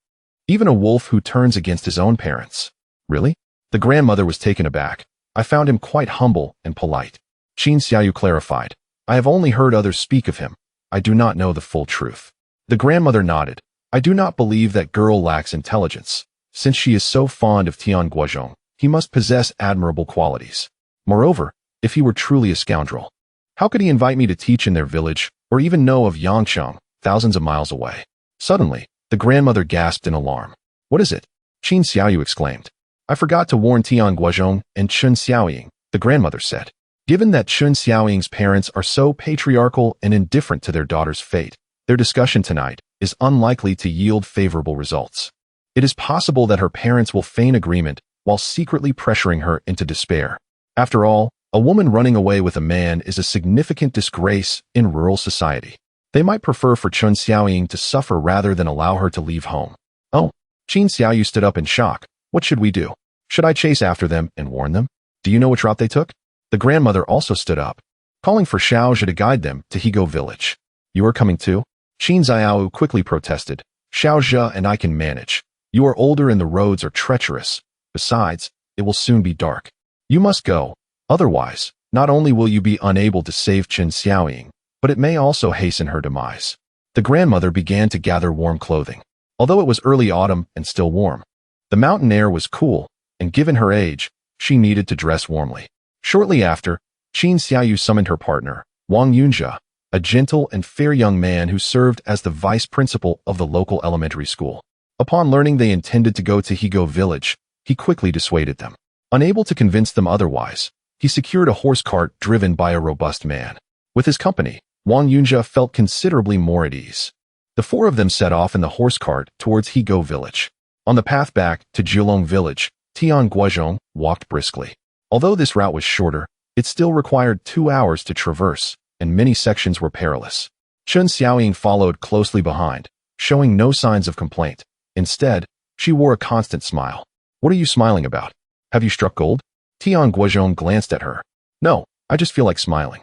Speaker 1: Even a wolf who turns against his own parents. Really? The grandmother was taken aback. I found him quite humble and polite. Qin Xiaoyu clarified. I have only heard others speak of him. I do not know the full truth. The grandmother nodded. I do not believe that girl lacks intelligence. Since she is so fond of Tian Guozhong, he must possess admirable qualities. Moreover, if he were truly a scoundrel, how could he invite me to teach in their village, or even know of Yangqin, thousands of miles away? Suddenly, the grandmother gasped in alarm. What is it? Qin Xiaoyu exclaimed. I forgot to warn Tian Guozhong and Qin Xiaoying, the grandmother said. Given that Qin Xiaoying's parents are so patriarchal and indifferent to their daughter's fate, their discussion tonight is unlikely to yield favorable results. It is possible that her parents will feign agreement while secretly pressuring her into despair. After all, a woman running away with a man is a significant disgrace in rural society. They might prefer for Qin Xiaoying to suffer rather than allow her to leave home. Oh, Qin Xiaoyu stood up in shock. What should we do? Should I chase after them and warn them? Do you know which route they took? The grandmother also stood up, calling for Xiao Zhe to guide them to Higo village. You are coming too? Qin Xiaoyu quickly protested. Xiao Zhe and I can manage. You are older and the roads are treacherous. Besides, it will soon be dark. You must go. Otherwise, not only will you be unable to save Qin Xiaoying, but it may also hasten her demise. The grandmother began to gather warm clothing. Although it was early autumn and still warm, the mountain air was cool, and given her age, she needed to dress warmly. Shortly after, Qin Xiaoyu summoned her partner, Wang Yunjia, a gentle and fair young man who served as the vice principal of the local elementary school. Upon learning they intended to go to Higo village, he quickly dissuaded them. Unable to convince them otherwise, he secured a horse cart driven by a robust man. With his company, Wang Yunjia felt considerably more at ease. The four of them set off in the horse cart towards Higo village. On the path back to Jiulong village, Tian Guozhong walked briskly. Although this route was shorter, it still required 2 hours to traverse, and many sections were perilous. Chen Xiaoying followed closely behind, showing no signs of complaint. Instead, she wore a constant smile. What are you smiling about? Have you struck gold? Tian Guozhong glanced at her. No, I just feel like smiling.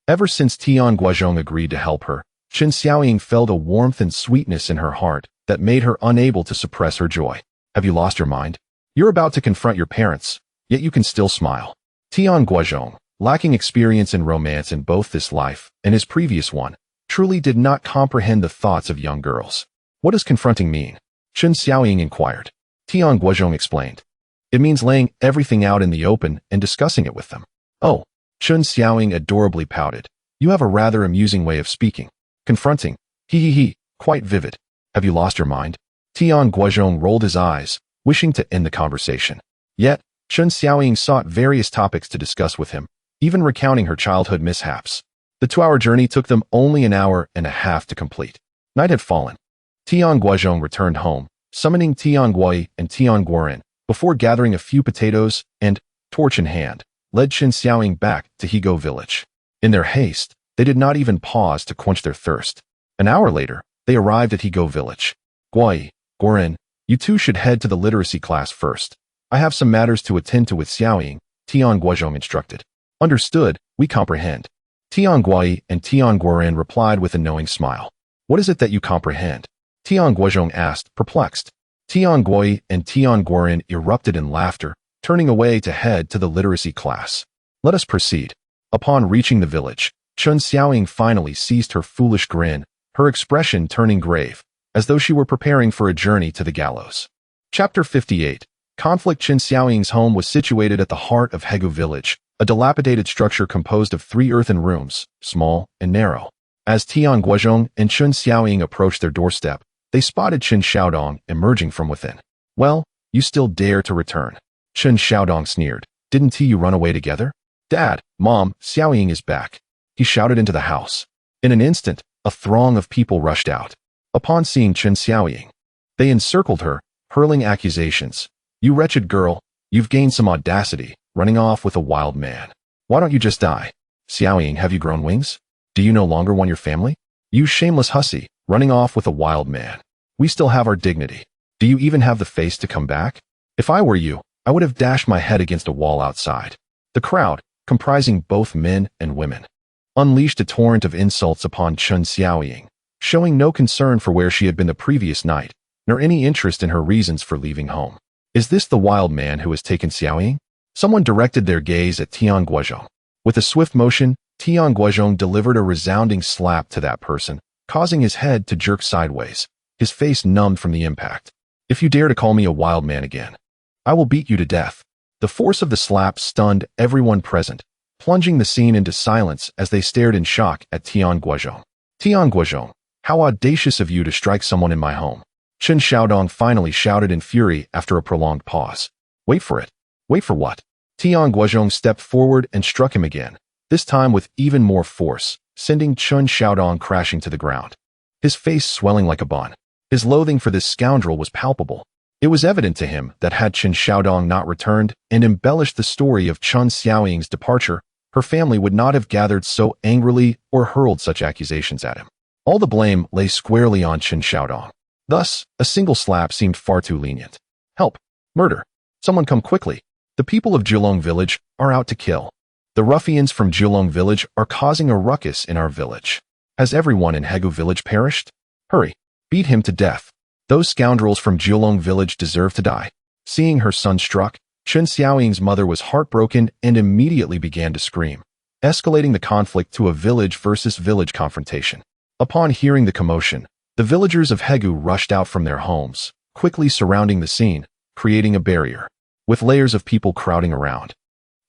Speaker 1: Ever since Tian Guozhong agreed to help her, Chen Xiaoying felt a warmth and sweetness in her heart that made her unable to suppress her joy. Have you lost your mind? You're about to confront your parents, yet you can still smile. Tian Guozhong, lacking experience in romance in both this life and his previous one, truly did not comprehend the thoughts of young girls. What does confronting mean? Chen Xiaoying inquired. Tian Guozhong explained. It means laying everything out in the open and discussing it with them. Oh, Chen Xiaoying adorably pouted. You have a rather amusing way of speaking. Confronting. He, quite vivid. Have you lost your mind? Tian Guozhong rolled his eyes, wishing to end the conversation. Yet, Chen Xiaoying sought various topics to discuss with him, even recounting her childhood mishaps. The 2-hour journey took them only an hour and a half to complete. Night had fallen. Tian Guozhong returned home, summoning Tian Guoyi and Tian Guoren, before gathering a few potatoes and, torch in hand, led Chen Xiaoying back to Hego village. In their haste, they did not even pause to quench their thirst. An hour later, they arrived at Hego village. Guoyi, Guoren, you two should head to the literacy class first. I have some matters to attend to with Xiaoying, Tian Guozhong instructed. Understood, we comprehend. Tian Guoyi and Tian Guoren replied with a knowing smile. What is it that you comprehend? Tian Guozhong asked, perplexed. Tian Guoyi and Tian Guoren erupted in laughter, turning away to head to the literacy class. Let us proceed. Upon reaching the village, Chen Xiaoying finally ceased her foolish grin, her expression turning grave, as though she were preparing for a journey to the gallows. Chapter 58. Conflict. Chen Xiaoying's home was situated at the heart of Hegu village, a dilapidated structure composed of 3 earthen rooms, small and narrow. As Tian Guozhong and Chen Xiaoying approached their doorstep, they spotted Chen Xiaodong emerging from within. Well, you still dare to return. Chen Xiaodong sneered. Didn't you run away together? Dad, Mom, Xiaoying is back. He shouted into the house. In an instant, a throng of people rushed out. Upon seeing Chen Xiaoying, they encircled her, hurling accusations. You wretched girl, you've gained some audacity, running off with a wild man. Why don't you just die? Xiaoying, have you grown wings? Do you no longer want your family? You shameless hussy, running off with a wild man. We still have our dignity. Do you even have the face to come back? If I were you, I would have dashed my head against a wall outside. The crowd, comprising both men and women, unleashed a torrent of insults upon Chen Xiaoying, showing no concern for where she had been the previous night, nor any interest in her reasons for leaving home. Is this the wild man who has taken Xiaoying? Someone directed their gaze at Tian Guozhong. With a swift motion, Tian Guozhong delivered a resounding slap to that person, causing his head to jerk sideways, his face numbed from the impact. If you dare to call me a wild man again, I will beat you to death. The force of the slap stunned everyone present, plunging the scene into silence as they stared in shock at Tian Guozhong. Tian Guozhong, how audacious of you to strike someone in my home. Chen Xiaodong finally shouted in fury after a prolonged pause. Wait for it. Wait for what? Tian Guozhong stepped forward and struck him again, this time with even more force, sending Chen Xiaodong crashing to the ground. His face swelling like a bun. His loathing for this scoundrel was palpable. It was evident to him that had Chen Xiaodong not returned and embellished the story of Chen Xiaoying's departure, her family would not have gathered so angrily or hurled such accusations at him. All the blame lay squarely on Chen Xiaodong. Thus, a single slap seemed far too lenient. Help! Murder! Someone come quickly! The people of Julong village are out to kill. The ruffians from Julong village are causing a ruckus in our village. Has everyone in Hegu village perished? Hurry! Beat him to death. Those scoundrels from Julong village deserve to die. Seeing her son struck, Chen Xiaoying's mother was heartbroken and immediately began to scream, escalating the conflict to a village versus village confrontation. Upon hearing the commotion, the villagers of Hegu rushed out from their homes, quickly surrounding the scene, creating a barrier, with layers of people crowding around.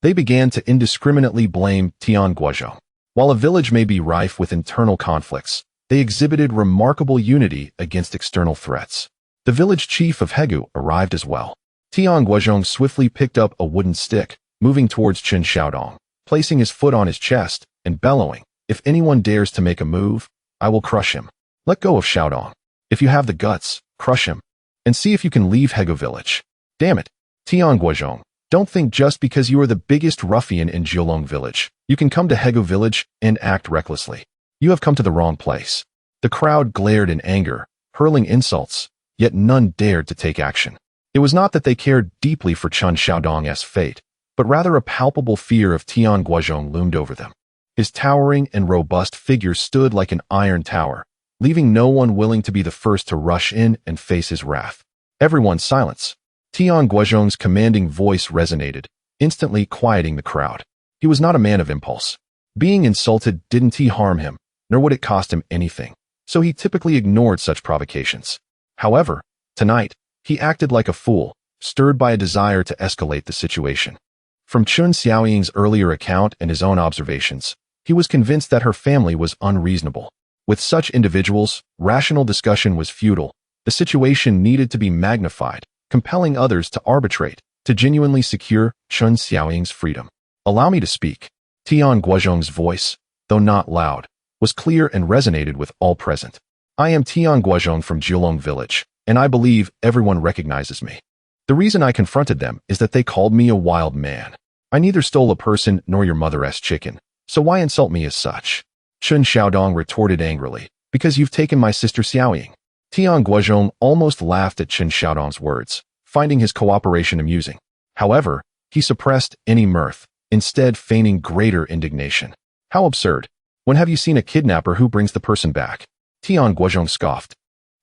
Speaker 1: They began to indiscriminately blame Tian Guozhong. While a village may be rife with internal conflicts, they exhibited remarkable unity against external threats. The village chief of Hegu arrived as well. Tian Guozhong swiftly picked up a wooden stick, moving towards Chen Xiaodong, placing his foot on his chest and bellowing, if anyone dares to make a move, I will crush him. Let go of Xiaodong. If you have the guts, crush him, and see if you can leave Hegu village. Damn it, Tian Guozhong, don't think just because you are the biggest ruffian in Julong village, you can come to Hegu village and act recklessly. You have come to the wrong place. The crowd glared in anger, hurling insults, yet none dared to take action. It was not that they cared deeply for Chen Xiaodong's fate, but rather a palpable fear of Tian Guozhong loomed over them. His towering and robust figure stood like an iron tower, leaving no one willing to be the first to rush in and face his wrath. Everyone silence. Tian Guozhong's commanding voice resonated, instantly quieting the crowd. He was not a man of impulse. Being insulted didn't harm him, nor would it cost him anything, so he typically ignored such provocations. However, tonight, he acted like a fool, stirred by a desire to escalate the situation. From Chun Xiaoying's earlier account and his own observations, he was convinced that her family was unreasonable. With such individuals, rational discussion was futile. The situation needed to be magnified, compelling others to arbitrate, to genuinely secure Chun Xiaoying's freedom. Allow me to speak. Tian Guozhong's voice, though not loud, was clear and resonated with all present. I am Tian Guozhong from Jiulong village, and I believe everyone recognizes me. The reason I confronted them is that they called me a wild man. I neither stole a person nor your mother's chicken, so why insult me as such? Chun Xiaodong retorted angrily, because you've taken my sister Xiaoying. Tian Guozhong almost laughed at Chun Xiaodong's words, finding his cooperation amusing. However, he suppressed any mirth, instead feigning greater indignation. How absurd. When have you seen a kidnapper who brings the person back? Tian Guozhong scoffed.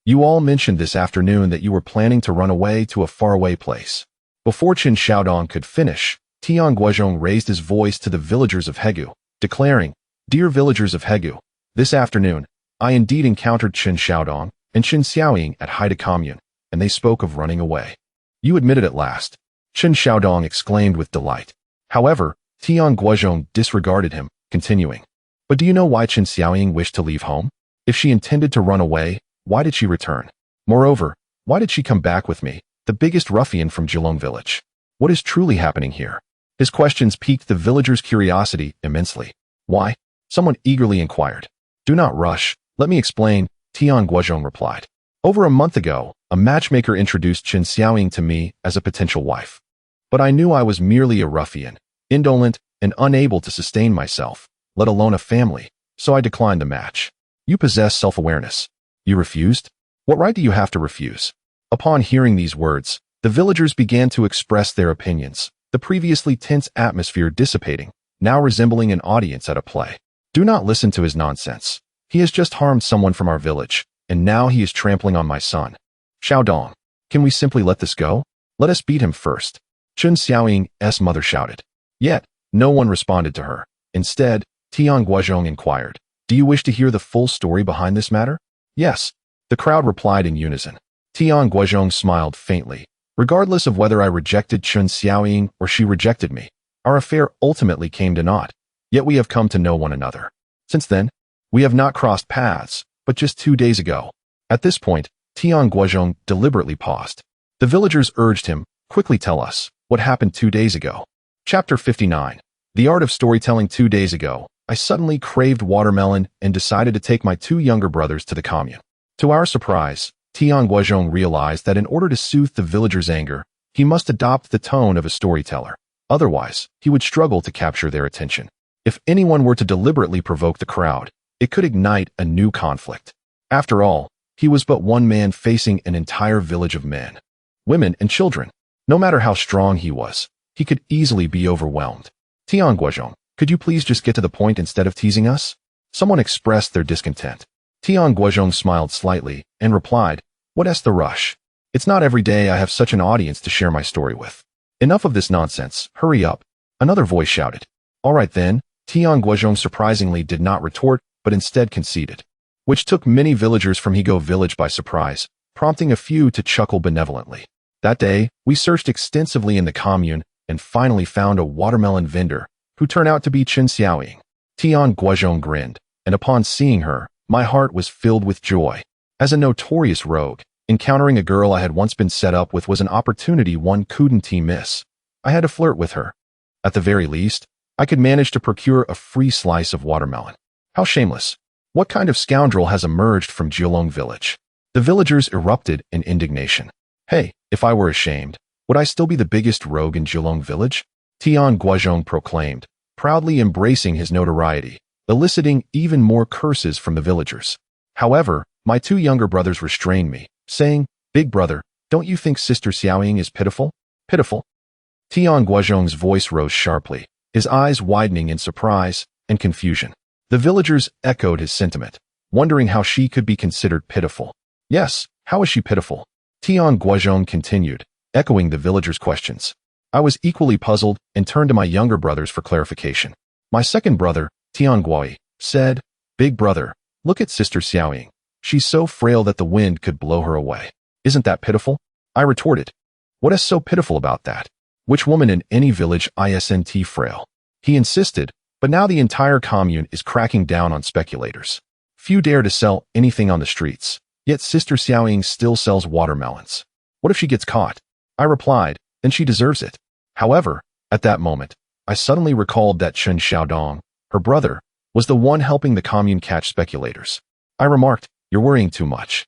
Speaker 1: You all mentioned this afternoon that you were planning to run away to a faraway place. Before Chun Xiaodong could finish, Tian Guozhong raised his voice to the villagers of Hegu, declaring, Dear villagers of Hegu, this afternoon, I indeed encountered Chun Xiaodong and Chun Xiaoying at Haida Commune, and they spoke of running away. You admit it at last. Chun Xiaodong exclaimed with delight. However, Tian Guozhong disregarded him, continuing. But do you know why Chun Xiaoying wished to leave home? If she intended to run away, why did she return? Moreover, why did she come back with me, the biggest ruffian from Jiulong village? What is truly happening here? His questions piqued the villagers' curiosity immensely. Why? Someone eagerly inquired. Do not rush. Let me explain, Tian Guozhong replied. Over a month ago, a matchmaker introduced Chun Xiaoying to me as a potential wife. But I knew I was merely a ruffian, indolent, and unable to sustain myself, let alone a family, so I declined the match. You possess self-awareness. You refused? What right do you have to refuse? Upon hearing these words, the villagers began to express their opinions, the previously tense atmosphere dissipating, now resembling an audience at a play. Do not listen to his nonsense. He has just harmed someone from our village, and now he is trampling on my son. Xiaodong, can we simply let this go? Let us beat him first. Chun Xiaoying's mother shouted. Yet, no one responded to her. Instead, Tian Guozhong inquired, Do you wish to hear the full story behind this matter? Yes. The crowd replied in unison. Tian Guozhong smiled faintly. Regardless of whether I rejected Chun Xiaoying or she rejected me, our affair ultimately came to naught. Yet we have come to know one another. Since then, we have not crossed paths, but just 2 days ago. At this point, Tian Guozhong deliberately paused. The villagers urged him, Quickly tell us, what happened 2 days ago? Chapter 59. The Art of Storytelling. 2 days ago, I suddenly craved watermelon and decided to take my 2 younger brothers to the commune. To our surprise, Tian Guozhong realized that in order to soothe the villagers' anger, he must adopt the tone of a storyteller. Otherwise, he would struggle to capture their attention. If anyone were to deliberately provoke the crowd, it could ignite a new conflict. After all, he was but one man facing an entire village of men, women, and children. No matter how strong he was, he could easily be overwhelmed. Tian Guozhong, could you please just get to the point instead of teasing us? Someone expressed their discontent. Tian Guozhong smiled slightly and replied, What's the rush? It's not every day I have such an audience to share my story with. Enough of this nonsense, hurry up. Another voice shouted. All right then, Tian Guozhong surprisingly did not retort, but instead conceded, which took many villagers from Hego village by surprise, prompting a few to chuckle benevolently. That day, we searched extensively in the commune and finally found a watermelon vendor, who turned out to be Chun Xiaoying. Tian Guozhong grinned, and upon seeing her, my heart was filled with joy. As a notorious rogue, encountering a girl I had once been set up with was an opportunity one couldn't miss. I had to flirt with her. At the very least, I could manage to procure a free slice of watermelon. How shameless. What kind of scoundrel has emerged from Jiulong village? The villagers erupted in indignation. Hey, if I were ashamed, would I still be the biggest rogue in Jiulong village? Tian Guozhong proclaimed, proudly embracing his notoriety. eliciting even more curses from the villagers. However, my two younger brothers restrained me, saying, "Big brother, don't you think Sister Xiaoying is pitiful?" Pitiful? Tian Guozhong's voice rose sharply, his eyes widening in surprise and confusion. The villagers echoed his sentiment, wondering how she could be considered pitiful. Yes, how is she pitiful? Tian Guozhong continued, echoing the villagers' questions. I was equally puzzled and turned to my younger brothers for clarification. My second brother, Tian Guozhong, said, "Big brother, look at Sister Xiaoying. She's so frail that the wind could blow her away. Isn't that pitiful?" I retorted, "What is so pitiful about that? Which woman in any village isn't frail?" He insisted, but now the entire commune is cracking down on speculators. Few dare to sell anything on the streets, yet Sister Xiaoying still sells watermelons. What if she gets caught? I replied, then she deserves it. However, at that moment, I suddenly recalled that Chen Xiaodong, her brother, was the one helping the commune catch speculators. I remarked, "You're worrying too much.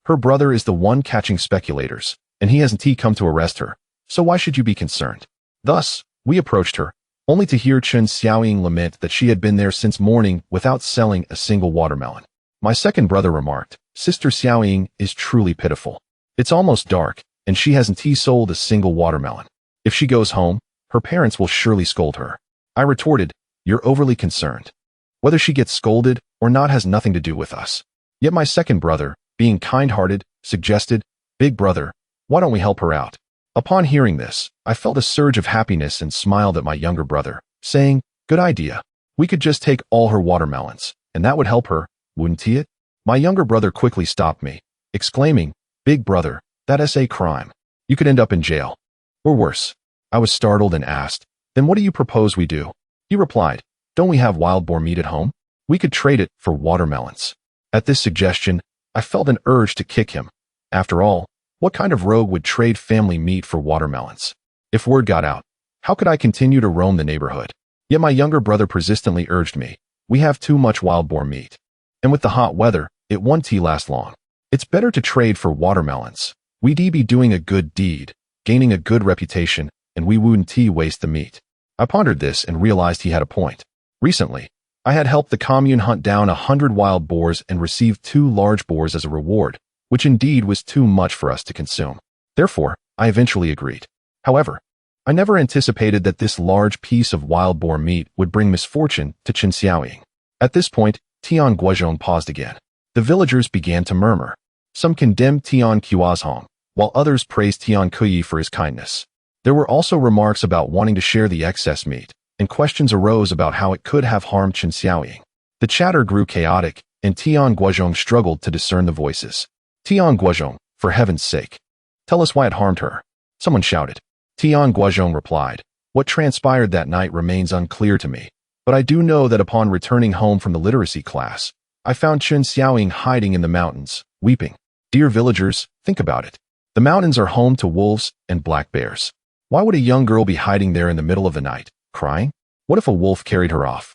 Speaker 1: Her brother is the one catching speculators, and he hasn't come to arrest her, so why should you be concerned?" Thus, we approached her, only to hear Chen Xiaoying lament that she had been there since morning without selling a single watermelon. My second brother remarked, "Sister Xiaoying is truly pitiful. It's almost dark, and she hasn't sold a single watermelon. If she goes home, her parents will surely scold her." I retorted, "You're overly concerned. Whether she gets scolded or not has nothing to do with us." Yet my second brother, being kind-hearted, suggested, "Big brother, why don't we help her out?" Upon hearing this, I felt a surge of happiness and smiled at my younger brother, saying, "Good idea. We could just take all her watermelons, and that would help her, wouldn't it?" My younger brother quickly stopped me, exclaiming, "Big brother, that's a crime. You could end up in jail. Or worse." I was startled and asked, "Then what do you propose we do?" He replied, "Don't we have wild boar meat at home? We could trade it for watermelons." At this suggestion, I felt an urge to kick him. After all, what kind of rogue would trade family meat for watermelons? If word got out, how could I continue to roam the neighborhood? Yet my younger brother persistently urged me, "We have too much wild boar meat. And with the hot weather, it won't last long. It's better to trade for watermelons. We'd be doing a good deed, gaining a good reputation, and we wouldn't waste the meat." I pondered this and realized he had a point. Recently, I had helped the commune hunt down 100 wild boars and received 2 large boars as a reward, which indeed was too much for us to consume. Therefore, I eventually agreed. However, I never anticipated that this large piece of wild boar meat would bring misfortune to Chen Xiaoying. At this point, Tian Guozhong paused again. The villagers began to murmur. Some condemned Tian Guozhong, while others praised Tian Guozhong for his kindness. There were also remarks about wanting to share the excess meat, and questions arose about how it could have harmed Chen Xiaoying. The chatter grew chaotic, and Tian Guozhong struggled to discern the voices. "Tian Guozhong, for heaven's sake, tell us why it harmed her," someone shouted. Tian Guozhong replied, "What transpired that night remains unclear to me, but I do know that upon returning home from the literacy class, I found Chen Xiaoying hiding in the mountains, weeping. Dear villagers, think about it. The mountains are home to wolves and black bears. Why would a young girl be hiding there in the middle of the night, crying? What if a wolf carried her off?"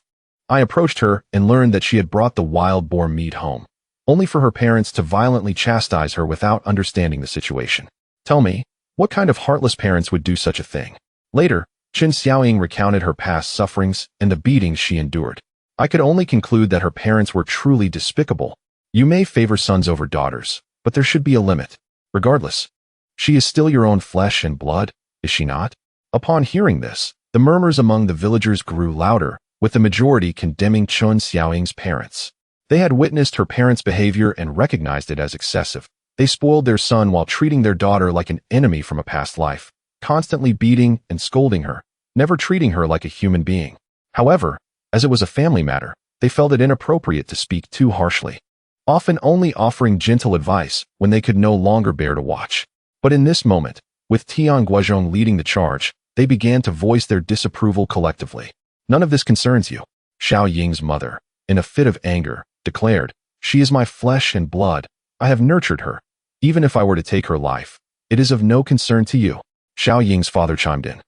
Speaker 1: I approached her and learned that she had brought the wild boar meat home, only for her parents to violently chastise her without understanding the situation. Tell me, what kind of heartless parents would do such a thing? Later, Chen Xiaoying recounted her past sufferings and the beatings she endured. I could only conclude that her parents were truly despicable. You may favor sons over daughters, but there should be a limit. Regardless, she is still your own flesh and blood, is she not? Upon hearing this, the murmurs among the villagers grew louder, with the majority condemning Chen Xiaoying's parents. They had witnessed her parents' behavior and recognized it as excessive. They spoiled their son while treating their daughter like an enemy from a past life, constantly beating and scolding her, never treating her like a human being. However, as it was a family matter, they felt it inappropriate to speak too harshly, often only offering gentle advice when they could no longer bear to watch. But in this moment, with Tian Guozhong leading the charge, they began to voice their disapproval collectively. "None of this concerns you," Xiao Ying's mother, in a fit of anger, declared. "She is my flesh and blood. I have nurtured her. Even if I were to take her life, it is of no concern to you." Xiao Ying's father chimed in.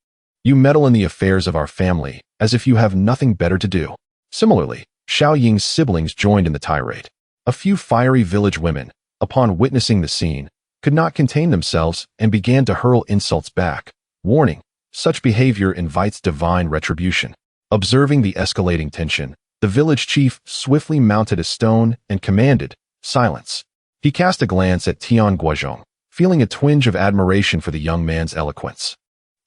Speaker 1: "You meddle in the affairs of our family, as if you have nothing better to do." Similarly, Xiao Ying's siblings joined in the tirade. A few fiery village women, upon witnessing the scene, could not contain themselves and began to hurl insults back, warning, "Such behavior invites divine retribution." Observing the escalating tension, the The village chief swiftly mounted a stone and commanded, "Silence." He cast a glance at Tian Guozhong, feeling a twinge of admiration for the young man's eloquence.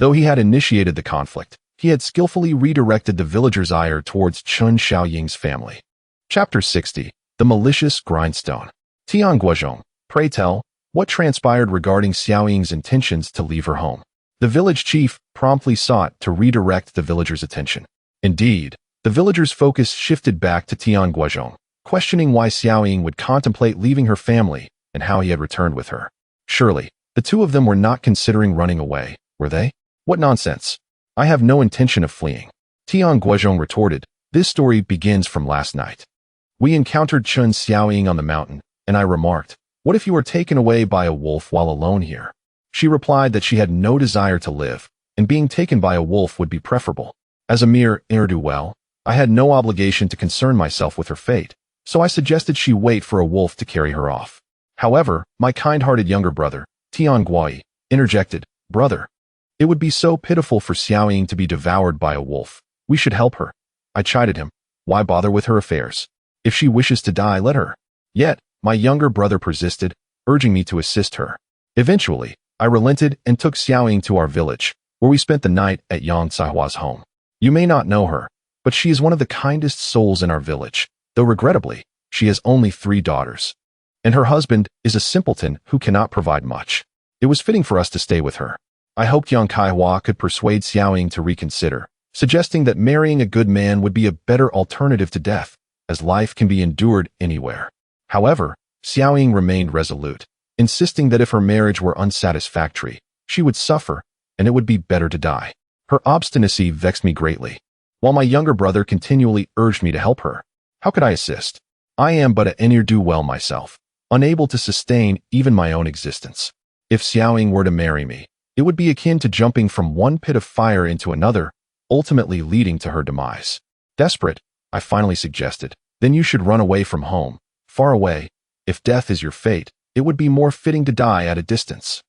Speaker 1: Though he had initiated the conflict, he had skillfully redirected the villagers' ire towards Chen Xiaoying's family. Chapter 60. The Malicious Grindstone. Tian Guozhong, pray tell, what transpired regarding Xiaoying's intentions to leave her home? The village chief promptly sought to redirect the villagers' attention. Indeed, the villagers' focus shifted back to Tian Guozhong, questioning why Xiaoying would contemplate leaving her family and how he had returned with her. Surely, the two of them were not considering running away, were they? What nonsense! I have no intention of fleeing. Tian Guozhong retorted, this story begins from last night. We encountered Chen Xiaoying on the mountain, and I remarked, what if you were taken away by a wolf while alone here? She replied that she had no desire to live, and being taken by a wolf would be preferable. As a mere ne'er-do-well, I had no obligation to concern myself with her fate, so I suggested she wait for a wolf to carry her off. However, my kind-hearted younger brother, Tian Guozhong, interjected, brother, it would be so pitiful for Xiaoying to be devoured by a wolf. We should help her. I chided him. Why bother with her affairs? If she wishes to die, let her. Yet, my younger brother persisted, urging me to assist her. Eventually, I relented and took Xiaoying to our village, where we spent the night at Yang Caihua's home. You may not know her, but she is one of the kindest souls in our village, though regrettably, she has only 3 daughters. And her husband is a simpleton who cannot provide much. It was fitting for us to stay with her. I hoped Yang Caihua could persuade Xiaoying to reconsider, suggesting that marrying a good man would be a better alternative to death, as life can be endured anywhere. However, Xiaoying remained resolute, insisting that if her marriage were unsatisfactory, she would suffer, and it would be better to die. Her obstinacy vexed me greatly. While my younger brother continually urged me to help her, how could I assist? I am but a ne'er-do-well myself, unable to sustain even my own existence. If Xiaoying were to marry me, it would be akin to jumping from one pit of fire into another, ultimately leading to her demise. Desperate, I finally suggested, then you should run away from home, far away. If death is your fate, it would be more fitting to die at a distance.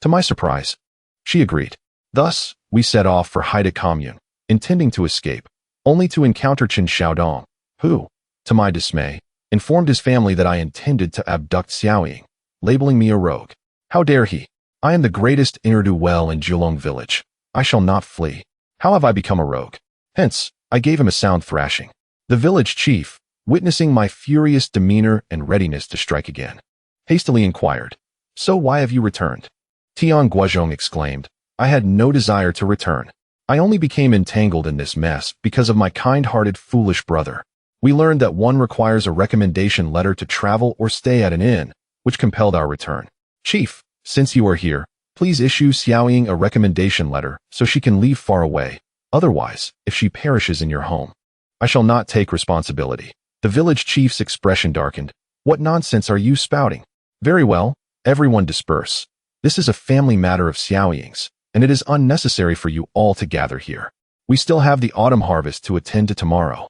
Speaker 1: To my surprise, she agreed. Thus, we set off for Haida Commune, intending to escape, only to encounter Chen Xiaodong, who, to my dismay, informed his family that I intended to abduct Xiaoying, labeling me a rogue. How dare he? I am the greatest ne'er-do-well in Julong village. I shall not flee. How have I become a rogue? Hence, I gave him a sound thrashing. The village chief, witnessing my furious demeanor and readiness to strike again, hastily inquired, so why have you returned? Tian Guozhong exclaimed, I had no desire to return. I only became entangled in this mess because of my kind-hearted foolish brother. We learned that one requires a recommendation letter to travel or stay at an inn, which compelled our return. Chief, since you are here, please issue Xiaoying a recommendation letter so she can leave far away. Otherwise, if she perishes in your home, I shall not take responsibility. The village chief's expression darkened. What nonsense are you spouting? Very well, everyone disperse. This is a family matter of Xiaoying's, and it is unnecessary for you all to gather here. We still have the autumn harvest to attend to tomorrow.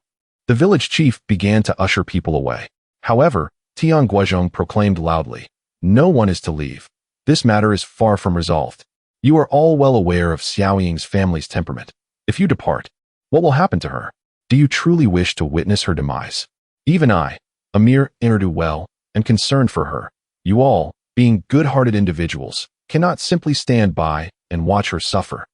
Speaker 1: The village chief began to usher people away. However, Tian Guozhong proclaimed loudly, no one is to leave. This matter is far from resolved. You are all well aware of Xiaoying's family's temperament. If you depart, what will happen to her? Do you truly wish to witness her demise? Even I, a mere ne'er-do-well, am concerned for her. You all, being good-hearted individuals, cannot simply stand by and watch her suffer.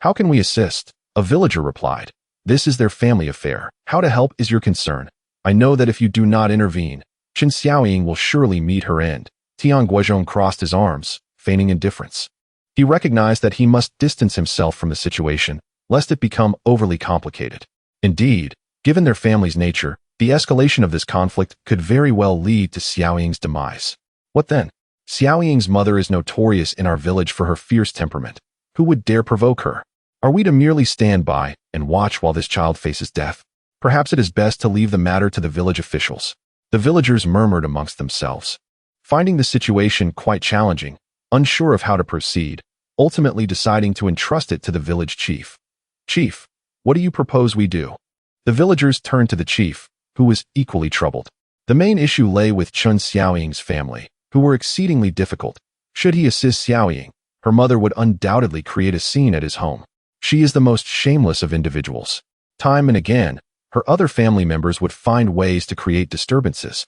Speaker 1: How can we assist? A villager replied. This is their family affair. How to help is your concern. I know that if you do not intervene, Chen Xiaoying will surely meet her end. Tian Guozhong crossed his arms, feigning indifference. He recognized that he must distance himself from the situation, lest it become overly complicated. Indeed, given their family's nature, the escalation of this conflict could very well lead to Xiaoying's demise. What then? Xiaoying's mother is notorious in our village for her fierce temperament. Who would dare provoke her? Are we to merely stand by and watch while this child faces death? Perhaps it is best to leave the matter to the village officials. The villagers murmured amongst themselves, finding the situation quite challenging, unsure of how to proceed, ultimately deciding to entrust it to the village chief. Chief, what do you propose we do? The villagers turned to the chief, who was equally troubled. The main issue lay with Chen Xiaoying's family, who were exceedingly difficult. Should he assist Xiaoying, her mother would undoubtedly create a scene at his home. She is the most shameless of individuals. Time and again, her other family members would find ways to create disturbances,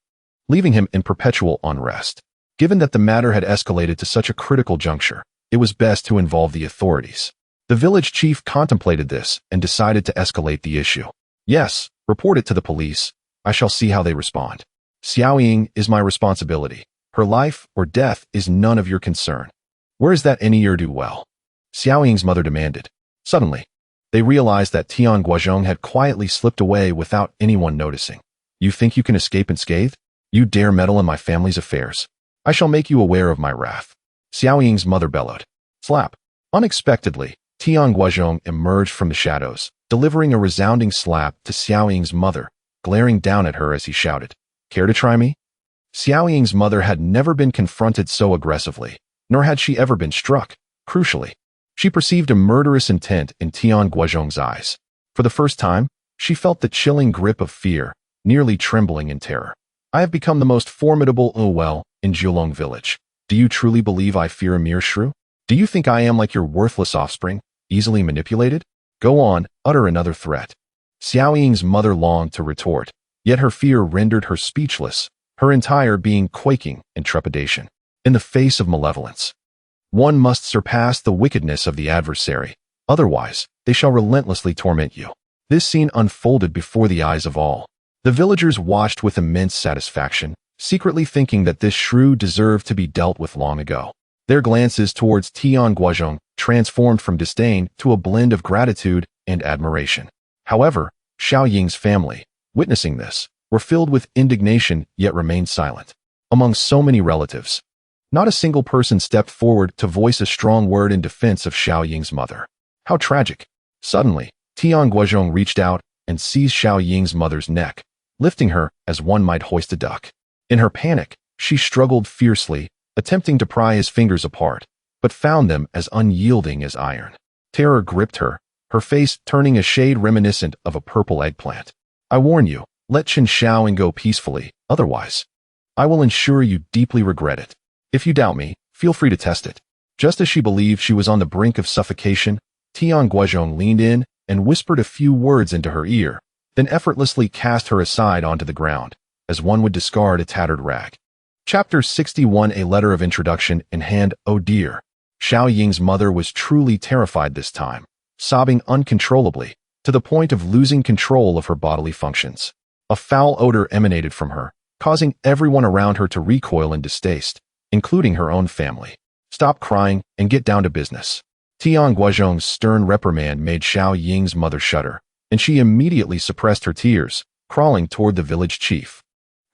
Speaker 1: leaving him in perpetual unrest. Given that the matter had escalated to such a critical juncture, it was best to involve the authorities. The village chief contemplated this and decided to escalate the issue. Yes, report it to the police. I shall see how they respond. Xiao Ying is my responsibility. Her life or death is none of your concern. Where is that any ne'er-do well? Xiao Ying's mother demanded. Suddenly, they realized that Tian Guozhong had quietly slipped away without anyone noticing. You think you can escape unscathed? You dare meddle in my family's affairs. I shall make you aware of my wrath. Xiao Ying's mother bellowed. Slap. Unexpectedly, Tian Guozhong emerged from the shadows, delivering a resounding slap to Xiao Ying's mother, glaring down at her as he shouted, Care to try me? Xiao Ying's mother had never been confronted so aggressively, nor had she ever been struck. Crucially, she perceived a murderous intent in Tian Guozhong's eyes. For the first time, she felt the chilling grip of fear, nearly trembling in terror. I have become the most formidable in Julong village. Do you truly believe I fear a mere shrew? Do you think I am like your worthless offspring, easily manipulated? Go on, utter another threat. Xiao Ying's mother longed to retort, yet her fear rendered her speechless, her entire being quaking in trepidation. In the face of malevolence, one must surpass the wickedness of the adversary, otherwise they shall relentlessly torment you. This scene unfolded before the eyes of all. The villagers watched with immense satisfaction, secretly thinking that this shrew deserved to be dealt with long ago. Their glances towards Tian Guozhong transformed from disdain to a blend of gratitude and admiration. However, Xiao Ying's family, witnessing this, were filled with indignation yet remained silent. Among so many relatives, not a single person stepped forward to voice a strong word in defense of Xiao Ying's mother. How tragic! Suddenly, Tian Guozhong reached out and seized Xiao Ying's mother's neck, lifting her as one might hoist a duck. In her panic, she struggled fiercely, attempting to pry his fingers apart, but found them as unyielding as iron. Terror gripped her, her face turning a shade reminiscent of a purple eggplant. I warn you, let Chen Xiaoying go peacefully, otherwise, I will ensure you deeply regret it. If you doubt me, feel free to test it. Just as she believed she was on the brink of suffocation, Tian Guozhong leaned in and whispered a few words into her ear, then effortlessly cast her aside onto the ground, as one would discard a tattered rag. Chapter 61. A letter of introduction in hand. Oh dear. Xiao Ying's mother was truly terrified this time, sobbing uncontrollably, to the point of losing control of her bodily functions. A foul odor emanated from her, causing everyone around her to recoil in distaste, including her own family. Stop crying and get down to business. Tian Guozhong's stern reprimand made Xiao Ying's mother shudder, and she immediately suppressed her tears, crawling toward the village chief.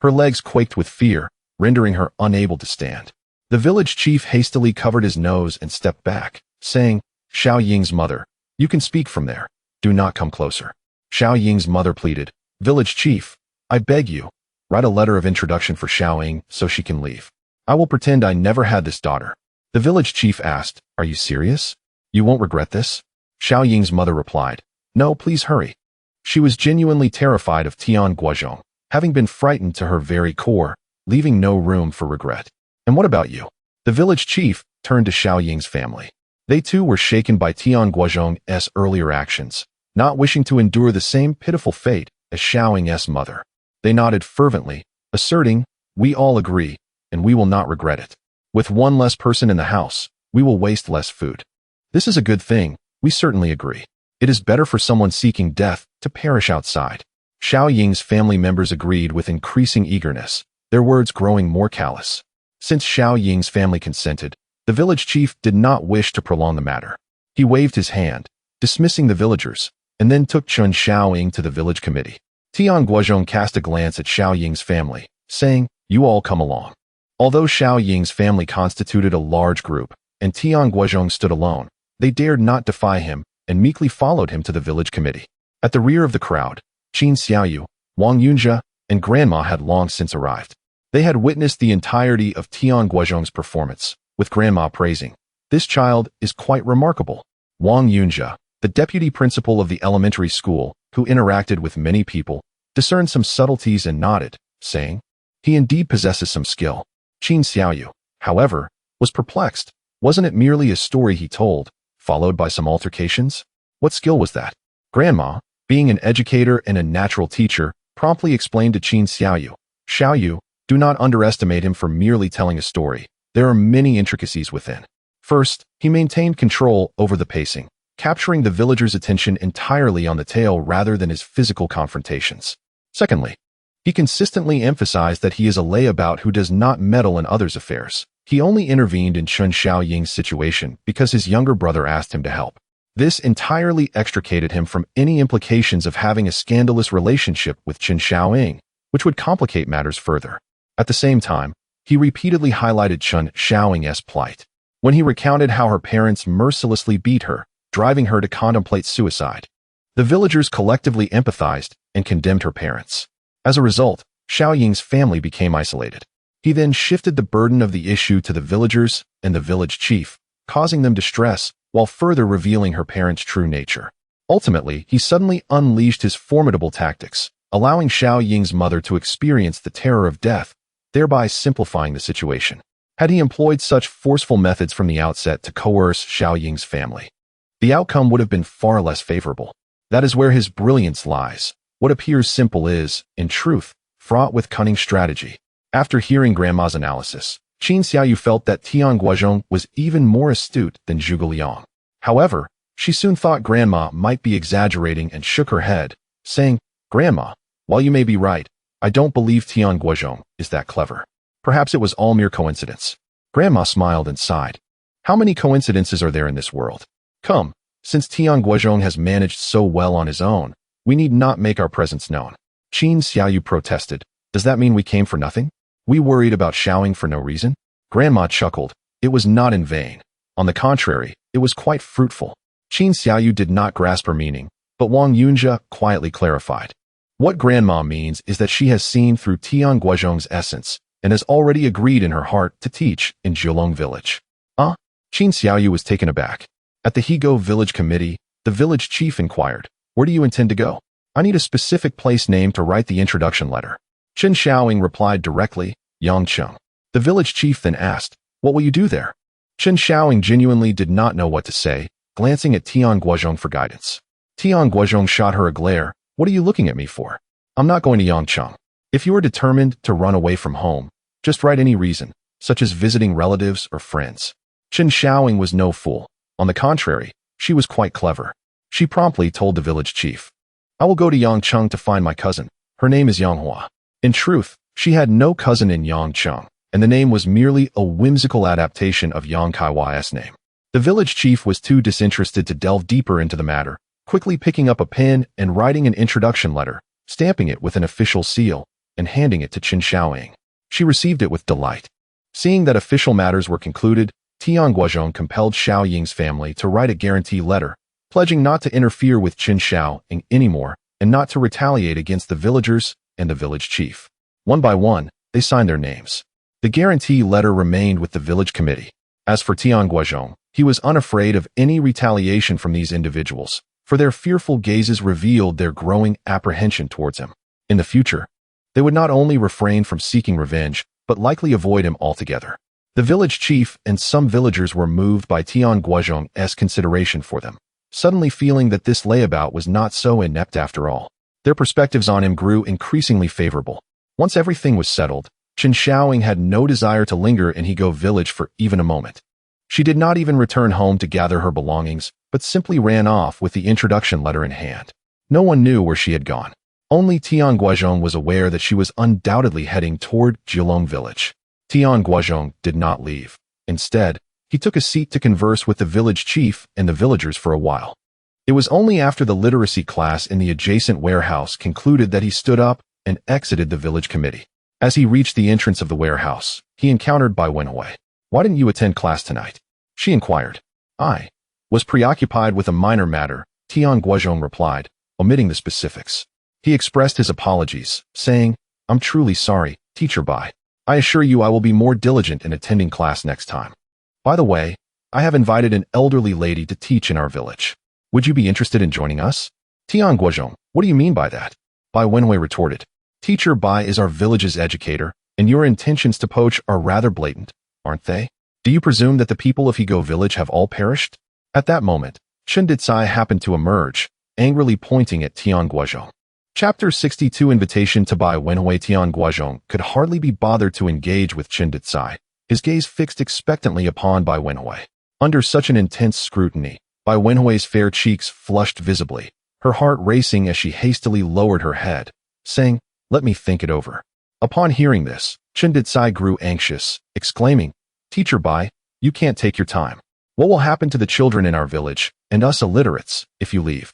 Speaker 1: Her legs quaked with fear, rendering her unable to stand. The village chief hastily covered his nose and stepped back, saying, Xiao Ying's mother, you can speak from there. Do not come closer. Xiao Ying's mother pleaded, Village chief, I beg you, write a letter of introduction for Xiao Ying so she can leave. I will pretend I never had this daughter. The village chief asked, Are you serious? You won't regret this? Xiao Ying's mother replied, No, please hurry. She was genuinely terrified of Tian Guozhong, having been frightened to her very core, leaving no room for regret. And what about you? The village chief turned to Xiao Ying's family. They too were shaken by Tian Guozhong's earlier actions, not wishing to endure the same pitiful fate as Xiao Ying's mother. They nodded fervently, asserting, We all agree, and we will not regret it. With one less person in the house, we will waste less food. This is a good thing, we certainly agree. It is better for someone seeking death to perish outside. Xiao Ying's family members agreed with increasing eagerness, their words growing more callous. Since Xiao Ying's family consented, the village chief did not wish to prolong the matter. He waved his hand, dismissing the villagers, and then took Chen Xiaoying to the village committee. Tian Guozhong cast a glance at Xiao Ying's family, saying, You all come along. Although Xiao Ying's family constituted a large group, and Tian Guozhong stood alone, they dared not defy him and meekly followed him to the village committee. At the rear of the crowd, Qin Xiaoyu, Wang Yunjia, and Grandma had long since arrived. They had witnessed the entirety of Tian Guozhong's performance, with Grandma praising, This child is quite remarkable. Wang Yunjia, the deputy principal of the elementary school, who interacted with many people, discerned some subtleties and nodded, saying, He indeed possesses some skill. Qin Xiaoyu, however, was perplexed. Wasn't it merely a story he told, followed by some altercations? What skill was that? Grandma, Being an educator and a natural teacher, promptly explained to Qin Xiaoyu, Xiaoyu, do not underestimate him for merely telling a story. There are many intricacies within. First, he maintained control over the pacing, capturing the villagers' attention entirely on the tale rather than his physical confrontations. Secondly, he consistently emphasized that he is a layabout who does not meddle in others' affairs. He only intervened in Chen Xiaoying's situation because his younger brother asked him to help. This entirely extricated him from any implications of having a scandalous relationship with Chen Xiaoying, which would complicate matters further. At the same time, he repeatedly highlighted Chen Xiaoying's plight. When he recounted how her parents mercilessly beat her, driving her to contemplate suicide, the villagers collectively empathized and condemned her parents. As a result, Xiaoying's family became isolated. He then shifted the burden of the issue to the villagers and the village chief, causing them distress while further revealing her parents' true nature. Ultimately, he suddenly unleashed his formidable tactics, allowing Xiaoying's mother to experience the terror of death, thereby simplifying the situation. Had he employed such forceful methods from the outset to coerce Xiaoying's family, the outcome would have been far less favorable. That is where his brilliance lies. What appears simple is, in truth, fraught with cunning strategy. After hearing Grandma's analysis, Qin Xiaoyu felt that Tian Guozhong was even more astute than Zhuge Liang. However, she soon thought Grandma might be exaggerating and shook her head, saying, "Grandma, while you may be right, I don't believe Tian Guozhong is that clever. Perhaps it was all mere coincidence." Grandma smiled and sighed. How many coincidences are there in this world? Come, since Tian Guozhong has managed so well on his own, we need not make our presence known. Qin Xiaoyu protested. Does that mean we came for nothing? We worried about Xiaoying for no reason? Grandma chuckled. It was not in vain. On the contrary, it was quite fruitful. Qin Xiaoyu did not grasp her meaning, but Wang Yunjia quietly clarified. What Grandma means is that she has seen through Tian Guozhong's essence and has already agreed in her heart to teach in Jiulong village. Qin Xiaoyu was taken aback. At the Higo village committee, the village chief inquired, "Where do you intend to go?" "I need a specific place name to write the introduction letter." Chen Xiaoying replied directly, "Yangcheng." The village chief then asked, "What will you do there?" Chen Xiaoying genuinely did not know what to say, glancing at Tian Guozhong for guidance. Tian Guozhong shot her a glare. "What are you looking at me for? I'm not going to Yangcheng. If you are determined to run away from home, just write any reason, such as visiting relatives or friends." Chen Xiaoying was no fool. On the contrary, she was quite clever. She promptly told the village chief, "I will go to Yangcheng to find my cousin. Her name is Yanghua." In truth, she had no cousin in Yangcheng, and the name was merely a whimsical adaptation of Yang Kaiwai's name. The village chief was too disinterested to delve deeper into the matter, quickly picking up a pen and writing an introduction letter, stamping it with an official seal, and handing it to Chen Xiaoying. She received it with delight. Seeing that official matters were concluded, Tian Guozhong compelled Xiaoying's family to write a guarantee letter, pledging not to interfere with Chen Xiaoying anymore and not to retaliate against the villagers and the village chief. One by one, they signed their names. The guarantee letter remained with the village committee. As for Tian Guozhong, he was unafraid of any retaliation from these individuals, for their fearful gazes revealed their growing apprehension towards him. In the future, they would not only refrain from seeking revenge, but likely avoid him altogether. The village chief and some villagers were moved by Tian Guozhong's consideration for them, suddenly feeling that this layabout was not so inept after all. Their perspectives on him grew increasingly favorable. Once everything was settled, Chen Xiaoying had no desire to linger in Higo village for even a moment. She did not even return home to gather her belongings, but simply ran off with the introduction letter in hand. No one knew where she had gone. Only Tian Guozhong was aware that she was undoubtedly heading toward Jiulong village. Tian Guozhong did not leave. Instead, he took a seat to converse with the village chief and the villagers for a while. It was only after the literacy class in the adjacent warehouse concluded that he stood up and exited the village committee. As he reached the entrance of the warehouse, he encountered Bai Wenhui. "Why didn't you attend class tonight?" she inquired. "I was preoccupied with a minor matter," Tian Guozhong replied, omitting the specifics. He expressed his apologies, saying, "I'm truly sorry, Teacher Bai. I assure you I will be more diligent in attending class next time. By the way, I have invited an elderly lady to teach in our village. Would you be interested in joining us?" "Tian Guozhong, what do you mean by that?" Bai Wenhui retorted. "Teacher Bai is our village's educator, and your intentions to poach are rather blatant, aren't they? Do you presume that the people of Higo village have all perished?" At that moment, Chen Dicai happened to emerge, angrily pointing at Tian Guozhong. Chapter 62 Invitation to Bai Wenhui. Tian Guozhong could hardly be bothered to engage with Chen Dicai, his gaze fixed expectantly upon Bai Wenhui. Under such an intense scrutiny, Bai Wenhui's fair cheeks flushed visibly, her heart racing as she hastily lowered her head, saying, "Let me think it over." Upon hearing this, Chen Dicai grew anxious, exclaiming, "Teacher Bai, you can't take your time. What will happen to the children in our village, and us illiterates, if you leave?"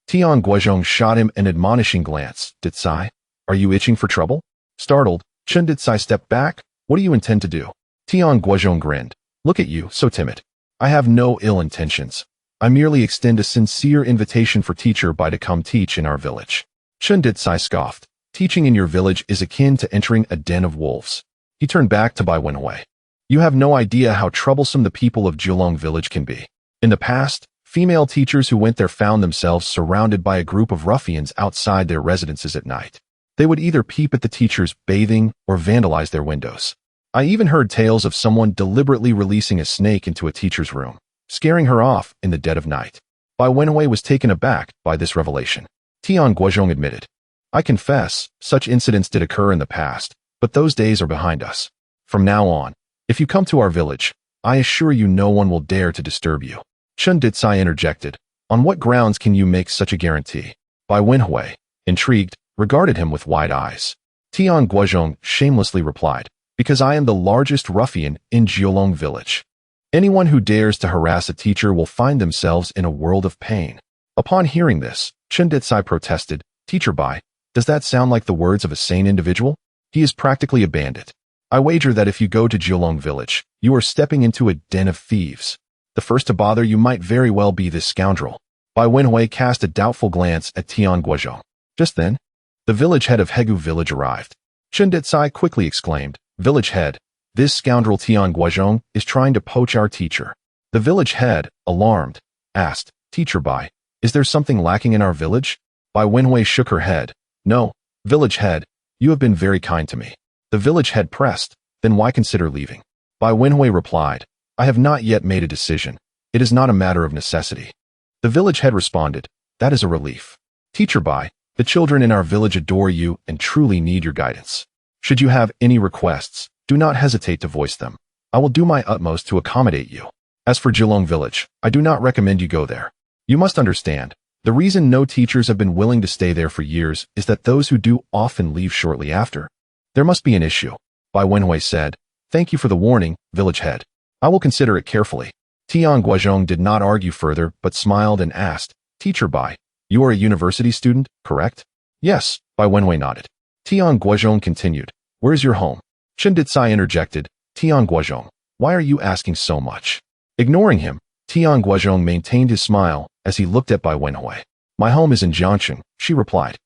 Speaker 1: Tian Guozhong shot him an admonishing glance. "Dicai, are you itching for trouble?" Startled, Chen Dicai stepped back. "What do you intend to do?" Tian Guozhong grinned. "Look at you, so timid. I have no ill intentions. I merely extend a sincere invitation for Teacher Bai to come teach in our village." Chen Dicai scoffed. "Teaching in your village is akin to entering a den of wolves." He turned back to Bai Wenhui. "You have no idea how troublesome the people of Jiulong village can be. In the past, female teachers who went there found themselves surrounded by a group of ruffians outside their residences at night. They would either peep at the teachers bathing or vandalize their windows. I even heard tales of someone deliberately releasing a snake into a teacher's room, scaring her off in the dead of night." Bai Wenhui was taken aback by this revelation. Tian Guozhong admitted, "I confess, such incidents did occur in the past, but those days are behind us. From now on, if you come to our village, I assure you no one will dare to disturb you." Chen Dicai interjected, "On what grounds can you make such a guarantee?" Bai Wenhui, intrigued, regarded him with wide eyes. Tian Guozhong shamelessly replied, "Because I am the largest ruffian in Jiulong village. Anyone who dares to harass a teacher will find themselves in a world of pain." Upon hearing this, Chen Dicai protested, "Teacher Bai, does that sound like the words of a sane individual? He is practically a bandit. I wager that if you go to Jiulong village, you are stepping into a den of thieves. The first to bother you might very well be this scoundrel." Bai Wenhui cast a doubtful glance at Tian Guozhong. Just then, the village head of Hegu village arrived. Chen Dicai quickly exclaimed, "Village head, this scoundrel Tian Guozhong is trying to poach our teacher." The village head, alarmed, asked, "Teacher Bai, is there something lacking in our village?" Bai Wenhui shook her head. "No, village head, you have been very kind to me." The village head pressed, "Then why consider leaving?" Bai Wenhui replied, "I have not yet made a decision. It is not a matter of necessity." The village head responded, "That is a relief. Teacher Bai, the children in our village adore you and truly need your guidance. Should you have any requests, do not hesitate to voice them. I will do my utmost to accommodate you. As for Jiulong village, I do not recommend you go there. You must understand, the reason no teachers have been willing to stay there for years is that those who do often leave shortly after. There must be an issue." Bai Wenhui said, "Thank you for the warning, village head. I will consider it carefully." Tian Guozhong did not argue further but smiled and asked, "Teacher Bai, you are a university student, correct?" "Yes," Bai Wenhui nodded. Tian Guozhong continued, "Where's your home?" Chen Dicai interjected, "Tian Guozhong, why are you asking so much?" Ignoring him, Tian Guozhong maintained his smile as he looked at Bai Wenhui. "My home is in Jiangcheng," she replied.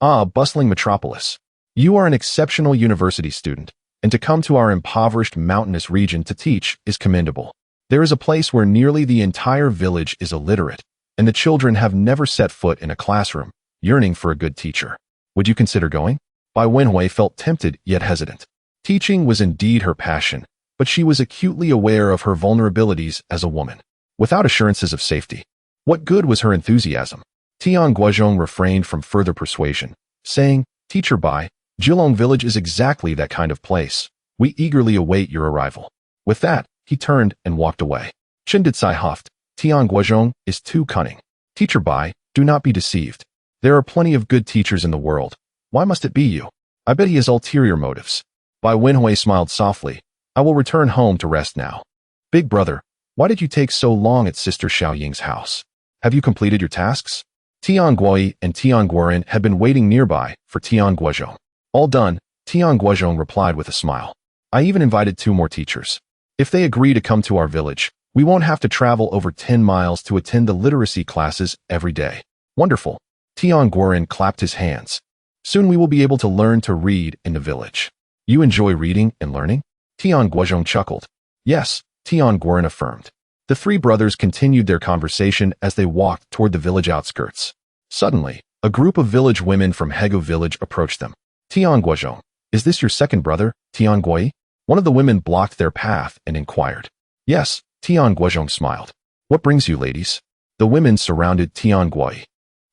Speaker 1: "Ah, bustling metropolis. You are an exceptional university student, and to come to our impoverished mountainous region to teach is commendable. There is a place where nearly the entire village is illiterate, and the children have never set foot in a classroom, yearning for a good teacher. Would you consider going?" Bai Wenhui felt tempted yet hesitant. Teaching was indeed her passion, but she was acutely aware of her vulnerabilities as a woman. Without assurances of safety, what good was her enthusiasm? Tian Guozhong refrained from further persuasion, saying, "Teacher Bai, Jiulong village is exactly that kind of place. We eagerly await your arrival." With that, he turned and walked away. Chen Dicai huffed, "Tian Guozhong is too cunning. Teacher Bai, do not be deceived. There are plenty of good teachers in the world. Why must it be you? I bet he has ulterior motives." Bai Wenhui smiled softly, "I will return home to rest now." "Big brother, why did you take so long at Sister Xiaoying's house? Have you completed your tasks?" Tian Guoyi and Tian Guoren had been waiting nearby for Tian Guozhong. "All done," Tian Guozhong replied with a smile. "I even invited 2 more teachers. If they agree to come to our village, we won't have to travel over 10 miles to attend the literacy classes every day." "Wonderful." Tian Guoren clapped his hands. "Soon we will be able to learn to read in the village." "You enjoy reading and learning?" Tian Guozhong chuckled. "Yes," Tian Guoren affirmed. The 3 brothers continued their conversation as they walked toward the village outskirts. Suddenly, a group of village women from Hegu village approached them. "Tian Guozhong, is this your second brother, Tian Guoyi?" One of the women blocked their path and inquired. "Yes," Tian Guozhong smiled. "What brings you, ladies?" The women surrounded Tian Guoyi.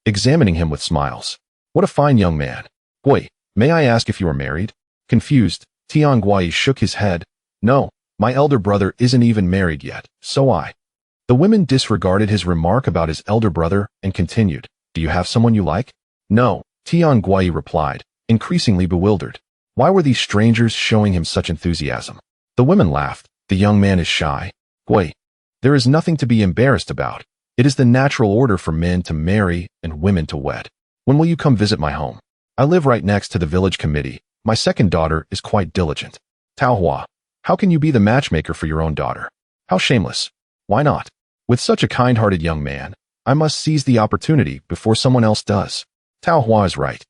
Speaker 1: examining him with smiles. What a fine young man. Boy, may I ask if you are married? Confused, Tian Guozhong shook his head. No, my elder brother isn't even married yet, so I. The women disregarded his remark about his elder brother and continued. Do you have someone you like? No, Tian Guozhong replied, increasingly bewildered. Why were these strangers showing him such enthusiasm? The women laughed. The young man is shy. Guozhong, there is nothing to be embarrassed about. It is the natural order for men to marry and women to wed. When will you come visit my home? I live right next to the village committee. My second daughter is quite diligent. Tao Hua, how can you be the matchmaker for your own daughter? How shameless. Why not? With such a kind-hearted young man, I must seize the opportunity before someone else does. Tao Hua is right.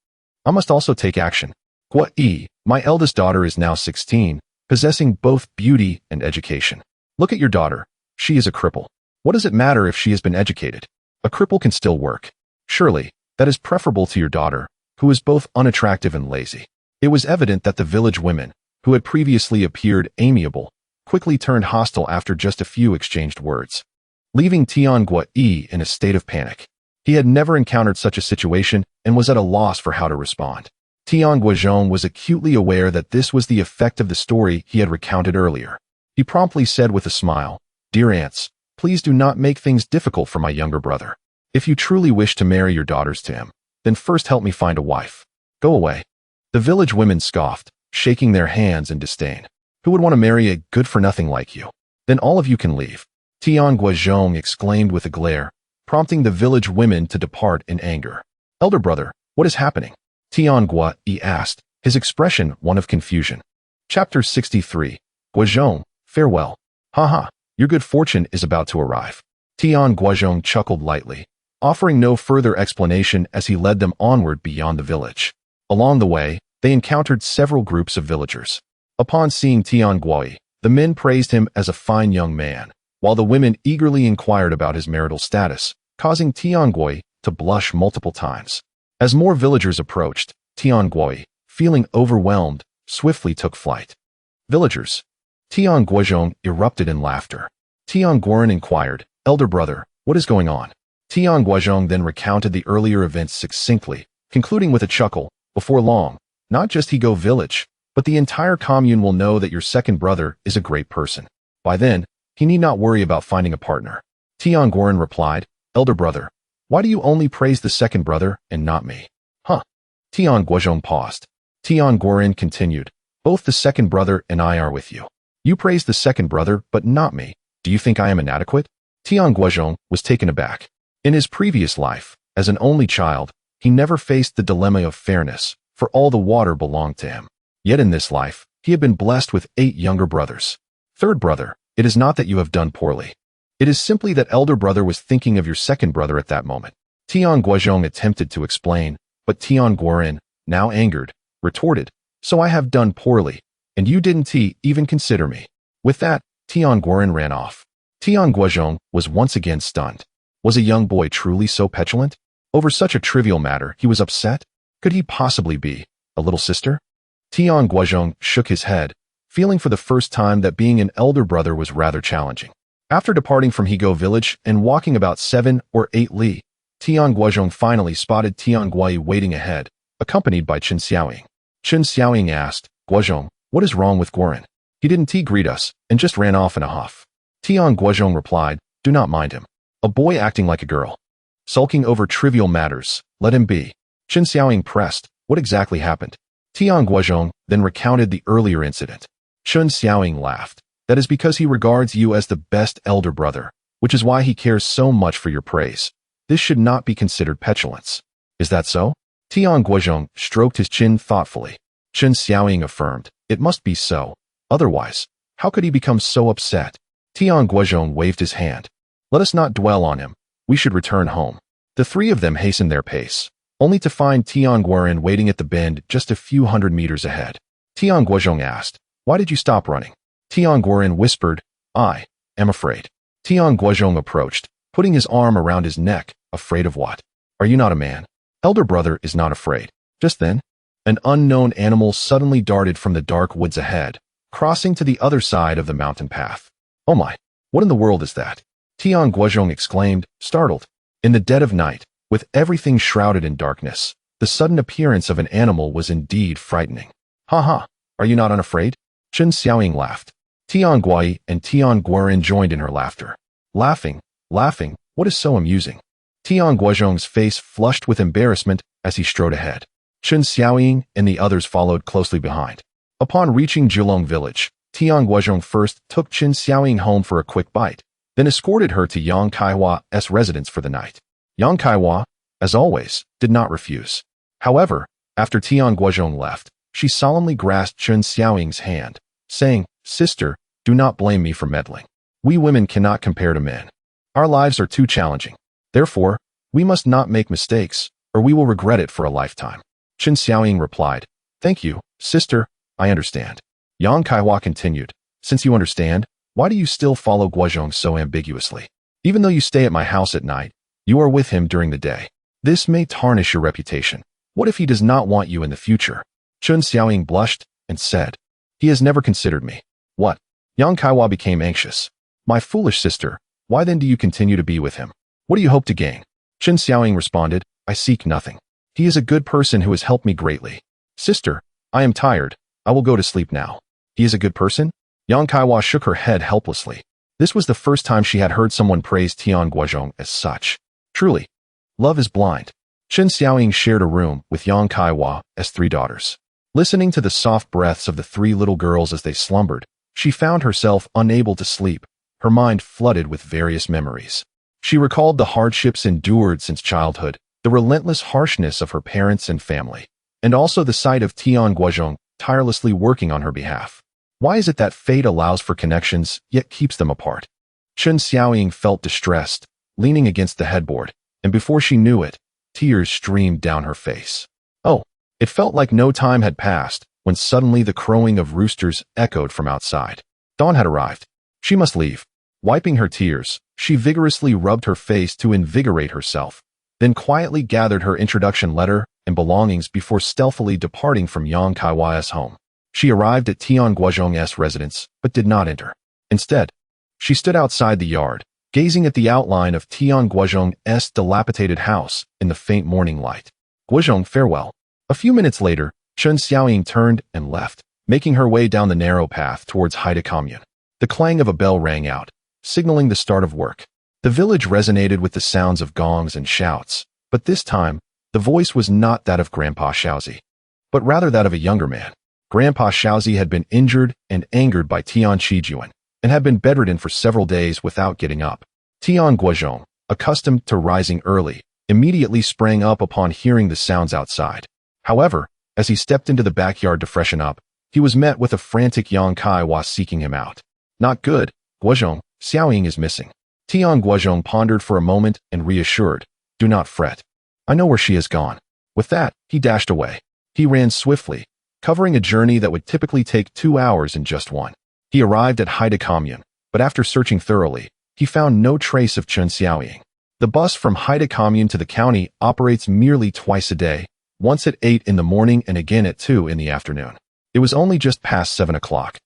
Speaker 1: I must also take action. Guozhong, my eldest daughter is now 16, possessing both beauty and education. Look at your daughter. She is a cripple. What does it matter if she has been educated? A cripple can still work. Surely, that is preferable to your daughter, who is both unattractive and lazy. It was evident that the village women, who had previously appeared amiable, quickly turned hostile after just a few exchanged words, leaving Tian Guozhong in a state of panic. He had never encountered such a situation and was at a loss for how to respond. Tian Guozhong was acutely aware that this was the effect of the story he had recounted earlier. He promptly said with a smile, Dear aunts, please do not make things difficult for my younger brother. If you truly wish to marry your daughters to him, then first help me find a wife. Go away. The village women scoffed, shaking their hands in disdain. Who would want to marry a good-for-nothing like you? Then all of you can leave. Tian Guozhong exclaimed with a glare, prompting the village women to depart in anger. Elder brother, what is happening? Tian Guozhong asked, his expression one of confusion. Chapter 63. Guozhong, farewell. Haha, your good fortune is about to arrive. Tian Guozhong chuckled lightly, offering no further explanation as he led them onward beyond the village. Along the way, they encountered several groups of villagers. Upon seeing Tian Guozhong, the men praised him as a fine young man, while the women eagerly inquired about his marital status, causing Tian Guozhong to blush multiple times. As more villagers approached, Tian Guozhong, feeling overwhelmed, swiftly took flight. Villagers. Tian Guozhong erupted in laughter. Tian Guozhong inquired, Elder brother, what is going on? Tian Guozhong then recounted the earlier events succinctly, concluding with a chuckle, before long, not just Higo village, but the entire commune will know that your second brother is a great person. By then, he need not worry about finding a partner. Tian Guozhong replied, Elder brother, why do you only praise the second brother and not me? Huh? Tian Guozhong paused. Tian Guozhong continued, both the second brother and I are with you. You praise the second brother, but not me. Do you think I am inadequate? Tian Guozhong was taken aback. In his previous life, as an only child, he never faced the dilemma of fairness, for all the water belonged to him. Yet in this life, he had been blessed with 8 younger brothers. Third brother, it is not that you have done poorly. It is simply that elder brother was thinking of your second brother at that moment. Tian Guozhong attempted to explain, but Tian Guozhong, now angered, retorted, so I have done poorly, and you didn't even consider me. With that, Tian Guozhong ran off. Tian Guozhong was once again stunned. Was a young boy truly so petulant? Over such a trivial matter, he was upset? Could he possibly be a little sister? Tian Guozhong shook his head, feeling for the first time that being an elder brother was rather challenging. After departing from Higo village and walking about 7 or 8 li, Tian Guozhong finally spotted Tian Guozhong waiting ahead, accompanied by Chen Xiaoying. Chen Xiaoying asked, Guozhong, what is wrong with Guoren? He didn't greet us and just ran off in a huff. Tian Guozhong replied, do not mind him. A boy acting like a girl. Sulking over trivial matters, let him be. Chen Xiaoying pressed, what exactly happened? Tian Guozhong then recounted the earlier incident. Chen Xiaoying laughed. That is because he regards you as the best elder brother, which is why he cares so much for your praise. This should not be considered petulance. Is that so? Tian Guozhong stroked his chin thoughtfully. Chen Xiaoying affirmed, it must be so. Otherwise, how could he become so upset? Tian Guozhong waved his hand. Let us not dwell on him. We should return home. The 3 of them hastened their pace, only to find Tian Guozhong waiting at the bend just a few hundred meters ahead. Tian Guozhong asked, why did you stop running? Tian Guozhong whispered, I am afraid. Tian Guozhong approached, putting his arm around his neck, afraid of what? Are you not a man? Elder brother is not afraid. Just then, an unknown animal suddenly darted from the dark woods ahead, crossing to the other side of the mountain path. Oh my, what in the world is that? Tian Guozhong exclaimed, startled. In the dead of night, With everything shrouded in darkness, the sudden appearance of an animal was indeed frightening. Ha ha, are you not unafraid? Chen Xiaoying laughed. Tian Guozhong and Tian Guozhong joined in her laughter. Laughing, what is so amusing? Tian Guozhong's face flushed with embarrassment as he strode ahead. Chen Xiaoying and the others followed closely behind. Upon reaching Jilong village, Tian Guozhong first took Chen Xiaoying home for a quick bite, then escorted her to Yang Kaihua's residence for the night. Yang Kaihua, as always, did not refuse. However, after Tian Guozhong left, she solemnly grasped Chen Xiaoying's hand, saying, "Sister, do not blame me for meddling. We women cannot compare to men. Our lives are too challenging. Therefore, we must not make mistakes, or we will regret it for a lifetime." Chen Xiaoying replied, "Thank you, sister, I understand." Yang Kaihua continued, "Since you understand, why do you still follow Guozhong so ambiguously? Even though you stay at my house at night, you are with him during the day. This may tarnish your reputation. What if he does not want you in the future?" Chen Xiaoying blushed and said, "He has never considered me." "What?" Yang Kaihua became anxious. "My foolish sister, why then do you continue to be with him? What do you hope to gain?" Chen Xiaoying responded, "I seek nothing. He is a good person who has helped me greatly. Sister, I am tired. I will go to sleep now." "He is a good person?" Yang Kaihua shook her head helplessly. This was the first time she had heard someone praise Tian Guozhong as such. Truly, love is blind. Chen Xiaoying shared a room with Yang Kaihua's three daughters. Listening to the soft breaths of the three little girls as they slumbered, she found herself unable to sleep, her mind flooded with various memories. She recalled the hardships endured since childhood, the relentless harshness of her parents and family, and also the sight of Tian Guozhong tirelessly working on her behalf. Why is it that fate allows for connections, yet keeps them apart? Chen Xiaoying felt distressed, leaning against the headboard, and before she knew it, tears streamed down her face. Oh, it felt like no time had passed, when suddenly the crowing of roosters echoed from outside. Dawn had arrived. She must leave. Wiping her tears, she vigorously rubbed her face to invigorate herself, then quietly gathered her introduction letter and belongings before stealthily departing from Yang Kaihua's home. She arrived at Tian Guozhong's residence, but did not enter. Instead, she stood outside the yard, gazing at the outline of Tian Guozhong's dilapidated house in the faint morning light. "Guozhong, farewell." A few minutes later, Chen Xiaoying turned and left, making her way down the narrow path towards Haida Commune. The clang of a bell rang out, signaling the start of work. The village resonated with the sounds of gongs and shouts, but this time, the voice was not that of Grandpa Shaozi, but rather that of a younger man. Grandpa Shaozi had been injured and angered by Tian Qijuan, and had been bedridden for several days without getting up. Tian Guozhong, accustomed to rising early, immediately sprang up upon hearing the sounds outside. However, as he stepped into the backyard to freshen up, he was met with a frantic Yang Kaihua seeking him out. "Not good, Guozhong, Xiaoying is missing." Tian Guozhong pondered for a moment and reassured, "Do not fret. I know where she has gone." With that, he dashed away. He ran swiftly, covering a journey that would typically take 2 hours in just one. He arrived at Haida Commune, but after searching thoroughly, he found no trace of Chen Xiaoying. The bus from Haida Commune to the county operates merely twice a day, once at 8 in the morning and again at 2 in the afternoon. It was only just past 7 o'clock,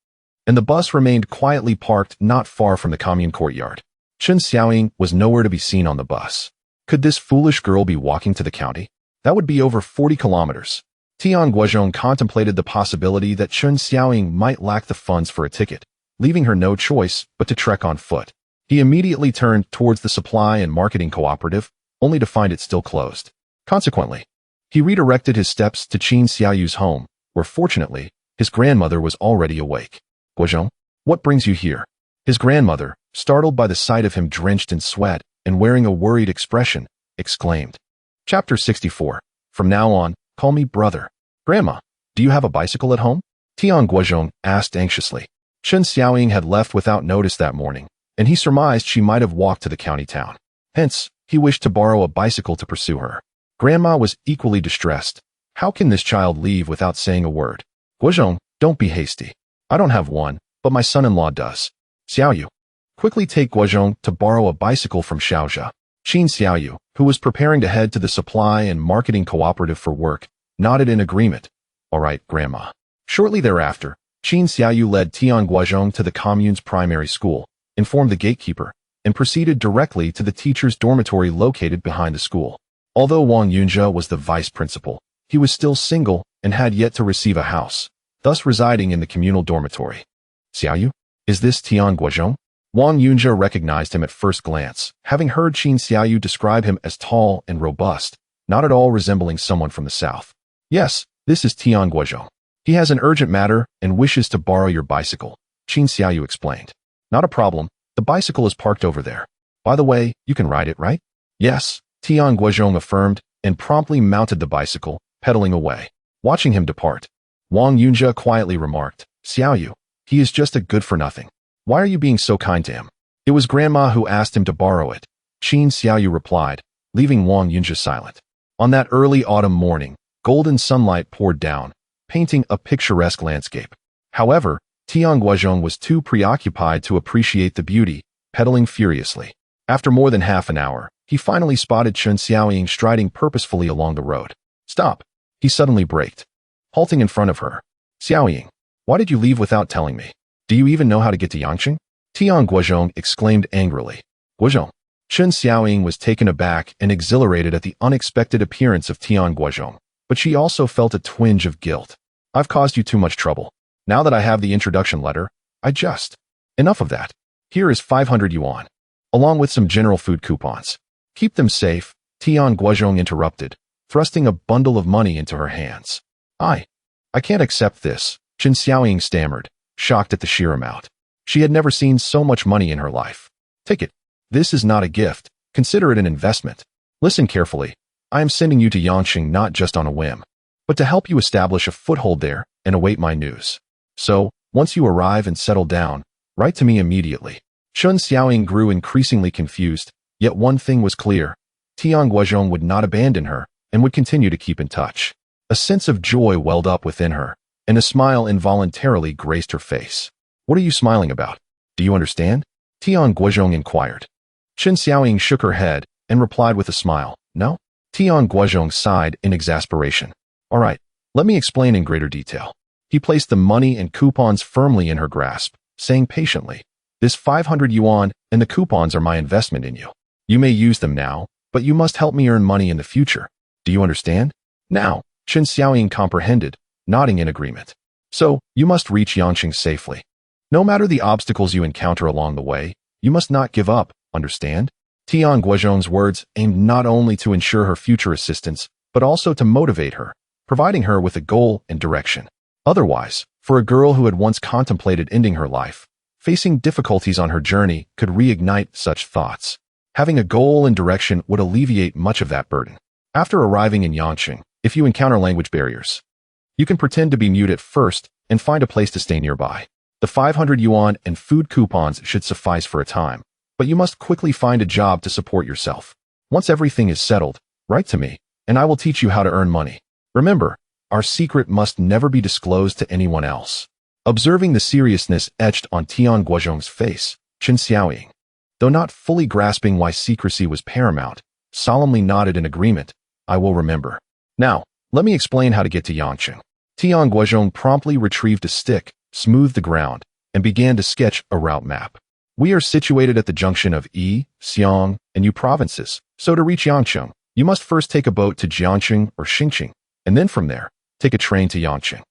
Speaker 1: and the bus remained quietly parked not far from the commune courtyard. Chen Xiaoying was nowhere to be seen on the bus. Could this foolish girl be walking to the county? That would be over 40 kilometers. Tian Guozhong contemplated the possibility that Chen Xiaoying might lack the funds for a ticket, leaving her no choice but to trek on foot. He immediately turned towards the supply and marketing cooperative, only to find it still closed. Consequently, he redirected his steps to Qin Xiaoyu's home, where fortunately, his grandmother was already awake. "Guozhong, what brings you here?" His grandmother, startled by the sight of him drenched in sweat and wearing a worried expression, exclaimed. Chapter 64. From now on, call me brother. "Grandma, do you have a bicycle at home?" Tian Guozhong asked anxiously. Chen Xiaoying had left without notice that morning, and he surmised she might have walked to the county town. Hence, he wished to borrow a bicycle to pursue her. Grandma was equally distressed. How can this child leave without saying a word? "Guozhong, don't be hasty. I don't have one, but my son-in-law does. Xiaoyu, quickly take Guozhong to borrow a bicycle from Xiaozha." Qin Xiaoyu, who was preparing to head to the supply and marketing cooperative for work, nodded in agreement. "All right, Grandma." Shortly thereafter, Qin Xiaoyu led Tian Guozhong to the commune's primary school, informed the gatekeeper, and proceeded directly to the teacher's dormitory located behind the school. Although Wang Yunjia was the vice principal, he was still single and had yet to receive a house, thus residing in the communal dormitory. Xiaoyu? Is this Tian Guozhong? Wang Yunjia recognized him at first glance, having heard Qin Xiaoyu describe him as tall and robust, not at all resembling someone from the south. Yes, this is Tian Guozhong. He has an urgent matter and wishes to borrow your bicycle, Qin Xiaoyu explained. Not a problem, the bicycle is parked over there. By the way, you can ride it, right? Yes, Tian Guozhong affirmed, and promptly mounted the bicycle, pedaling away. Watching him depart, Wang Yunjia quietly remarked, Xiaoyu, he is just a good-for-nothing. Why are you being so kind to him? It was Grandma who asked him to borrow it, Qin Xiaoyu replied, leaving Wang Yunjia silent. On that early autumn morning, golden sunlight poured down, painting a picturesque landscape. However, Tian Guozhong was too preoccupied to appreciate the beauty, pedaling furiously. After more than half an hour, he finally spotted Chen Xiaoying striding purposefully along the road. Stop! He suddenly braked, halting in front of her. Xiaoying, why did you leave without telling me? Do you even know how to get to Yangqing? Tian Guozhong exclaimed angrily. Guozhong. Chen Xiaoying was taken aback and exhilarated at the unexpected appearance of Tian Guozhong, but she also felt a twinge of guilt. I've caused you too much trouble. Now that I have the introduction letter, Enough of that. Here is 500 yuan, along with some general food coupons. Keep them safe, Tian Guozhong interrupted, thrusting a bundle of money into her hands. I can't accept this, Chen Xiaoying stammered, shocked at the sheer amount. She had never seen so much money in her life. Take it. This is not a gift. Consider it an investment. Listen carefully. I am sending you to Yangqing not just on a whim, but to help you establish a foothold there and await my news. So, once you arrive and settle down, write to me immediately. Chen Xiaoying grew increasingly confused, yet one thing was clear. Tian Guozhong would not abandon her and would continue to keep in touch. A sense of joy welled up within her, and a smile involuntarily graced her face. What are you smiling about? Do you understand? Tian Guozhong inquired. Chen Xiaoying shook her head and replied with a smile, No? Tian Guozhong sighed in exasperation. All right, let me explain in greater detail. He placed the money and coupons firmly in her grasp, saying patiently, This 500 yuan and the coupons are my investment in you. You may use them now, but you must help me earn money in the future. Do you understand? Now, Chen Xiaoying comprehended, nodding in agreement. So, you must reach Yangqing safely. No matter the obstacles you encounter along the way, you must not give up, understand? Tian Guozhong's words aimed not only to ensure her future assistance, but also to motivate her, providing her with a goal and direction. Otherwise, for a girl who had once contemplated ending her life, facing difficulties on her journey could reignite such thoughts. Having a goal and direction would alleviate much of that burden. After arriving in Yangqing, if you encounter language barriers, you can pretend to be mute at first and find a place to stay nearby. The 500 yuan and food coupons should suffice for a time, but you must quickly find a job to support yourself. Once everything is settled, write to me, and I will teach you how to earn money. Remember, our secret must never be disclosed to anyone else. Observing the seriousness etched on Tian Guozhong's face, Chen Xiaoying, though not fully grasping why secrecy was paramount, solemnly nodded in agreement. I will remember. Now, let me explain how to get to Yangqing. Tian Guozhong promptly retrieved a stick, smoothed the ground, and began to sketch a route map. We are situated at the junction of Yi, Xiang, and Yu provinces, so to reach Yangqing, you must first take a boat to Jiangqing or Xingqing, and then from there, take a train to Yangqing.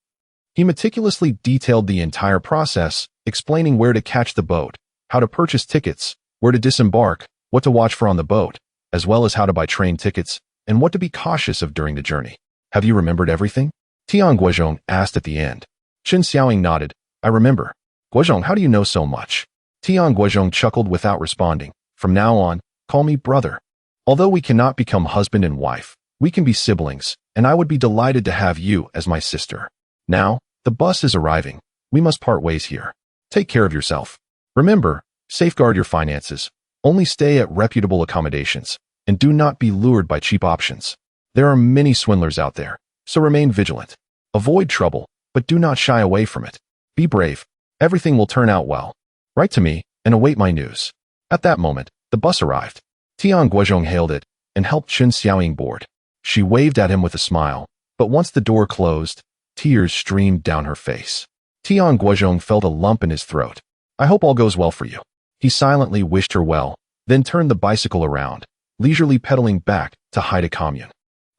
Speaker 1: He meticulously detailed the entire process, explaining where to catch the boat, how to purchase tickets, where to disembark, what to watch for on the boat, as well as how to buy train tickets, and what to be cautious of during the journey. Have you remembered everything? Tian Guozhong asked at the end. Chen Xiaoying nodded. I remember. Guozhong, how do you know so much? Tian Guozhong chuckled without responding. From now on, call me brother. Although we cannot become husband and wife, we can be siblings, and I would be delighted to have you as my sister. Now, the bus is arriving. We must part ways here. Take care of yourself. Remember, safeguard your finances. Only stay at reputable accommodations, and do not be lured by cheap options. There are many swindlers out there, so remain vigilant. Avoid trouble, but do not shy away from it. Be brave. Everything will turn out well. Write to me and await my news. At that moment, the bus arrived. Tian Guozhong hailed it and helped Chen Xiaoying board. She waved at him with a smile, but once the door closed, tears streamed down her face. Tian Guozhong felt a lump in his throat. I hope all goes well for you. He silently wished her well, then turned the bicycle around, leisurely pedaling back to to Haida commune.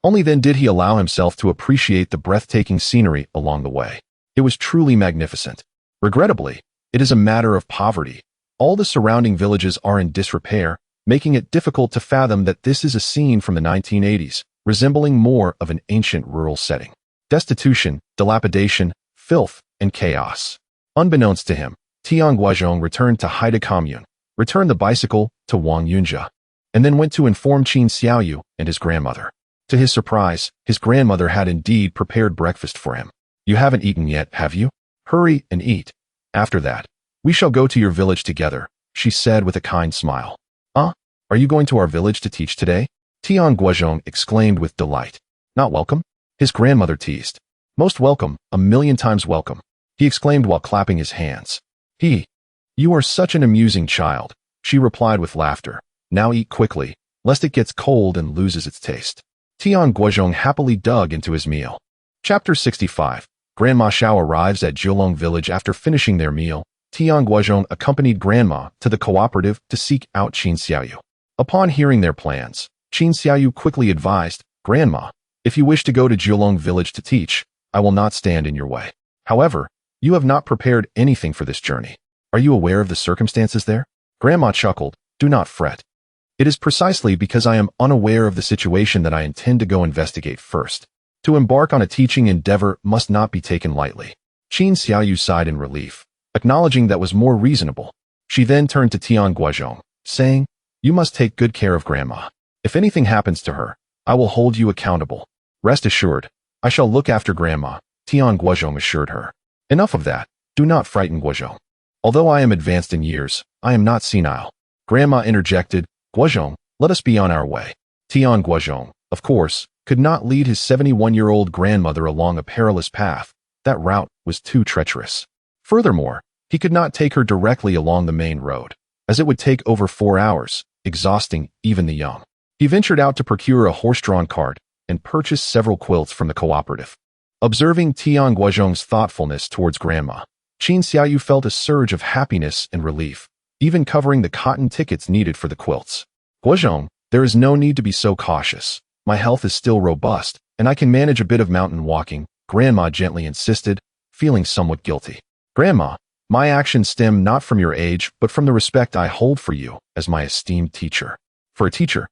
Speaker 1: Only then did he allow himself to appreciate the breathtaking scenery along the way. It was truly magnificent. Regrettably, it is a matter of poverty. All the surrounding villages are in disrepair, making it difficult to fathom that this is a scene from the 1980s, resembling more of an ancient rural setting. Destitution, dilapidation, filth, and chaos. Unbeknownst to him, Tian Guozhong returned to Haida commune, returned the bicycle to Wang Yunjia, and then went to inform Qin Xiaoyu and his grandmother. To his surprise, his grandmother had indeed prepared breakfast for him. "You haven't eaten yet, have you? Hurry and eat. After that, we shall go to your village together," she said with a kind smile. Are you going to our village to teach today?" Tian Guozhong exclaimed with delight. "Not welcome?" His grandmother teased. "Most welcome, a million times welcome," he exclaimed while clapping his hands. "You are such an amusing child," she replied with laughter. "Now eat quickly, lest it gets cold and loses its taste." Tian Guozhong happily dug into his meal. Chapter 65. Grandma Xiao arrives at Jiulong village after finishing their meal. Tian Guozhong accompanied Grandma to the cooperative to seek out Qin Xiaoyu. Upon hearing their plans, Qin Xiaoyu quickly advised, "Grandma, if you wish to go to Jiulong village to teach, I will not stand in your way. However, you have not prepared anything for this journey. Are you aware of the circumstances there?" Grandma chuckled. "Do not fret. It is precisely because I am unaware of the situation that I intend to go investigate first. To embark on a teaching endeavor must not be taken lightly." Qin Xiaoyu sighed in relief, acknowledging that was more reasonable. She then turned to Tian Guozhong, saying, "You must take good care of Grandma. If anything happens to her, I will hold you accountable. Rest assured, I shall look after Grandma," Tian Guozhong assured her. "Enough of that. Do not frighten Guozhong. Although I am advanced in years, I am not senile." Grandma interjected, "Guozhong, let us be on our way." Tian Guozhong, of course, could not lead his 71-year-old grandmother along a perilous path. That route was too treacherous. Furthermore, he could not take her directly along the main road, as it would take over 4 hours, exhausting even the young. He ventured out to procure a horse-drawn cart and purchased several quilts from the cooperative. Observing Tian Guozhong's thoughtfulness towards Grandma, Qin Xiaoyu felt a surge of happiness and relief, even covering the cotton tickets needed for the quilts. "Guozhong, there is no need to be so cautious. My health is still robust, and I can manage a bit of mountain walking," Grandma gently insisted, feeling somewhat guilty. "Grandma, my actions stem not from your age, but from the respect I hold for you as my esteemed teacher. For a teacher,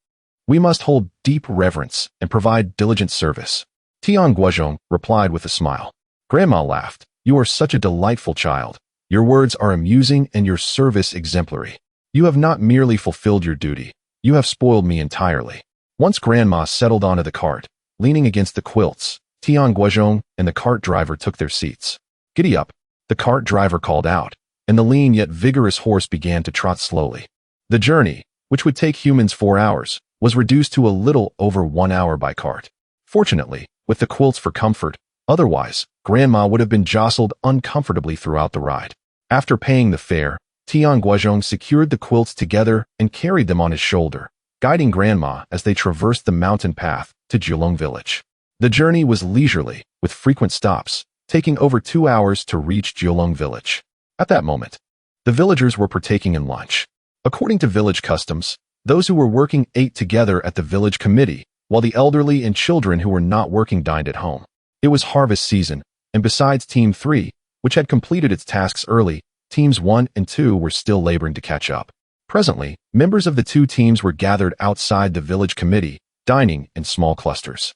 Speaker 1: we must hold deep reverence and provide diligent service." Tian Guozhong replied with a smile. Grandma laughed. "You are such a delightful child. Your words are amusing and your service exemplary. You have not merely fulfilled your duty, you have spoiled me entirely." Once Grandma settled onto the cart, leaning against the quilts, Tian Guozhong and the cart driver took their seats. "Giddy up," the cart driver called out, and the lean yet vigorous horse began to trot slowly. The journey, which would take humans 4 hours, was reduced to a little over 1 hour by cart. Fortunately, with the quilts for comfort, otherwise, Grandma would have been jostled uncomfortably throughout the ride. After paying the fare, Tian Guozhong secured the quilts together and carried them on his shoulder, guiding Grandma as they traversed the mountain path to Jiulong village. The journey was leisurely, with frequent stops, taking over 2 hours to reach Jiulong village. At that moment, the villagers were partaking in lunch. According to village customs, those who were working ate together at the village committee, while the elderly and children who were not working dined at home. It was harvest season, and besides Team 3, which had completed its tasks early, Teams 1 and 2 were still laboring to catch up. Presently, members of the two teams were gathered outside the village committee, dining in small clusters.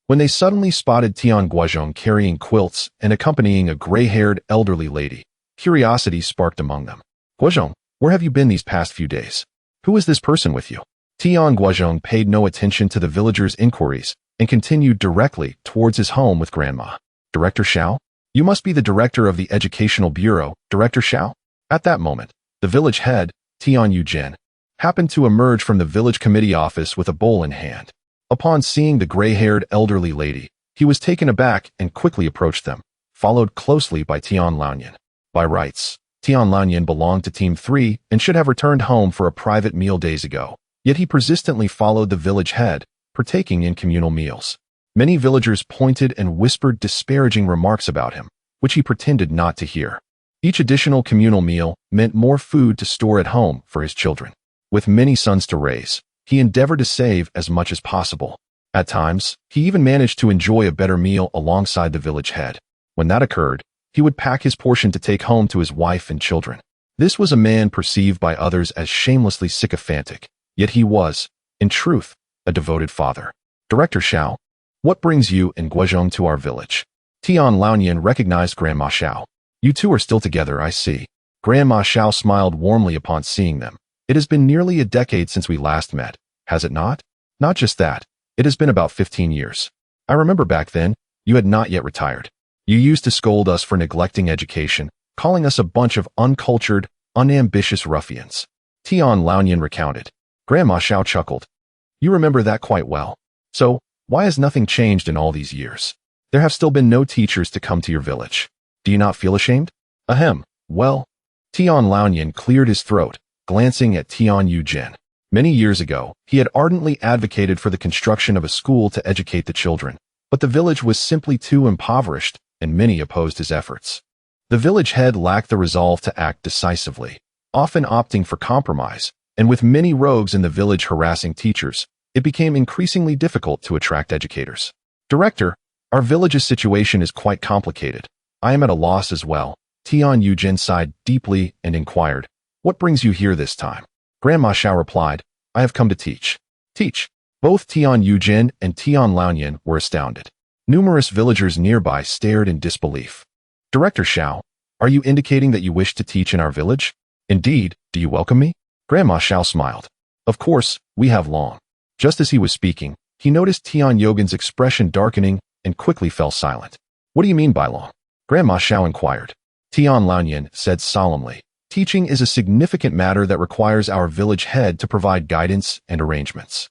Speaker 1: When they suddenly spotted Tian Guozhong carrying quilts and accompanying a gray-haired elderly lady, curiosity sparked among them. "Guozhong, where have you been these past few days? Who is this person with you?" Tian Guozhong paid no attention to the villagers' inquiries and continued directly towards his home with Grandma. "Director Xiao? You must be the director of the Educational Bureau, Director Xiao?" At that moment, the village head, Tian Yuzhen, happened to emerge from the village committee office with a bowl in hand. Upon seeing the gray-haired elderly lady, he was taken aback and quickly approached them, followed closely by Tian Lanyan. By rights, Tian Lanyan belonged to Team 3 and should have returned home for a private meal days ago, yet he persistently followed the village head, partaking in communal meals. Many villagers pointed and whispered disparaging remarks about him, which he pretended not to hear. Each additional communal meal meant more food to store at home for his children. With many sons to raise, he endeavored to save as much as possible. At times, he even managed to enjoy a better meal alongside the village head. When that occurred, he would pack his portion to take home to his wife and children. This was a man perceived by others as shamelessly sycophantic, yet he was, in truth, a devoted father. Director Xiao, what brings you and Guozhong to our village? Tian Laonian recognized Grandma Xiao. You two are still together, I see. Grandma Xiao smiled warmly upon seeing them. It has been nearly a decade since we last met, has it not? Not just that, it has been about 15 years. I remember back then, you had not yet retired. You used to scold us for neglecting education, calling us a bunch of uncultured, unambitious ruffians. Tian Laonian recounted. Grandma Xiao chuckled. You remember that quite well. So, why has nothing changed in all these years? There have still been no teachers to come to your village. Do you not feel ashamed? Ahem, well. Tian Laonian cleared his throat, glancing at Tian Guozhong. Many years ago, he had ardently advocated for the construction of a school to educate the children, but the village was simply too impoverished, and many opposed his efforts. The village head lacked the resolve to act decisively, often opting for compromise, and with many rogues in the village harassing teachers, it became increasingly difficult to attract educators. Director, our village's situation is quite complicated. I am at a loss as well. Tian Guozhong sighed deeply and inquired, what brings you here this time? Grandma Xiao replied, I have come to teach. Teach. Both Tian Guozhong and Tian Laonian were astounded. Numerous villagers nearby stared in disbelief. Director Xiao, are you indicating that you wish to teach in our village? Indeed, do you welcome me? Grandma Xiao smiled. Of course, we have long. Just as he was speaking, he noticed Tian Guozhong's expression darkening and quickly fell silent. What do you mean by long? Grandma Xiao inquired. Tian Laonian said solemnly, teaching is a significant matter that requires our village head to provide guidance and arrangements.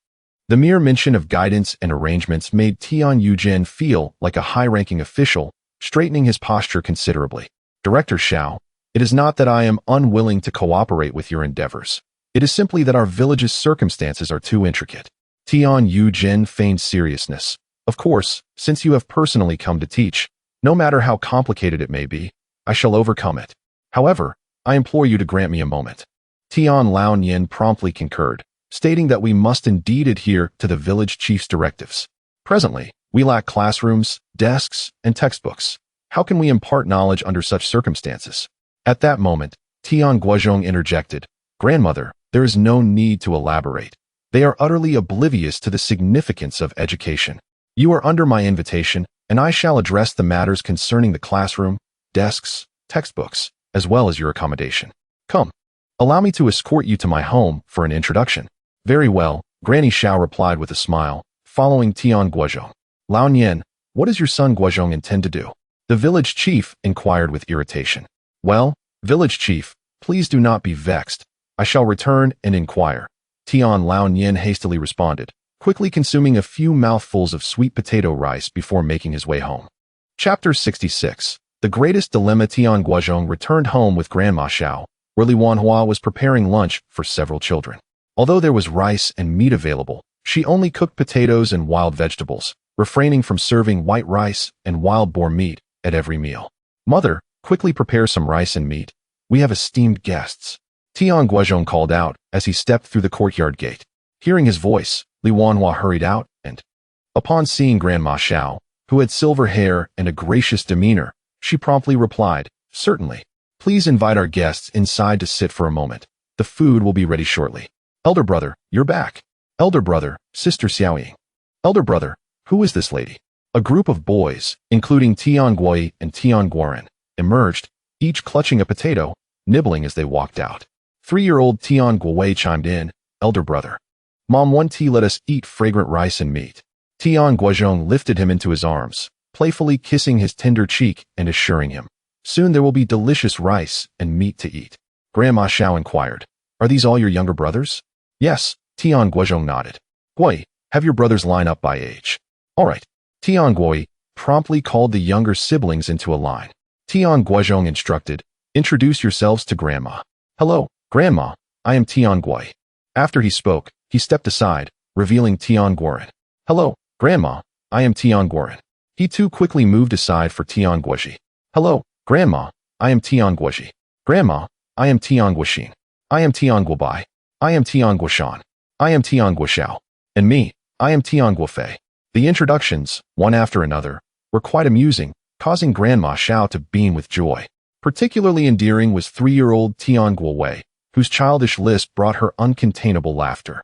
Speaker 1: The mere mention of guidance and arrangements made Tian Guozhong feel like a high-ranking official, straightening his posture considerably. Director Xiao, it is not that I am unwilling to cooperate with your endeavors. It is simply that our village's circumstances are too intricate. Tian Guozhong feigned seriousness. Of course, since you have personally come to teach, no matter how complicated it may be, I shall overcome it. However, I implore you to grant me a moment. Tian Laonian promptly concurred, stating that we must indeed adhere to the village chief's directives. Presently, we lack classrooms, desks, and textbooks. How can we impart knowledge under such circumstances? At that moment, Tian Guozhong interjected, Grandmother, there is no need to elaborate. They are utterly oblivious to the significance of education. You are under my invitation, and I shall address the matters concerning the classroom, desks, textbooks, as well as your accommodation. Come, allow me to escort you to my home for an introduction. Very well, Granny Xiao replied with a smile, following Tian Guozhong. Laonian, what does your son Guozhong intend to do? The village chief inquired with irritation. Well, village chief, please do not be vexed. I shall return and inquire. Tian Laonian hastily responded, quickly consuming a few mouthfuls of sweet potato rice before making his way home. Chapter 66. The Greatest Dilemma. Tian Guozhong returned home with Grandma Xiao, where Li Wanhua was preparing lunch for several children. Although there was rice and meat available, she only cooked potatoes and wild vegetables, refraining from serving white rice and wild boar meat at every meal. Mother, quickly prepare some rice and meat. We have esteemed guests. Tian Guozhong called out as he stepped through the courtyard gate. Hearing his voice, Li Wanhua hurried out and, upon seeing Grandma Xiao, who had silver hair and a gracious demeanor, she promptly replied, Certainly. Please invite our guests inside to sit for a moment. The food will be ready shortly. Elder brother, you're back. Elder brother, Sister Xiaoying. Elder brother, who is this lady? A group of boys, including Tian Guozhong and Tian Guoren, emerged, each clutching a potato, nibbling as they walked out. 3-year-old Tian Guozhong chimed in, Elder brother. Mom, one tea, let us eat fragrant rice and meat. Tian Guozhong lifted him into his arms, playfully kissing his tender cheek and assuring him, soon there will be delicious rice and meat to eat. Grandma Xiao inquired, Are these all your younger brothers? Yes, Tian Guozhong nodded. Guoi, have your brothers line up by age. All right. Tian Guoi promptly called the younger siblings into a line. Tian Guozhong instructed, Introduce yourselves to Grandma. Hello, Grandma, I am Tian Guoi. After he spoke, he stepped aside, revealing Tian Guoren. Hello, Grandma, I am Tian Guoren. He too quickly moved aside for Tian Guozhi. Hello, Grandma, I am Tian Guozhi. Grandma, I am Tian Guoxin. I am Tian Guobai. I am Tian Guoshan. I am Tian Guozhong. And me, I am Tian Guofei. The introductions, one after another, were quite amusing, causing Grandma Xiao to beam with joy. Particularly endearing was 3-year-old Tian Guowei, whose childish lisp brought her uncontainable laughter.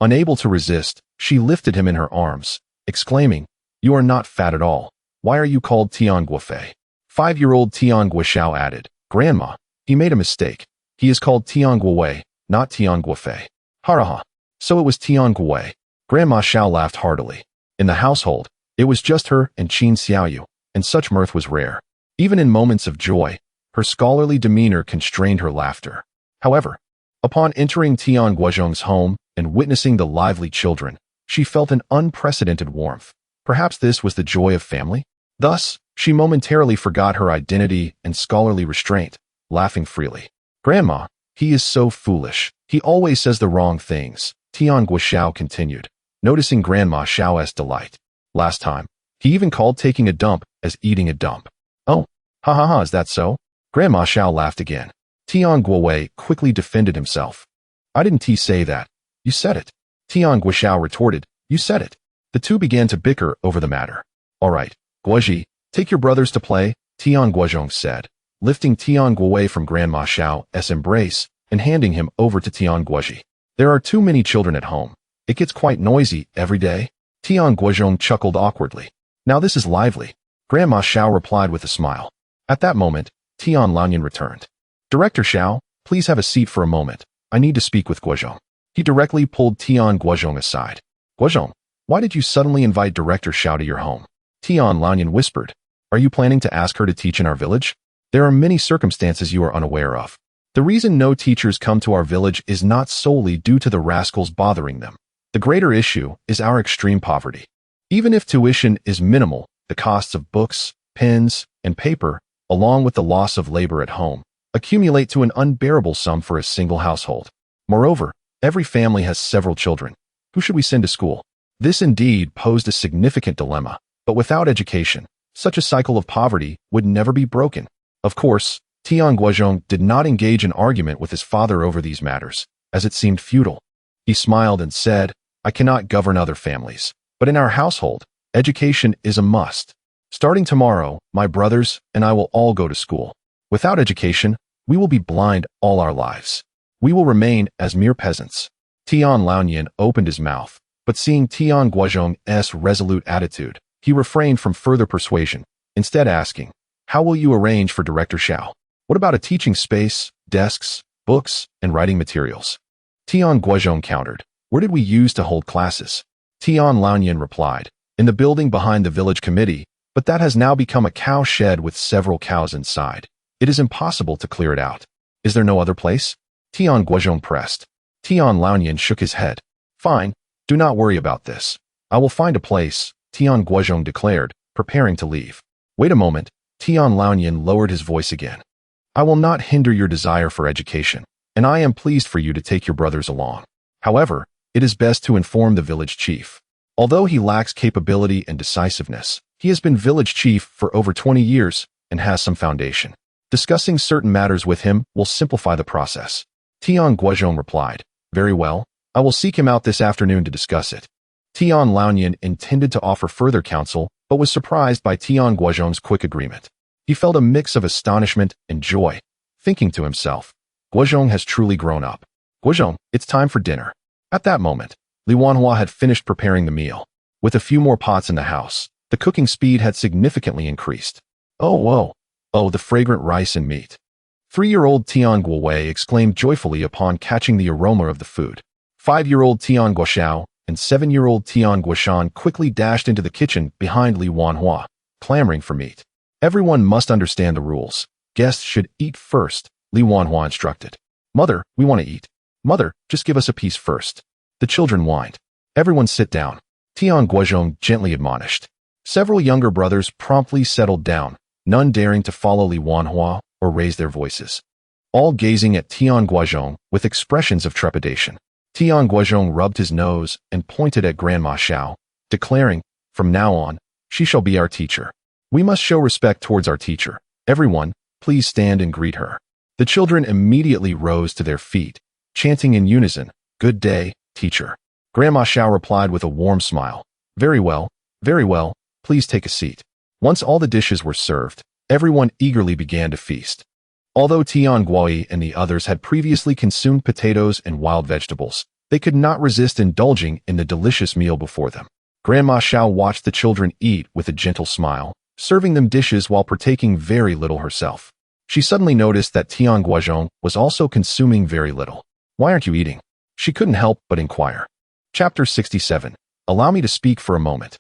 Speaker 1: Unable to resist, she lifted him in her arms, exclaiming, "You are not fat at all. Why are you called Tian Guofei?" 5-year-old Tian Guoxiao added, "Grandma, he made a mistake. He is called Tian Guowei, not Tian Guofei." Ha. So it was Tian Guowei. Grandma Xiao laughed heartily. In the household, it was just her and Qin Xiaoyu, and such mirth was rare. Even in moments of joy, her scholarly demeanor constrained her laughter. However, upon entering Tian Guozhong's home and witnessing the lively children, she felt an unprecedented warmth. Perhaps this was the joy of family? Thus, she momentarily forgot her identity and scholarly restraint, laughing freely. "Grandma, he is so foolish. He always says the wrong things," Tian Guoxiao continued, noticing Grandma Xiao's delight. "Last time, he even called taking a dump as eating a dump." "Oh, ha, is that so?" Grandma Xiao laughed again. Tian Guowei quickly defended himself. "I didn't say that. You said it." Tian Guoxiao retorted, "You said it." The two began to bicker over the matter. "All right, Guozhi, take your brothers to play," Tian Guozhong said, lifting Tian Guowei from Grandma Xiao's embrace and handing him over to Tian Guozhi. "There are too many children at home. It gets quite noisy every day." Tian Guozhong chuckled awkwardly. "Now this is lively," Grandma Xiao replied with a smile. At that moment, Tian Lanyan returned. "Director Xiao, please have a seat for a moment. I need to speak with Guozhong." He directly pulled Tian Guozhong aside. "Guozhong, why did you suddenly invite Director Xiao to your home?" Tian Lanyan whispered. "Are you planning to ask her to teach in our village? There are many circumstances you are unaware of. The reason no teachers come to our village is not solely due to the rascals bothering them. The greater issue is our extreme poverty. Even if tuition is minimal, the costs of books, pens, and paper, along with the loss of labor at home, accumulate to an unbearable sum for a single household. Moreover, every family has several children. Who should we send to school?" This indeed posed a significant dilemma, but without education, such a cycle of poverty would never be broken. Of course, Tian Guozhong did not engage in argument with his father over these matters, as it seemed futile. He smiled and said, "I cannot govern other families, but in our household, education is a must. Starting tomorrow, my brothers and I will all go to school. Without education, we will be blind all our lives. We will remain as mere peasants." Tian Lanyan opened his mouth, but seeing Tian Guozhong's resolute attitude, he refrained from further persuasion, instead asking, "How will you arrange for Director Xiao? What about a teaching space, desks, books, and writing materials?" Tian Guozhong countered, "Where did we use to hold classes?" Tian Lanyan replied, "In the building behind the village committee, but that has now become a cow shed with several cows inside. It is impossible to clear it out. Is there no other place?" Tian Guozhong pressed. Tian Lanyan shook his head. "Fine, do not worry about this. I will find a place," Tian Guozhong declared, preparing to leave. "Wait a moment," Tian Lanyan lowered his voice again. "I will not hinder your desire for education, and I am pleased for you to take your brothers along. However, it is best to inform the village chief. Although he lacks capability and decisiveness, he has been village chief for over 20 years and has some foundation. Discussing certain matters with him will simplify the process." Tian Guozhong replied, "Very well, I will seek him out this afternoon to discuss it." Tian Lanyan intended to offer further counsel, but was surprised by Tian Guozhong's quick agreement. He felt a mix of astonishment and joy, thinking to himself, "Guozhong has truly grown up. Guozhong, it's time for dinner." At that moment, Li Wanhua had finished preparing the meal. With a few more pots in the house, the cooking speed had significantly increased. "Oh, whoa. Oh, the fragrant rice and meat." 3-year-old Tian Guowei exclaimed joyfully upon catching the aroma of the food. 5-year-old Tian Guoxiao and 7-year-old Tian Guoshan quickly dashed into the kitchen behind Li Wanhua, clamoring for meat. "Everyone must understand the rules. Guests should eat first," Li Wanhua instructed. "Mother, we want to eat." "Mother, just give us a piece first." The children whined. "Everyone sit down," Tian Guozhong gently admonished. Several younger brothers promptly settled down, none daring to follow Li Wanhua or raise their voices, all gazing at Tian Guozhong with expressions of trepidation. Tian Guozhong rubbed his nose and pointed at Grandma Xiao, declaring, "From now on, she shall be our teacher. We must show respect towards our teacher. Everyone, please stand and greet her." The children immediately rose to their feet, chanting in unison, "Good day, teacher. Grandma Xiao replied with a warm smile. Very well, very well, please take a seat. Once all the dishes were served, everyone eagerly began to feast. Although Tian Guozhong and the others had previously consumed potatoes and wild vegetables, they could not resist indulging in the delicious meal before them. Grandma Xiao watched the children eat with a gentle smile, serving them dishes while partaking very little herself. She suddenly noticed that Tian Guozhong was also consuming very little. Why aren't you eating? She couldn't help but inquire. Chapter 67. Allow me to speak for a moment.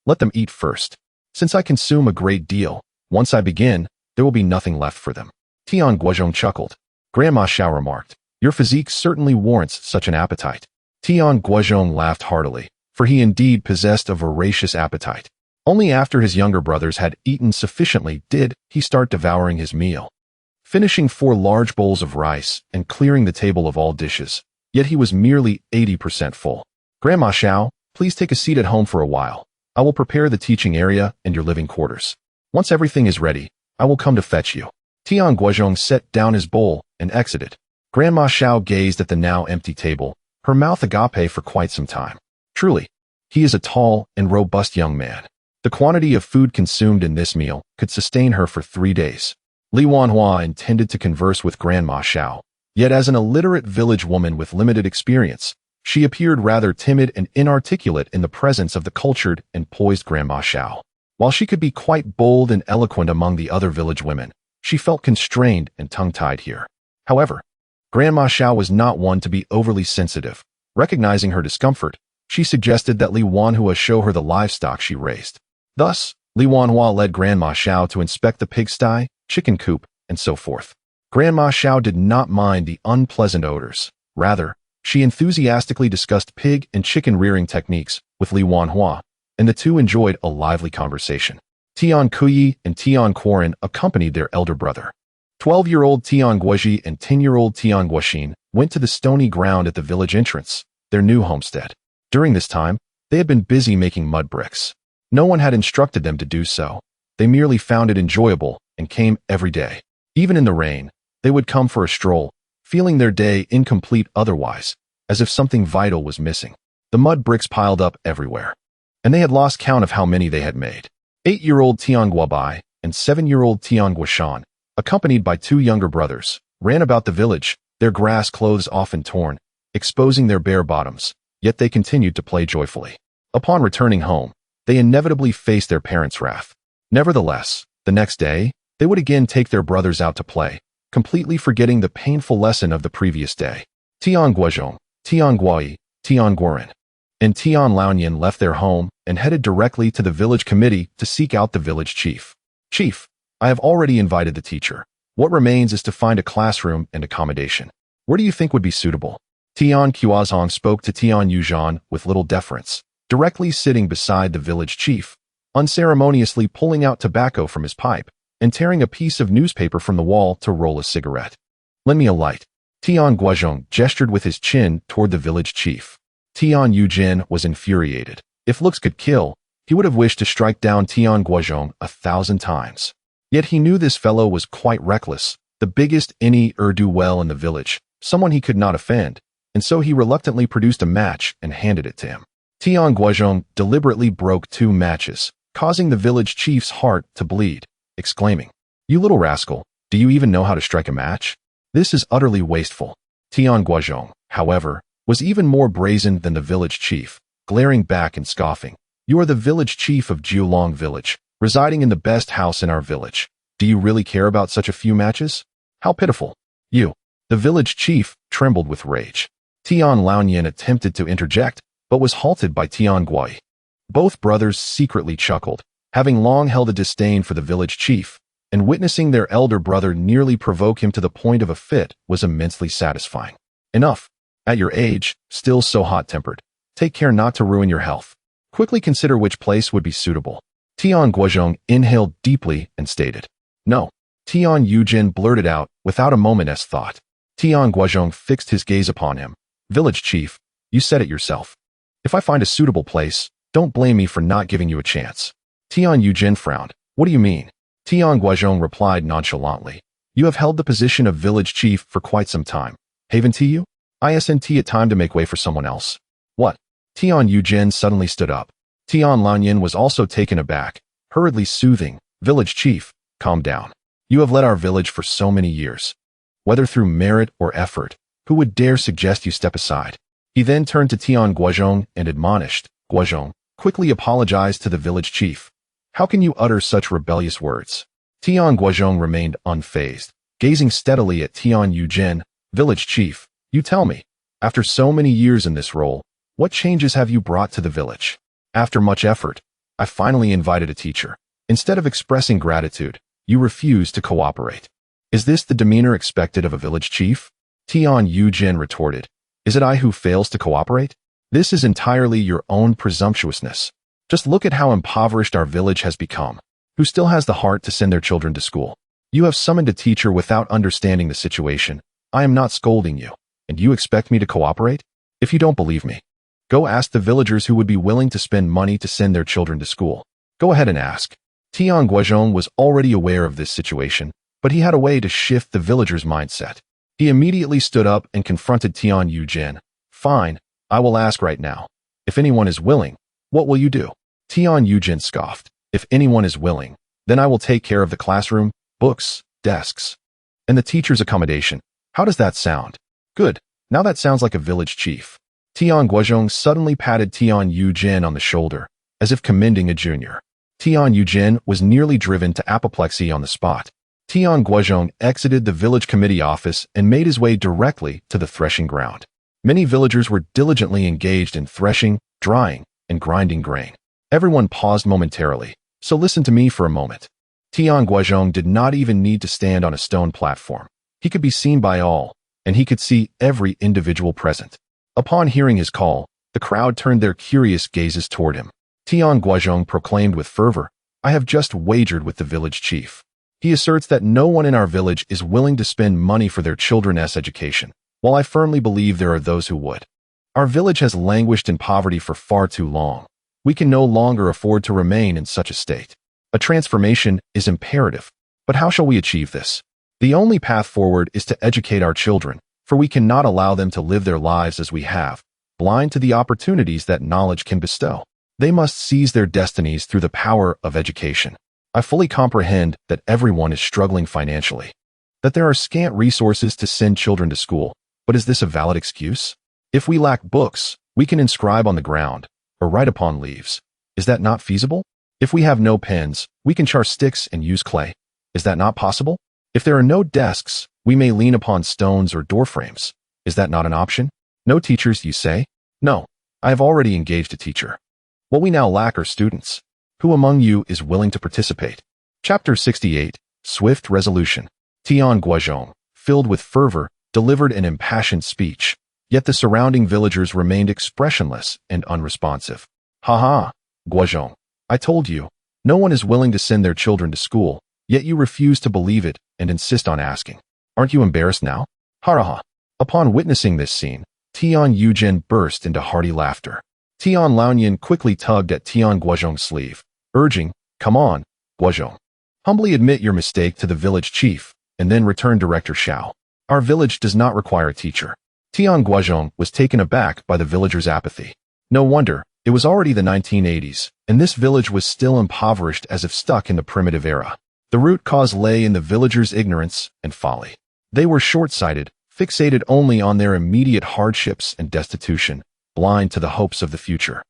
Speaker 1: Let them eat first. Since I consume a great deal, once I begin, there will be nothing left for them. Tian Guozhong chuckled. Grandma Xiao remarked, your physique certainly warrants such an appetite. Tian Guozhong laughed heartily, for he indeed possessed a voracious appetite. Only after his younger brothers had eaten sufficiently did he start devouring his meal. Finishing 4 large bowls of rice and clearing the table of all dishes, yet he was merely 80% full. Grandma Xiao, please take a seat at home for a while. I will prepare the teaching area and your living quarters. Once everything is ready, I will come to fetch you. Tian Guozhong set down his bowl and exited. Grandma Xiao gazed at the now empty table, her mouth agape for quite some time. Truly, he is a tall and robust young man. The quantity of food consumed in this meal could sustain her for 3 days. Li Wanhua intended to converse with Grandma Xiao, yet as an illiterate village woman with limited experience, she appeared rather timid and inarticulate in the presence of the cultured and poised Grandma Xiao. While she could be quite bold and eloquent among the other village women, she felt constrained and tongue-tied here. However, Grandma Xiao was not one to be overly sensitive. Recognizing her discomfort, she suggested that Li Wanhua show her the livestock she raised. Thus, Li Wanhua led Grandma Xiao to inspect the pigsty, chicken coop, and so forth. Grandma Xiao did not mind the unpleasant odors. Rather, she enthusiastically discussed pig and chicken rearing techniques with Li Wanhua, and the two enjoyed a lively conversation. Tian Kuyi and Tian Quoran accompanied their elder brother. 12-year-old Tian Guozhi and 10-year-old Tian Guoxin went to the stony ground at the village entrance, their new homestead. During this time, they had been busy making mud bricks. No one had instructed them to do so. They merely found it enjoyable and came every day. Even in the rain, they would come for a stroll, feeling their day incomplete otherwise, as if something vital was missing. The mud bricks piled up everywhere, and they had lost count of how many they had made. 8-year-old Tian Guobai and 7-year-old Tian Guoshan, accompanied by 2 younger brothers, ran about the village, their grass clothes often torn, exposing their bare bottoms, yet they continued to play joyfully. Upon returning home, they inevitably faced their parents' wrath. Nevertheless, the next day, they would again take their brothers out to play, completely forgetting the painful lesson of the previous day. Tian Guozhong, Tian Guoyi, Tian Guoran, and Tian Laonian left their home and headed directly to the village committee to seek out the village chief. Chief, I have already invited the teacher. What remains is to find a classroom and accommodation. Where do you think would be suitable? Tian Guozhong spoke to Tian Yuzhan with little deference, directly sitting beside the village chief, unceremoniously pulling out tobacco from his pipe and tearing a piece of newspaper from the wall to roll a cigarette. Lend me a light. Tian Guozhong gestured with his chin toward the village chief. Tian Yuzhan was infuriated. If looks could kill, he would have wished to strike down Tian Guozhong 1,000 times. Yet he knew this fellow was quite reckless, the biggest ne'er-do-well in the village, someone he could not offend, and so he reluctantly produced a match and handed it to him. Tian Guozhong deliberately broke 2 matches, causing the village chief's heart to bleed, exclaiming, "You little rascal, do you even know how to strike a match? This is utterly wasteful." Tian Guozhong, however, was even more brazen than the village chief, glaring back and scoffing. "You are the village chief of Jiulong village, residing in the best house in our village. Do you really care about such a few matches? How pitiful." "You." The village chief trembled with rage. Tian Laonian attempted to interject, but was halted by Tian Guoyi. Both brothers secretly chuckled, having long held a disdain for the village chief, and witnessing their elder brother nearly provoke him to the point of a fit was immensely satisfying. "Enough. At your age, still so hot-tempered. Take care not to ruin your health. Quickly consider which place would be suitable." Tian Guozhong inhaled deeply and stated, "No." Tian Yuzhan blurted out without a moment's thought. Tian Guozhong fixed his gaze upon him. "Village chief, you said it yourself. If I find a suitable place, don't blame me for not giving you a chance." Tian Yuzhan frowned. "What do you mean?" Tian Guozhong replied nonchalantly. "You have held the position of village chief for quite some time, haven't you? Isn't it time to make way for someone else? What? Tian Guozhong suddenly stood up. Tian Lanyan was also taken aback, hurriedly soothing, "Village chief, calm down. You have led our village for so many years. Whether through merit or effort, who would dare suggest you step aside?" He then turned to Tian Guozhong and admonished, "Guozhong, quickly apologize to the village chief. How can you utter such rebellious words?" Tian Guozhong remained unfazed, gazing steadily at Tian Guozhong. "Village chief, you tell me, after so many years in this role, what changes have you brought to the village? After much effort, I finally invited a teacher. Instead of expressing gratitude, you refused to cooperate. Is this the demeanor expected of a village chief?" Tian Guozhong retorted, "Is it I who fails to cooperate? This is entirely your own presumptuousness. Just look at how impoverished our village has become. Who still has the heart to send their children to school? You have summoned a teacher without understanding the situation. I am not scolding you, and you expect me to cooperate? If you don't believe me, go ask the villagers who would be willing to spend money to send their children to school. Go ahead and ask." Tian Guozhong was already aware of this situation, but he had a way to shift the villagers' mindset. He immediately stood up and confronted Tian Guozhong. "Fine, I will ask right now. If anyone is willing, what will you do?" Tian Guozhong scoffed. "If anyone is willing, then I will take care of the classroom, books, desks, and the teacher's accommodation. How does that sound?" "Good. Now that sounds like a village chief." Tian Guozhong suddenly patted Tian Guozhong on the shoulder, as if commending a junior. Tian Guozhong was nearly driven to apoplexy on the spot. Tian Guozhong exited the village committee office and made his way directly to the threshing ground. Many villagers were diligently engaged in threshing, drying, and grinding grain. Everyone paused momentarily, so listen to me for a moment. Tian Guozhong did not even need to stand on a stone platform. He could be seen by all, and he could see every individual present. Upon hearing his call, the crowd turned their curious gazes toward him. Tian Guozhong proclaimed with fervor, "I have just wagered with the village chief. He asserts that no one in our village is willing to spend money for their children's education, while I firmly believe there are those who would. Our village has languished in poverty for far too long. We can no longer afford to remain in such a state. A transformation is imperative. But how shall we achieve this? The only path forward is to educate our children, for we cannot allow them to live their lives as we have, blind to the opportunities that knowledge can bestow. They must seize their destinies through the power of education. I fully comprehend that everyone is struggling financially, that there are scant resources to send children to school, but is this a valid excuse? If we lack books, we can inscribe on the ground, or write upon leaves. Is that not feasible? If we have no pens, we can char sticks and use clay. Is that not possible? If there are no desks, we may lean upon stones or door frames. Is that not an option? No teachers, you say? No, I have already engaged a teacher. What we now lack are students. Who among you is willing to participate? Chapter 68, Swift Resolution. Tian Guozhong, filled with fervor, delivered an impassioned speech, yet the surrounding villagers remained expressionless and unresponsive. "Ha ha, Guozhong, I told you, no one is willing to send their children to school, yet you refuse to believe it and insist on asking. Aren't you embarrassed now? Ha ha ha." Upon witnessing this scene, Tian Guozhong burst into hearty laughter. Tian Lanyan quickly tugged at Tian Guozhong's sleeve, urging, "Come on, Guozhong. Humbly admit your mistake to the village chief, and then return Director Xiao. Our village does not require a teacher." Tian Guozhong was taken aback by the villagers' apathy. No wonder, it was already the 1980s, and this village was still impoverished as if stuck in the primitive era. The root cause lay in the villagers' ignorance and folly. They were short-sighted, fixated only on their immediate hardships and destitution, blind to the hopes of the future.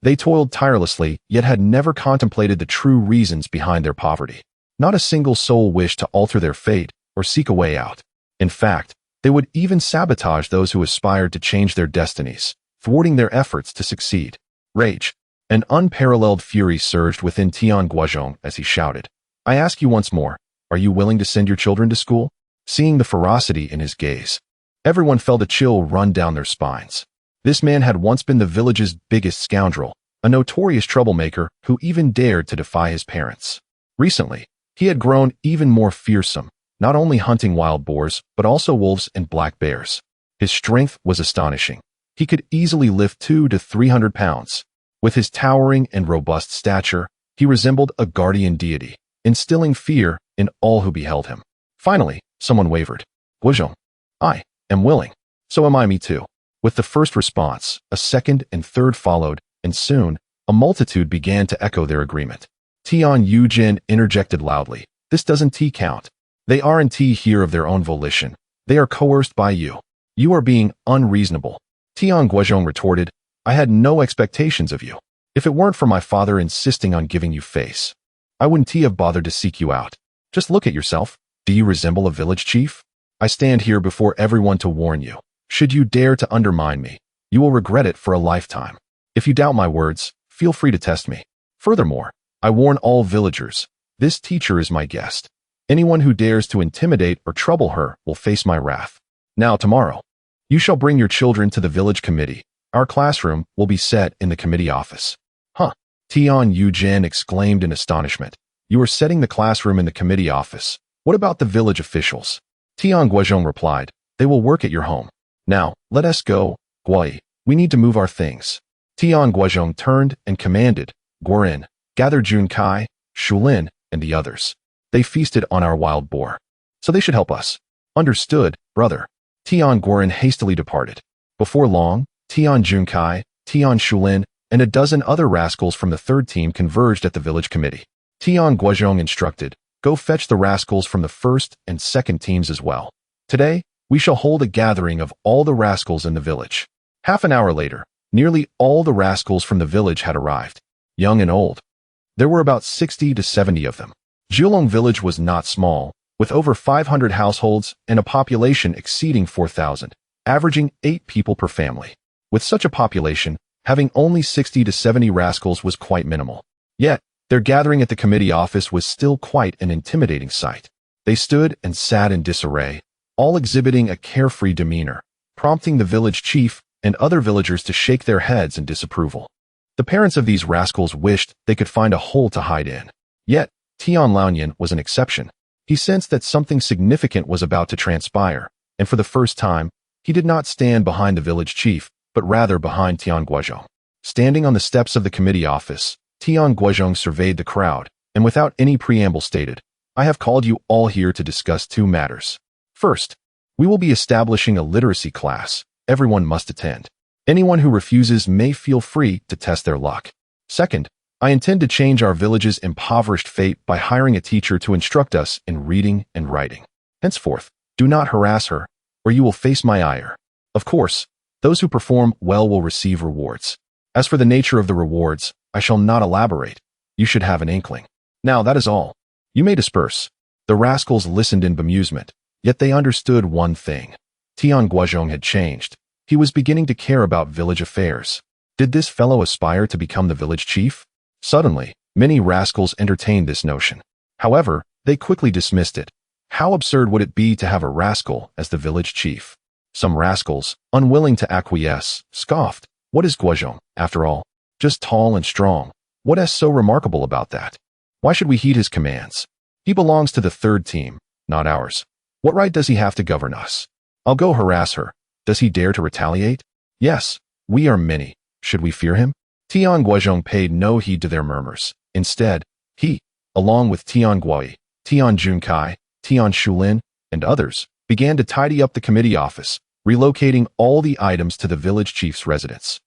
Speaker 1: They toiled tirelessly, yet had never contemplated the true reasons behind their poverty. Not a single soul wished to alter their fate or seek a way out. In fact, they would even sabotage those who aspired to change their destinies, thwarting their efforts to succeed. Rage, an unparalleled fury surged within Tian Guozhong as he shouted, "I ask you once more, are you willing to send your children to school?" Seeing the ferocity in his gaze, everyone felt a chill run down their spines. This man had once been the village's biggest scoundrel, a notorious troublemaker who even dared to defy his parents. Recently, he had grown even more fearsome, not only hunting wild boars, but also wolves and black bears. His strength was astonishing. He could easily lift 200 to 300 pounds. With his towering and robust stature, he resembled a guardian deity, instilling fear in all who beheld him. Finally, someone wavered. "Guozhong, I am willing." So am I, me too. With the first response, a second and third followed, and soon, a multitude began to echo their agreement. Tian Guozhong interjected loudly. This doesn't count. They aren't here of their own volition. They are coerced by you. You are being unreasonable. Tian Guozhong retorted, I had no expectations of you. If it weren't for my father insisting on giving you face, I wouldn't have bothered to seek you out. Just look at yourself. Do you resemble a village chief? I stand here before everyone to warn you. Should you dare to undermine me, you will regret it for a lifetime. If you doubt my words, feel free to test me. Furthermore, I warn all villagers, this teacher is my guest. Anyone who dares to intimidate or trouble her will face my wrath. Now tomorrow, you shall bring your children to the village committee. Our classroom will be set in the committee office. Huh? Tian Guozhong exclaimed in astonishment. You are setting the classroom in the committee office. What about the village officials? Tian Guozhong replied, they will work at your home. Now, let us go, Guai. We need to move our things. Tian Guozhong turned and commanded, Guorin, gather Junkai, Shulin, and the others. They feasted on our wild boar. So they should help us. Understood, brother. Tian Guorin hastily departed. Before long, Tian Junkai, Tian Shulin, and a dozen other rascals from the third team converged at the village committee. Tian Guozhong instructed, go fetch the rascals from the first and second teams as well. Today, we shall hold a gathering of all the rascals in the village. Half an hour later, nearly all the rascals from the village had arrived, young and old. There were about 60 to 70 of them. Jiulong village was not small, with over 500 households and a population exceeding 4,000, averaging 8 people per family. With such a population, having only 60 to 70 rascals was quite minimal. Yet, their gathering at the committee office was still quite an intimidating sight. They stood and sat in disarray, all exhibiting a carefree demeanor, prompting the village chief and other villagers to shake their heads in disapproval. The parents of these rascals wished they could find a hole to hide in. Yet, Tian Laonian was an exception. He sensed that something significant was about to transpire, and for the first time, he did not stand behind the village chief, but rather behind Tian Guozhong. Standing on the steps of the committee office, Tian Guozhong surveyed the crowd, and without any preamble stated, I have called you all here to discuss 2 matters. First, we will be establishing a literacy class. Everyone must attend. Anyone who refuses may feel free to test their luck. Second, I intend to change our village's impoverished fate by hiring a teacher to instruct us in reading and writing. Henceforth, do not harass her, or you will face my ire. Of course, those who perform well will receive rewards. As for the nature of the rewards, I shall not elaborate. You should have an inkling. Now that is all. You may disperse. The rascals listened in bemusement, yet they understood one thing. Tian Guozhong had changed. He was beginning to care about village affairs. Did this fellow aspire to become the village chief? Suddenly, many rascals entertained this notion. However, they quickly dismissed it. How absurd would it be to have a rascal as the village chief? Some rascals, unwilling to acquiesce, scoffed. What is Guozhong, after all? Just tall and strong. What is so remarkable about that? Why should we heed his commands? He belongs to the third team, not ours. What right does he have to govern us? I'll go harass her. Does he dare to retaliate? Yes, we are many. Should we fear him? Tian Guozhong paid no heed to their murmurs. Instead, he, along with Tian Guai, Tian Junkai, Tian Shulin, and others, began to tidy up the committee office, relocating all the items to the village chief's residence.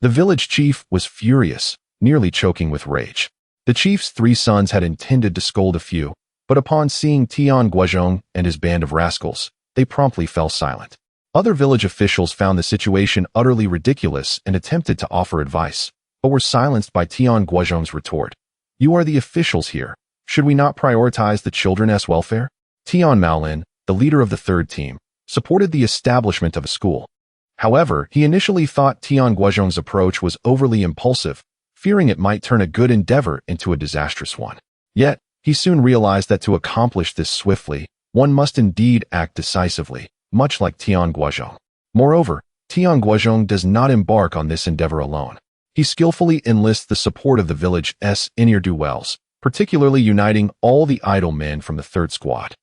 Speaker 1: The village chief was furious, nearly choking with rage. The chief's 3 sons had intended to scold a few, but upon seeing Tian Guozhong and his band of rascals, they promptly fell silent. Other village officials found the situation utterly ridiculous and attempted to offer advice, but were silenced by Tian Guozhong's retort. You are the officials here. Should we not prioritize the children's welfare? Tian Maolin, the leader of the third team, supported the establishment of a school. However, he initially thought Tian Guozhong's approach was overly impulsive, fearing it might turn a good endeavor into a disastrous one. Yet, he soon realized that to accomplish this swiftly, one must indeed act decisively, much like Tian Guozhong. Moreover, Tian Guozhong does not embark on this endeavor alone. He skillfully enlists the support of the village's ne'er-do-wells, particularly uniting all the idle men from the third squad.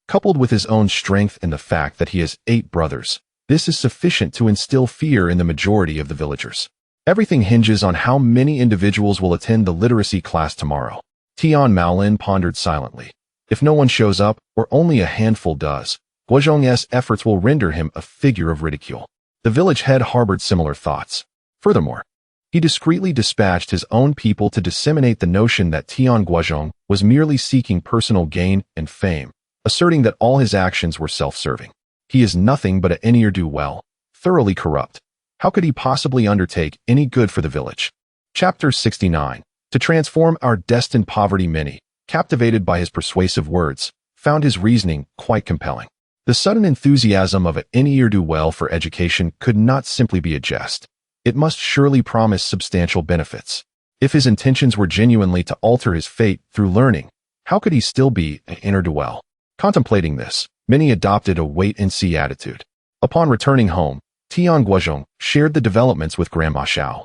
Speaker 1: Coupled with his own strength and the fact that he has 8 brothers, this is sufficient to instill fear in the majority of the villagers. Everything hinges on how many individuals will attend the literacy class tomorrow. Tian Maolin pondered silently. If no one shows up, or only a handful does, Guozhong's efforts will render him a figure of ridicule. The village head harbored similar thoughts. Furthermore, he discreetly dispatched his own people to disseminate the notion that Tian Guozhong was merely seeking personal gain and fame, asserting that all his actions were self-serving. He is nothing but a ne'er-do-well, thoroughly corrupt. How could he possibly undertake any good for the village? Chapter 69. To transform our destined poverty, many, captivated by his persuasive words, found his reasoning quite compelling. The sudden enthusiasm of a ne'er-do-well for education could not simply be a jest. It must surely promise substantial benefits. If his intentions were genuinely to alter his fate through learning, how could he still be an ne'er-do-well? Contemplating this, many adopted a wait-and-see attitude. Upon returning home, Tian Guozhong shared the developments with Grandma Xiao,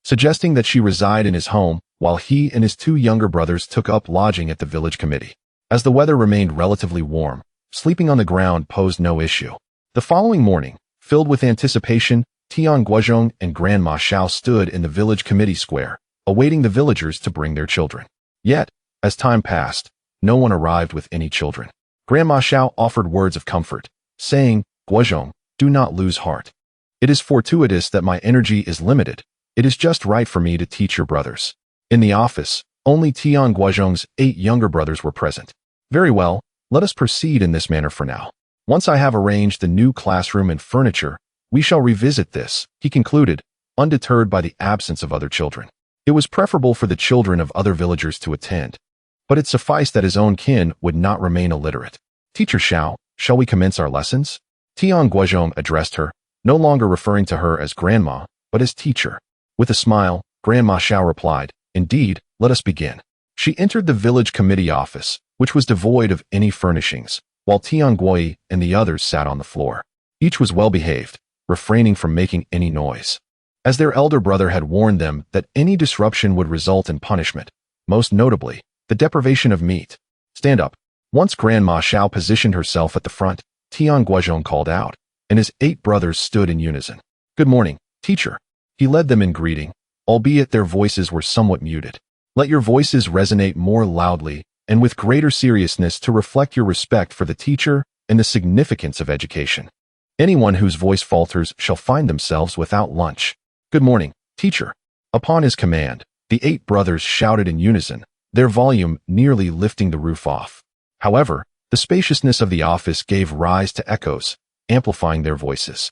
Speaker 1: suggesting that she reside in his home while he and his two younger brothers took up lodging at the village committee. As the weather remained relatively warm, sleeping on the ground posed no issue. The following morning, filled with anticipation, Tian Guozhong and Grandma Xiao stood in the village committee square, awaiting the villagers to bring their children. Yet, as time passed, no one arrived with any children. Grandma Xiao offered words of comfort, saying, "Guozhong, do not lose heart. It is fortuitous that my energy is limited. It is just right for me to teach your brothers." In the office, only Tian Guozhong's 8 younger brothers were present. "Very well, let us proceed in this manner for now. Once I have arranged the new classroom and furniture, we shall revisit this," he concluded, undeterred by the absence of other children. It was preferable for the children of other villagers to attend, but it sufficed that his own kin would not remain illiterate. "Teacher Xiao, shall we commence our lessons?" Tian Guozhong addressed her, no longer referring to her as grandma, but as teacher. With a smile, Grandma Xiao replied, "Indeed, let us begin." She entered the village committee office, which was devoid of any furnishings, while Tian Guozhong and the others sat on the floor. Each was well behaved, refraining from making any noise, as their elder brother had warned them that any disruption would result in punishment, most notably, the deprivation of meat. "Stand up." Once Grandma Xiao positioned herself at the front, Tian Guozhong called out, and his 8 brothers stood in unison. "Good morning, teacher." He led them in greeting, albeit their voices were somewhat muted. "Let your voices resonate more loudly and with greater seriousness to reflect your respect for the teacher and the significance of education. Anyone whose voice falters shall find themselves without lunch." "Good morning, teacher." Upon his command, the 8 brothers shouted in unison, their volume nearly lifting the roof off. However, the spaciousness of the office gave rise to echoes, amplifying their voices.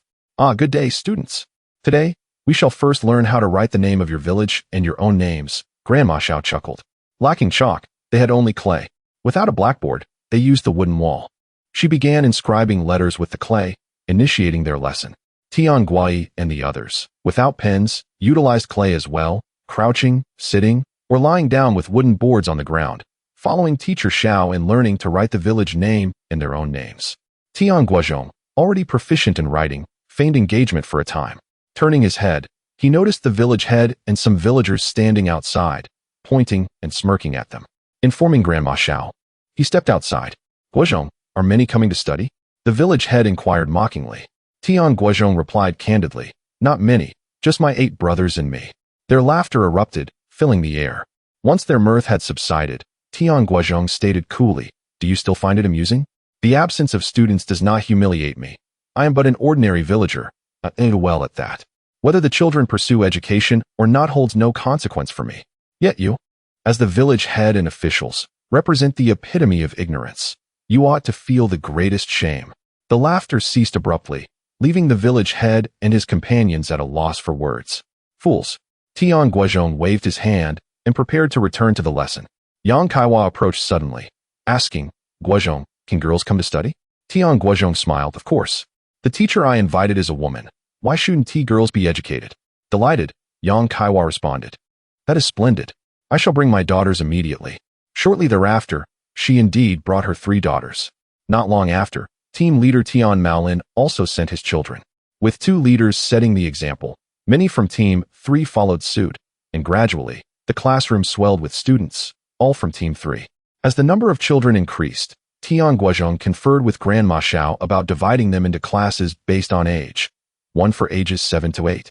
Speaker 1: "Good day, students. Today, we shall first learn how to write the name of your village and your own names." Grandma Xiao chuckled. Lacking chalk, they had only clay. Without a blackboard, they used the wooden wall. She began inscribing letters with the clay, initiating their lesson. Tian Guozhong and the others, without pens, utilized clay as well, crouching, sitting, or lying down with wooden boards on the ground, following Teacher Xiao and learning to write the village name and their own names. Tian Guozhong, already proficient in writing, feigned engagement for a time. Turning his head, he noticed the village head and some villagers standing outside, pointing and smirking at them. Informing Grandma Xiao, he stepped outside. "Guozhong, are many coming to study?" The village head inquired mockingly. Tian Guozhong replied candidly, "Not many, just my 8 brothers and me." Their laughter erupted, filling the air. Once their mirth had subsided, Tian Guozhong stated coolly, "Do you still find it amusing? The absence of students does not humiliate me. I am but an ordinary villager, well at that. Whether the children pursue education or not holds no consequence for me. Yet you, as the village head and officials, represent the epitome of ignorance. You ought to feel the greatest shame." The laughter ceased abruptly, leaving the village head and his companions at a loss for words. "Fools." Tian Guozhong waved his hand and prepared to return to the lesson. Yang Kaiwa approached suddenly, asking, "Guozhong, can girls come to study?" Tian Guozhong smiled, "Of course. The teacher I invited is a woman. Why shouldn't girls be educated?" "Delighted," Yang Kaiwa responded. "That is splendid. I shall bring my daughters immediately." Shortly thereafter, she indeed brought her 3 daughters. Not long after, team leader Tian Maolin also sent his children. With 2 leaders setting the example, many from Team 3 followed suit, and gradually, the classroom swelled with students, all from Team 3. As the number of children increased, Tian Guozhong conferred with Grandma Xiao about dividing them into classes based on age, one for ages 7 to 8,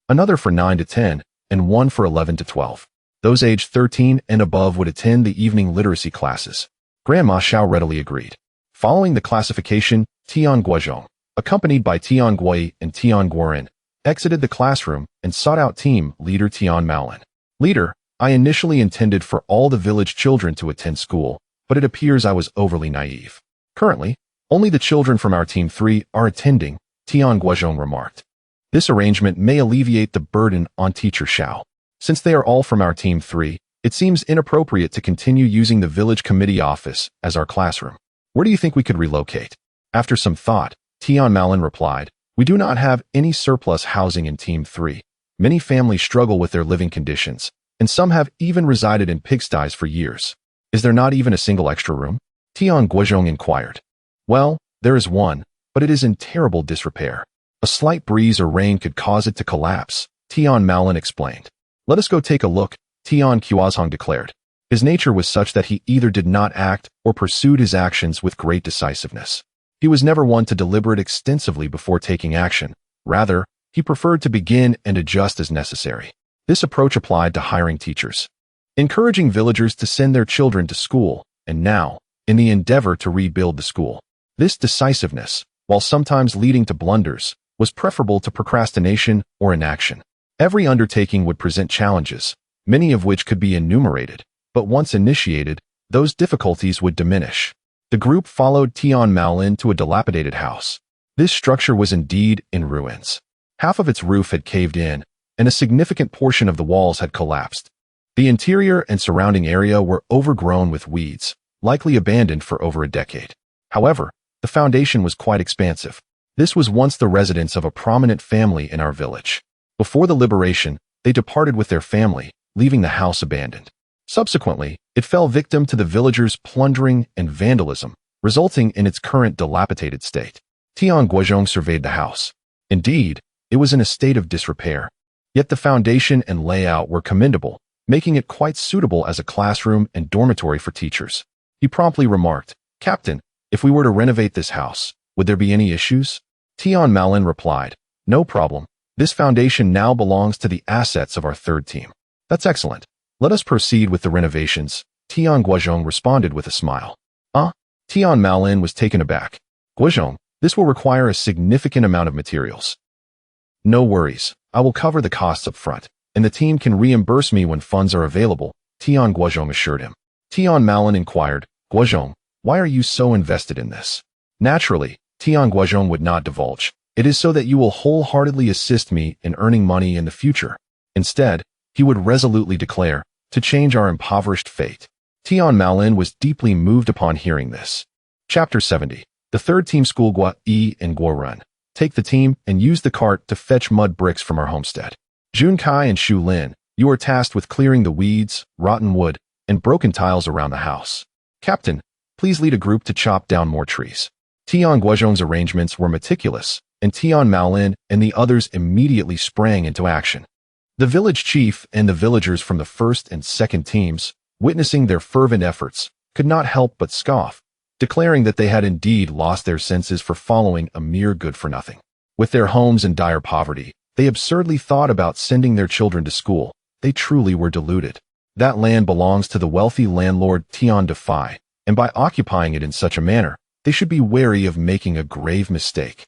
Speaker 1: another for 9 to 10, and one for 11 to 12. Those aged 13 and above would attend the evening literacy classes. Grandma Xiao readily agreed. Following the classification, Tian Guozhong, accompanied by Tian Guozhong and Tian Guozhong, exited the classroom and sought out team leader Tian Guozhong. Leader, I initially intended for all the village children to attend school, but it appears I was overly naive. Currently, only the children from our Team 3 are attending, Tian Guozhong remarked. This arrangement may alleviate the burden on teacher Xiao. Since they are all from our Team 3, it seems inappropriate to continue using the village committee office as our classroom. Where do you think we could relocate? After some thought, Tian Guozhong replied, we do not have any surplus housing in Team 3. Many families struggle with their living conditions, and some have even resided in pigsties for years. Is there not even a single extra room? Tian Guozhong inquired. Well, there is one, but it is in terrible disrepair. A slight breeze or rain could cause it to collapse, Tian Guozhong explained. Let us go take a look, Tian Guozhong declared. His nature was such that he either did not act or pursued his actions with great decisiveness. He was never one to deliberate extensively before taking action. Rather, he preferred to begin and adjust as necessary. This approach applied to hiring teachers, encouraging villagers to send their children to school, and now, in the endeavor to rebuild the school. This decisiveness, while sometimes leading to blunders, was preferable to procrastination or inaction. Every undertaking would present challenges, many of which could be enumerated, but once initiated, those difficulties would diminish. The group followed Tian Guozhong to a dilapidated house. This structure was indeed in ruins. Half of its roof had caved in, and a significant portion of the walls had collapsed. The interior and surrounding area were overgrown with weeds, likely abandoned for over a decade. However, the foundation was quite expansive. This was once the residence of a prominent family in our village. Before the liberation, they departed with their family, leaving the house abandoned. Subsequently, it fell victim to the villagers' plundering and vandalism, resulting in its current dilapidated state. Tian Guozhong surveyed the house. Indeed, it was in a state of disrepair. Yet the foundation and layout were commendable, making it quite suitable as a classroom and dormitory for teachers. He promptly remarked, Captain, if we were to renovate this house, would there be any issues? Tian Guozhong replied, no problem. This foundation now belongs to the assets of our third team. That's excellent. Let us proceed with the renovations, Tian Guozhong responded with a smile. Tian Guozhong was taken aback. Guozhong, this will require a significant amount of materials. No worries, I will cover the costs up front, and the team can reimburse me when funds are available, Tian Guozhong assured him. Tian Guozhong inquired, Guozhong, why are you so invested in this? Naturally, Tian Guozhong would not divulge. It is so that you will wholeheartedly assist me in earning money in the future. Instead, he would resolutely declare, to change our impoverished fate. Tian Guozhong was deeply moved upon hearing this. Chapter 70. The third team school Guo and Guorun. Take the team and use the cart to fetch mud bricks from our homestead. Jun Kai and Shu Lin, you are tasked with clearing the weeds, rotten wood, and broken tiles around the house. Captain, please lead a group to chop down more trees. Tian Guozhong's arrangements were meticulous, and Tian Guozhong and the others immediately sprang into action. The village chief and the villagers from the first and second teams, witnessing their fervent efforts, could not help but scoff, declaring that they had indeed lost their senses for following a mere good-for-nothing. With their homes in dire poverty, they absurdly thought about sending their children to school. They truly were deluded. That land belongs to the wealthy landlord Tian Defy, and by occupying it in such a manner, they should be wary of making a grave mistake.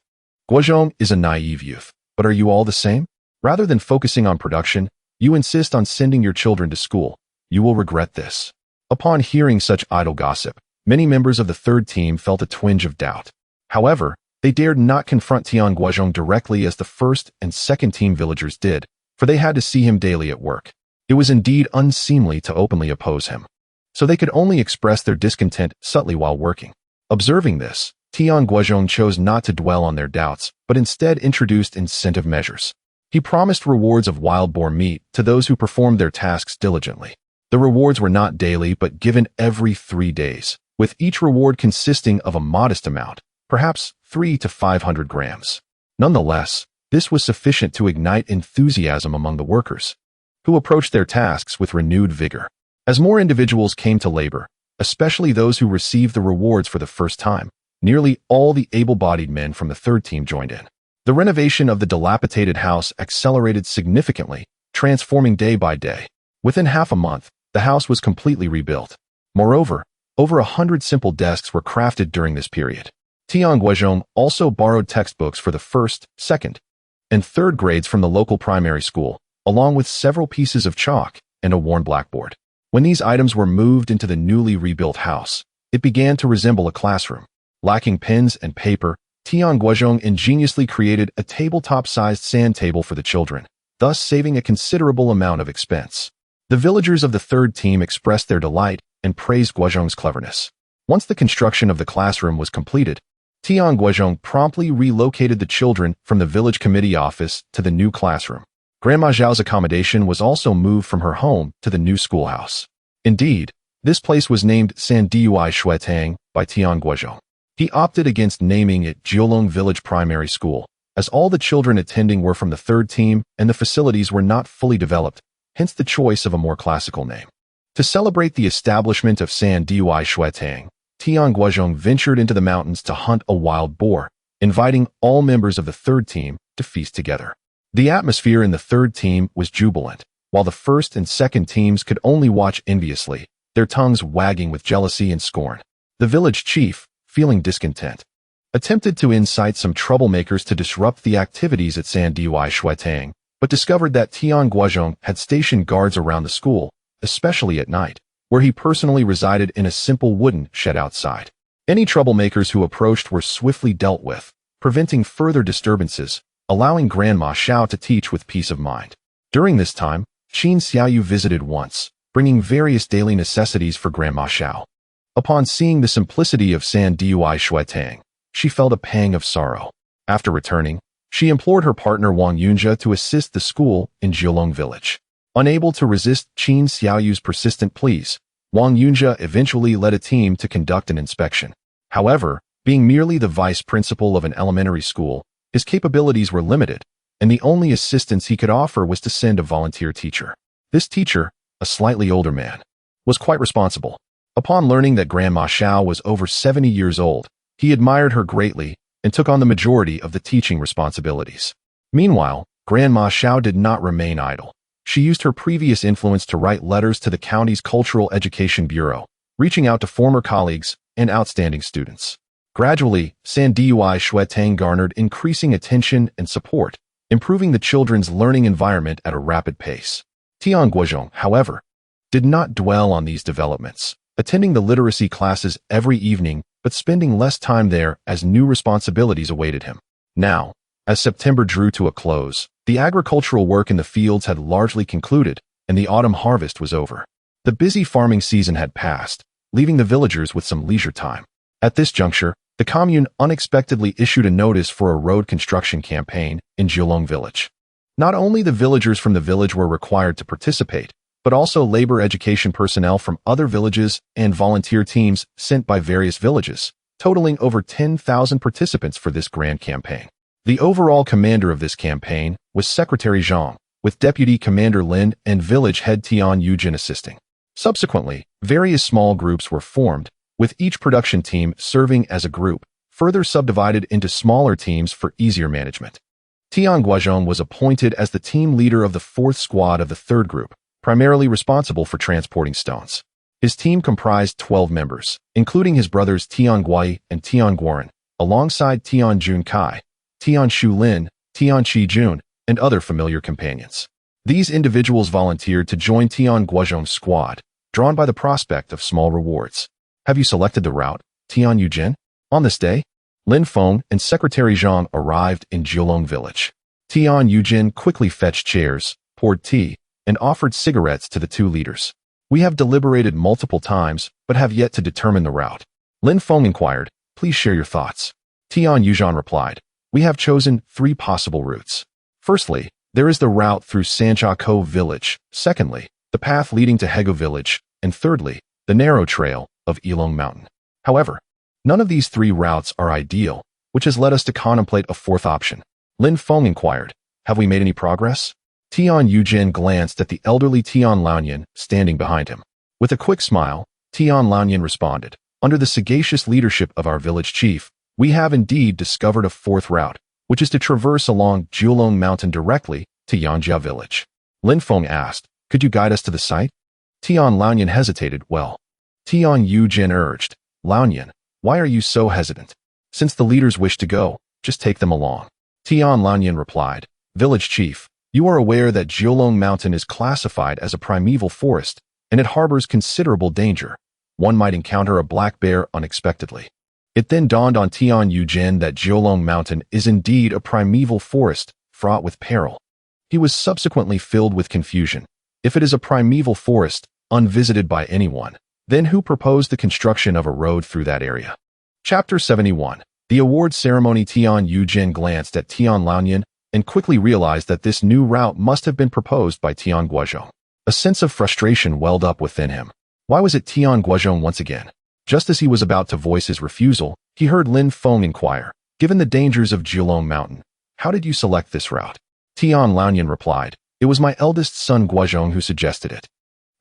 Speaker 1: Guozhong is a naive youth, but are you all the same? Rather than focusing on production, you insist on sending your children to school. You will regret this. Upon hearing such idle gossip, many members of the third team felt a twinge of doubt. However, they dared not confront Tian Guozhong directly as the first and second team villagers did, for they had to see him daily at work. It was indeed unseemly to openly oppose him. So they could only express their discontent subtly while working. Observing this, Tian Guozhong chose not to dwell on their doubts, but instead introduced incentive measures. He promised rewards of wild boar meat to those who performed their tasks diligently. The rewards were not daily but given every 3 days, with each reward consisting of a modest amount, perhaps 300 to 500 grams. Nonetheless, this was sufficient to ignite enthusiasm among the workers, who approached their tasks with renewed vigor. As more individuals came to labor, especially those who received the rewards for the first time, nearly all the able-bodied men from the third team joined in. The renovation of the dilapidated house accelerated significantly, transforming day by day. Within half a month, the house was completely rebuilt. Moreover, over 100 simple desks were crafted during this period. Tian Guozhong also borrowed textbooks for the first, second, and third grades from the local primary school, along with several pieces of chalk and a worn blackboard. When these items were moved into the newly rebuilt house, it began to resemble a classroom. Lacking pens and paper, Tian Guozhong ingeniously created a tabletop-sized sand table for the children, thus saving a considerable amount of expense. The villagers of the third team expressed their delight and praised Guozhong's cleverness. Once the construction of the classroom was completed, Tian Guozhong promptly relocated the children from the village committee office to the new classroom. Grandma Zhao's accommodation was also moved from her home to the new schoolhouse. Indeed, this place was named Sandui Shuetang by Tian Guozhong. He opted against naming it Jiulong Village Primary School, as all the children attending were from the third team and the facilities were not fully developed, hence the choice of a more classical name. To celebrate the establishment of Sandui Shuetang, Tian Guozhong ventured into the mountains to hunt a wild boar, inviting all members of the third team to feast together. The atmosphere in the third team was jubilant, while the first and second teams could only watch enviously, their tongues wagging with jealousy and scorn. The village chief, feeling discontent, attempted to incite some troublemakers to disrupt the activities at Sandui Shuetang, but discovered that Tian Guozhong had stationed guards around the school, especially at night, where he personally resided in a simple wooden shed outside. Any troublemakers who approached were swiftly dealt with, preventing further disturbances, allowing Grandma Xiao to teach with peace of mind. During this time, Qin Xiaoyu visited once, bringing various daily necessities for Grandma Xiao. Upon seeing the simplicity of Sandui Shuetang, she felt a pang of sorrow. After returning, she implored her partner Wang Yunjia to assist the school in Jiulong village. Unable to resist Qin Xiaoyu's persistent pleas, Wang Yunjia eventually led a team to conduct an inspection. However, being merely the vice principal of an elementary school, his capabilities were limited, and the only assistance he could offer was to send a volunteer teacher. This teacher, a slightly older man, was quite responsible. Upon learning that Grandma Xiao was over 70 years old, he admired her greatly and took on the majority of the teaching responsibilities. Meanwhile, Grandma Xiao did not remain idle. She used her previous influence to write letters to the county's Cultural Education Bureau, reaching out to former colleagues and outstanding students. Gradually, Sandui Shuetang garnered increasing attention and support, improving the children's learning environment at a rapid pace. Tian Guozhong, however, did not dwell on these developments, attending the literacy classes every evening but spending less time there as new responsibilities awaited him. Now, as September drew to a close, the agricultural work in the fields had largely concluded and the autumn harvest was over. The busy farming season had passed, leaving the villagers with some leisure time. At this juncture, the commune unexpectedly issued a notice for a road construction campaign in Jiulong village. Not only the villagers from the village were required to participate, but also labor education personnel from other villages and volunteer teams sent by various villages, totaling over 10,000 participants for this grand campaign. The overall commander of this campaign was Secretary Zhang, with Deputy Commander Lin and village head Tian Yujin assisting. Subsequently, various small groups were formed, with each production team serving as a group, further subdivided into smaller teams for easier management. Tian Guozhong was appointed as the team leader of the fourth squad of the third group, primarily responsible for transporting stones. His team comprised 12 members, including his brothers Tian Guai and Tian Guoren, alongside Tian Junkai, Tian Shulin, Tian Qijun, and other familiar companions. These individuals volunteered to join Tian Guozhong's squad, drawn by the prospect of small rewards. Have you selected the route, Tian Yujin? On this day, Lin Feng and Secretary Zhang arrived in Jiulong village. Tian Yujin quickly fetched chairs, poured tea, and offered cigarettes to the two leaders. We have deliberated multiple times, but have yet to determine the route. Lin Feng inquired, please share your thoughts. Tian Yuzhan replied, we have chosen 3 possible routes. Firstly, there is the route through Sanjiako village. Secondly, the path leading to Hego village. And thirdly, the narrow trail of Yilong Mountain. However, none of these 3 routes are ideal, which has led us to contemplate a 4th option. Lin Feng inquired, have we made any progress? Tian Yujin glanced at the elderly Tian Laoyan standing behind him. With a quick smile, Tian Laoyan responded, under the sagacious leadership of our village chief, we have indeed discovered a 4th route, which is to traverse along Jiulong Mountain directly to Yanjia village. Lin Feng asked, could you guide us to the site? Tian Laoyan hesitated, well. Tian Yujin urged, Laoyan, why are you so hesitant? Since the leaders wish to go, just take them along. Tian Lanyan replied, Village chief, you are aware that Jiulong Mountain is classified as a primeval forest, and it harbors considerable danger. One might encounter a black bear unexpectedly. It then dawned on Tian Guozhong that Jiulong Mountain is indeed a primeval forest, fraught with peril. He was subsequently filled with confusion. If it is a primeval forest, unvisited by anyone, then who proposed the construction of a road through that area? Chapter 71. The award ceremony. Tian Guozhong glanced at Tian Lanyan and quickly realized that this new route must have been proposed by Tian Guozhong. A sense of frustration welled up within him. Why was it Tian Guozhong once again? Just as he was about to voice his refusal, he heard Lin Feng inquire, given the dangers of Jiulong Mountain, how did you select this route? Tian Lanyan replied, it was my eldest son Guozhong who suggested it.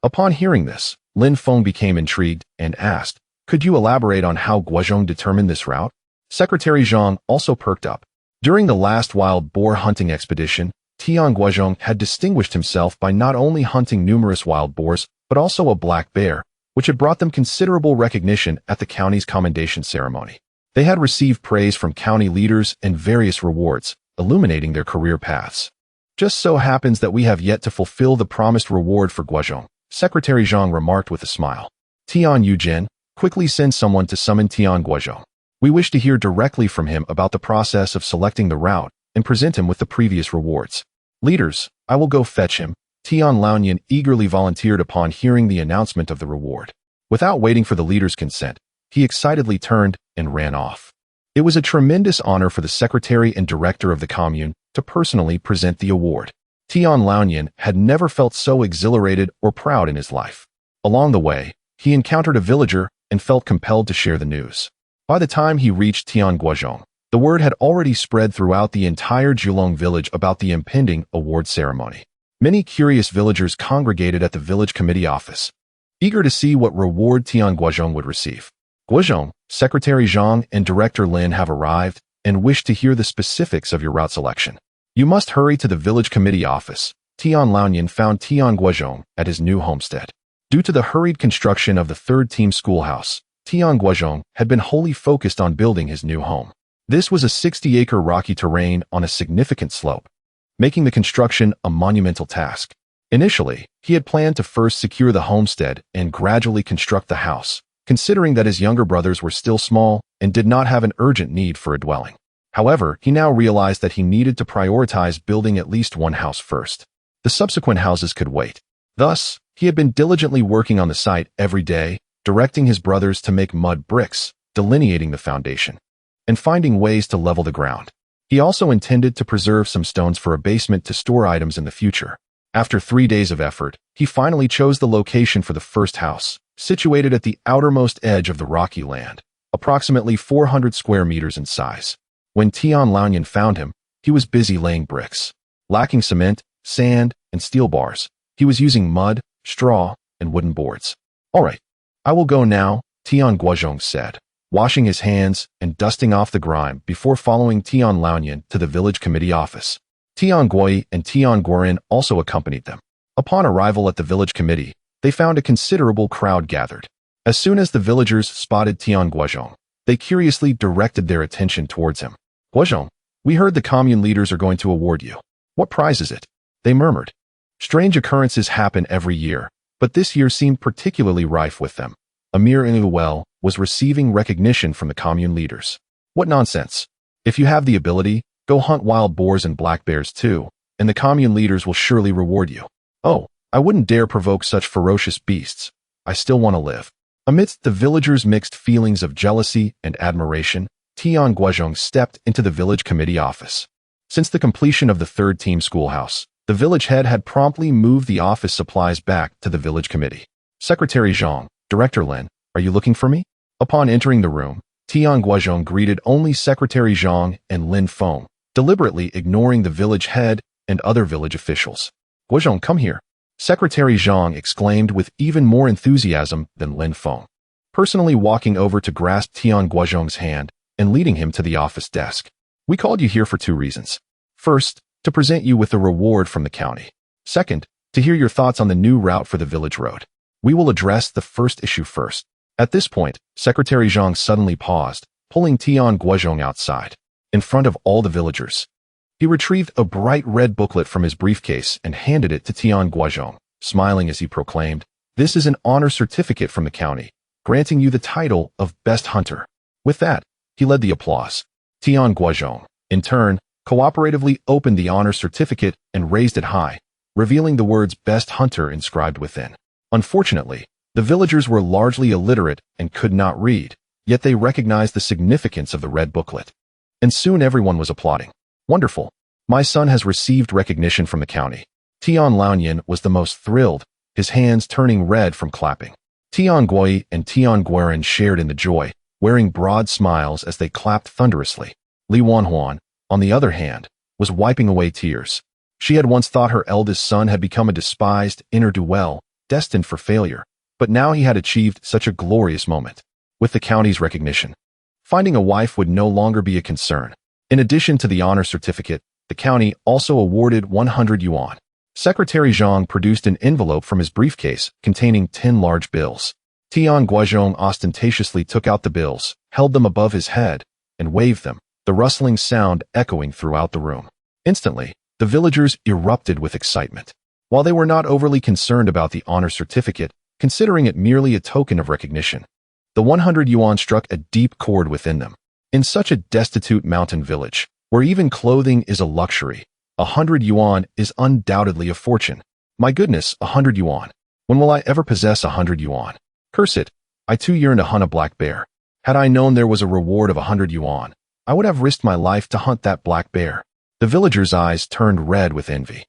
Speaker 1: Upon hearing this, Lin Feng became intrigued and asked, could you elaborate on how Guozhong determined this route? Secretary Zhang also perked up. During the last wild boar hunting expedition, Tian Guozhong had distinguished himself by not only hunting numerous wild boars, but also a black bear, which had brought them considerable recognition at the county's commendation ceremony. They had received praise from county leaders and various rewards, illuminating their career paths. Just so happens that we have yet to fulfill the promised reward for Guozhong, Secretary Zhang remarked with a smile. Tian Guozhong, quickly send someone to summon Tian Guozhong. We wish to hear directly from him about the process of selecting the route and present him with the previous rewards. Leaders, I will go fetch him. Tian Lanyan eagerly volunteered upon hearing the announcement of the reward. Without waiting for the leader's consent, he excitedly turned and ran off. It was a tremendous honor for the secretary and director of the commune to personally present the award. Tian Lanyan had never felt so exhilarated or proud in his life. Along the way, he encountered a villager and felt compelled to share the news. By the time he reached Tian Guozhong, the word had already spread throughout the entire Jiulong village about the impending award ceremony. Many curious villagers congregated at the village committee office, eager to see what reward Tian Guozhong would receive. Guozhong, Secretary Zhang and Director Lin have arrived and wish to hear the specifics of your route selection. You must hurry to the village committee office. Tian Lanyan found Tian Guozhong at his new homestead. Due to the hurried construction of the third team schoolhouse, Tian Guozhong had been wholly focused on building his new home. This was a 60-acre rocky terrain on a significant slope, making the construction a monumental task. Initially, he had planned to first secure the homestead and gradually construct the house, considering that his younger brothers were still small and did not have an urgent need for a dwelling. However, he now realized that he needed to prioritize building at least one house first. The subsequent houses could wait. Thus, he had been diligently working on the site every day, directing his brothers to make mud bricks, delineating the foundation, and finding ways to level the ground. He also intended to preserve some stones for a basement to store items in the future. After 3 days of effort, he finally chose the location for the first house, situated at the outermost edge of the rocky land, approximately 400 square meters in size. When Tian Lanyan found him, he was busy laying bricks. Lacking cement, sand, and steel bars, he was using mud, straw, and wooden boards. All right, I will go now, Tian Guozhong said, washing his hands and dusting off the grime before following Tian Lanyan to the village committee office. Tian Gui and Tian Guorin also accompanied them. Upon arrival at the village committee, they found a considerable crowd gathered. As soon as the villagers spotted Tian Guozhong, they curiously directed their attention towards him. Guozhong, we heard the commune leaders are going to award you. What prize is it? They murmured. Strange occurrences happen every year, but this year seemed particularly rife with them. Amir Inuel was receiving recognition from the commune leaders. What nonsense. If you have the ability, go hunt wild boars and black bears too, and the commune leaders will surely reward you. Oh, I wouldn't dare provoke such ferocious beasts. I still want to live. Amidst the villagers' mixed feelings of jealousy and admiration, Tian Guozhong stepped into the village committee office. Since the completion of the third team schoolhouse, the village head had promptly moved the office supplies back to the village committee. Secretary Zhang, Director Lin, are you looking for me? Upon entering the room, Tian Guozhong greeted only Secretary Zhang and Lin Feng, deliberately ignoring the village head and other village officials. Guozhong, come here. Secretary Zhang exclaimed with even more enthusiasm than Lin Feng, personally walking over to grasp Tian Guozhong's hand and leading him to the office desk. We called you here for 2 reasons. First, to present you with a reward from the county. Second, to hear your thoughts on the new route for the village road. We will address the first issue first. At this point, Secretary Zhang suddenly paused, pulling Tian Guozhong outside, in front of all the villagers. He retrieved a bright red booklet from his briefcase and handed it to Tian Guozhong, smiling as he proclaimed, "This is an honor certificate from the county, granting you the title of Best Hunter." With that, he led the applause. Tian Guozhong, in turn, cooperatively opened the honor certificate and raised it high, revealing the words Best Hunter inscribed within. Unfortunately, the villagers were largely illiterate and could not read, yet they recognized the significance of the red booklet. And soon everyone was applauding. "Wonderful. My son has received recognition from the county." Tian Laoyan was the most thrilled, his hands turning red from clapping. Tian Guoyi and Tian Guoren shared in the joy, wearing broad smiles as they clapped thunderously. Li Wanhuan, on the other hand, was wiping away tears. She had once thought her eldest son had become a despised ne'er-do-well, destined for failure, but now he had achieved such a glorious moment. With the county's recognition, finding a wife would no longer be a concern. In addition to the honor certificate, the county also awarded 100 yuan. Secretary Zhang produced an envelope from his briefcase containing 10 large bills. Tian Guozhong ostentatiously took out the bills, held them above his head, and waved them, the rustling sound echoing throughout the room. Instantly, the villagers erupted with excitement. While they were not overly concerned about the honor certificate, considering it merely a token of recognition, the 100 yuan struck a deep chord within them. In such a destitute mountain village, where even clothing is a luxury, 100 yuan is undoubtedly a fortune. My goodness, 100 yuan. When will I ever possess 100 yuan? Curse it, I too yearn to hunt a black bear. Had I known there was a reward of 100 yuan, I would have risked my life to hunt that black bear. The villagers' eyes turned red with envy.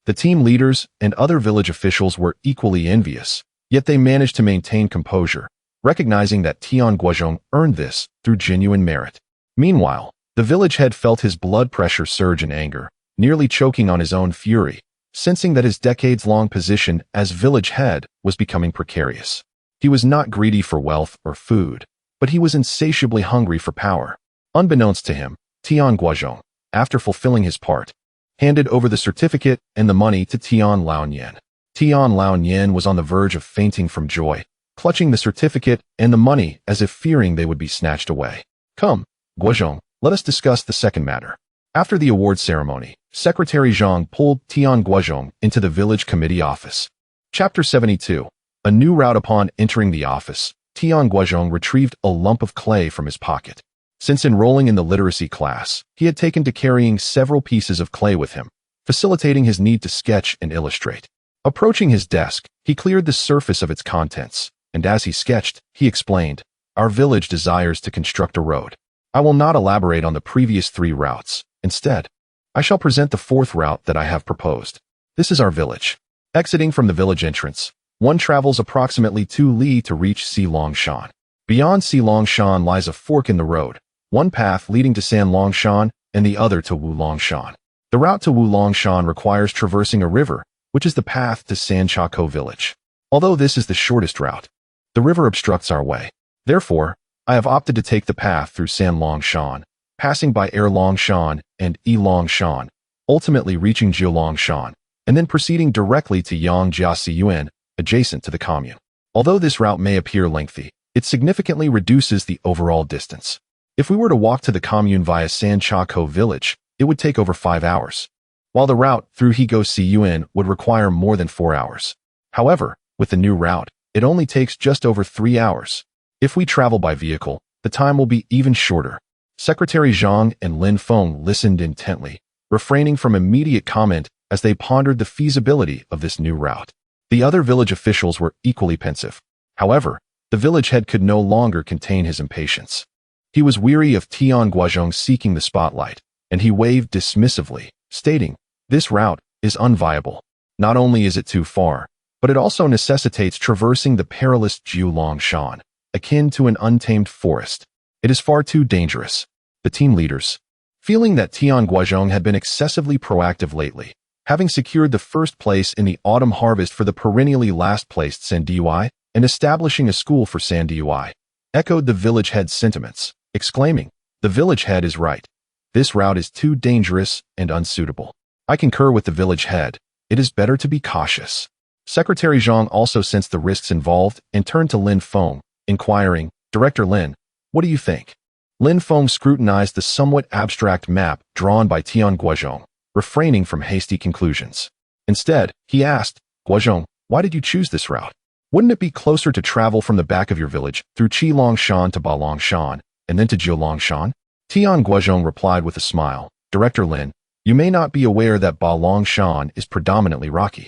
Speaker 1: The team leaders and other village officials were equally envious, yet they managed to maintain composure, recognizing that Tian Guozhong earned this through genuine merit. Meanwhile, the village head felt his blood pressure surge in anger, nearly choking on his own fury, sensing that his decades-long position as village head was becoming precarious. He was not greedy for wealth or food, but he was insatiably hungry for power. Unbeknownst to him, Tian Guozhong, after fulfilling his part, handed over the certificate and the money to Tian Laoyan. Tian Laoyan was on the verge of fainting from joy, clutching the certificate and the money as if fearing they would be snatched away. "Come, Guozhong, let us discuss the second matter." After the award ceremony, Secretary Zhang pulled Tian Guozhong into the village committee office. Chapter 72. A new route. Upon entering the office, Tian Guozhong retrieved a lump of clay from his pocket. Since enrolling in the literacy class, he had taken to carrying several pieces of clay with him, facilitating his need to sketch and illustrate. Approaching his desk, he cleared the surface of its contents, and as he sketched, he explained, "Our village desires to construct a road. I will not elaborate on the previous 3 routes. Instead, I shall present the 4th route that I have proposed. This is our village." Exiting from the village entrance, one travels approximately 2 li to reach Xilongshan. Beyond Xilongshan lies a fork in the road, one path leading to Sanlongshan and the other to Wulongshan. The route to Wulongshan requires traversing a river, which is the path to Sanchakou village. Although this is the shortest route, the river obstructs our way. Therefore, I have opted to take the path through Sanlongshan, passing by Erlongshan and Yilongshan, ultimately reaching Jiulongshan, and then proceeding directly to Yangjiasiyuan, adjacent to the commune. Although this route may appear lengthy, it significantly reduces the overall distance. If we were to walk to the commune via Sanchakou village, it would take over 5 hours, while the route through Higosiyuan would require more than 4 hours. However, with the new route, it only takes just over 3 hours. If we travel by vehicle, the time will be even shorter. Secretary Zhang and Lin Feng listened intently, refraining from immediate comment as they pondered the feasibility of this new route. The other village officials were equally pensive. However, the village head could no longer contain his impatience. He was weary of Tian Guozhong seeking the spotlight, and he waved dismissively, stating, "This route is unviable. Not only is it too far, but it also necessitates traversing the perilous Jiulongshan, akin to an untamed forest. It is far too dangerous." The team leaders, feeling that Tian Guozhong had been excessively proactive lately, having secured the first place in the autumn harvest for the perennially last-placed Sandui and establishing a school for Sandui, echoed the village head's sentiments, exclaiming, "The village head is right. This route is too dangerous and unsuitable. I concur with the village head. It is better to be cautious." Secretary Zhang also sensed the risks involved and turned to Lin Feng, inquiring, "Director Lin, what do you think?" Lin Feng scrutinized the somewhat abstract map drawn by Tian Guozhong, refraining from hasty conclusions. Instead, he asked, Guozhong, why did you choose this route? Wouldn't it be closer to travel from the back of your village through Qilongshan to Balongshan, and then to Jiulongshan? Tian Guozhong replied with a smile, Director Lin, you may not be aware that Balongshan is predominantly rocky.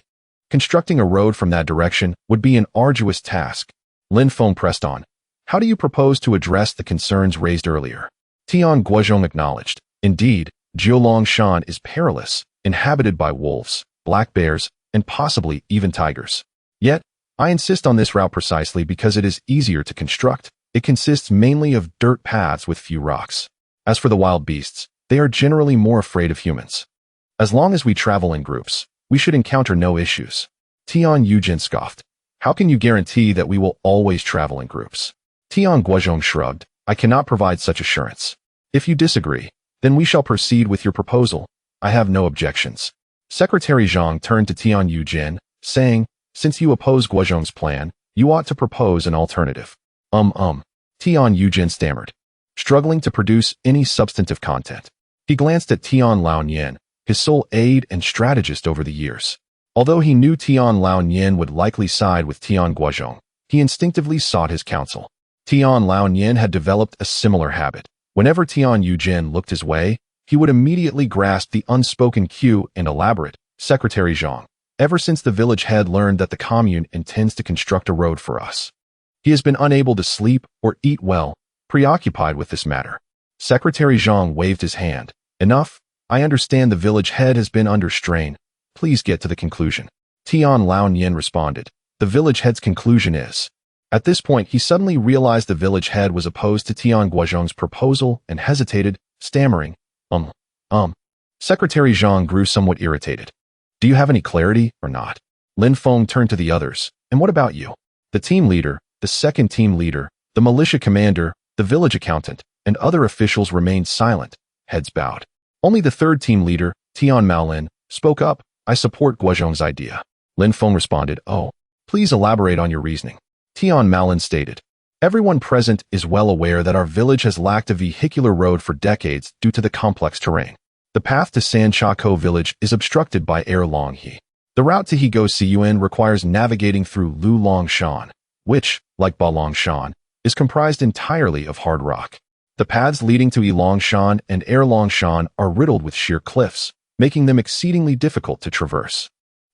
Speaker 1: Constructing a road from that direction would be an arduous task. Lin Feng pressed on. How do you propose to address the concerns raised earlier? Tian Guozhong acknowledged. Indeed, Jiulongshan is perilous, inhabited by wolves, black bears, and possibly even tigers. Yet, I insist on this route precisely because it is easier to construct. It consists mainly of dirt paths with few rocks. As for the wild beasts, they are generally more afraid of humans. As long as we travel in groups, we should encounter no issues. Tian Guozhong scoffed. How can you guarantee that we will always travel in groups? Tian Guozhong shrugged. I cannot provide such assurance. If you disagree, then we shall proceed with your proposal. I have no objections. Secretary Zhang turned to Tian Guozhong, saying, since you oppose Guozhong's plan, you ought to propose an alternative. Tian Guozhong stammered, struggling to produce any substantive content. He glanced at Tian Laonian, his sole aide and strategist over the years. Although he knew Tian Laonian would likely side with Tian Guozhong, he instinctively sought his counsel. Tian Laonian had developed a similar habit. Whenever Tian Guozhong looked his way, he would immediately grasp the unspoken cue and elaborate, Secretary Zhang. Ever since the village head learned that the commune intends to construct a road for us, he has been unable to sleep or eat well, preoccupied with this matter. Secretary Zhang waved his hand. Enough. I understand the village head has been under strain. Please get to the conclusion. Tian Laonian responded. The village head's conclusion is. At this point, he suddenly realized the village head was opposed to Tian Guozhong's proposal and hesitated, stammering. Secretary Zhang grew somewhat irritated. Do you have any clarity or not? Lin Feng turned to the others. And what about you? The team leader, the second team leader, the militia commander, the village accountant, and other officials remained silent, heads bowed. Only the third team leader, Tian Maolin, spoke up. I support Guozhong's idea. Lin Feng responded, Oh, please elaborate on your reasoning. Tian Maolin stated, Everyone present is well aware that our village has lacked a vehicular road for decades due to the complex terrain. The path to Sanchakou village is obstructed by Erlonghe. The route to Higo Siyuan requires navigating through Lulongshan, which, like Balongshan, is comprised entirely of hard rock. The paths leading to Yilongshan and Erlongshan are riddled with sheer cliffs, making them exceedingly difficult to traverse.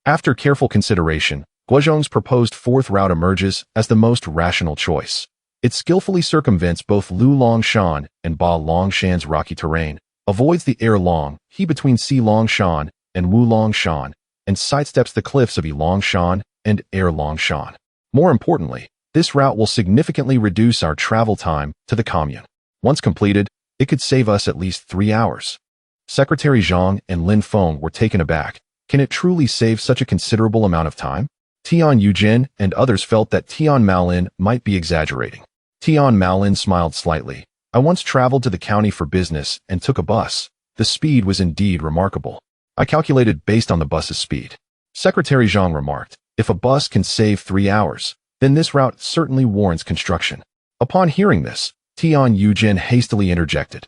Speaker 1: After careful consideration, Guozhong's proposed fourth route emerges as the most rational choice. It skillfully circumvents both Lulongshan and Balongshan's rocky terrain, avoids the Erlonghe between Xilongshan and Wulongshan, and sidesteps the cliffs of Yilongshan and Erlongshan. More importantly, this route will significantly reduce our travel time to the commune. Once completed, it could save us at least 3 hours. Secretary Zhang and Lin Feng were taken aback. Can it truly save such a considerable amount of time? Tian Guozhong and others felt that Tian Maolin might be exaggerating. Tian Maolin smiled slightly. I once traveled to the county for business and took a bus. The speed was indeed remarkable. I calculated based on the bus's speed. Secretary Zhang remarked, if a bus can save 3 hours, then this route certainly warrants construction. Upon hearing this, Tian Guozhong hastily interjected.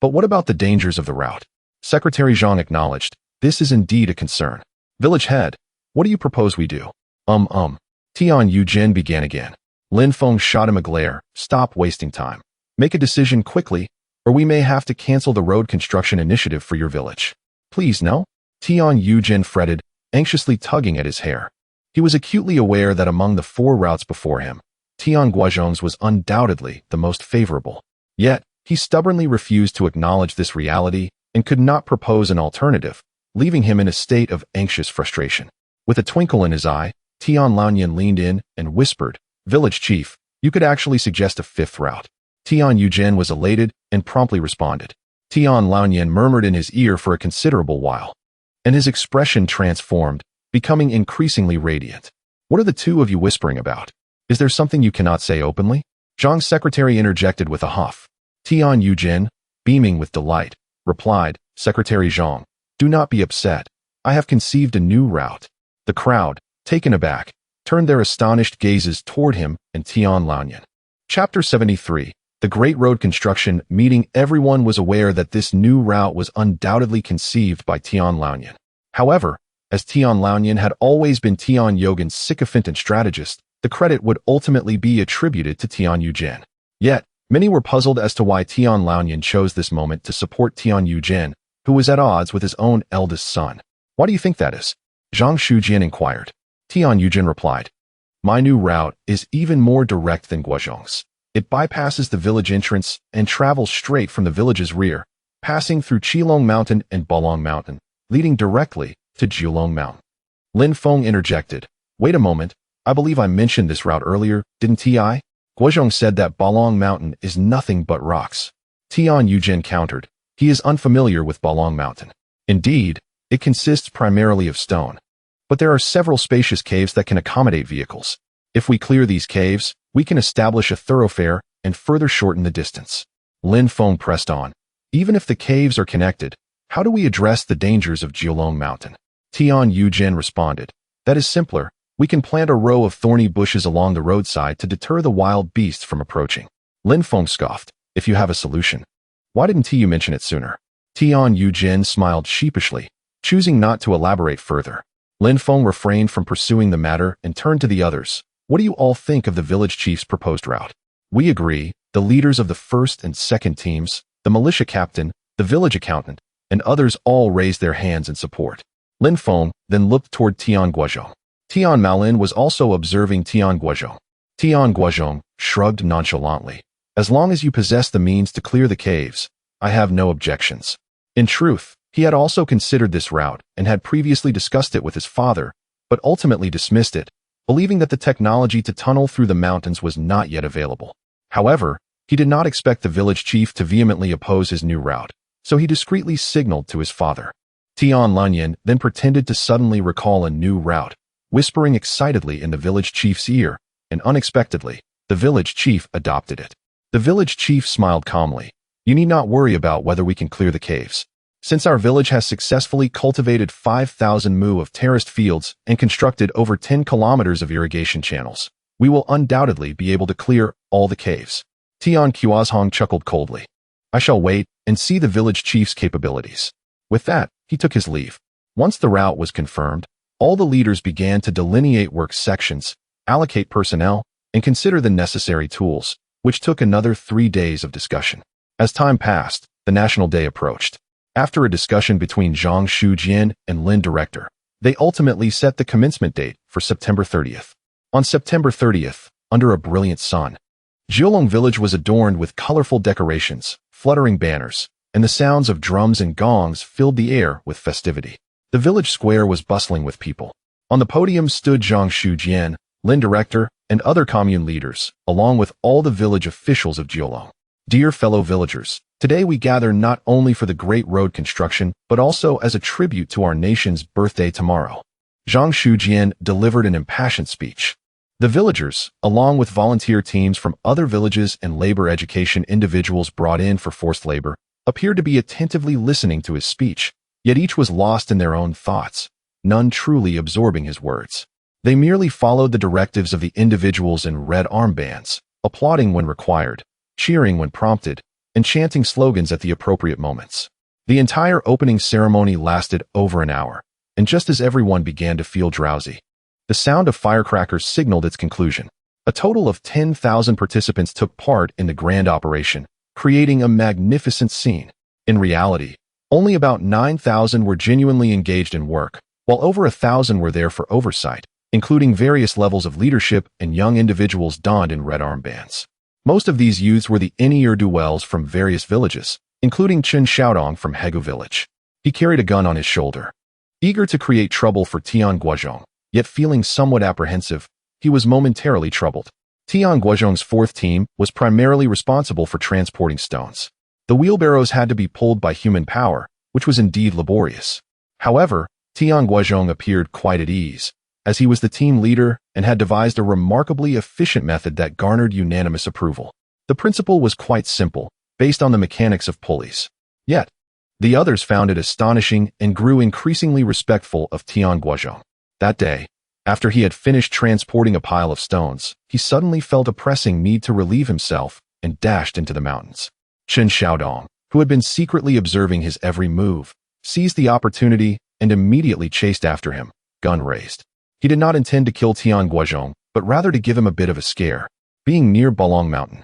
Speaker 1: But what about the dangers of the route? Secretary Zhang acknowledged, this is indeed a concern. Village head, what do you propose we do? Tian Guozhong began again. Lin Feng shot him a glare. Stop wasting time. Make a decision quickly, or we may have to cancel the road construction initiative for your village. Please, no? Tian Guozhong fretted, anxiously tugging at his hair. He was acutely aware that among the 4 routes before him, Tian Guozhong's was undoubtedly the most favorable. Yet, he stubbornly refused to acknowledge this reality and could not propose an alternative, leaving him in a state of anxious frustration. With a twinkle in his eye, Tian Laonian leaned in and whispered, Village chief, you could actually suggest a 5th route. Tian Guozhong was elated and promptly responded. Tian Laonian murmured in his ear for a considerable while, and his expression transformed, becoming increasingly radiant. What are the two of you whispering about? Is there something you cannot say openly? Zhang's secretary interjected with a huff. Tian Guozhong, beaming with delight, replied, Secretary Zhang, do not be upset. I have conceived a new route. The crowd, taken aback, turned their astonished gazes toward him and Tian Laonian. Chapter 73. The Great Road construction meeting, everyone was aware that this new route was undoubtedly conceived by Tian Guozhong. However, as Tian Guozhong had always been Tian Guozhong's sycophant and strategist, the credit would ultimately be attributed to Tian Guozhong. Yet, many were puzzled as to why Tian Guozhong chose this moment to support Tian Guozhong, who was at odds with his own eldest son. Why do you think that is? Zhang Shujian inquired. Tian Guozhong replied, "My new route is even more direct than Guozhong's. It bypasses the village entrance and travels straight from the village's rear, passing through Qilong Mountain and Balong Mountain, leading directly to Jiulong Mountain." Lin Feng interjected, "Wait a moment, I believe I mentioned this route earlier, didn't I?" Guozhong said that Balong Mountain is nothing but rocks. Tian Guozhong countered, "He is unfamiliar with Balong Mountain. Indeed, it consists primarily of stone. But there are several spacious caves that can accommodate vehicles. If we clear these caves, we can establish a thoroughfare and further shorten the distance." Lin Feng pressed on, "Even if the caves are connected, how do we address the dangers of Jiulong Mountain?" Tian Guozhong responded, "That is simpler. We can plant a row of thorny bushes along the roadside to deter the wild beasts from approaching." Lin Feng scoffed, "If you have a solution, why didn't you mention it sooner?" Tian Guozhong smiled sheepishly, choosing not to elaborate further. Lin Feng refrained from pursuing the matter and turned to the others. "What do you all think of the village chief's proposed route?" "We agree," the leaders of the first and second teams, the militia captain, the village accountant, and others all raised their hands in support. Lin Feng then looked toward Tian Guozhong. Tian Malin was also observing Tian Guozhong. Tian Guozhong shrugged nonchalantly. "As long as you possess the means to clear the caves, I have no objections." In truth, he had also considered this route and had previously discussed it with his father, but ultimately dismissed it, believing that the technology to tunnel through the mountains was not yet available. However, he did not expect the village chief to vehemently oppose his new route, so he discreetly signaled to his father. Tian Guozhong then pretended to suddenly recall a new route, whispering excitedly in the village chief's ear, and unexpectedly, the village chief adopted it. The village chief smiled calmly. "You need not worry about whether we can clear the caves. Since our village has successfully cultivated 5,000 mu of terraced fields and constructed over 10 kilometers of irrigation channels, we will undoubtedly be able to clear all the caves." Tian Guozhong chuckled coldly. "I shall wait and see the village chief's capabilities." With that, he took his leave. Once the route was confirmed, all the leaders began to delineate work sections, allocate personnel, and consider the necessary tools, which took another 3 days of discussion. As time passed, the National Day approached. After a discussion between Zhang Shujian and Lin Director, they ultimately set the commencement date for September 30th. On September 30th, under a brilliant sun, Jiulong village was adorned with colorful decorations, fluttering banners, and the sounds of drums and gongs filled the air with festivity. The village square was bustling with people. On the podium stood Zhang Shujian, Lin Director, and other commune leaders, along with all the village officials of Jiulong. "Dear fellow villagers, today we gather not only for the Great Road construction, but also as a tribute to our nation's birthday tomorrow." Zhang Shujian delivered an impassioned speech. The villagers, along with volunteer teams from other villages and labor education individuals brought in for forced labor, appeared to be attentively listening to his speech, yet each was lost in their own thoughts, none truly absorbing his words. They merely followed the directives of the individuals in red armbands, applauding when required, cheering when prompted, and chanting slogans at the appropriate moments. The entire opening ceremony lasted over an hour, and just as everyone began to feel drowsy, the sound of firecrackers signaled its conclusion. A total of 10,000 participants took part in the grand operation, creating a magnificent scene. In reality, only about 9,000 were genuinely engaged in work, while over 1,000 were there for oversight, including various levels of leadership and young individuals donned in red armbands. Most of these youths were the ne'er-do-wells from various villages, including Chen Xiaodong from Hegu village. He carried a gun on his shoulder. Eager to create trouble for Tian Guozhong, yet feeling somewhat apprehensive, he was momentarily troubled. Tian Guozhong's fourth team was primarily responsible for transporting stones. The wheelbarrows had to be pulled by human power, which was indeed laborious. However, Tian Guozhong appeared quite at ease, as he was the team leader and had devised a remarkably efficient method that garnered unanimous approval. The principle was quite simple, based on the mechanics of pulleys. Yet, the others found it astonishing and grew increasingly respectful of Tian Guozhong. That day, after he had finished transporting a pile of stones, he suddenly felt a pressing need to relieve himself and dashed into the mountains. Chen Xiaodong, who had been secretly observing his every move, seized the opportunity and immediately chased after him, gun raised. He did not intend to kill Tian Guozhong, but rather to give him a bit of a scare. Being near Balong Mountain,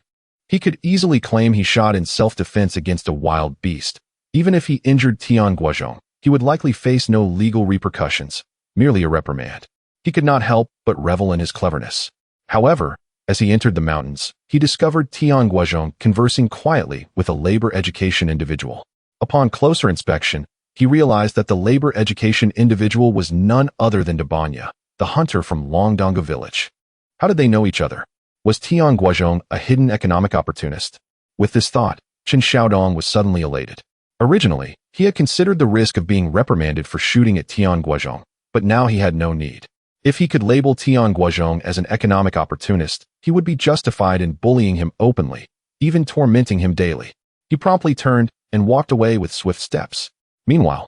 Speaker 1: he could easily claim he shot in self-defense against a wild beast. Even if he injured Tian Guozhong, he would likely face no legal repercussions, merely a reprimand. He could not help but revel in his cleverness. However, as he entered the mountains, he discovered Tian Guozhong conversing quietly with a labor education individual. Upon closer inspection, he realized that the labor education individual was none other than Dabanya, the hunter from Longdonga village. How did they know each other? Was Tian Guozhong a hidden economic opportunist? With this thought, Chen Xiaodong was suddenly elated. Originally, he had considered the risk of being reprimanded for shooting at Tian Guozhong, but now he had no need. If he could label Tian Guozhong as an economic opportunist, he would be justified in bullying him openly, even tormenting him daily. He promptly turned and walked away with swift steps. Meanwhile,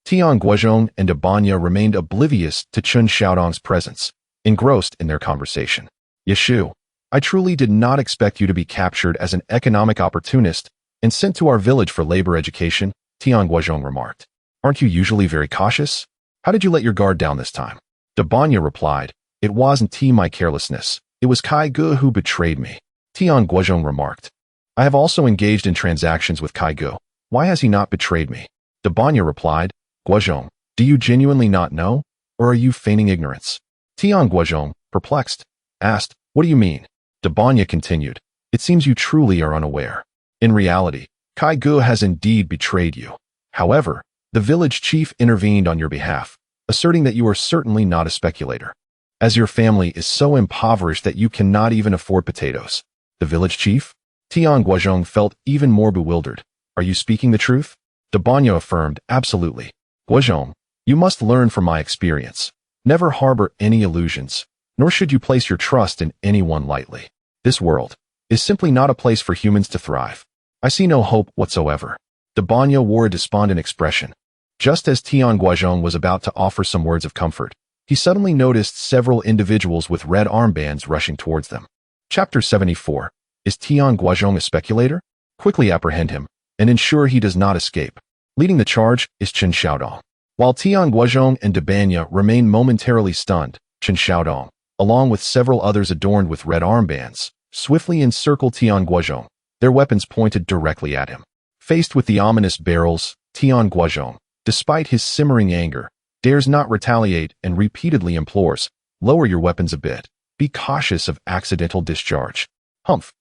Speaker 1: Tian Guozhong and Dabanya remained oblivious to Chen Xiaodong's presence, engrossed in their conversation. Yeshu, I truly did not expect you to be captured as an economic opportunist and sent to our village for labor education, Tian Guozhong remarked. Aren't you usually very cautious? How did you let your guard down this time? Dabanya replied, It wasn't my carelessness. It was Kai Gu who betrayed me. Tian Guozhong remarked, I have also engaged in transactions with Kai Gu. Why has he not betrayed me? Dabanya replied, Guozhong, do you genuinely not know, or are you feigning ignorance? Tian Guozhong, perplexed, asked, What do you mean? Dabanya continued, It seems you truly are unaware. In reality, Kai Gu has indeed betrayed you. However, the village chief intervened on your behalf, asserting that you are certainly not a speculator, as your family is so impoverished that you cannot even afford potatoes. The village chief? Tian Guozhong felt even more bewildered. Are you speaking the truth? Dabanya affirmed, Absolutely. Guozhong, you must learn from my experience. Never harbor any illusions, nor should you place your trust in anyone lightly. This world is simply not a place for humans to thrive. I see no hope whatsoever. Dabanya wore a despondent expression. Just as Tian Guozhong was about to offer some words of comfort, he suddenly noticed several individuals with red armbands rushing towards them. Chapter 74. Is Tian Guozhong a speculator? Quickly apprehend him and ensure he does not escape. Leading the charge is Chen Xiaodong. While Tian Guozhong and Dabanya remained momentarily stunned, Chen Xiaodong, along with several others adorned with red armbands, swiftly encircled Tian Guozhong, their weapons pointed directly at him. Faced with the ominous barrels, Tian Guozhong, despite his simmering anger, dares not retaliate and repeatedly implores, Lower your weapons a bit. Be cautious of accidental discharge. Humph.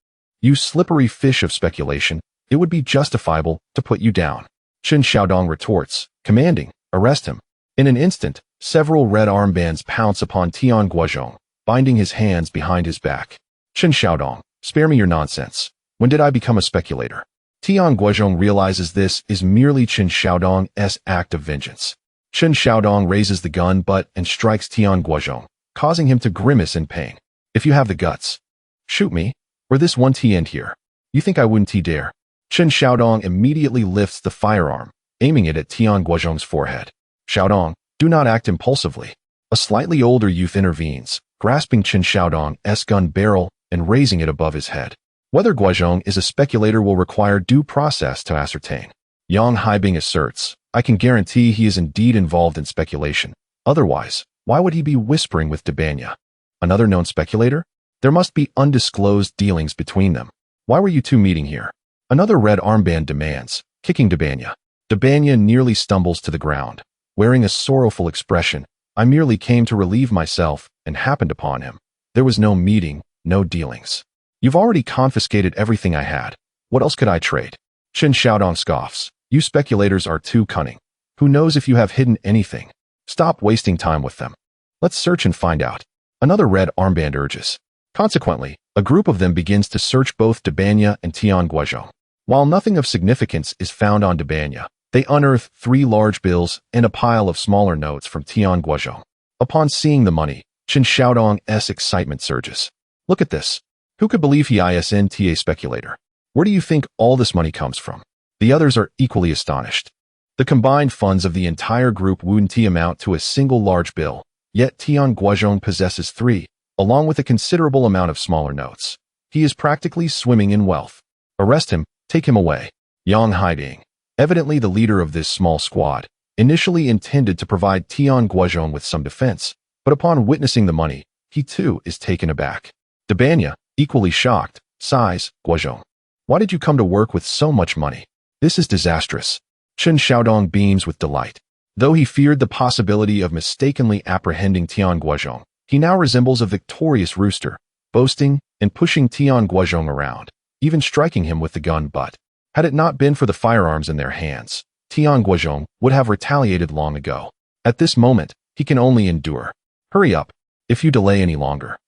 Speaker 1: You slippery fish of speculation, it would be justifiable to put you down. Chen Xiaodong retorts, commanding, Arrest him. In an instant, several red armbands pounce upon Tian Guozhong, binding his hands behind his back. Chen Xiaodong, spare me your nonsense. When did I become a speculator? Tian Guozhong realizes this is merely Chen Xiaodong's act of vengeance. Chen Xiaodong raises the gun butt and strikes Tian Guozhong, causing him to grimace in pain. If you have the guts, shoot me, or this one end here. You think I wouldn't dare? Chen Xiaodong immediately lifts the firearm, aiming it at Tian Guozhong's forehead. Xiaodong, do not act impulsively. A slightly older youth intervenes, grasping Chen Xiaodong's gun barrel and raising it above his head. Whether Guozhong is a speculator will require due process to ascertain. Yang Haibing asserts, I can guarantee he is indeed involved in speculation. Otherwise, why would he be whispering with Dabanya? Another known speculator? There must be undisclosed dealings between them. Why were you two meeting here? Another red armband demands, kicking Dabanya. Dabanya nearly stumbles to the ground. Wearing a sorrowful expression, I merely came to relieve myself and happened upon him. There was no meeting, no dealings. You've already confiscated everything I had. What else could I trade? Chen Xiaodong scoffs. You speculators are too cunning. Who knows if you have hidden anything? Stop wasting time with them. Let's search and find out. Another red armband urges. Consequently, a group of them begins to search both Dabanya and Tian Guozhong. While nothing of significance is found on Dabanya, they unearth 3 large bills and a pile of smaller notes from Tian Guozhong. Upon seeing the money, Chen Xiaodong's excitement surges. Look at this. Who could believe he isn't a speculator? Where do you think all this money comes from? The others are equally astonished. The combined funds of the entire group wouldn't amount to a single large bill, yet Tian Guozhong possesses 3, along with a considerable amount of smaller notes. He is practically swimming in wealth. Arrest him, take him away. Yang Haiding, evidently the leader of this small squad, initially intended to provide Tian Guozhong with some defense, but upon witnessing the money, he too is taken aback. Dabanya, equally shocked, sighs, Guozhong, why did you come to work with so much money? This is disastrous. Chen Xiaodong beams with delight. Though he feared the possibility of mistakenly apprehending Tian Guozhong, he now resembles a victorious rooster, boasting and pushing Tian Guozhong around, even striking him with the gun butt. Had it not been for the firearms in their hands, Tian Guozhong would have retaliated long ago. At this moment, he can only endure. Hurry up. If you delay any longer,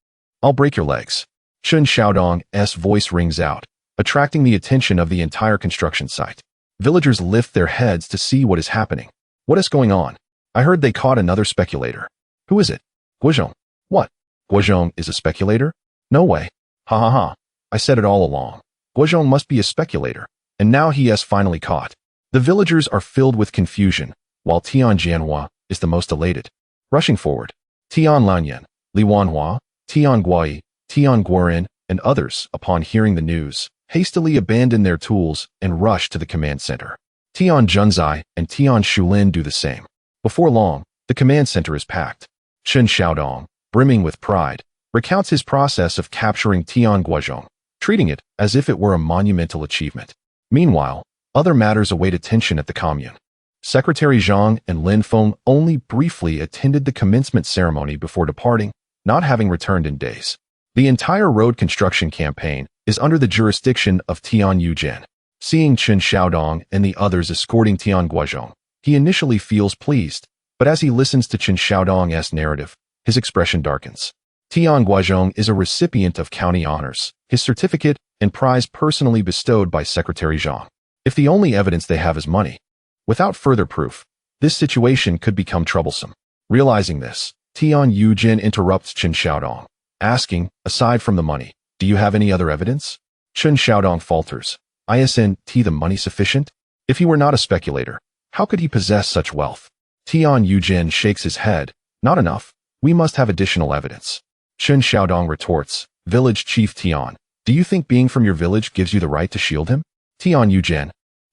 Speaker 1: I'll break your legs. Chen Xiaodong's voice rings out, attracting the attention of the entire construction site. Villagers lift their heads to see what is happening. What is going on? I heard they caught another speculator. Who is it? Guozhong. What? Guozhong is a speculator? No way. Ha ha ha. I said it all along. Guozhong must be a speculator, and now he is finally caught. The villagers are filled with confusion, while Tian Jianhua is the most elated. Rushing forward, Tian Lanyan, Li Wanhua, Tian Guoyi, Tian Guorin, and others, upon hearing the news, hastily abandon their tools and rush to the command center. Tian Junzai and Tian Shulin do the same. Before long, the command center is packed. Chen Xiaodong, brimming with pride, recounts his process of capturing Tian Guozhong, treating it as if it were a monumental achievement. Meanwhile, other matters await attention at the commune. Secretary Zhang and Lin Feng only briefly attended the commencement ceremony before departing, not having returned in days. The entire road construction campaign is under the jurisdiction of Tian Yuzhen. Seeing Chen Xiaodong and the others escorting Tian Guozhong, he initially feels pleased, but as he listens to Chen Xiaodong's narrative, his expression darkens. Tian Guozhong is a recipient of county honors, his certificate and prize personally bestowed by Secretary Zhang. If the only evidence they have is money, without further proof, this situation could become troublesome. Realizing this, Tian Yuzhen interrupts Chen Xiaodong, asking, aside from the money, do you have any other evidence? Chen Xiaodong falters. Isn't the money sufficient? If he were not a speculator, how could he possess such wealth? Tian Yuzhen shakes his head. Not enough. We must have additional evidence. Chen Xiaodong retorts, Village Chief Tian, do you think being from your village gives you the right to shield him? Tian Yuzhen,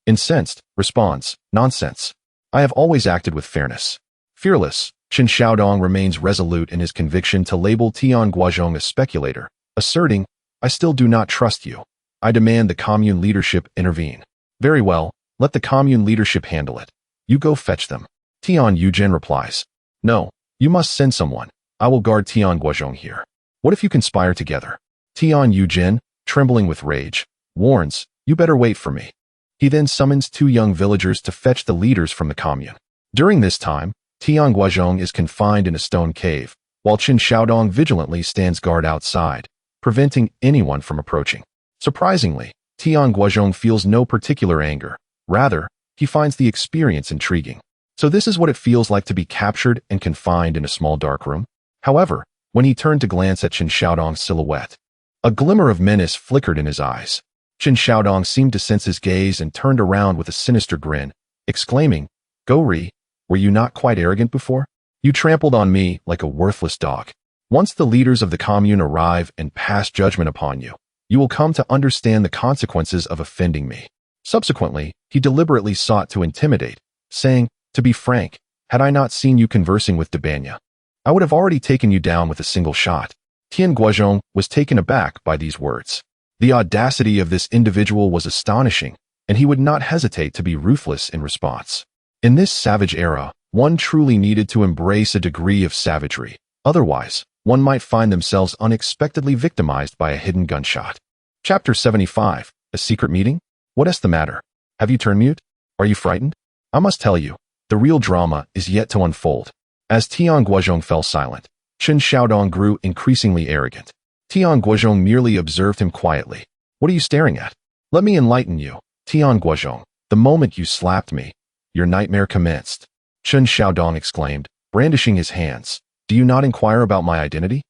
Speaker 1: incensed, responds, nonsense. I have always acted with fairness. Fearless, Chen Xiaodong remains resolute in his conviction to label Tian Guozhong a speculator, asserting, I still do not trust you. I demand the commune leadership intervene. Very well, let the commune leadership handle it. You go fetch them. Tian Yuzhen replies, no, you must send someone. I will guard Tian Guozhong here. What if you conspire together? Tian Yuzhen, trembling with rage, warns, you better wait for me. He then summons 2 young villagers to fetch the leaders from the commune. During this time, Tian Guozhong is confined in a stone cave, while Chen Xiaodong vigilantly stands guard outside, preventing anyone from approaching. Surprisingly, Tian Guozhong feels no particular anger. Rather, he finds the experience intriguing. So this is what it feels like to be captured and confined in a small dark room? However, when he turned to glance at Chen Xiaodong's silhouette, a glimmer of menace flickered in his eyes. Chen Xiaodong seemed to sense his gaze and turned around with a sinister grin, exclaiming, Go Ri, were you not quite arrogant before? You trampled on me like a worthless dog. Once the leaders of the commune arrive and pass judgment upon you, you will come to understand the consequences of offending me. Subsequently, he deliberately sought to intimidate, saying, to be frank, had I not seen you conversing with Dabanya, I would have already taken you down with a single shot. Tian Guozhong was taken aback by these words. The audacity of this individual was astonishing, and he would not hesitate to be ruthless in response. In this savage era, one truly needed to embrace a degree of savagery. Otherwise, one might find themselves unexpectedly victimized by a hidden gunshot. Chapter 75. A secret meeting? What is the matter? Have you turned mute? Are you frightened? I must tell you, the real drama is yet to unfold. As Tian Guozhong fell silent, Chen Xiaodong grew increasingly arrogant. Tian Guozhong merely observed him quietly. What are you staring at? Let me enlighten you. Tian Guozhong, the moment you slapped me, your nightmare commenced. Chen Xiaodong exclaimed, brandishing his hands. Do you not inquire about my identity?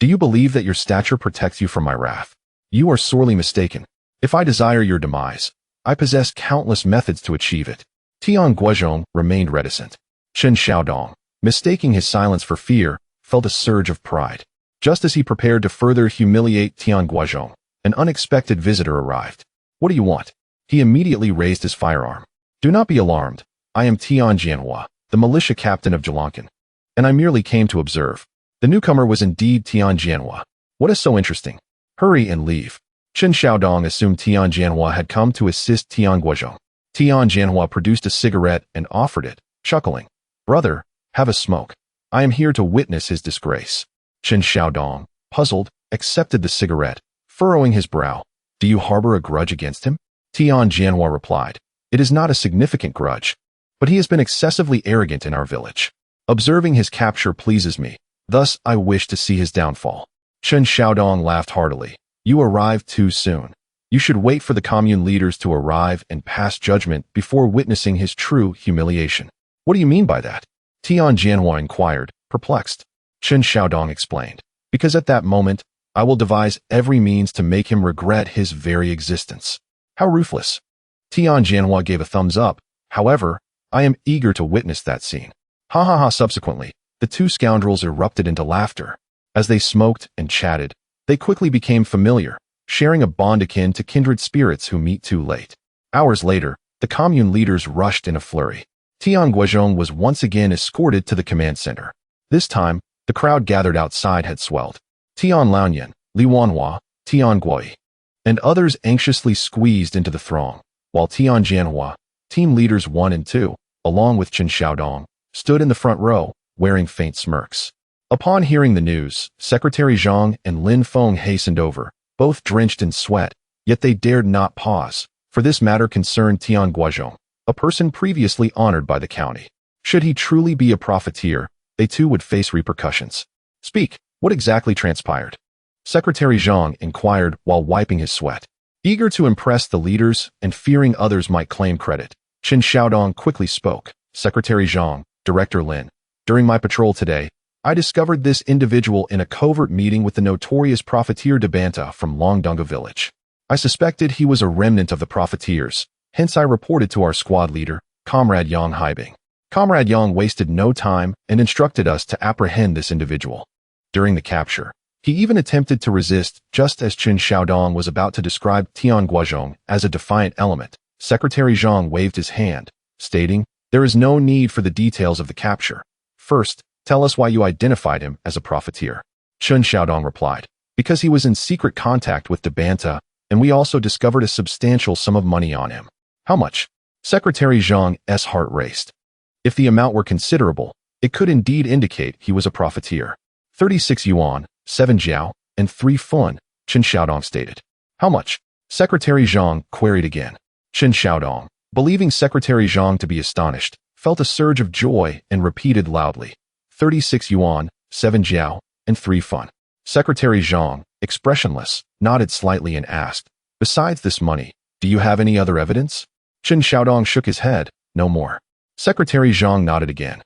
Speaker 1: Do you believe that your stature protects you from my wrath? You are sorely mistaken. If I desire your demise, I possess countless methods to achieve it. Tian Guozhong remained reticent. Chen Xiaodong, mistaking his silence for fear, felt a surge of pride. Just as he prepared to further humiliate Tian Guozhong, An unexpected visitor arrived. What do you want? He immediately raised his firearm. Do not be alarmed. I am Tian Guozhong, the militia captain of Jalankan, and I merely came to observe. The newcomer was indeed Tian Guozhong. What is so interesting? Hurry and leave. Chen Xiaodong assumed Tian Guozhong had come to assist Tian Guozhong. Tian Guozhong produced a cigarette and offered it, chuckling. Brother, have a smoke. I am here to witness his disgrace. Chen Xiaodong, puzzled, accepted the cigarette, furrowing his brow. Do you harbor a grudge against him? Tian Guozhong replied. It is not a significant grudge, but he has been excessively arrogant in our village. Observing his capture pleases me. Thus, I wish to see his downfall. Chen Xiaodong laughed heartily. You arrived too soon. You should wait for the commune leaders to arrive and pass judgment before witnessing his true humiliation. What do you mean by that? Tian Guozhong inquired, perplexed. Chen Xiaodong explained. Because at that moment, I will devise every means to make him regret his very existence. How ruthless. Tian Guozhong gave a thumbs up. However, I am eager to witness that scene. Ha ha ha. Subsequently, the two scoundrels erupted into laughter. As they smoked and chatted, they quickly became familiar, sharing a bond akin to kindred spirits who meet too late. Hours later, the commune leaders rushed in a flurry. Tian Guozhong was once again escorted to the command center. This time, the crowd gathered outside had swelled. Tian Laoyan, Li Wanhua, Tian Guoi, and others anxiously squeezed into the throng, while Tian Guozhong, team leaders 1 and 2, along with Chen Xiaodong, stood in the front row, wearing faint smirks. Upon hearing the news, Secretary Zhang and Lin Feng hastened over, both drenched in sweat, yet they dared not pause, for this matter concerned Tian Guozhong, a person previously honored by the county. Should he truly be a profiteer, they too would face repercussions. Speak, what exactly transpired? Secretary Zhang inquired while wiping his sweat. Eager to impress the leaders and fearing others might claim credit, Chen Xiaodong quickly spoke. Secretary Zhang, Director Lin, during my patrol today, I discovered this individual in a covert meeting with the notorious profiteer Dabanta from Longdunga village. I suspected he was a remnant of the profiteers, hence I reported to our squad leader, Comrade Yang Haibing. Comrade Yang wasted no time and instructed us to apprehend this individual. During the capture, he even attempted to resist just as Chen Xiaodong was about to describe Tian Guozhong as a defiant element. Secretary Zhang waved his hand, stating, there is no need for the details of the capture. First, tell us why you identified him as a profiteer. Chen Xiaodong replied, because he was in secret contact with Dabanta, and we also discovered a substantial sum of money on him. How much? Secretary Zhang's heart raced. If the amount were considerable, it could indeed indicate he was a profiteer. 36 yuan, 7 jiao, and 3 fun, Chen Xiaodong stated. How much? Secretary Zhang queried again. Chen Xiaodong, believing Secretary Zhang to be astonished, felt a surge of joy and repeated loudly. 36 yuan, 7 jiao, and 3 fun. Secretary Zhang, expressionless, nodded slightly and asked, besides this money, do you have any other evidence? Chen Xiaodong shook his head, no more. Secretary Zhang nodded again,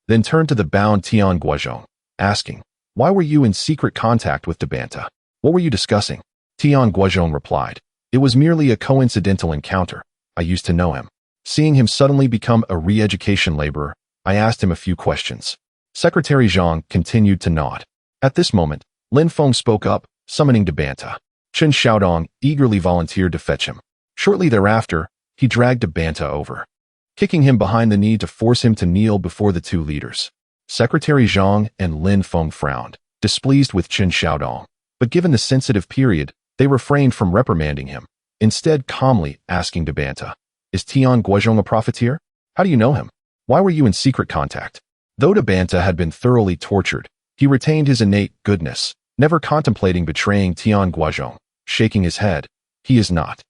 Speaker 1: then turned to the bound Tian Guozhong, asking, why were you in secret contact with Dabanta? What were you discussing? Tian Guozhong replied, it was merely a coincidental encounter. I used to know him. Seeing him suddenly become a re-education laborer, I asked him a few questions. Secretary Zhang continued to nod. At this moment, Lin Feng spoke up, summoning Dabanta. Chen Xiaodong eagerly volunteered to fetch him. Shortly thereafter, he dragged Dabanta over, kicking him behind the knee to force him to kneel before the two leaders. Secretary Zhang and Lin Feng frowned, displeased with Chen Xiaodong, but given the sensitive period, they refrained from reprimanding him, instead calmly asking Dabanta, is Tian Guozhong a profiteer? How do you know him? Why were you in secret contact? Though Dabanta had been thoroughly tortured, he retained his innate goodness, never contemplating betraying Tian Guozhong, shaking his head. He is not.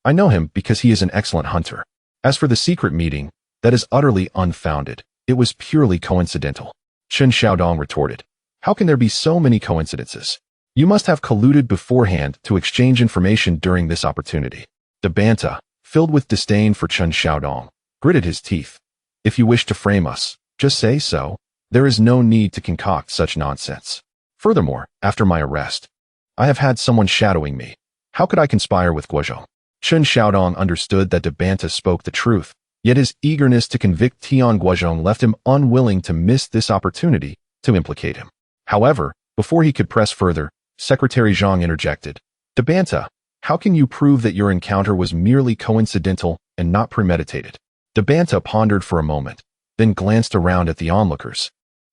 Speaker 1: I know him because he is an excellent hunter. As for the secret meeting, that is utterly unfounded. It was purely coincidental. Chen Xiaodong retorted, how can there be so many coincidences? You must have colluded beforehand to exchange information during this opportunity. Dabanta, filled with disdain for Chen Xiaodong, gritted his teeth. If you wish to frame us, just say so. There is no need to concoct such nonsense. Furthermore, after my arrest, I have had someone shadowing me. How could I conspire with Guozhong? Chen Xiaodong understood that Dabanta spoke the truth, yet his eagerness to convict Tian Guozhong left him unwilling to miss this opportunity to implicate him. However, before he could press further, Secretary Zhang interjected. Dabanta, How can you prove that your encounter was merely coincidental and not premeditated? Dabanta pondered for a moment, then glanced around at the onlookers.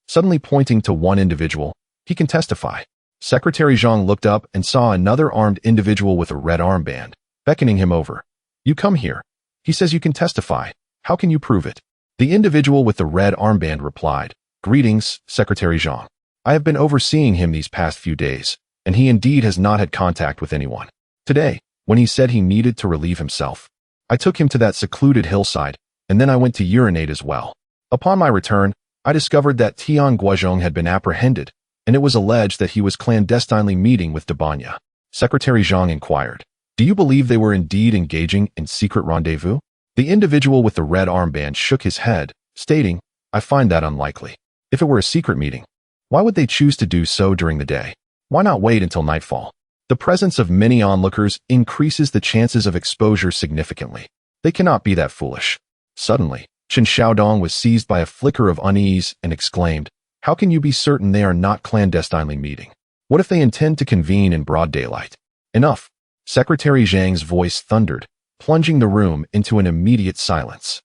Speaker 1: Suddenly pointing to one individual, he can testify. Secretary Zhang looked up and saw another armed individual with a red armband, beckoning him over. You come here. He says you can testify. How can you prove it? The individual with the red armband replied, Greetings, Secretary Zhang. I have been overseeing him these past few days, and he indeed has not had contact with anyone. Today, when he said he needed to relieve himself, I took him to that secluded hillside, and then I went to urinate as well. Upon my return, I discovered that Tian Guozhong had been apprehended, and it was alleged that he was clandestinely meeting with Dabanya. Secretary Zhang inquired, Do you believe they were indeed engaging in secret rendezvous? The individual with the red armband shook his head, stating, I find that unlikely. If it were a secret meeting, why would they choose to do so during the day? Why not wait until nightfall? The presence of many onlookers increases the chances of exposure significantly. They cannot be that foolish. Suddenly, Chen Xiaodong was seized by a flicker of unease and exclaimed, How can you be certain they are not clandestinely meeting? What if they intend to convene in broad daylight? Enough. Secretary Zhang's voice thundered, plunging the room into an immediate silence.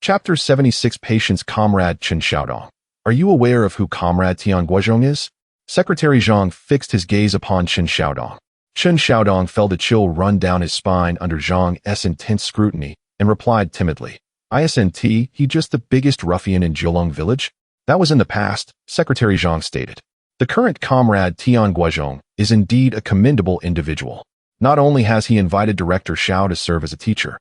Speaker 1: Chapter 76 Patience Comrade Chen Xiaodong. Are you aware of who Comrade Tian Guozhong is? Secretary Zhang fixed his gaze upon Chen Xiaodong. Chen Xiaodong felt a chill run down his spine under Zhang's intense scrutiny and replied timidly, Isn't he just the biggest ruffian in Jiulong village? That was in the past, Secretary Zhang stated. The current Comrade Tian Guozhong is indeed a commendable individual. Not only has he invited Director Xiao to serve as a teacher,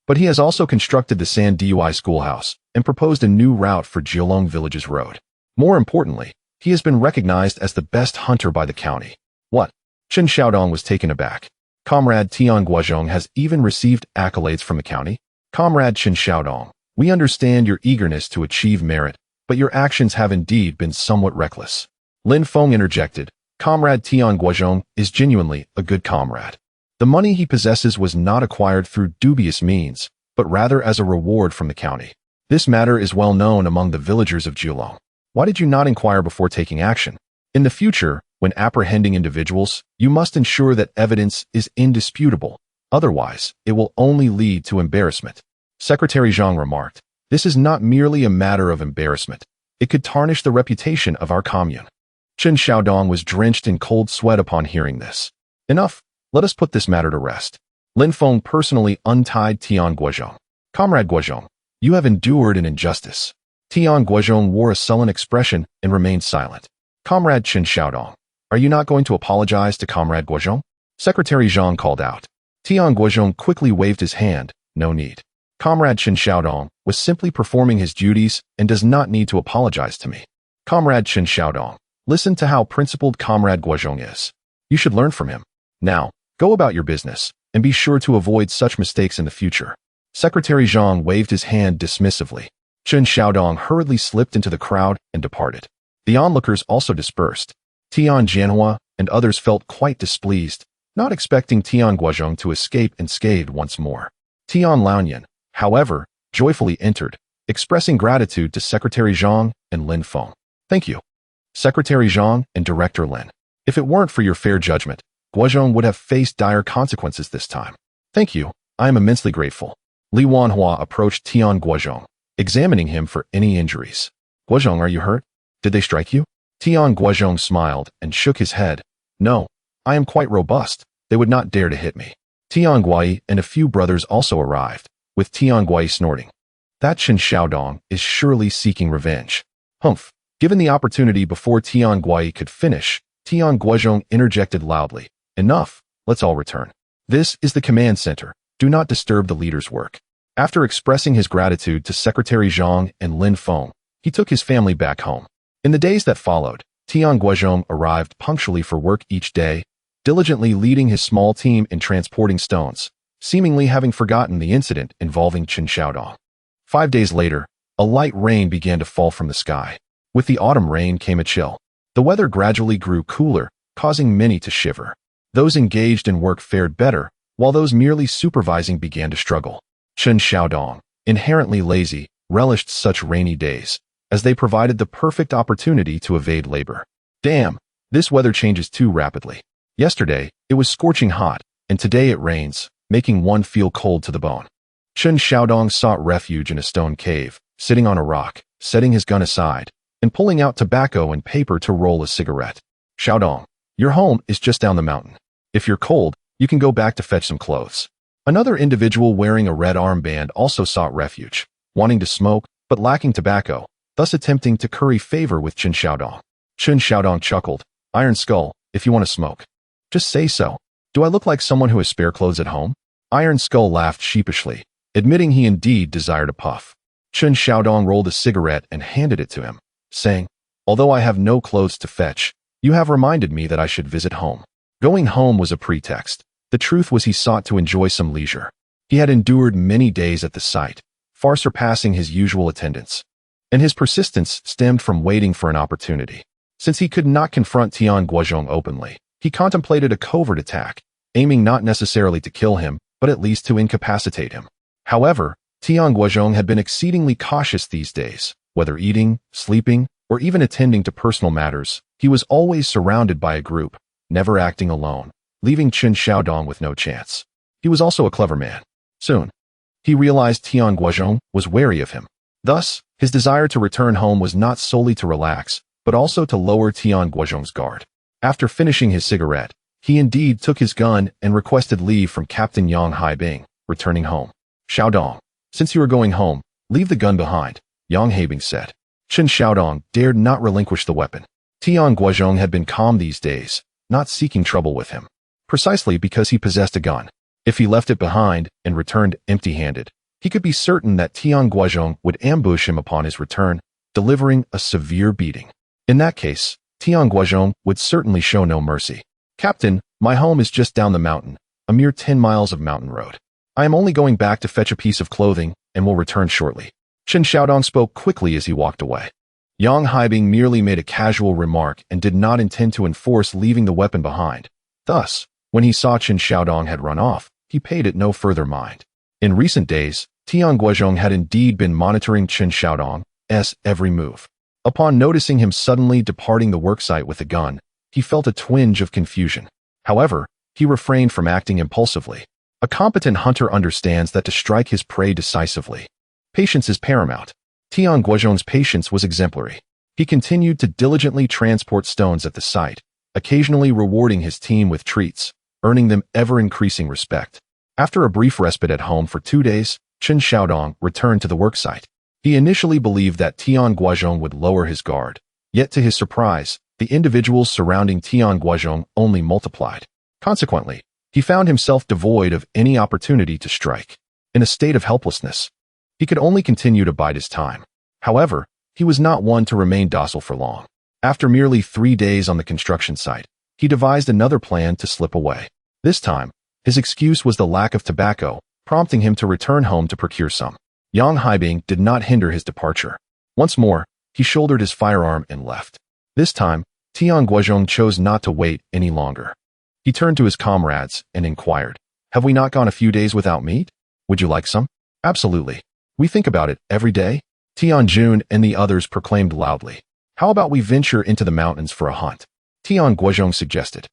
Speaker 1: but he has also constructed the San Dui schoolhouse and proposed a new route for Jiulong village's road. More importantly, he has been recognized as the best hunter by the county. What? Chen Xiaodong was taken aback. Comrade Tian Guozhong has even received accolades from the county? Comrade Chen Xiaodong, we understand your eagerness to achieve merit, but your actions have indeed been somewhat reckless. Lin Feng interjected, Comrade Tian Guozhong is genuinely a good comrade. The money he possesses was not acquired through dubious means, but rather as a reward from the county. This matter is well known among the villagers of Jiulong. Why did you not inquire before taking action? In the future, when apprehending individuals, you must ensure that evidence is indisputable. Otherwise, it will only lead to embarrassment. Secretary Zhang remarked, This is not merely a matter of embarrassment. It could tarnish the reputation of our commune. Chen Xiaodong was drenched in cold sweat upon hearing this. Enough. Let us put this matter to rest. Lin Feng personally untied Tian Guozhong. Comrade Guozhong, you have endured an injustice. Tian Guozhong wore a sullen expression and remained silent. Comrade Chen Xiaodong, are you not going to apologize to Comrade Guozhong? Secretary Zhang called out. Tian Guozhong quickly waved his hand. No need. Comrade Chen Xiaodong was simply performing his duties and does not need to apologize to me. Comrade Chen Xiaodong, listen to how principled Comrade Guozhong is. You should learn from him. Now, go about your business, and be sure to avoid such mistakes in the future. Secretary Zhang waved his hand dismissively. Chen Xiaodong hurriedly slipped into the crowd and departed. The onlookers also dispersed. Tian Jianhua and others felt quite displeased, not expecting Tian Guozhong to escape unscathed once more. Tian Laoyan, however, joyfully entered, expressing gratitude to Secretary Zhang and Lin Feng. Thank you, Secretary Zhang and Director Lin. If it weren't for your fair judgment, Guozhong would have faced dire consequences this time. Thank you, I am immensely grateful. Li Wanhua approached Tian Guozhong, examining him for any injuries. Guozhong, are you hurt? Did they strike you? Tian Guozhong smiled and shook his head. No, I am quite robust. They would not dare to hit me. Tian Guai and a few brothers also arrived, with Tian Guai snorting. That Chen Xiaodong is surely seeking revenge. Humph. Given the opportunity before Tian Guai could finish, Tian Guozhong interjected loudly. Enough, let's all return. This is the command center. Do not disturb the leader's work. After expressing his gratitude to Secretary Zhang and Lin Feng, he took his family back home. In the days that followed, Tian Guozhong arrived punctually for work each day, diligently leading his small team in transporting stones, seemingly having forgotten the incident involving Chen Xiaodong. 5 days later, a light rain began to fall from the sky. With the autumn rain came a chill. The weather gradually grew cooler, causing many to shiver. Those engaged in work fared better, while those merely supervising began to struggle. Chen Xiaodong, inherently lazy, relished such rainy days, as they provided the perfect opportunity to evade labor. Damn, this weather changes too rapidly. Yesterday, it was scorching hot, and today it rains, making one feel cold to the bone. Chen Xiaodong sought refuge in a stone cave, sitting on a rock, setting his gun aside, and pulling out tobacco and paper to roll a cigarette. Xiaodong, your home is just down the mountain. If you're cold, you can go back to fetch some clothes. Another individual wearing a red armband also sought refuge, wanting to smoke, but lacking tobacco, thus attempting to curry favor with Chen Xiaodong. Chen Xiaodong chuckled, Iron Skull, if you want to smoke, just say so. Do I look like someone who has spare clothes at home? Iron Skull laughed sheepishly, admitting he indeed desired a puff. Chen Xiaodong rolled a cigarette and handed it to him, saying, although I have no clothes to fetch, you have reminded me that I should visit home. Going home was a pretext. The truth was he sought to enjoy some leisure. He had endured many days at the site, far surpassing his usual attendance, and his persistence stemmed from waiting for an opportunity. Since he could not confront Tian Guozhong openly, he contemplated a covert attack, aiming not necessarily to kill him, but at least to incapacitate him. However, Tian Guozhong had been exceedingly cautious these days. Whether eating, sleeping, or even attending to personal matters, he was always surrounded by a group, never acting alone, leaving Chen Xiaodong with no chance. He was also a clever man. Soon, he realized Tian Guozhong was wary of him. Thus, his desire to return home was not solely to relax, but also to lower Tian Guozhong's guard. After finishing his cigarette, he indeed took his gun and requested leave from Captain Yang Haibing, returning home. Xiaodong, since you are going home, leave the gun behind, Yang Haibing said. Chen Xiaodong dared not relinquish the weapon. Tian Guozhong had been calm these days, not seeking trouble with him, precisely because he possessed a gun. If he left it behind and returned empty-handed, he could be certain that Tian Guozhong would ambush him upon his return, delivering a severe beating. In that case, Tian Guozhong would certainly show no mercy. Captain, my home is just down the mountain, a mere 10 miles of mountain road. I am only going back to fetch a piece of clothing and will return shortly. Chen Xiaodong spoke quickly as he walked away. Yang Haibing merely made a casual remark and did not intend to enforce leaving the weapon behind. Thus, when he saw Chen Xiaodong had run off, he paid it no further mind. In recent days, Tian Guozhong had indeed been monitoring Chen Xiaodong's every move. Upon noticing him suddenly departing the worksite with a gun, he felt a twinge of confusion. However, he refrained from acting impulsively. A competent hunter understands that to strike his prey decisively, patience is paramount. Tian Guozhong's patience was exemplary. He continued to diligently transport stones at the site, occasionally rewarding his team with treats, earning them ever-increasing respect. After a brief respite at home for 2 days, Chen Xiaodong returned to the worksite. He initially believed that Tian Guozhong would lower his guard, yet to his surprise, the individuals surrounding Tian Guozhong only multiplied. Consequently, he found himself devoid of any opportunity to strike. In a state of helplessness, he could only continue to bide his time. However, he was not one to remain docile for long. After merely 3 days on the construction site, he devised another plan to slip away. This time, his excuse was the lack of tobacco, prompting him to return home to procure some. Yang Haibing did not hinder his departure. Once more, he shouldered his firearm and left. This time, Tian Guozhong chose not to wait any longer. He turned to his comrades and inquired, "Have we not gone a few days without meat? Would you like some?" "Absolutely. We think about it every day." Tian Jun and the others proclaimed loudly. "How about we venture into the mountains for a hunt?" Tian Guozhong suggested.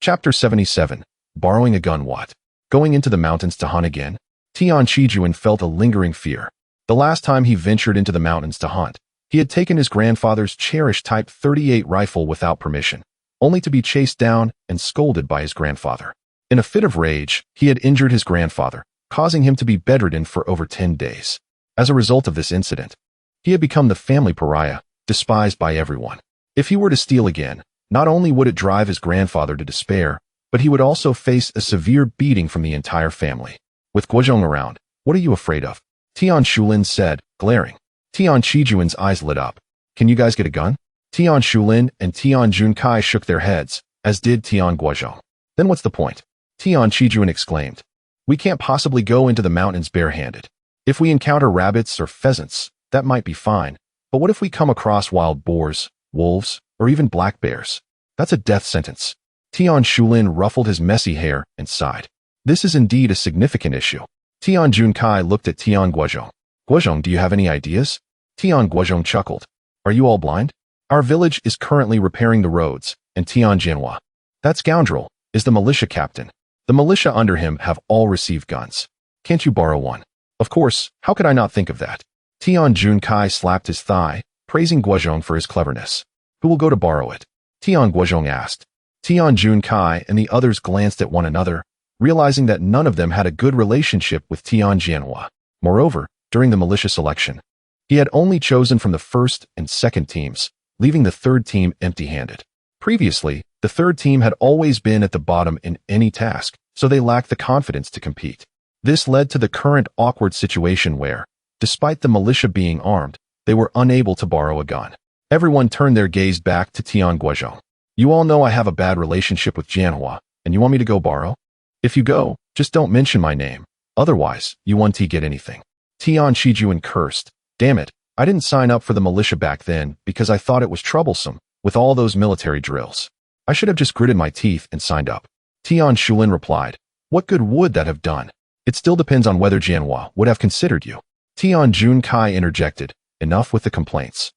Speaker 1: Chapter 77. Borrowing a gun. What? Going into the mountains to hunt again? Tian Qijuan felt a lingering fear. The last time he ventured into the mountains to hunt, he had taken his grandfather's cherished Type 38 rifle without permission, only to be chased down and scolded by his grandfather. In a fit of rage, he had injured his grandfather, causing him to be bedridden for over 10 days. As a result of this incident, he had become the family pariah, despised by everyone. If he were to steal again, not only would it drive his grandfather to despair, but he would also face a severe beating from the entire family. With Guozhong around, what are you afraid of? Tian Shulin said, glaring. Tian Qijuan's eyes lit up. Can you guys get a gun? Tian Shulin and Tian Junkai shook their heads, as did Tian Guozhong. Then what's the point? Tian Qijuan exclaimed. We can't possibly go into the mountains barehanded. If we encounter rabbits or pheasants, that might be fine. But what if we come across wild boars, wolves, or even black bears? That's a death sentence. Tian Shulin ruffled his messy hair and sighed. This is indeed a significant issue. Tian Junkai looked at Tian Guozhong. Guozhong, do you have any ideas? Tian Guozhong chuckled. Are you all blind? Our village is currently repairing the roads, and Tian Jianhua, that scoundrel, is the militia captain. The militia under him have all received guns. Can't you borrow one? Of course, how could I not think of that? Tian Junkai slapped his thigh, praising Guozhong for his cleverness. Who will go to borrow it? Tian Guozhong asked. Tian Junkai and the others glanced at one another, realizing that none of them had a good relationship with Tian Jianhua. Moreover, during the militia selection, he had only chosen from the first and second teams, leaving the third team empty-handed. Previously, the third team had always been at the bottom in any task, so they lacked the confidence to compete. This led to the current awkward situation where, despite the militia being armed, they were unable to borrow a gun. Everyone turned their gaze back to Tian Guozhong. You all know I have a bad relationship with Jianhua, and you want me to go borrow? If you go, just don't mention my name. Otherwise, you won't get anything. Tian Shijuan cursed. Damn it, I didn't sign up for the militia back then because I thought it was troublesome, with all those military drills. I should have just gritted my teeth and signed up. Tian Shulin replied. What good would that have done? It still depends on whether Jianhua would have considered you. Tian Junkai interjected. Enough with the complaints.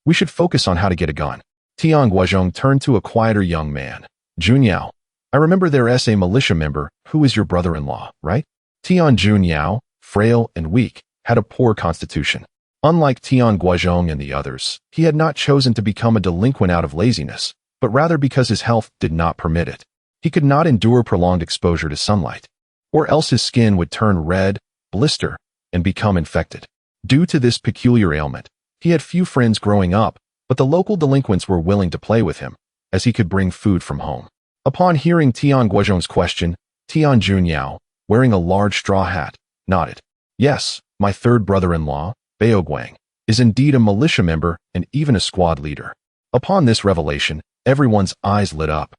Speaker 1: We should focus on how to get a gun. Tian Guozhong turned to a quieter young man. Junyao, I remember there is a militia member who is your brother-in-law, right? Tian Junyao, frail and weak, had a poor constitution. Unlike Tian Guozhong and the others, he had not chosen to become a delinquent out of laziness, but rather because his health did not permit it. He could not endure prolonged exposure to sunlight, or else his skin would turn red, blister, and become infected. Due to this peculiar ailment, he had few friends growing up, but the local delinquents were willing to play with him, as he could bring food from home. Upon hearing Tian Guozhong's question, Tian Junyao, wearing a large straw hat, nodded. Yes, my third brother-in-law, Baoguang, is indeed a militia member and even a squad leader. Upon this revelation, everyone's eyes lit up,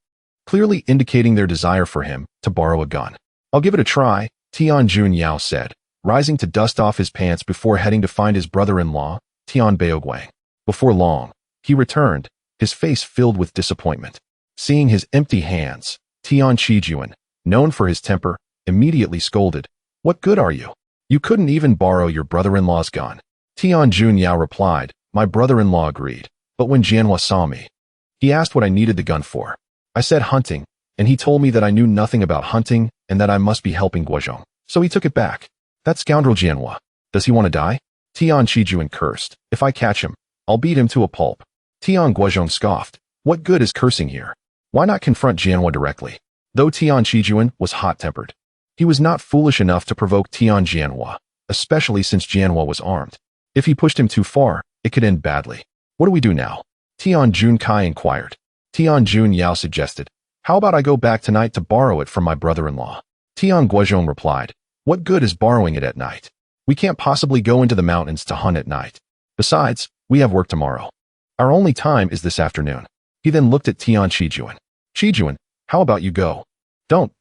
Speaker 1: clearly indicating their desire for him to borrow a gun. I'll give it a try, Tian Junyao said, rising to dust off his pants before heading to find his brother-in-law, Tian Baoguang. Before long, he returned, his face filled with disappointment. Seeing his empty hands, Tian Shijuan, known for his temper, immediately scolded. What good are you? You couldn't even borrow your brother-in-law's gun. Tian Junyao replied, my brother-in-law agreed, but when Jianhua saw me, he asked what I needed the gun for. I said hunting, and he told me that I knew nothing about hunting and that I must be helping Guozhong, so he took it back. That scoundrel Jianhua, does he want to die? Tian Shijuan cursed. If I catch him, I'll beat him to a pulp. Tian Guozhong scoffed. What good is cursing here? Why not confront Jianhua directly? Though Tian Shijuan was hot-tempered, he was not foolish enough to provoke Tian Jianhua, especially since Jianhua was armed. If he pushed him too far, it could end badly. What do we do now? Tian Junkai inquired. Tian Junyao suggested. How about I go back tonight to borrow it from my brother-in-law? Tian Guozhong replied. What good is borrowing it at night? We can't possibly go into the mountains to hunt at night. Besides, we have work tomorrow. Our only time is this afternoon. He then looked at Tian Shijuan. Shijuan, how about you go? Don't.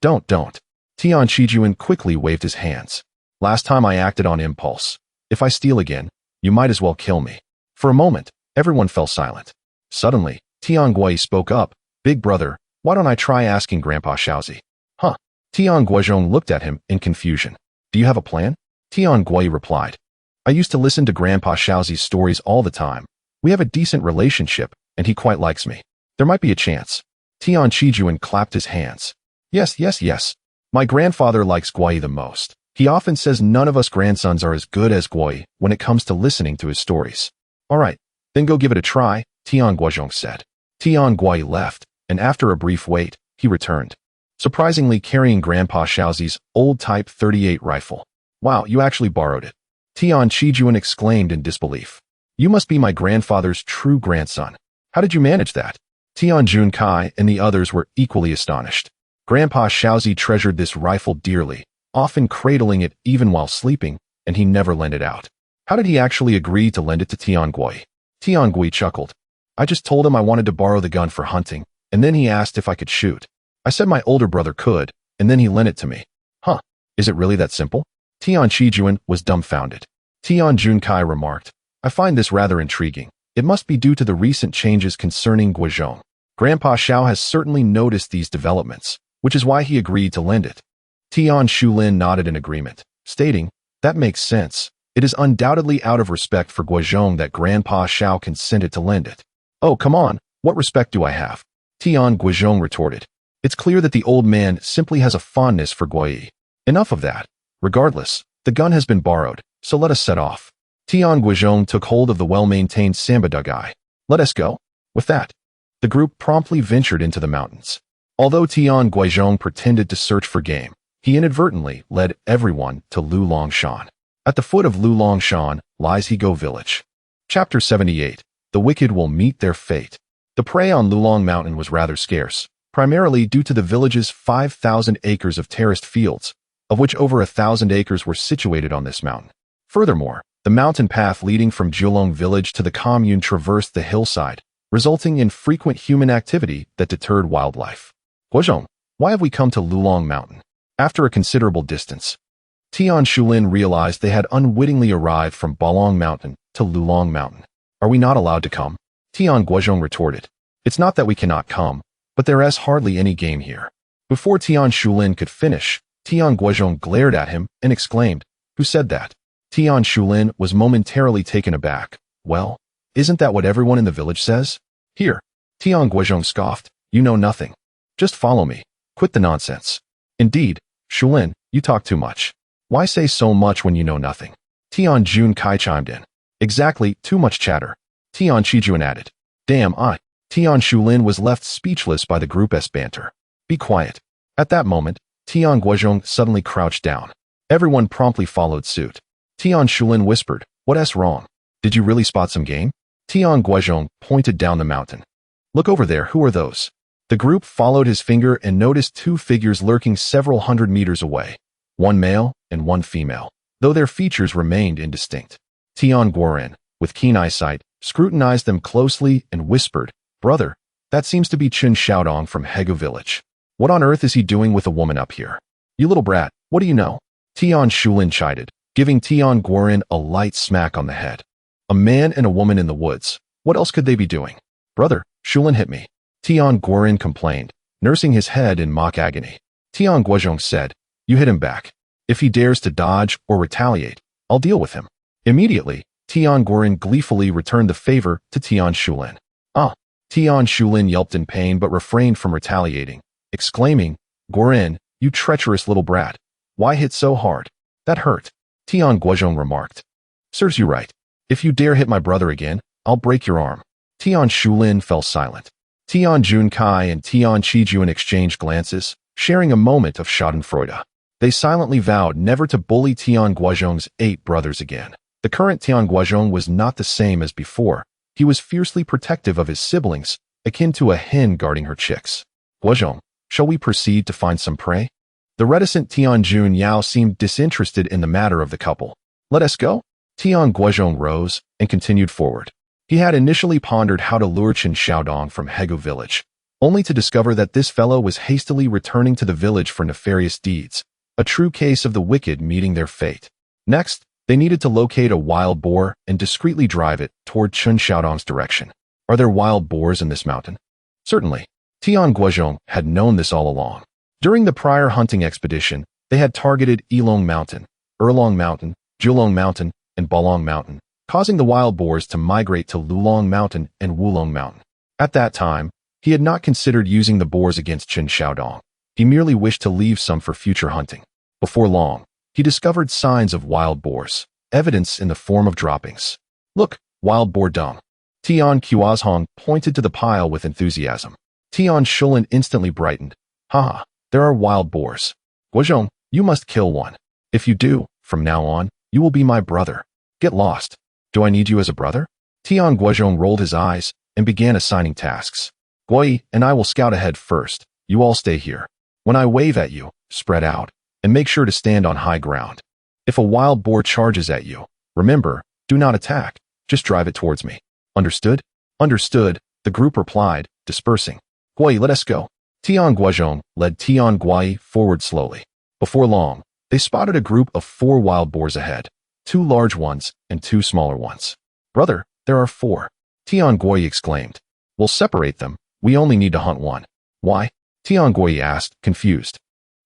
Speaker 1: Tian Shijuan quickly waved his hands. Last time I acted on impulse. If I steal again, you might as well kill me. For a moment, everyone fell silent. Suddenly, Tian Gui spoke up. Big brother, why don't I try asking Grandpa Shaozi? Huh? Tian Guozhong looked at him in confusion. Do you have a plan? Tian Gui replied. I used to listen to Grandpa Shaozi's stories all the time. We have a decent relationship, and he quite likes me. There might be a chance. Tian Shijuan clapped his hands. Yes. My grandfather likes Gui the most. He often says none of us grandsons are as good as Gui when it comes to listening to his stories. All right, then go give it a try, Tian Guozhong said. Tian Gui left, and after a brief wait, he returned, surprisingly carrying Grandpa Shaozi's old Type 38 rifle. Wow, you actually borrowed it. Tian Shijuan exclaimed in disbelief. You must be my grandfather's true grandson. How did you manage that? Tian Junkai and the others were equally astonished. Grandpa Shaozi treasured this rifle dearly, often cradling it even while sleeping, and he never lent it out. How did he actually agree to lend it to Tian Gui? Tian Gui chuckled. I just told him I wanted to borrow the gun for hunting, and then he asked if I could shoot. I said my older brother could, and then he lent it to me. Huh, is it really that simple? Tian Shijuan was dumbfounded. Tian Junkai remarked, I find this rather intriguing. It must be due to the recent changes concerning Guozhong. Grandpa Shao has certainly noticed these developments, which is why he agreed to lend it. Tian Shulin nodded in agreement, stating, that makes sense. It is undoubtedly out of respect for Guozhong that Grandpa Shao consented to lend it. Oh, come on, what respect do I have? Tian Guozhong retorted. It's clear that the old man simply has a fondness for Guoyi. Enough of that. Regardless, the gun has been borrowed, so let us set off. Tian Guozhong took hold of the well-maintained Samba Dugai. Let us go. With that, the group promptly ventured into the mountains. Although Tian Guozhong pretended to search for game, he inadvertently led everyone to Lulongshan. At the foot of Lulongshan lies Hego village. Chapter 78. The wicked will meet their fate. The prey on Lulong Mountain was rather scarce, primarily due to the village's 5,000 acres of terraced fields, of which over 1,000 acres were situated on this mountain. Furthermore, the mountain path leading from Julong village to the commune traversed the hillside, resulting in frequent human activity that deterred wildlife. Guozhong, why have we come to Lulong Mountain? After a considerable distance, Tian Shulin realized they had unwittingly arrived from Balong Mountain to Lulong Mountain. Are we not allowed to come? Tian Guozhong retorted. It's not that we cannot come, but there is hardly any game here. Before Tian Shulin could finish, Tian Guozhong glared at him and exclaimed, "Who said that?" Tian Shulin was momentarily taken aback. Well, isn't that what everyone in the village says? Here, Tian Guozhong scoffed, you know nothing. Just follow me. Quit the nonsense. Indeed, Shulin, you talk too much. Why say so much when you know nothing? Tian Jun Kai chimed in. Exactly, too much chatter. Tian Chijuan added. Damn, Tian Shulin was left speechless by the group's banter. Be quiet. At that moment, Tian Guozhong suddenly crouched down. Everyone promptly followed suit. Tian Shulin whispered, "What's wrong? Did you really spot some game?" Tian Guozhong pointed down the mountain. Look over there, who are those? The group followed his finger and noticed two figures lurking several hundred meters away, one male and one female, though their features remained indistinct. Tian Guoren, with keen eyesight, scrutinized them closely and whispered, "Brother, that seems to be Chen Xiaodong from Hego village. What on earth is he doing with a woman up here? You little brat, what do you know?" Tian Shulin chided, giving Tian Guoren a light smack on the head. A man and a woman in the woods. What else could they be doing? Brother, Shulin hit me. Tian Guoren complained, nursing his head in mock agony. Tian Guozhong said, "You hit him back. If he dares to dodge or retaliate, I'll deal with him." Immediately, Tian Guoren gleefully returned the favor to Tian Shulin. Tian Shulin yelped in pain but refrained from retaliating, exclaiming, "Guoren, you treacherous little brat. Why hit so hard? That hurt." Tian Guozhong remarked. "Serves you right. If you dare hit my brother again, I'll break your arm." Tian Shulin fell silent. Tian Jun Kai and Tian Chijuan exchanged glances, sharing a moment of schadenfreude. They silently vowed never to bully Tian Guozhong's 8 brothers again. The current Tian Guozhong was not the same as before. He was fiercely protective of his siblings, akin to a hen guarding her chicks. "Guozhong, shall we proceed to find some prey?" The reticent Tian Jun Yao seemed disinterested in the matter of the couple. "Let us go?" Tian Guozhong rose and continued forward. He had initially pondered how to lure Chen Xiaodong from Hego village, only to discover that this fellow was hastily returning to the village for nefarious deeds, a true case of the wicked meeting their fate. Next, they needed to locate a wild boar and discreetly drive it toward Chen Xiaodong's direction. Are there wild boars in this mountain? Certainly. Tian Guozhong had known this all along. During the prior hunting expedition, they had targeted Ilong Mountain, Erlong Mountain, Julong Mountain, and Balong Mountain, causing the wild boars to migrate to Lulong Mountain and Wulong Mountain. At that time, he had not considered using the boars against Chen Xiaodong. He merely wished to leave some for future hunting. Before long, he discovered signs of wild boars, evidence in the form of droppings. "Look, wild boar dung." Tian Guozhong pointed to the pile with enthusiasm. Tian Shulin instantly brightened. "Haha, there are wild boars. Guozhong, you must kill one. If you do, from now on, you will be my brother. Get lost. Do I need you as a brother?" Tian Guozhong rolled his eyes and began assigning tasks. "Guoyi and I will scout ahead first. You all stay here. When I wave at you, spread out, and make sure to stand on high ground. If a wild boar charges at you, remember, do not attack, just drive it towards me. Understood?" "Understood," the group replied, dispersing. "Guoyi, let us go." Tian Guozhong led Tian Guoyi forward slowly. Before long, they spotted a group of 4 wild boars ahead, 2 large ones and 2 smaller ones. "Brother, there are 4. Tian Guoyi exclaimed. "We'll separate them. We only need to hunt one." "Why?" Tian Guoyi asked, confused.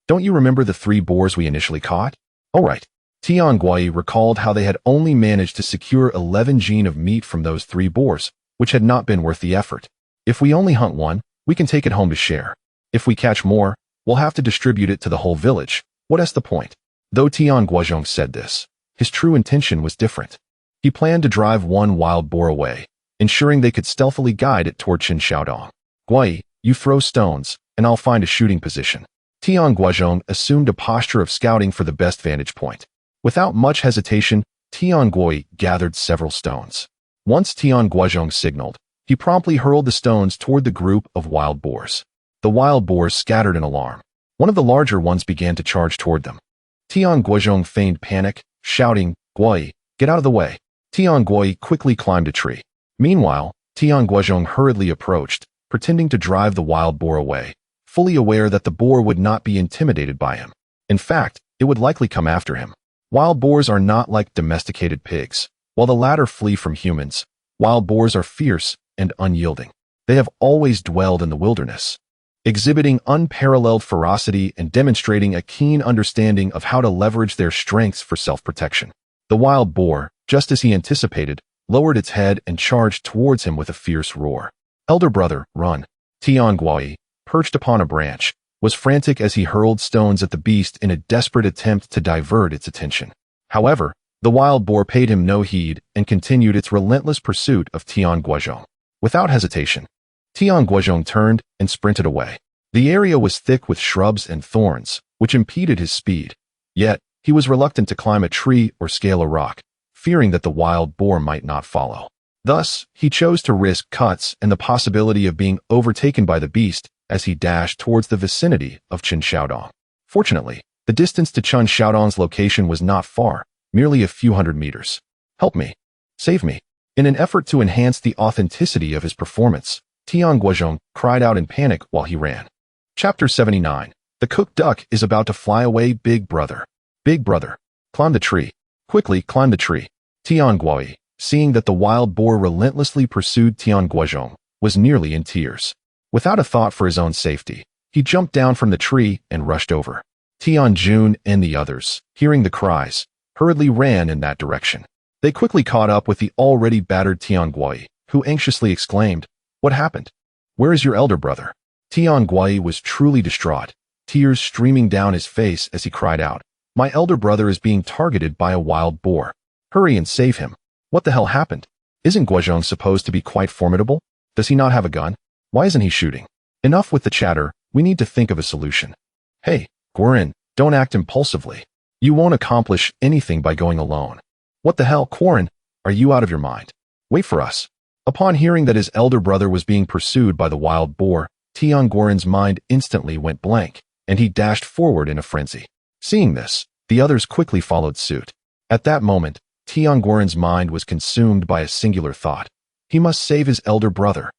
Speaker 1: "Don't you remember the 3 boars we initially caught?" "Oh right." Tian Guoyi recalled how they had only managed to secure 11 jin of meat from those 3 boars, which had not been worth the effort. "If we only hunt one, we can take it home to share. If we catch more, we'll have to distribute it to the whole village. What's the point? Though Tian Guozhong said this, his true intention was different. He planned to drive one wild boar away, ensuring they could stealthily guide it toward Qin Xiaodong. Guai, you throw stones, and I'll find a shooting position. Tian Guozhong assumed a posture of scouting for the best vantage point. Without much hesitation, Tian Guozhong gathered several stones. Once Tian Guozhong signaled, he promptly hurled the stones toward the group of wild boars. The wild boars scattered in alarm. One of the larger ones began to charge toward them. Tian Guozhong feigned panic, shouting, "Guai, get out of the way." Tian Guozhong quickly climbed a tree. Meanwhile, Tian Guozhong hurriedly approached, pretending to drive the wild boar away, fully aware that the boar would not be intimidated by him. In fact, it would likely come after him. Wild boars are not like domesticated pigs. While the latter flee from humans, wild boars are fierce and unyielding. They have always dwelled in the wilderness, exhibiting unparalleled ferocity and demonstrating a keen understanding of how to leverage their strengths for self-protection. The wild boar, just as he anticipated, lowered its head and charged towards him with a fierce roar. "Elder brother, run!" Tian Guozhong, perched upon a branch, was frantic as he hurled stones at the beast in a desperate attempt to divert its attention. However, the wild boar paid him no heed and continued its relentless pursuit of Tian Guozhong. Without hesitation, Tian Guozhong turned and sprinted away. The area was thick with shrubs and thorns, which impeded his speed. Yet, he was reluctant to climb a tree or scale a rock, fearing that the wild boar might not follow. Thus, he chose to risk cuts and the possibility of being overtaken by the beast as he dashed towards the vicinity of Qin Xiaodong. Fortunately, the distance to Qin Xiaodong's location was not far, merely a few hundred meters. "Help me! Save me!" In an effort to enhance the authenticity of his performance, Tian Guozhong cried out in panic while he ran. Chapter 79. The cooked duck is about to fly away. Big brother. Big brother. Climb the tree. Quickly climb the tree. Tian Guozhong, seeing that the wild boar relentlessly pursued Tian Guozhong, was nearly in tears. Without a thought for his own safety, he jumped down from the tree and rushed over. Tian Jun and the others, hearing the cries, hurriedly ran in that direction. They quickly caught up with the already battered Tian Guozhong, who anxiously exclaimed, "What happened? Where is your elder brother?" Tian Guozhong was truly distraught, tears streaming down his face as he cried out, "My elder brother is being targeted by a wild boar. Hurry and save him." What the hell happened? Isn't Guozhong supposed to be quite formidable? Does he not have a gun? Why isn't he shooting? Enough with the chatter, we need to think of a solution. Hey, Guoren, don't act impulsively. You won't accomplish anything by going alone. What the hell, Guoren? Are you out of your mind? Wait for us. Upon hearing that his elder brother was being pursued by the wild boar, Tian Guoren's mind instantly went blank, and he dashed forward in a frenzy. Seeing this, the others quickly followed suit. At that moment, Tian Guoren's mind was consumed by a singular thought. He must save his elder brother.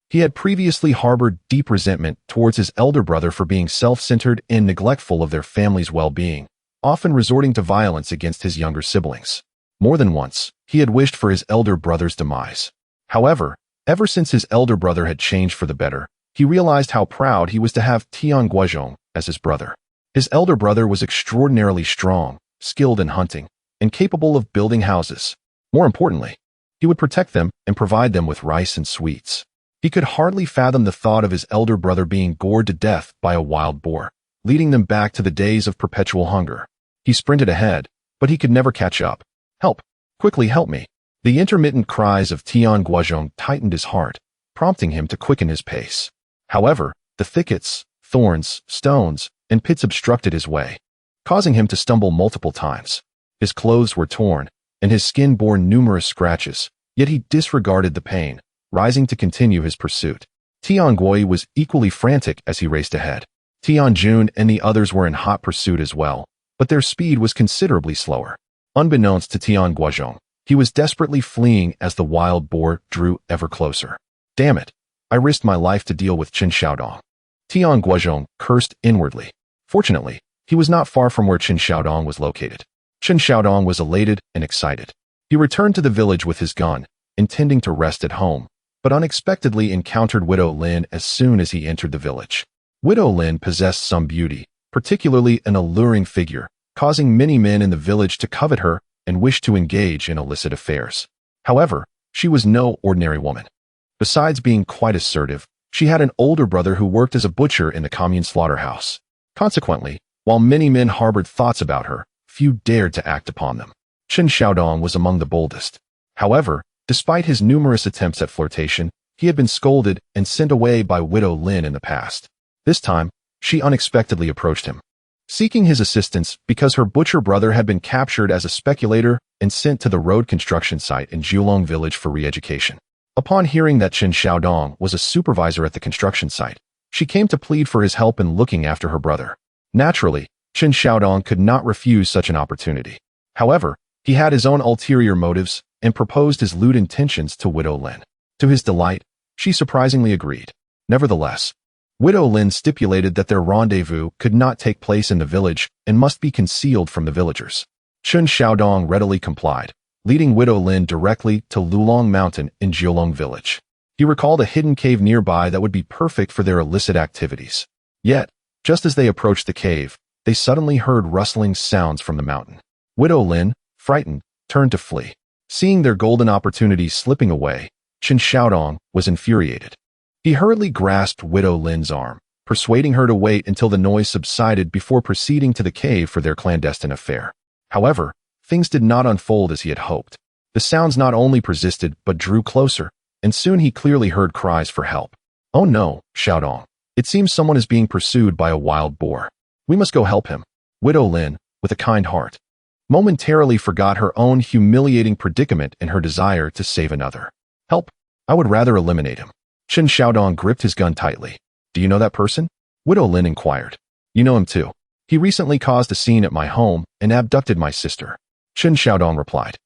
Speaker 1: He had previously harbored deep resentment towards his elder brother for being self-centered and neglectful of their family's well-being, often resorting to violence against his younger siblings. More than once, he had wished for his elder brother's demise. However, ever since his elder brother had changed for the better, he realized how proud he was to have Tian Guozhong as his brother. His elder brother was extraordinarily strong, skilled in hunting, and capable of building houses. More importantly, he would protect them and provide them with rice and sweets. He could hardly fathom the thought of his elder brother being gored to death by a wild boar, leading them back to the days of perpetual hunger. He sprinted ahead, but he could never catch up. "Help! Quickly help me!" The intermittent cries of Tian Guozhong tightened his heart, prompting him to quicken his pace. However, the thickets, thorns, stones, and pits obstructed his way, causing him to stumble multiple times. His clothes were torn, and his skin bore numerous scratches, yet he disregarded the pain, rising to continue his pursuit. Tian Guozhong was equally frantic as he raced ahead. Tian Jun and the others were in hot pursuit as well, but their speed was considerably slower. Unbeknownst to Tian Guozhong, he was desperately fleeing as the wild boar drew ever closer. "Damn it! I risked my life to deal with Qin Xiaodong." Tian Guozhong cursed inwardly. Fortunately, he was not far from where Qin Xiaodong was located. Qin Xiaodong was elated and excited. He returned to the village with his gun, intending to rest at home, but unexpectedly encountered Widow Lin as soon as he entered the village. Widow Lin possessed some beauty, particularly an alluring figure, causing many men in the village to covet her and wish to engage in illicit affairs. However, she was no ordinary woman. Besides being quite assertive, She had an older brother who worked as a butcher in the commune slaughterhouse. Consequently, while many men harbored thoughts about her, few dared to act upon them. Chen Xiaodong was among the boldest. However, despite his numerous attempts at flirtation, he had been scolded and sent away by Widow Lin in the past. This time, she unexpectedly approached him, seeking his assistance because her butcher brother had been captured as a speculator and sent to the road construction site in Jiulong village for re-education. Upon hearing that Chen Xiaodong was a supervisor at the construction site, she came to plead for his help in looking after her brother. Naturally, Chen Xiaodong could not refuse such an opportunity. However, he had his own ulterior motives and proposed his lewd intentions to Widow Lin. To his delight, she surprisingly agreed. Nevertheless, Widow Lin stipulated that their rendezvous could not take place in the village and must be concealed from the villagers. Chen Xiaodong readily complied, leading Widow Lin directly to Lulong Mountain in Jiulong village. He recalled a hidden cave nearby that would be perfect for their illicit activities. Yet, just as they approached the cave, they suddenly heard rustling sounds from the mountain. Widow Lin, frightened, turned to flee. Seeing their golden opportunity slipping away, Chen Xiaodong was infuriated. He hurriedly grasped Widow Lin's arm, persuading her to wait until the noise subsided before proceeding to the cave for their clandestine affair. However, things did not unfold as he had hoped. The sounds not only persisted but drew closer, and soon he clearly heard cries for help. "Oh no, Xiaodong. It seems someone is being pursued by a wild boar. We must go help him." Widow Lin, with a kind heart, momentarily forgot her own humiliating predicament in her desire to save another. "Help! I would rather eliminate him." Chen Xiaodong gripped his gun tightly. "Do you know that person?" Widow Lin inquired. "You know him too. He recently caused a scene at my home and abducted my sister." Chen Xiaodong replied.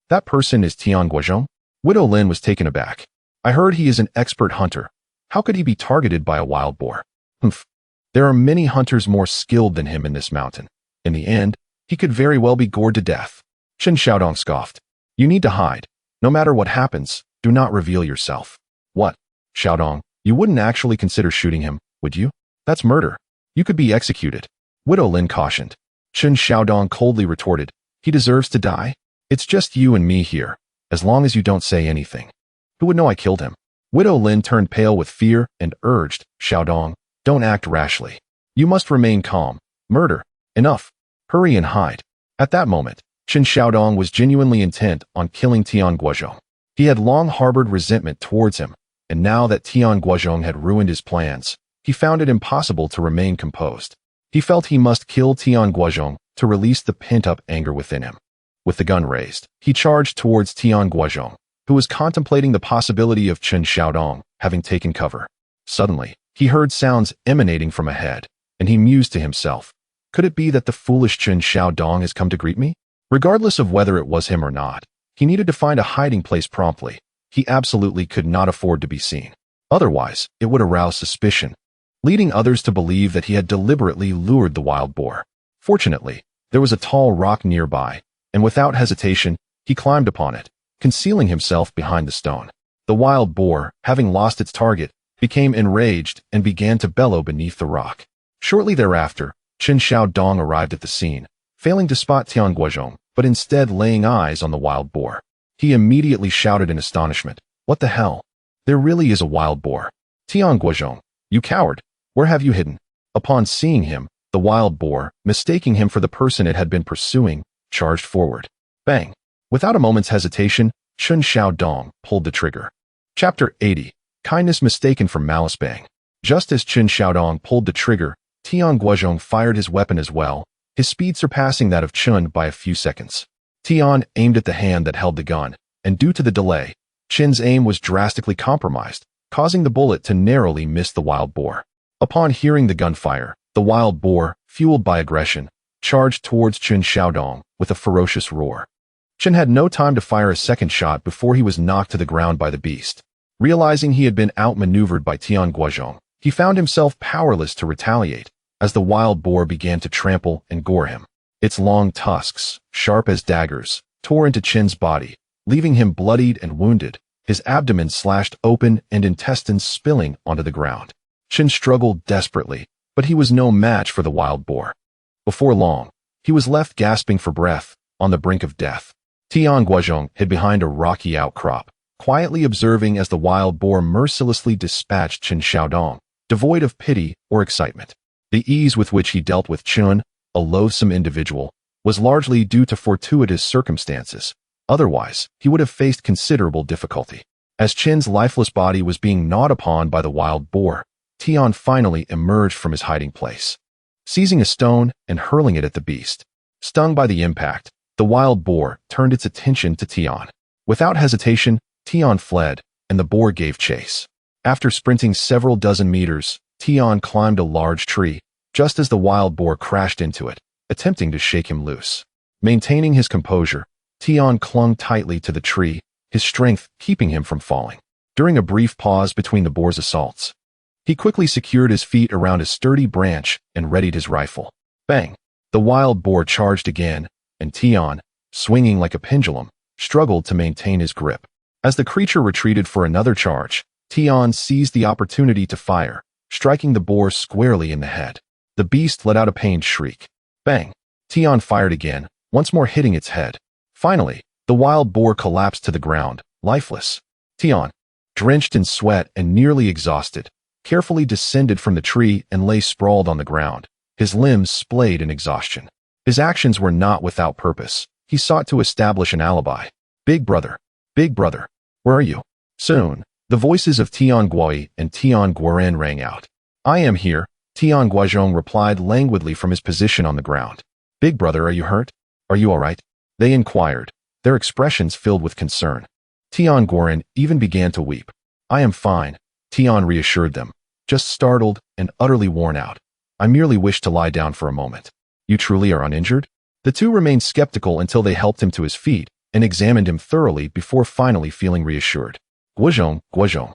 Speaker 1: That person is Tian Guozhong?" Widow Lin was taken aback. "I heard he is an expert hunter. How could he be targeted by a wild boar?" "Humph. There are many hunters more skilled than him in this mountain. In the end, he could very well be gored to death." Chen Xiaodong scoffed. "You need to hide. No matter what happens, do not reveal yourself." "What? Xiaodong, you wouldn't actually consider shooting him, would you? That's murder. You could be executed." Widow Lin cautioned. Chen Xiaodong coldly retorted, "He deserves to die? It's just you and me here, as long as you don't say anything. Who would know I killed him?" Widow Lin turned pale with fear and urged, "Xiaodong, don't act rashly. You must remain calm. Murder. Enough. Hurry and hide." At that moment, Chen Xiaodong was genuinely intent on killing Tian Guozhong. He had long harbored resentment towards him, and now that Tian Guozhong had ruined his plans, he found it impossible to remain composed. He felt he must kill Tian Guozhong to release the pent-up anger within him. With the gun raised, he charged towards Tian Guozhong, who was contemplating the possibility of Chen Xiaodong having taken cover. Suddenly, he heard sounds emanating from ahead, and he mused to himself, "Could it be that the foolish Chen Xiaodong has come to greet me?" Regardless of whether it was him or not, he needed to find a hiding place promptly. He absolutely could not afford to be seen. Otherwise, it would arouse suspicion, leading others to believe that he had deliberately lured the wild boar. Fortunately, there was a tall rock nearby, and without hesitation, he climbed upon it, concealing himself behind the stone. The wild boar, having lost its target, became enraged and began to bellow beneath the rock. Shortly thereafter, Chen Xiaodong arrived at the scene, failing to spot Tian Guozhong, but instead laying eyes on the wild boar. He immediately shouted in astonishment, "What the hell? There really is a wild boar. Tian Guozhong, you coward, where have you hidden?" Upon seeing him, the wild boar, mistaking him for the person it had been pursuing, charged forward. Bang! Without a moment's hesitation, Chen Xiaodong pulled the trigger. Chapter 80. Kindness mistaken for malice. Bang! Just as Chen Xiaodong pulled the trigger, Tian Guozhong fired his weapon as well, his speed surpassing that of Chen by a few seconds. Tian aimed at the hand that held the gun, and due to the delay, Chen's aim was drastically compromised, causing the bullet to narrowly miss the wild boar. Upon hearing the gunfire, the wild boar, fueled by aggression, charged towards Chen Xiaodong with a ferocious roar. Chen had no time to fire a second shot before he was knocked to the ground by the beast. Realizing he had been outmaneuvered by Tian Guozhong, he found himself powerless to retaliate, as the wild boar began to trample and gore him. Its long tusks, sharp as daggers, tore into Chen's body, leaving him bloodied and wounded, his abdomen slashed open and intestines spilling onto the ground. Chen struggled desperately, but he was no match for the wild boar. Before long, he was left gasping for breath, on the brink of death. Tian Guozhong hid behind a rocky outcrop, quietly observing as the wild boar mercilessly dispatched Chen Xiaodong, devoid of pity or excitement. The ease with which he dealt with Chen, a loathsome individual, was largely due to fortuitous circumstances. Otherwise, he would have faced considerable difficulty. As Chen's lifeless body was being gnawed upon by the wild boar, Tian finally emerged from his hiding place, seizing a stone and hurling it at the beast. Stung by the impact, the wild boar turned its attention to Tian. Without hesitation, Tian fled, and the boar gave chase. After sprinting several dozen meters, Tian climbed a large tree, just as the wild boar crashed into it, attempting to shake him loose. Maintaining his composure, Tian clung tightly to the tree, his strength keeping him from falling. During a brief pause between the boar's assaults, he quickly secured his feet around a sturdy branch and readied his rifle. Bang! The wild boar charged again, and Tian, swinging like a pendulum, struggled to maintain his grip. As the creature retreated for another charge, Tian seized the opportunity to fire, striking the boar squarely in the head. The beast let out a pained shriek. Bang! Tian fired again, once more hitting its head. Finally, the wild boar collapsed to the ground, lifeless. Tian, drenched in sweat and nearly exhausted, carefully descended from the tree and lay sprawled on the ground, his limbs splayed in exhaustion. His actions were not without purpose. He sought to establish an alibi. Big brother, where are you? Soon, the voices of Tian Guozhong and Tian Guoren rang out. I am here, Tian Guozhong replied languidly from his position on the ground. Big brother, are you hurt? Are you all right? They inquired, their expressions filled with concern. Tian Guoren even began to weep. I am fine, Tian reassured them, just startled and utterly worn out. I merely wish to lie down for a moment. You truly are uninjured? The two remained skeptical until they helped him to his feet and examined him thoroughly before finally feeling reassured. Guozhong.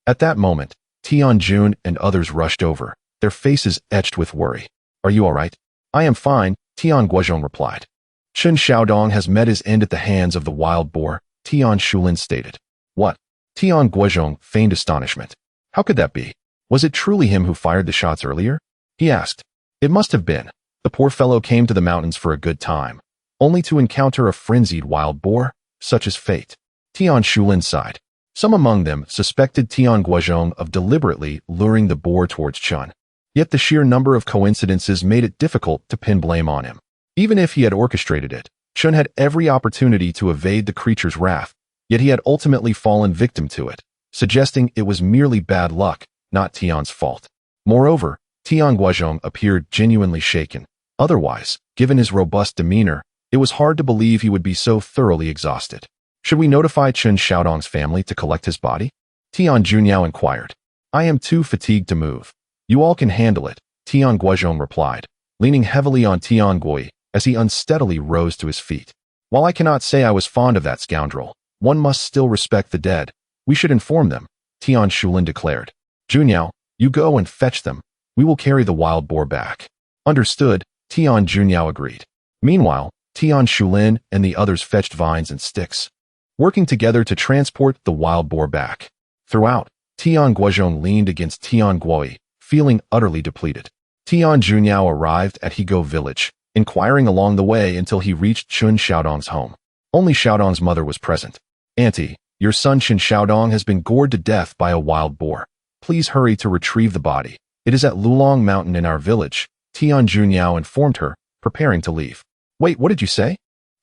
Speaker 1: At that moment, Tian Jun and others rushed over, their faces etched with worry. Are you all right? I am fine, Tian Guozhong replied. Chen Xiaodong has met his end at the hands of the wild boar, Tian Shulin stated. What? Tian Guozhong feigned astonishment. How could that be? Was it truly him who fired the shots earlier? He asked. It must have been. The poor fellow came to the mountains for a good time, only to encounter a frenzied wild boar, such is fate. Tian Shulin sighed. Some among them suspected Tian Guozhong of deliberately luring the boar towards Chen. Yet the sheer number of coincidences made it difficult to pin blame on him. Even if he had orchestrated it, Chen had every opportunity to evade the creature's wrath, yet he had ultimately fallen victim to it, suggesting it was merely bad luck, not Tian's fault. Moreover, Tian Guozhong appeared genuinely shaken. Otherwise, given his robust demeanor, it was hard to believe he would be so thoroughly exhausted. Should we notify Chen Xiaodong's family to collect his body? Tian Junyao inquired. I am too fatigued to move. You all can handle it, Tian Guozhong replied, leaning heavily on Tian Guozhong as he unsteadily rose to his feet. While I cannot say I was fond of that scoundrel, one must still respect the dead. We should inform them, Tian Shulin declared. Junyao, you go and fetch them. We will carry the wild boar back. Understood, Tian Junyao agreed. Meanwhile, Tian Shulin and the others fetched vines and sticks, working together to transport the wild boar back. Throughout, Tian Guozhong leaned against Tian Guozhong, feeling utterly depleted. Tian Junyao arrived at Higo village, inquiring along the way until he reached Chen Xiaodong's home. Only Xiaodong's mother was present. Auntie, your son Chen Xiaodong has been gored to death by a wild boar. Please hurry to retrieve the body. It is at Lulong Mountain in our village, Tian Junyao informed her, preparing to leave. Wait, what did you say?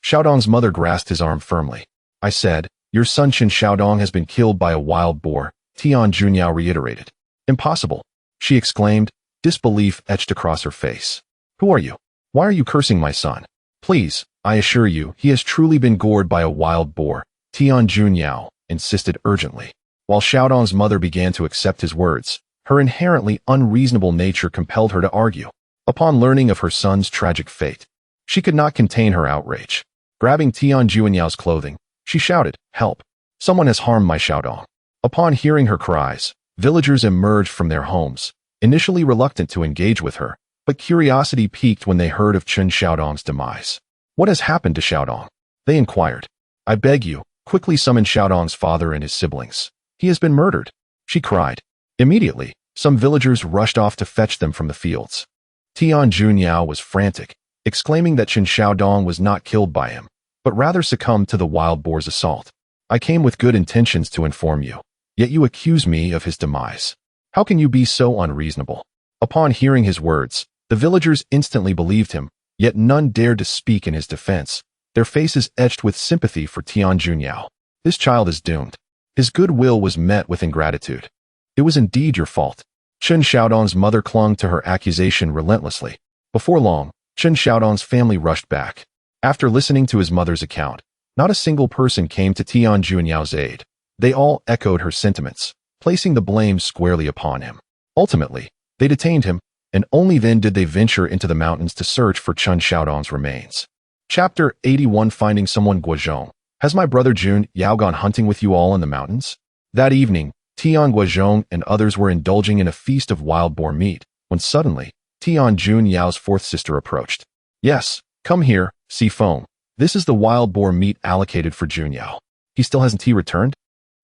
Speaker 1: Xiaodong's mother grasped his arm firmly. I said, your son Chen Xiaodong has been killed by a wild boar, Tian Junyao reiterated. Impossible, she exclaimed, disbelief etched across her face. Who are you? Why are you cursing my son? Please, I assure you, he has truly been gored by a wild boar, Tian Junyao insisted urgently. While Xiaodong's mother began to accept his words, her inherently unreasonable nature compelled her to argue. Upon learning of her son's tragic fate, she could not contain her outrage. Grabbing Tian Junyao's clothing, she shouted, help! Someone has harmed my Xiaodong. Upon hearing her cries, villagers emerged from their homes, initially reluctant to engage with her, but curiosity piqued when they heard of Chen Xiaodong's demise. What has happened to Xiaodong? They inquired. I beg you, quickly summon Xiaodong's father and his siblings. He has been murdered, she cried. Immediately, some villagers rushed off to fetch them from the fields. Tian Junyao was frantic, exclaiming that Chen Xiaodong was not killed by him, but rather succumbed to the wild boar's assault. I came with good intentions to inform you, yet you accuse me of his demise. How can you be so unreasonable?" Upon hearing his words, the villagers instantly believed him, yet none dared to speak in his defense, their faces etched with sympathy for Tian Guozhong. "This child is doomed. His goodwill was met with ingratitude. It was indeed your fault." Chen Xiaodong's mother clung to her accusation relentlessly. Before long, Chen Xiaodong's family rushed back. After listening to his mother's account, not a single person came to Tian Guozhong's aid. They all echoed her sentiments, placing the blame squarely upon him. Ultimately, they detained him, and only then did they venture into the mountains to search for Chen Xiaodong's remains. Chapter 81. Finding Someone. Guozhong, has my brother Jun Yao gone hunting with you all in the mountains? That evening, Tian Guozhong and others were indulging in a feast of wild boar meat, when suddenly, Tian Jun Yao's fourth sister approached. "Yes, come here, Si Feng. This is the wild boar meat allocated for Jun Yao. He still hasn't returned?"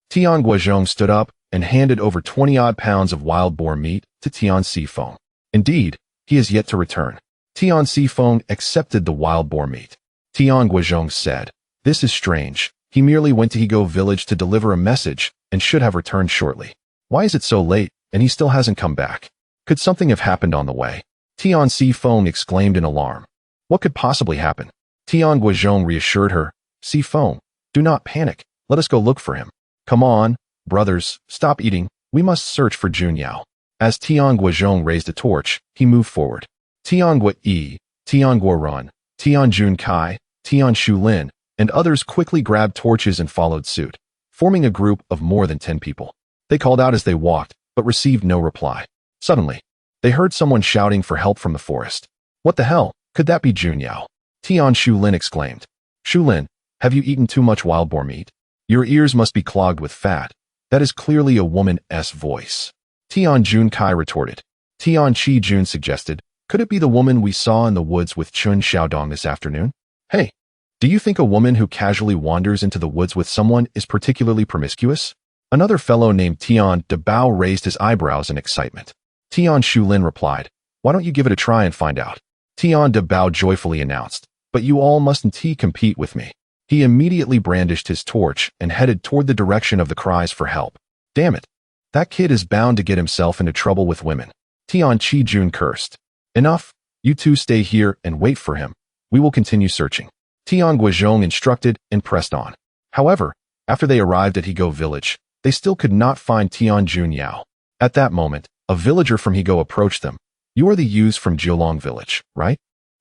Speaker 1: Tian Guozhong stood up and handed over 20-odd pounds of wild boar meat to Tian Si Feng. "Indeed, he is yet to return." Tian Si Feng accepted the wild boar meat. Tian Guozhong said, "This is strange. He merely went to Hego village to deliver a message and should have returned shortly. Why is it so late and he still hasn't come back? Could something have happened on the way?" Tian Si Feng exclaimed in alarm. "What could possibly happen?" Tian Guozhong reassured her. "Si Feng, do not panic. Let us go look for him. Come on, brothers, stop eating. We must search for Jun Yao." As Tian Guozhong raised a torch, he moved forward. Tian Guo, Tian Guorun, Tian Jun Kai, Tian Shulin, and others quickly grabbed torches and followed suit, forming a group of more than 10 people. They called out as they walked, but received no reply. Suddenly, they heard someone shouting for help from the forest. "What the hell? Could that be Jun Yao?" Tian Shulin exclaimed. "Shulin, have you eaten too much wild boar meat? Your ears must be clogged with fat. That is clearly a woman's voice." Tian Jun Kai retorted. Tian Chi Jun suggested, "Could it be the woman we saw in the woods with Chen Xiaodong this afternoon? Hey, do you think a woman who casually wanders into the woods with someone is particularly promiscuous?" Another fellow named Tian Debao raised his eyebrows in excitement. Tian Shulin replied, "Why don't you give it a try and find out?" Tian Debao joyfully announced, "But you all mustn't compete with me." He immediately brandished his torch and headed toward the direction of the cries for help. "Damn it. That kid is bound to get himself into trouble with women." Tian Chi Jun cursed. "Enough. You two stay here and wait for him. We will continue searching." Tian Guozhong instructed and pressed on. However, after they arrived at Hego village, they still could not find Tian Jun Yao. At that moment, a villager from Hego approached them. "You are the youths from Jiulong village, right?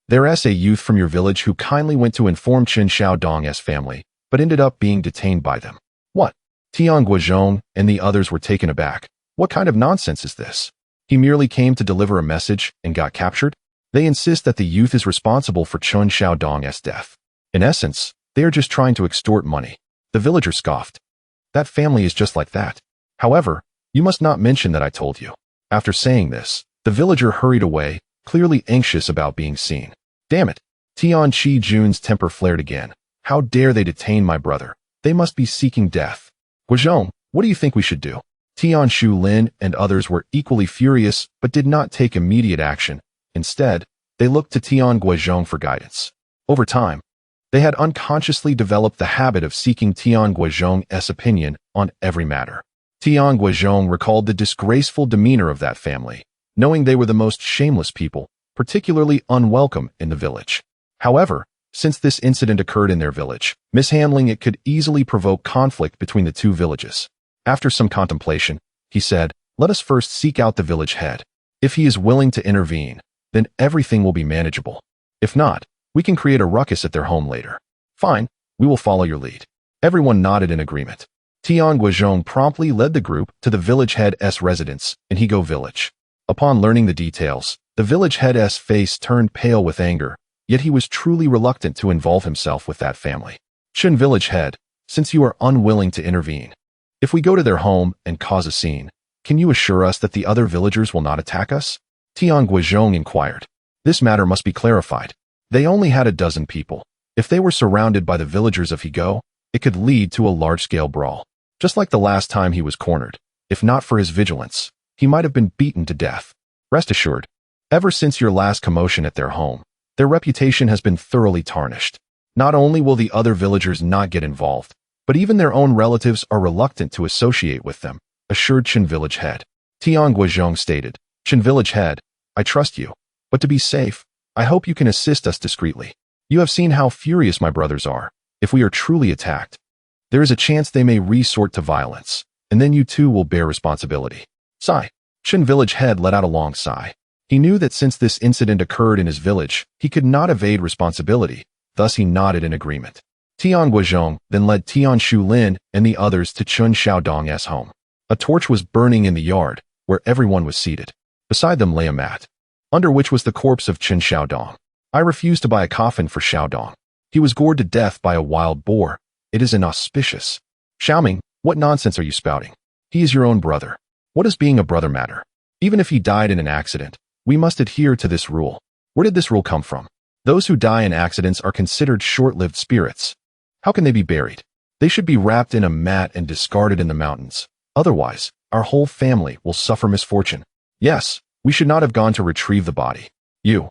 Speaker 1: There's a youth from your village who kindly went to inform Chen Xiaodong's family, but ended up being detained by them." "What?" Tian Guozhong and the others were taken aback. "What kind of nonsense is this? He merely came to deliver a message and got captured? They insist that the youth is responsible for Chen Xiaodong's death. In essence, they are just trying to extort money." The villager scoffed. "That family is just like that. However, you must not mention that I told you." After saying this, the villager hurried away, clearly anxious about being seen. "Damn it." Tian Chi Jun's temper flared again. "How dare they detain my brother? They must be seeking death. Guozhong, what do you think we should do?" Tian Shulin and others were equally furious but did not take immediate action. Instead, they looked to Tian Guozhong for guidance. Over time, they had unconsciously developed the habit of seeking Tian Guozhong's opinion on every matter. Tian Guozhong recalled the disgraceful demeanor of that family, knowing they were the most shameless people, particularly unwelcome in the village. However, since this incident occurred in their village, mishandling it could easily provoke conflict between the two villages. After some contemplation, he said, "Let us first seek out the village head. If he is willing to intervene, then everything will be manageable. If not, we can create a ruckus at their home later." "Fine, we will follow your lead." Everyone nodded in agreement. Tian Guozhong promptly led the group to the village head's residence in Hego village. Upon learning the details, the village head's face turned pale with anger, yet he was truly reluctant to involve himself with that family. "Chen village head, since you are unwilling to intervene, if we go to their home and cause a scene, can you assure us that the other villagers will not attack us?" Tian Guozhong inquired. "This matter must be clarified. They only had a dozen people. If they were surrounded by the villagers of Hego, it could lead to a large-scale brawl. Just like the last time he was cornered, if not for his vigilance, he might have been beaten to death. Rest assured, ever since your last commotion at their home, their reputation has been thoroughly tarnished. Not only will the other villagers not get involved, But even their own relatives are reluctant to associate with them, assured Chen village head. Tian Guozhong stated, Chen village head, I trust you. But to be safe, I hope you can assist us discreetly. You have seen how furious my brothers are. If we are truly attacked, there is a chance they may resort to violence, and then you too will bear responsibility. Sigh. Chen village head let out a long sigh. He knew that since this incident occurred in his village, he could not evade responsibility, thus he nodded in agreement. Tian Guozhong then led Tian Shulin and the others to Chen Xiaodong's home. A torch was burning in the yard, where everyone was seated. Beside them lay a mat, under which was the corpse of Chen Xiaodong. I refuse to buy a coffin for Xiaodong. He was gored to death by a wild boar. It is inauspicious. Xiaoming, what nonsense are you spouting? He is your own brother. What does being a brother matter? Even if he died in an accident, we must adhere to this rule. Where did this rule come from? Those who die in accidents are considered short-lived spirits. How can they be buried? They should be wrapped in a mat and discarded in the mountains. Otherwise, our whole family will suffer misfortune. Yes, we should not have gone to retrieve the body. You,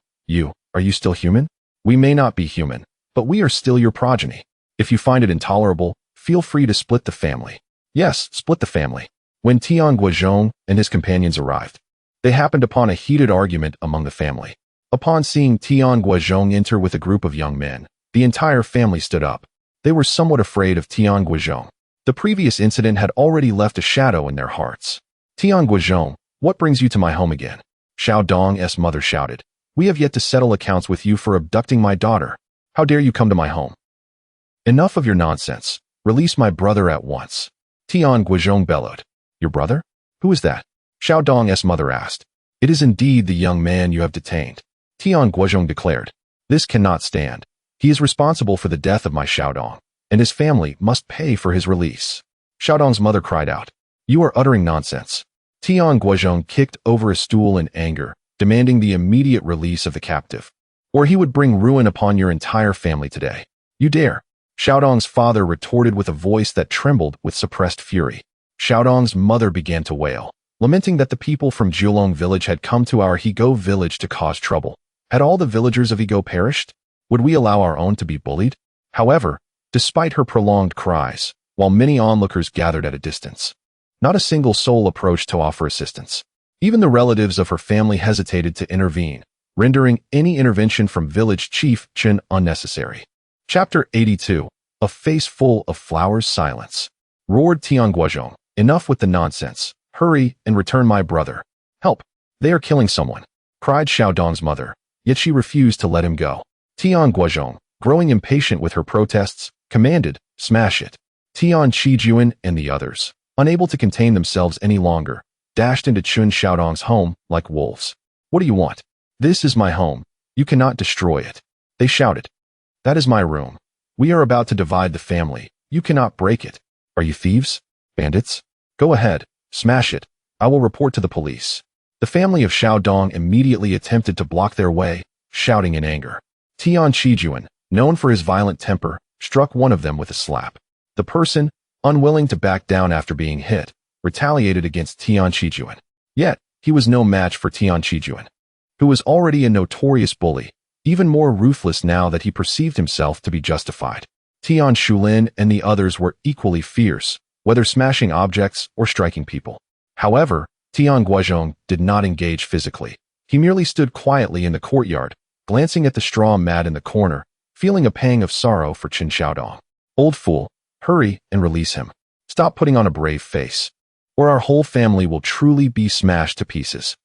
Speaker 1: are you still human? We may not be human, but we are still your progeny. If you find it intolerable, feel free to split the family. Yes, split the family. When Tian Guozhong and his companions arrived, they happened upon a heated argument among the family. Upon seeing Tian Guozhong enter with a group of young men, the entire family stood up. They were somewhat afraid of Tian Guozhong. The previous incident had already left a shadow in their hearts. Tian Guozhong, what brings you to my home again? Xiaodong's mother shouted. We have yet to settle accounts with you for abducting my daughter. How dare you come to my home? Enough of your nonsense. Release my brother at once. Tian Guozhong bellowed. Your brother? Who is that? Xiaodong's mother asked. It is indeed the young man you have detained. Tian Guozhong declared. This cannot stand. He is responsible for the death of my Xiaodong, and his family must pay for his release. Xiaodong's mother cried out. You are uttering nonsense. Tian Guozhong kicked over a stool in anger, demanding the immediate release of the captive, or he would bring ruin upon your entire family today. You dare. Xiaodong's father retorted with a voice that trembled with suppressed fury. Xiaodong's mother began to wail, lamenting that the people from Jiulong village had come to our Hego village to cause trouble. Had all the villagers of Hego perished? Would we allow our own to be bullied? However, despite her prolonged cries, while many onlookers gathered at a distance, not a single soul approached to offer assistance. Even the relatives of her family hesitated to intervene, rendering any intervention from village chief Chen unnecessary. Chapter 82. A face full of flowers silence. Roared Tian Guozhong. Enough with the nonsense. Hurry and return my brother. Help. They are killing someone. Cried Xiaodong's mother, yet she refused to let him go. Tian Guozhong, growing impatient with her protests, commanded, smash it. Tian Qijuan and the others, unable to contain themselves any longer, dashed into Chen Xiaodong's home like wolves. What do you want? This is my home. You cannot destroy it. They shouted. That is my room. We are about to divide the family. You cannot break it. Are you thieves? Bandits? Go ahead. Smash it. I will report to the police. The family of Xiaodong immediately attempted to block their way, shouting in anger. Tian Qijuan, known for his violent temper, struck one of them with a slap. The person, unwilling to back down after being hit, retaliated against Tian Qijuan. Yet, he was no match for Tian Qijuan, who was already a notorious bully, even more ruthless now that he perceived himself to be justified. Tian Shulin and the others were equally fierce, whether smashing objects or striking people. However, Tian Guozhong did not engage physically. He merely stood quietly in the courtyard, glancing at the straw mat in the corner, feeling a pang of sorrow for Chen Xiaodong. Old fool, hurry and release him. Stop putting on a brave face, or our whole family will truly be smashed to pieces.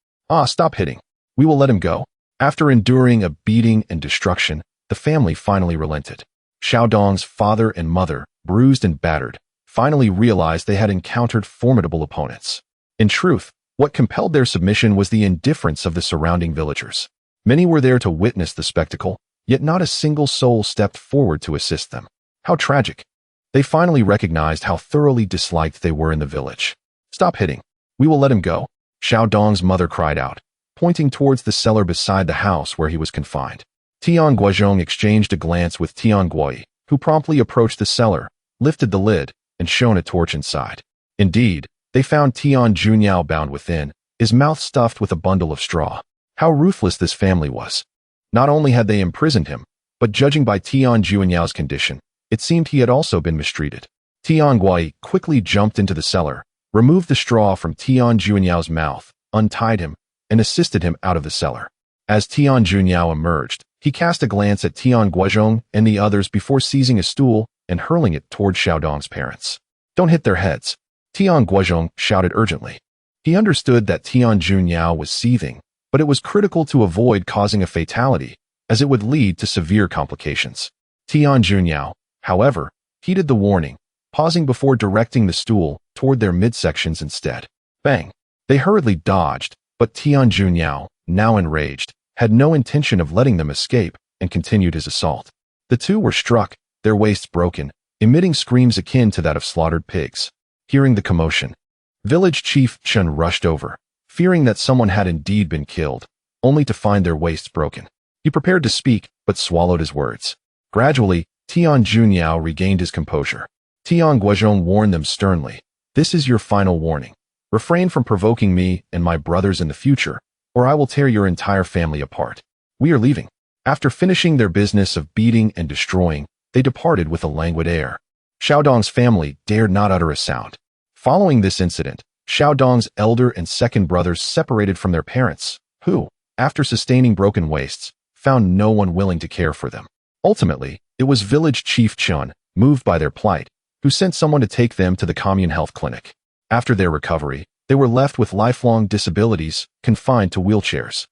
Speaker 1: Stop hitting. We will let him go. After enduring a beating and destruction, the family finally relented. Xiaodong's father and mother, bruised and battered, finally realized they had encountered formidable opponents. In truth, what compelled their submission was the indifference of the surrounding villagers. Many were there to witness the spectacle, yet not a single soul stepped forward to assist them. How tragic. They finally recognized how thoroughly disliked they were in the village. Stop hitting. We will let him go. Xiaodong's mother cried out, pointing towards the cellar beside the house where he was confined. Tian Guozhong exchanged a glance with Tian Guoyi, who promptly approached the cellar, lifted the lid, and shone a torch inside. Indeed, they found Tian Junyao bound within, his mouth stuffed with a bundle of straw. How ruthless this family was. Not only had they imprisoned him, but judging by Tian Junyao's condition, it seemed he had also been mistreated. Tian Guozhong quickly jumped into the cellar, removed the straw from Tian Guozhong's mouth, untied him, and assisted him out of the cellar. As Tian Guozhong emerged, he cast a glance at Tian Guozhong and the others before seizing a stool and hurling it toward Xiaodong's parents. "Don't hit their heads," Tian Guozhong shouted urgently. He understood that Tian Guozhong was seething, but it was critical to avoid causing a fatality, as it would lead to severe complications. Tian Guozhong, however, heeded the warning, pausing before directing the stool toward their midsections instead. Bang! They hurriedly dodged, but Tian Guozhong, now enraged, had no intention of letting them escape and continued his assault. The two were struck, their waists broken, emitting screams akin to that of slaughtered pigs. Hearing the commotion, Village Chief Chen rushed over, fearing that someone had indeed been killed, only to find their waists broken. He prepared to speak, but swallowed his words. Gradually, Tian Guozhong regained his composure. Tian Guozhong warned them sternly, "This is your final warning. Refrain from provoking me and my brothers in the future, or I will tear your entire family apart. We are leaving." After finishing their business of beating and destroying, they departed with a languid air. Xiaodong's family dared not utter a sound. Following this incident, Xiaodong's elder and second brothers separated from their parents, who, after sustaining broken waists, found no one willing to care for them. Ultimately, it was Village Chief Chen, moved by their plight, who sent someone to take them to the commune health clinic. After their recovery, they were left with lifelong disabilities, confined to wheelchairs.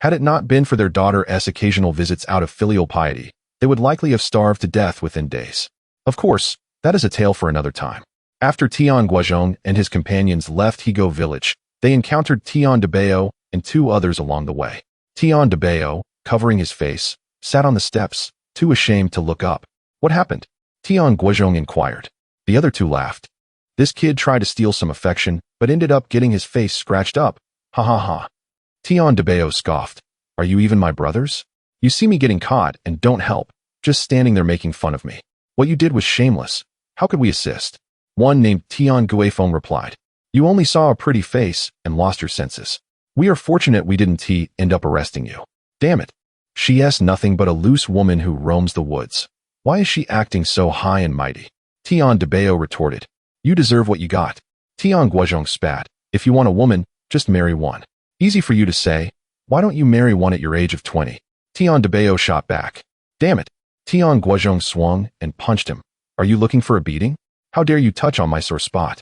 Speaker 1: Had it not been for their daughter's occasional visits out of filial piety, they would likely have starved to death within days. Of course, that is a tale for another time. After Tian Guozhong and his companions left Higo village, they encountered Tian Guozhong and two others along the way. Tian Guozhong, covering his face, sat on the steps, too ashamed to look up. "What happened?" Tian Guozhong inquired. The other two laughed. "This kid tried to steal some affection, but ended up getting his face scratched up. Ha ha ha." Tian Guozhong scoffed. "Are you even my brothers? You see me getting caught and don't help, just standing there making fun of me. What you did was shameless. How could we assist?" One named Tian Guozhong replied. "You only saw a pretty face and lost your senses. We are fortunate we didn't end up arresting you. Damn it. She's nothing but a loose woman who roams the woods. Why is she acting so high and mighty?" Tian Guozhong retorted. "You deserve what you got." Tian Guozhong spat. "If you want a woman, just marry one. Easy for you to say. Why don't you marry one at your age of 20? Tian Guozhong shot back. "Damn it." Tian Guozhong swung and punched him. "Are you looking for a beating? How dare you touch on my sore spot?"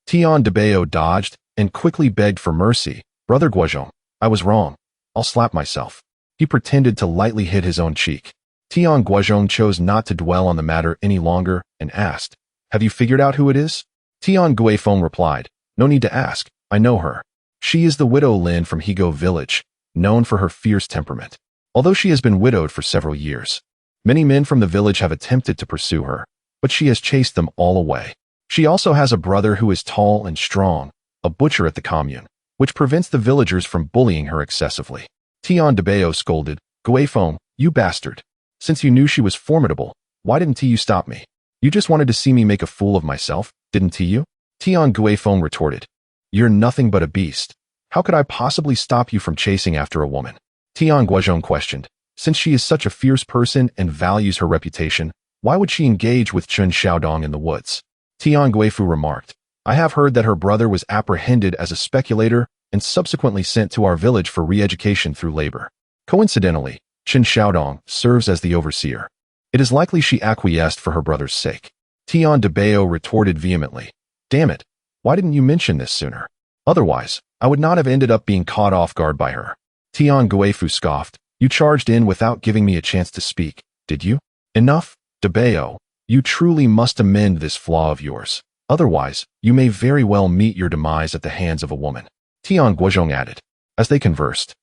Speaker 1: Tian Guozhong dodged and quickly begged for mercy. "Brother Guozhong, I was wrong. I'll slap myself." He pretended to lightly hit his own cheek. Tian Guozhong chose not to dwell on the matter any longer and asked, "Have you figured out who it is?" Tian Guozhong replied, "No need to ask. I know her. She is the widow Lin from Higo village, known for her fierce temperament. Although she has been widowed for several years, many men from the village have attempted to pursue her, but she has chased them all away. She also has a brother who is tall and strong, a butcher at the commune, which prevents the villagers from bullying her excessively." Tian Guozhong scolded, "Guozhong, you bastard. Since you knew she was formidable, why didn't you stop me? You just wanted to see me make a fool of myself, didn't you?" Tian Guozhong retorted, "You're nothing but a beast. How could I possibly stop you from chasing after a woman?" Tian Guozhong questioned, "Since she is such a fierce person and values her reputation, why would she engage with Chen Xiaodong in the woods?" Tian Guozhong remarked, "I have heard that her brother was apprehended as a speculator and subsequently sent to our village for re-education through labor. Coincidentally, Chen Xiaodong serves as the overseer. It is likely she acquiesced for her brother's sake." Tian Guozhong retorted vehemently, "Damn it, why didn't you mention this sooner? Otherwise, I would not have ended up being caught off guard by her." Tian Guozhong scoffed, "You charged in without giving me a chance to speak, did you? Enough, Guozhong. You truly must amend this flaw of yours. Otherwise, you may very well meet your demise at the hands of a woman." Tian Guozhong added. As they conversed,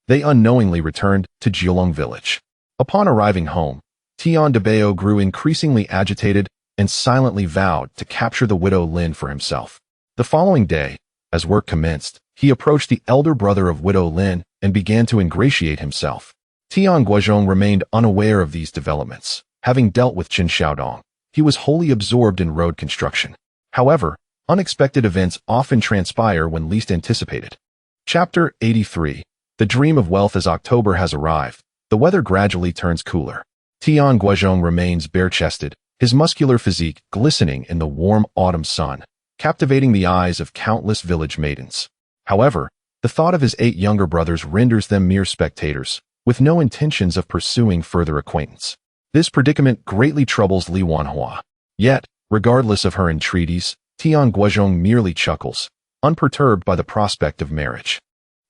Speaker 1: they unknowingly returned to Jiulong village. Upon arriving home, Tian Guozhong grew increasingly agitated and silently vowed to capture the widow Lin for himself. The following day, as work commenced, he approached the elder brother of widow Lin and began to ingratiate himself. Tian Guozhong remained unaware of these developments. Having dealt with Chen Xiaodong, he was wholly absorbed in road construction. However, unexpected events often transpire when least anticipated. Chapter 83. The dream of wealth. As October has arrived, the weather gradually turns cooler. Tian Guozhong remains bare-chested, his muscular physique glistening in the warm autumn sun, captivating the eyes of countless village maidens. However, the thought of his 8 younger brothers renders them mere spectators, with no intentions of pursuing further acquaintance. This predicament greatly troubles Li Wanhua. Yet, regardless of her entreaties, Tian Guozhong merely chuckles, unperturbed by the prospect of marriage.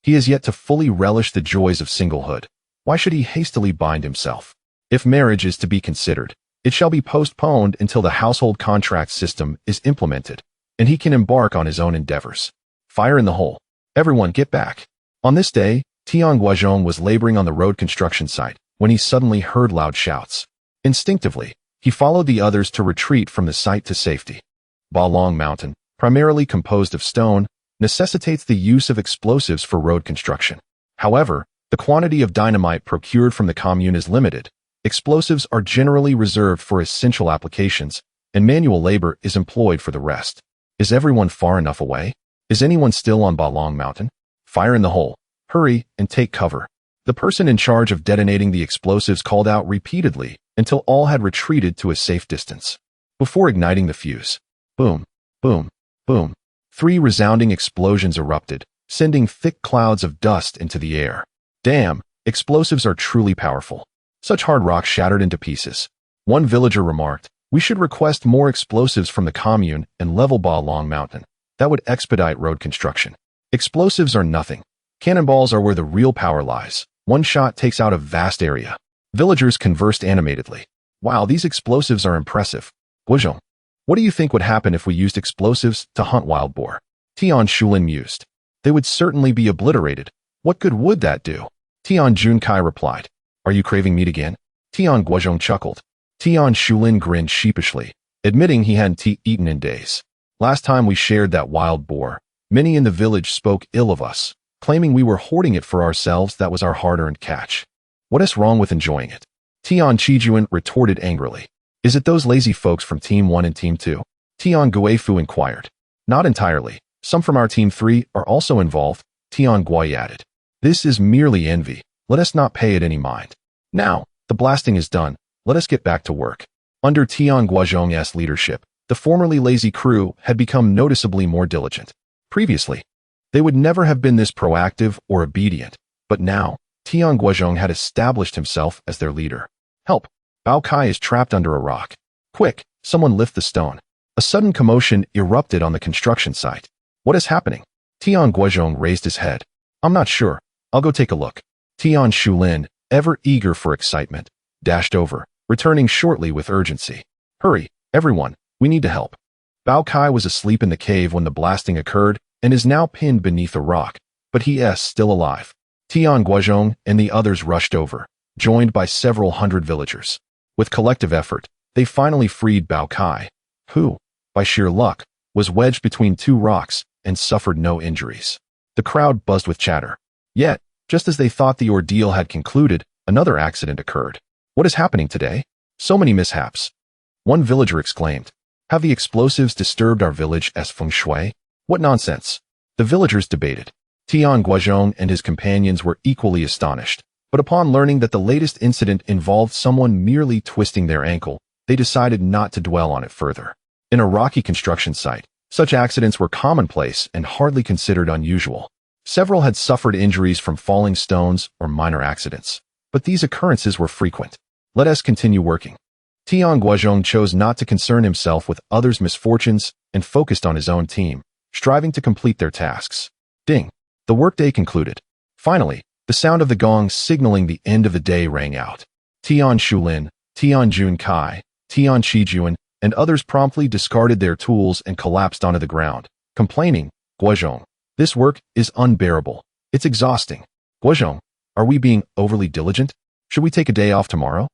Speaker 1: He has yet to fully relish the joys of singlehood. Why should he hastily bind himself? If marriage is to be considered, it shall be postponed until the household contract system is implemented, and he can embark on his own endeavors. Fire in the hole. Everyone get back. On this day, Tian Guozhong was laboring on the road construction site when he suddenly heard loud shouts. Instinctively, he followed the others to retreat from the site to safety. Balong Mountain, primarily composed of stone, necessitates the use of explosives for road construction. However, the quantity of dynamite procured from the commune is limited. Explosives are generally reserved for essential applications, and manual labor is employed for the rest. Is everyone far enough away? Is anyone still on Balong Mountain? Fire in the hole. Hurry and take cover. The person in charge of detonating the explosives called out repeatedly until all had retreated to a safe distance. Before igniting the fuse, boom, boom, boom, 3 resounding explosions erupted, sending thick clouds of dust into the air. Damn, explosives are truly powerful. Such hard rock shattered into pieces. One villager remarked, "We should request more explosives from the commune and level Balong Mountain. That would expedite road construction." Explosives are nothing. Cannonballs are where the real power lies. One shot takes out a vast area. Villagers conversed animatedly. Wow, these explosives are impressive. Guozhong, what do you think would happen if we used explosives to hunt wild boar? Tian Shulin mused. They would certainly be obliterated. What good would that do? Tian Junkai replied. Are you craving meat again? Tian Guozhong chuckled. Tian Shulin grinned sheepishly, admitting he hadn't eaten in days. Last time we shared that wild boar, many in the village spoke ill of us, claiming we were hoarding it for ourselves. That was our hard-earned catch. What is wrong with enjoying it? Tian Chijuan retorted angrily. Is it those lazy folks from Team 1 and Team 2? Tian Guifu inquired. Not entirely. Some from our Team 3 are also involved, Tian Gui added. This is merely envy. Let us not pay it any mind. Now, the blasting is done. Let us get back to work. Under Tian Guozhong's leadership, the formerly lazy crew had become noticeably more diligent. Previously, they would never have been this proactive or obedient, but now, Tian Guozhong had established himself as their leader. Help! Bao Kai is trapped under a rock. Quick, someone lift the stone. A sudden commotion erupted on the construction site. What is happening? Tian Guozhong raised his head. I'm not sure. I'll go take a look. Tian Shulin, ever eager for excitement, dashed over, returning shortly with urgency. Hurry, everyone, we need to help. Bao Kai was asleep in the cave when the blasting occurred and is now pinned beneath a rock, but he is still alive. Tian Guozhong and the others rushed over, joined by several hundred villagers. With collective effort, they finally freed Bao Kai, who, by sheer luck, was wedged between 2 rocks and suffered no injuries. The crowd buzzed with chatter. Yet, just as they thought the ordeal had concluded, another accident occurred. What is happening today? So many mishaps. One villager exclaimed. Have the explosives disturbed our village as feng shui? What nonsense. The villagers debated. Tian Guozhong and his companions were equally astonished, but upon learning that the latest incident involved someone merely twisting their ankle, they decided not to dwell on it further. In a rocky construction site, such accidents were commonplace and hardly considered unusual. Several had suffered injuries from falling stones or minor accidents, but these occurrences were frequent. Let us continue working. Tian Guozhong chose not to concern himself with others' misfortunes and focused on his own team, striving to complete their tasks. Ding! The workday concluded. Finally, the sound of the gong signaling the end of the day rang out. Tian Shulin, Tian Junkai, Tian Chijuan, and others promptly discarded their tools and collapsed onto the ground, complaining, Guozhong, this work is unbearable. It's exhausting. Guozhong, are we being overly diligent? Should we take a day off tomorrow?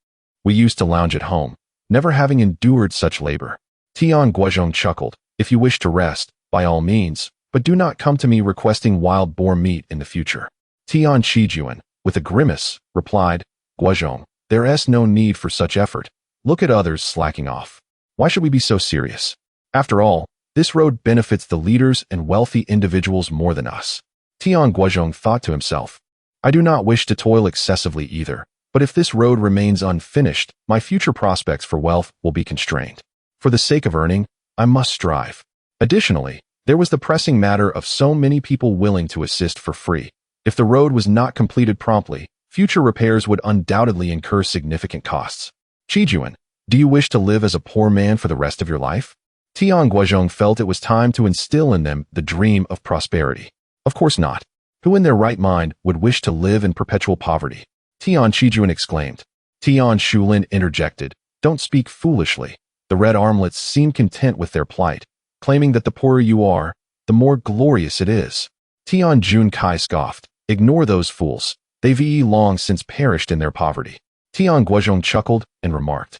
Speaker 1: We used to lounge at home, never having endured such labor. Tian Guozhong chuckled. If you wish to rest, by all means, but do not come to me requesting wild boar meat in the future. Tian Chijuan, with a grimace, replied, Guozhong, there is no need for such effort. Look at others slacking off. Why should we be so serious? After all, this road benefits the leaders and wealthy individuals more than us. Tian Guozhong thought to himself, I do not wish to toil excessively either, But if this road remains unfinished, my future prospects for wealth will be constrained. For the sake of earning, I must strive. Additionally, there was the pressing matter of so many people willing to assist for free. If the road was not completed promptly, future repairs would undoubtedly incur significant costs. Qijuan, do you wish to live as a poor man for the rest of your life? Tian Guozhong felt it was time to instill in them the dream of prosperity. Of course not. Who in their right mind would wish to live in perpetual poverty? Tian Qijuan exclaimed. Tian Shulin interjected. Don't speak foolishly. The red armlets seemed content with their plight, claiming that the poorer you are, the more glorious it is. Tian Junkai scoffed. Ignore those fools. They've long since perished in their poverty. Tian Guozhong chuckled and remarked.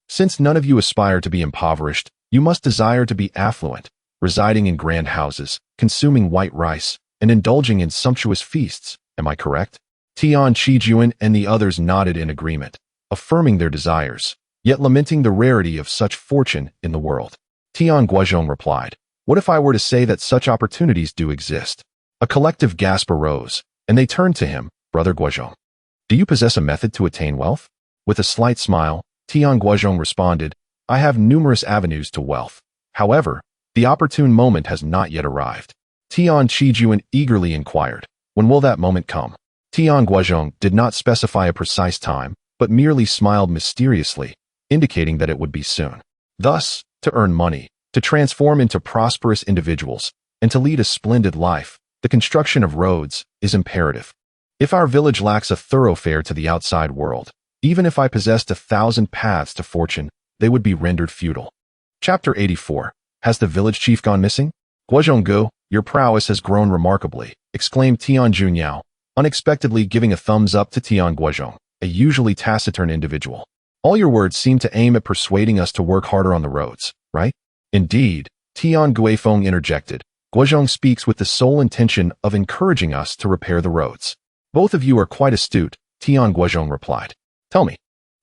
Speaker 1: Since none of you aspire to be impoverished, you must desire to be affluent, residing in grand houses, consuming white rice, and indulging in sumptuous feasts. Am I correct? Tian Qijuan and the others nodded in agreement, affirming their desires, yet lamenting the rarity of such fortune in the world. Tian Guozhong replied, what if I were to say that such opportunities do exist? A collective gasp arose, and they turned to him. Brother Guozhong, do you possess a method to attain wealth? With a slight smile, Tian Guozhong responded, I have numerous avenues to wealth. However, the opportune moment has not yet arrived. Tian Qijuan eagerly inquired, when will that moment come? Tian Guozhong did not specify a precise time, but merely smiled mysteriously, indicating that it would be soon. Thus, to earn money, to transform into prosperous individuals, and to lead a splendid life, the construction of roads is imperative. If our village lacks a thoroughfare to the outside world, even if I possessed 1,000 paths to fortune, they would be rendered futile. Chapter 84. Has the village chief gone missing? Guozhong, your prowess has grown remarkably, exclaimed Tian Junyao, unexpectedly giving a thumbs up to Tian Guozhong, a usually taciturn individual. All your words seem to aim at persuading us to work harder on the roads, right? Indeed, Tian Guozhong interjected. Guozhong speaks with the sole intention of encouraging us to repair the roads. Both of you are quite astute, Tian Guozhong replied. Tell me,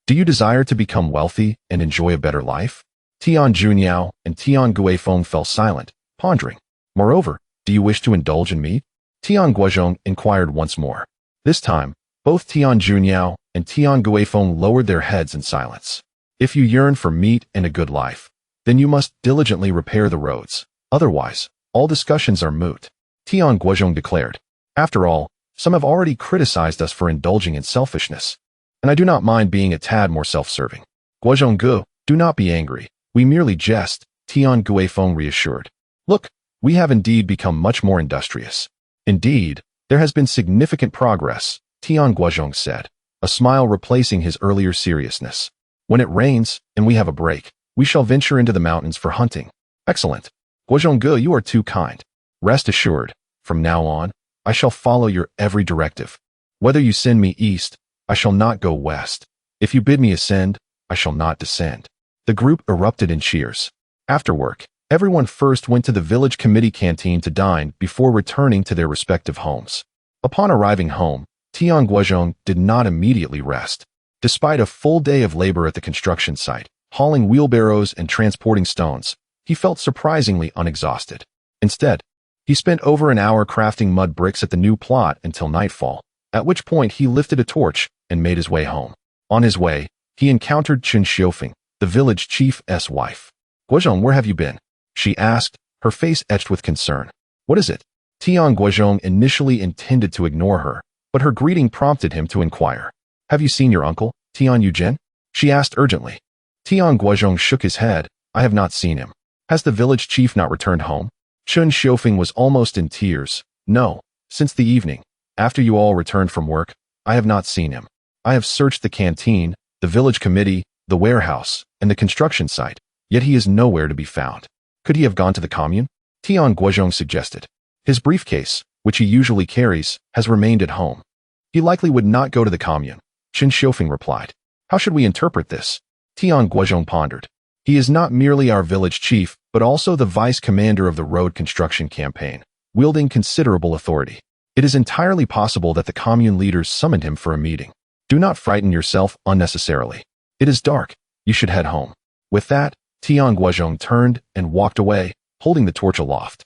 Speaker 1: do you desire to become wealthy and enjoy a better life? Tian Junyao and Tian Guozhong fell silent, pondering. Moreover, do you wish to indulge in meat? Tian Guozhong inquired once more. This time, both Tian Junyao and Tian Guozhong lowered their heads in silence. If you yearn for meat and a good life, then you must diligently repair the roads. Otherwise, all discussions are moot, Tian Guozhong declared. After all, some have already criticized us for indulging in selfishness, and I do not mind being a tad more self-serving. Guozhong, do not be angry. We merely jest, Tian Guozhong reassured. Look, we have indeed become much more industrious. Indeed, there has been significant progress, Tian Guozhong said, a smile replacing his earlier seriousness. When it rains, and we have a break, we shall venture into the mountains for hunting. Excellent. Guozhong, you are too kind. Rest assured, from now on, I shall follow your every directive. Whether you send me east, I shall not go west. If you bid me ascend, I shall not descend. The group erupted in cheers. After work, everyone first went to the village committee canteen to dine before returning to their respective homes. Upon arriving home, Tian Guozhong did not immediately rest. Despite a full day of labor at the construction site, hauling wheelbarrows and transporting stones, he felt surprisingly unexhausted. Instead, he spent over an hour crafting mud bricks at the new plot until nightfall, at which point he lifted a torch and made his way home. On his way, he encountered Chen Xiufeng, the village chief's wife. Guozhong, where have you been? She asked, her face etched with concern. What is it? Tian Guozhong initially intended to ignore her, but her greeting prompted him to inquire. Have you seen your uncle, Tian Yuzhen? She asked urgently. Tian Guozhong shook his head. I have not seen him. Has the village chief not returned home? Chen Xiufeng was almost in tears. No, since the evening, after you all returned from work, I have not seen him. I have searched the canteen, the village committee, the warehouse, and the construction site, yet he is nowhere to be found. Could he have gone to the commune? Tian Guozhong suggested. His briefcase, which he usually carries, has remained at home. He likely would not go to the commune, Chen Xiufeng replied. How should we interpret this? Tian Guozhong pondered. He is not merely our village chief, but also the vice commander of the road construction campaign, wielding considerable authority. It is entirely possible that the commune leaders summoned him for a meeting. Do not frighten yourself unnecessarily. It is dark. You should head home. With that, Tian Guozhong turned and walked away, holding the torch aloft.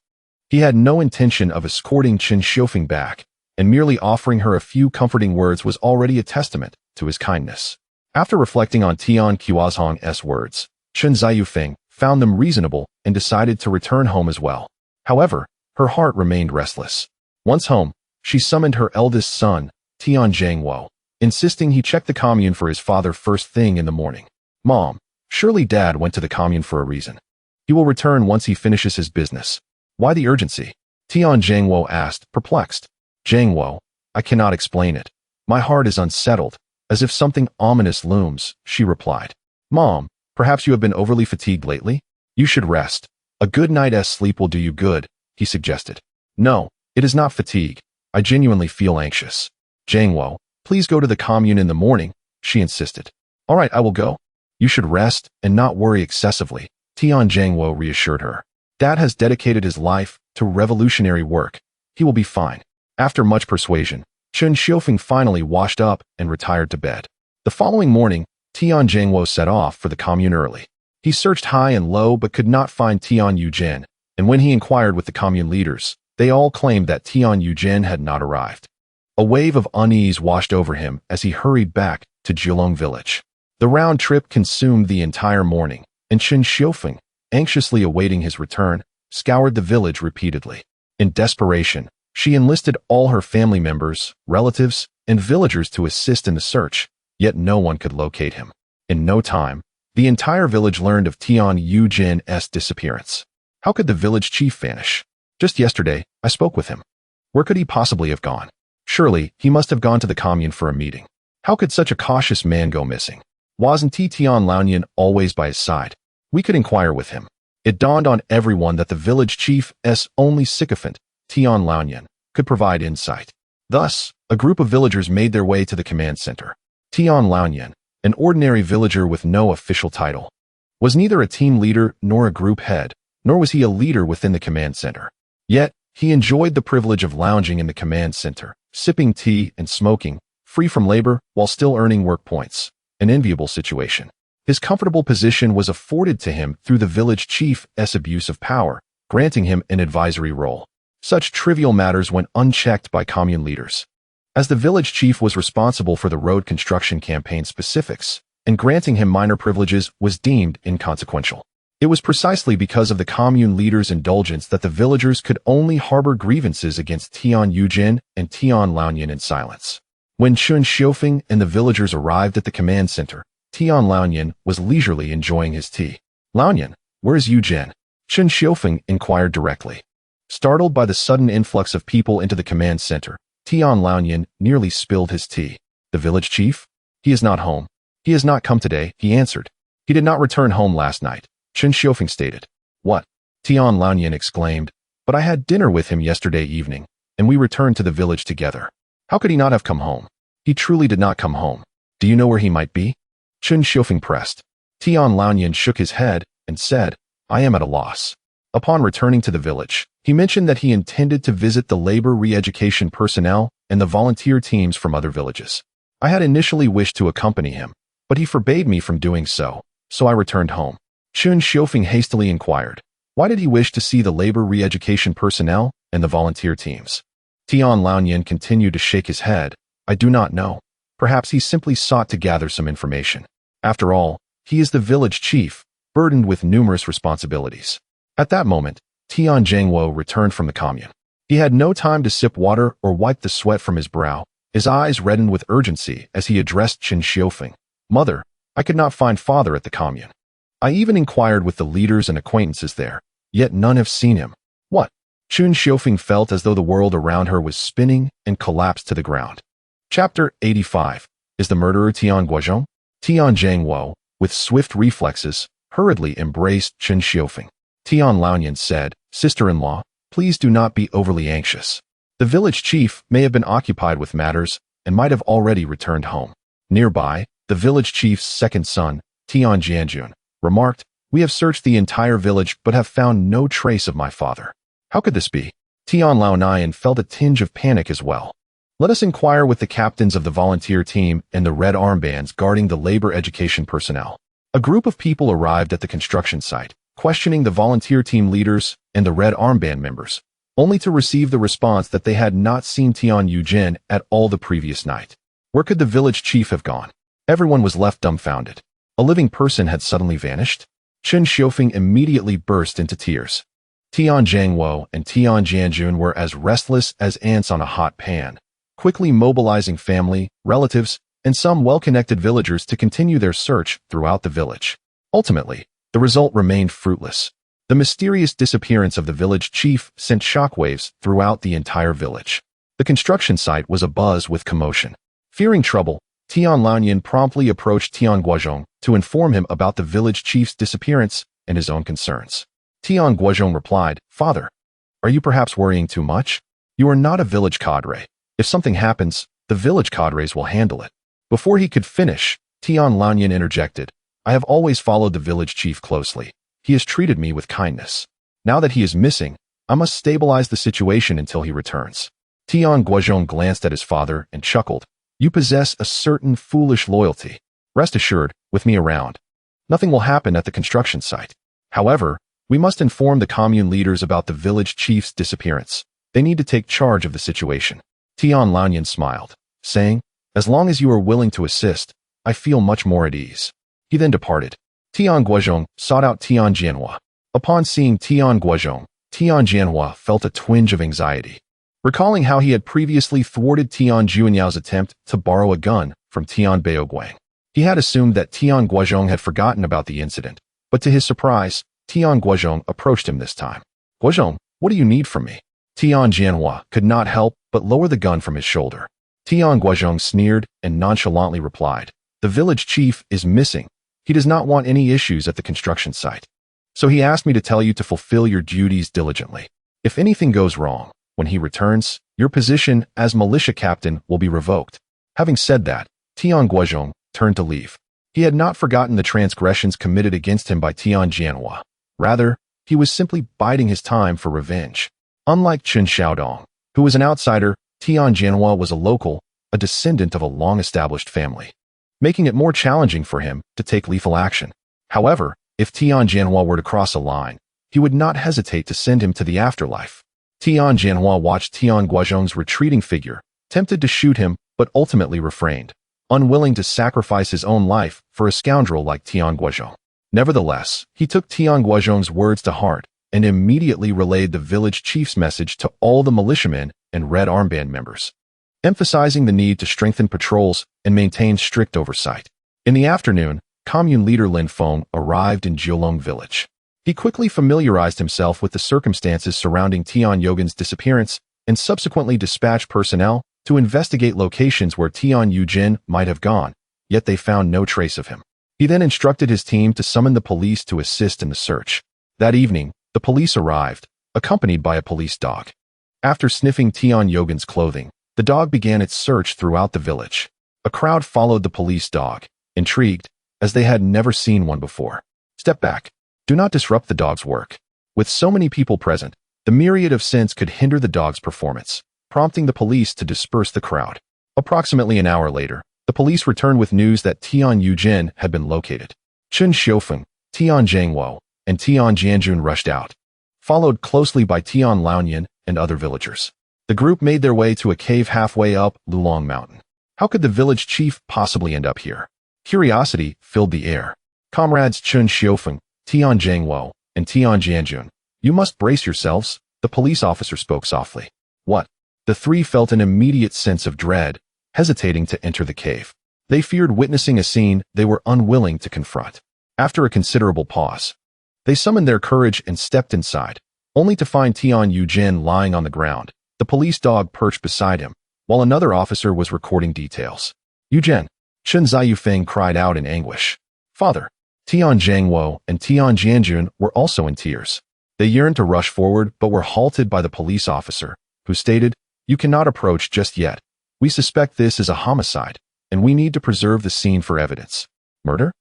Speaker 1: He had no intention of escorting Chen Xiufeng back, and merely offering her a few comforting words was already a testament to his kindness. After reflecting on Tian Guozhong's words, Chen Ziyufeng found them reasonable and decided to return home as well. However, her heart remained restless. Once home, she summoned her eldest son, Tian Guozhong, insisting he check the commune for his father first thing in the morning. Mom, surely Dad went to the commune for a reason. He will return once he finishes his business. Why the urgency? Tian Guozhong asked, perplexed. Guozhong, I cannot explain it. My heart is unsettled, as if something ominous looms, she replied. Mom, perhaps you have been overly fatigued lately? You should rest. A good night's sleep will do you good, he suggested. No, it is not fatigue. I genuinely feel anxious. Guozhong, please go to the commune in the morning, she insisted. All right, I will go. You should rest and not worry excessively, Tian Guozhong reassured her. Dad has dedicated his life to revolutionary work. He will be fine. After much persuasion, Chen Xiufeng finally washed up and retired to bed. The following morning, Tian Guozhong set off for the commune early. He searched high and low but could not find Tian Guozhong, and when he inquired with the commune leaders, they all claimed that Tian Guozhong had not arrived. A wave of unease washed over him as he hurried back to Jiulong village. The round trip consumed the entire morning, and Chen Xiufeng, anxiously awaiting his return, scoured the village repeatedly. In desperation, she enlisted all her family members, relatives, and villagers to assist in the search, yet no one could locate him. In no time, the entire village learned of Tian Guozhong's disappearance. How could the village chief vanish? Just yesterday, I spoke with him. Where could he possibly have gone? Surely, he must have gone to the commune for a meeting. How could such a cautious man go missing? Wasn't Tian Laonian always by his side? We could inquire with him. It dawned on everyone that the village chief's only sycophant, Tian Laonian, could provide insight. Thus, a group of villagers made their way to the command center. Tian Laonian, an ordinary villager with no official title, was neither a team leader nor a group head, nor was he a leader within the command center. Yet, he enjoyed the privilege of lounging in the command center, sipping tea and smoking, free from labor while still earning work points. An enviable situation. His comfortable position was afforded to him through the village chief's abuse of power, granting him an advisory role. Such trivial matters went unchecked by commune leaders. As the village chief was responsible for the road construction campaign specifics, and granting him minor privileges was deemed inconsequential. It was precisely because of the commune leaders' indulgence that the villagers could only harbor grievances against Tian Guozhong and Tian Laonian in silence. When Chen Xiufeng and the villagers arrived at the command center, Tian Laonian was leisurely enjoying his tea. Laonian, where is Guozhong? Chen Xiufeng inquired directly. Startled by the sudden influx of people into the command center, Tian Laonian nearly spilled his tea. The village chief? He is not home. He has not come today, he answered. He did not return home last night, Chen Xiufeng stated. What? Tian Laonian exclaimed. But I had dinner with him yesterday evening, and we returned to the village together. How could he not have come home? He truly did not come home. Do you know where he might be? Chen Xiufeng pressed. Tian Laonian shook his head and said, I am at a loss. Upon returning to the village, he mentioned that he intended to visit the labor re-education personnel and the volunteer teams from other villages. I had initially wished to accompany him, but he forbade me from doing so, so I returned home. Chen Xiufeng hastily inquired, why did he wish to see the labor re-education personnel and the volunteer teams? Tian Laonian continued to shake his head. I do not know. Perhaps he simply sought to gather some information. After all, he is the village chief, burdened with numerous responsibilities. At that moment, Tian Guozhong returned from the commune. He had no time to sip water or wipe the sweat from his brow. His eyes reddened with urgency as he addressed Chen Xiufeng. Mother, I could not find father at the commune. I even inquired with the leaders and acquaintances there, yet none have seen him. What? Chen Xiufeng felt as though the world around her was spinning and collapsed to the ground. Chapter 85. Is the murderer Tian Guozhong? Tian Guozhong, with swift reflexes, hurriedly embraced Chen Xiufeng. Tian Laonian said, Sister-in-law, please do not be overly anxious. The village chief may have been occupied with matters and might have already returned home. Nearby, the village chief's second son, Tian Guozhong, remarked, We have searched the entire village but have found no trace of my father. How could this be? Tian Laonian felt a tinge of panic as well. Let us inquire with the captains of the volunteer team and the red armbands guarding the labor education personnel. A group of people arrived at the construction site, questioning the volunteer team leaders and the red armband members, only to receive the response that they had not seen Tian Guozhong at all the previous night. Where could the village chief have gone? Everyone was left dumbfounded. A living person had suddenly vanished? Chen Xiufeng immediately burst into tears. Tian Guozhong and Tian Jianjun were as restless as ants on a hot pan, quickly mobilizing family, relatives, and some well-connected villagers to continue their search throughout the village. Ultimately, the result remained fruitless. The mysterious disappearance of the village chief sent shockwaves throughout the entire village. The construction site was abuzz with commotion. Fearing trouble, Tian Lanyan promptly approached Tian Guozhong to inform him about the village chief's disappearance and his own concerns. Tian Guozhong replied, "Father, are you perhaps worrying too much? You are not a village cadre. If something happens, the village cadres will handle it." Before he could finish, Tian Lanyan interjected, "I have always followed the village chief closely. He has treated me with kindness. Now that he is missing, I must stabilize the situation until he returns." Tian Guozhong glanced at his father and chuckled, "You possess a certain foolish loyalty. Rest assured, with me around, nothing will happen at the construction site. However, we must inform the commune leaders about the village chief's disappearance. They need to take charge of the situation." Tian Lanyan smiled, saying, "As long as you are willing to assist, I feel much more at ease." He then departed. Tian Guozhong sought out Tian Jianhua. Upon seeing Tian Guozhong, Tian Jianhua felt a twinge of anxiety. Recalling how he had previously thwarted Tian Juanyao's attempt to borrow a gun from Tian Baoguang, he had assumed that Tian Guozhong had forgotten about the incident, but to his surprise, Tian Guozhong approached him this time. "Guozhong, what do you need from me?" Tian Jianhua could not help but lower the gun from his shoulder. Tian Guozhong sneered and nonchalantly replied, "The village chief is missing. He does not want any issues at the construction site. So he asked me to tell you to fulfill your duties diligently. If anything goes wrong, when he returns, your position as militia captain will be revoked." Having said that, Tian Guozhong turned to leave. He had not forgotten the transgressions committed against him by Tian Jianhua. Rather, he was simply biding his time for revenge. Unlike Chen Xiaodong, who was an outsider, Tian Jianhua was a local, a descendant of a long-established family, making it more challenging for him to take lethal action. However, if Tian Jianhua were to cross a line, he would not hesitate to send him to the afterlife. Tian Jianhua watched Tian Guozhong's retreating figure, tempted to shoot him, but ultimately refrained, unwilling to sacrifice his own life for a scoundrel like Tian Guozhong. Nevertheless, he took Tian Guozhong's words to heart and immediately relayed the village chief's message to all the militiamen and Red Armband members, emphasizing the need to strengthen patrols and maintain strict oversight. In the afternoon, commune leader Lin Feng arrived in Jiulong village. He quickly familiarized himself with the circumstances surrounding Tian Yogan's disappearance and subsequently dispatched personnel to investigate locations where Tian Yujin might have gone, yet they found no trace of him. He then instructed his team to summon the police to assist in the search. That evening, the police arrived, accompanied by a police dog. After sniffing Tian Yogan's clothing, the dog began its search throughout the village. A crowd followed the police dog, intrigued, as they had never seen one before. "Step back. Do not disrupt the dog's work." With so many people present, the myriad of scents could hinder the dog's performance, prompting the police to disperse the crowd. Approximately an hour later, the police returned with news that Tian Yujin had been located. Chen Xiufeng, Tian Zhangwo, and Tian Jianjun rushed out, followed closely by Tian Lanyan and other villagers. The group made their way to a cave halfway up Lulong Mountain. How could the village chief possibly end up here? Curiosity filled the air. Comrades Chen Xiufeng, Tian Zhangwo, and Tian Jianjun, "You must brace yourselves," the police officer spoke softly. "What?" The three felt an immediate sense of dread, hesitating to enter the cave. They feared witnessing a scene they were unwilling to confront. After a considerable pause, they summoned their courage and stepped inside, only to find Tian Yujin lying on the ground, the police dog perched beside him, while another officer was recording details. "Yujin!" Chen Ziyufeng cried out in anguish. "Father!" Tian Zhangwo and Tian Jianjun were also in tears. They yearned to rush forward but were halted by the police officer, who stated, "You cannot approach just yet. We suspect this is a homicide, and we need to preserve the scene for evidence." "Murder?"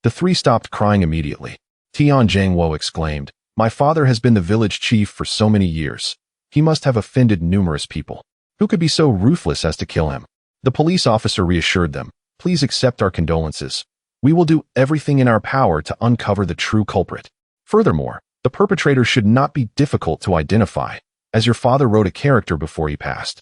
Speaker 1: The three stopped crying immediately. Tian Zhangwo exclaimed, "My father has been the village chief for so many years. He must have offended numerous people. Who could be so ruthless as to kill him?" The police officer reassured them, "Please accept our condolences. We will do everything in our power to uncover the true culprit. Furthermore, the perpetrator should not be difficult to identify, as your father wrote a character before he passed.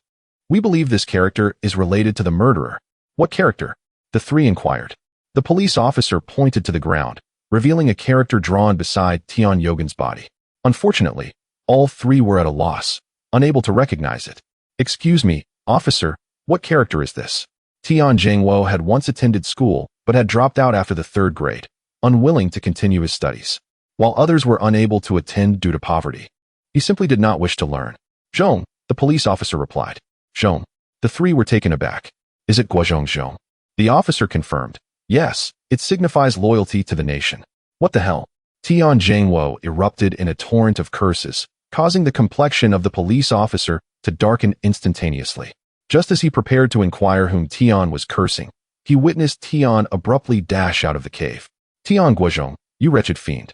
Speaker 1: We believe this character is related to the murderer. What character? The three inquired. The police officer pointed to the ground, revealing a character drawn beside Tian Guozhong's body. Unfortunately, all three were at a loss, unable to recognize it. Excuse me, officer, what character is this? Tian Guozhong had once attended school, but had dropped out after the 3rd grade, unwilling to continue his studies. While others were unable to attend due to poverty, he simply did not wish to learn. Zhong, the police officer replied. Zhong. The three were taken aback. Is it Guozhong Zhong? The officer confirmed. Yes, it signifies loyalty to the nation. What the hell? Tian Guozhong erupted in a torrent of curses, causing the complexion of the police officer to darken instantaneously. Just as he prepared to inquire whom Tian was cursing, he witnessed Tian abruptly dash out of the cave. Tian Guozhong, you wretched fiend.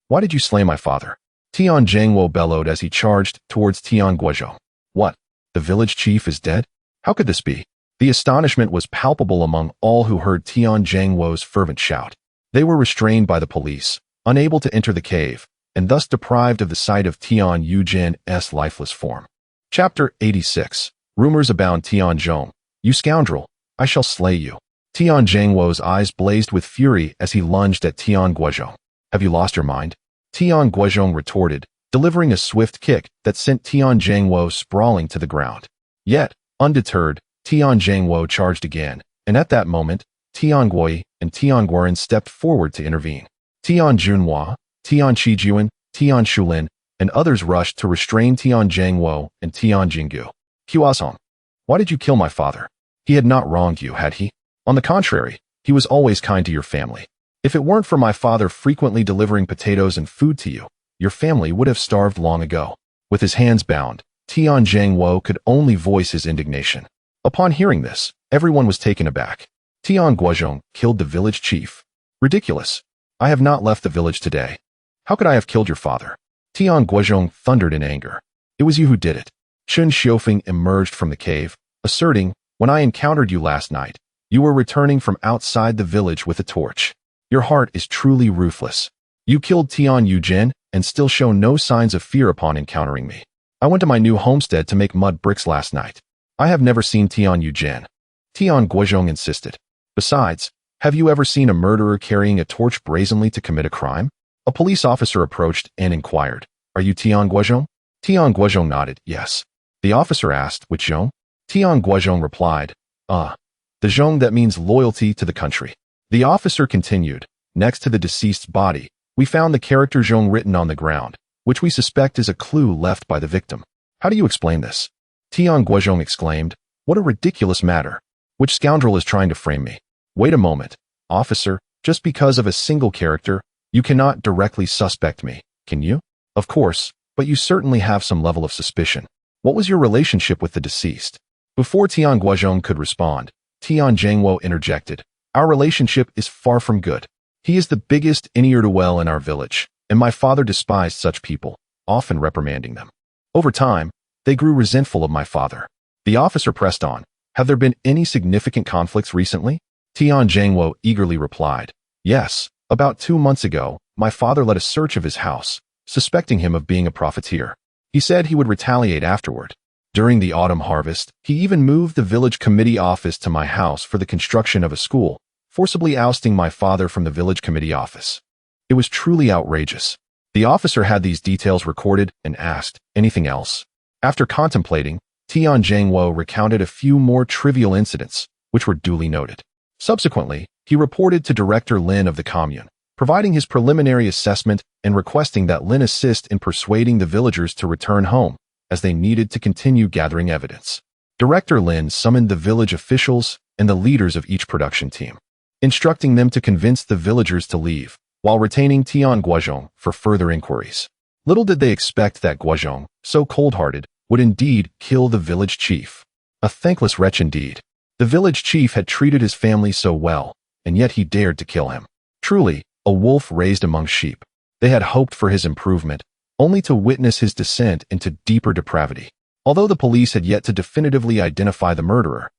Speaker 1: Why did you slay my father? Tian Guozhong bellowed as he charged towards Tian Guozhong. What? The village chief is dead? How could this be? The astonishment was palpable among all who heard Tian Guozhong's fervent shout. They were restrained by the police, unable to enter the cave, and thus deprived of the sight of Tian Guozhong's lifeless form. Chapter 86. Rumors abound. Tian Guozhong. You scoundrel, I shall slay you. Tian Guozhong's eyes blazed with fury as he lunged at Tian Guozhong. Have you lost your mind? Tian Guozhong retorted, delivering a swift kick that sent Tian Guozhong sprawling to the ground. Yet, undeterred, Tian Guozhong charged again, and at that moment, Tian Guozhong and Tian Guoren stepped forward to intervene. Tian Junhua, Tian Shijuan, Tian Shulin, and others rushed to restrain Tian Guozhong and Tian Jinggu. Guozhong, why did you kill my father? He had not wronged you, had he? On the contrary, he was always kind to your family. If it weren't for my father frequently delivering potatoes and food to you, your family would have starved long ago. With his hands bound, Tian Guozhong could only voice his indignation. Upon hearing this, everyone was taken aback. Tian Guozhong killed the village chief. Ridiculous. I have not left the village today. How could I have killed your father? Tian Guozhong thundered in anger. It was you who did it. Chun Xiufeng emerged from the cave, asserting, when I encountered you last night, you were returning from outside the village with a torch. Your heart is truly ruthless. You killed Tian Guozhong and still show no signs of fear upon encountering me. I went to my new homestead to make mud bricks last night. I have never seen Tian Guozhong. Tian Guozhong insisted. Besides, have you ever seen a murderer carrying a torch brazenly to commit a crime? A police officer approached and inquired, Are you Tian Guozhong? Tian Guozhong nodded, yes. The officer asked, which Zhong? Tian Guozhong replied, the Zhong that means loyalty to the country. The officer continued, next to the deceased's body, we found the character Zhong written on the ground, which we suspect is a clue left by the victim. How do you explain this? Tian Guozhong exclaimed, what a ridiculous matter. Which scoundrel is trying to frame me? Wait a moment, officer, just because of a single character, you cannot directly suspect me, can you? Of course, but you certainly have some level of suspicion. What was your relationship with the deceased? Before Tian Guozhong could respond, Tian Guozhong interjected, our relationship is far from good. He is the biggest ne'er-do-well in our village, and my father despised such people, often reprimanding them. Over time, they grew resentful of my father. The officer pressed on, have there been any significant conflicts recently? Tian Guozhong eagerly replied, yes, about 2 months ago, my father led a search of his house, suspecting him of being a profiteer. He said he would retaliate afterward. During the autumn harvest, he even moved the village committee office to my house for the construction of a school, forcibly ousting my father from the village committee office. It was truly outrageous. The officer had these details recorded and asked, anything else? After contemplating, Tian Guozhong recounted a few more trivial incidents, which were duly noted. Subsequently, he reported to Director Lin of the commune, providing his preliminary assessment and requesting that Lin assist in persuading the villagers to return home, as they needed to continue gathering evidence. Director Lin summoned the village officials and the leaders of each production team, instructing them to convince the villagers to leave, while retaining Tian Guozhong for further inquiries. Little did they expect that Guozhong, so cold-hearted, would indeed kill the village chief. A thankless wretch indeed. The village chief had treated his family so well, and yet he dared to kill him. Truly, a wolf raised among sheep. They had hoped for his improvement, only to witness his descent into deeper depravity. Although the police had yet to definitively identify the murderer,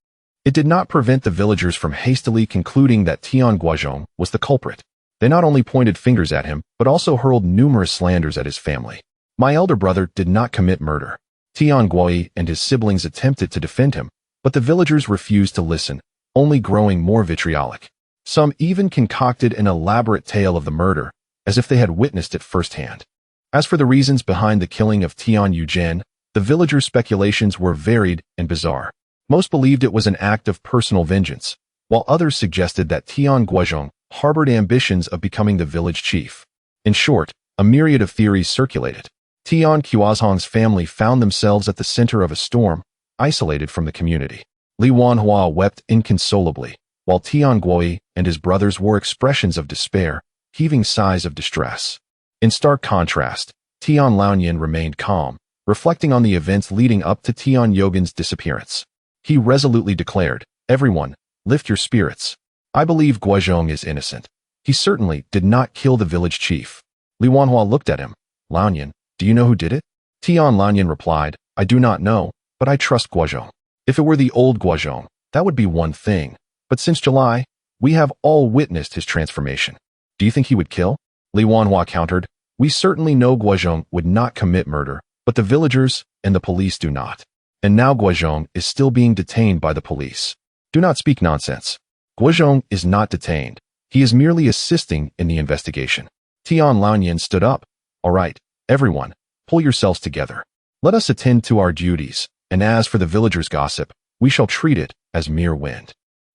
Speaker 1: it did not prevent the villagers from hastily concluding that Tian Guozhong was the culprit. They not only pointed fingers at him, but also hurled numerous slanders at his family. My elder brother did not commit murder. Tian Guozhong and his siblings attempted to defend him, but the villagers refused to listen, only growing more vitriolic. Some even concocted an elaborate tale of the murder, as if they had witnessed it firsthand. As for the reasons behind the killing of Tian Guozhong, the villagers' speculations were varied and bizarre. Most believed it was an act of personal vengeance, while others suggested that Tian Guozhong harbored ambitions of becoming the village chief. In short, a myriad of theories circulated. Tian Guozhong's family found themselves at the center of a storm, isolated from the community. Li Wanhua wept inconsolably, while Tian Guozhong and his brothers wore expressions of despair, heaving sighs of distress. In stark contrast, Tian Laoyan remained calm, reflecting on the events leading up to Tian Guozhong's disappearance. He resolutely declared, "Everyone, lift your spirits. I believe Guozhong is innocent. He certainly did not kill the village chief." Li Wanhua looked at him. "Laoyan, do you know who did it?" Tian Laoyan replied, "I do not know, but I trust Guozhong. If it were the old Guozhong, that would be one thing. But since July, we have all witnessed his transformation. Do you think he would kill?" Li Wanhua countered, "We certainly know Guozhong would not commit murder, but the villagers and the police do not. And now Guozhong is still being detained by the police. Do not speak nonsense. Guozhong is not detained. He is merely assisting in the investigation." Tian Laoyan stood up. "All right, everyone, pull yourselves together. Let us attend to our duties, and as for the villagers' gossip, we shall treat it as mere wind."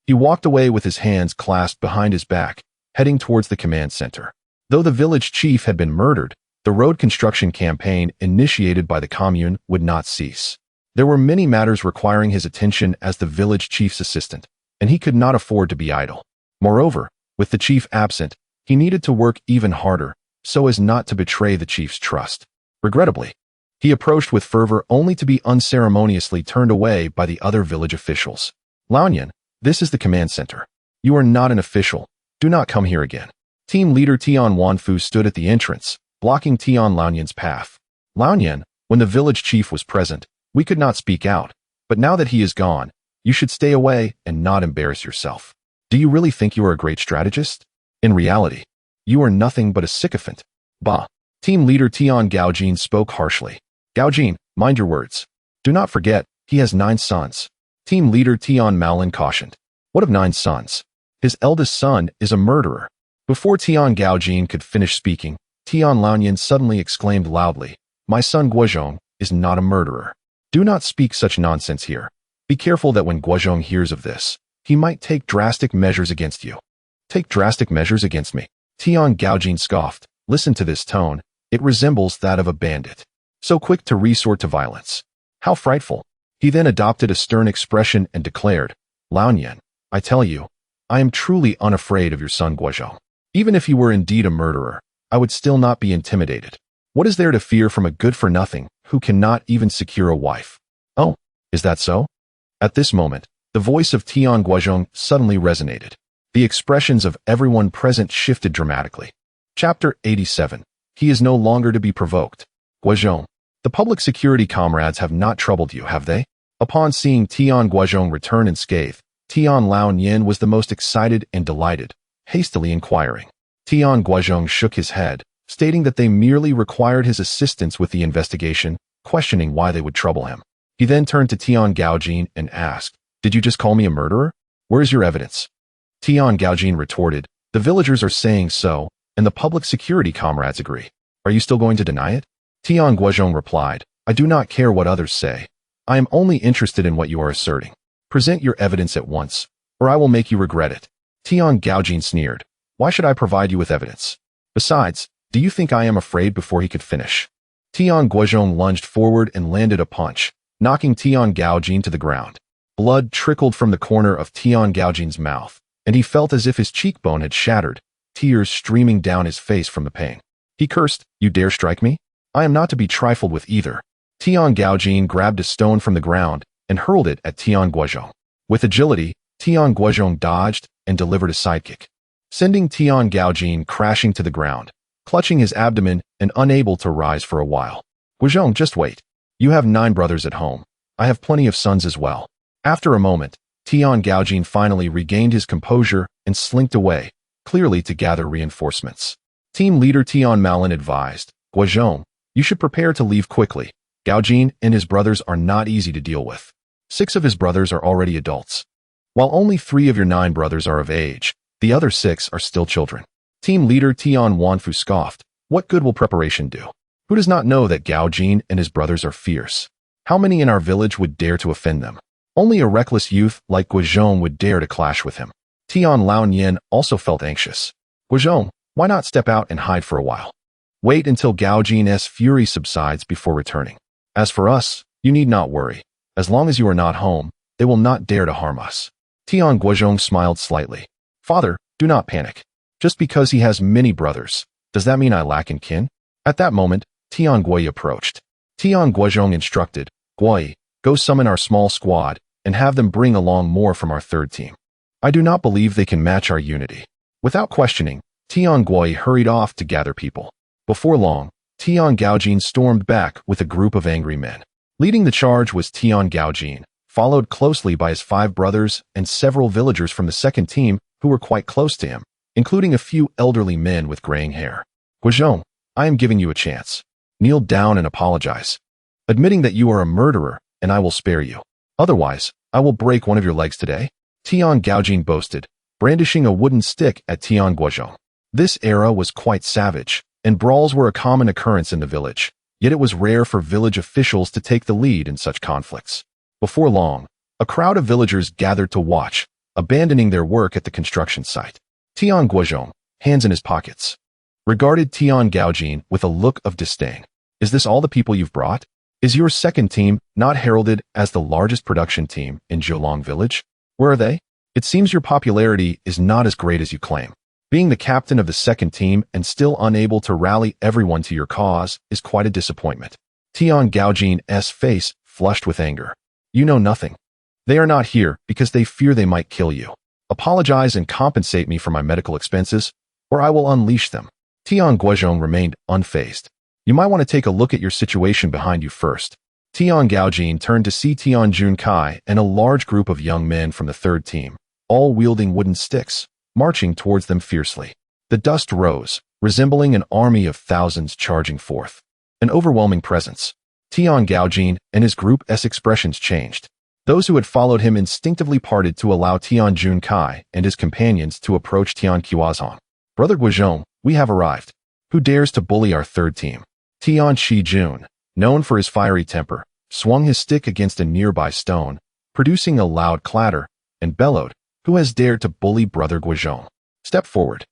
Speaker 1: He walked away with his hands clasped behind his back, heading towards the command center. Though the village chief had been murdered, the road construction campaign initiated by the commune would not cease. There were many matters requiring his attention as the village chief's assistant, and he could not afford to be idle. Moreover, with the chief absent, he needed to work even harder, so as not to betray the chief's trust. Regrettably, he approached with fervor only to be unceremoniously turned away by the other village officials. "Laoyan, this is the command center. You are not an official. Do not come here again." Team leader Tian Wanfu stood at the entrance, blocking Tian Laoyan's path. "Laoyan, when the village chief was present, we could not speak out, but now that he is gone, you should stay away and not embarrass yourself. Do you really think you are a great strategist? In reality, you are nothing but a sycophant." "Bah." Team leader Tian Guozhong spoke harshly. "Guozhong, mind your words. Do not forget, he has 9 sons. Team leader Tian Malin cautioned. "What of 9 sons? His eldest son is a murderer." Before Tian Guozhong could finish speaking, Tian Laoyan suddenly exclaimed loudly, "My son Guozhong is not a murderer. Do not speak such nonsense here. Be careful that when Guozhong hears of this, he might take drastic measures against you." "Take drastic measures against me?" Tian Guozhong scoffed. "Listen to this tone. It resembles that of a bandit. So quick to resort to violence. How frightful." He then adopted a stern expression and declared, "Laoyan, I tell you, I am truly unafraid of your son Guozhong. Even if he were indeed a murderer, I would still not be intimidated. What is there to fear from a good-for-nothing who cannot even secure a wife?" "Oh, is that so?" At this moment, the voice of Tian Guozhong suddenly resonated. The expressions of everyone present shifted dramatically. Chapter 87. He is no longer to be provoked. "Guozhong, the public security comrades have not troubled you, have they?" Upon seeing Tian Guozhong return unscathed, Tian Laoyan was the most excited and delighted, hastily inquiring. Tian Guozhong shook his head, stating that they merely required his assistance with the investigation, questioning why they would trouble him. He then turned to Tian Guozhong and asked, "Did you just call me a murderer? Where is your evidence?" Tian Guozhong retorted, "The villagers are saying so, and the public security comrades agree. Are you still going to deny it?" Tian Guozhong replied, "I do not care what others say. I am only interested in what you are asserting. Present your evidence at once, or I will make you regret it." Tian Guozhong sneered, "Why should I provide you with evidence? Besides, do you think I am afraid?" Before he could finish, Tian Guozhong lunged forward and landed a punch, knocking Tian Guozhong to the ground. Blood trickled from the corner of Tian Guozhong's mouth, and he felt as if his cheekbone had shattered, tears streaming down his face from the pain. He cursed, "You dare strike me? I am not to be trifled with either." Tian Guozhong grabbed a stone from the ground and hurled it at Tian Guozhong. With agility, Tian Guozhong dodged and delivered a sidekick, sending Tian Guozhong crashing to the ground, clutching his abdomen and unable to rise for a while. "Guozhong, just wait. You have 9 brothers at home. I have plenty of sons as well." After a moment, Tian Guozhong finally regained his composure and slinked away, clearly to gather reinforcements. Team leader Tian Malin advised, "Guozhong, you should prepare to leave quickly. Guozhong and his brothers are not easy to deal with. 6 of his brothers are already adults." While only 3 of your 9 brothers are of age, the other 6 are still children. Team leader Tian Guozhong scoffed. What good will preparation do? Who does not know that Gao Jin and his brothers are fierce? How many in our village would dare to offend them? Only a reckless youth like Guozhong would dare to clash with him. Tian Laoyan also felt anxious. Guozhong, why not step out and hide for a while? Wait until Gao Jin's fury subsides before returning. As for us, you need not worry. As long as you are not home, they will not dare to harm us. Tian Guozhong smiled slightly. Father, do not panic. Just because he has many brothers, does that mean I lack in kin? At that moment, Tian Guozhong approached. Tian Guozhong instructed, Guozhong, go summon our small squad and have them bring along more from our 3rd team. I do not believe they can match our unity. Without questioning, Tian Guozhong hurried off to gather people. Before long, Tian Guozhong stormed back with a group of angry men. Leading the charge was Tian Guozhong, followed closely by his 5 brothers and several villagers from the 2nd team who were quite close to him, including a few elderly men with graying hair. Guozhong, I am giving you a chance. Kneel down and apologize, admitting that you are a murderer, and I will spare you. Otherwise, I will break one of your legs today. Tian Guozhong boasted, brandishing a wooden stick at Tian Guozhong. This era was quite savage, and brawls were a common occurrence in the village, yet it was rare for village officials to take the lead in such conflicts. Before long, a crowd of villagers gathered to watch, abandoning their work at the construction site. Tian Guozhong, hands in his pockets, regarded Tian Guozhong with a look of disdain. Is this all the people you've brought? Is your 2nd team not heralded as the largest production team in Jiulong village? Where are they? It seems your popularity is not as great as you claim. Being the captain of the 2nd team and still unable to rally everyone to your cause is quite a disappointment. Tian Guozhong's face flushed with anger. You know nothing. They are not here because they fear they might kill you. Apologize and compensate me for my medical expenses, or I will unleash them. Tian Guozhong remained unfazed. You might want to take a look at your situation behind you first. Tian Guozhong turned to see Tian Junkai and a large group of young men from the 3rd team, all wielding wooden sticks, marching towards them fiercely. The dust rose, resembling an army of thousands charging forth. An overwhelming presence. Tian Guozhong and his group's expressions changed. Those who had followed him instinctively parted to allow Tian Junkai and his companions to approach Tian Guozhong. Brother Guozhong, we have arrived. Who dares to bully our 3rd team? Tian Shijun, known for his fiery temper, swung his stick against a nearby stone, producing a loud clatter, and bellowed, Who has dared to bully Brother Guozhong? Step forward.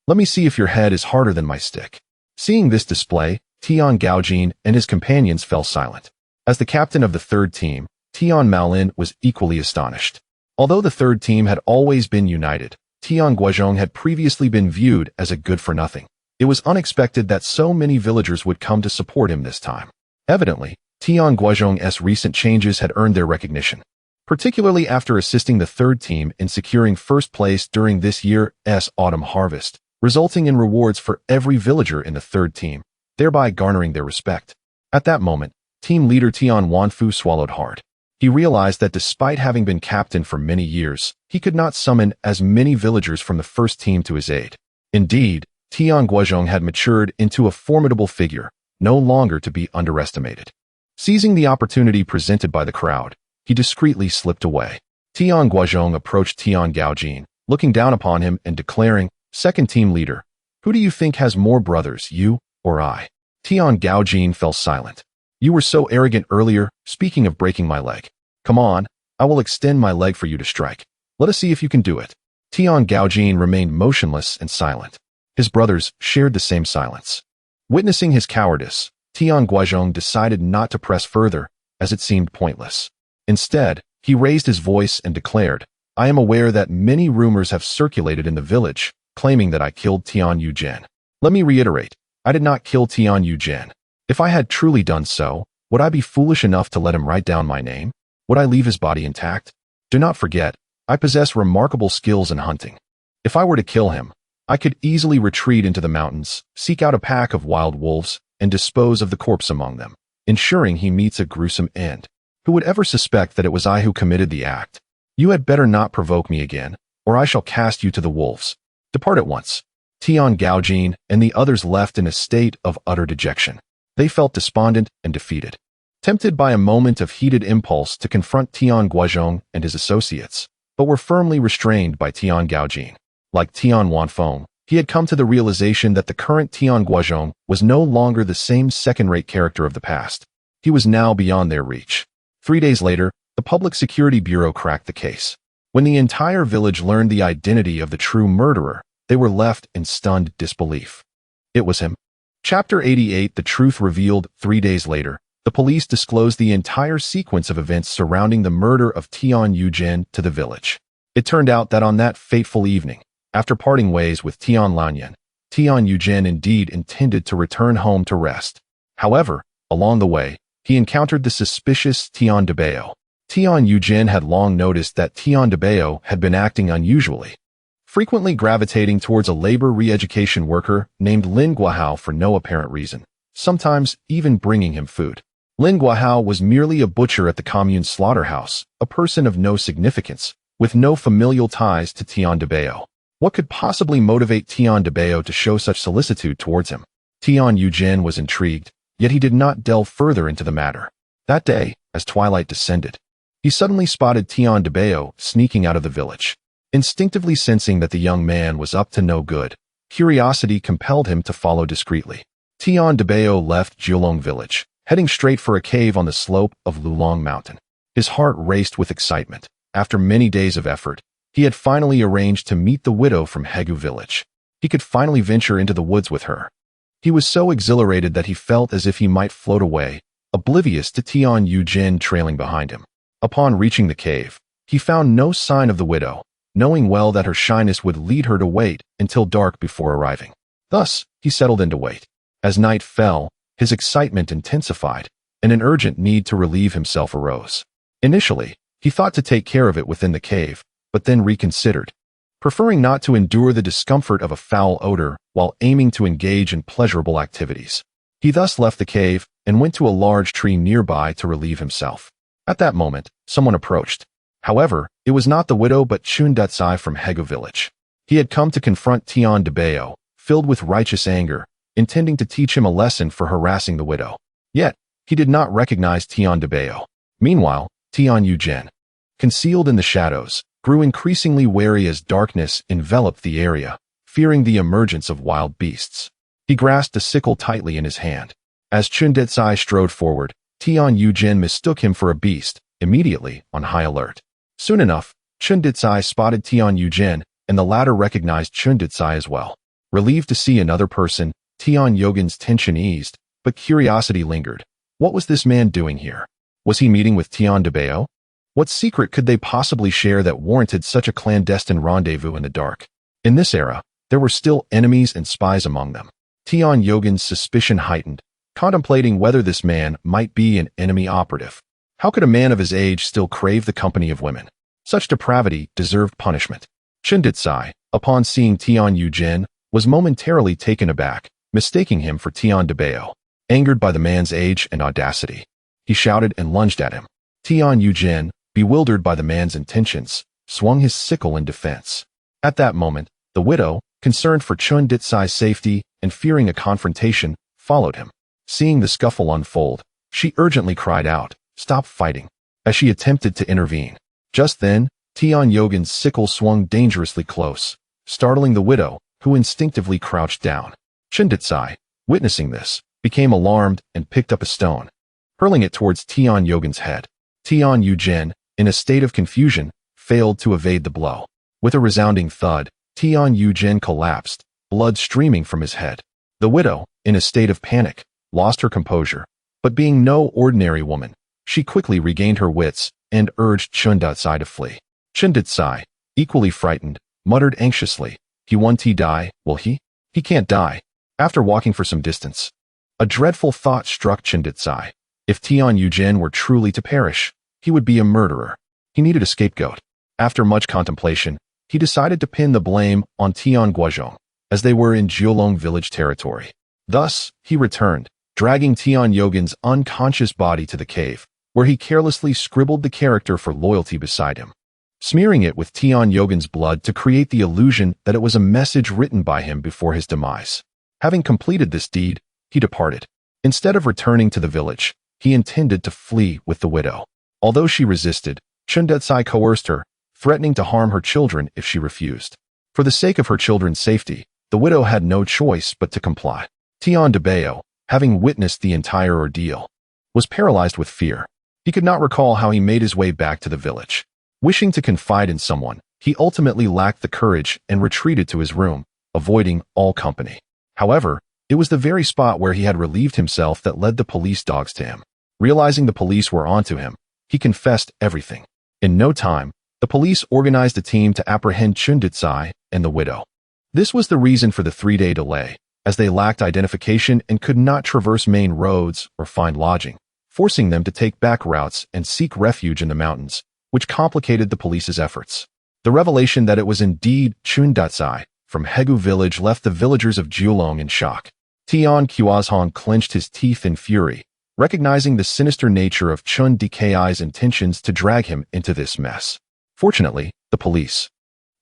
Speaker 1: Let me see if your head is harder than my stick. Seeing this display, Tian Guozhong and his companions fell silent. As the captain of the 3rd team, Tian Maolin was equally astonished. Although the 3rd team had always been united, Tian Guozhong had previously been viewed as a good-for-nothing. It was unexpected that so many villagers would come to support him this time. Evidently, Tian Guozhong's recent changes had earned their recognition, particularly after assisting the 3rd team in securing 1st place during this year's autumn harvest, resulting in rewards for every villager in the 3rd team, thereby garnering their respect. At that moment, team leader Tian Wanfu swallowed hard. He realized that despite having been captain for many years, he could not summon as many villagers from the 1st team to his aid. Indeed, Tian Guozhong had matured into a formidable figure, no longer to be underestimated. Seizing the opportunity presented by the crowd, he discreetly slipped away. Tian Guozhong approached Tian Guozhong, looking down upon him and declaring, "Second team leader, who do you think has more brothers, you or I?" Tian Guozhong fell silent. "You were so arrogant earlier, speaking of breaking my leg. Come on, I will extend my leg for you to strike. Let us see if you can do it." Tian Guozhong remained motionless and silent. His brothers shared the same silence. Witnessing his cowardice, Tian Guozhong decided not to press further, as it seemed pointless. Instead, he raised his voice and declared, "I am aware that many rumors have circulated in the village, claiming that I killed Tian Yujian. Let me reiterate, I did not kill Tian Yujian. If I had truly done so, would I be foolish enough to let him write down my name? Would I leave his body intact? Do not forget, I possess remarkable skills in hunting. If I were to kill him, I could easily retreat into the mountains, seek out a pack of wild wolves, and dispose of the corpse among them, ensuring he meets a gruesome end. Who would ever suspect that it was I who committed the act? You had better not provoke me again, or I shall cast you to the wolves. Depart at once." Tian Guozhong and the others left in a state of utter dejection. They felt despondent and defeated. Tempted by a moment of heated impulse to confront Tian Guozhong and his associates, but were firmly restrained by Tian Guozhong. Like Tian Guozhong, he had come to the realization that the current Tian Guozhong was no longer the same second-rate character of the past. He was now beyond their reach. 3 days later, the Public Security Bureau cracked the case. When the entire village learned the identity of the true murderer, they were left in stunned disbelief. It was him. Chapter 88, The Truth Revealed. 3 days later, the police disclosed the entire sequence of events surrounding the murder of Tian Guozhong to the village. It turned out that on that fateful evening, after parting ways with Tian Lanyan, Tian Guozhong indeed intended to return home to rest. However, along the way, he encountered the suspicious Tian Guozhong. Tian Guozhong had long noticed that Tian Guozhong had been acting unusually, frequently gravitating towards a labor re-education worker named Lin Guohao for no apparent reason, sometimes even bringing him food. Lin Guohao was merely a butcher at the commune's slaughterhouse, a person of no significance, with no familial ties to Tian Guozhong. What could possibly motivate Tian Guozhong to show such solicitude towards him? Tian Guozhong was intrigued, yet he did not delve further into the matter. That day, as twilight descended, he suddenly spotted Tian Guozhong sneaking out of the village. Instinctively sensing that the young man was up to no good, curiosity compelled him to follow discreetly. Tian Guozhong left Jiulong village, heading straight for a cave on the slope of Lulong Mountain. His heart raced with excitement. After many days of effort, he had finally arranged to meet the widow from Hegu village. He could finally venture into the woods with her. He was so exhilarated that he felt as if he might float away, oblivious to Tian Guozhong trailing behind him. Upon reaching the cave, he found no sign of the widow, knowing well that her shyness would lead her to wait until dark before arriving. Thus, he settled in to wait. As night fell, his excitement intensified, and an urgent need to relieve himself arose. Initially, he thought to take care of it within the cave, but then reconsidered, preferring not to endure the discomfort of a foul odor while aiming to engage in pleasurable activities. He thus left the cave and went to a large tree nearby to relieve himself. At that moment, someone approached. However, it was not the widow but Chun Dutsai from Hegu village. He had come to confront Tian Guozhong, filled with righteous anger, intending to teach him a lesson for harassing the widow. Yet, he did not recognize Tian Guozhong. Meanwhile, Tian Guozhong, concealed in the shadows, grew increasingly wary as darkness enveloped the area, fearing the emergence of wild beasts. He grasped a sickle tightly in his hand. As Chun Dutsai strode forward, Tian Guozhong mistook him for a beast, immediately on high alert. Soon enough, Chun Dutsai spotted Tian Guozhong, and the latter recognized Chun Dutsai as well. Relieved to see another person, Tian Guozhong's tension eased, but curiosity lingered. What was this man doing here? Was he meeting with Tian Guozhong? What secret could they possibly share that warranted such a clandestine rendezvous in the dark? In this era, there were still enemies and spies among them. Tian Guozhong's suspicion heightened, contemplating whether this man might be an enemy operative. How could a man of his age still crave the company of women? Such depravity deserved punishment. Chun Dutsai, upon seeing Tian Guozhong, was momentarily taken aback, mistaking him for Tian Guozhong. Angered by the man's age and audacity, he shouted and lunged at him. Tian Guozhong, bewildered by the man's intentions, swung his sickle in defense. At that moment, the widow, concerned for Chun Dutsai's safety and fearing a confrontation, followed him. Seeing the scuffle unfold, she urgently cried out, "Stop fighting," as she attempted to intervene. Just then, Tian Guozhong's sickle swung dangerously close, startling the widow, who instinctively crouched down. Chun Dutsai, witnessing this, became alarmed and picked up a stone, hurling it towards Tian Guozhong's head. Tian Guozhong, in a state of confusion, failed to evade the blow. With a resounding thud, Tian Guozhong collapsed, blood streaming from his head. The widow, in a state of panic, lost her composure, but being no ordinary woman, she quickly regained her wits and urged Chun Dutsai to flee. Chun Dutsai, equally frightened, muttered anxiously, "He won't die, will he? He can't die." After walking for some distance, a dreadful thought struck Chun Dutsai. If Tian Guozhong were truly to perish, he would be a murderer. He needed a scapegoat. After much contemplation, he decided to pin the blame on Tian Guozhong, as they were in Jiulong village territory. Thus, he returned, dragging Tian Guozhong's unconscious body to the cave, where he carelessly scribbled the character for loyalty beside him, smearing it with Tian Guozhong's blood to create the illusion that it was a message written by him before his demise. Having completed this deed, he departed. Instead of returning to the village, he intended to flee with the widow. Although she resisted, Chun Dutsai coerced her, threatening to harm her children if she refused. For the sake of her children's safety, the widow had no choice but to comply. Tian Guozhong, having witnessed the entire ordeal, was paralyzed with fear. He could not recall how he made his way back to the village. Wishing to confide in someone, he ultimately lacked the courage and retreated to his room, avoiding all company. However, it was the very spot where he had relieved himself that led the police dogs to him. Realizing the police were onto him, he confessed everything. In no time, the police organized a team to apprehend Tian Guozhong and the widow. This was the reason for the 3-day delay, as they lacked identification and could not traverse main roads or find lodging, forcing them to take back routes and seek refuge in the mountains, which complicated the police's efforts. The revelation that it was indeed Tian Guozhong from Hegu village left the villagers of Jiulong in shock. Tian Guozhong clenched his teeth in fury, recognizing the sinister nature of Tian Guozhong's intentions to drag him into this mess. Fortunately, the police,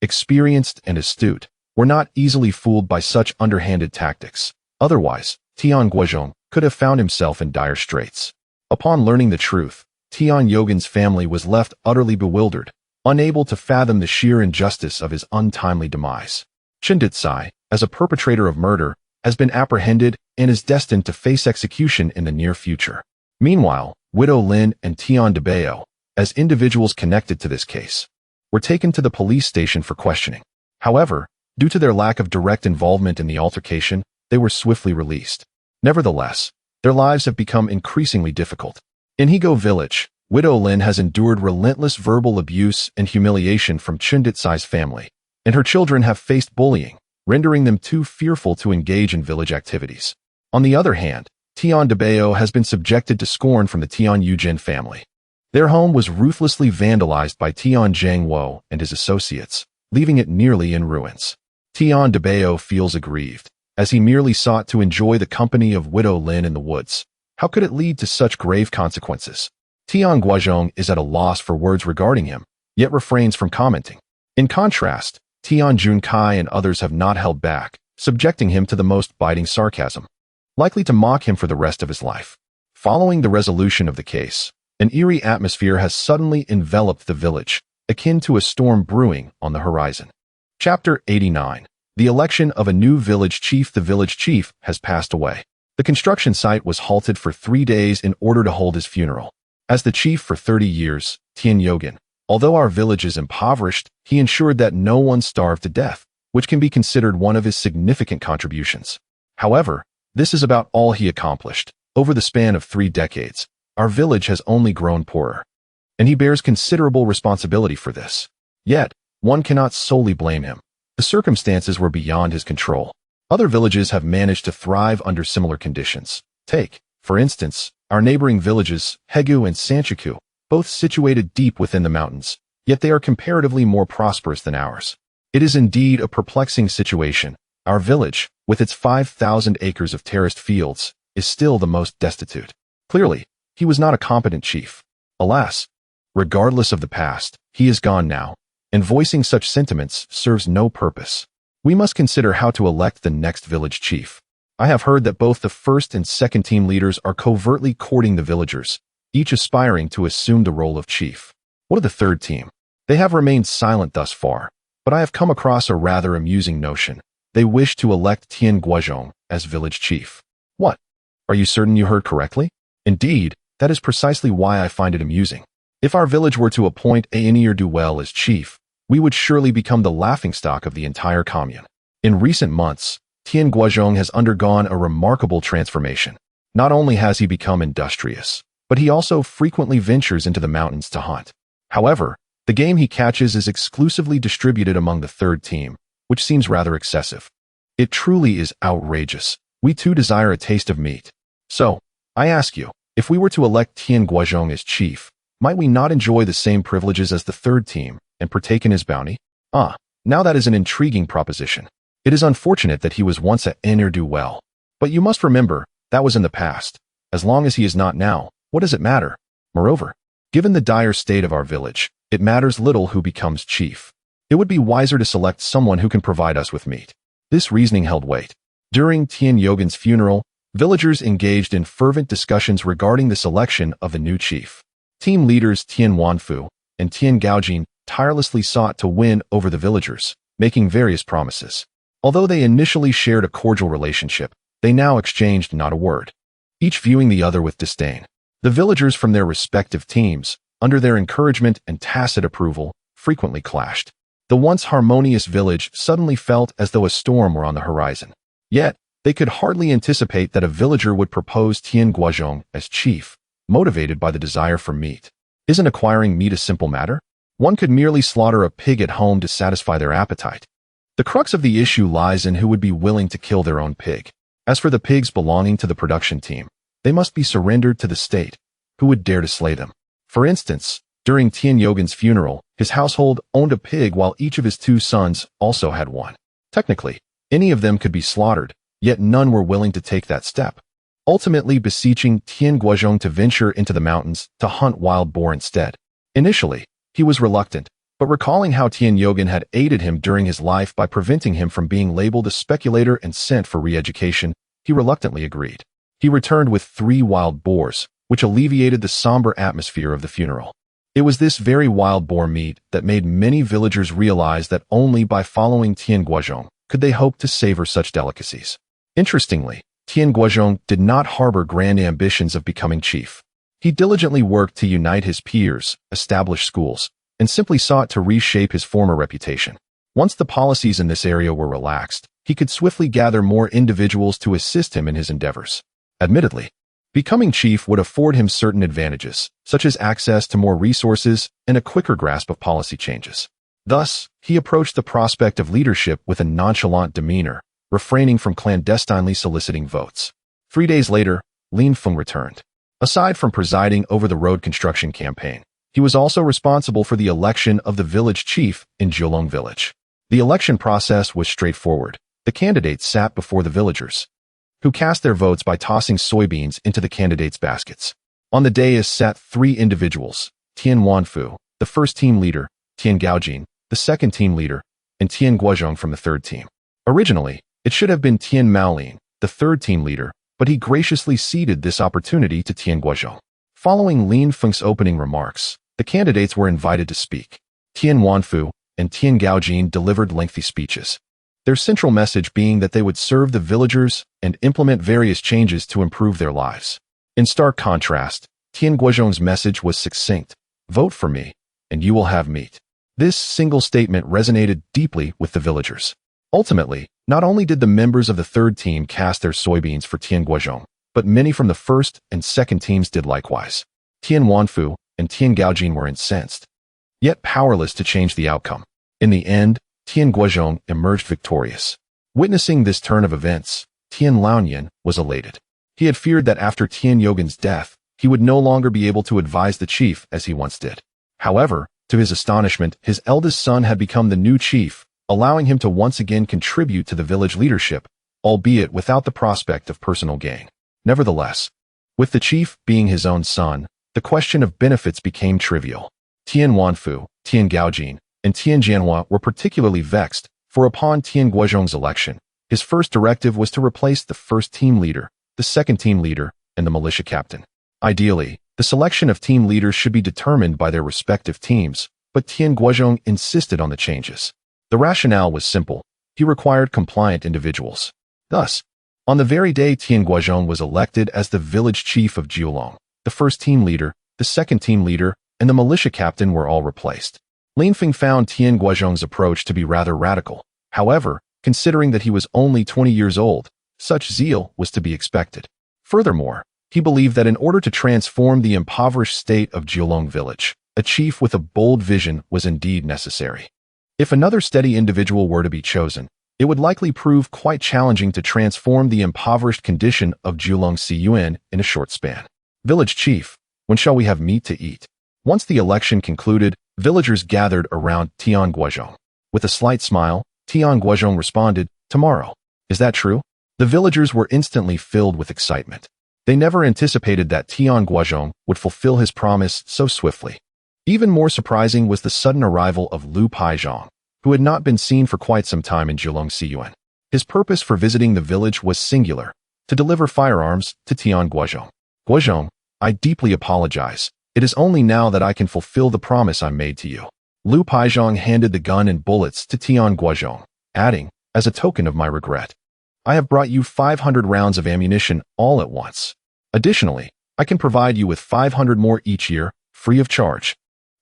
Speaker 1: experienced and astute, were not easily fooled by such underhanded tactics. Otherwise, Tian Guozhong could have found himself in dire straits. Upon learning the truth, Tian Guozhong's family was left utterly bewildered, unable to fathom the sheer injustice of his untimely demise. Tian Guozhong, as a perpetrator of murder, has been apprehended and is destined to face execution in the near future. Meanwhile, Widow Lin and Tian Guozhong, as individuals connected to this case, were taken to the police station for questioning. However, due to their lack of direct involvement in the altercation, they were swiftly released. Nevertheless, their lives have become increasingly difficult. In Hego village, Widow Lin has endured relentless verbal abuse and humiliation from Tian Guozhong's family, and her children have faced bullying, rendering them too fearful to engage in village activities. On the other hand, Tian Guozhong has been subjected to scorn from the Tian Guozhong family. Their home was ruthlessly vandalized by Tian Guozhong and his associates, leaving it nearly in ruins. Tian Guozhong feels aggrieved, as he merely sought to enjoy the company of Widow Lin in the woods. How could it lead to such grave consequences? Tian Guozhong is at a loss for words regarding him, yet refrains from commenting. In contrast, Tian Guozhong and others have not held back, subjecting him to the most biting sarcasm, likely to mock him for the rest of his life. Following the resolution of the case, an eerie atmosphere has suddenly enveloped the village, akin to a storm brewing on the horizon. Chapter 89. The election of a new village chief. The village chief has passed away. The construction site was halted for 3 days in order to hold his funeral. As the chief for 30 years, Tian Guozhong, although our village is impoverished, he ensured that no one starved to death, which can be considered one of his significant contributions. However, this is about all he accomplished. Over the span of 3 decades, our village has only grown poorer, and he bears considerable responsibility for this. Yet, one cannot solely blame him. The circumstances were beyond his control. Other villages have managed to thrive under similar conditions. Take, for instance, our neighboring villages, Hegu and Sanchiku, both situated deep within the mountains, yet they are comparatively more prosperous than ours. It is indeed a perplexing situation. Our village, with its 5,000 acres of terraced fields, is still the most destitute. Clearly, he was not a competent chief. Alas, regardless of the past, he is gone now, and voicing such sentiments serves no purpose. We must consider how to elect the next village chief. I have heard that both the first and second team leaders are covertly courting the villagers, each aspiring to assume the role of chief. What of the third team? They have remained silent thus far, but I have come across a rather amusing notion. They wish to elect Tian Guozhong as village chief. What? Are you certain you heard correctly? Indeed, that is precisely why I find it amusing. If our village were to appoint a ne'er-do-well as chief, we would surely become the laughingstock of the entire commune. In recent months, Tian Guozhong has undergone a remarkable transformation. Not only has he become industrious, but he also frequently ventures into the mountains to hunt. However, the game he catches is exclusively distributed among the third team, which seems rather excessive. It truly is outrageous. We too desire a taste of meat. So, I ask you, if we were to elect Tian Guozhong as chief, might we not enjoy the same privileges as the third team and partake in his bounty? Now that is an intriguing proposition. It is unfortunate that he was once a ne'er-do-well. But you must remember, that was in the past. As long as he is not now, what does it matter? Moreover, given the dire state of our village, it matters little who becomes chief. It would be wiser to select someone who can provide us with meat. This reasoning held weight. During Tian Guozhong's funeral, villagers engaged in fervent discussions regarding the selection of the new chief. Team leaders Tian Wanfu and Tian Guozhong tirelessly sought to win over the villagers, making various promises. Although they initially shared a cordial relationship, they now exchanged not a word, each viewing the other with disdain. The villagers from their respective teams, under their encouragement and tacit approval, frequently clashed. The once harmonious village suddenly felt as though a storm were on the horizon. Yet, they could hardly anticipate that a villager would propose Tian Guozhong as chief, motivated by the desire for meat. Isn't acquiring meat a simple matter? One could merely slaughter a pig at home to satisfy their appetite. The crux of the issue lies in who would be willing to kill their own pig. As for the pigs belonging to the production team, they must be surrendered to the state. Who would dare to slay them? For instance, during Tian Guozhong's funeral, his household owned a pig while each of his 2 sons also had one. Technically, any of them could be slaughtered, yet none were willing to take that step, ultimately beseeching Tian Guozhong to venture into the mountains to hunt wild boar instead. Initially, he was reluctant, but recalling how Tian Guozhong had aided him during his life by preventing him from being labeled a speculator and sent for re-education, he reluctantly agreed. He returned with 3 wild boars, which alleviated the somber atmosphere of the funeral. It was this very wild boar meat that made many villagers realize that only by following Tian Guozhong could they hope to savor such delicacies. Interestingly, Tian Guozhong did not harbor grand ambitions of becoming chief. He diligently worked to unite his peers, establish schools, and simply sought to reshape his former reputation. Once the policies in this area were relaxed, he could swiftly gather more individuals to assist him in his endeavors. Admittedly, becoming chief would afford him certain advantages, such as access to more resources and a quicker grasp of policy changes. Thus, he approached the prospect of leadership with a nonchalant demeanor, refraining from clandestinely soliciting votes. 3 days later, Lin Feng returned. Aside from presiding over the road construction campaign, he was also responsible for the election of the village chief in Jiulong village. The election process was straightforward. The candidates sat before the villagers, who cast their votes by tossing soybeans into the candidates' baskets. On the dais sat 3 individuals, Tian Wanfu, the first team leader, Tian Guozhong, the second team leader, and Tian Guozhong from the third team. Originally, it should have been Tian Maolin, the third team leader, but he graciously ceded this opportunity to Tian Guozhong. Following Lin Feng's opening remarks, the candidates were invited to speak. Tian Wanfu and Tian Guozhong delivered lengthy speeches, their central message being that they would serve the villagers and implement various changes to improve their lives. In stark contrast, Tian Guozhong's message was succinct: vote for me, and you will have meat. This single statement resonated deeply with the villagers. Ultimately, not only did the members of the third team cast their soybeans for Tian Guozhong, but many from the first and second teams did likewise. Tian Wanfu and Tian Guozhong were incensed, yet powerless to change the outcome. In the end, Tian Guozhong emerged victorious. Witnessing this turn of events, Tian Laoyan was elated. He had feared that after Tian Guozhong's death, he would no longer be able to advise the chief as he once did. However, to his astonishment, his eldest son had become the new chief, allowing him to once again contribute to the village leadership, albeit without the prospect of personal gain. Nevertheless, with the chief being his own son, the question of benefits became trivial. Tian Wanfu, Tian Guozhong, and Tian Jianhua were particularly vexed, for upon Tian Guozhong's election, his first directive was to replace the first team leader, the second team leader, and the militia captain. Ideally, the selection of team leaders should be determined by their respective teams, but Tian Guozhong insisted on the changes. The rationale was simple: he required compliant individuals. Thus, on the very day Tian Guozhong was elected as the village chief of Jiulong, the first team leader, the second team leader, and the militia captain were all replaced. Lin Feng found Tian Guozhong's approach to be rather radical. However, considering that he was only 20 years old, such zeal was to be expected. Furthermore, he believed that in order to transform the impoverished state of Jiulong village, a chief with a bold vision was indeed necessary. If another steady individual were to be chosen, it would likely prove quite challenging to transform the impoverished condition of Jiulong Cun in a short span. Village chief, when shall we have meat to eat? Once the election concluded, villagers gathered around Tian Guozhong. With a slight smile, Tian Guozhong responded, "Tomorrow." Is that true? The villagers were instantly filled with excitement. They never anticipated that Tian Guozhong would fulfill his promise so swiftly. Even more surprising was the sudden arrival of Lu Paizhong, who had not been seen for quite some time in Jiulong Cun. His purpose for visiting the village was singular: to deliver firearms to Tian Guozhong. "Guozhong, I deeply apologize. It is only now that I can fulfill the promise I made to you." Lu Paizhong handed the gun and bullets to Tian Guozhong, adding, as a token of my regret, I have brought you 500 rounds of ammunition all at once. Additionally, I can provide you with 500 more each year, free of charge.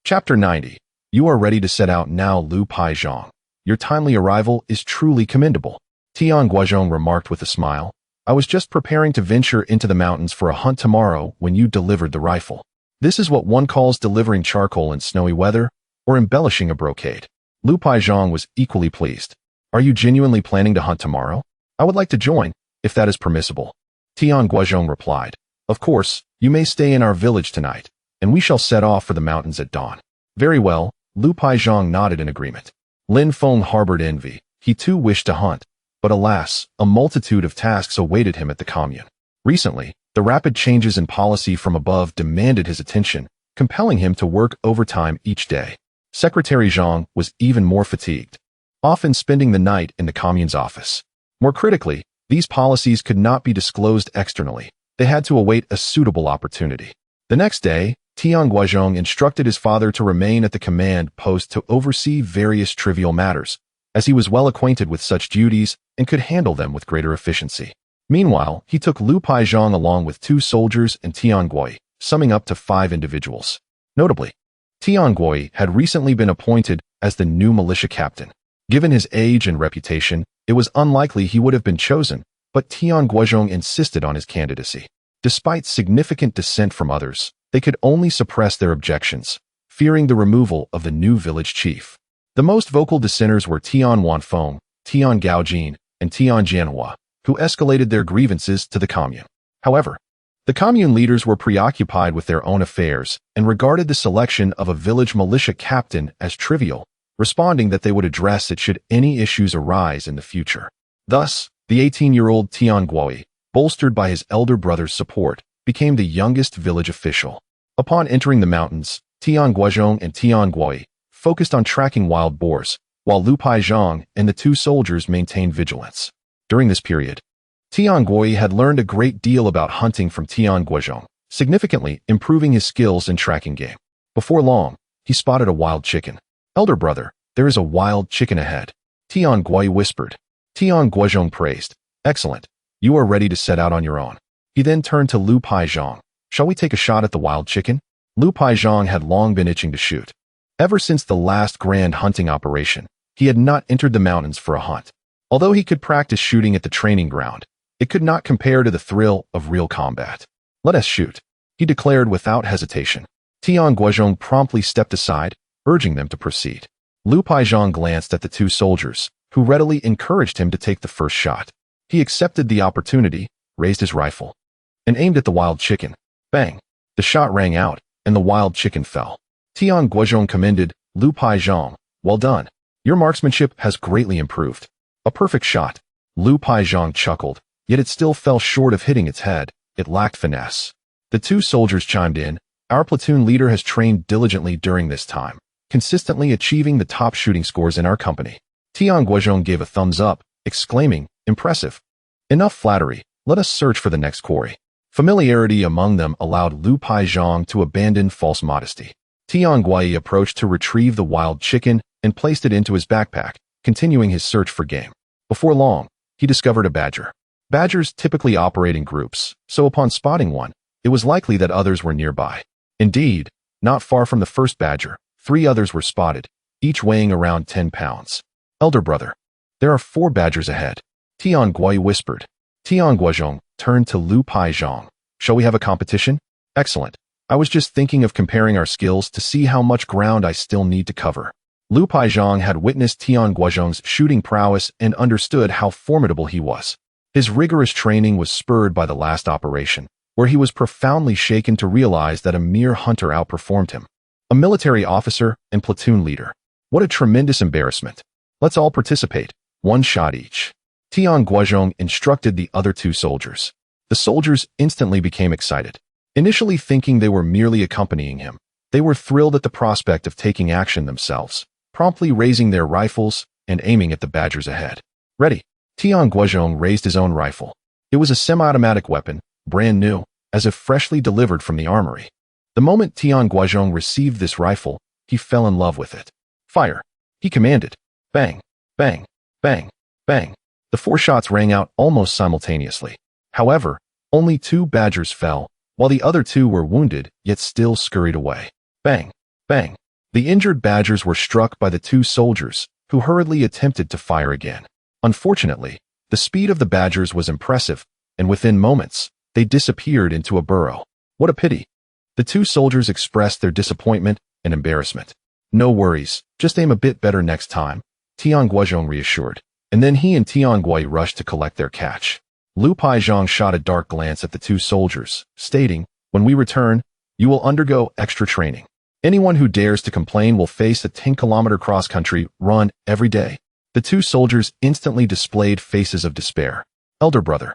Speaker 1: Chapter 90. You are ready to set out now, Lu Paizhong. Your timely arrival is truly commendable. Tian Guozhong remarked with a smile. I was just preparing to venture into the mountains for a hunt tomorrow when you delivered the rifle. This is what one calls delivering charcoal in snowy weather, or embellishing a brocade. Lu Paizhong was equally pleased. Are you genuinely planning to hunt tomorrow? I would like to join, if that is permissible. Tian Guozhong replied. Of course, you may stay in our village tonight, and we shall set off for the mountains at dawn. Very well, Lu Paizhong nodded in agreement. Lin Feng harbored envy. He too wished to hunt, but alas, a multitude of tasks awaited him at the commune. Recently, the rapid changes in policy from above demanded his attention, compelling him to work overtime each day. Secretary Zhang was even more fatigued, often spending the night in the commune's office. More critically, these policies could not be disclosed externally. They had to await a suitable opportunity. The next day, Tian Guozhong instructed his father to remain at the command post to oversee various trivial matters, as he was well acquainted with such duties and could handle them with greater efficiency. Meanwhile, he took Lu Paizhong along with 2 soldiers and Tian Guozhong, summing up to 5 individuals. Notably, Tian Guozhong had recently been appointed as the new militia captain. Given his age and reputation, it was unlikely he would have been chosen, but Tian Guozhong insisted on his candidacy. Despite significant dissent from others, they could only suppress their objections, fearing the removal of the new village chief. The most vocal dissenters were Tian Wanfeng, Tian Guozhong, and Tian Jianhua, who escalated their grievances to the commune. However, the commune leaders were preoccupied with their own affairs and regarded the selection of a village militia captain as trivial, responding that they would address it should any issues arise in the future. Thus, the 18-year-old Tian Guozhong, bolstered by his elder brother's support, became the youngest village official. Upon entering the mountains, Tian Guozhong and Tian Guozhong focused on tracking wild boars, while Lu Paizhong and the 2 soldiers maintained vigilance. During this period, Tian Guozhong had learned a great deal about hunting from Tian Guozhong, significantly improving his skills in tracking game. Before long, he spotted a wild chicken. Elder brother, there is a wild chicken ahead, Tian Guozhong whispered. Tian Guozhong praised. Excellent. You are ready to set out on your own. He then turned to Lu Paizhong. Shall we take a shot at the wild chicken? Lu Paizhong had long been itching to shoot. Ever since the last grand hunting operation, he had not entered the mountains for a hunt. Although he could practice shooting at the training ground, it could not compare to the thrill of real combat. Let us shoot, he declared without hesitation. Tian Guozhong promptly stepped aside, urging them to proceed. Lu Paizhong glanced at the 2 soldiers, who readily encouraged him to take the first shot. He accepted the opportunity, raised his rifle, and aimed at the wild chicken. Bang! The shot rang out, and the wild chicken fell. Tian Guozhong commended Lu Paizhong. Well done. Your marksmanship has greatly improved. A perfect shot. Lu Paizhong chuckled, yet it still fell short of hitting its head. It lacked finesse. The 2 soldiers chimed in. Our platoon leader has trained diligently during this time, consistently achieving the top shooting scores in our company. Tian Guozhong gave a thumbs up, exclaiming, impressive. Enough flattery. Let us search for the next quarry. Familiarity among them allowed Lu Paizhong to abandon false modesty. Tian Guozhong approached to retrieve the wild chicken and placed it into his backpack, continuing his search for game. Before long, he discovered a badger. Badgers typically operate in groups, so upon spotting one, it was likely that others were nearby. Indeed, not far from the first badger, 3 others were spotted, each weighing around 10 pounds. Elder brother, there are 4 badgers ahead, Tian Guozhong whispered. Tian Guozhong turned to Lu Paizhong. Shall we have a competition? Excellent. I was just thinking of comparing our skills to see how much ground I still need to cover. Lu Paizhong had witnessed Tian Guozhong's shooting prowess and understood how formidable he was. His rigorous training was spurred by the last operation, where he was profoundly shaken to realize that a mere hunter outperformed him. A military officer and platoon leader. What a tremendous embarrassment. Let's all participate. 1 shot each. Tian Guozhong instructed the other 2 soldiers. The soldiers instantly became excited. Initially thinking they were merely accompanying him, they were thrilled at the prospect of taking action themselves, promptly raising their rifles and aiming at the badgers ahead. Ready. Tian Guozhong raised his own rifle. It was a semi-automatic weapon, brand new, as if freshly delivered from the armory. The moment Tian Guozhong received this rifle, he fell in love with it. Fire! He commanded. Bang! Bang! Bang! Bang! The 4 shots rang out almost simultaneously. However, only 2 badgers fell, while the other 2 were wounded yet still scurried away. Bang! Bang! The injured badgers were struck by the 2 soldiers, who hurriedly attempted to fire again. Unfortunately, the speed of the badgers was impressive, and within moments, they disappeared into a burrow. What a pity! The 2 soldiers expressed their disappointment and embarrassment. No worries, just aim a bit better next time, Tian Guozhong reassured, and then he and Tian Guozhong rushed to collect their catch. Lu Paizhong shot a dark glance at the 2 soldiers, stating, "When we return, you will undergo extra training. Anyone who dares to complain will face a 10-kilometer cross-country run every day." The 2 soldiers instantly displayed faces of despair. "Elder brother,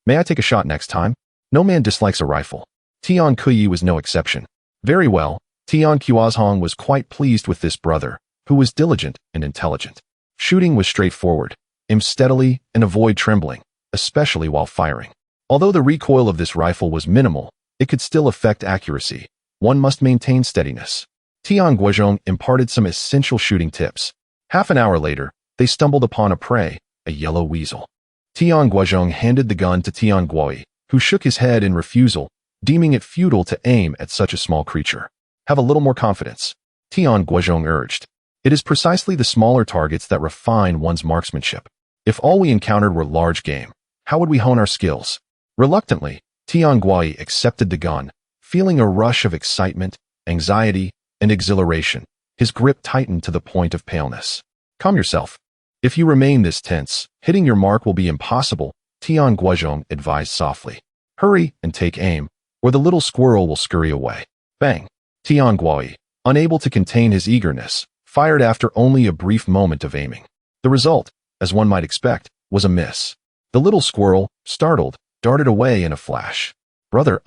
Speaker 1: may I take a shot next time? No man dislikes a rifle." Tian Guozhong was no exception. Very well, Tian Guozhong was quite pleased with this brother, who was diligent and intelligent. Shooting was straightforward. Aim steadily and avoid trembling, especially while firing. Although the recoil of this rifle was minimal, it could still affect accuracy. One must maintain steadiness. Tian Guozhong imparted some essential shooting tips. Half an hour later, they stumbled upon a prey, a yellow weasel. Tian Guozhong handed the gun to Tian Guozhong, who shook his head in refusal, deeming it futile to aim at such a small creature. "Have a little more confidence," Tian Guozhong urged. "It is precisely the smaller targets that refine one's marksmanship. If all we encountered were large game, how would we hone our skills?" Reluctantly, Tian Guozhong accepted the gun, feeling a rush of excitement, anxiety, and exhilaration. His grip tightened to the point of paleness. "Calm yourself. If you remain this tense, hitting your mark will be impossible," Tian Guozhong advised softly. "Hurry and take aim, or the little squirrel will scurry away." Bang! Tian Guozhong, unable to contain his eagerness, fired after only a brief moment of aiming. The result, as one might expect, was a miss. The little squirrel, startled, darted away in a flash. "Brother,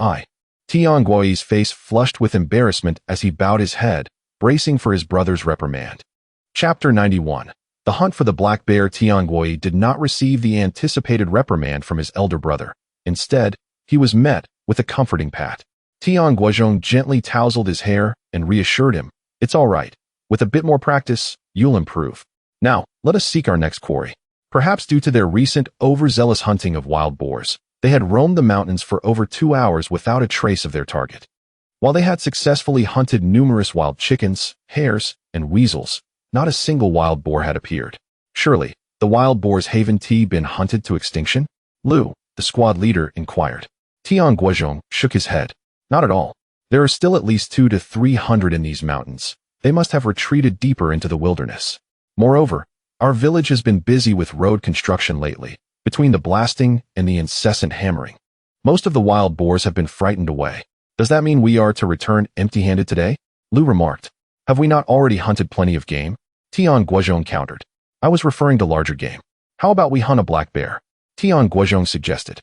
Speaker 1: Tian Guozhong's face flushed with embarrassment as he bowed his head, bracing for his brother's reprimand. Chapter 91. The hunt for the black bear. Tian Guozhong did not receive the anticipated reprimand from his elder brother. Instead, he was met with a comforting pat. Tian Guozhong gently tousled his hair and reassured him, "It's all right. With a bit more practice, you'll improve. Now, let us seek our next quarry." Perhaps due to their recent overzealous hunting of wild boars, they had roamed the mountains for over 2 hours without a trace of their target. While they had successfully hunted numerous wild chickens, hares, and weasels, not a single wild boar had appeared. Surely, the wild boar's haven been hunted to extinction? Lu, the squad leader, inquired. Tian Guozhong shook his head. Not at all. There are still at least 200 to 300 in these mountains. They must have retreated deeper into the wilderness. Moreover, our village has been busy with road construction lately, between the blasting and the incessant hammering. Most of the wild boars have been frightened away. Does that mean we are to return empty-handed today? Lu remarked. Have we not already hunted plenty of game? Tian Guozhong countered. I was referring to larger game. How about we hunt a black bear? Tian Guozhong suggested.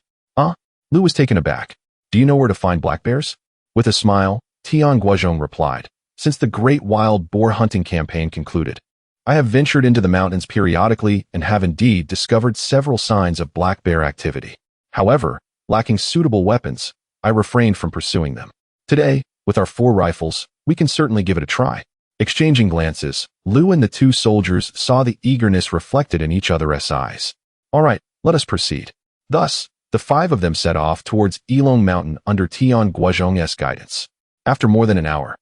Speaker 1: Lu was taken aback. Do you know where to find black bears? With a smile, Tian Guozhong replied. Since the great wild boar hunting campaign concluded, I have ventured into the mountains periodically and have indeed discovered several signs of black bear activity. However, lacking suitable weapons, I refrained from pursuing them. Today, with our 4 rifles, we can certainly give it a try. Exchanging glances, Lu and the 2 soldiers saw the eagerness reflected in each other's eyes. All right, let us proceed. Thus, the 5 of them set off towards Yilong Mountain under Tian Guozhong's guidance. After more than an hour,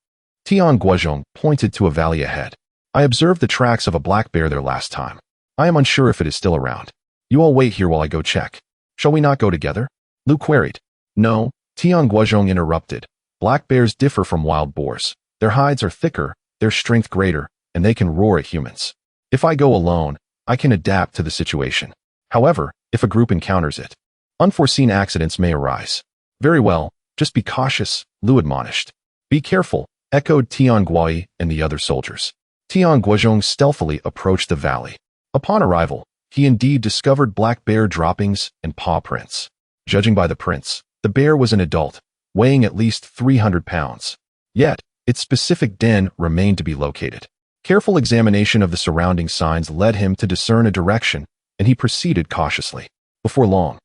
Speaker 1: Tian Guozhong pointed to a valley ahead. I observed the tracks of a black bear there last time. I am unsure if it is still around. You all wait here while I go check. Shall we not go together? Lu queried. No, Tian Guozhong interrupted. Black bears differ from wild boars. Their hides are thicker, their strength greater, and they can roar at humans. If I go alone, I can adapt to the situation. However, if a group encounters it, unforeseen accidents may arise. Very well, just be cautious, Lu admonished. Be careful, echoed Tian Guozhong and the other soldiers. Tian Guozhong stealthily approached the valley. Upon arrival, he indeed discovered black bear droppings and paw prints. Judging by the prints, the bear was an adult, weighing at least 300 pounds. Yet, its specific den remained to be located. Careful examination of the surrounding signs led him to discern a direction, and he proceeded cautiously. Before long,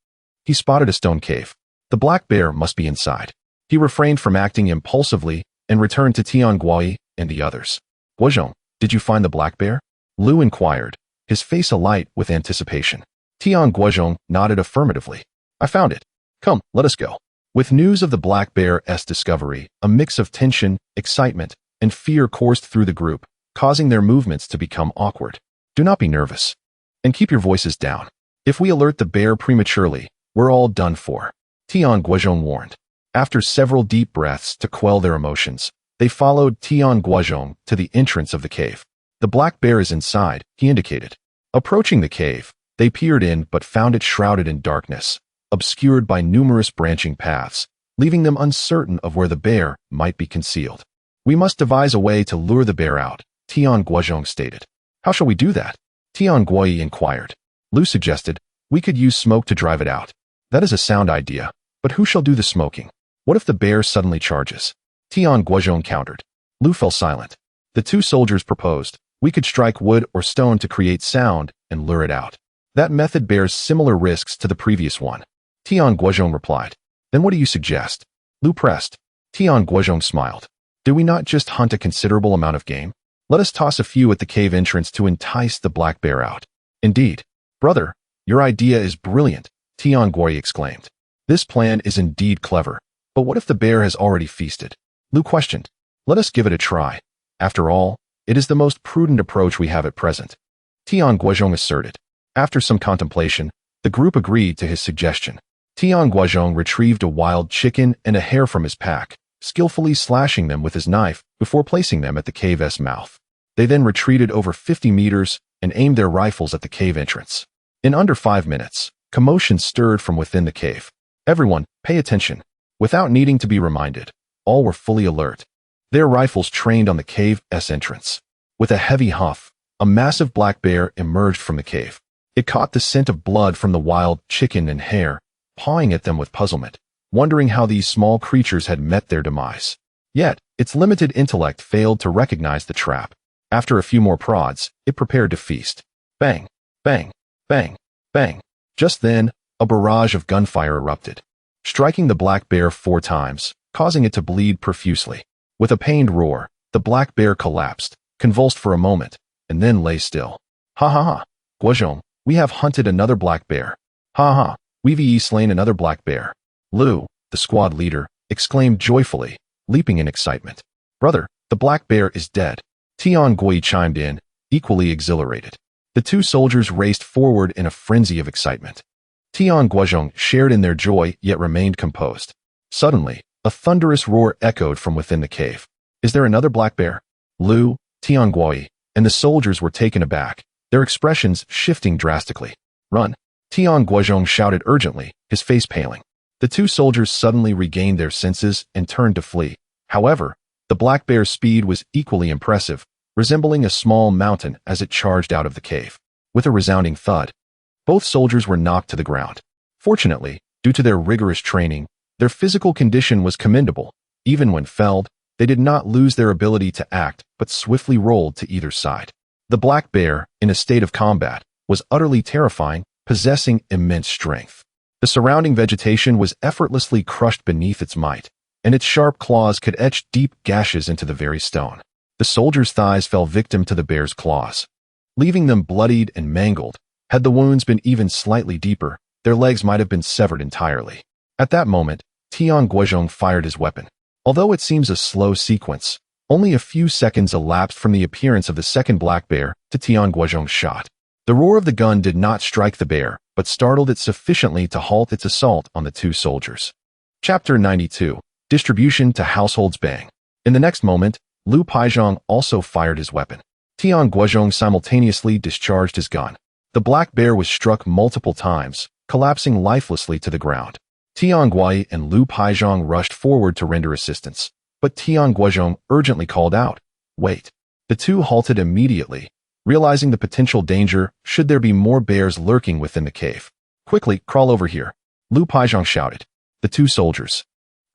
Speaker 1: he spotted a stone cave. The black bear must be inside. He refrained from acting impulsively and returned to Tian Guozhong and the others. Guozhong, Did you find the black bear? Lu inquired, his face alight with anticipation. Tian Guozhong nodded affirmatively. I found it. Come, let us go. With news of the black bear's discovery, a mix of tension, excitement, and fear coursed through the group, causing their movements to become awkward. Do not be nervous. And keep your voices down. If we alert the bear prematurely, we're all done for. Tian Guozhong warned. After several deep breaths to quell their emotions, they followed Tian Guozhong to the entrance of the cave. The black bear is inside, he indicated. Approaching the cave, they peered in but found it shrouded in darkness, obscured by numerous branching paths, leaving them uncertain of where the bear might be concealed. We must devise a way to lure the bear out, Tian Guozhong stated. How shall we do that? Tian Guoyi inquired. Lu suggested, we could use smoke to drive it out. That is a sound idea, but who shall do the smoking? What if the bear suddenly charges? Tian Guozhong countered. Lu fell silent. The two soldiers proposed, we could strike wood or stone to create sound and lure it out. That method bears similar risks to the previous one. Tian Guozhong replied. Then what do you suggest? Lu pressed. Tian Guozhong smiled. Do we not just hunt a considerable amount of game? Let us toss a few at the cave entrance to entice the black bear out. Indeed. Brother, your idea is brilliant, Tian Guoyi exclaimed. This plan is indeed clever, but what if the bear has already feasted? Lu questioned. Let us give it a try. After all, it is the most prudent approach we have at present. Tian Guozhong asserted. After some contemplation, the group agreed to his suggestion. Tian Guozhong retrieved a wild chicken and a hare from his pack, skillfully slashing them with his knife before placing them at the cave's mouth. They then retreated over 50 meters and aimed their rifles at the cave entrance. In under 5 minutes, commotion stirred from within the cave. Everyone, pay attention. Without needing to be reminded, all were fully alert. Their rifles trained on the cave's entrance. With a heavy huff, a massive black bear emerged from the cave. It caught the scent of blood from the wild chicken and hare, pawing at them with puzzlement, wondering how these small creatures had met their demise. Yet, its limited intellect failed to recognize the trap. After a few more prods, it prepared to feast. Bang, bang, bang, bang. Just then, a barrage of gunfire erupted, striking the black bear 4 times, causing it to bleed profusely. With a pained roar, the black bear collapsed, convulsed for a moment, and then lay still. Ha ha ha, Guozhong, we have hunted another black bear. Ha ha, we've slain another black bear. Lu, the squad leader, exclaimed joyfully, leaping in excitement. Brother, the black bear is dead. Tian Guoyi chimed in, equally exhilarated. The two soldiers raced forward in a frenzy of excitement. Tian Guozhong shared in their joy yet remained composed. Suddenly, a thunderous roar echoed from within the cave. Is there another black bear? Lu, Tian Guoyi, and the soldiers were taken aback, their expressions shifting drastically. Run! Tian Guozhong shouted urgently, his face paling. The two soldiers suddenly regained their senses and turned to flee. However, the black bear's speed was equally impressive, resembling a small mountain as it charged out of the cave. With a resounding thud, both soldiers were knocked to the ground. Fortunately, due to their rigorous training, their physical condition was commendable. Even when felled, they did not lose their ability to act, but swiftly rolled to either side. The black bear, in a state of combat, was utterly terrifying, possessing immense strength. The surrounding vegetation was effortlessly crushed beneath its might, and its sharp claws could etch deep gashes into the very stone. The soldiers' thighs fell victim to the bear's claws, leaving them bloodied and mangled. Had the wounds been even slightly deeper, their legs might have been severed entirely. At that moment, Tian Guozhong fired his weapon. Although it seems a slow sequence, only a few seconds elapsed from the appearance of the second black bear to Tian Guozhong's shot. The roar of the gun did not strike the bear, but startled it sufficiently to halt its assault on the two soldiers. Chapter 92. Distribution to Households. Bang. In the next moment, Lu Paizhong also fired his weapon. Tian Guozhong simultaneously discharged his gun. The black bear was struck multiple times, collapsing lifelessly to the ground. Tian Guoyi and Lu Paizhong rushed forward to render assistance, but Tian Guozhong urgently called out, "Wait." The two halted immediately, realizing the potential danger should there be more bears lurking within the cave. "Quickly, crawl over here," Lu Paizhong shouted. The two soldiers,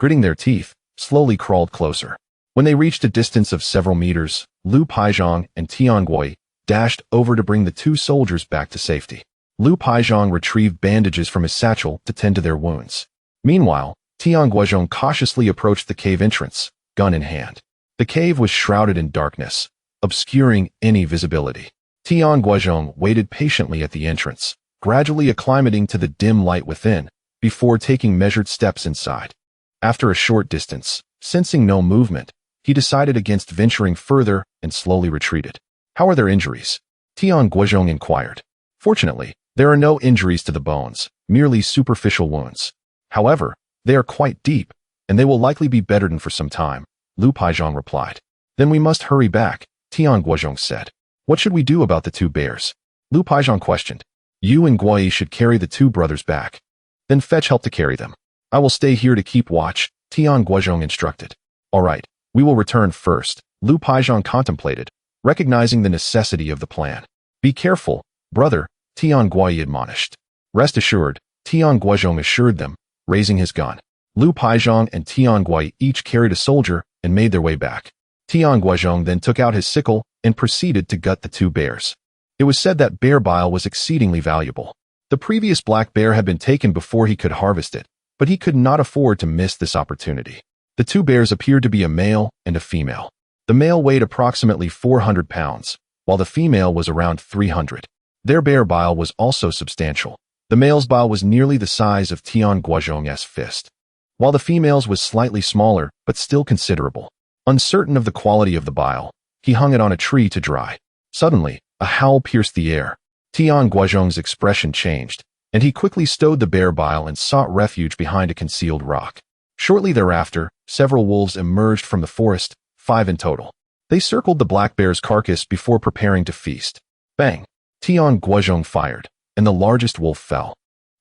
Speaker 1: gritting their teeth, slowly crawled closer. When they reached a distance of several meters, Lu Paizhong and Tian Guoyi dashed over to bring the two soldiers back to safety. Lu Paizhong retrieved bandages from his satchel to tend to their wounds. Meanwhile, Tian Guozhong cautiously approached the cave entrance, gun in hand. The cave was shrouded in darkness, obscuring any visibility. Tian Guozhong waited patiently at the entrance, gradually acclimating to the dim light within, before taking measured steps inside. After a short distance, sensing no movement, he decided against venturing further and slowly retreated. "How are their injuries?" Tian Guozhong inquired. "Fortunately, there are no injuries to the bones, merely superficial wounds. However, they are quite deep, and they will likely be bedridden for some time," Lu Paizhong replied. "Then we must hurry back," Tian Guozhong said. "What should we do about the two bears?" Lu Paizhong questioned. "You and Guoyi should carry the two brothers back. Then fetch help to carry them. I will stay here to keep watch," Tian Guozhong instructed. "All right, we will return first," Lu Paizhong contemplated, recognizing the necessity of the plan. "Be careful, brother," Tian Guoyi admonished. "Rest assured," Tian Guozhong assured them, raising his gun. Lu Paizhong and Tian Guoyi each carried a soldier and made their way back. Tian Guozhong then took out his sickle and proceeded to gut the two bears. It was said that bear bile was exceedingly valuable. The previous black bear had been taken before he could harvest it, but he could not afford to miss this opportunity. The two bears appeared to be a male and a female. The male weighed approximately 400 pounds, while the female was around 300. Their bear bile was also substantial. The male's bile was nearly the size of Tian Guozhong's fist, while the female's was slightly smaller but still considerable. Uncertain of the quality of the bile, he hung it on a tree to dry. Suddenly, a howl pierced the air. Tian Guozhong's expression changed, and he quickly stowed the bear bile and sought refuge behind a concealed rock. Shortly thereafter, several wolves emerged from the forest, 5 in total. They circled the black bear's carcass before preparing to feast. Bang! Tian Guozhong fired, and the largest wolf fell,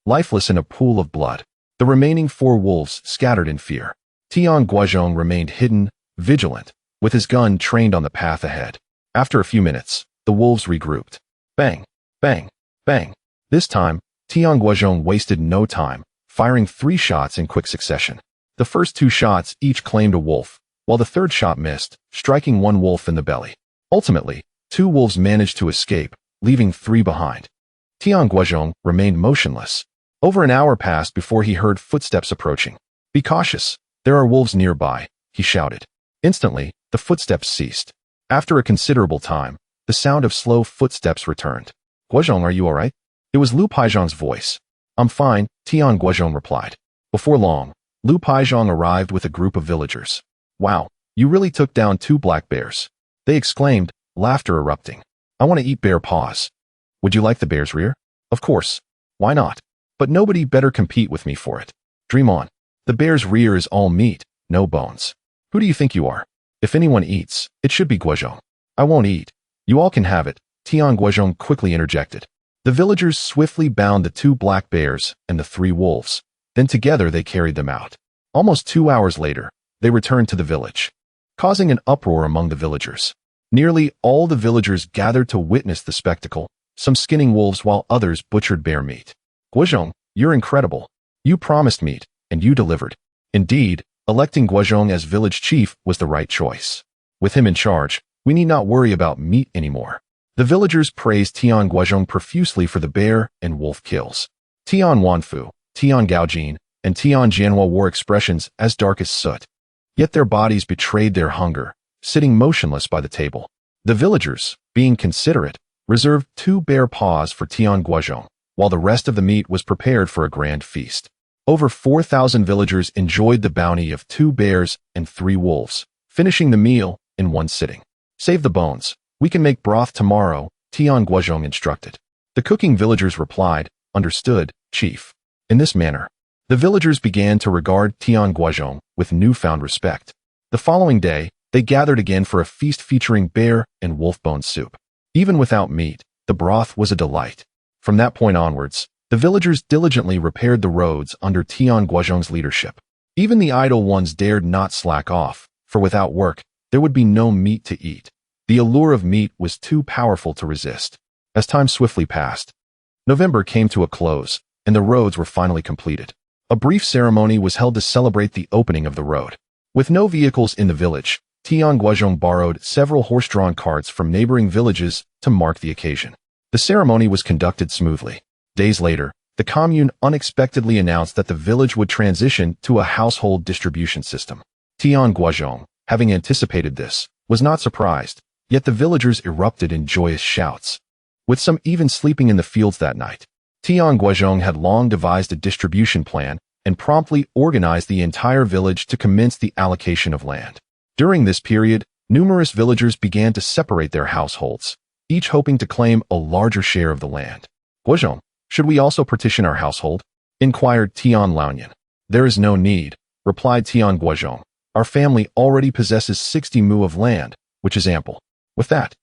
Speaker 1: lifeless in a pool of blood. The remaining 4 wolves scattered in fear. Tian Guozhong remained hidden, vigilant, with his gun trained on the path ahead. After a few minutes, the wolves regrouped. Bang! Bang! Bang! This time, Tian Guozhong wasted no time, firing 3 shots in quick succession. The first 2 shots each claimed a wolf, while the third shot missed, striking 1 wolf in the belly. Ultimately, 2 wolves managed to escape, leaving 3 behind. Tian Guozhong remained motionless. Over an hour passed before he heard footsteps approaching. "Be cautious, there are wolves nearby," he shouted. Instantly, the footsteps ceased. After a considerable time, the sound of slow footsteps returned. "Guozhong, are you all right?" It was Lu Paizhong's voice. "I'm fine," Tian Guozhong replied. Before long, Lu Paizhong arrived with a group of villagers. "Wow, you really took down 2 black bears," they exclaimed, laughter erupting. "I want to eat bear paws." "Would you like the bear's rear?" "Of course. Why not? But nobody better compete with me for it." "Dream on. The bear's rear is all meat, no bones." "Who do you think you are? If anyone eats, it should be Guozhong." "I won't eat. You all can have it," Tian Guozhong quickly interjected. The villagers swiftly bound the 2 black bears and the 3 wolves. Then together they carried them out. Almost 2 hours later, they returned to the village, causing an uproar among the villagers. Nearly all the villagers gathered to witness the spectacle, some skinning wolves while others butchered bear meat. "Guozhong, you're incredible. You promised meat, and you delivered." Indeed, electing Guozhong as village chief was the right choice. With him in charge, we need not worry about meat anymore. The villagers praised Tian Guozhong profusely for the bear and wolf kills. Tian Wanfu, Tian Guozhong, and Tian Jianhua wore expressions as dark as soot. Yet their bodies betrayed their hunger, sitting motionless by the table. The villagers, being considerate, reserved 2 bear paws for Tian Guozhong, while the rest of the meat was prepared for a grand feast. Over 4,000 villagers enjoyed the bounty of 2 bears and 3 wolves, finishing the meal in one sitting. "Save the bones. We can make broth tomorrow," Tian Guozhong instructed. The cooking villagers replied, "Understood, chief." In this manner, the villagers began to regard Tian Guozhong with newfound respect. The following day, they gathered again for a feast featuring bear and wolf bone soup. Even without meat, the broth was a delight. From that point onwards, the villagers diligently repaired the roads under Tian Guozhong's leadership. Even the idle ones dared not slack off, for without work, there would be no meat to eat. The allure of meat was too powerful to resist. As time swiftly passed, November came to a close, and the roads were finally completed. A brief ceremony was held to celebrate the opening of the road. With no vehicles in the village, Tian Guozhong borrowed several horse-drawn carts from neighboring villages to mark the occasion. The ceremony was conducted smoothly. Days later, the commune unexpectedly announced that the village would transition to a household distribution system. Tian Guozhong, having anticipated this, was not surprised. Yet the villagers erupted in joyous shouts, with some even sleeping in the fields that night. Tian Guozhong had long devised a distribution plan and promptly organized the entire village to commence the allocation of land. During this period, numerous villagers began to separate their households, each hoping to claim a larger share of the land. Guozhong, should we also partition our household? Inquired Tian Laonian. There is no need, replied Tian Guozhong. Our family already possesses 60 mu of land, which is ample. With that,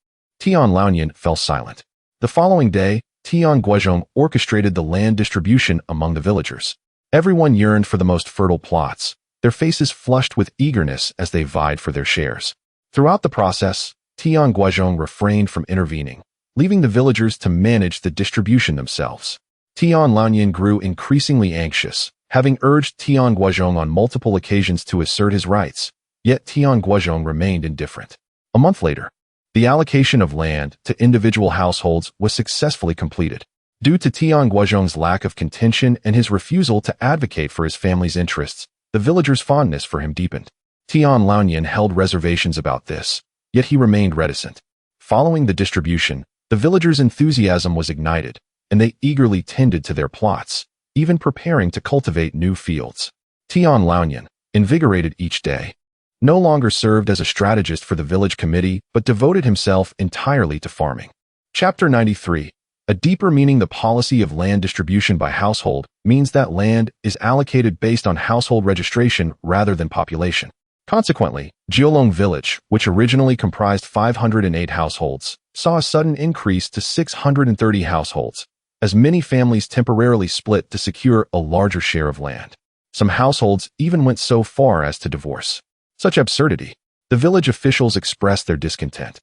Speaker 1: Tian Laonian fell silent. The following day, Tian Guozhong orchestrated the land distribution among the villagers. Everyone yearned for the most fertile plots, their faces flushed with eagerness as they vied for their shares. Throughout the process, Tian Guozhong refrained from intervening, leaving the villagers to manage the distribution themselves. Tian Laonian grew increasingly anxious, having urged Tian Guozhong on multiple occasions to assert his rights, yet Tian Guozhong remained indifferent. A month later, the allocation of land to individual households was successfully completed. Due to Tian Guozhong's lack of contention and his refusal to advocate for his family's interests, the villagers' fondness for him deepened. Tian Laonian held reservations about this, yet he remained reticent. Following the distribution, the villagers' enthusiasm was ignited, and they eagerly tended to their plots, even preparing to cultivate new fields. Tian Laonian, invigorated each day, no longer served as a strategist for the village committee, but devoted himself entirely to farming. Chapter 93. A deeper meaning. The policy of land distribution by household means that land is allocated based on household registration rather than population. Consequently, Jiolong village, which originally comprised 508 households, saw a sudden increase to 630 households, as many families temporarily split to secure a larger share of land. Some households even went so far as to divorce. Such absurdity. The village officials expressed their discontent,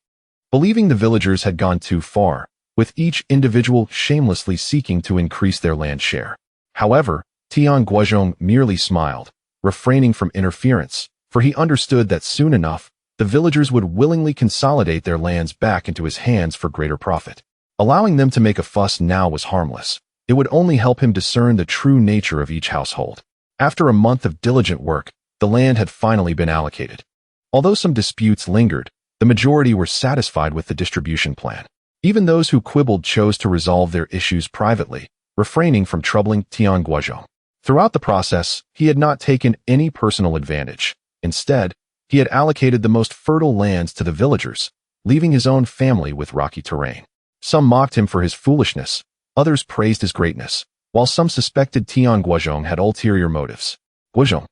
Speaker 1: believing the villagers had gone too far, with each individual shamelessly seeking to increase their land share. However, Tian Guozhong merely smiled, refraining from interference, for he understood that soon enough, the villagers would willingly consolidate their lands back into his hands for greater profit. Allowing them to make a fuss now was harmless. It would only help him discern the true nature of each household. After a month of diligent work, the land had finally been allocated. Although some disputes lingered, the majority were satisfied with the distribution plan. Even those who quibbled chose to resolve their issues privately, refraining from troubling Tian Guozhong. Throughout the process, he had not taken any personal advantage. Instead, he had allocated the most fertile lands to the villagers, leaving his own family with rocky terrain. Some mocked him for his foolishness, others praised his greatness, while some suspected Tian Guozhong had ulterior motives. Guozhong,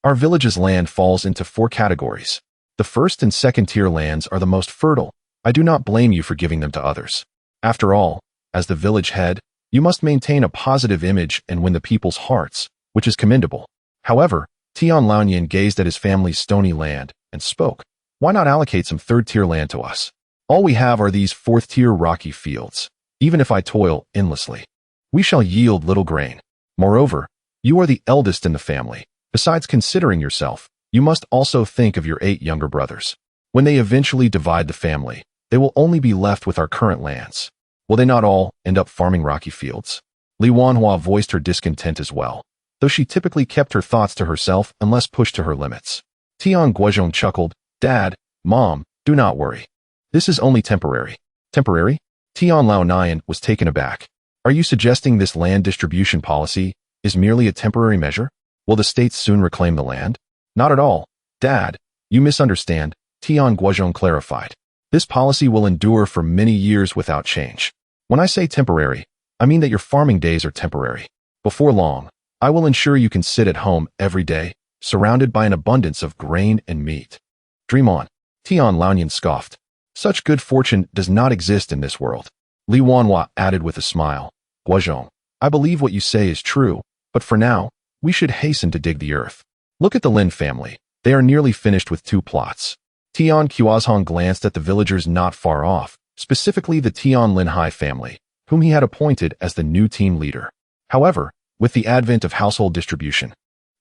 Speaker 1: our village's land falls into 4 categories. The first and second tier lands are the most fertile. I do not blame you for giving them to others. After all, as the village head, you must maintain a positive image and win the people's hearts, which is commendable. However, Tian Laonian gazed at his family's stony land and spoke. Why not allocate some third-tier land to us? All we have are these fourth-tier rocky fields. Even if I toil endlessly, we shall yield little grain. Moreover, you are the eldest in the family. Besides considering yourself, you must also think of your 8 younger brothers. When they eventually divide the family, they will only be left with our current lands. Will they not all end up farming rocky fields? Li Wanhua voiced her discontent as well, though she typically kept her thoughts to herself unless pushed to her limits. Tian Guozhong chuckled. Dad, Mom, do not worry. This is only temporary. Temporary? Tian Laonian was taken aback. Are you suggesting this land distribution policy is merely a temporary measure? Will the states soon reclaim the land? Not at all. Dad, you misunderstand, Tian Guozhong clarified. This policy will endure for many years without change. When I say temporary, I mean that your farming days are temporary. Before long, I will ensure you can sit at home every day, surrounded by an abundance of grain and meat. Dream on. Tian Laonian scoffed. Such good fortune does not exist in this world. Li Wanhua added with a smile. Guozhong, I believe what you say is true, but for now, we should hasten to dig the earth. Look at the Lin family. They are nearly finished with 2 plots. Tian Guozhong glanced at the villagers not far off, specifically the Tian Linhai family, whom he had appointed as the new team leader. However, with the advent of household distribution,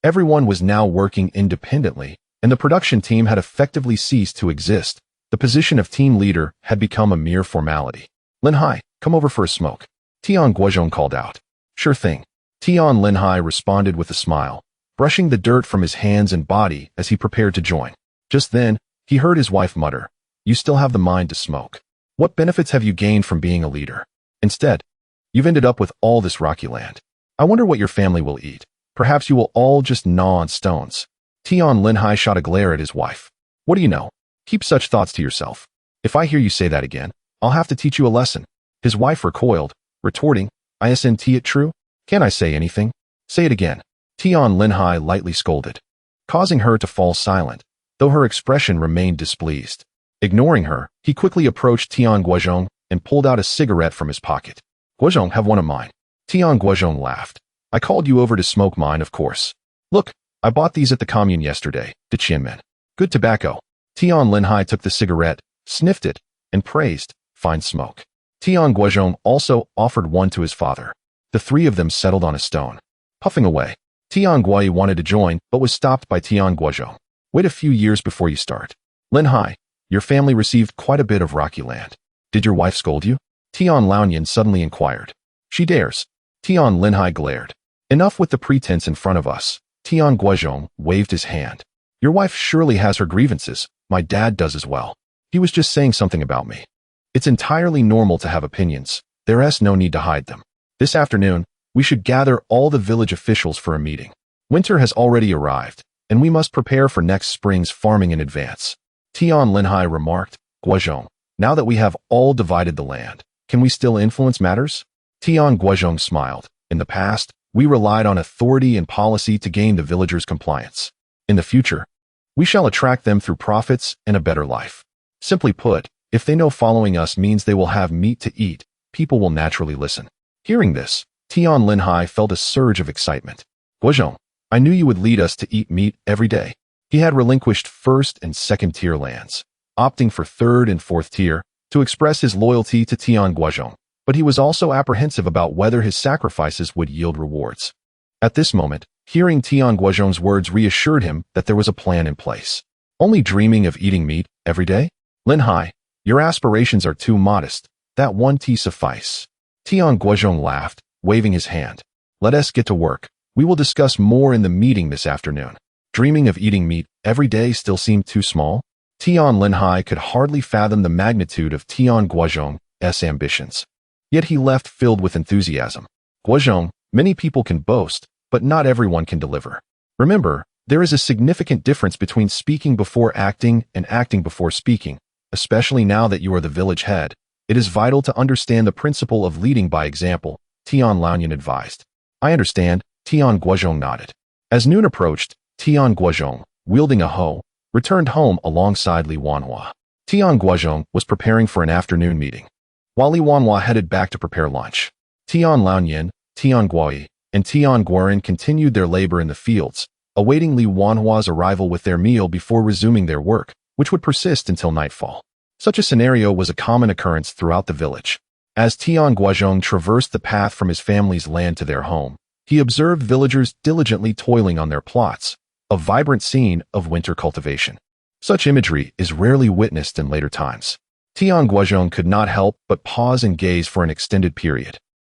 Speaker 1: everyone was now working independently, and the production team had effectively ceased to exist. The position of team leader had become a mere formality. Linhai, come over for a smoke. Tian Guozhong called out. Sure thing. Tian Linhai responded with a smile, brushing the dirt from his hands and body as he prepared to join. Just then, he heard his wife mutter, you still have the mind to smoke. What benefits have you gained from being a leader? Instead, you've ended up with all this rocky land. I wonder what your family will eat. Perhaps you will all just gnaw on stones. Tian Linhai shot a glare at his wife. What do you know? Keep such thoughts to yourself. If I hear you say that again, I'll have to teach you a lesson. His wife recoiled, retorting, Isn't it true? Can't I say anything? Say it again. Tian Linhai lightly scolded, causing her to fall silent, though her expression remained displeased. Ignoring her, he quickly approached Tian Guozhong and pulled out a cigarette from his pocket. Guozhong, have one of mine. Tian Guozhong laughed. I called you over to smoke mine, of course. Look, I bought these at the commune yesterday, to Qianmen. Good tobacco. Tian Linhai took the cigarette, sniffed it, and praised, fine smoke. Tian Guozhong also offered one to his father. The three of them settled on a stone. Puffing away, Tian Guoyi wanted to join, but was stopped by Tian Guozhong. Wait a few years before you start. Linhai, your family received quite a bit of rocky land. Did your wife scold you? Tian Laoyan suddenly inquired. She dares. Tian Linhai glared. Enough with the pretense in front of us. Tian Guozhong waved his hand. Your wife surely has her grievances. My dad does as well. He was just saying something about me. It's entirely normal to have opinions. There's no need to hide them. This afternoon, we should gather all the village officials for a meeting. Winter has already arrived, and we must prepare for next spring's farming in advance. Tian Linhai remarked, Guozhong, now that we have all divided the land, can we still influence matters? Tian Guozhong smiled. In the past, we relied on authority and policy to gain the villagers' compliance. In the future, we shall attract them through profits and a better life. Simply put, if they know following us means they will have meat to eat, people will naturally listen. Hearing this, Tian Linhai felt a surge of excitement. Guozhong, I knew you would lead us to eat meat every day. He had relinquished first and second tier lands, opting for third and fourth tier to express his loyalty to Tian Guozhong, but he was also apprehensive about whether his sacrifices would yield rewards. At this moment, hearing Tian Guozhong's words reassured him that there was a plan in place. Only dreaming of eating meat every day? Linhai, your aspirations are too modest. That one tea suffice. Tian Guozhong laughed, waving his hand. Let us get to work. We will discuss more in the meeting this afternoon. Dreaming of eating meat every day still seemed too small? Tian Linhai could hardly fathom the magnitude of Tian Guozhong's ambitions. Yet he left filled with enthusiasm. Guozhong, many people can boast, but not everyone can deliver. Remember, there is a significant difference between speaking before acting and acting before speaking, especially now that you are the village head. It is vital to understand the principle of leading by example, Tian Laoyan advised. I understand, Tian Guozhong nodded. As noon approached, Tian Guozhong, wielding a hoe, returned home alongside Li Wanhua. Tian Guozhong was preparing for an afternoon meeting, while Li Wanhua headed back to prepare lunch. Tian Laoyan, Tian Guoyi, and Tian Guoren continued their labor in the fields, awaiting Li Wanhua's arrival with their meal before resuming their work, which would persist until nightfall. Such a scenario was a common occurrence throughout the village. As Tian Guozhong traversed the path from his family's land to their home, he observed villagers diligently toiling on their plots, a vibrant scene of winter cultivation. Such imagery is rarely witnessed in later times. Tian Guozhong could not help but pause and gaze for an extended period.